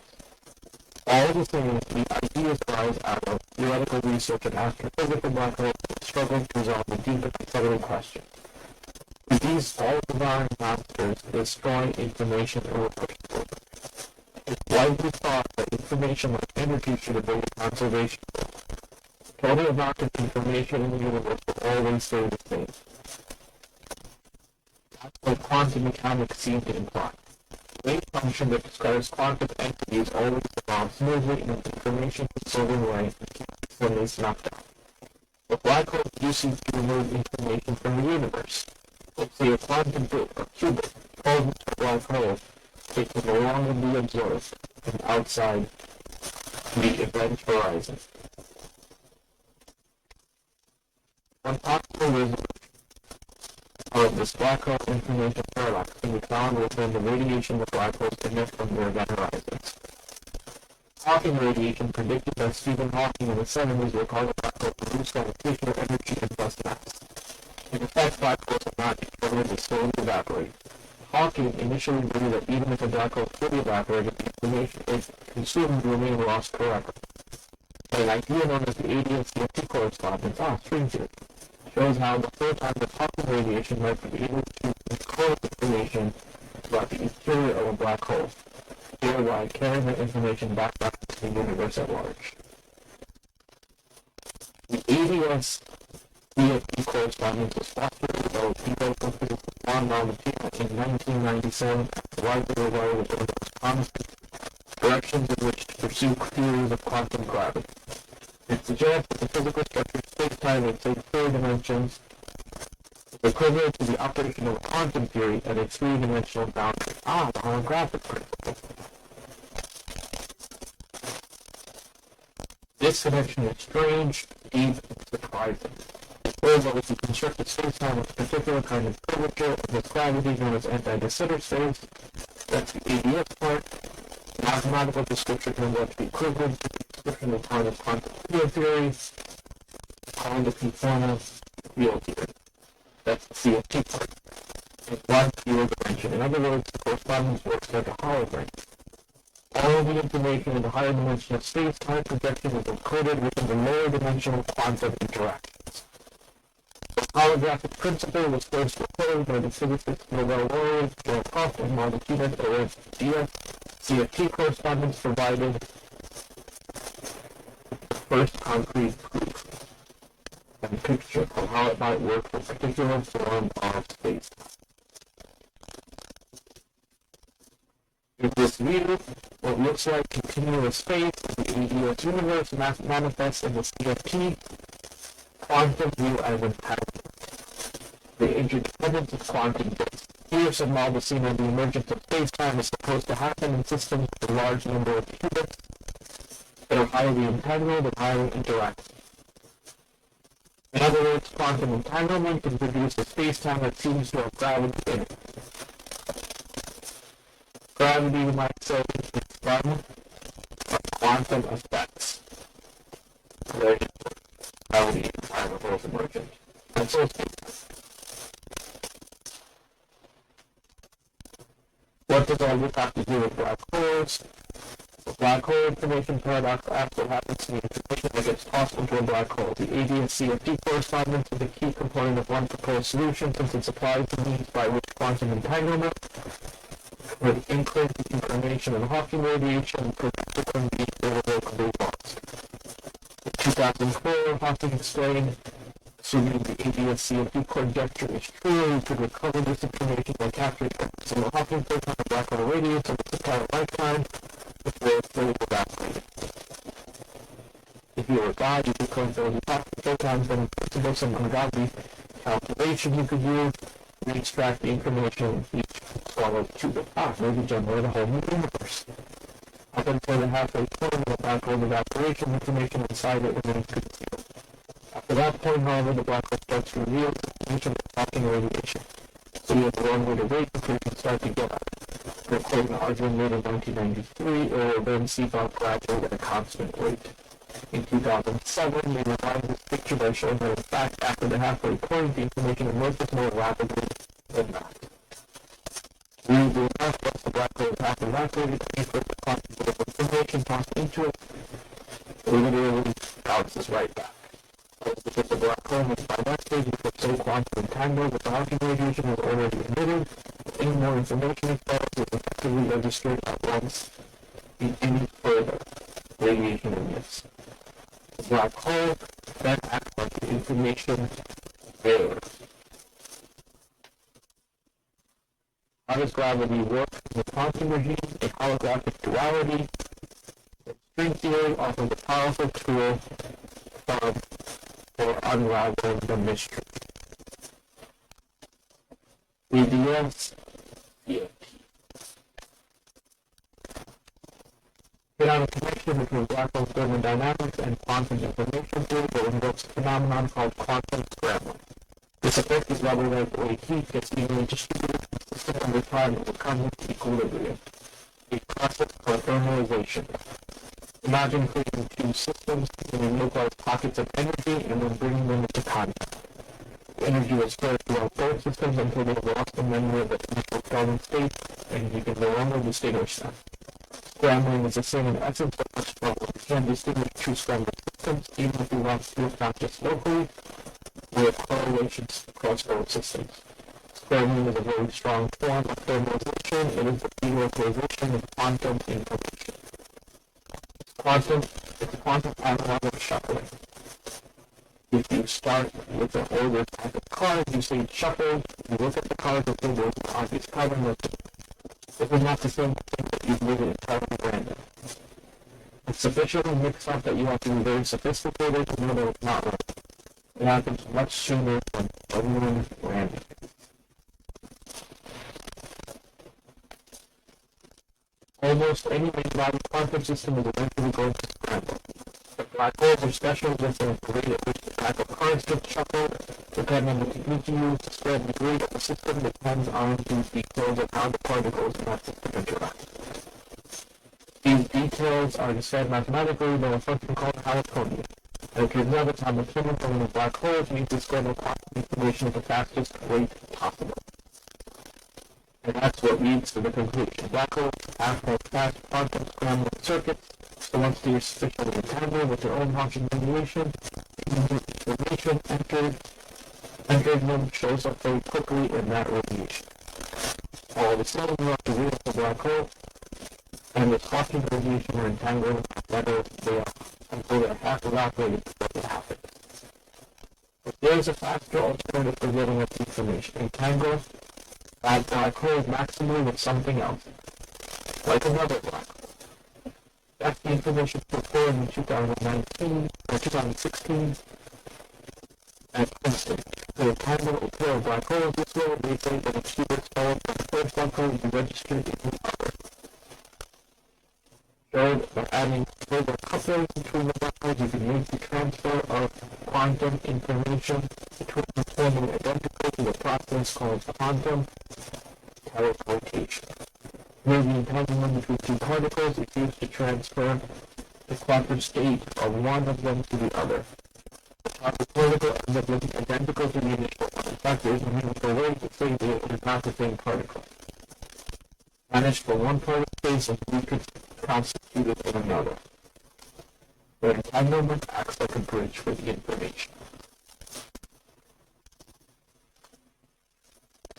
[SPEAKER 1] All the same, the ideas arise out of theoretical research and astrophysical black holes that struggle to resolve the deep and unsettling question. Do these all-divine masters destroy information irreversibly? It's widely thought that information like energy should obey conservation. The total amount of information in the universe will always stay the same. That's what quantum mechanics seem to imply. The wave function that describes quantum entities always evolves smoothly in an information-conserving way and can't be suddenly snapped out. But black holes do seem to remove information from the universe. Let's say a quantum bit or qubit falls into a black hole, it can no longer be observed from outside the event horizon. One possible resolution. of this black hole information paradox can be found within the radiation the black holes emit from their event horizons. Hawking radiation, predicted by Stephen Hawking in the 70s, will cause a black hole to produce gravitational energy and thus mass. In effect, black holes are not eternal, they slowly evaporate. Hawking initially believed that even if a black hole fully evaporated, the information it consumed would remain lost forever. But an idea known as the AD&CFT correspondence, string theory, shows how the photons of Hawking radiation might be able to encode information about the interior of a black hole, thereby carrying that information back up to the universe at large. The AD&CFT correspondence was postulated by theoretical physicist Juan Valentino in 1997 as widely regarded as one of the most promising directions in which to pursue theories of quantum gravity. It suggests that the physical structure of space-time in, say, 4 dimensions is equivalent to the operation of quantum theory at a 3-dimensional boundary. The holographic principle. This connection is strange, deep, and surprising. Whereas if you construct a space-time with a particular kind of curvature with gravity known as anti-de Sitter space, that's the ADS part, the mathematical description turns out to be equivalent to the description of part of quantum field theory, called the conformal field theory. That's the CFT part. In one field dimension. In other words, the correspondence works like a hologram. All of the information in the higher dimensional space-time projection is encoded within the lower dimensional quantum interactions. The holographic principle was first proposed by the physicist Nobel laureate Joe Koff and Martinez Ortiz. CFT correspondence provided the first concrete proof and picture of how it might work for a particular form of space. In this view, what looks like continuous space in the ADS universe manifests in the CFT quantum view as entanglement. The interdependence of quantum bits. Here, some models seen as the emergence of space-time is supposed to happen in systems with a large number of qubits that are highly entangled and highly interactive. In other words, quantum entanglement can produce a space-time that seems to have gravity in it. Gravity, you might say, is one of quantum effects. There is gravity in time of both emergent. And so what does all this have to do with black holes? The black hole information paradox asks what happens to the information that gets tossed into a black hole. The AD&CFT correspondence is a key component of one proposed solution since it supplies the means by which quantum entanglement would encode the information in Hawking radiation and can be irrevocably lost. In 2004, Hawking explained, assuming the AD&CFT conjecture is true, we could recover this information by capturing a single Hawking photon of black hole radius in its entire lifetime before it fully evaporated. If you were God, you could collect those Hawking photons, then in principle some ungodly calculation you could use to extract the information each swallowed qubit. Maybe generate a whole new universe. Up until the halfway point of the black hole evaporation, information inside it remains concealed. After that point, however, the black hole starts to reveal the information of Hawking radiation. So you have a long way to wait before you can start to get at it. To quote an argument made in 1993, it will then seep out gradually at a constant rate. In 2007, they revised this picture by showing that in fact, after the halfway point, the information emerges more rapidly than that. Weirdly enough, once the black hole is half evaporated, the first quantity of information tossed into it literally bounces right back. That's because the black hole has by that stage become so quantum entangled that the Hawking radiation is already emitted. If any more information is felt, it is effectively registered at once in any further radiation emits. The black hole then acts like the information bearer. How does gravity work in the quantum regime? A holographic duality. The string theory offers a powerful tool for unraveling the mystery. ADS EFT. Get on a connection between black hole thermodynamics and quantum information theory that invokes a phenomenon called quantum scrambling. This effect is rather like the way heat gets evenly distributed to the system over time and becomes equilibrium, a process called thermalization. Imagine creating two systems in localized pockets of energy and then bringing them into contact. The energy is spread throughout both systems until they have lost the memory of the initial starting state, and you can no longer distinguish them. Scrambling is the same in essence, but much slower. You can distinguish two scrambled systems, even if you want to do it not just locally, with correlations across both systems. Scrambling is a very strong form of thermalization. It is the delocalization of quantum information. It's a quantum analog of shuffling. If you start with an ordered pack of cards, you say shuffle, you look at the cards and think there's an obvious pattern with it. This is not the same thing that you've made it entirely random. It's sufficiently mixed up that you have to be very sophisticated to know that it's not random. It happens much sooner than genuine random. Almost any main-body quantum system is eventually going to scramble. The black holes are special just in the rate at which the pack of cards gets shuffled. Depending on the technique you use to spread the grade of the system depends on the details of how the particles in that system interact. These details are described mathematically by a function called Hamiltonian. And if you know the Hamiltonian from the black holes means to scramble quantum information at the fastest rate possible. And that's what leads to the conclusion. Black holes have more fast quantum scrambling circuits, so once they are sufficiently entangled with their own Hawking radiation, information entered them shows up very quickly in that radiation. All of a sudden, you have to read up the black hole, and with Hawking radiation are entangling better they are until they're half evaporated before they happen. If there is a faster alternative for getting up information, entangle that black hole maximally with something else, like another black hole. That's the information reported in 2019 or 2016 at Princeton. To entangle a pair of black holes this way, they say that if students followed by the first black hole, you registered in the other. Showed that adding further couplings between the black holes, you can make the transfer of quantum information between them formally identical to a process called quantum teleportation. Where the entanglement between two particles is used to transfer the quantum state of one of them to the other. The particle ends up looking identical to the initial one. In fact, there is a meaningful way to say that it is not the same particle. Vanished for one part of space and reconstituted in another. The entanglement acts like a bridge for the information.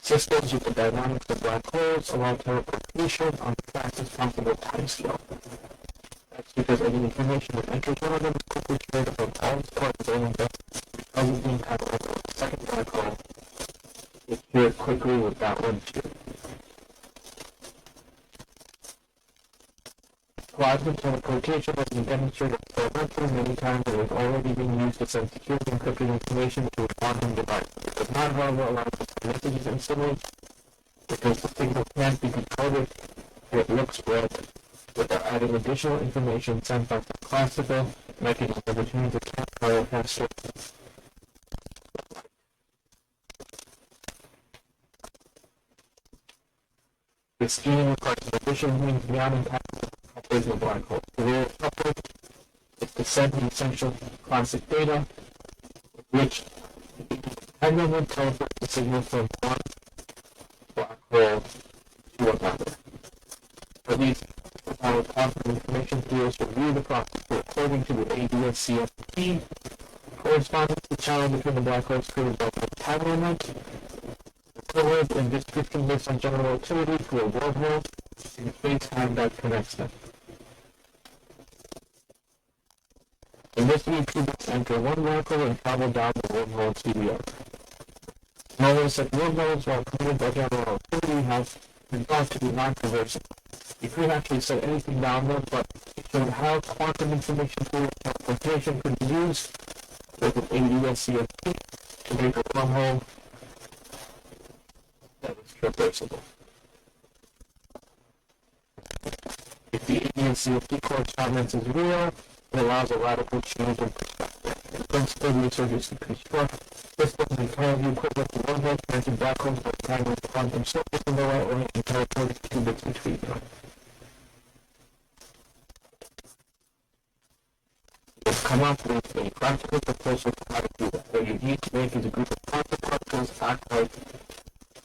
[SPEAKER 1] Systems with the dynamics of black holes allow teleportation on the fastest possible timescale. That's because any information that enters one of them is quickly shared from all its particles and because of the entanglement of the second black hole, it's shared quickly with that one too. Quantum teleportation has been demonstrated experimentally many times and has already been used to send secure encrypted information to a quantum device. It does not, however, allow us to send messages instantly because the signal can't be decoded or it looks broken without adding additional information sent by the classical mechanism which means it can't fire faster. The scheme requires addition means beyond intact couplers in a black hole. The rule of coupling is to send the essential classic data, which entanglement teleports the signal from one black hole to another. For these our quantum information theorists review the process according to the IIIa correspondence the channel between the black holes created by the entanglement. Equivalent in description based on general relativity to a wormhole in space-time that connects them. In this way, qubits enter one black hole and travel down the wormhole to the other. Notice that wormholes, while created by general relativity, have been thought to be non-traversable. You couldn't actually set anything down them, but it showed how quantum information theory teleportation could be used with an IIIa to make a wormhole that was traversable. If the IIIa correspondence is real, it allows a radical change in perspective. In principle, researchers can construct systems entirely equivalent to one hole connecting black holes by entangling quantum circuits in the right way and teleporting qubits between them. We've come up with a practical proposal for how to do that. What you need to make is a group of quantum particles act like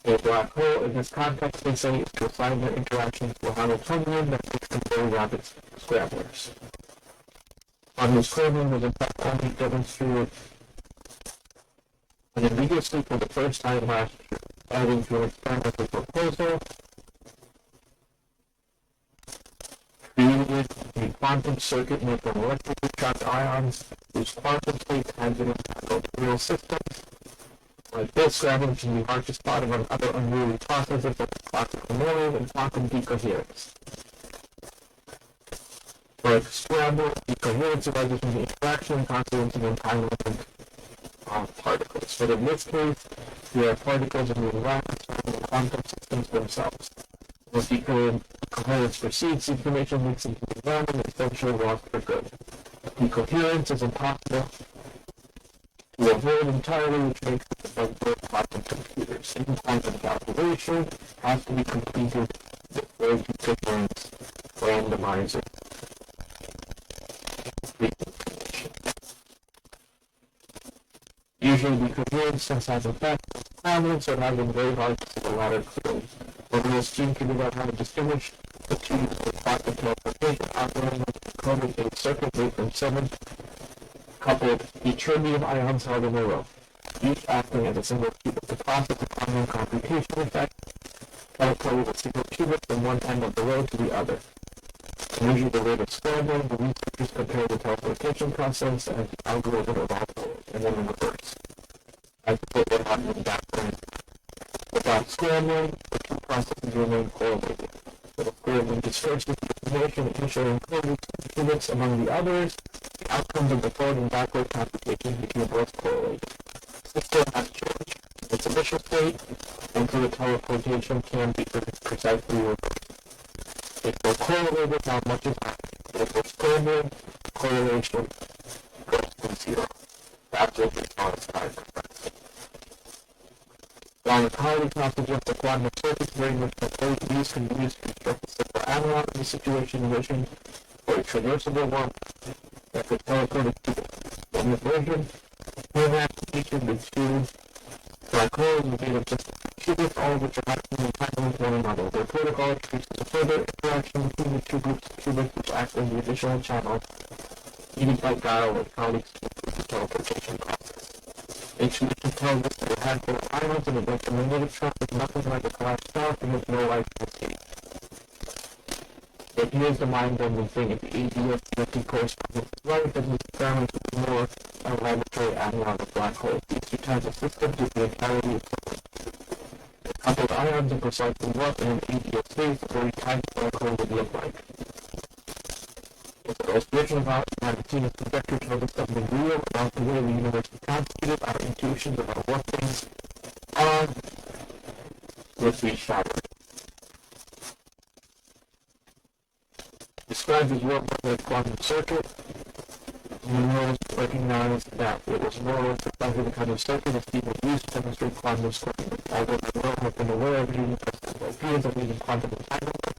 [SPEAKER 1] a black hole. In this context, they say, is to assign their interactions to a Hamiltonian that makes them very rapid scramblers. On this scrambling was in fact only demonstrated unambiguously for the first time last year, adding to an experimental proposal, created a quantum circuit made from electrically charged ions whose quantum states had been entangled in real systems. Like this, scrambling can be hard to spot among other unruly processes such as classical memory and quantum decoherence. Like scramble, decoherence arises from the interaction, confluence, and entanglement of particles. But in this case, we have particles in the environment surrounding the quantum systems themselves. When decoherence precedes, the information leaks into the environment and essentially lost for good. Decoherence is impossible to avoid entirely, which makes it above both quantum computers. Any quantum calculation has to be completed before decoherence randomizes the information. Usually decoherence has effect on traveling, so it has been very hard to see the latter clearly. But we soon figured out how to distinguish the two with quantum teleportation algorithm, encoding a circuit made from 7 coupled ytterbium ions held in a row, each acting as a single qubit. The process of quantum computation effect teleported a single qubit from one end of the row to the other. To measure the rate of scrambling, the researchers compared the teleportation process and the algorithm of all forward, and then in reverse. As to put what happened backward. Without scrambling, the two processes remain correlated. But if scrambling distorts the information initially encoded qubits among the others, the outcomes of the forward and backward computation became both correlated. The system has changed its initial state, and so the teleportation can be precisely reversed. If they're correlated, not much is happening. But if they're scrambling, correlation goes to zero. That's what we call a star compressed. While the colleagues not suggest the quantum circuits very much proposed, these can be used to construct a simple analog of the situation wishing for a traversable one that could teleport a qubit. In this version, one application with two black holes is made of just qubits, all of which are acting entangled with one another. Their protocol introduces a further interaction between the two groups of qubits which act as the additional channel needed by Guile with colleagues to improve the teleportation process. Intuition tells us that a handful of ions in a electromagnetic trap is nothing like a collapsed star and has no light to escape. But here's the mind-bending thing: if the ADS-DFT correspondence is right, then these experiments would be more a laboratory analog of black holes. These two types of systems would be entirely equivalent. The coupled ions are precisely what in an ADS space or a tiny black hole would look like. If the illustration of how Martinez conjecture told us something real about the way the universe is constituted, our intuitions about what things are would be shattered. Described as work with a quantum circuit, Monroe recognized that it was more or less precisely the kind of circuit that people used to demonstrate quantum scrambling. Although Monroe had been aware of using ideas of using quantum entanglement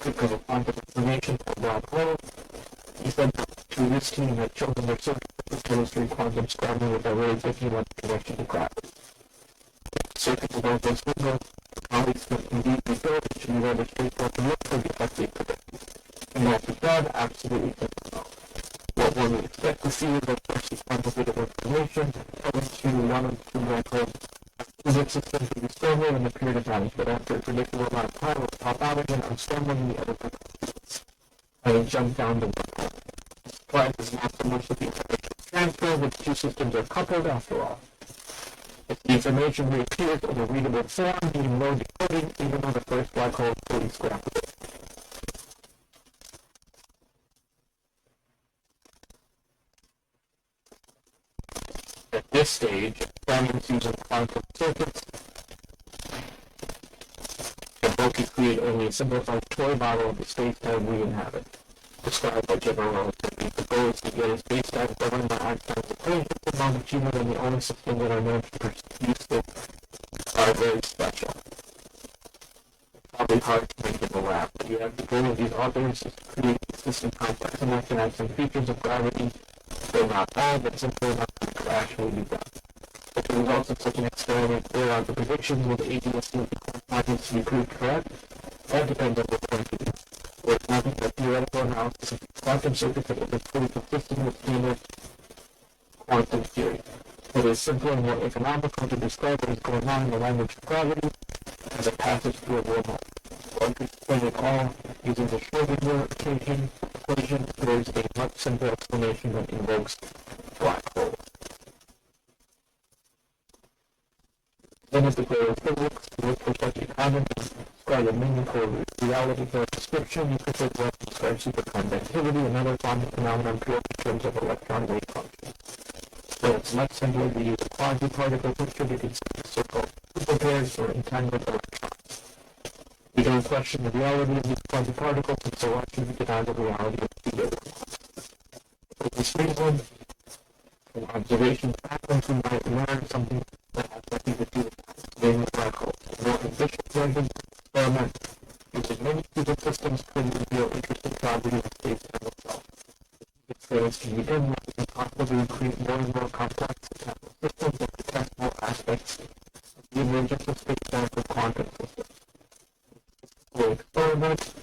[SPEAKER 1] because of quantum information for black holes, he said to this team had chosen their circuit to illustrate quantum scrambling without really thinking about the connection to gravity. If the circuit was also simple, the colleagues could indeed be built, it should be rather straightforward to look for the effect they predict. And what we done absolutely doesn't know. What one would expect to see is that freshly quantitative information coming to one of the two black holes qubit systems would be scrambled in a period of time, but after a predictable amount of time it would pop out again unscrambled in the other qubits, and it jumped down the black hole. The surprise is not so much that the information is transferred, but the two systems are coupled after all. If the information reappears in a readable form, needing no decoding, even though the first black hole is fully scrambled. At this stage, experiments using quantum circuits can both create only a simplified toy model of the space-time we inhabit, described by general relativity. Attribute. The goal is to get a space-time governed by Einstein's equation of non-achievement, and the only systems that are known to be useful are very special. Probably hard to make in the lab, but you have the goal of these authors is to create a system complex enough to have some features of gravity, though not all, but simple enough to actually be done. If the results of such an experiment bear out the predictions with the agency of the quantities to be proved correct, that depends on the point of view. Where it's nothing but theoretical analysis of quantum circuits that will be fully consistent with standard quantum theory. It is simpler and more economical to describe what is going on in the language of gravity as a passage through a wormhole. One could explain it all using the Schrödinger equation. There is a much simpler explanation that invokes black holes. Then as the goal of physics, to look for such a common describe a meaningful reality for a description, you could take what describe superconductivity, another quantum phenomenon purely in terms of electron wave function. So it's much simpler to use a quasi-particle picture to consider so-called superpairs or entangled electrons. We don't question the reality of these quasi-particles, and so why should we deny the reality of pseudo ones? For this reason, from observation patterns, we might learn something that has nothing to do with that, namely black holes. A more ambitious version experiment using many pseudo systems could reveal interesting properties of space-time itself. Experiments can be done where we can possibly create more and more complex mechanical systems that detect more aspects of the emergence of space-time for quantum systems. For experiment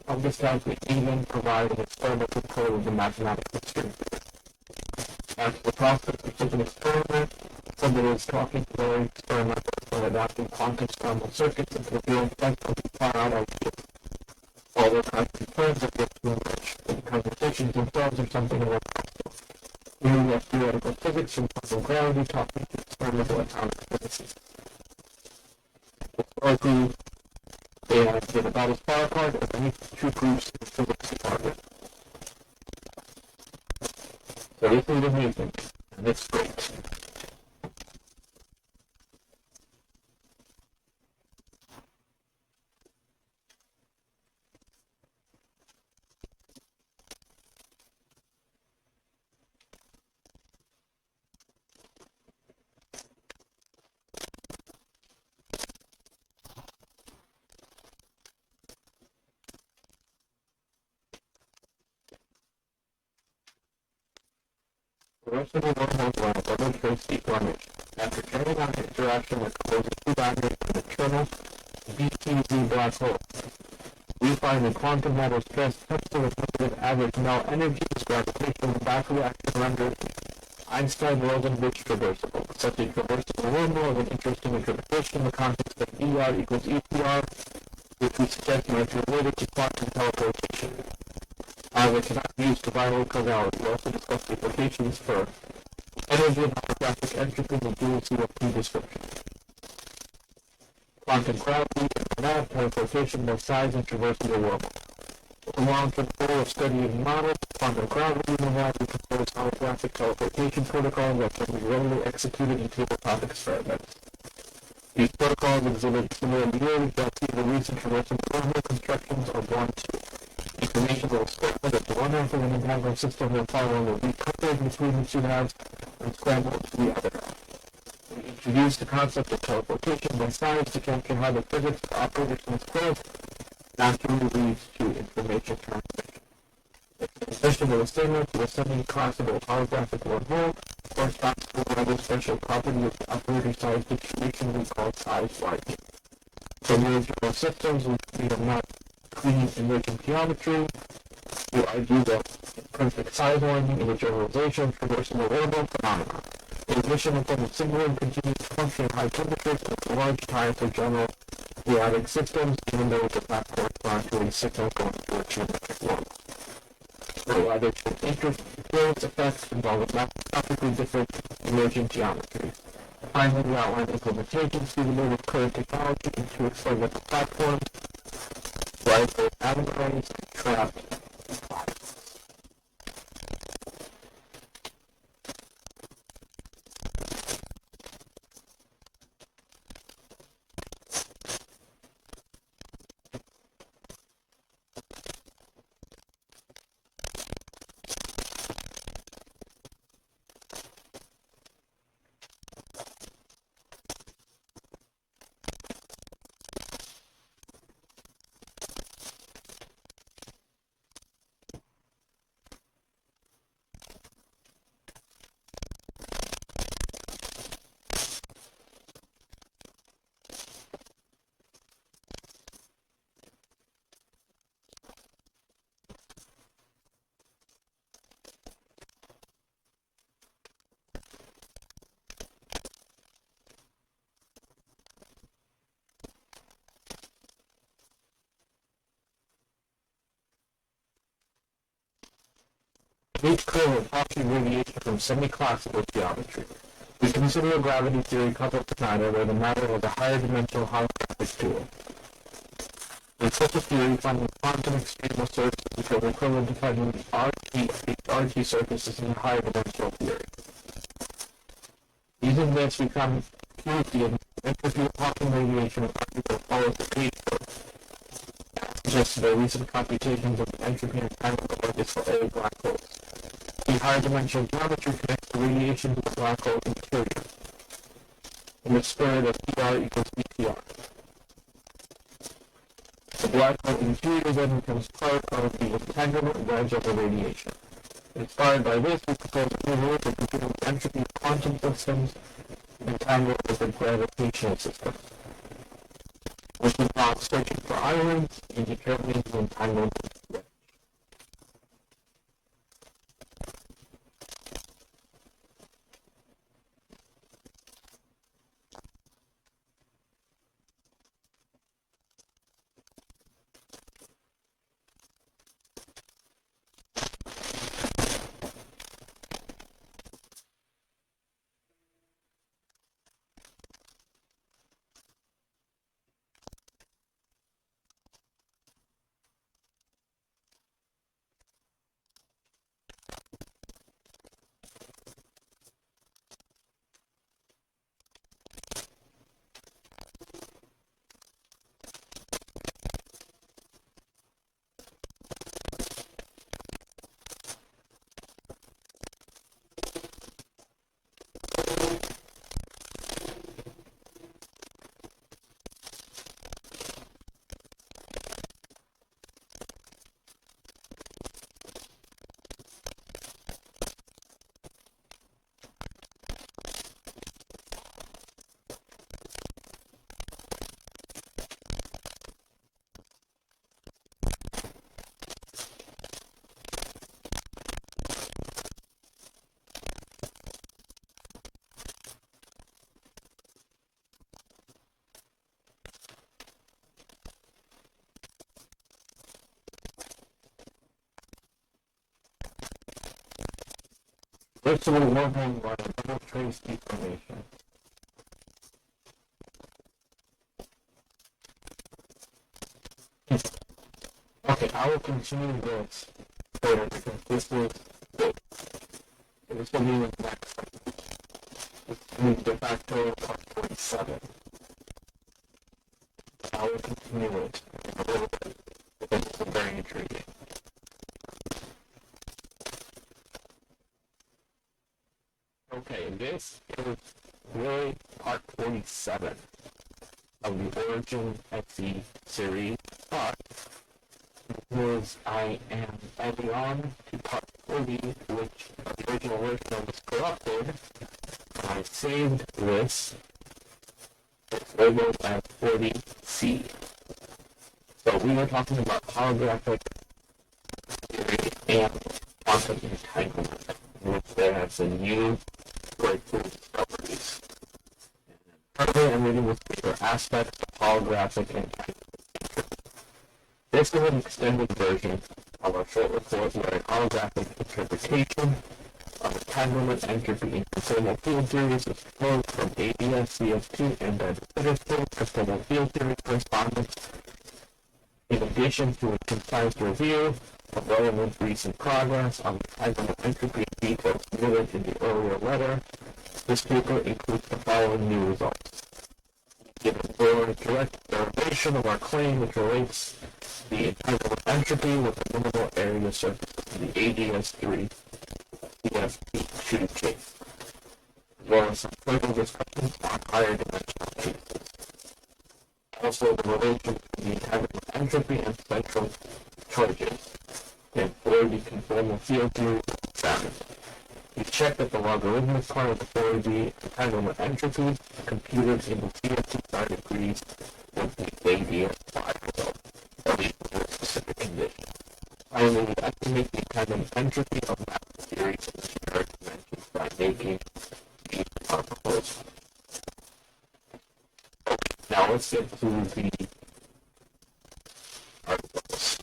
[SPEAKER 1] of this type, we even provide an experimental code of the mathematical string theory. As for the process of such an experiment, somebody is talking to their experimenters by adapting quantum scrambled circuits into revealing technically far-out ideas. All their concerns that get too much. The conversations themselves are something of a possible. We have theoretical physics from quantum gravity talking to experimental atomic physicists. Historically, they have been about as far apart as any two groups in the physics department. So this is amazing, and it's great. The rest of the wormholes are a double trace deformation. After carrying out interaction with closing two boundaries in the internal BTZ black hole, we find the quantum matter stress tensor with negative average null energies, gravitational back-reaction renders Einstein-Rosen-Rich traversable. Such a traversable wormhole is an interesting interpretation in the context of ER equals EPR, which we suggest might be related to quantum teleportation. However, it cannot be used to violate causality. We also discussed the implications for energy and holographic entropy in the dual CFT description. Quantum gravity and lab teleportation by size and traversing the wormhole. With a long-term goal of studying models of quantum gravity in the lab, we propose holographic teleportation protocols that can be readily executed in tabletop experiments. These protocols exhibit similarities that see the recent traversing wormhole constructions are born to. Information will split that the one half of an entangled system will follow will be coupled between the two halves and scrambled to the other half. We introduce the concept of teleportation by size to capture how the physics of operational space naturally leads to information transmission. In addition to the signal to a semi-collapsible holographic wormhole, corresponds to another special property of the operator size distribution we call size widening. For near-general systems, which we have not clean emergent geometry, we argue that perfect size widening is a generalization for traversible wormhole phenomena. In addition, within a single and continuous function at high temperatures with large times of general periodic systems, even though it does not correspond to a signal going through a geometric wormhole. So either to interference effects involving macroscopically different emergent geometries. Finally, we outline implementations suitable with current technology into experimental platforms, like both atomized, trapped, and plasma. H. curve of Hawking radiation from semi-classical geometry. We consider a gravity theory coupled to matter where the matter was a higher dimensional holographic tool. In such a theory, finding quantum extreme surfaces become equivalent to finding RT surfaces in a higher dimensional theory. Using this, we come to the entropy of Hawking radiation of particle follows the H curve. Suggested by recent computations of the entropy and entanglement orbits for A black holes. The higher dimensional geometry connects the radiation to the black hole interior in the spirit of PR equals BPR. The black hole interior then becomes part of the entanglement wedge of the radiation. Inspired by this, we propose a new rule for computing the entropy of quantum systems entangled with the gravitational system, which involves searching for islands and determining the entanglement wedge. First of all, wormhole by a double trace deformation. Okay, I will continue this later because this is good. This will be the next one. This is de facto part 47. I will continue it a little bit because it's very intriguing. Okay, this is really part 47 of the Origin XE series, but I am adding on to part 40, which the original version was corrupted. I saved this. It's labeled as 40C. So we were talking about holographic theory and quantum entanglement, which there have some new breakthrough discoveries. Currently, I'm reading with paper aspects of holographic entanglement. This is an extended version of our short report where an holographic interpretation of entanglement entropy in conformal field theories is proposed from ABS, CF2, and diversity conformal field theory correspondence. In addition to a concise review of relevant recent progress on entanglement entropy and details noted in the earlier letter, this paper includes the following new results. Give a more direct derivation of our claim which relates the entanglement entropy with the minimal area surface in the ADS3 CFP2 case, as well as some further discussions on higher dimensional cases. Also, the relation between the entanglement entropy and central charges, and for the conformal field theory is examined. We check that the logarithmic part of the 4D entanglement entropy computed in the CFT side agrees with the ADS5 result, at least for a specific condition. Finally, we estimate the entanglement entropy of math theories in generic dimensions by making these proposals. Okay, now let's get to the articles.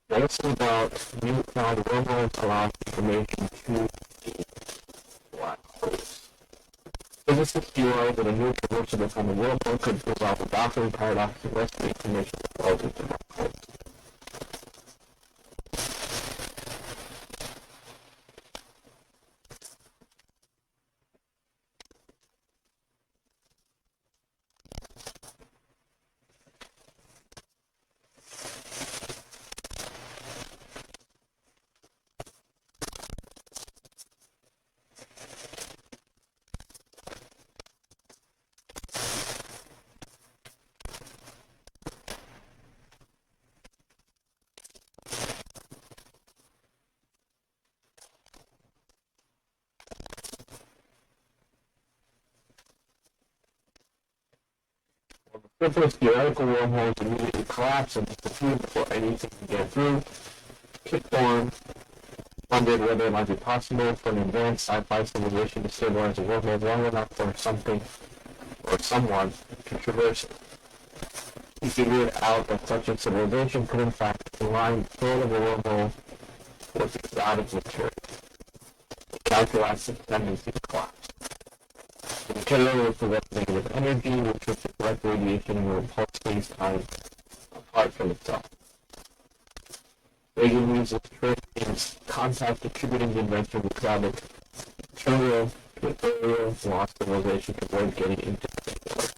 [SPEAKER 1] Notice the about neutron wormholes allow information to the black holes. Physicists theorize that a new traversal behind the wormhole could resolve the Docking paradox and rescue information that falls into black holes. Simplest theoretical wormholes immediately collapse and disappear before anything can get through. Kip Thorne wondered whether it might be possible for an advanced sci-fi civilization to stabilize a wormhole long enough for something or someone to traverse it. He figured out that such a civilization could in fact align the flow of a wormhole with exotic material. He calculates the tendency to collapse. The material will possess negative energy, which will direct radiation and will repulse space-time apart from itself. Reagan used this trick in contact attributing the invention of exotic material to an area of lost civilization to avoid getting into the.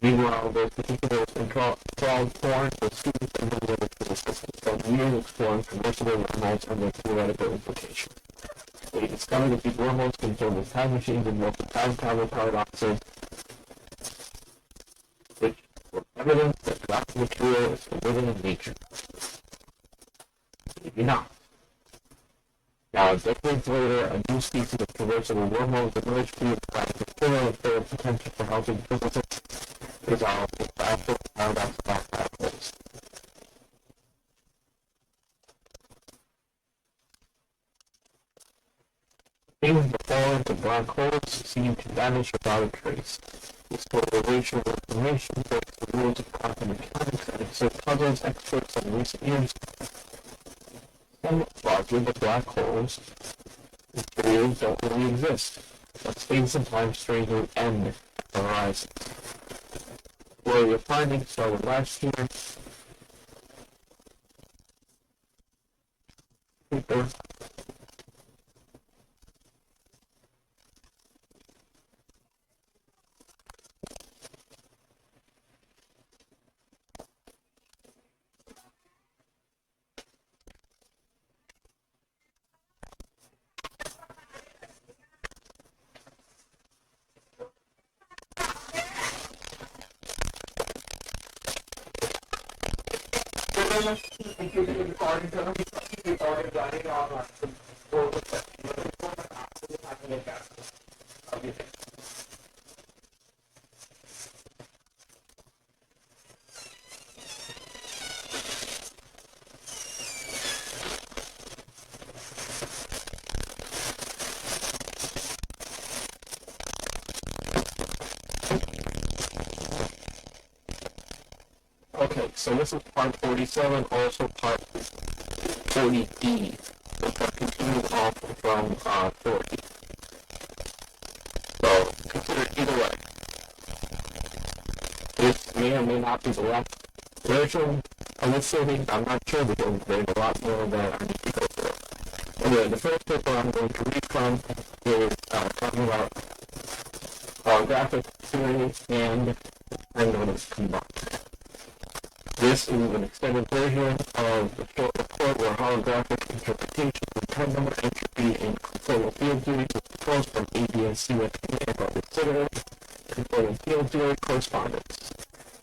[SPEAKER 1] Meanwhile, those particulars enthralled Thorne with students and visitors to the system spent years exploring traversable wormholes and their theoretical implications. They discovered that these wormholes can fill with time machines and multiple time travel paradoxes, which were evidence that galactic material is forbidden in nature. Maybe not. Now, decades later, a new species of traversable wormholes emerged through the galactic material with their potential for helping physicists resolve the fractal paradox about black holes. Things that fall into black holes seem to vanish without a trace. This polarization of information breaks the rules of quantum mechanics and it so puzzles experts in recent years. Some argue that black holes in theory don't really exist, but space and time strangely end at the horizon. Where your findings started last year, paper. Okay, so this is part 47, also part 40D, which are continuing off from 40. So, consider either way. This may or may not be the last version of this series. I'm not sure because there's a lot more that I need to go through. Anyway, the first paper I'm going to read from is talking about holographic theory and time notice combined. This is an extended version of the short report where holographic interpretations of time number entropy and conformal field theory was proposed from ABS and are considered conformal field theory correspondence.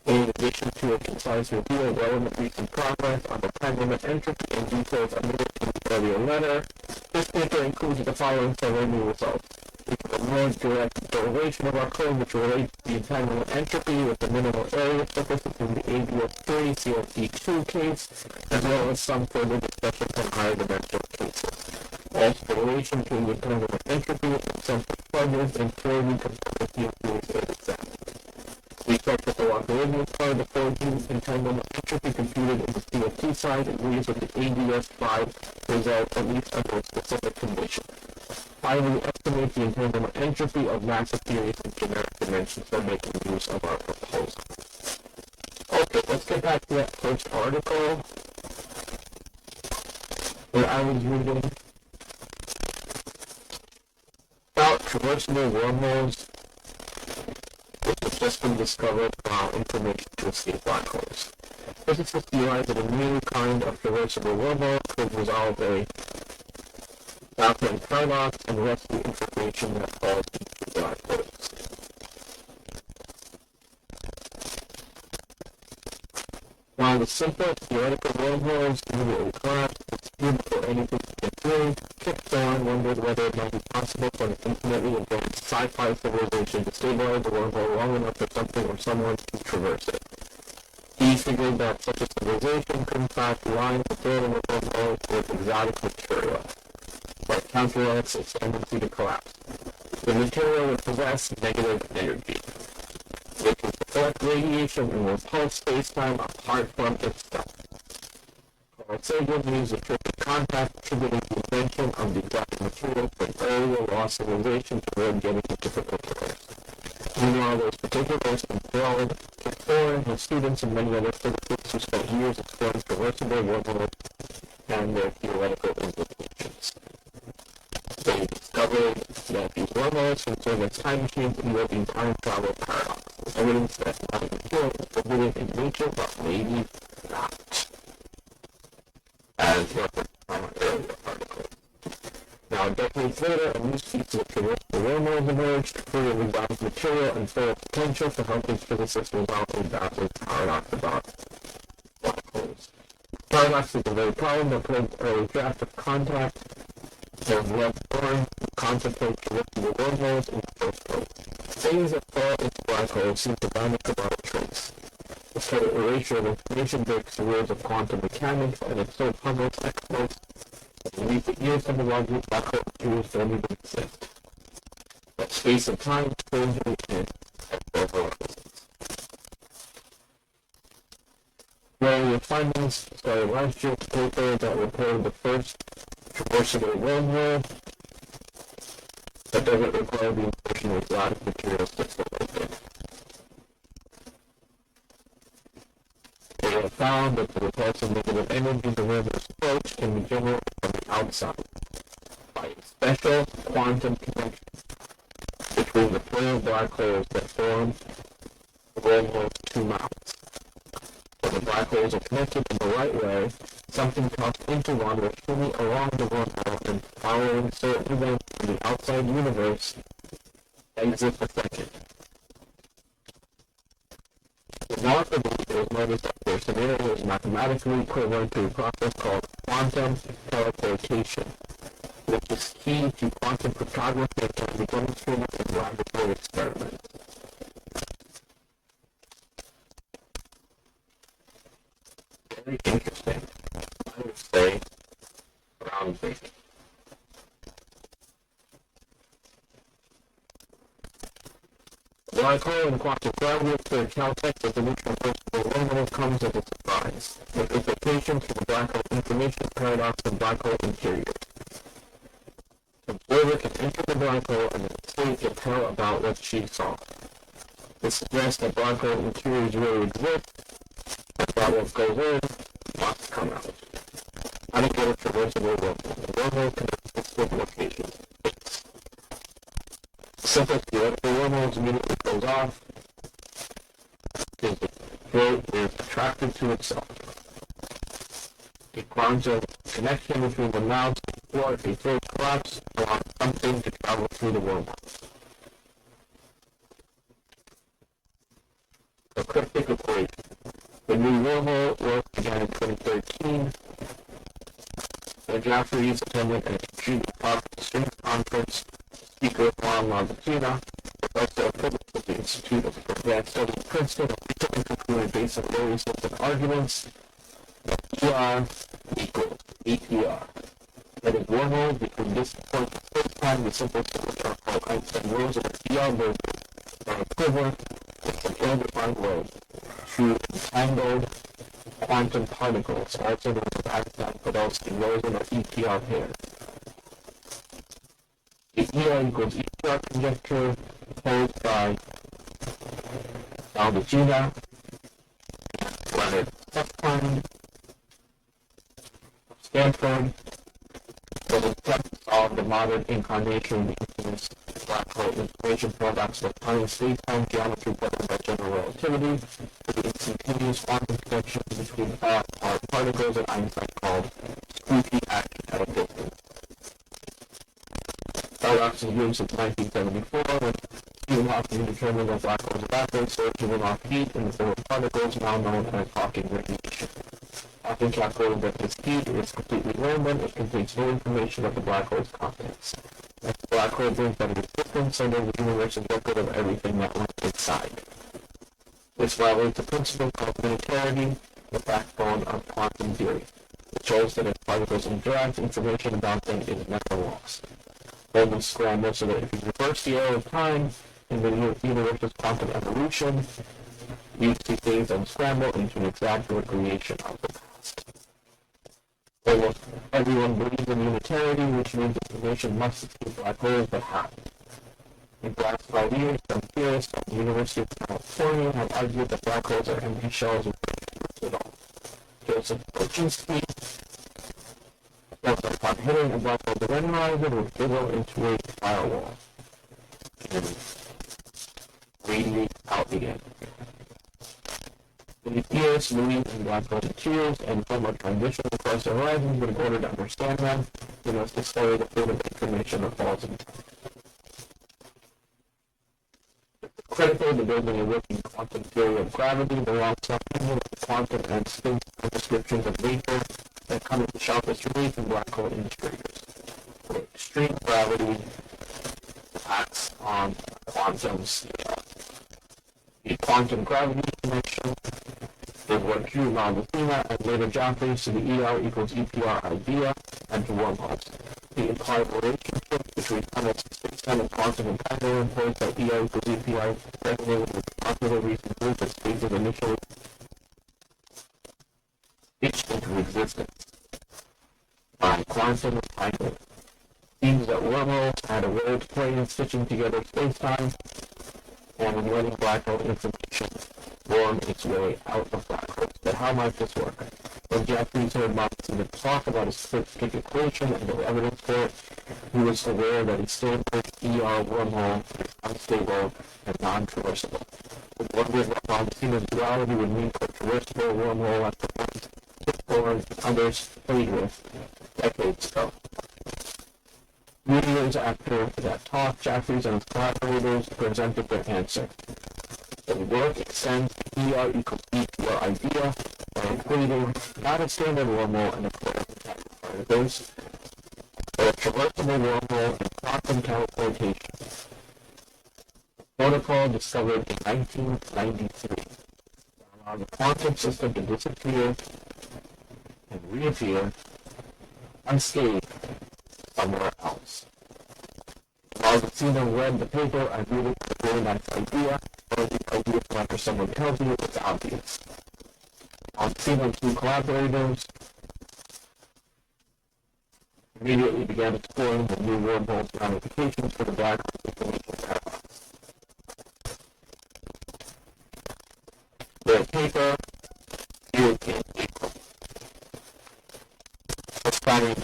[SPEAKER 1] In addition to a concise review of relevant recent progress on the time limit entropy and details omitted in the earlier letter, this paper includes the following several new results. A more direct derivation of our code which relates the entanglement entropy with the minimal area surfaces in the ABS3 CFD2 case, as well as some further discussion from higher dimensional cases. Also, relation between the entanglement entropy and central plugins and theory conformal field theory is examined. We expect that the logarithmic part of the 4D entanglement entropy computed in the CFT side agrees with the ADS5 result, at least under a specific condition. Finally, estimate the entanglement entropy of massive theories in generic dimensions by making use of our proposal. Okay, let's get back to that first article where I was reading about traversable wormholes, which have just been discovered while information to escape black holes. Physicists theorize that a new kind of traversable wormhole could resolve a Malcolm paradox and rescue information that falls into black holes. While the simple theoretical wormholes immediately collapsed, it's beautiful anything to get through. Kip Thorne wondered whether it might be possible for an infinitely advanced sci-fi civilization to stabilize the wormhole long enough for something or someone to traverse it. He figured that such a civilization could in fact line the fill of the wormhole with exotic material, but counteracts its tendency to collapse. The material would possess negative energy, which would deflect radiation and repulse space-time apart from itself. Carl Sagan used a trick of contact, attributing the invention of the exotic material to an earlier lost civilization to avoid getting into difficult affairs. Meanwhile, those particulars enthralled Kip Thorne, his students, and many other physicists who spent years exploring traversable wormholes and their theoretical implications. They discovered that these wormholes can serve as time machines invoking time travel paradox, evidence that exotic material is forbidden in nature, but maybe not, as referenced from an earlier article. Now, decades later, a new species of traversable wormholes emerged, free of exotic material and full of potential for helping physicists resolve a baffling paradox about black holes. Paradox is a very problem that plagued the early draft of Contact. There's left Thorne to contemplate traversable wormholes in the first place. Things that fall into black holes seem to vanish without a trace. The total erasure of information breaks the rules of quantum mechanics, and it so puzzles experts that believe that years from the logic black hole theories don't even exist. That space and time strangely in at overlaps. Earlier findings started last year's paper that reported the first traversable wormhole that doesn't require the insertion of exotic materials to facilitate it. They have found that the repulsive negative energy derivative approach can be generated from the outside by a special quantum connection between the pair of black holes that form the wormhole's two mouths. When the black holes are connected in the right way, something tossed into one will shimmy along the wormhole and, following certain events in the outside universe, exit the second. Remarkably, it was noticed that their scenario is mathematically equivalent to a process called quantum teleportation, which is key to quantum cryptography and can be demonstrated in laboratory experiments. Very interesting. I would say groundbreaking. Black hole and quantum gravity for Caltech as the new traversable wormhole comes as a surprise, with implications for the black hole information paradox and black hole interior. The observer can enter the black hole and the state can tell about what she saw. This suggests that black hole interiors really exist, and that what goes in must come out. How to get a traversable wormhole? The wormhole connects specific locations. Simple theoretical wormholes immediately goes off because the throat is attracted to itself. A quantum connection between the mouths or a throat collapse allows something to travel through the wormhole. The cryptic equation. The new wormhole work began in 2013. The Jaffreys attended an extreme conference. Speaker Juan Lagotina, professor of physics at the Institute of Advanced Studies at Princeton, recently concluded based on very simple arguments that ER equals EPR. That is, wormholes between distant points of space-time, the simplest of which are called Einstein rules of the ER version, are equivalent with an ill-defined way to entangled quantum particles, also known as Einstein-Podolsky-Rosen or EPR pair. The ER equals EPR conjecture posed by Baldacci, Leonard Susskind, Stanford, was a test of the modern incarnation of the infamous black hole information paradox of tiny space-time geometry governed by general relativity, for the instantaneous quantum connections between particles that Einstein called spooky action at a distance. Paradox is used since 1974 when Stephen Hawking determined that black holes evaporate, so giving off heat in the form of particles now known as Hawking radiation. Hawking calculated that this heat is completely random. It contains no information about the black hole's contents. As the black hole brings out of existence, so does the universe is record of everything that went inside. This violates a principle called unitarity, the backbone of quantum theory. It shows that if particles interact, information about them is never lost. Only scramble so that if you reverse the arrow of time in the universe's quantum evolution, these two things unscramble into an exact recreation of the past. Almost everyone believes in unitarity, which means information must escape black holes, but how? In the last 5 years, some theorists at the University of California have argued that black holes are empty shells with no at all. Joseph Koczynski, upon hitting a black hole denializer would fizzle into a firewall and radiate out again. The theorists believe in black hole materials and form a transition across the horizon, but in order to understand them, we must discover the bit of information that falls in time. Critical to building a working quantum theory of gravity, the long-suffering quantum and spin descriptions of nature that come into sharpest relief in black hole integrators. Where extreme gravity acts on quantum scale. The quantum gravity connection is what drew Baldacci and later Jeffries to the ER equals EPR idea and to wormholes. The implied relationship between space-time and quantum entanglement imposed by ER equals EPR resonated with the popular recent group that spaces initially reached into existence by quantum entanglement. Seems that wormholes had a role to play in stitching together space-time and in letting black hole information worm its way out of black holes. But how might this work? When Jeffries heard Baldacci talk about his stick equation and the evidence for it, he was aware that his Stanford ER wormhole is unstable and non-traversable. He wondered what Baldacci's duality would mean for a traversable wormhole after once explored and others played with decades ago. 3 years after that talk, Jeffries and his collaborators presented their answer. The work extends the ER equals EPR idea by equating not a standard wormhole and a pair of particles, but a traversable wormhole and quantum teleportation. A protocol discovered in 1993 that allowed the quantum system to disappear and reappear unscathed somewhere else. Baldacci read the paper and viewed it as a very nice idea, but the idea after someone tells you it's obvious. Baldacci and 2 collaborators immediately began exploring the new wormhole's ramifications for the black hole information paradox. Their paper appeared in April. Study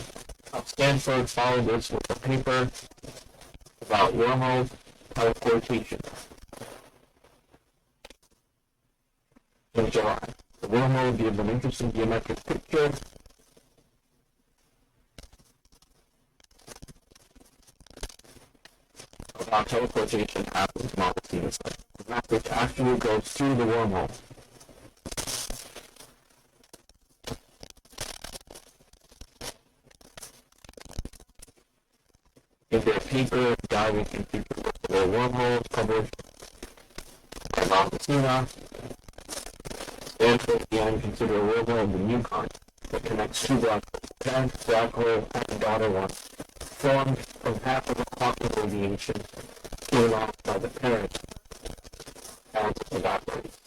[SPEAKER 1] of Stanford followed this with a paper about wormhole teleportation in July. The wormhole gives an interesting geometric picture of how teleportation happens in Baldacci's life. The map which actually goes through the wormhole. In their paper diving into the wormholes published by Baldacci, Stanford began to consider a wormhole in the Yukon that connects 2 black holes. The parent black hole and the daughter one formed from half of the quantum radiation given off by the parent balance evaporates.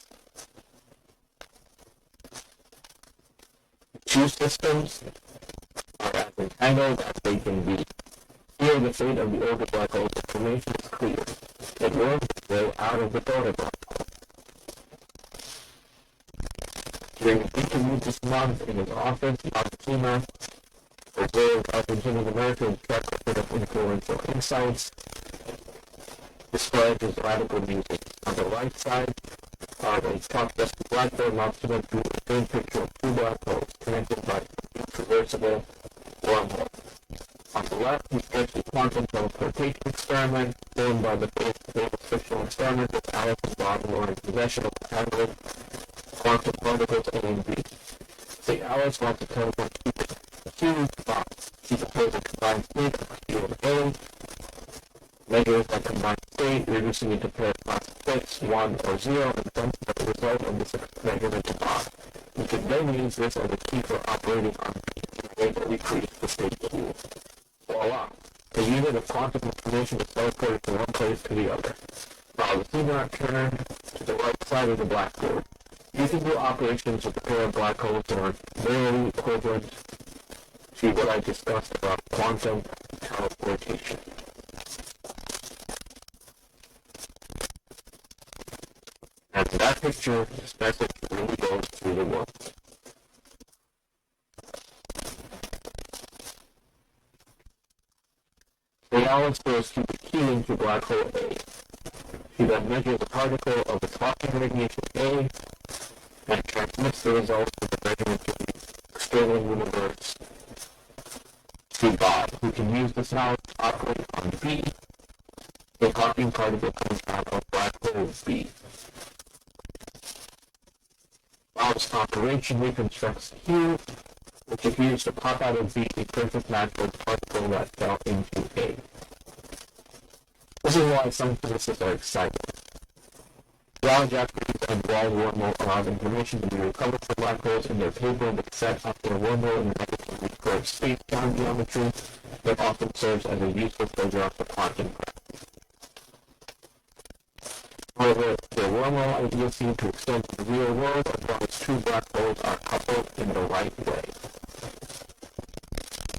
[SPEAKER 1] Two systems are as entangled as they can be. Here, the fate of the older black hole's information is clear. It worms its way out of the daughter black hole. During an interview this month in his office, Argentina, observed Argentina's American track record of influential insights, described as radical music. On the right side are a top-dusty blackboard mounted to the same picture of two black holes connected by a traversable wormhole. On the left, he sketched a quantum teleportation experiment formed by the famous fictional experiment with Alice and Bob who were in possession of the tangled quantum particles A and B. Say Alice wants to teleport a huge box. She proposed a combined state of Q and A, measures that combined state, reducing it to pair class 6, 1, or 0, and sends the result of this measurement to Bob. We can then use this as a key for operating on B in a way that recreates the state Q. Voila! The unit of quantum information is teleported from one place to the other. Now the finger turned to the right side of the blackboard. You can do operations with a pair of black holes that are barely equivalent to what I discussed about quantum teleportation. And that picture, this message really goes through the world. The Alice goes through the key into black hole A. She then measures the particle of its Hawking radiation A and transmits the results of the measurement to the external universe to Bob, who can use this knowledge to operate on B, the Hawking particle comes out of black hole B. Bob's operation reconstructs Q, which appears to pop out of B a perfect match for the particle that fell into A. This is why some physicists are excited. John Jeffries and Wald wormhole allowed information to be recovered from black holes in their paper that set up their wormhole in negatively curved space-time geometry that often serves as a useful figure for quantum practice. However, their wormhole ideas seem to extend to the real world as long as two black holes are coupled in the right way.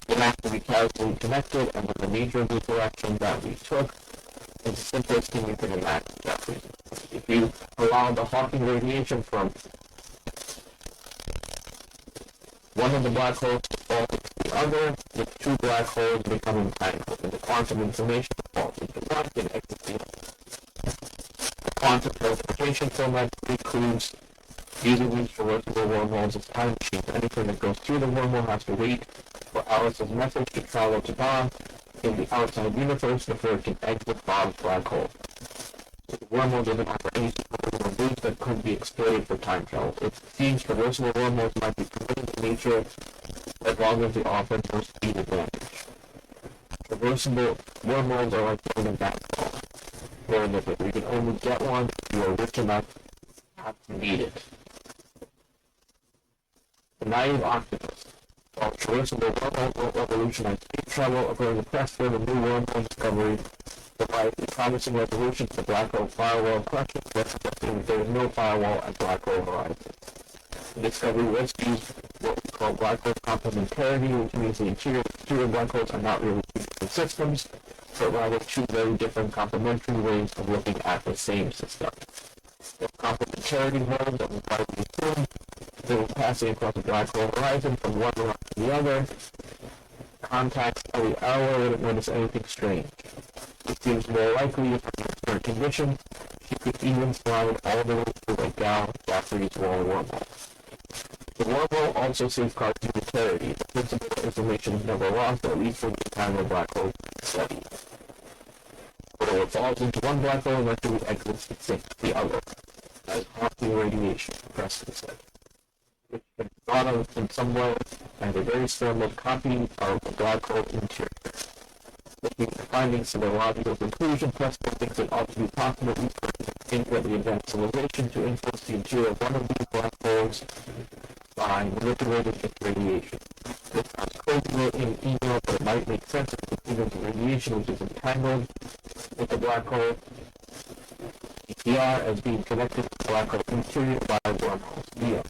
[SPEAKER 1] They have to be causally connected, and with the nature of the direction that we took, it's the simplest thing you can imagine, Jeffries. If you allow the Hawking radiation from one of the black holes to fall into the other, the two black holes become entangled, and the quantum information falls into one and exits the other. The quantum teleportation format includes using these traversable wormholes as time machines. Anything that goes through the wormhole has to wait for Alice's message to travel to Bob in the outside universe before it can exit Bob's black hole. The wormhole doesn't offer any superhuman boost that could be exploited for time travel. It seems traversable wormholes might be permitted in nature as long as they offer no speed advantage. Traversable wormholes are like building a basketball. Where you can only get one if you are rich enough to need it. The naive optimist. While traversable wormholes will revolutionize space travel, according to press for the new wormhole discovery, provide a promising resolution to the black hole firewall question, suggesting there is no firewall at black hole horizon. The discovery rescues what we call black hole complementarity, which means the interior black holes are not really two different systems, but rather two very different complementary ways of looking at the same system. If complementarity holds, that we widely assume they will passing across the black hole horizon from one to the other. Contacts IIIa wouldn't notice anything strange. It seems more likely if in a certain condition, she could even slide all the way through a Gao-Jeffries wall wormhole. The wormhole also safeguards unitarity. The principle information is never lost, at least from the time of black hole study. Whether it falls into one black hole, eventually exits the other, as Hawking radiation, Preston said. Which can be thought of in some way as a very thermal copy of the black hole interior. Looking at the findings to their logical conclusion, Preston thinks it ought to be possible for infinitely advanced civilization to influence the interior of one of these black holes by manipulating its radiation. This sounds crazy in an email, but it might make sense if the radiation which is entangled with the black hole EPR as being connected to the black hole interior by wormholes. Yeah.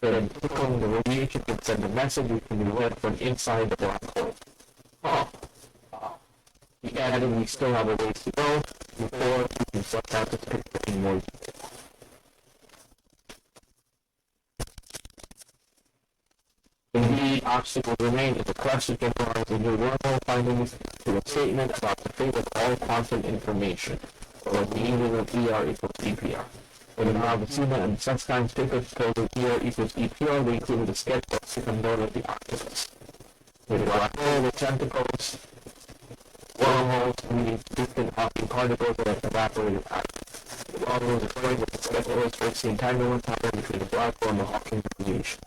[SPEAKER 1] Then tickling the radiation can send a message which can be read from inside the black hole. Oh. And we still have a ways to go before we can flesh out this picture in more detail. Indeed, obstacles remain in the quest to generalize the new wormhole findings to a statement about the fate of all quantum information, or the meaning of ER equals EPR. When the Malvicina and Sunstine's paper proposed ER equals EPR, they included a sketch that became known as the octopus. With a black hole with tentacles, wormholes meaning distant Hawking particles that have evaporated out. The wormholes explain that the sketch illustrates the entanglement pattern between the black hole and the Hawking radiation.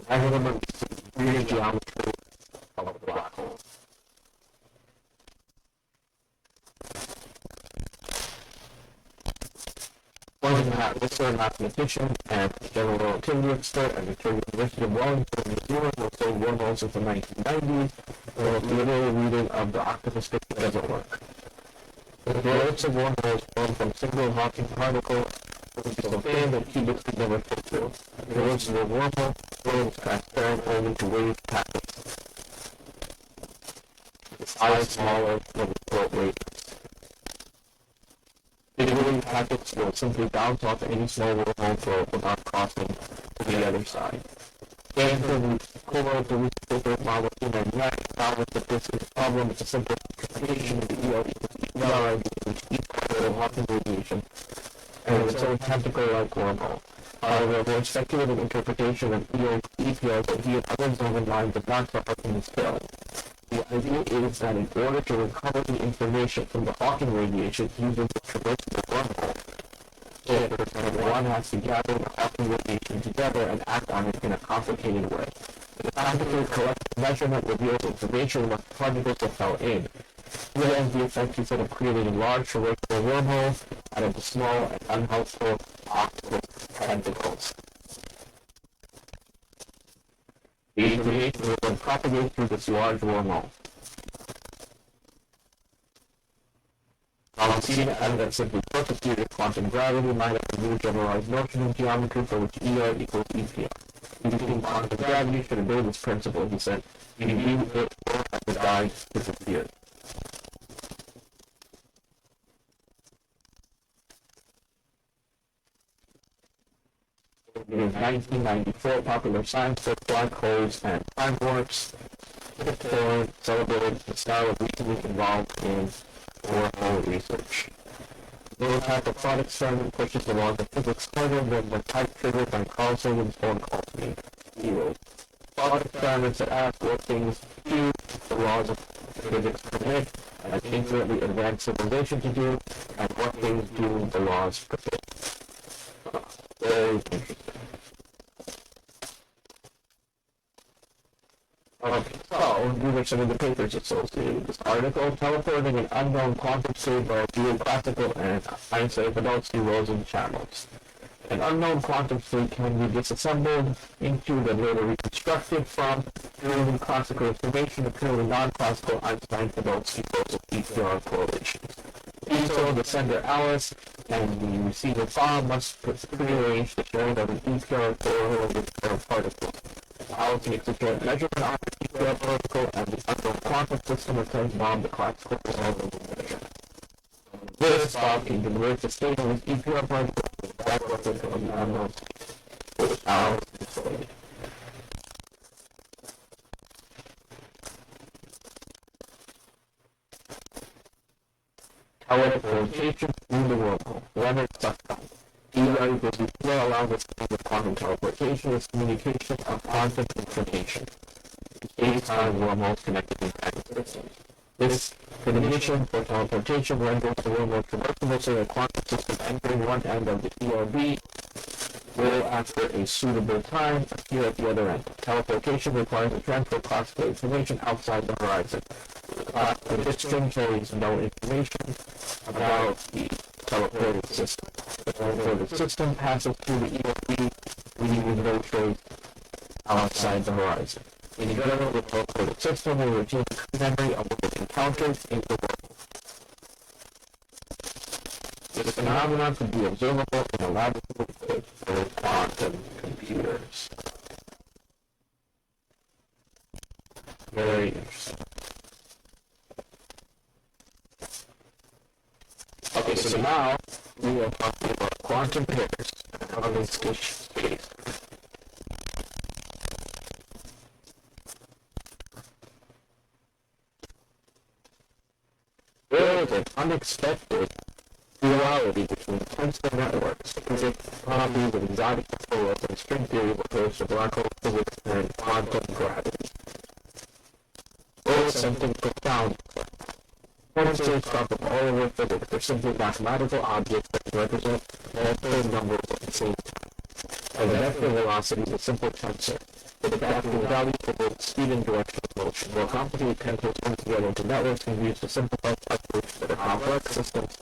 [SPEAKER 1] I remember the weird geometry of a black hole. One this a mathematician and general relativity expert at the University of Wellington, New Zealand, will say wormholes since the 1990s, or the literal reading of the octopus picture doesn't work. The ellipse of wormholes formed from single Hawking particles is so thin that cubics could never fit through. The ellipse of a wormhole is transparent only to wave packets. The size smaller than the float radius. The wave packets will simply bounce off any small wormhole float without crossing to the other side. Therefore, the newspaper model in a neck found that this is a problem. It's a simple interpretation of the ER equals ER, which each part of Hawking radiation and its own tentacle-like wormhole. However, a more speculative interpretation of EPR that he and others have in mind does not suffer from this failure. The idea is that in order to recover the information from the Hawking radiation using the traversable wormhole, one has to gather the Hawking radiation together and act on it in a complicated way. The complicated collective measurement reveals information about the particles that fell in. Here ends the effect instead of creating large traversable wormholes out of the small and unhelpful optical tentacles. The information will then propagate through this large wormhole. Msi and that simply put, the theory of quantum gravity might have a new generalized notion in geometry for which ER equals EPR. Using quantum gravity should obey this principle, he said. You view it as the guide disappeared. In 1994, popular science book Black Holes and Time Warps celebrated the style of recently involved in wormhole research. No type of thought experiment pushes the laws of physics further than the type triggered by Carl Sagan's own call to me. He wrote, thought experiments that ask what things do the laws of physics permit, and infinitely advanced civilization to do, and what things do the laws forbid. Very interesting. Okay, so these are some of the papers associated with this article. Teleporting an unknown quantum state by geoclassical and Einstein-Podolsky Rosen channels. An unknown quantum state can be disassembled into the later reconstructed from purely classical information to purely non-classical Einstein-Podolsky Rosen EPR correlations. So the sender Alice and the receiver Bob must prearrange the sharing of an EPR correlated particle. Alice makes a joint measurement on the EPR particle, and the unknown quantum system returns Bob the classical result of the measurement. This Bob can convert the state of his EPR particle to the black record of the unknown state, which Alice destroyed. Teleportation through the wormhole. Leonard Susskind. ER equals EPR allows us to think of quantum teleportation as communication of quantum information. Space-time wormholes connected in time systems. This combination for teleportation renders the wormhole traversable so that quantum system entering one end of the ERB will, after a suitable time, appear at the other end. Teleportation requires the transfer of classical information outside the horizon. The bit string carries no information about the teleported system. The teleported system passes through the ERB, leaving no trace outside the horizon. In general, the teleported system will retain memory of what it encounters in the world. This phenomenon could be observable in a laboratory for quantum computers. Very interesting. Okay, so now we are talking about quantum pairs and how they stitch space. There is an unexpected duality between tensor networks to predict properties of exotic materials and string theory approach to black hole physics and quantum gravity. Both something profound. Tensors crop up all over physics. They're simply mathematical objects that represent multiple numbers at the same time. And the vector velocity is a simple tensor, with adapting value for both speed and direction of motion. More complicated tensors come together into networks and used to simplify calculations that are complex systems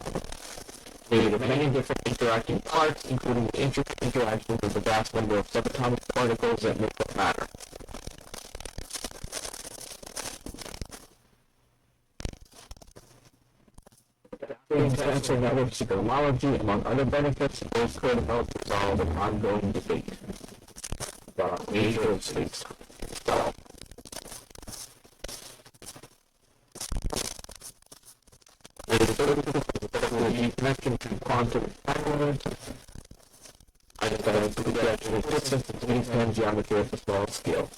[SPEAKER 1] made of many different interacting parts, including the intricate interactions of the vast number of subatomic particles that make up matter. Tensor network superhomology, among other benefits, both could help resolve an ongoing debate about the nature of space. It is a connection to quantum entanglement, Einstein's projection of distance and space-time geometry at the small scale.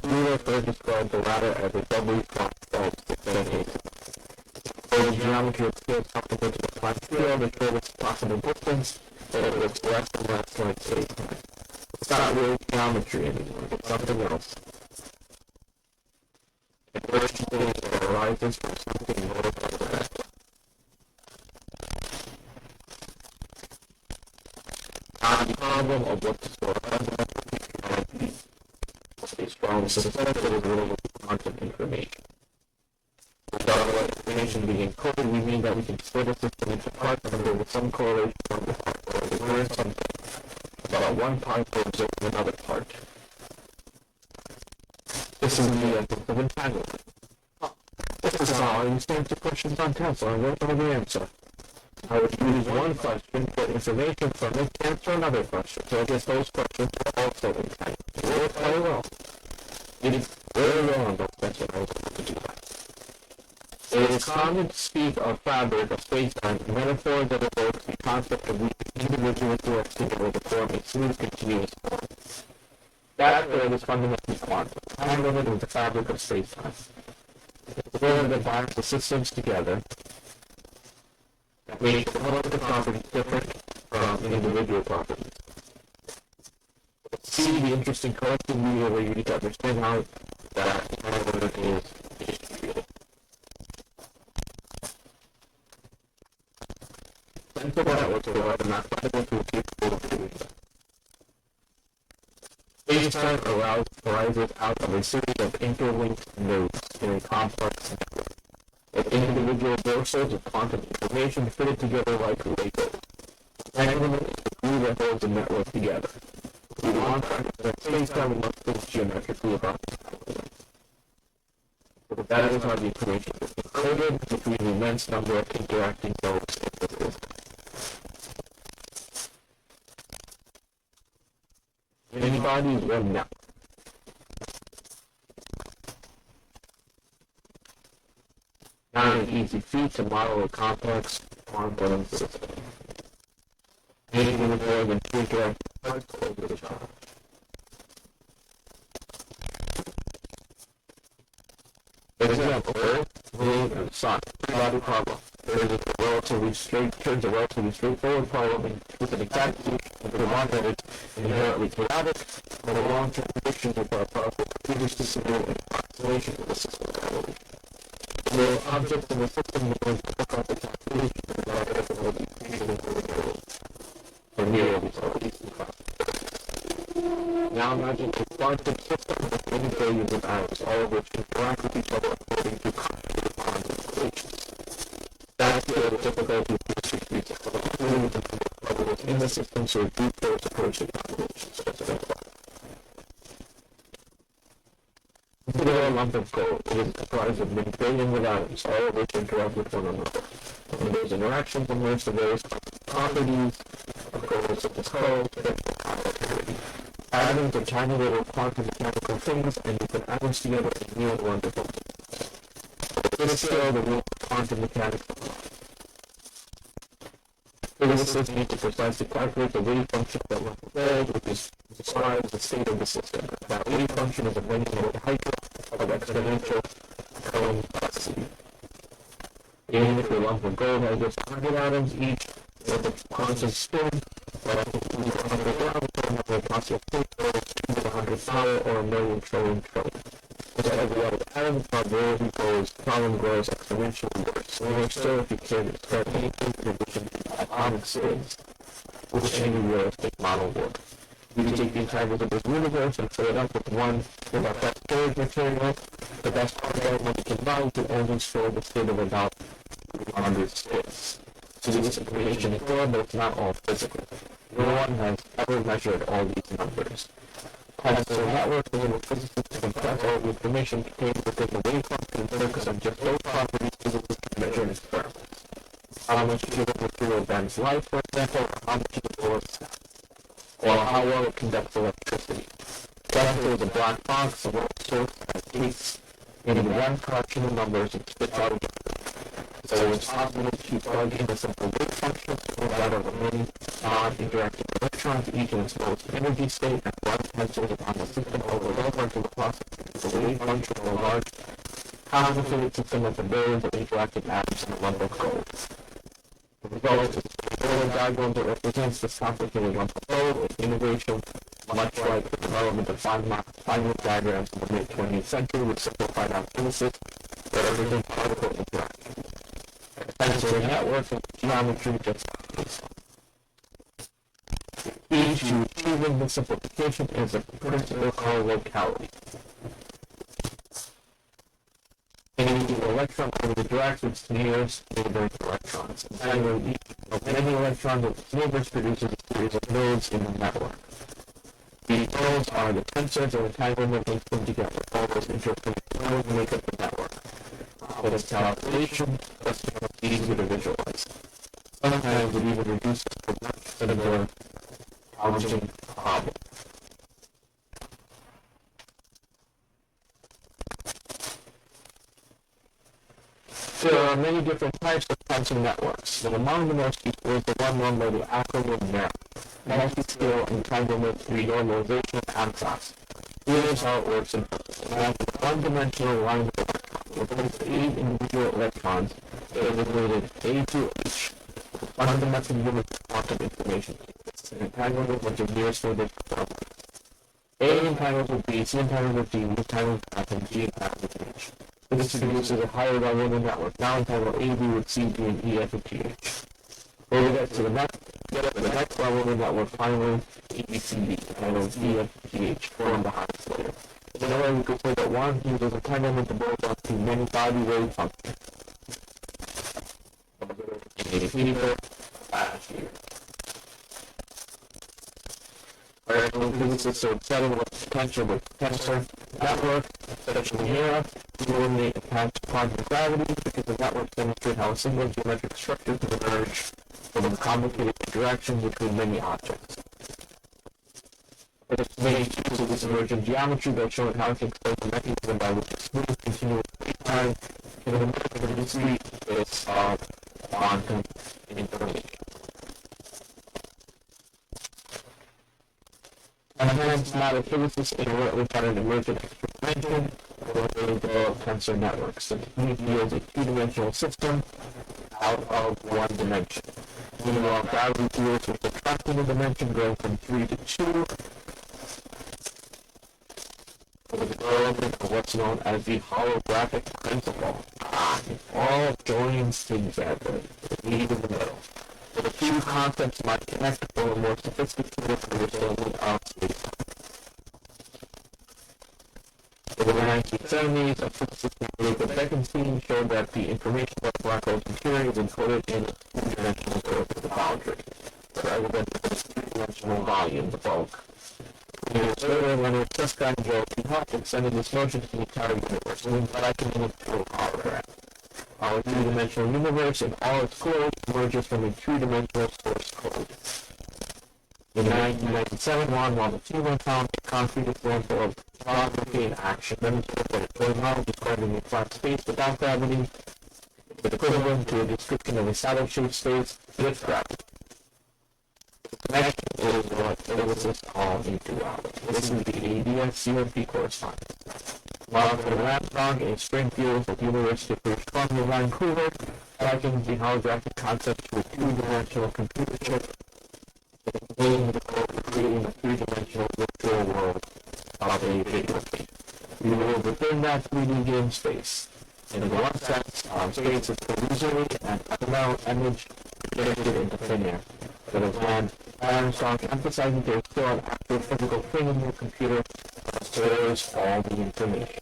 [SPEAKER 1] Wheeler first described the latter as a doubly complex extension. The geometry of scales complicated a flat scale, the shortest possible distance, but it looks less and less like space-time. It's not really geometry anymore, it's something else. Inversion that arises from something more fundamental. Now the problem of what is more fundamental humanity is a strong suspect that is related to quantum information. Without what information being encoded, we mean that we can split a system into parts and there is some correlation on the part where we learn something about one part or observing another part. This is the essence of entanglement. This is how I used to answer questions on tests, so I wrote down the answer. I would use one question, get information from it, answer another question. So I guess those questions were also entangled. It worked very well. You did very well on those questions. I was able to do that. It is common to speak of fabric of space-time, a metaphor that evokes the concept of weaving individual threads together to form a smooth, continuous form. That thread is fundamentally quantum. Entanglement is the fabric of space-time. It's the thread that binds the systems together that makes the collective properties different from individual properties. See the interesting collective media where you need to understand how that entanglement is distributed. Tensor networks provide a mathematical tool capable of doing that. Space-time arises out of a series of interlinked nodes in a complex network. With individual morsels of quantum information fitted together like Legos. Entanglement is the glue that holds the network together. If we want to understand space-time, we must think geometrically about entanglement. But that is how the information is encoded between the immense number of interacting nodes in the system. Anybody is one network. Not an easy feat to model a complex quantum system. Anything with more than two interacting parts over the challenge. For example, Earth, Moon, and Sun. Three-body problem. Turns a relatively straightforward problem with an exact solution to the one that is inherently chaotic, but a long-term prediction require powerful computers to simulate an approximation of the system's evolution. The objects in the system will difficult the calculation and not everyone will be feasible for the world. Or nearly so, at least in class. Now imagine a quantum system with many billions of atoms, all of which interact with each other according to complicated quantum equations. That scale of difficulty distributes in the system, so a brute force approach to calculations doesn't apply. Consider a lump of gold. It is comprised of many billions of atoms, all of which interact with one another. of those interactions and most of those properties of goals of the code predictable connectivity. Atoms are tiny little quantum mechanical things, and you can add them together in new and wonderful things. This is still the real quantum mechanics of life. Physicists need to precisely calculate the wave function that will prevail, which describes the state of the system. That wave function is a many-node hydra of exponential complexity. Even if your lump of gold has just 100 atoms each, with a constant spin, but I think we can have a gravity number of possible particles, 2 to the 100th power, or a million trillion trillion. With every other atom, the probability problem grows exponentially worse. Or still, if you can describe anything in addition to atomic spins, which any realistic model would. You can take the entire of this universe and fill it up with our best storage material. The best particle when you combine can only store the state of about 100 states. So this information is good, but it's not all physical. No one has ever measured all these numbers. Possible networks enable physicists to compress all the information contained within the wave function and focus on just those properties physicists can measure in experiments. How much sugar material bends light, for example, or how much it absorbs sound, or how well it conducts electricity. Just is a black box, a little source that takes in one collection of numbers and spits out again. So it's possible to plug in a simple wave function to pull out of a many non-interacting electrons, each in its lowest energy state, and run pencils upon the system over and over until the process of the wave function of a large, complicated system of the billions of interacting atoms in a lump of gold. The result is a Taylor diagram that represents this complicated lump of gold with integration, much like the development of Feynman diagrams in the mid-20th century, which simplified out physicists that represent particle interaction. Tensor network and geometry just each to achieving the simplification is a principle called locality. Any electron only interacts with its nearest neighboring electrons. And each of many electrons with its neighbors produces a series of nodes in the network. These nodes are the tensors or entanglement links them together. All those interconnected nodes make up the network. But its calculation does become easy to visualize. Sometimes it even reduces the much of the challenging problem. There are many different types of tensor networks, but among the most useful is the one run by the acronym NER, Multi-Scale Entanglement Renormalization AMSAS. Here's how it works in a one-dimensional line of electrons. With 8 individual electrons, they are related A to H, fundamental units of quantum information. It's an entanglement which is nearest to the A entangled with B, C entangled with D, entangled with F, and G entangled with H. This produces a higher level in the network. Now entangle A, B with C, D, and E, F, and G, H. When we get to the next level in the network, finally, A, B, C, D, entangled with E, F, G, H, form the highest layer. In a way, we could say that one uses entanglement to build up to many body wave functions. Physicists are setting up potential with tensor network, such as NERA, to eliminate attached quantum gravity, because the network demonstrates how a single geometric structure can emerge from a complicated interaction between many objects. It is many uses of this emergent geometry that show how it can explain the mechanism by which a smooth, continuous spacetime can emerge from the discrete bits of quantum information. Hence, matter physicists inadvertently found an emergent extra dimension where they develop tensor networks. The technique yields a two-dimensional system out of one dimension. Meanwhile, gravity fields which attract in a dimension going from 3 to 2 for the development of what's known as the holographic principle. It all joins together, the need in the middle. So the two concepts might connect for a more sophisticated understanding of space-time. In the 1970s, a physicist named Bekenstein showed that the information about black holes material is encoded in a two-dimensional curve to the boundary, rather than the three-dimensional volume, the bulk. Years later, Leonard Susskind and Gerald T. Huck extended this notion to the entire universe, meaning that I can manipulate hologram. our three-dimensional universe and all its code emerges from a two-dimensional source code. In 1997, Ron Wamachina found a concrete example of philosophy in action, demonstrated that a toy model describing a flat space without gravity is equivalent to a description of a saddle-shaped space with gravity. Connection is what physicists call a duality. This is the IIIa correspondence. While for Armstrong in Springfield at the University of British Columbia, Vancouver, tracking the holographic concept to a two-dimensional computer chip, contains the code for creating a three-dimensional virtual world of a video game. We live within that 3D game space. In one sense, our space is illusory and fundamental image projected into thin air. But as man, Armstrong emphasizing there is still an actual physical thing in your computer that stores all the information.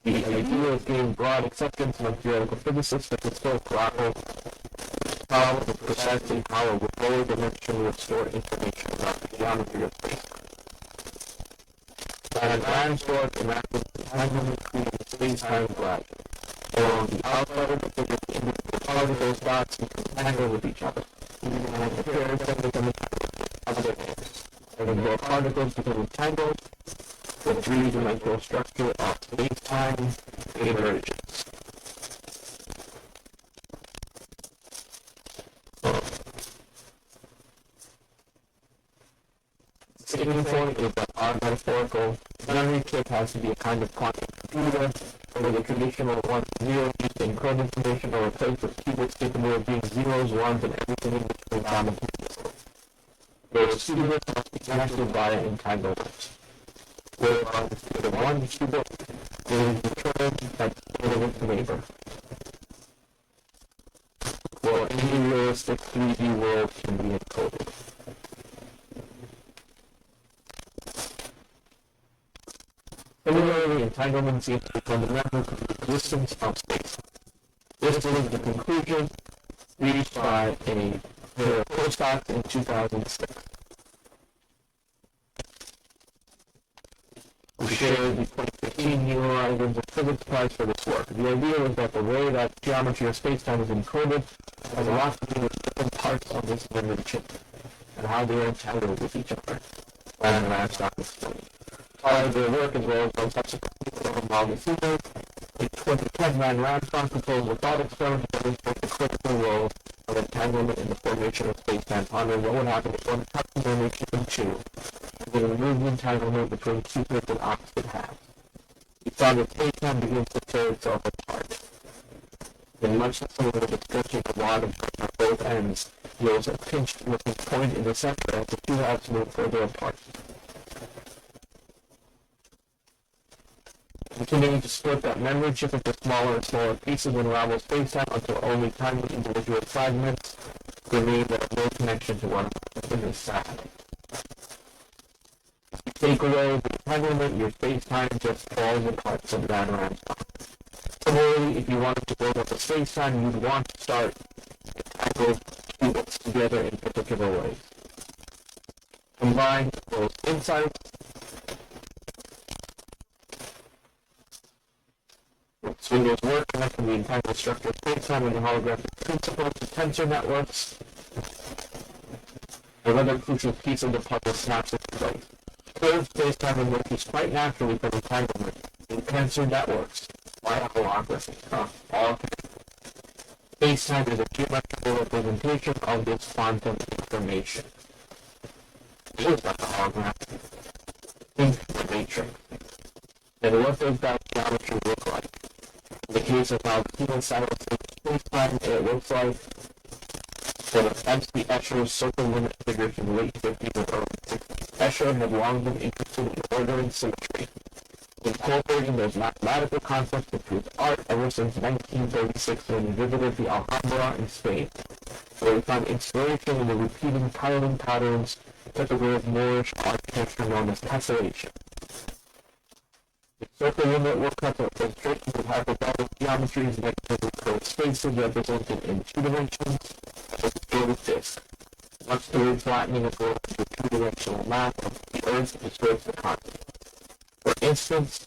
[SPEAKER 1] The idea of gaining broad acceptance among theoretical physicists that could still grapple with problems of precisely how a lower dimension would store information about the geometry of space. And Armstrong imagines entanglement creating space-time gravity. On the outside of the figure, the individual particles dots become tangled with each other. And the pairs then become entangled with other pairs. And when more particles become entangled, the three-dimensional structure of space-time emerges. The sticking point is that our metaphorical memory chip has to be a kind of quantum computer, where the traditional 1 0 used to encode information are replaced with qubits capable of being zeros, ones, and everything in between simultaneously. Those qubits must be connected via entanglement. Whereby instead of one qubit, there is determined that state of its neighbor. For any realistic 3D world can be encoded. Similarly, entanglement seems to be fundamental to the existence of space. This is the conclusion reached by a pair of postdocs in 2006, who shared the 2015 Neil Horizons Physics Prize for this work. The idea was that the way that geometry of space-time is encoded has a lot to do with different parts of this memory chip and how they are entangled with each other, and Armstrong explained. Part of their work, as well as those subsequently from Malvicino, in 2010, Van Armstrong proposed a thought experiment to demonstrate the critical role of entanglement in the formation of space-time, pondering what would happen if one cut the memory chip in two, and then remove the entanglement between two pairs of opposite halves. He found that space-time begins to tear itself apart. In much the same way that stretching a wad of string at both ends yields a pinched-looking point in the center as the two halves move further apart. Continuing to split that memory chip into smaller and smaller pieces and unravel space-time until only tiny individual fragments remain that have no connection to one another is sad. If you take away the entanglement, your space-time just falls apart, said Van Armstrong. Similarly, if you wanted to build up a space-time, you'd want to start entangled qubits together in particular ways. Combine those insights Swindel's work connecting the entangled structure of space-time and the holographic principle to tensor networks. Another crucial piece of the puzzle snaps into place. Curved space-time emerges quite naturally from entanglement in tensor networks via holography. All space-time is a geometrical representation of this quantum information. It is like a hologram. Think the matrix. And what does that geometry look like? In the case of how the human satellite space-time, it looks like one of Msi Escher's circle limit figures from the late 50s and early 60s. Escher had long been interested in order and symmetry, incorporating those mathematical concepts into his art ever since 1936 when he visited the Alhambra in Spain, where he found inspiration in the repeating tiling patterns typical of Moorish architecture known as tessellation. The circle limit will cut out illustrations of hyperbolic geometries negatively curved spaces represented in two dimensions as a distorted disk. Much the reflattening of the two-dimensional map of the Earth distorts the content. For instance,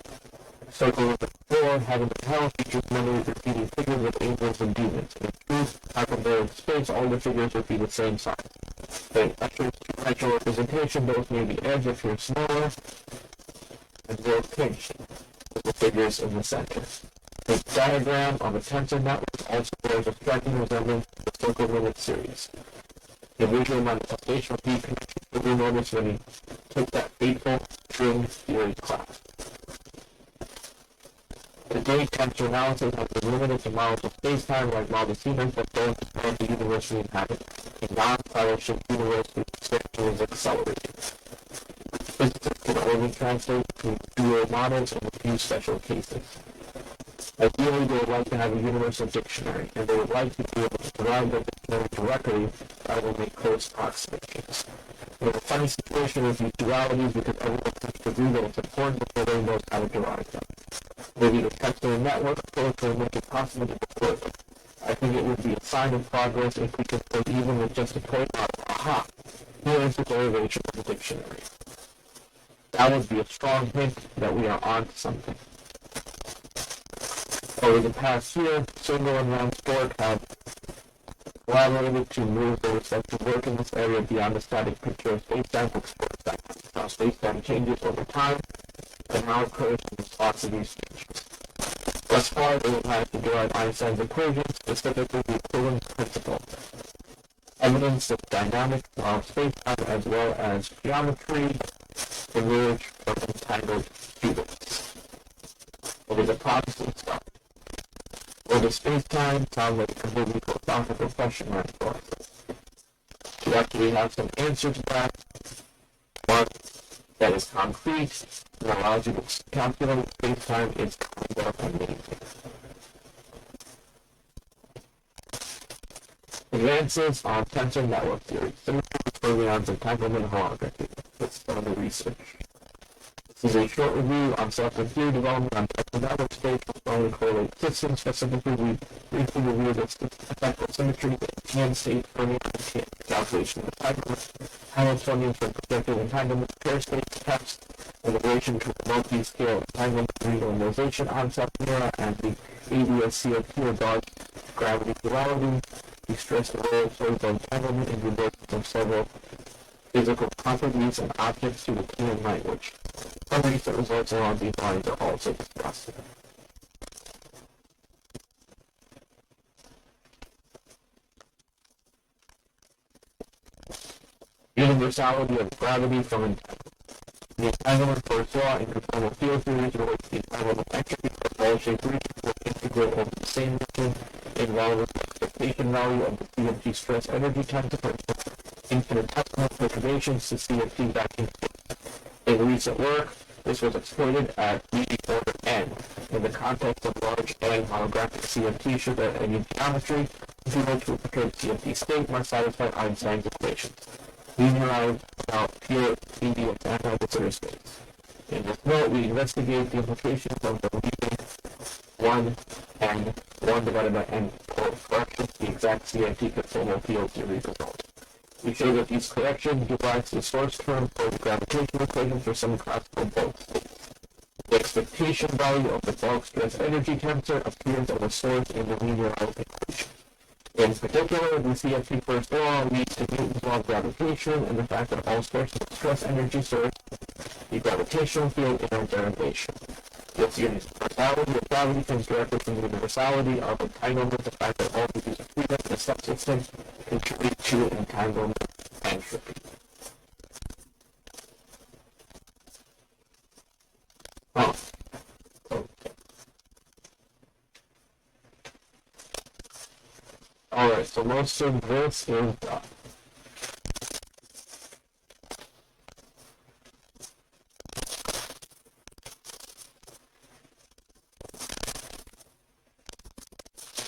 [SPEAKER 1] Circle number 4, Heaven and Hell, features many repeating figures of angels and demons. In truth, hyperbolic space, all the figures would be the same size. The actual representation, those near the edge appear smaller and more pinched, with the figures in the center. The diagram of a tensor network also bears a striking resemblance to the circle limit series. The visual manifestation of these connections will be noticed when he took that fateful string theory class. Today, tensor analysis has been limited to models of space-time like model Siemens, but those of the universe we inhabit. A non-fellowship universe whose expansion is accelerating. Physicists can only translate between dual models in a few special cases. Ideally, they would like to have a universal dictionary, and they would like to be able to derive the dictionary directly rather than make close approximations. There's a funny situation with these dualities because everyone seems to agree that it's important before they know how to derive them. Maybe the tensor network approach will make it possible to report them. I think it would be a sign of progress if we could say even with just a point out, aha, here is the derivation of the dictionary. That would be a strong hint that we are on to something. Over the past year, Single and Ransdorf have collaborated to move their respective work in this area beyond the static picture of space-time to explore how space-time changes over time and how it occurs in response to these changes. Thus far, they have managed to derive Einstein's equation, specifically the equivalence principle, evidence of dynamics of space-time as well as geometry emerge from Untitled Qubits. It is a promising start. Will the space-time sound like a completely philosophical question mark for us? To actually have some answer to that, one that is concrete and allows you to calculate space-time is kind of amazing. Advances on tensor network theory, symmetry, fermions, entanglement, holography. Let's start the research. This is a short review on selective theory development on tensor network space with strongly correlated systems. Specifically, we briefly review the effect of symmetry, the TN state, fermion, calculation of entanglement, Hamiltonian for projective entanglement, pair space tests, in relation to the multi-scale entanglement renormalization concept era, and the ADS-CFT or dodge gravity duality. We stress the role played by entanglement in the emergence of several physical properties and objects through the TN language. Some recent results along these lines are also discussed. Universality of gravity from entanglement. The entanglement first law in conformal field theories relates to the entanglement entropy of ball-shaped regions will integrate over the same region involving the expectation value of the CFT stress energy tensor for infinitesimal perturbations to CFT vacuum state. In recent work, this was exploited at the order n. In the context of large n holographic CFT should there any geometry, zero to a perturbed CFT state must satisfy Einstein's equations. Linearized about pure medium anti-Witzer space. In this note, we investigate the implications of the leading 1 and 1 divided by n corrections, the exact CFT conformal field theory result. We show that these corrections give rise to the source term for the gravitational equation for some classical bulk states. The expectation value of the bulk stress energy tensor appears as a source in the linearized equation. In particular, the CFT first law leads to Newton's law of gravitation and the fact that all sources of stress energy source the gravitational field in our derivation. This universality of gravity comes directly from the universality of entanglement, the fact that all degrees of freedom in a subsystem contribute to entanglement entropy. Oh. Okay. Alright, so most of this is done.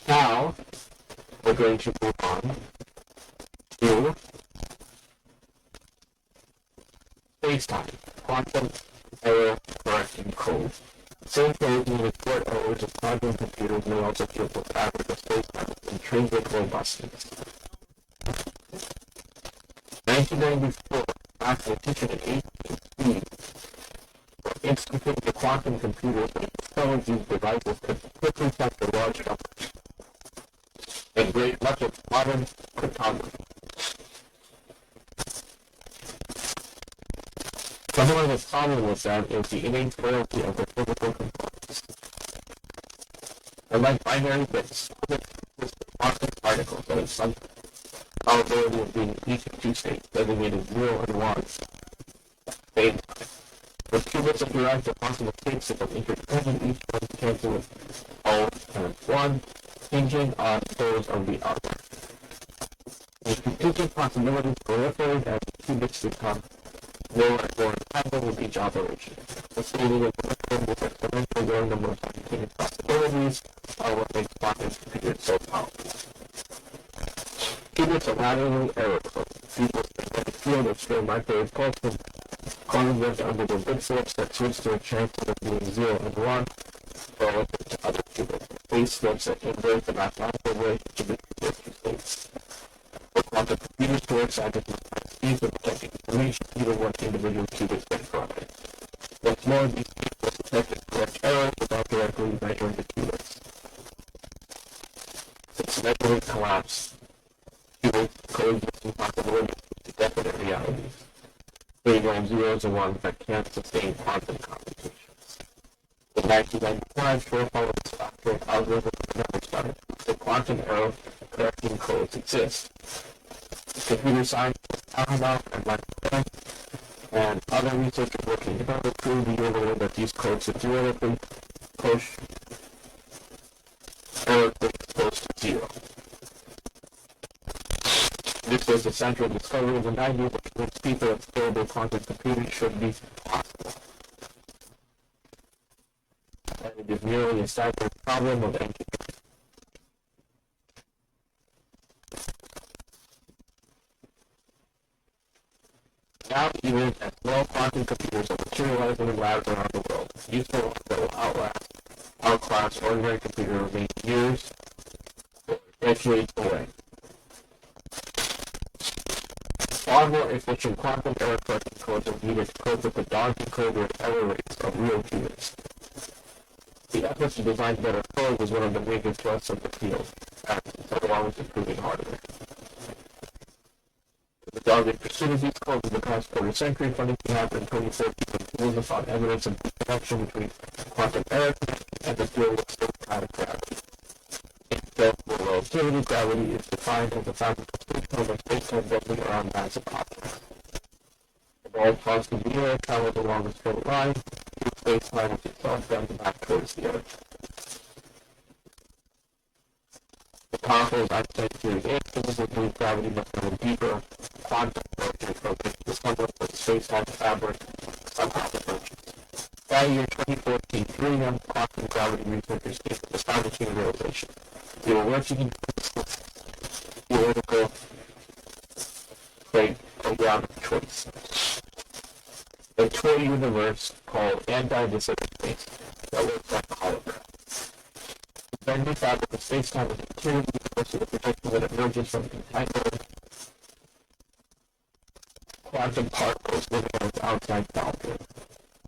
[SPEAKER 1] Now, we're going to move on to space-time, quantum error correcting code. Same code needed for errors of quantum computers may also cure the average of space-time intrinsic robustness. 1994, mathematician and 18 instituted the quantum computers with some of these devices could quickly capture large numbers and create much of modern cryptography. Something of the problem with them is the innate frailty of the physical components. Unlike binary bits, quantum particles that have some probability of being each of two states, designated 0 and 1, same time. With qubits of derived to quantum states that are interdependent, each one cancel with all times 1, hinging on those of the other. The contingent possibilities proliferate as the qubits become more and more entangled with each operation. The scaling of this exponential growing number of simultaneous possibilities are what makes quantum computers so powerful. Qubits are laterally error-prone. People's magnetic field of string microwave pulses causing them to undergo bit flips that switch to a chance of being 0 and 1 relative to other qubits. Phase flips that invert the mathematical relationship between those two states. For quantum computers to work side by speeds of detecting information, either one individual qubit can corrupted. What's more, these qubits detect and correct errors without directly measuring the qubits. Since measuring collapse, qubits coexisting possibilities to definite realities. Creating all zeros and ones that can't sustain quantum computations. In 1995, short following this factor, algorithms never started. The quantum error correcting codes exist. Computer scientists Ahamoff and Michael and other researchers working together proved the other way that these codes theoretically push error rates close to 0. This was the central discovery of the 90s, which convinced people that scalable quantum computing should be possible. And it is merely a staggering problem of engineering. Now, even as small quantum computers are materializing in labs around the world, useful ones that will outclass ordinary computers remain years or decades away. Far more efficient quantum error correcting codes are needed to cope with the daunting code error rates of real qubits. The efforts to design better code was one of the major thrusts of the field, along with improving hardware. The dogged pursuit of these codes in the past quarter century, funding happened in 2014 when tools found evidence of the connection between quantum error and the field of space-time gravity. Therefore, relativity gravity is defined as the fact that space-time bending around massive objects. The ball constant mirror travels along a straight line, through space-time which itself bends back towards the Earth. The powerful Einstein theory answers that the gravity must have a deeper quantum approach from which the semblance of space-time fabric somehow approaches. By the year 2014, 3 young quantum gravity researchers came to the astonishing realization. They were working in theoretical playground of choice. A toy universe called anti-dissipative space that looks like a hologram. The bending fabric of space-time is materially close to the projection that emerges from entangled quantum particles living on its outside boundary.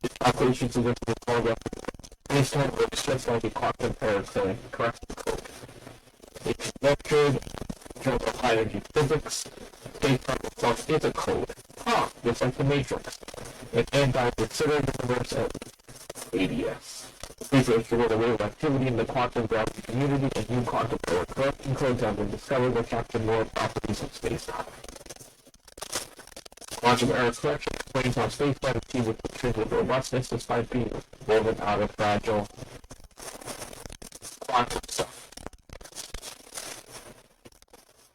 [SPEAKER 1] The calculations of this hologram space-time works just like a quantum error correction code. A conjectured joke of high-energy physics, space-time itself is a code. Just like the Matrix. An anti-considered universe at ADS. Research revealed a rate of activity in the quantum gravity community and new quantum error correcting codes have been discovered that capture more properties of space-time. Quantum error correction explains how space-time achieves its intrinsic robustness despite being woven out of fragile quantum stuff.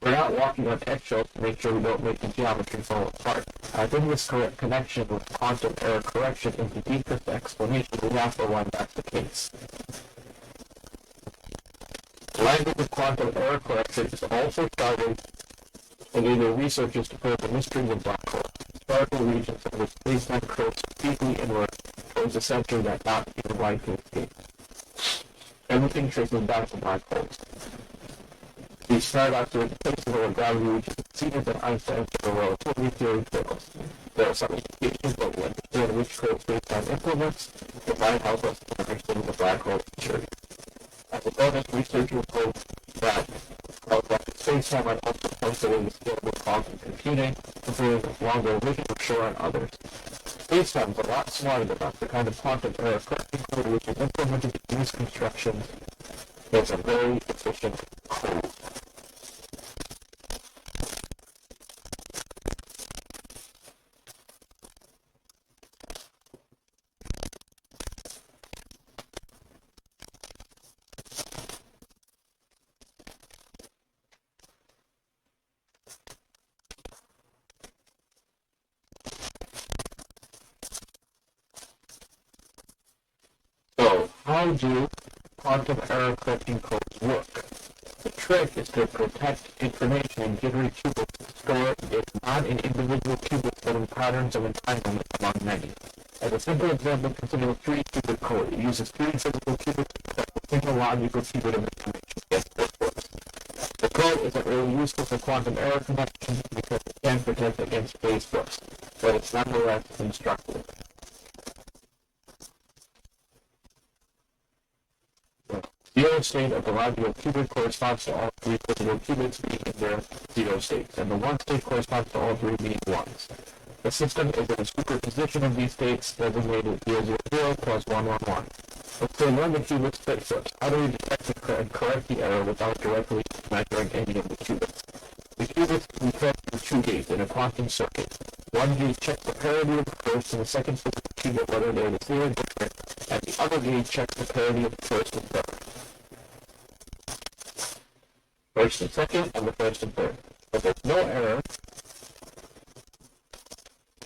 [SPEAKER 1] We're not walking on eggshells to make sure we don't make the geometry fall apart. I think this correct connection with quantum error correction is the deepest explanation we have for why that's the case. The language of quantum error correction is also starting to enable researchers to probe the mysteries of black holes, spherical regions in which space-time curves deeply inward towards the center that not even light can escape. Everything traces back to black holes. These start after the places where gravity reaches exceeded that Einstein's general relativity theory fails. There are some indications, but we understand understand which code space-time implements that might help us in understanding the black hole theory. As a bonus, researchers hope that space-time might also facilitate the scalable quantum computing, including longer vision for sure and others. Space-time is a lot smarter than us, the kind of quantum error correcting code which is implemented in these constructions. It's a very efficient code. So, how do quantum error correcting codes work? The trick is to protect information in jittery qubits, store it not in individual qubits but in patterns of entanglement among many. As a simple example, consider a 3-qubit code. It uses 3 physical qubits to protect a single logical qubit of information against bit force. The code isn't really useful for quantum error detection because it can protect against phase force, but it's nonetheless instructive. Zero state of the logical qubit corresponds to all 3 physical qubits being in their zero states, and the 1 state corresponds to all 3 being 1s. The system is in a superposition of these states designated 000 plus 111. Let's say one of the qubits split flips. How do we detect and correct the error without directly measuring any of the qubits? The qubits can be fed through 2 gates in a quantum circuit. One gate checks the parity of the first and the second physical qubit whether they are the same or different, and the other gate checks the parity of the first and third. First and second, and the first and third. But there's no error.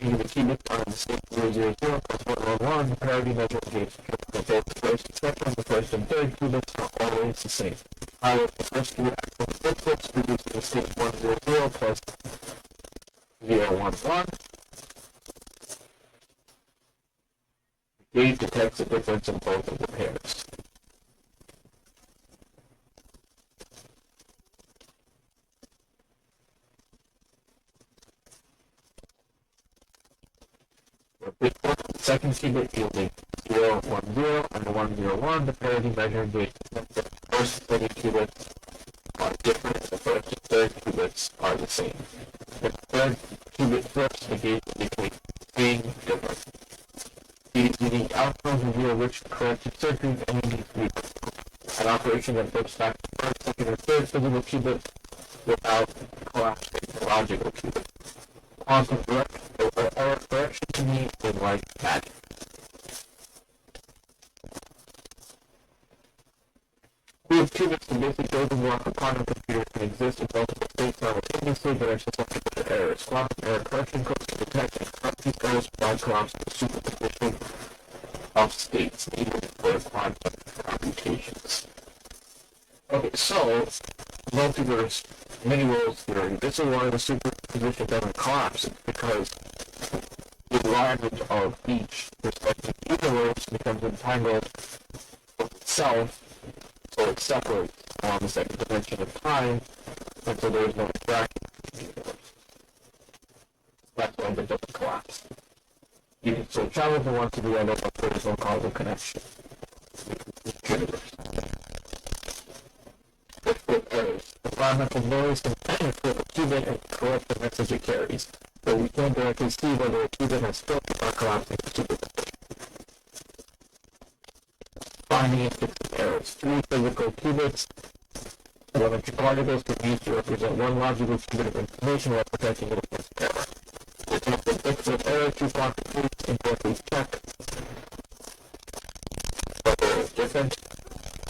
[SPEAKER 1] Either the qubits are in the state 000 plus 111, the parity measuring gates for both the first and second and the first and third qubits are always the same. However, the first qubit actually split flips producing the state 100 plus 011. The gate detects the difference in both of the pairs. The second qubit yielding 010 and the 101, the parity measuring gate detects that the first and second qubits are different and the first and third qubits are the same. If the third qubit flips, the gate indicates being different. These unique outcomes reveal which corrected circuits any needs to be an operation that flips back to the first, second, or third physical qubit without collapsing the logical qubit. Quantum error correction to me is like magic. These qubits, the basic building block of quantum computers, can exist in multiple states simultaneously but are susceptible to errors. Quantum error correction codes can detect and correct these errors without collapsing the superposition of states needed for quantum computations. Okay, so multiverse mini-world theory. This is why the superposition doesn't collapse. It's because the environment of each respective universe becomes entangled with itself, so it separates along the second dimension of time, and so there is no interaction between the universe. That's why it doesn't collapse. You can still travel from one to the other, but there is no causal connection between each universe. With errors, environmental noise can flip a qubit and correct the message it carries, but we can't directly see whether a qubit has flipped or collapsing the superposition. Finding and fixing errors. 3 physical qubits, elementary particles can be used to represent one logical qubit of information while protecting it against error. To detect the fix of error, 2 quantum qubits can directly check whether it is different.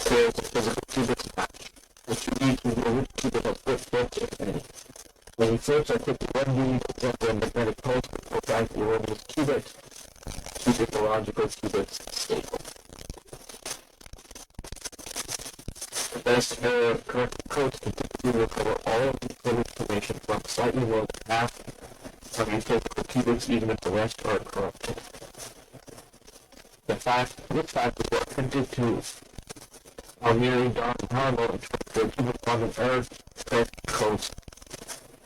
[SPEAKER 1] Pairs of physical qubits match. The 2 beads reveal which qubit has flipped, if any. When the flips are clicked to one bead, example a magnetic pulse will go back to the erroneous qubit, keeping the logical qubits stable. The best error corrected codes can typically recover all of the encoded information from slightly more than half of your physical qubits, even if the rest are corrupted. This fact is what printed to Almiri, Don, and Harlow in 2013 quantum error corrected codes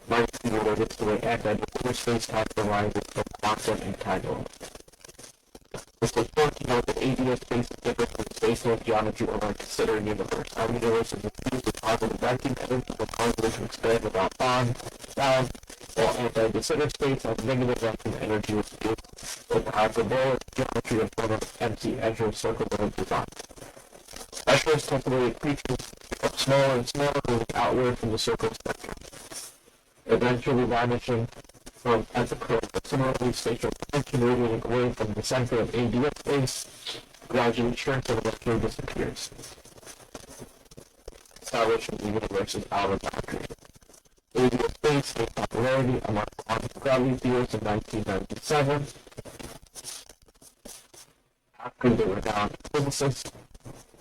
[SPEAKER 1] might be related to the way anti-nuclear space-time arises from quantum entanglement. It's important to note that ADS space is different from space-time geometry or our considered universe. Our universe is infused with positive vacuum energy when particles can expand without bound, while anti-de Sitter space has negative vacuum energy which gives with the hyperbolic geometry in form of Msi Attribute circle limit design. Specialist temporary creatures become smaller and smaller, moving outward from the circle's center, eventually vanishing from at the curve. Similarly, spatial dimension radiating away from the center of ADS space gradually shrinks and eventually disappears, establishing the universe's outer boundary. ADS space gained popularity among quantum gravity theorists in 1997 after the renowned physicist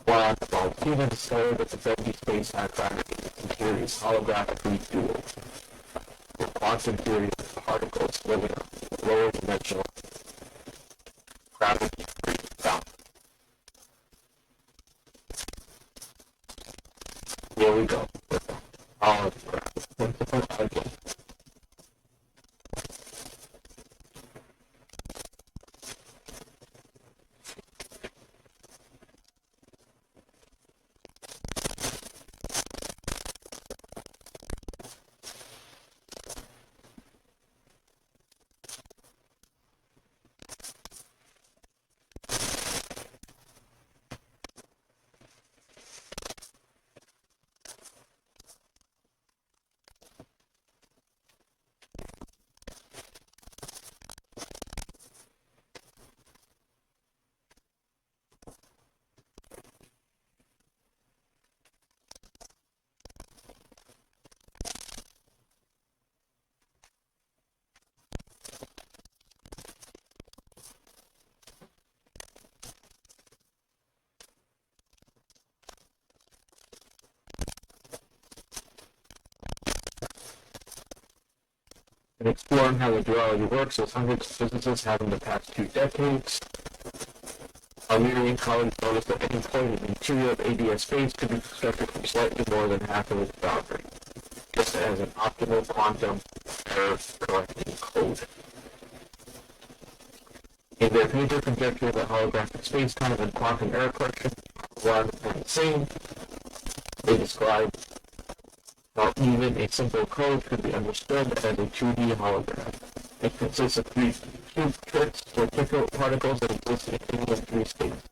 [SPEAKER 1] Juan Bautista discovered that the empty space had gravity and theory's holographically dual. The quantum theory of particles living in lower dimensional gravity-free bound. Here we go. Holograph. Principle again. And exploring how the duality works, as hundreds of physicists have in the past 2 decades, our Miriam colleagues noticed that any point in the interior of ADS space could be constructed from slightly more than half of its boundary, just as an optimal quantum error-correcting code. In their major conjecture that holographic space-time and quantum error correction are one and the same, they described how even a simple code could be understood as a 2D hologram. It consists of 3 cube tricks or particles that exist in any 3 states,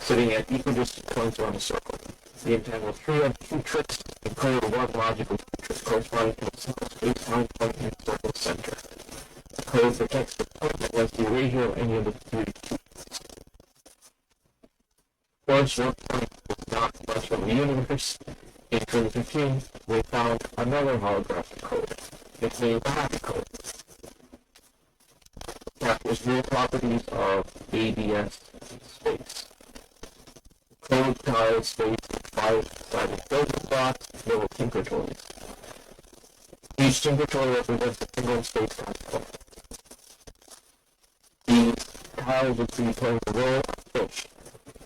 [SPEAKER 1] sitting at equidistant points around a circle. The entangled tree of 2 tricks encode one logical trick corresponding to a single space-time point in the circle's center. The code protects the point against the erasure of any of the 3 cubes. Of course, one point is not much from the universe. In 2015, we found another holographic code. It's named the Happy Code. It captures real properties of ADS space. The code ties space with 5-sided building blocks, little tinker toys. Each tinker toy represents a single space-time point. These tiles would be playing the role of fish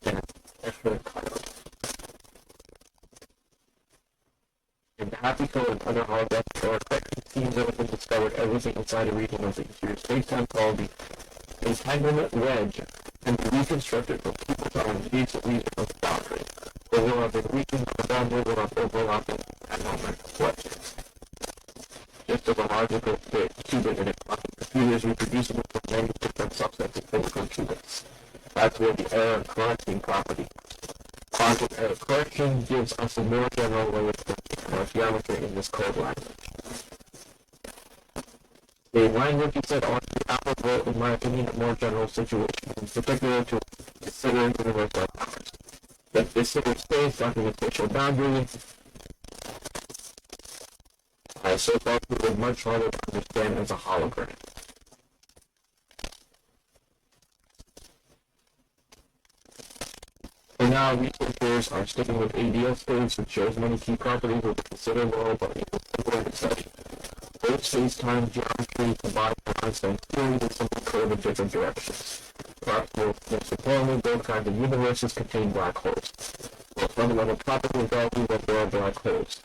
[SPEAKER 1] in an extra title. In the Happy Code and other holographic error correction schemes that have been discovered, everything inside a region of the interior spacetime called the entanglement wedge can be reconstructed from people to engage the region of the boundary. Overlapping regions of the boundary will have overlapping entanglement wedges. Just as a logical qubit in a quantum computer is reproducible for many different subsets of physical qubits. That's where the error correcting property. Quantum error correction gives us a more general way of thinking about geometry in this code language. The language is said ought to be applicable, in my opinion, in more general situations, in particular to consider universe like ours. That this sort of space, not the spatial boundary, so far proven much harder to understand as a hologram. For now, researchers are sticking with ADS space, which shows many key properties of the considered world, but even simpler to study. Both space-time geometry combined with Einstein's theory with simple code in different directions. Perhaps most importantly, both kinds of universes contain black holes. The fundamental property of gravity is that there are black holes.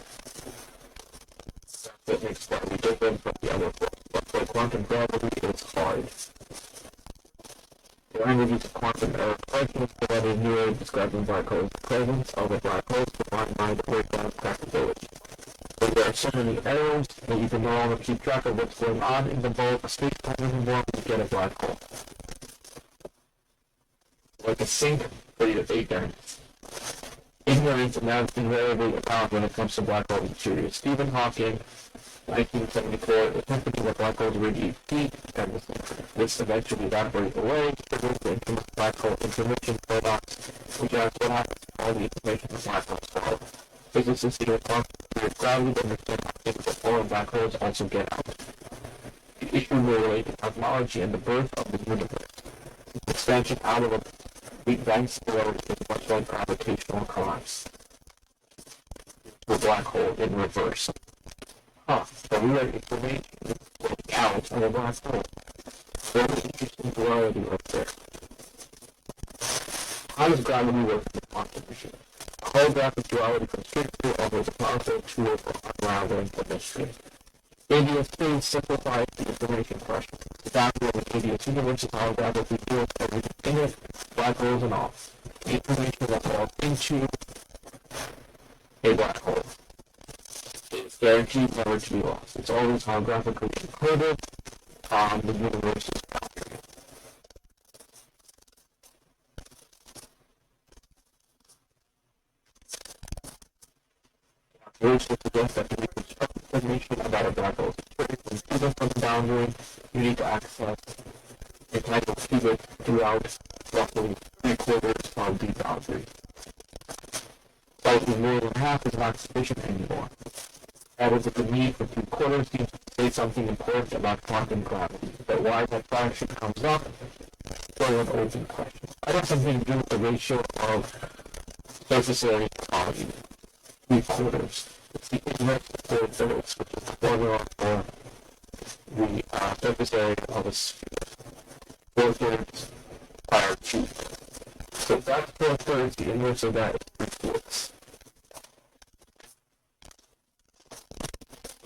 [SPEAKER 1] That makes gravity different from the other forms, but for quantum gravity, it's hard. The languages of quantum error correction is provided nearly describing black holes. The presence of a black hole is defined by the breakdown of practicability. But there are so many errors that you can no longer keep track of what's going on in the bulk of space-time isn't born when you get a black hole. Like a sink full of ignorance. Ignorance is now invariably apparent when it comes to black hole material. Stephen Hawking, 1974, attempted to let black holes radiate heat, and this eventually evaporate away, triggers the infamous black hole information paradox, which asks what happens to all the information the black holes follow. Physicists either concentrate gravity to understand how things that fall in black holes also get out. The issue will relate to cosmology and the birth of the universe. The expansion out of a Big Bang scenario is much like gravitational collapse. The black hole in reverse. The real information is out of a black hole. Very interesting duality right there. How does gravity work in the quantum machine? Holographic duality from Shakespeare offers a powerful tool for unraveling the mystery. ABS theory simplifies the information question. The boundary of an ABS universe is holographically reveals everything in it, black holes and all. The information that falls into a black hole is guaranteed never to be lost. It's always holographically encoded on the universe's boundary. Words to suggest that to reconstruct information about a black hole situation even from the boundary, you need to access a type of qubit throughout roughly 3/4 of the boundary. Slightly more than half is not sufficient anymore. That is, if the need for 3/4 seems to say something important about quantum gravity, but why that fraction comes up, still an open question. That has something to do with the ratio of surface area to volume. 3/4. It's the inverse of 4/3, which is the formula for the surface area of a sphere. 4/3 are 2. So if that's 4/3, the inverse of that is 3/4.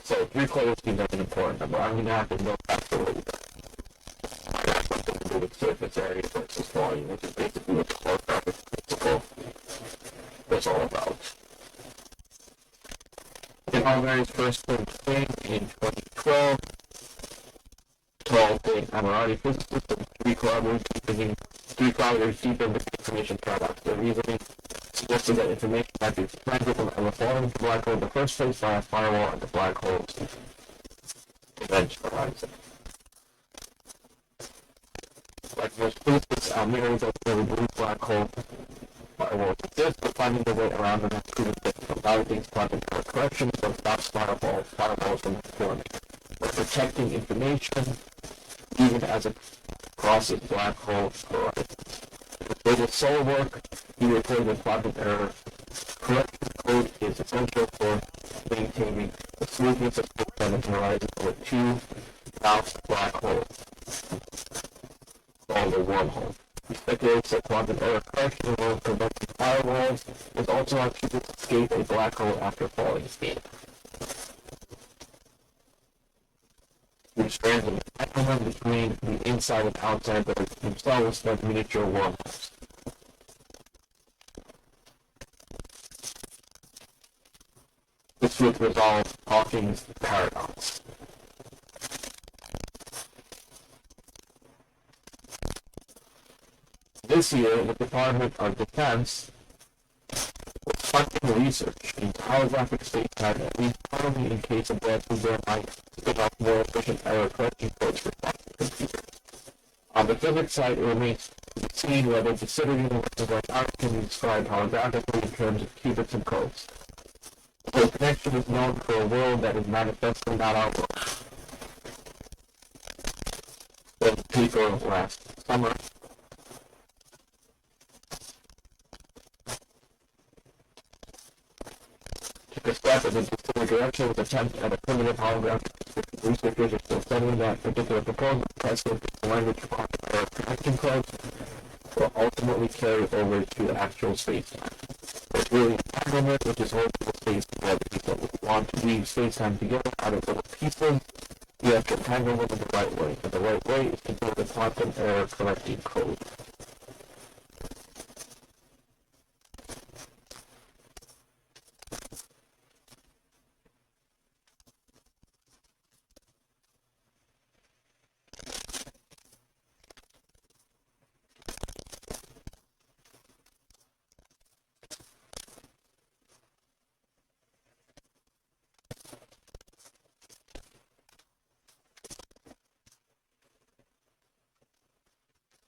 [SPEAKER 1] So 3/4 seems like an important number. I'm going to have to know that for later. I have something to do with surface area versus volume, which is basically what the holographic principle was all about. In Alvarez's first filmed thing in 2012, Emirati physicists and three collaborators deep into the information paradox. Their reasoning suggested that information might be expanded from ever falling into the black hole in the first place by a firewall at the black hole's event horizon. Like most physicists, many results of the blue black hole firewalls exist, but finding their way around them has proven difficult. Validating quantum error correction is what stops firewalls from forming. But protecting information, even as it crosses black hole horizons. With its sole work, he reported that quantum error correction code is essential for maintaining the smoothness of space-time horizon over two bounced black holes, called a wormhole. He speculates that quantum error correction will prevent firewalls is also how qubits escape a black hole after falling asleep. These strands of entanglement between the inside and outside that are themselves like miniature wormholes. This would resolve Hawking's paradox. This year, the Department of Defense was funding research into holographic space-time, at least only in case of death, there might spin up more efficient error correction codes for quantum computers. On the physics side, it remains to be seen whether considering universes like ours can be described holographically in terms of qubits and codes. The connection is known for a world that is manifestly not our world. The paper last summer took a step in the particular direction with attempt at a primitive holographic system. Researchers are still studying that particular proposal. Precedent is the language for quantum error connection codes will ultimately carry over to actual space-time. There's really entanglement, which is holding the space together. People want to weave space-time together out of little pieces. You have to entangle them in the right way. And the right way is to build a quantum error correcting code.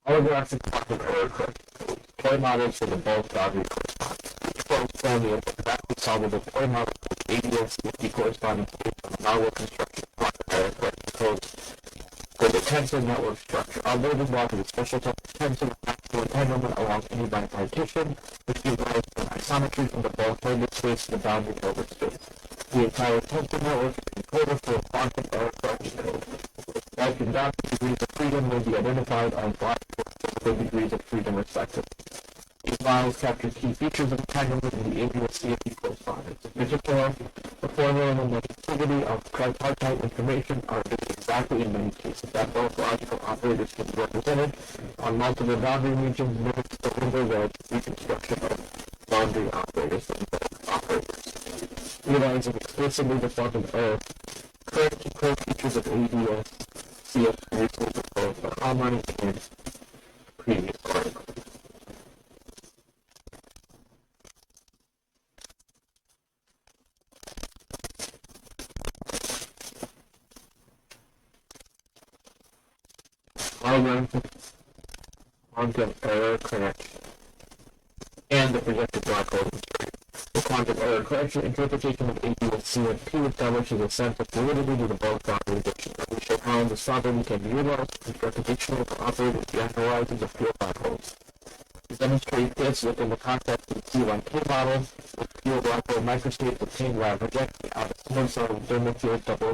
[SPEAKER 1] Holographic quantum error correction. Toy models for the bulk boundary correspondence. Each corresponding of the exactly solvable toy model with ADS with correspondence based on the novel construction of quantum error correction codes for the tensor network structure. Although this logic is special type of tensor with maximum entanglement along any bipartition, which gives rise to an isometry from the bulk target space to the boundary Hilbert space. The entire tensor network is encoded for a quantum error correction code. Like and dominant degrees of freedom will be identified on black for degrees of freedom respectively. These models capture key features of entanglement in the ABS-CFD correspondence. In particular, the formula and the negativity of tripartite information are exactly in many cases that both logical operators can be represented on multiple boundary regions limits the window-wedge reconstruction of boundary operators and both operators. Realizing explicitly the quantum error current key core features of ABS CFD resources both the online and previous article. Quantum error correction and the projected black hole theory. The quantum error correction interpretation of ABS-CFP establishes a sense of validity to the bulk boundary dictionary. We show how this property can be utilized to construct a dictionary to operate with the horizons of pure black holes. To demonstrate this within the context of the C1K model, with pure black hole microstates obtained while projecting out a single cell of thermal field double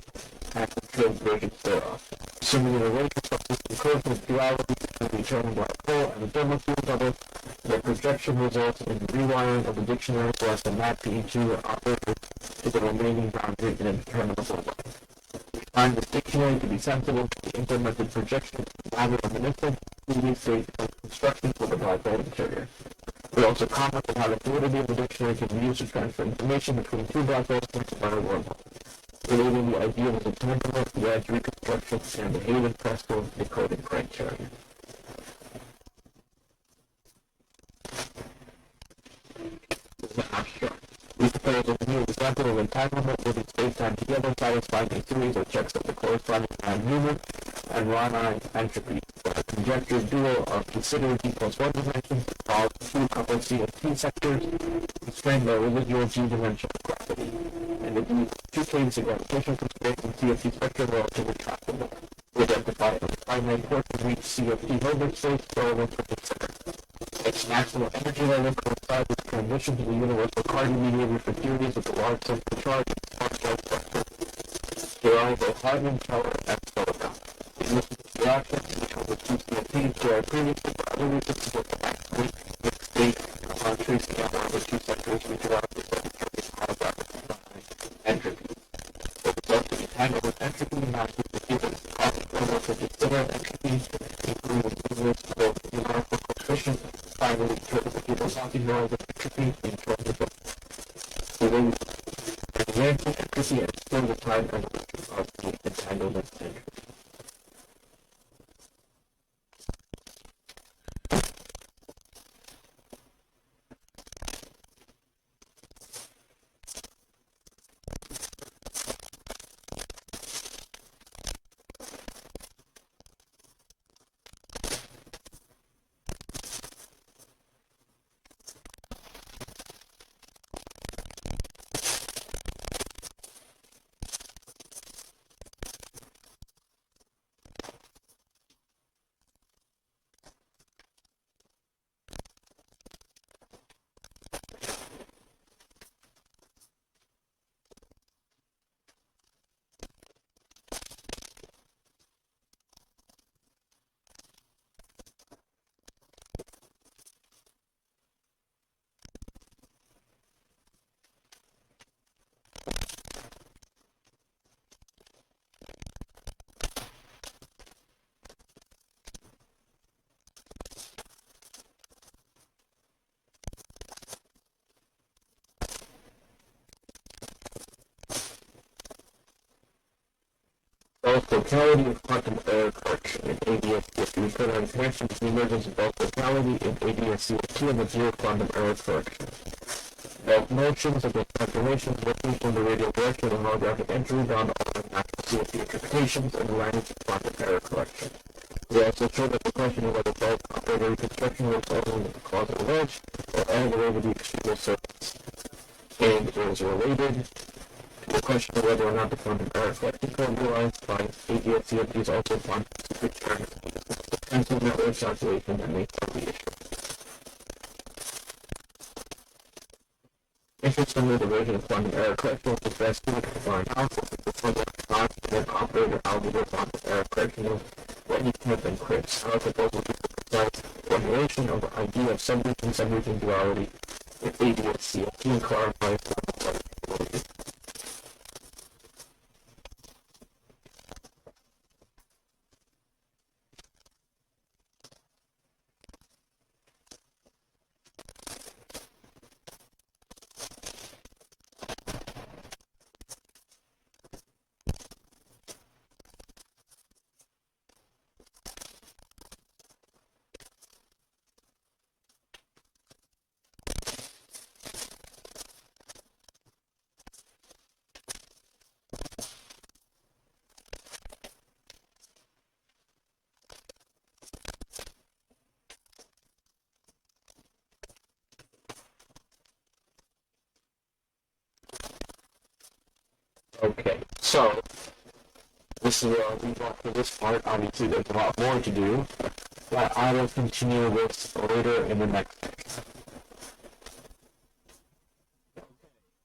[SPEAKER 1] active trade versions thereof. Assuming an array constructed code with duality between the eternal black hole and the thermal field double, the projection results in the rewiring of the dictionary so as to map the each operator to the remaining boundary in a determinable way. We find this dictionary to be sensible to the implemented projection rather than an instant previous state of construction for the black hole interior. We also comment on how the fluidity of the dictionary can be used to transfer information between two black holes into one wormhole, relating the idea of entanglement, the edge reconstruction, and the Haven-Preston decoding criteria. This is an abstract. We propose a new example of entanglement moving space-time together, satisfying a series of checks of the corresponding Newman and Rana entropy for a conjectured duo of considered d plus 1 dimensions involved two coupled CFT sectors constrained by residual g-dimensional gravity, and the two cases of gravitational constraints in CFT spectrum relatively tractable. We identify a finite portion of each CFT Hilbert space relevant to consider. Its maximum energy level coincides with transition to the universal Carty mediator for theories of the large central charge and partial spectrum derived by Hyman, Keller, and Silicon. These reactions between the two CFTs derived previously for other reasons to the maximally mixed state upon tracing out all the two sectors we derive the demonstrated holographic entropy. The result of entanglement entropy matches the given cost level for dissimilar entropy, including the universe of both numerical coefficient. Finally, in terms of the Kiyosaki model of entropy, in terms of the way advancing entropy and still the time evolution of the entanglement entropy. Both locality of quantum error correction in ABS-CFT. We put on connection to the emergence of both locality in ABS-CFT and the zero quantum error correction. Both motions of the calculations working from the radial direction of the holographic entry bound all natural CFT interpretations and the language of quantum error correction. We also showed that the question of whether both operator reconstruction works only with the causal wedge or any way with the external surface. And it was related to the question of whether or not the quantum error collecting code realized by ADS CFT is also quantum supercharged potential network calculation that makes up the issue. Interestingly, the version of quantum error correction is best suited for analysis of the somewhat constant operator algorithm quantum error correction of what you can have been crypts. However, both will be the precise formulation of the idea of subregion duality with ADS CFT and clarify formal subregion. Okay, so this is where I'll leave off for this part. Obviously, there's a lot more to do, but I will continue this later in the next section.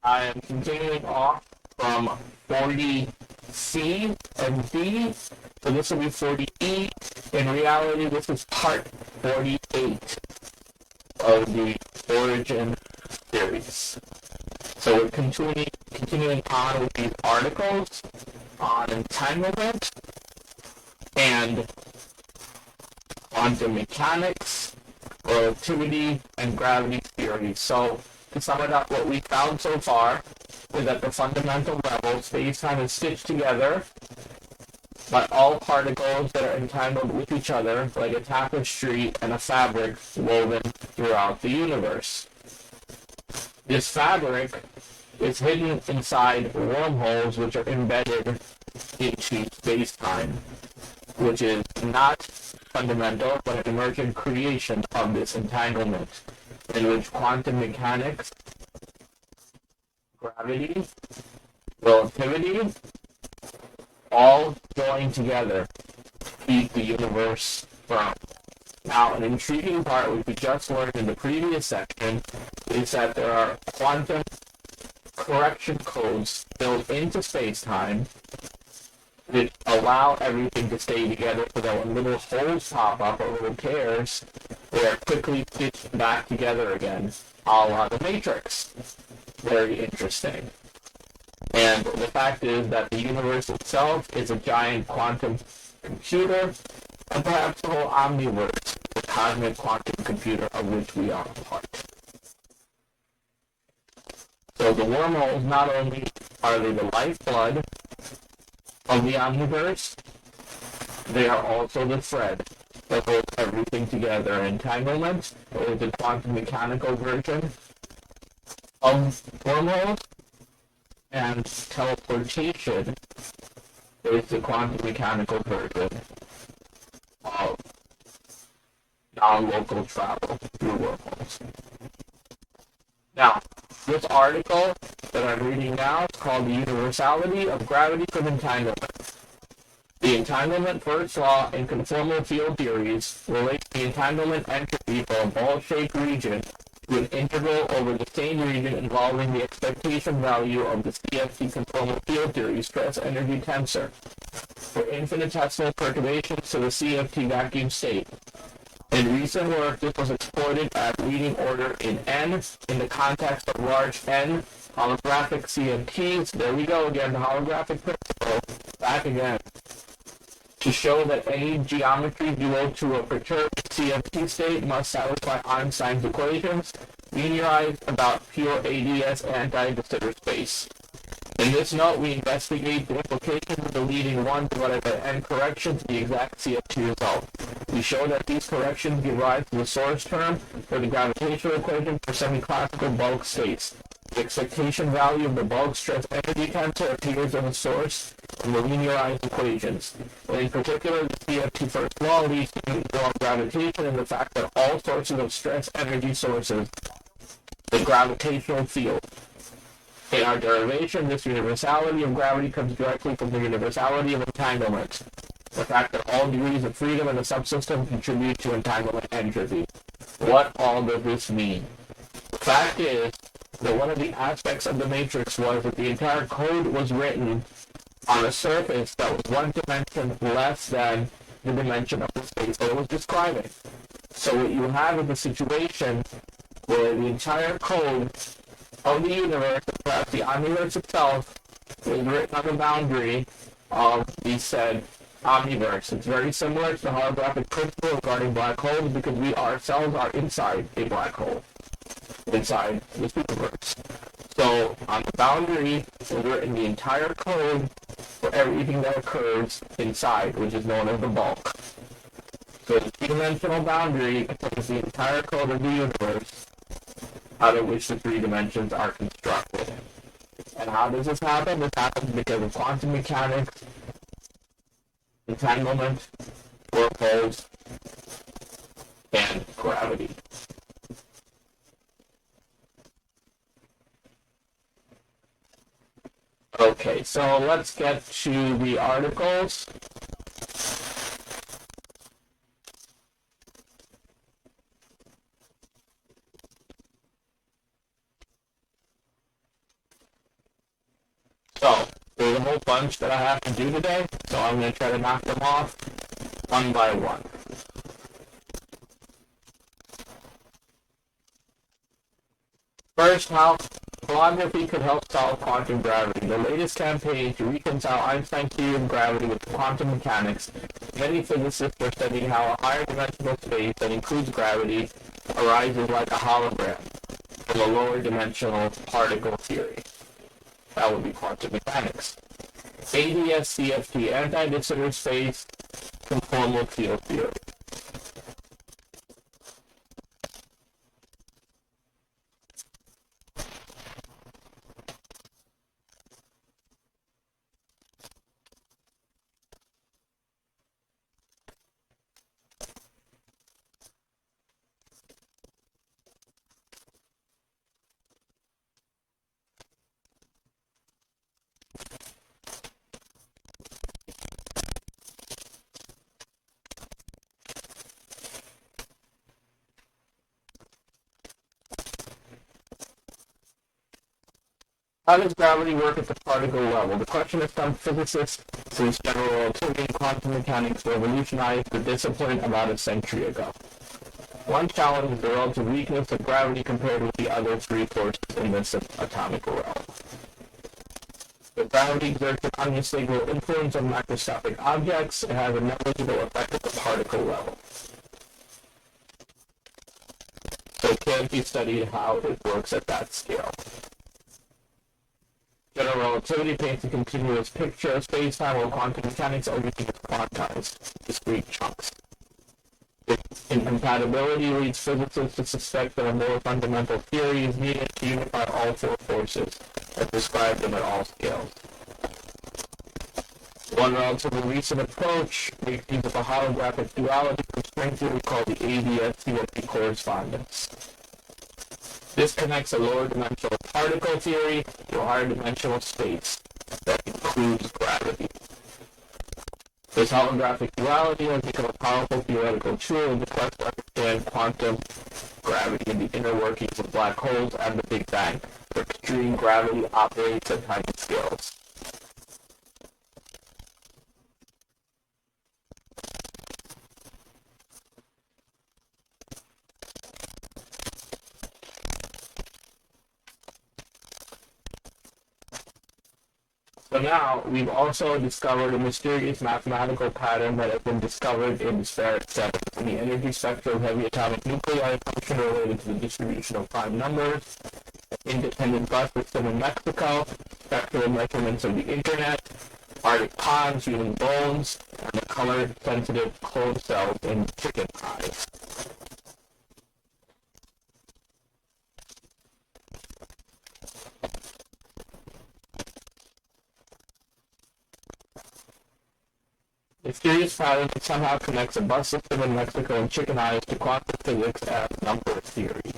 [SPEAKER 1] I am continuing off from 40C and D, so this will be 40E. In reality, this is part 48 of the origin series. So we're continuing on with these articles on entanglement and quantum mechanics, relativity, and gravity theory. So to sum it up, what we found so far is that the fundamental level, space-time is stitched together by all particles that are entangled with each other like a tapestry and a fabric woven throughout the universe. This fabric is hidden inside wormholes which are embedded into space-time, which is not fundamental but an emergent creation of this entanglement, in which quantum mechanics, gravity, relativity, all join together to keep the universe firm. Now, an intriguing part which we just learned in the previous section is that there are quantum correction codes built into space-time that allow everything to stay together so that when little holes pop up or little tears, they are quickly stitched back together again, a la the Matrix. Very interesting. And the fact is that the universe itself is a giant quantum computer, and perhaps the whole omniverse, the cosmic quantum computer of which we are a part. So the wormholes, not only are they the lifeblood of the omniverse, they are also the thread that holds everything together. Entanglement, or the quantum mechanical version of wormholes, and teleportation is the quantum mechanical version of non-local travel through wormholes. Now, this article that I'm reading now is called The Universality of Gravity from Entanglement. The entanglement first law in conformal field theories relates the entanglement entropy for a ball-shaped region to an integral over the same region involving the expectation value of the CFT conformal field theory stress energy tensor for infinitesimal perturbations to the CFT vacuum state. In recent work, this was exploited at leading order in N in the context of large N holographic CFTs. There we go again, the holographic principle, back again, to show that any geometry dual to a perturbed CFT state must satisfy Einstein's equations, linearized about pure ADS anti-de Sitter space. In this note, we investigate the implications of the leading 1 divided by n corrections to the exact CFT result. We show that these corrections give rise to the source term for the gravitational equation for semi-classical bulk states. The excitation value of the bulk stress energy tensor appears as a source in the linearized equations. And in particular, the CFT first law leads to the law of gravitation and the fact that all sources of stress energy sources the gravitational field. In our derivation, this universality of gravity comes directly from the universality of entanglement. The fact that all degrees of freedom in a subsystem contribute to entanglement entropy. What all does this mean? The fact is that one of the aspects of the matrix was that the entire code was written on a surface that was one dimension less than the dimension of the space that it was describing. So what you have is a situation where the entire code of the universe, perhaps the omniverse itself, is written on the boundary of the said omniverse. It's very similar to the holographic principle regarding black holes because we ourselves are inside a black hole, inside this universe. So on the boundary is written the entire code for everything that occurs inside, which is known as the bulk. So the three-dimensional boundary contains the entire code of the universe, out of which the three dimensions are constructed. And how does this happen? This happens because of quantum mechanics, entanglement, wormholes, and gravity. Okay, so let's get to the articles. So, there's a whole bunch that I have to do today, so I'm going to try to knock them off one by one. First, how holography could help solve quantum gravity. The latest campaign to reconcile Einstein's theory of gravity with quantum mechanics. Many physicists are studying how a higher dimensional space that includes gravity arises like a hologram from a lower dimensional particle theory. That would be quantum mechanics. ADS CFT, anti-de Sitter space conformal field theory. How does gravity work at the particle level? The question is some physicists, since general relativity and quantum mechanics revolutionized the discipline about a century ago. One challenge is the relative weakness of gravity compared with the other three forces in this atomic realm. If gravity exerts an unmistakable influence on macroscopic objects, it has a negligible effect at the particle level. So it can't be studied how it works at that scale. General relativity paints a continuous picture of space-time, while quantum mechanics everything is quantized, discrete chunks. Incompatibility leads physicists to suspect that a more fundamental theory is needed to unify all four forces and describe them at all scales. One relatively recent approach makes use of a holographic duality from string theory called the ADS-CFT correspondence. This connects a lower dimensional particle theory to a higher dimensional space that includes gravity. This holographic duality has become a powerful theoretical tool in the quest to understand quantum gravity and the inner workings of black holes and the Big Bang, where extreme gravity operates at tiny scales. So now, we've also discovered a mysterious mathematical pattern that has been discovered in spheric settings. In the energy spectrum of heavy atomic nuclei, a function related to the distribution of prime numbers, independent bus system in Mexico, spectral measurements of the internet, Arctic ponds, human bones, and the color-sensitive clone cells in chicken eyes. mysterious pattern that somehow connects a bus system in Mexico and chicken eyes to quantum physics as number theory.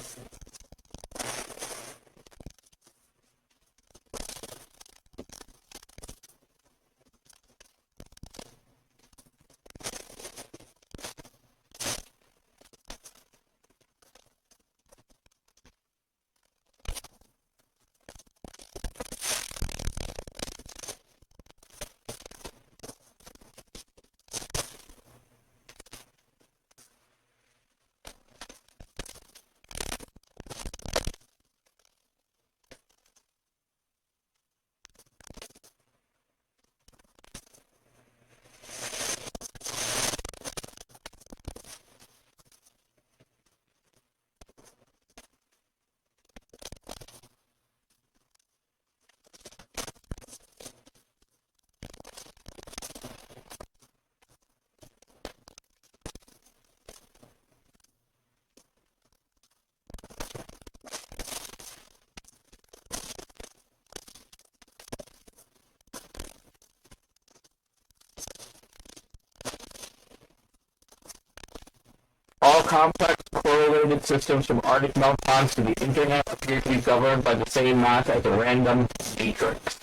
[SPEAKER 1] All complex correlated systems from Arctic meltdowns to the Internet appear to be governed by the same math as a random matrix.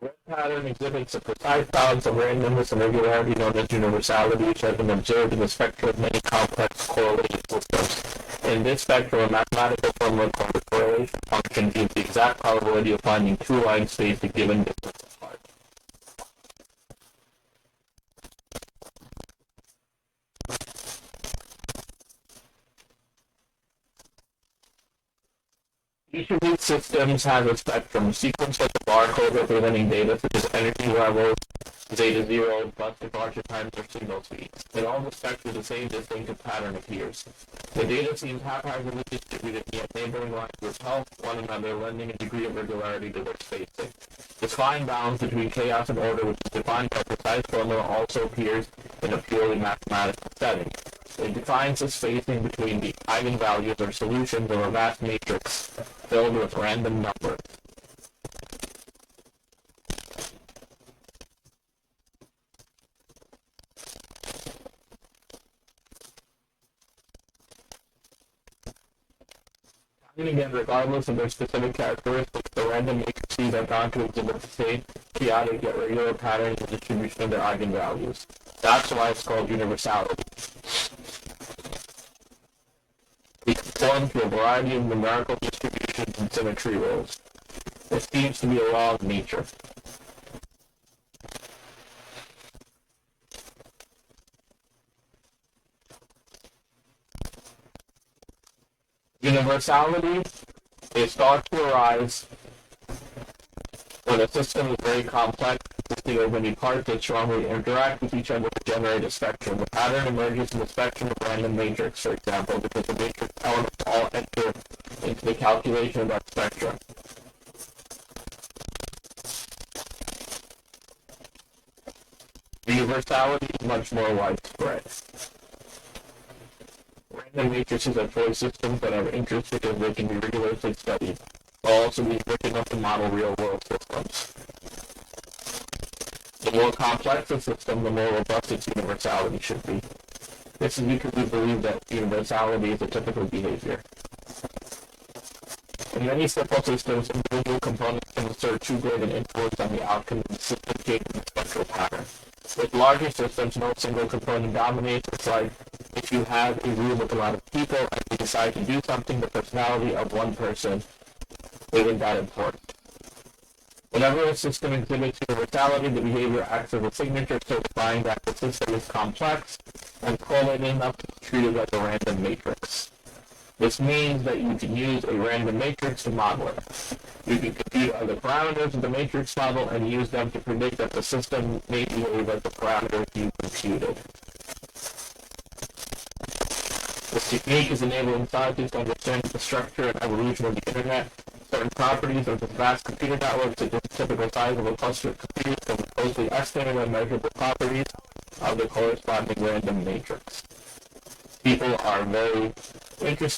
[SPEAKER 1] The red pattern exhibits a precise balance of randomness and regularity known as universality, which has been observed in the spectrum of many complex correlated systems. In this spectrum, a mathematical formula called the correlation function gives the exact probability of finding two lines spaced a given distance apart. Each of these systems has a spectrum, sequence like a barcode representing data such as energy levels, zeta 0, bus departure times, or signal speeds. In all the spectra, the same distinctive pattern appears. The data seems haphazardly distributed, yet neighboring lines repel one another, lending a degree of regularity to their spacing. This fine balance between chaos and order, which is defined by a precise formula, also appears in a purely mathematical setting. It defines the spacing between the eigenvalues or solutions of a vast matrix filled with random numbers. And again, regardless of their specific characteristics, the random matrices are bound to exhibit the same chaotic yet regular pattern in the distribution of their eigenvalues. That's why it's called universality. They conform to a variety of numerical distributions and symmetry rules. This seems to be a law of nature. Universality is thought to arise when a system is very complex, consisting of many parts that strongly interact with each other to generate a spectrum. The pattern emerges in the spectrum of random matrix, for example, because the matrix elements all enter into the calculation of that spectrum. Universality is much more widespread. Random matrices are toy systems that are interesting as they can be rigorously studied, while also being rich enough to model real-world systems. The more complex the system, the more robust its universality should be. This is because we believe that universality is a typical behavior. In many simple systems, individual components can exert too great an influence on the outcome of the system taking the spectral pattern. With larger systems, no single component dominates. It's like if you have a room with a lot of people and you decide to do something, the personality of one person isn't that important. Whenever a system exhibits universality, the behavior acts as a signature certifying that the system is complex and correlated enough to be treated as a random matrix. This means that you can use a random matrix to model it. You can compute other parameters of the matrix model and use them to predict that the system may behave as the parameters you computed. This technique is enabling scientists to understand the structure and evolution of the internet. Certain properties of the vast computer network, such as the typical size of a cluster of computers, can be closely estimated and measurable properties of the corresponding random matrix. People are very interested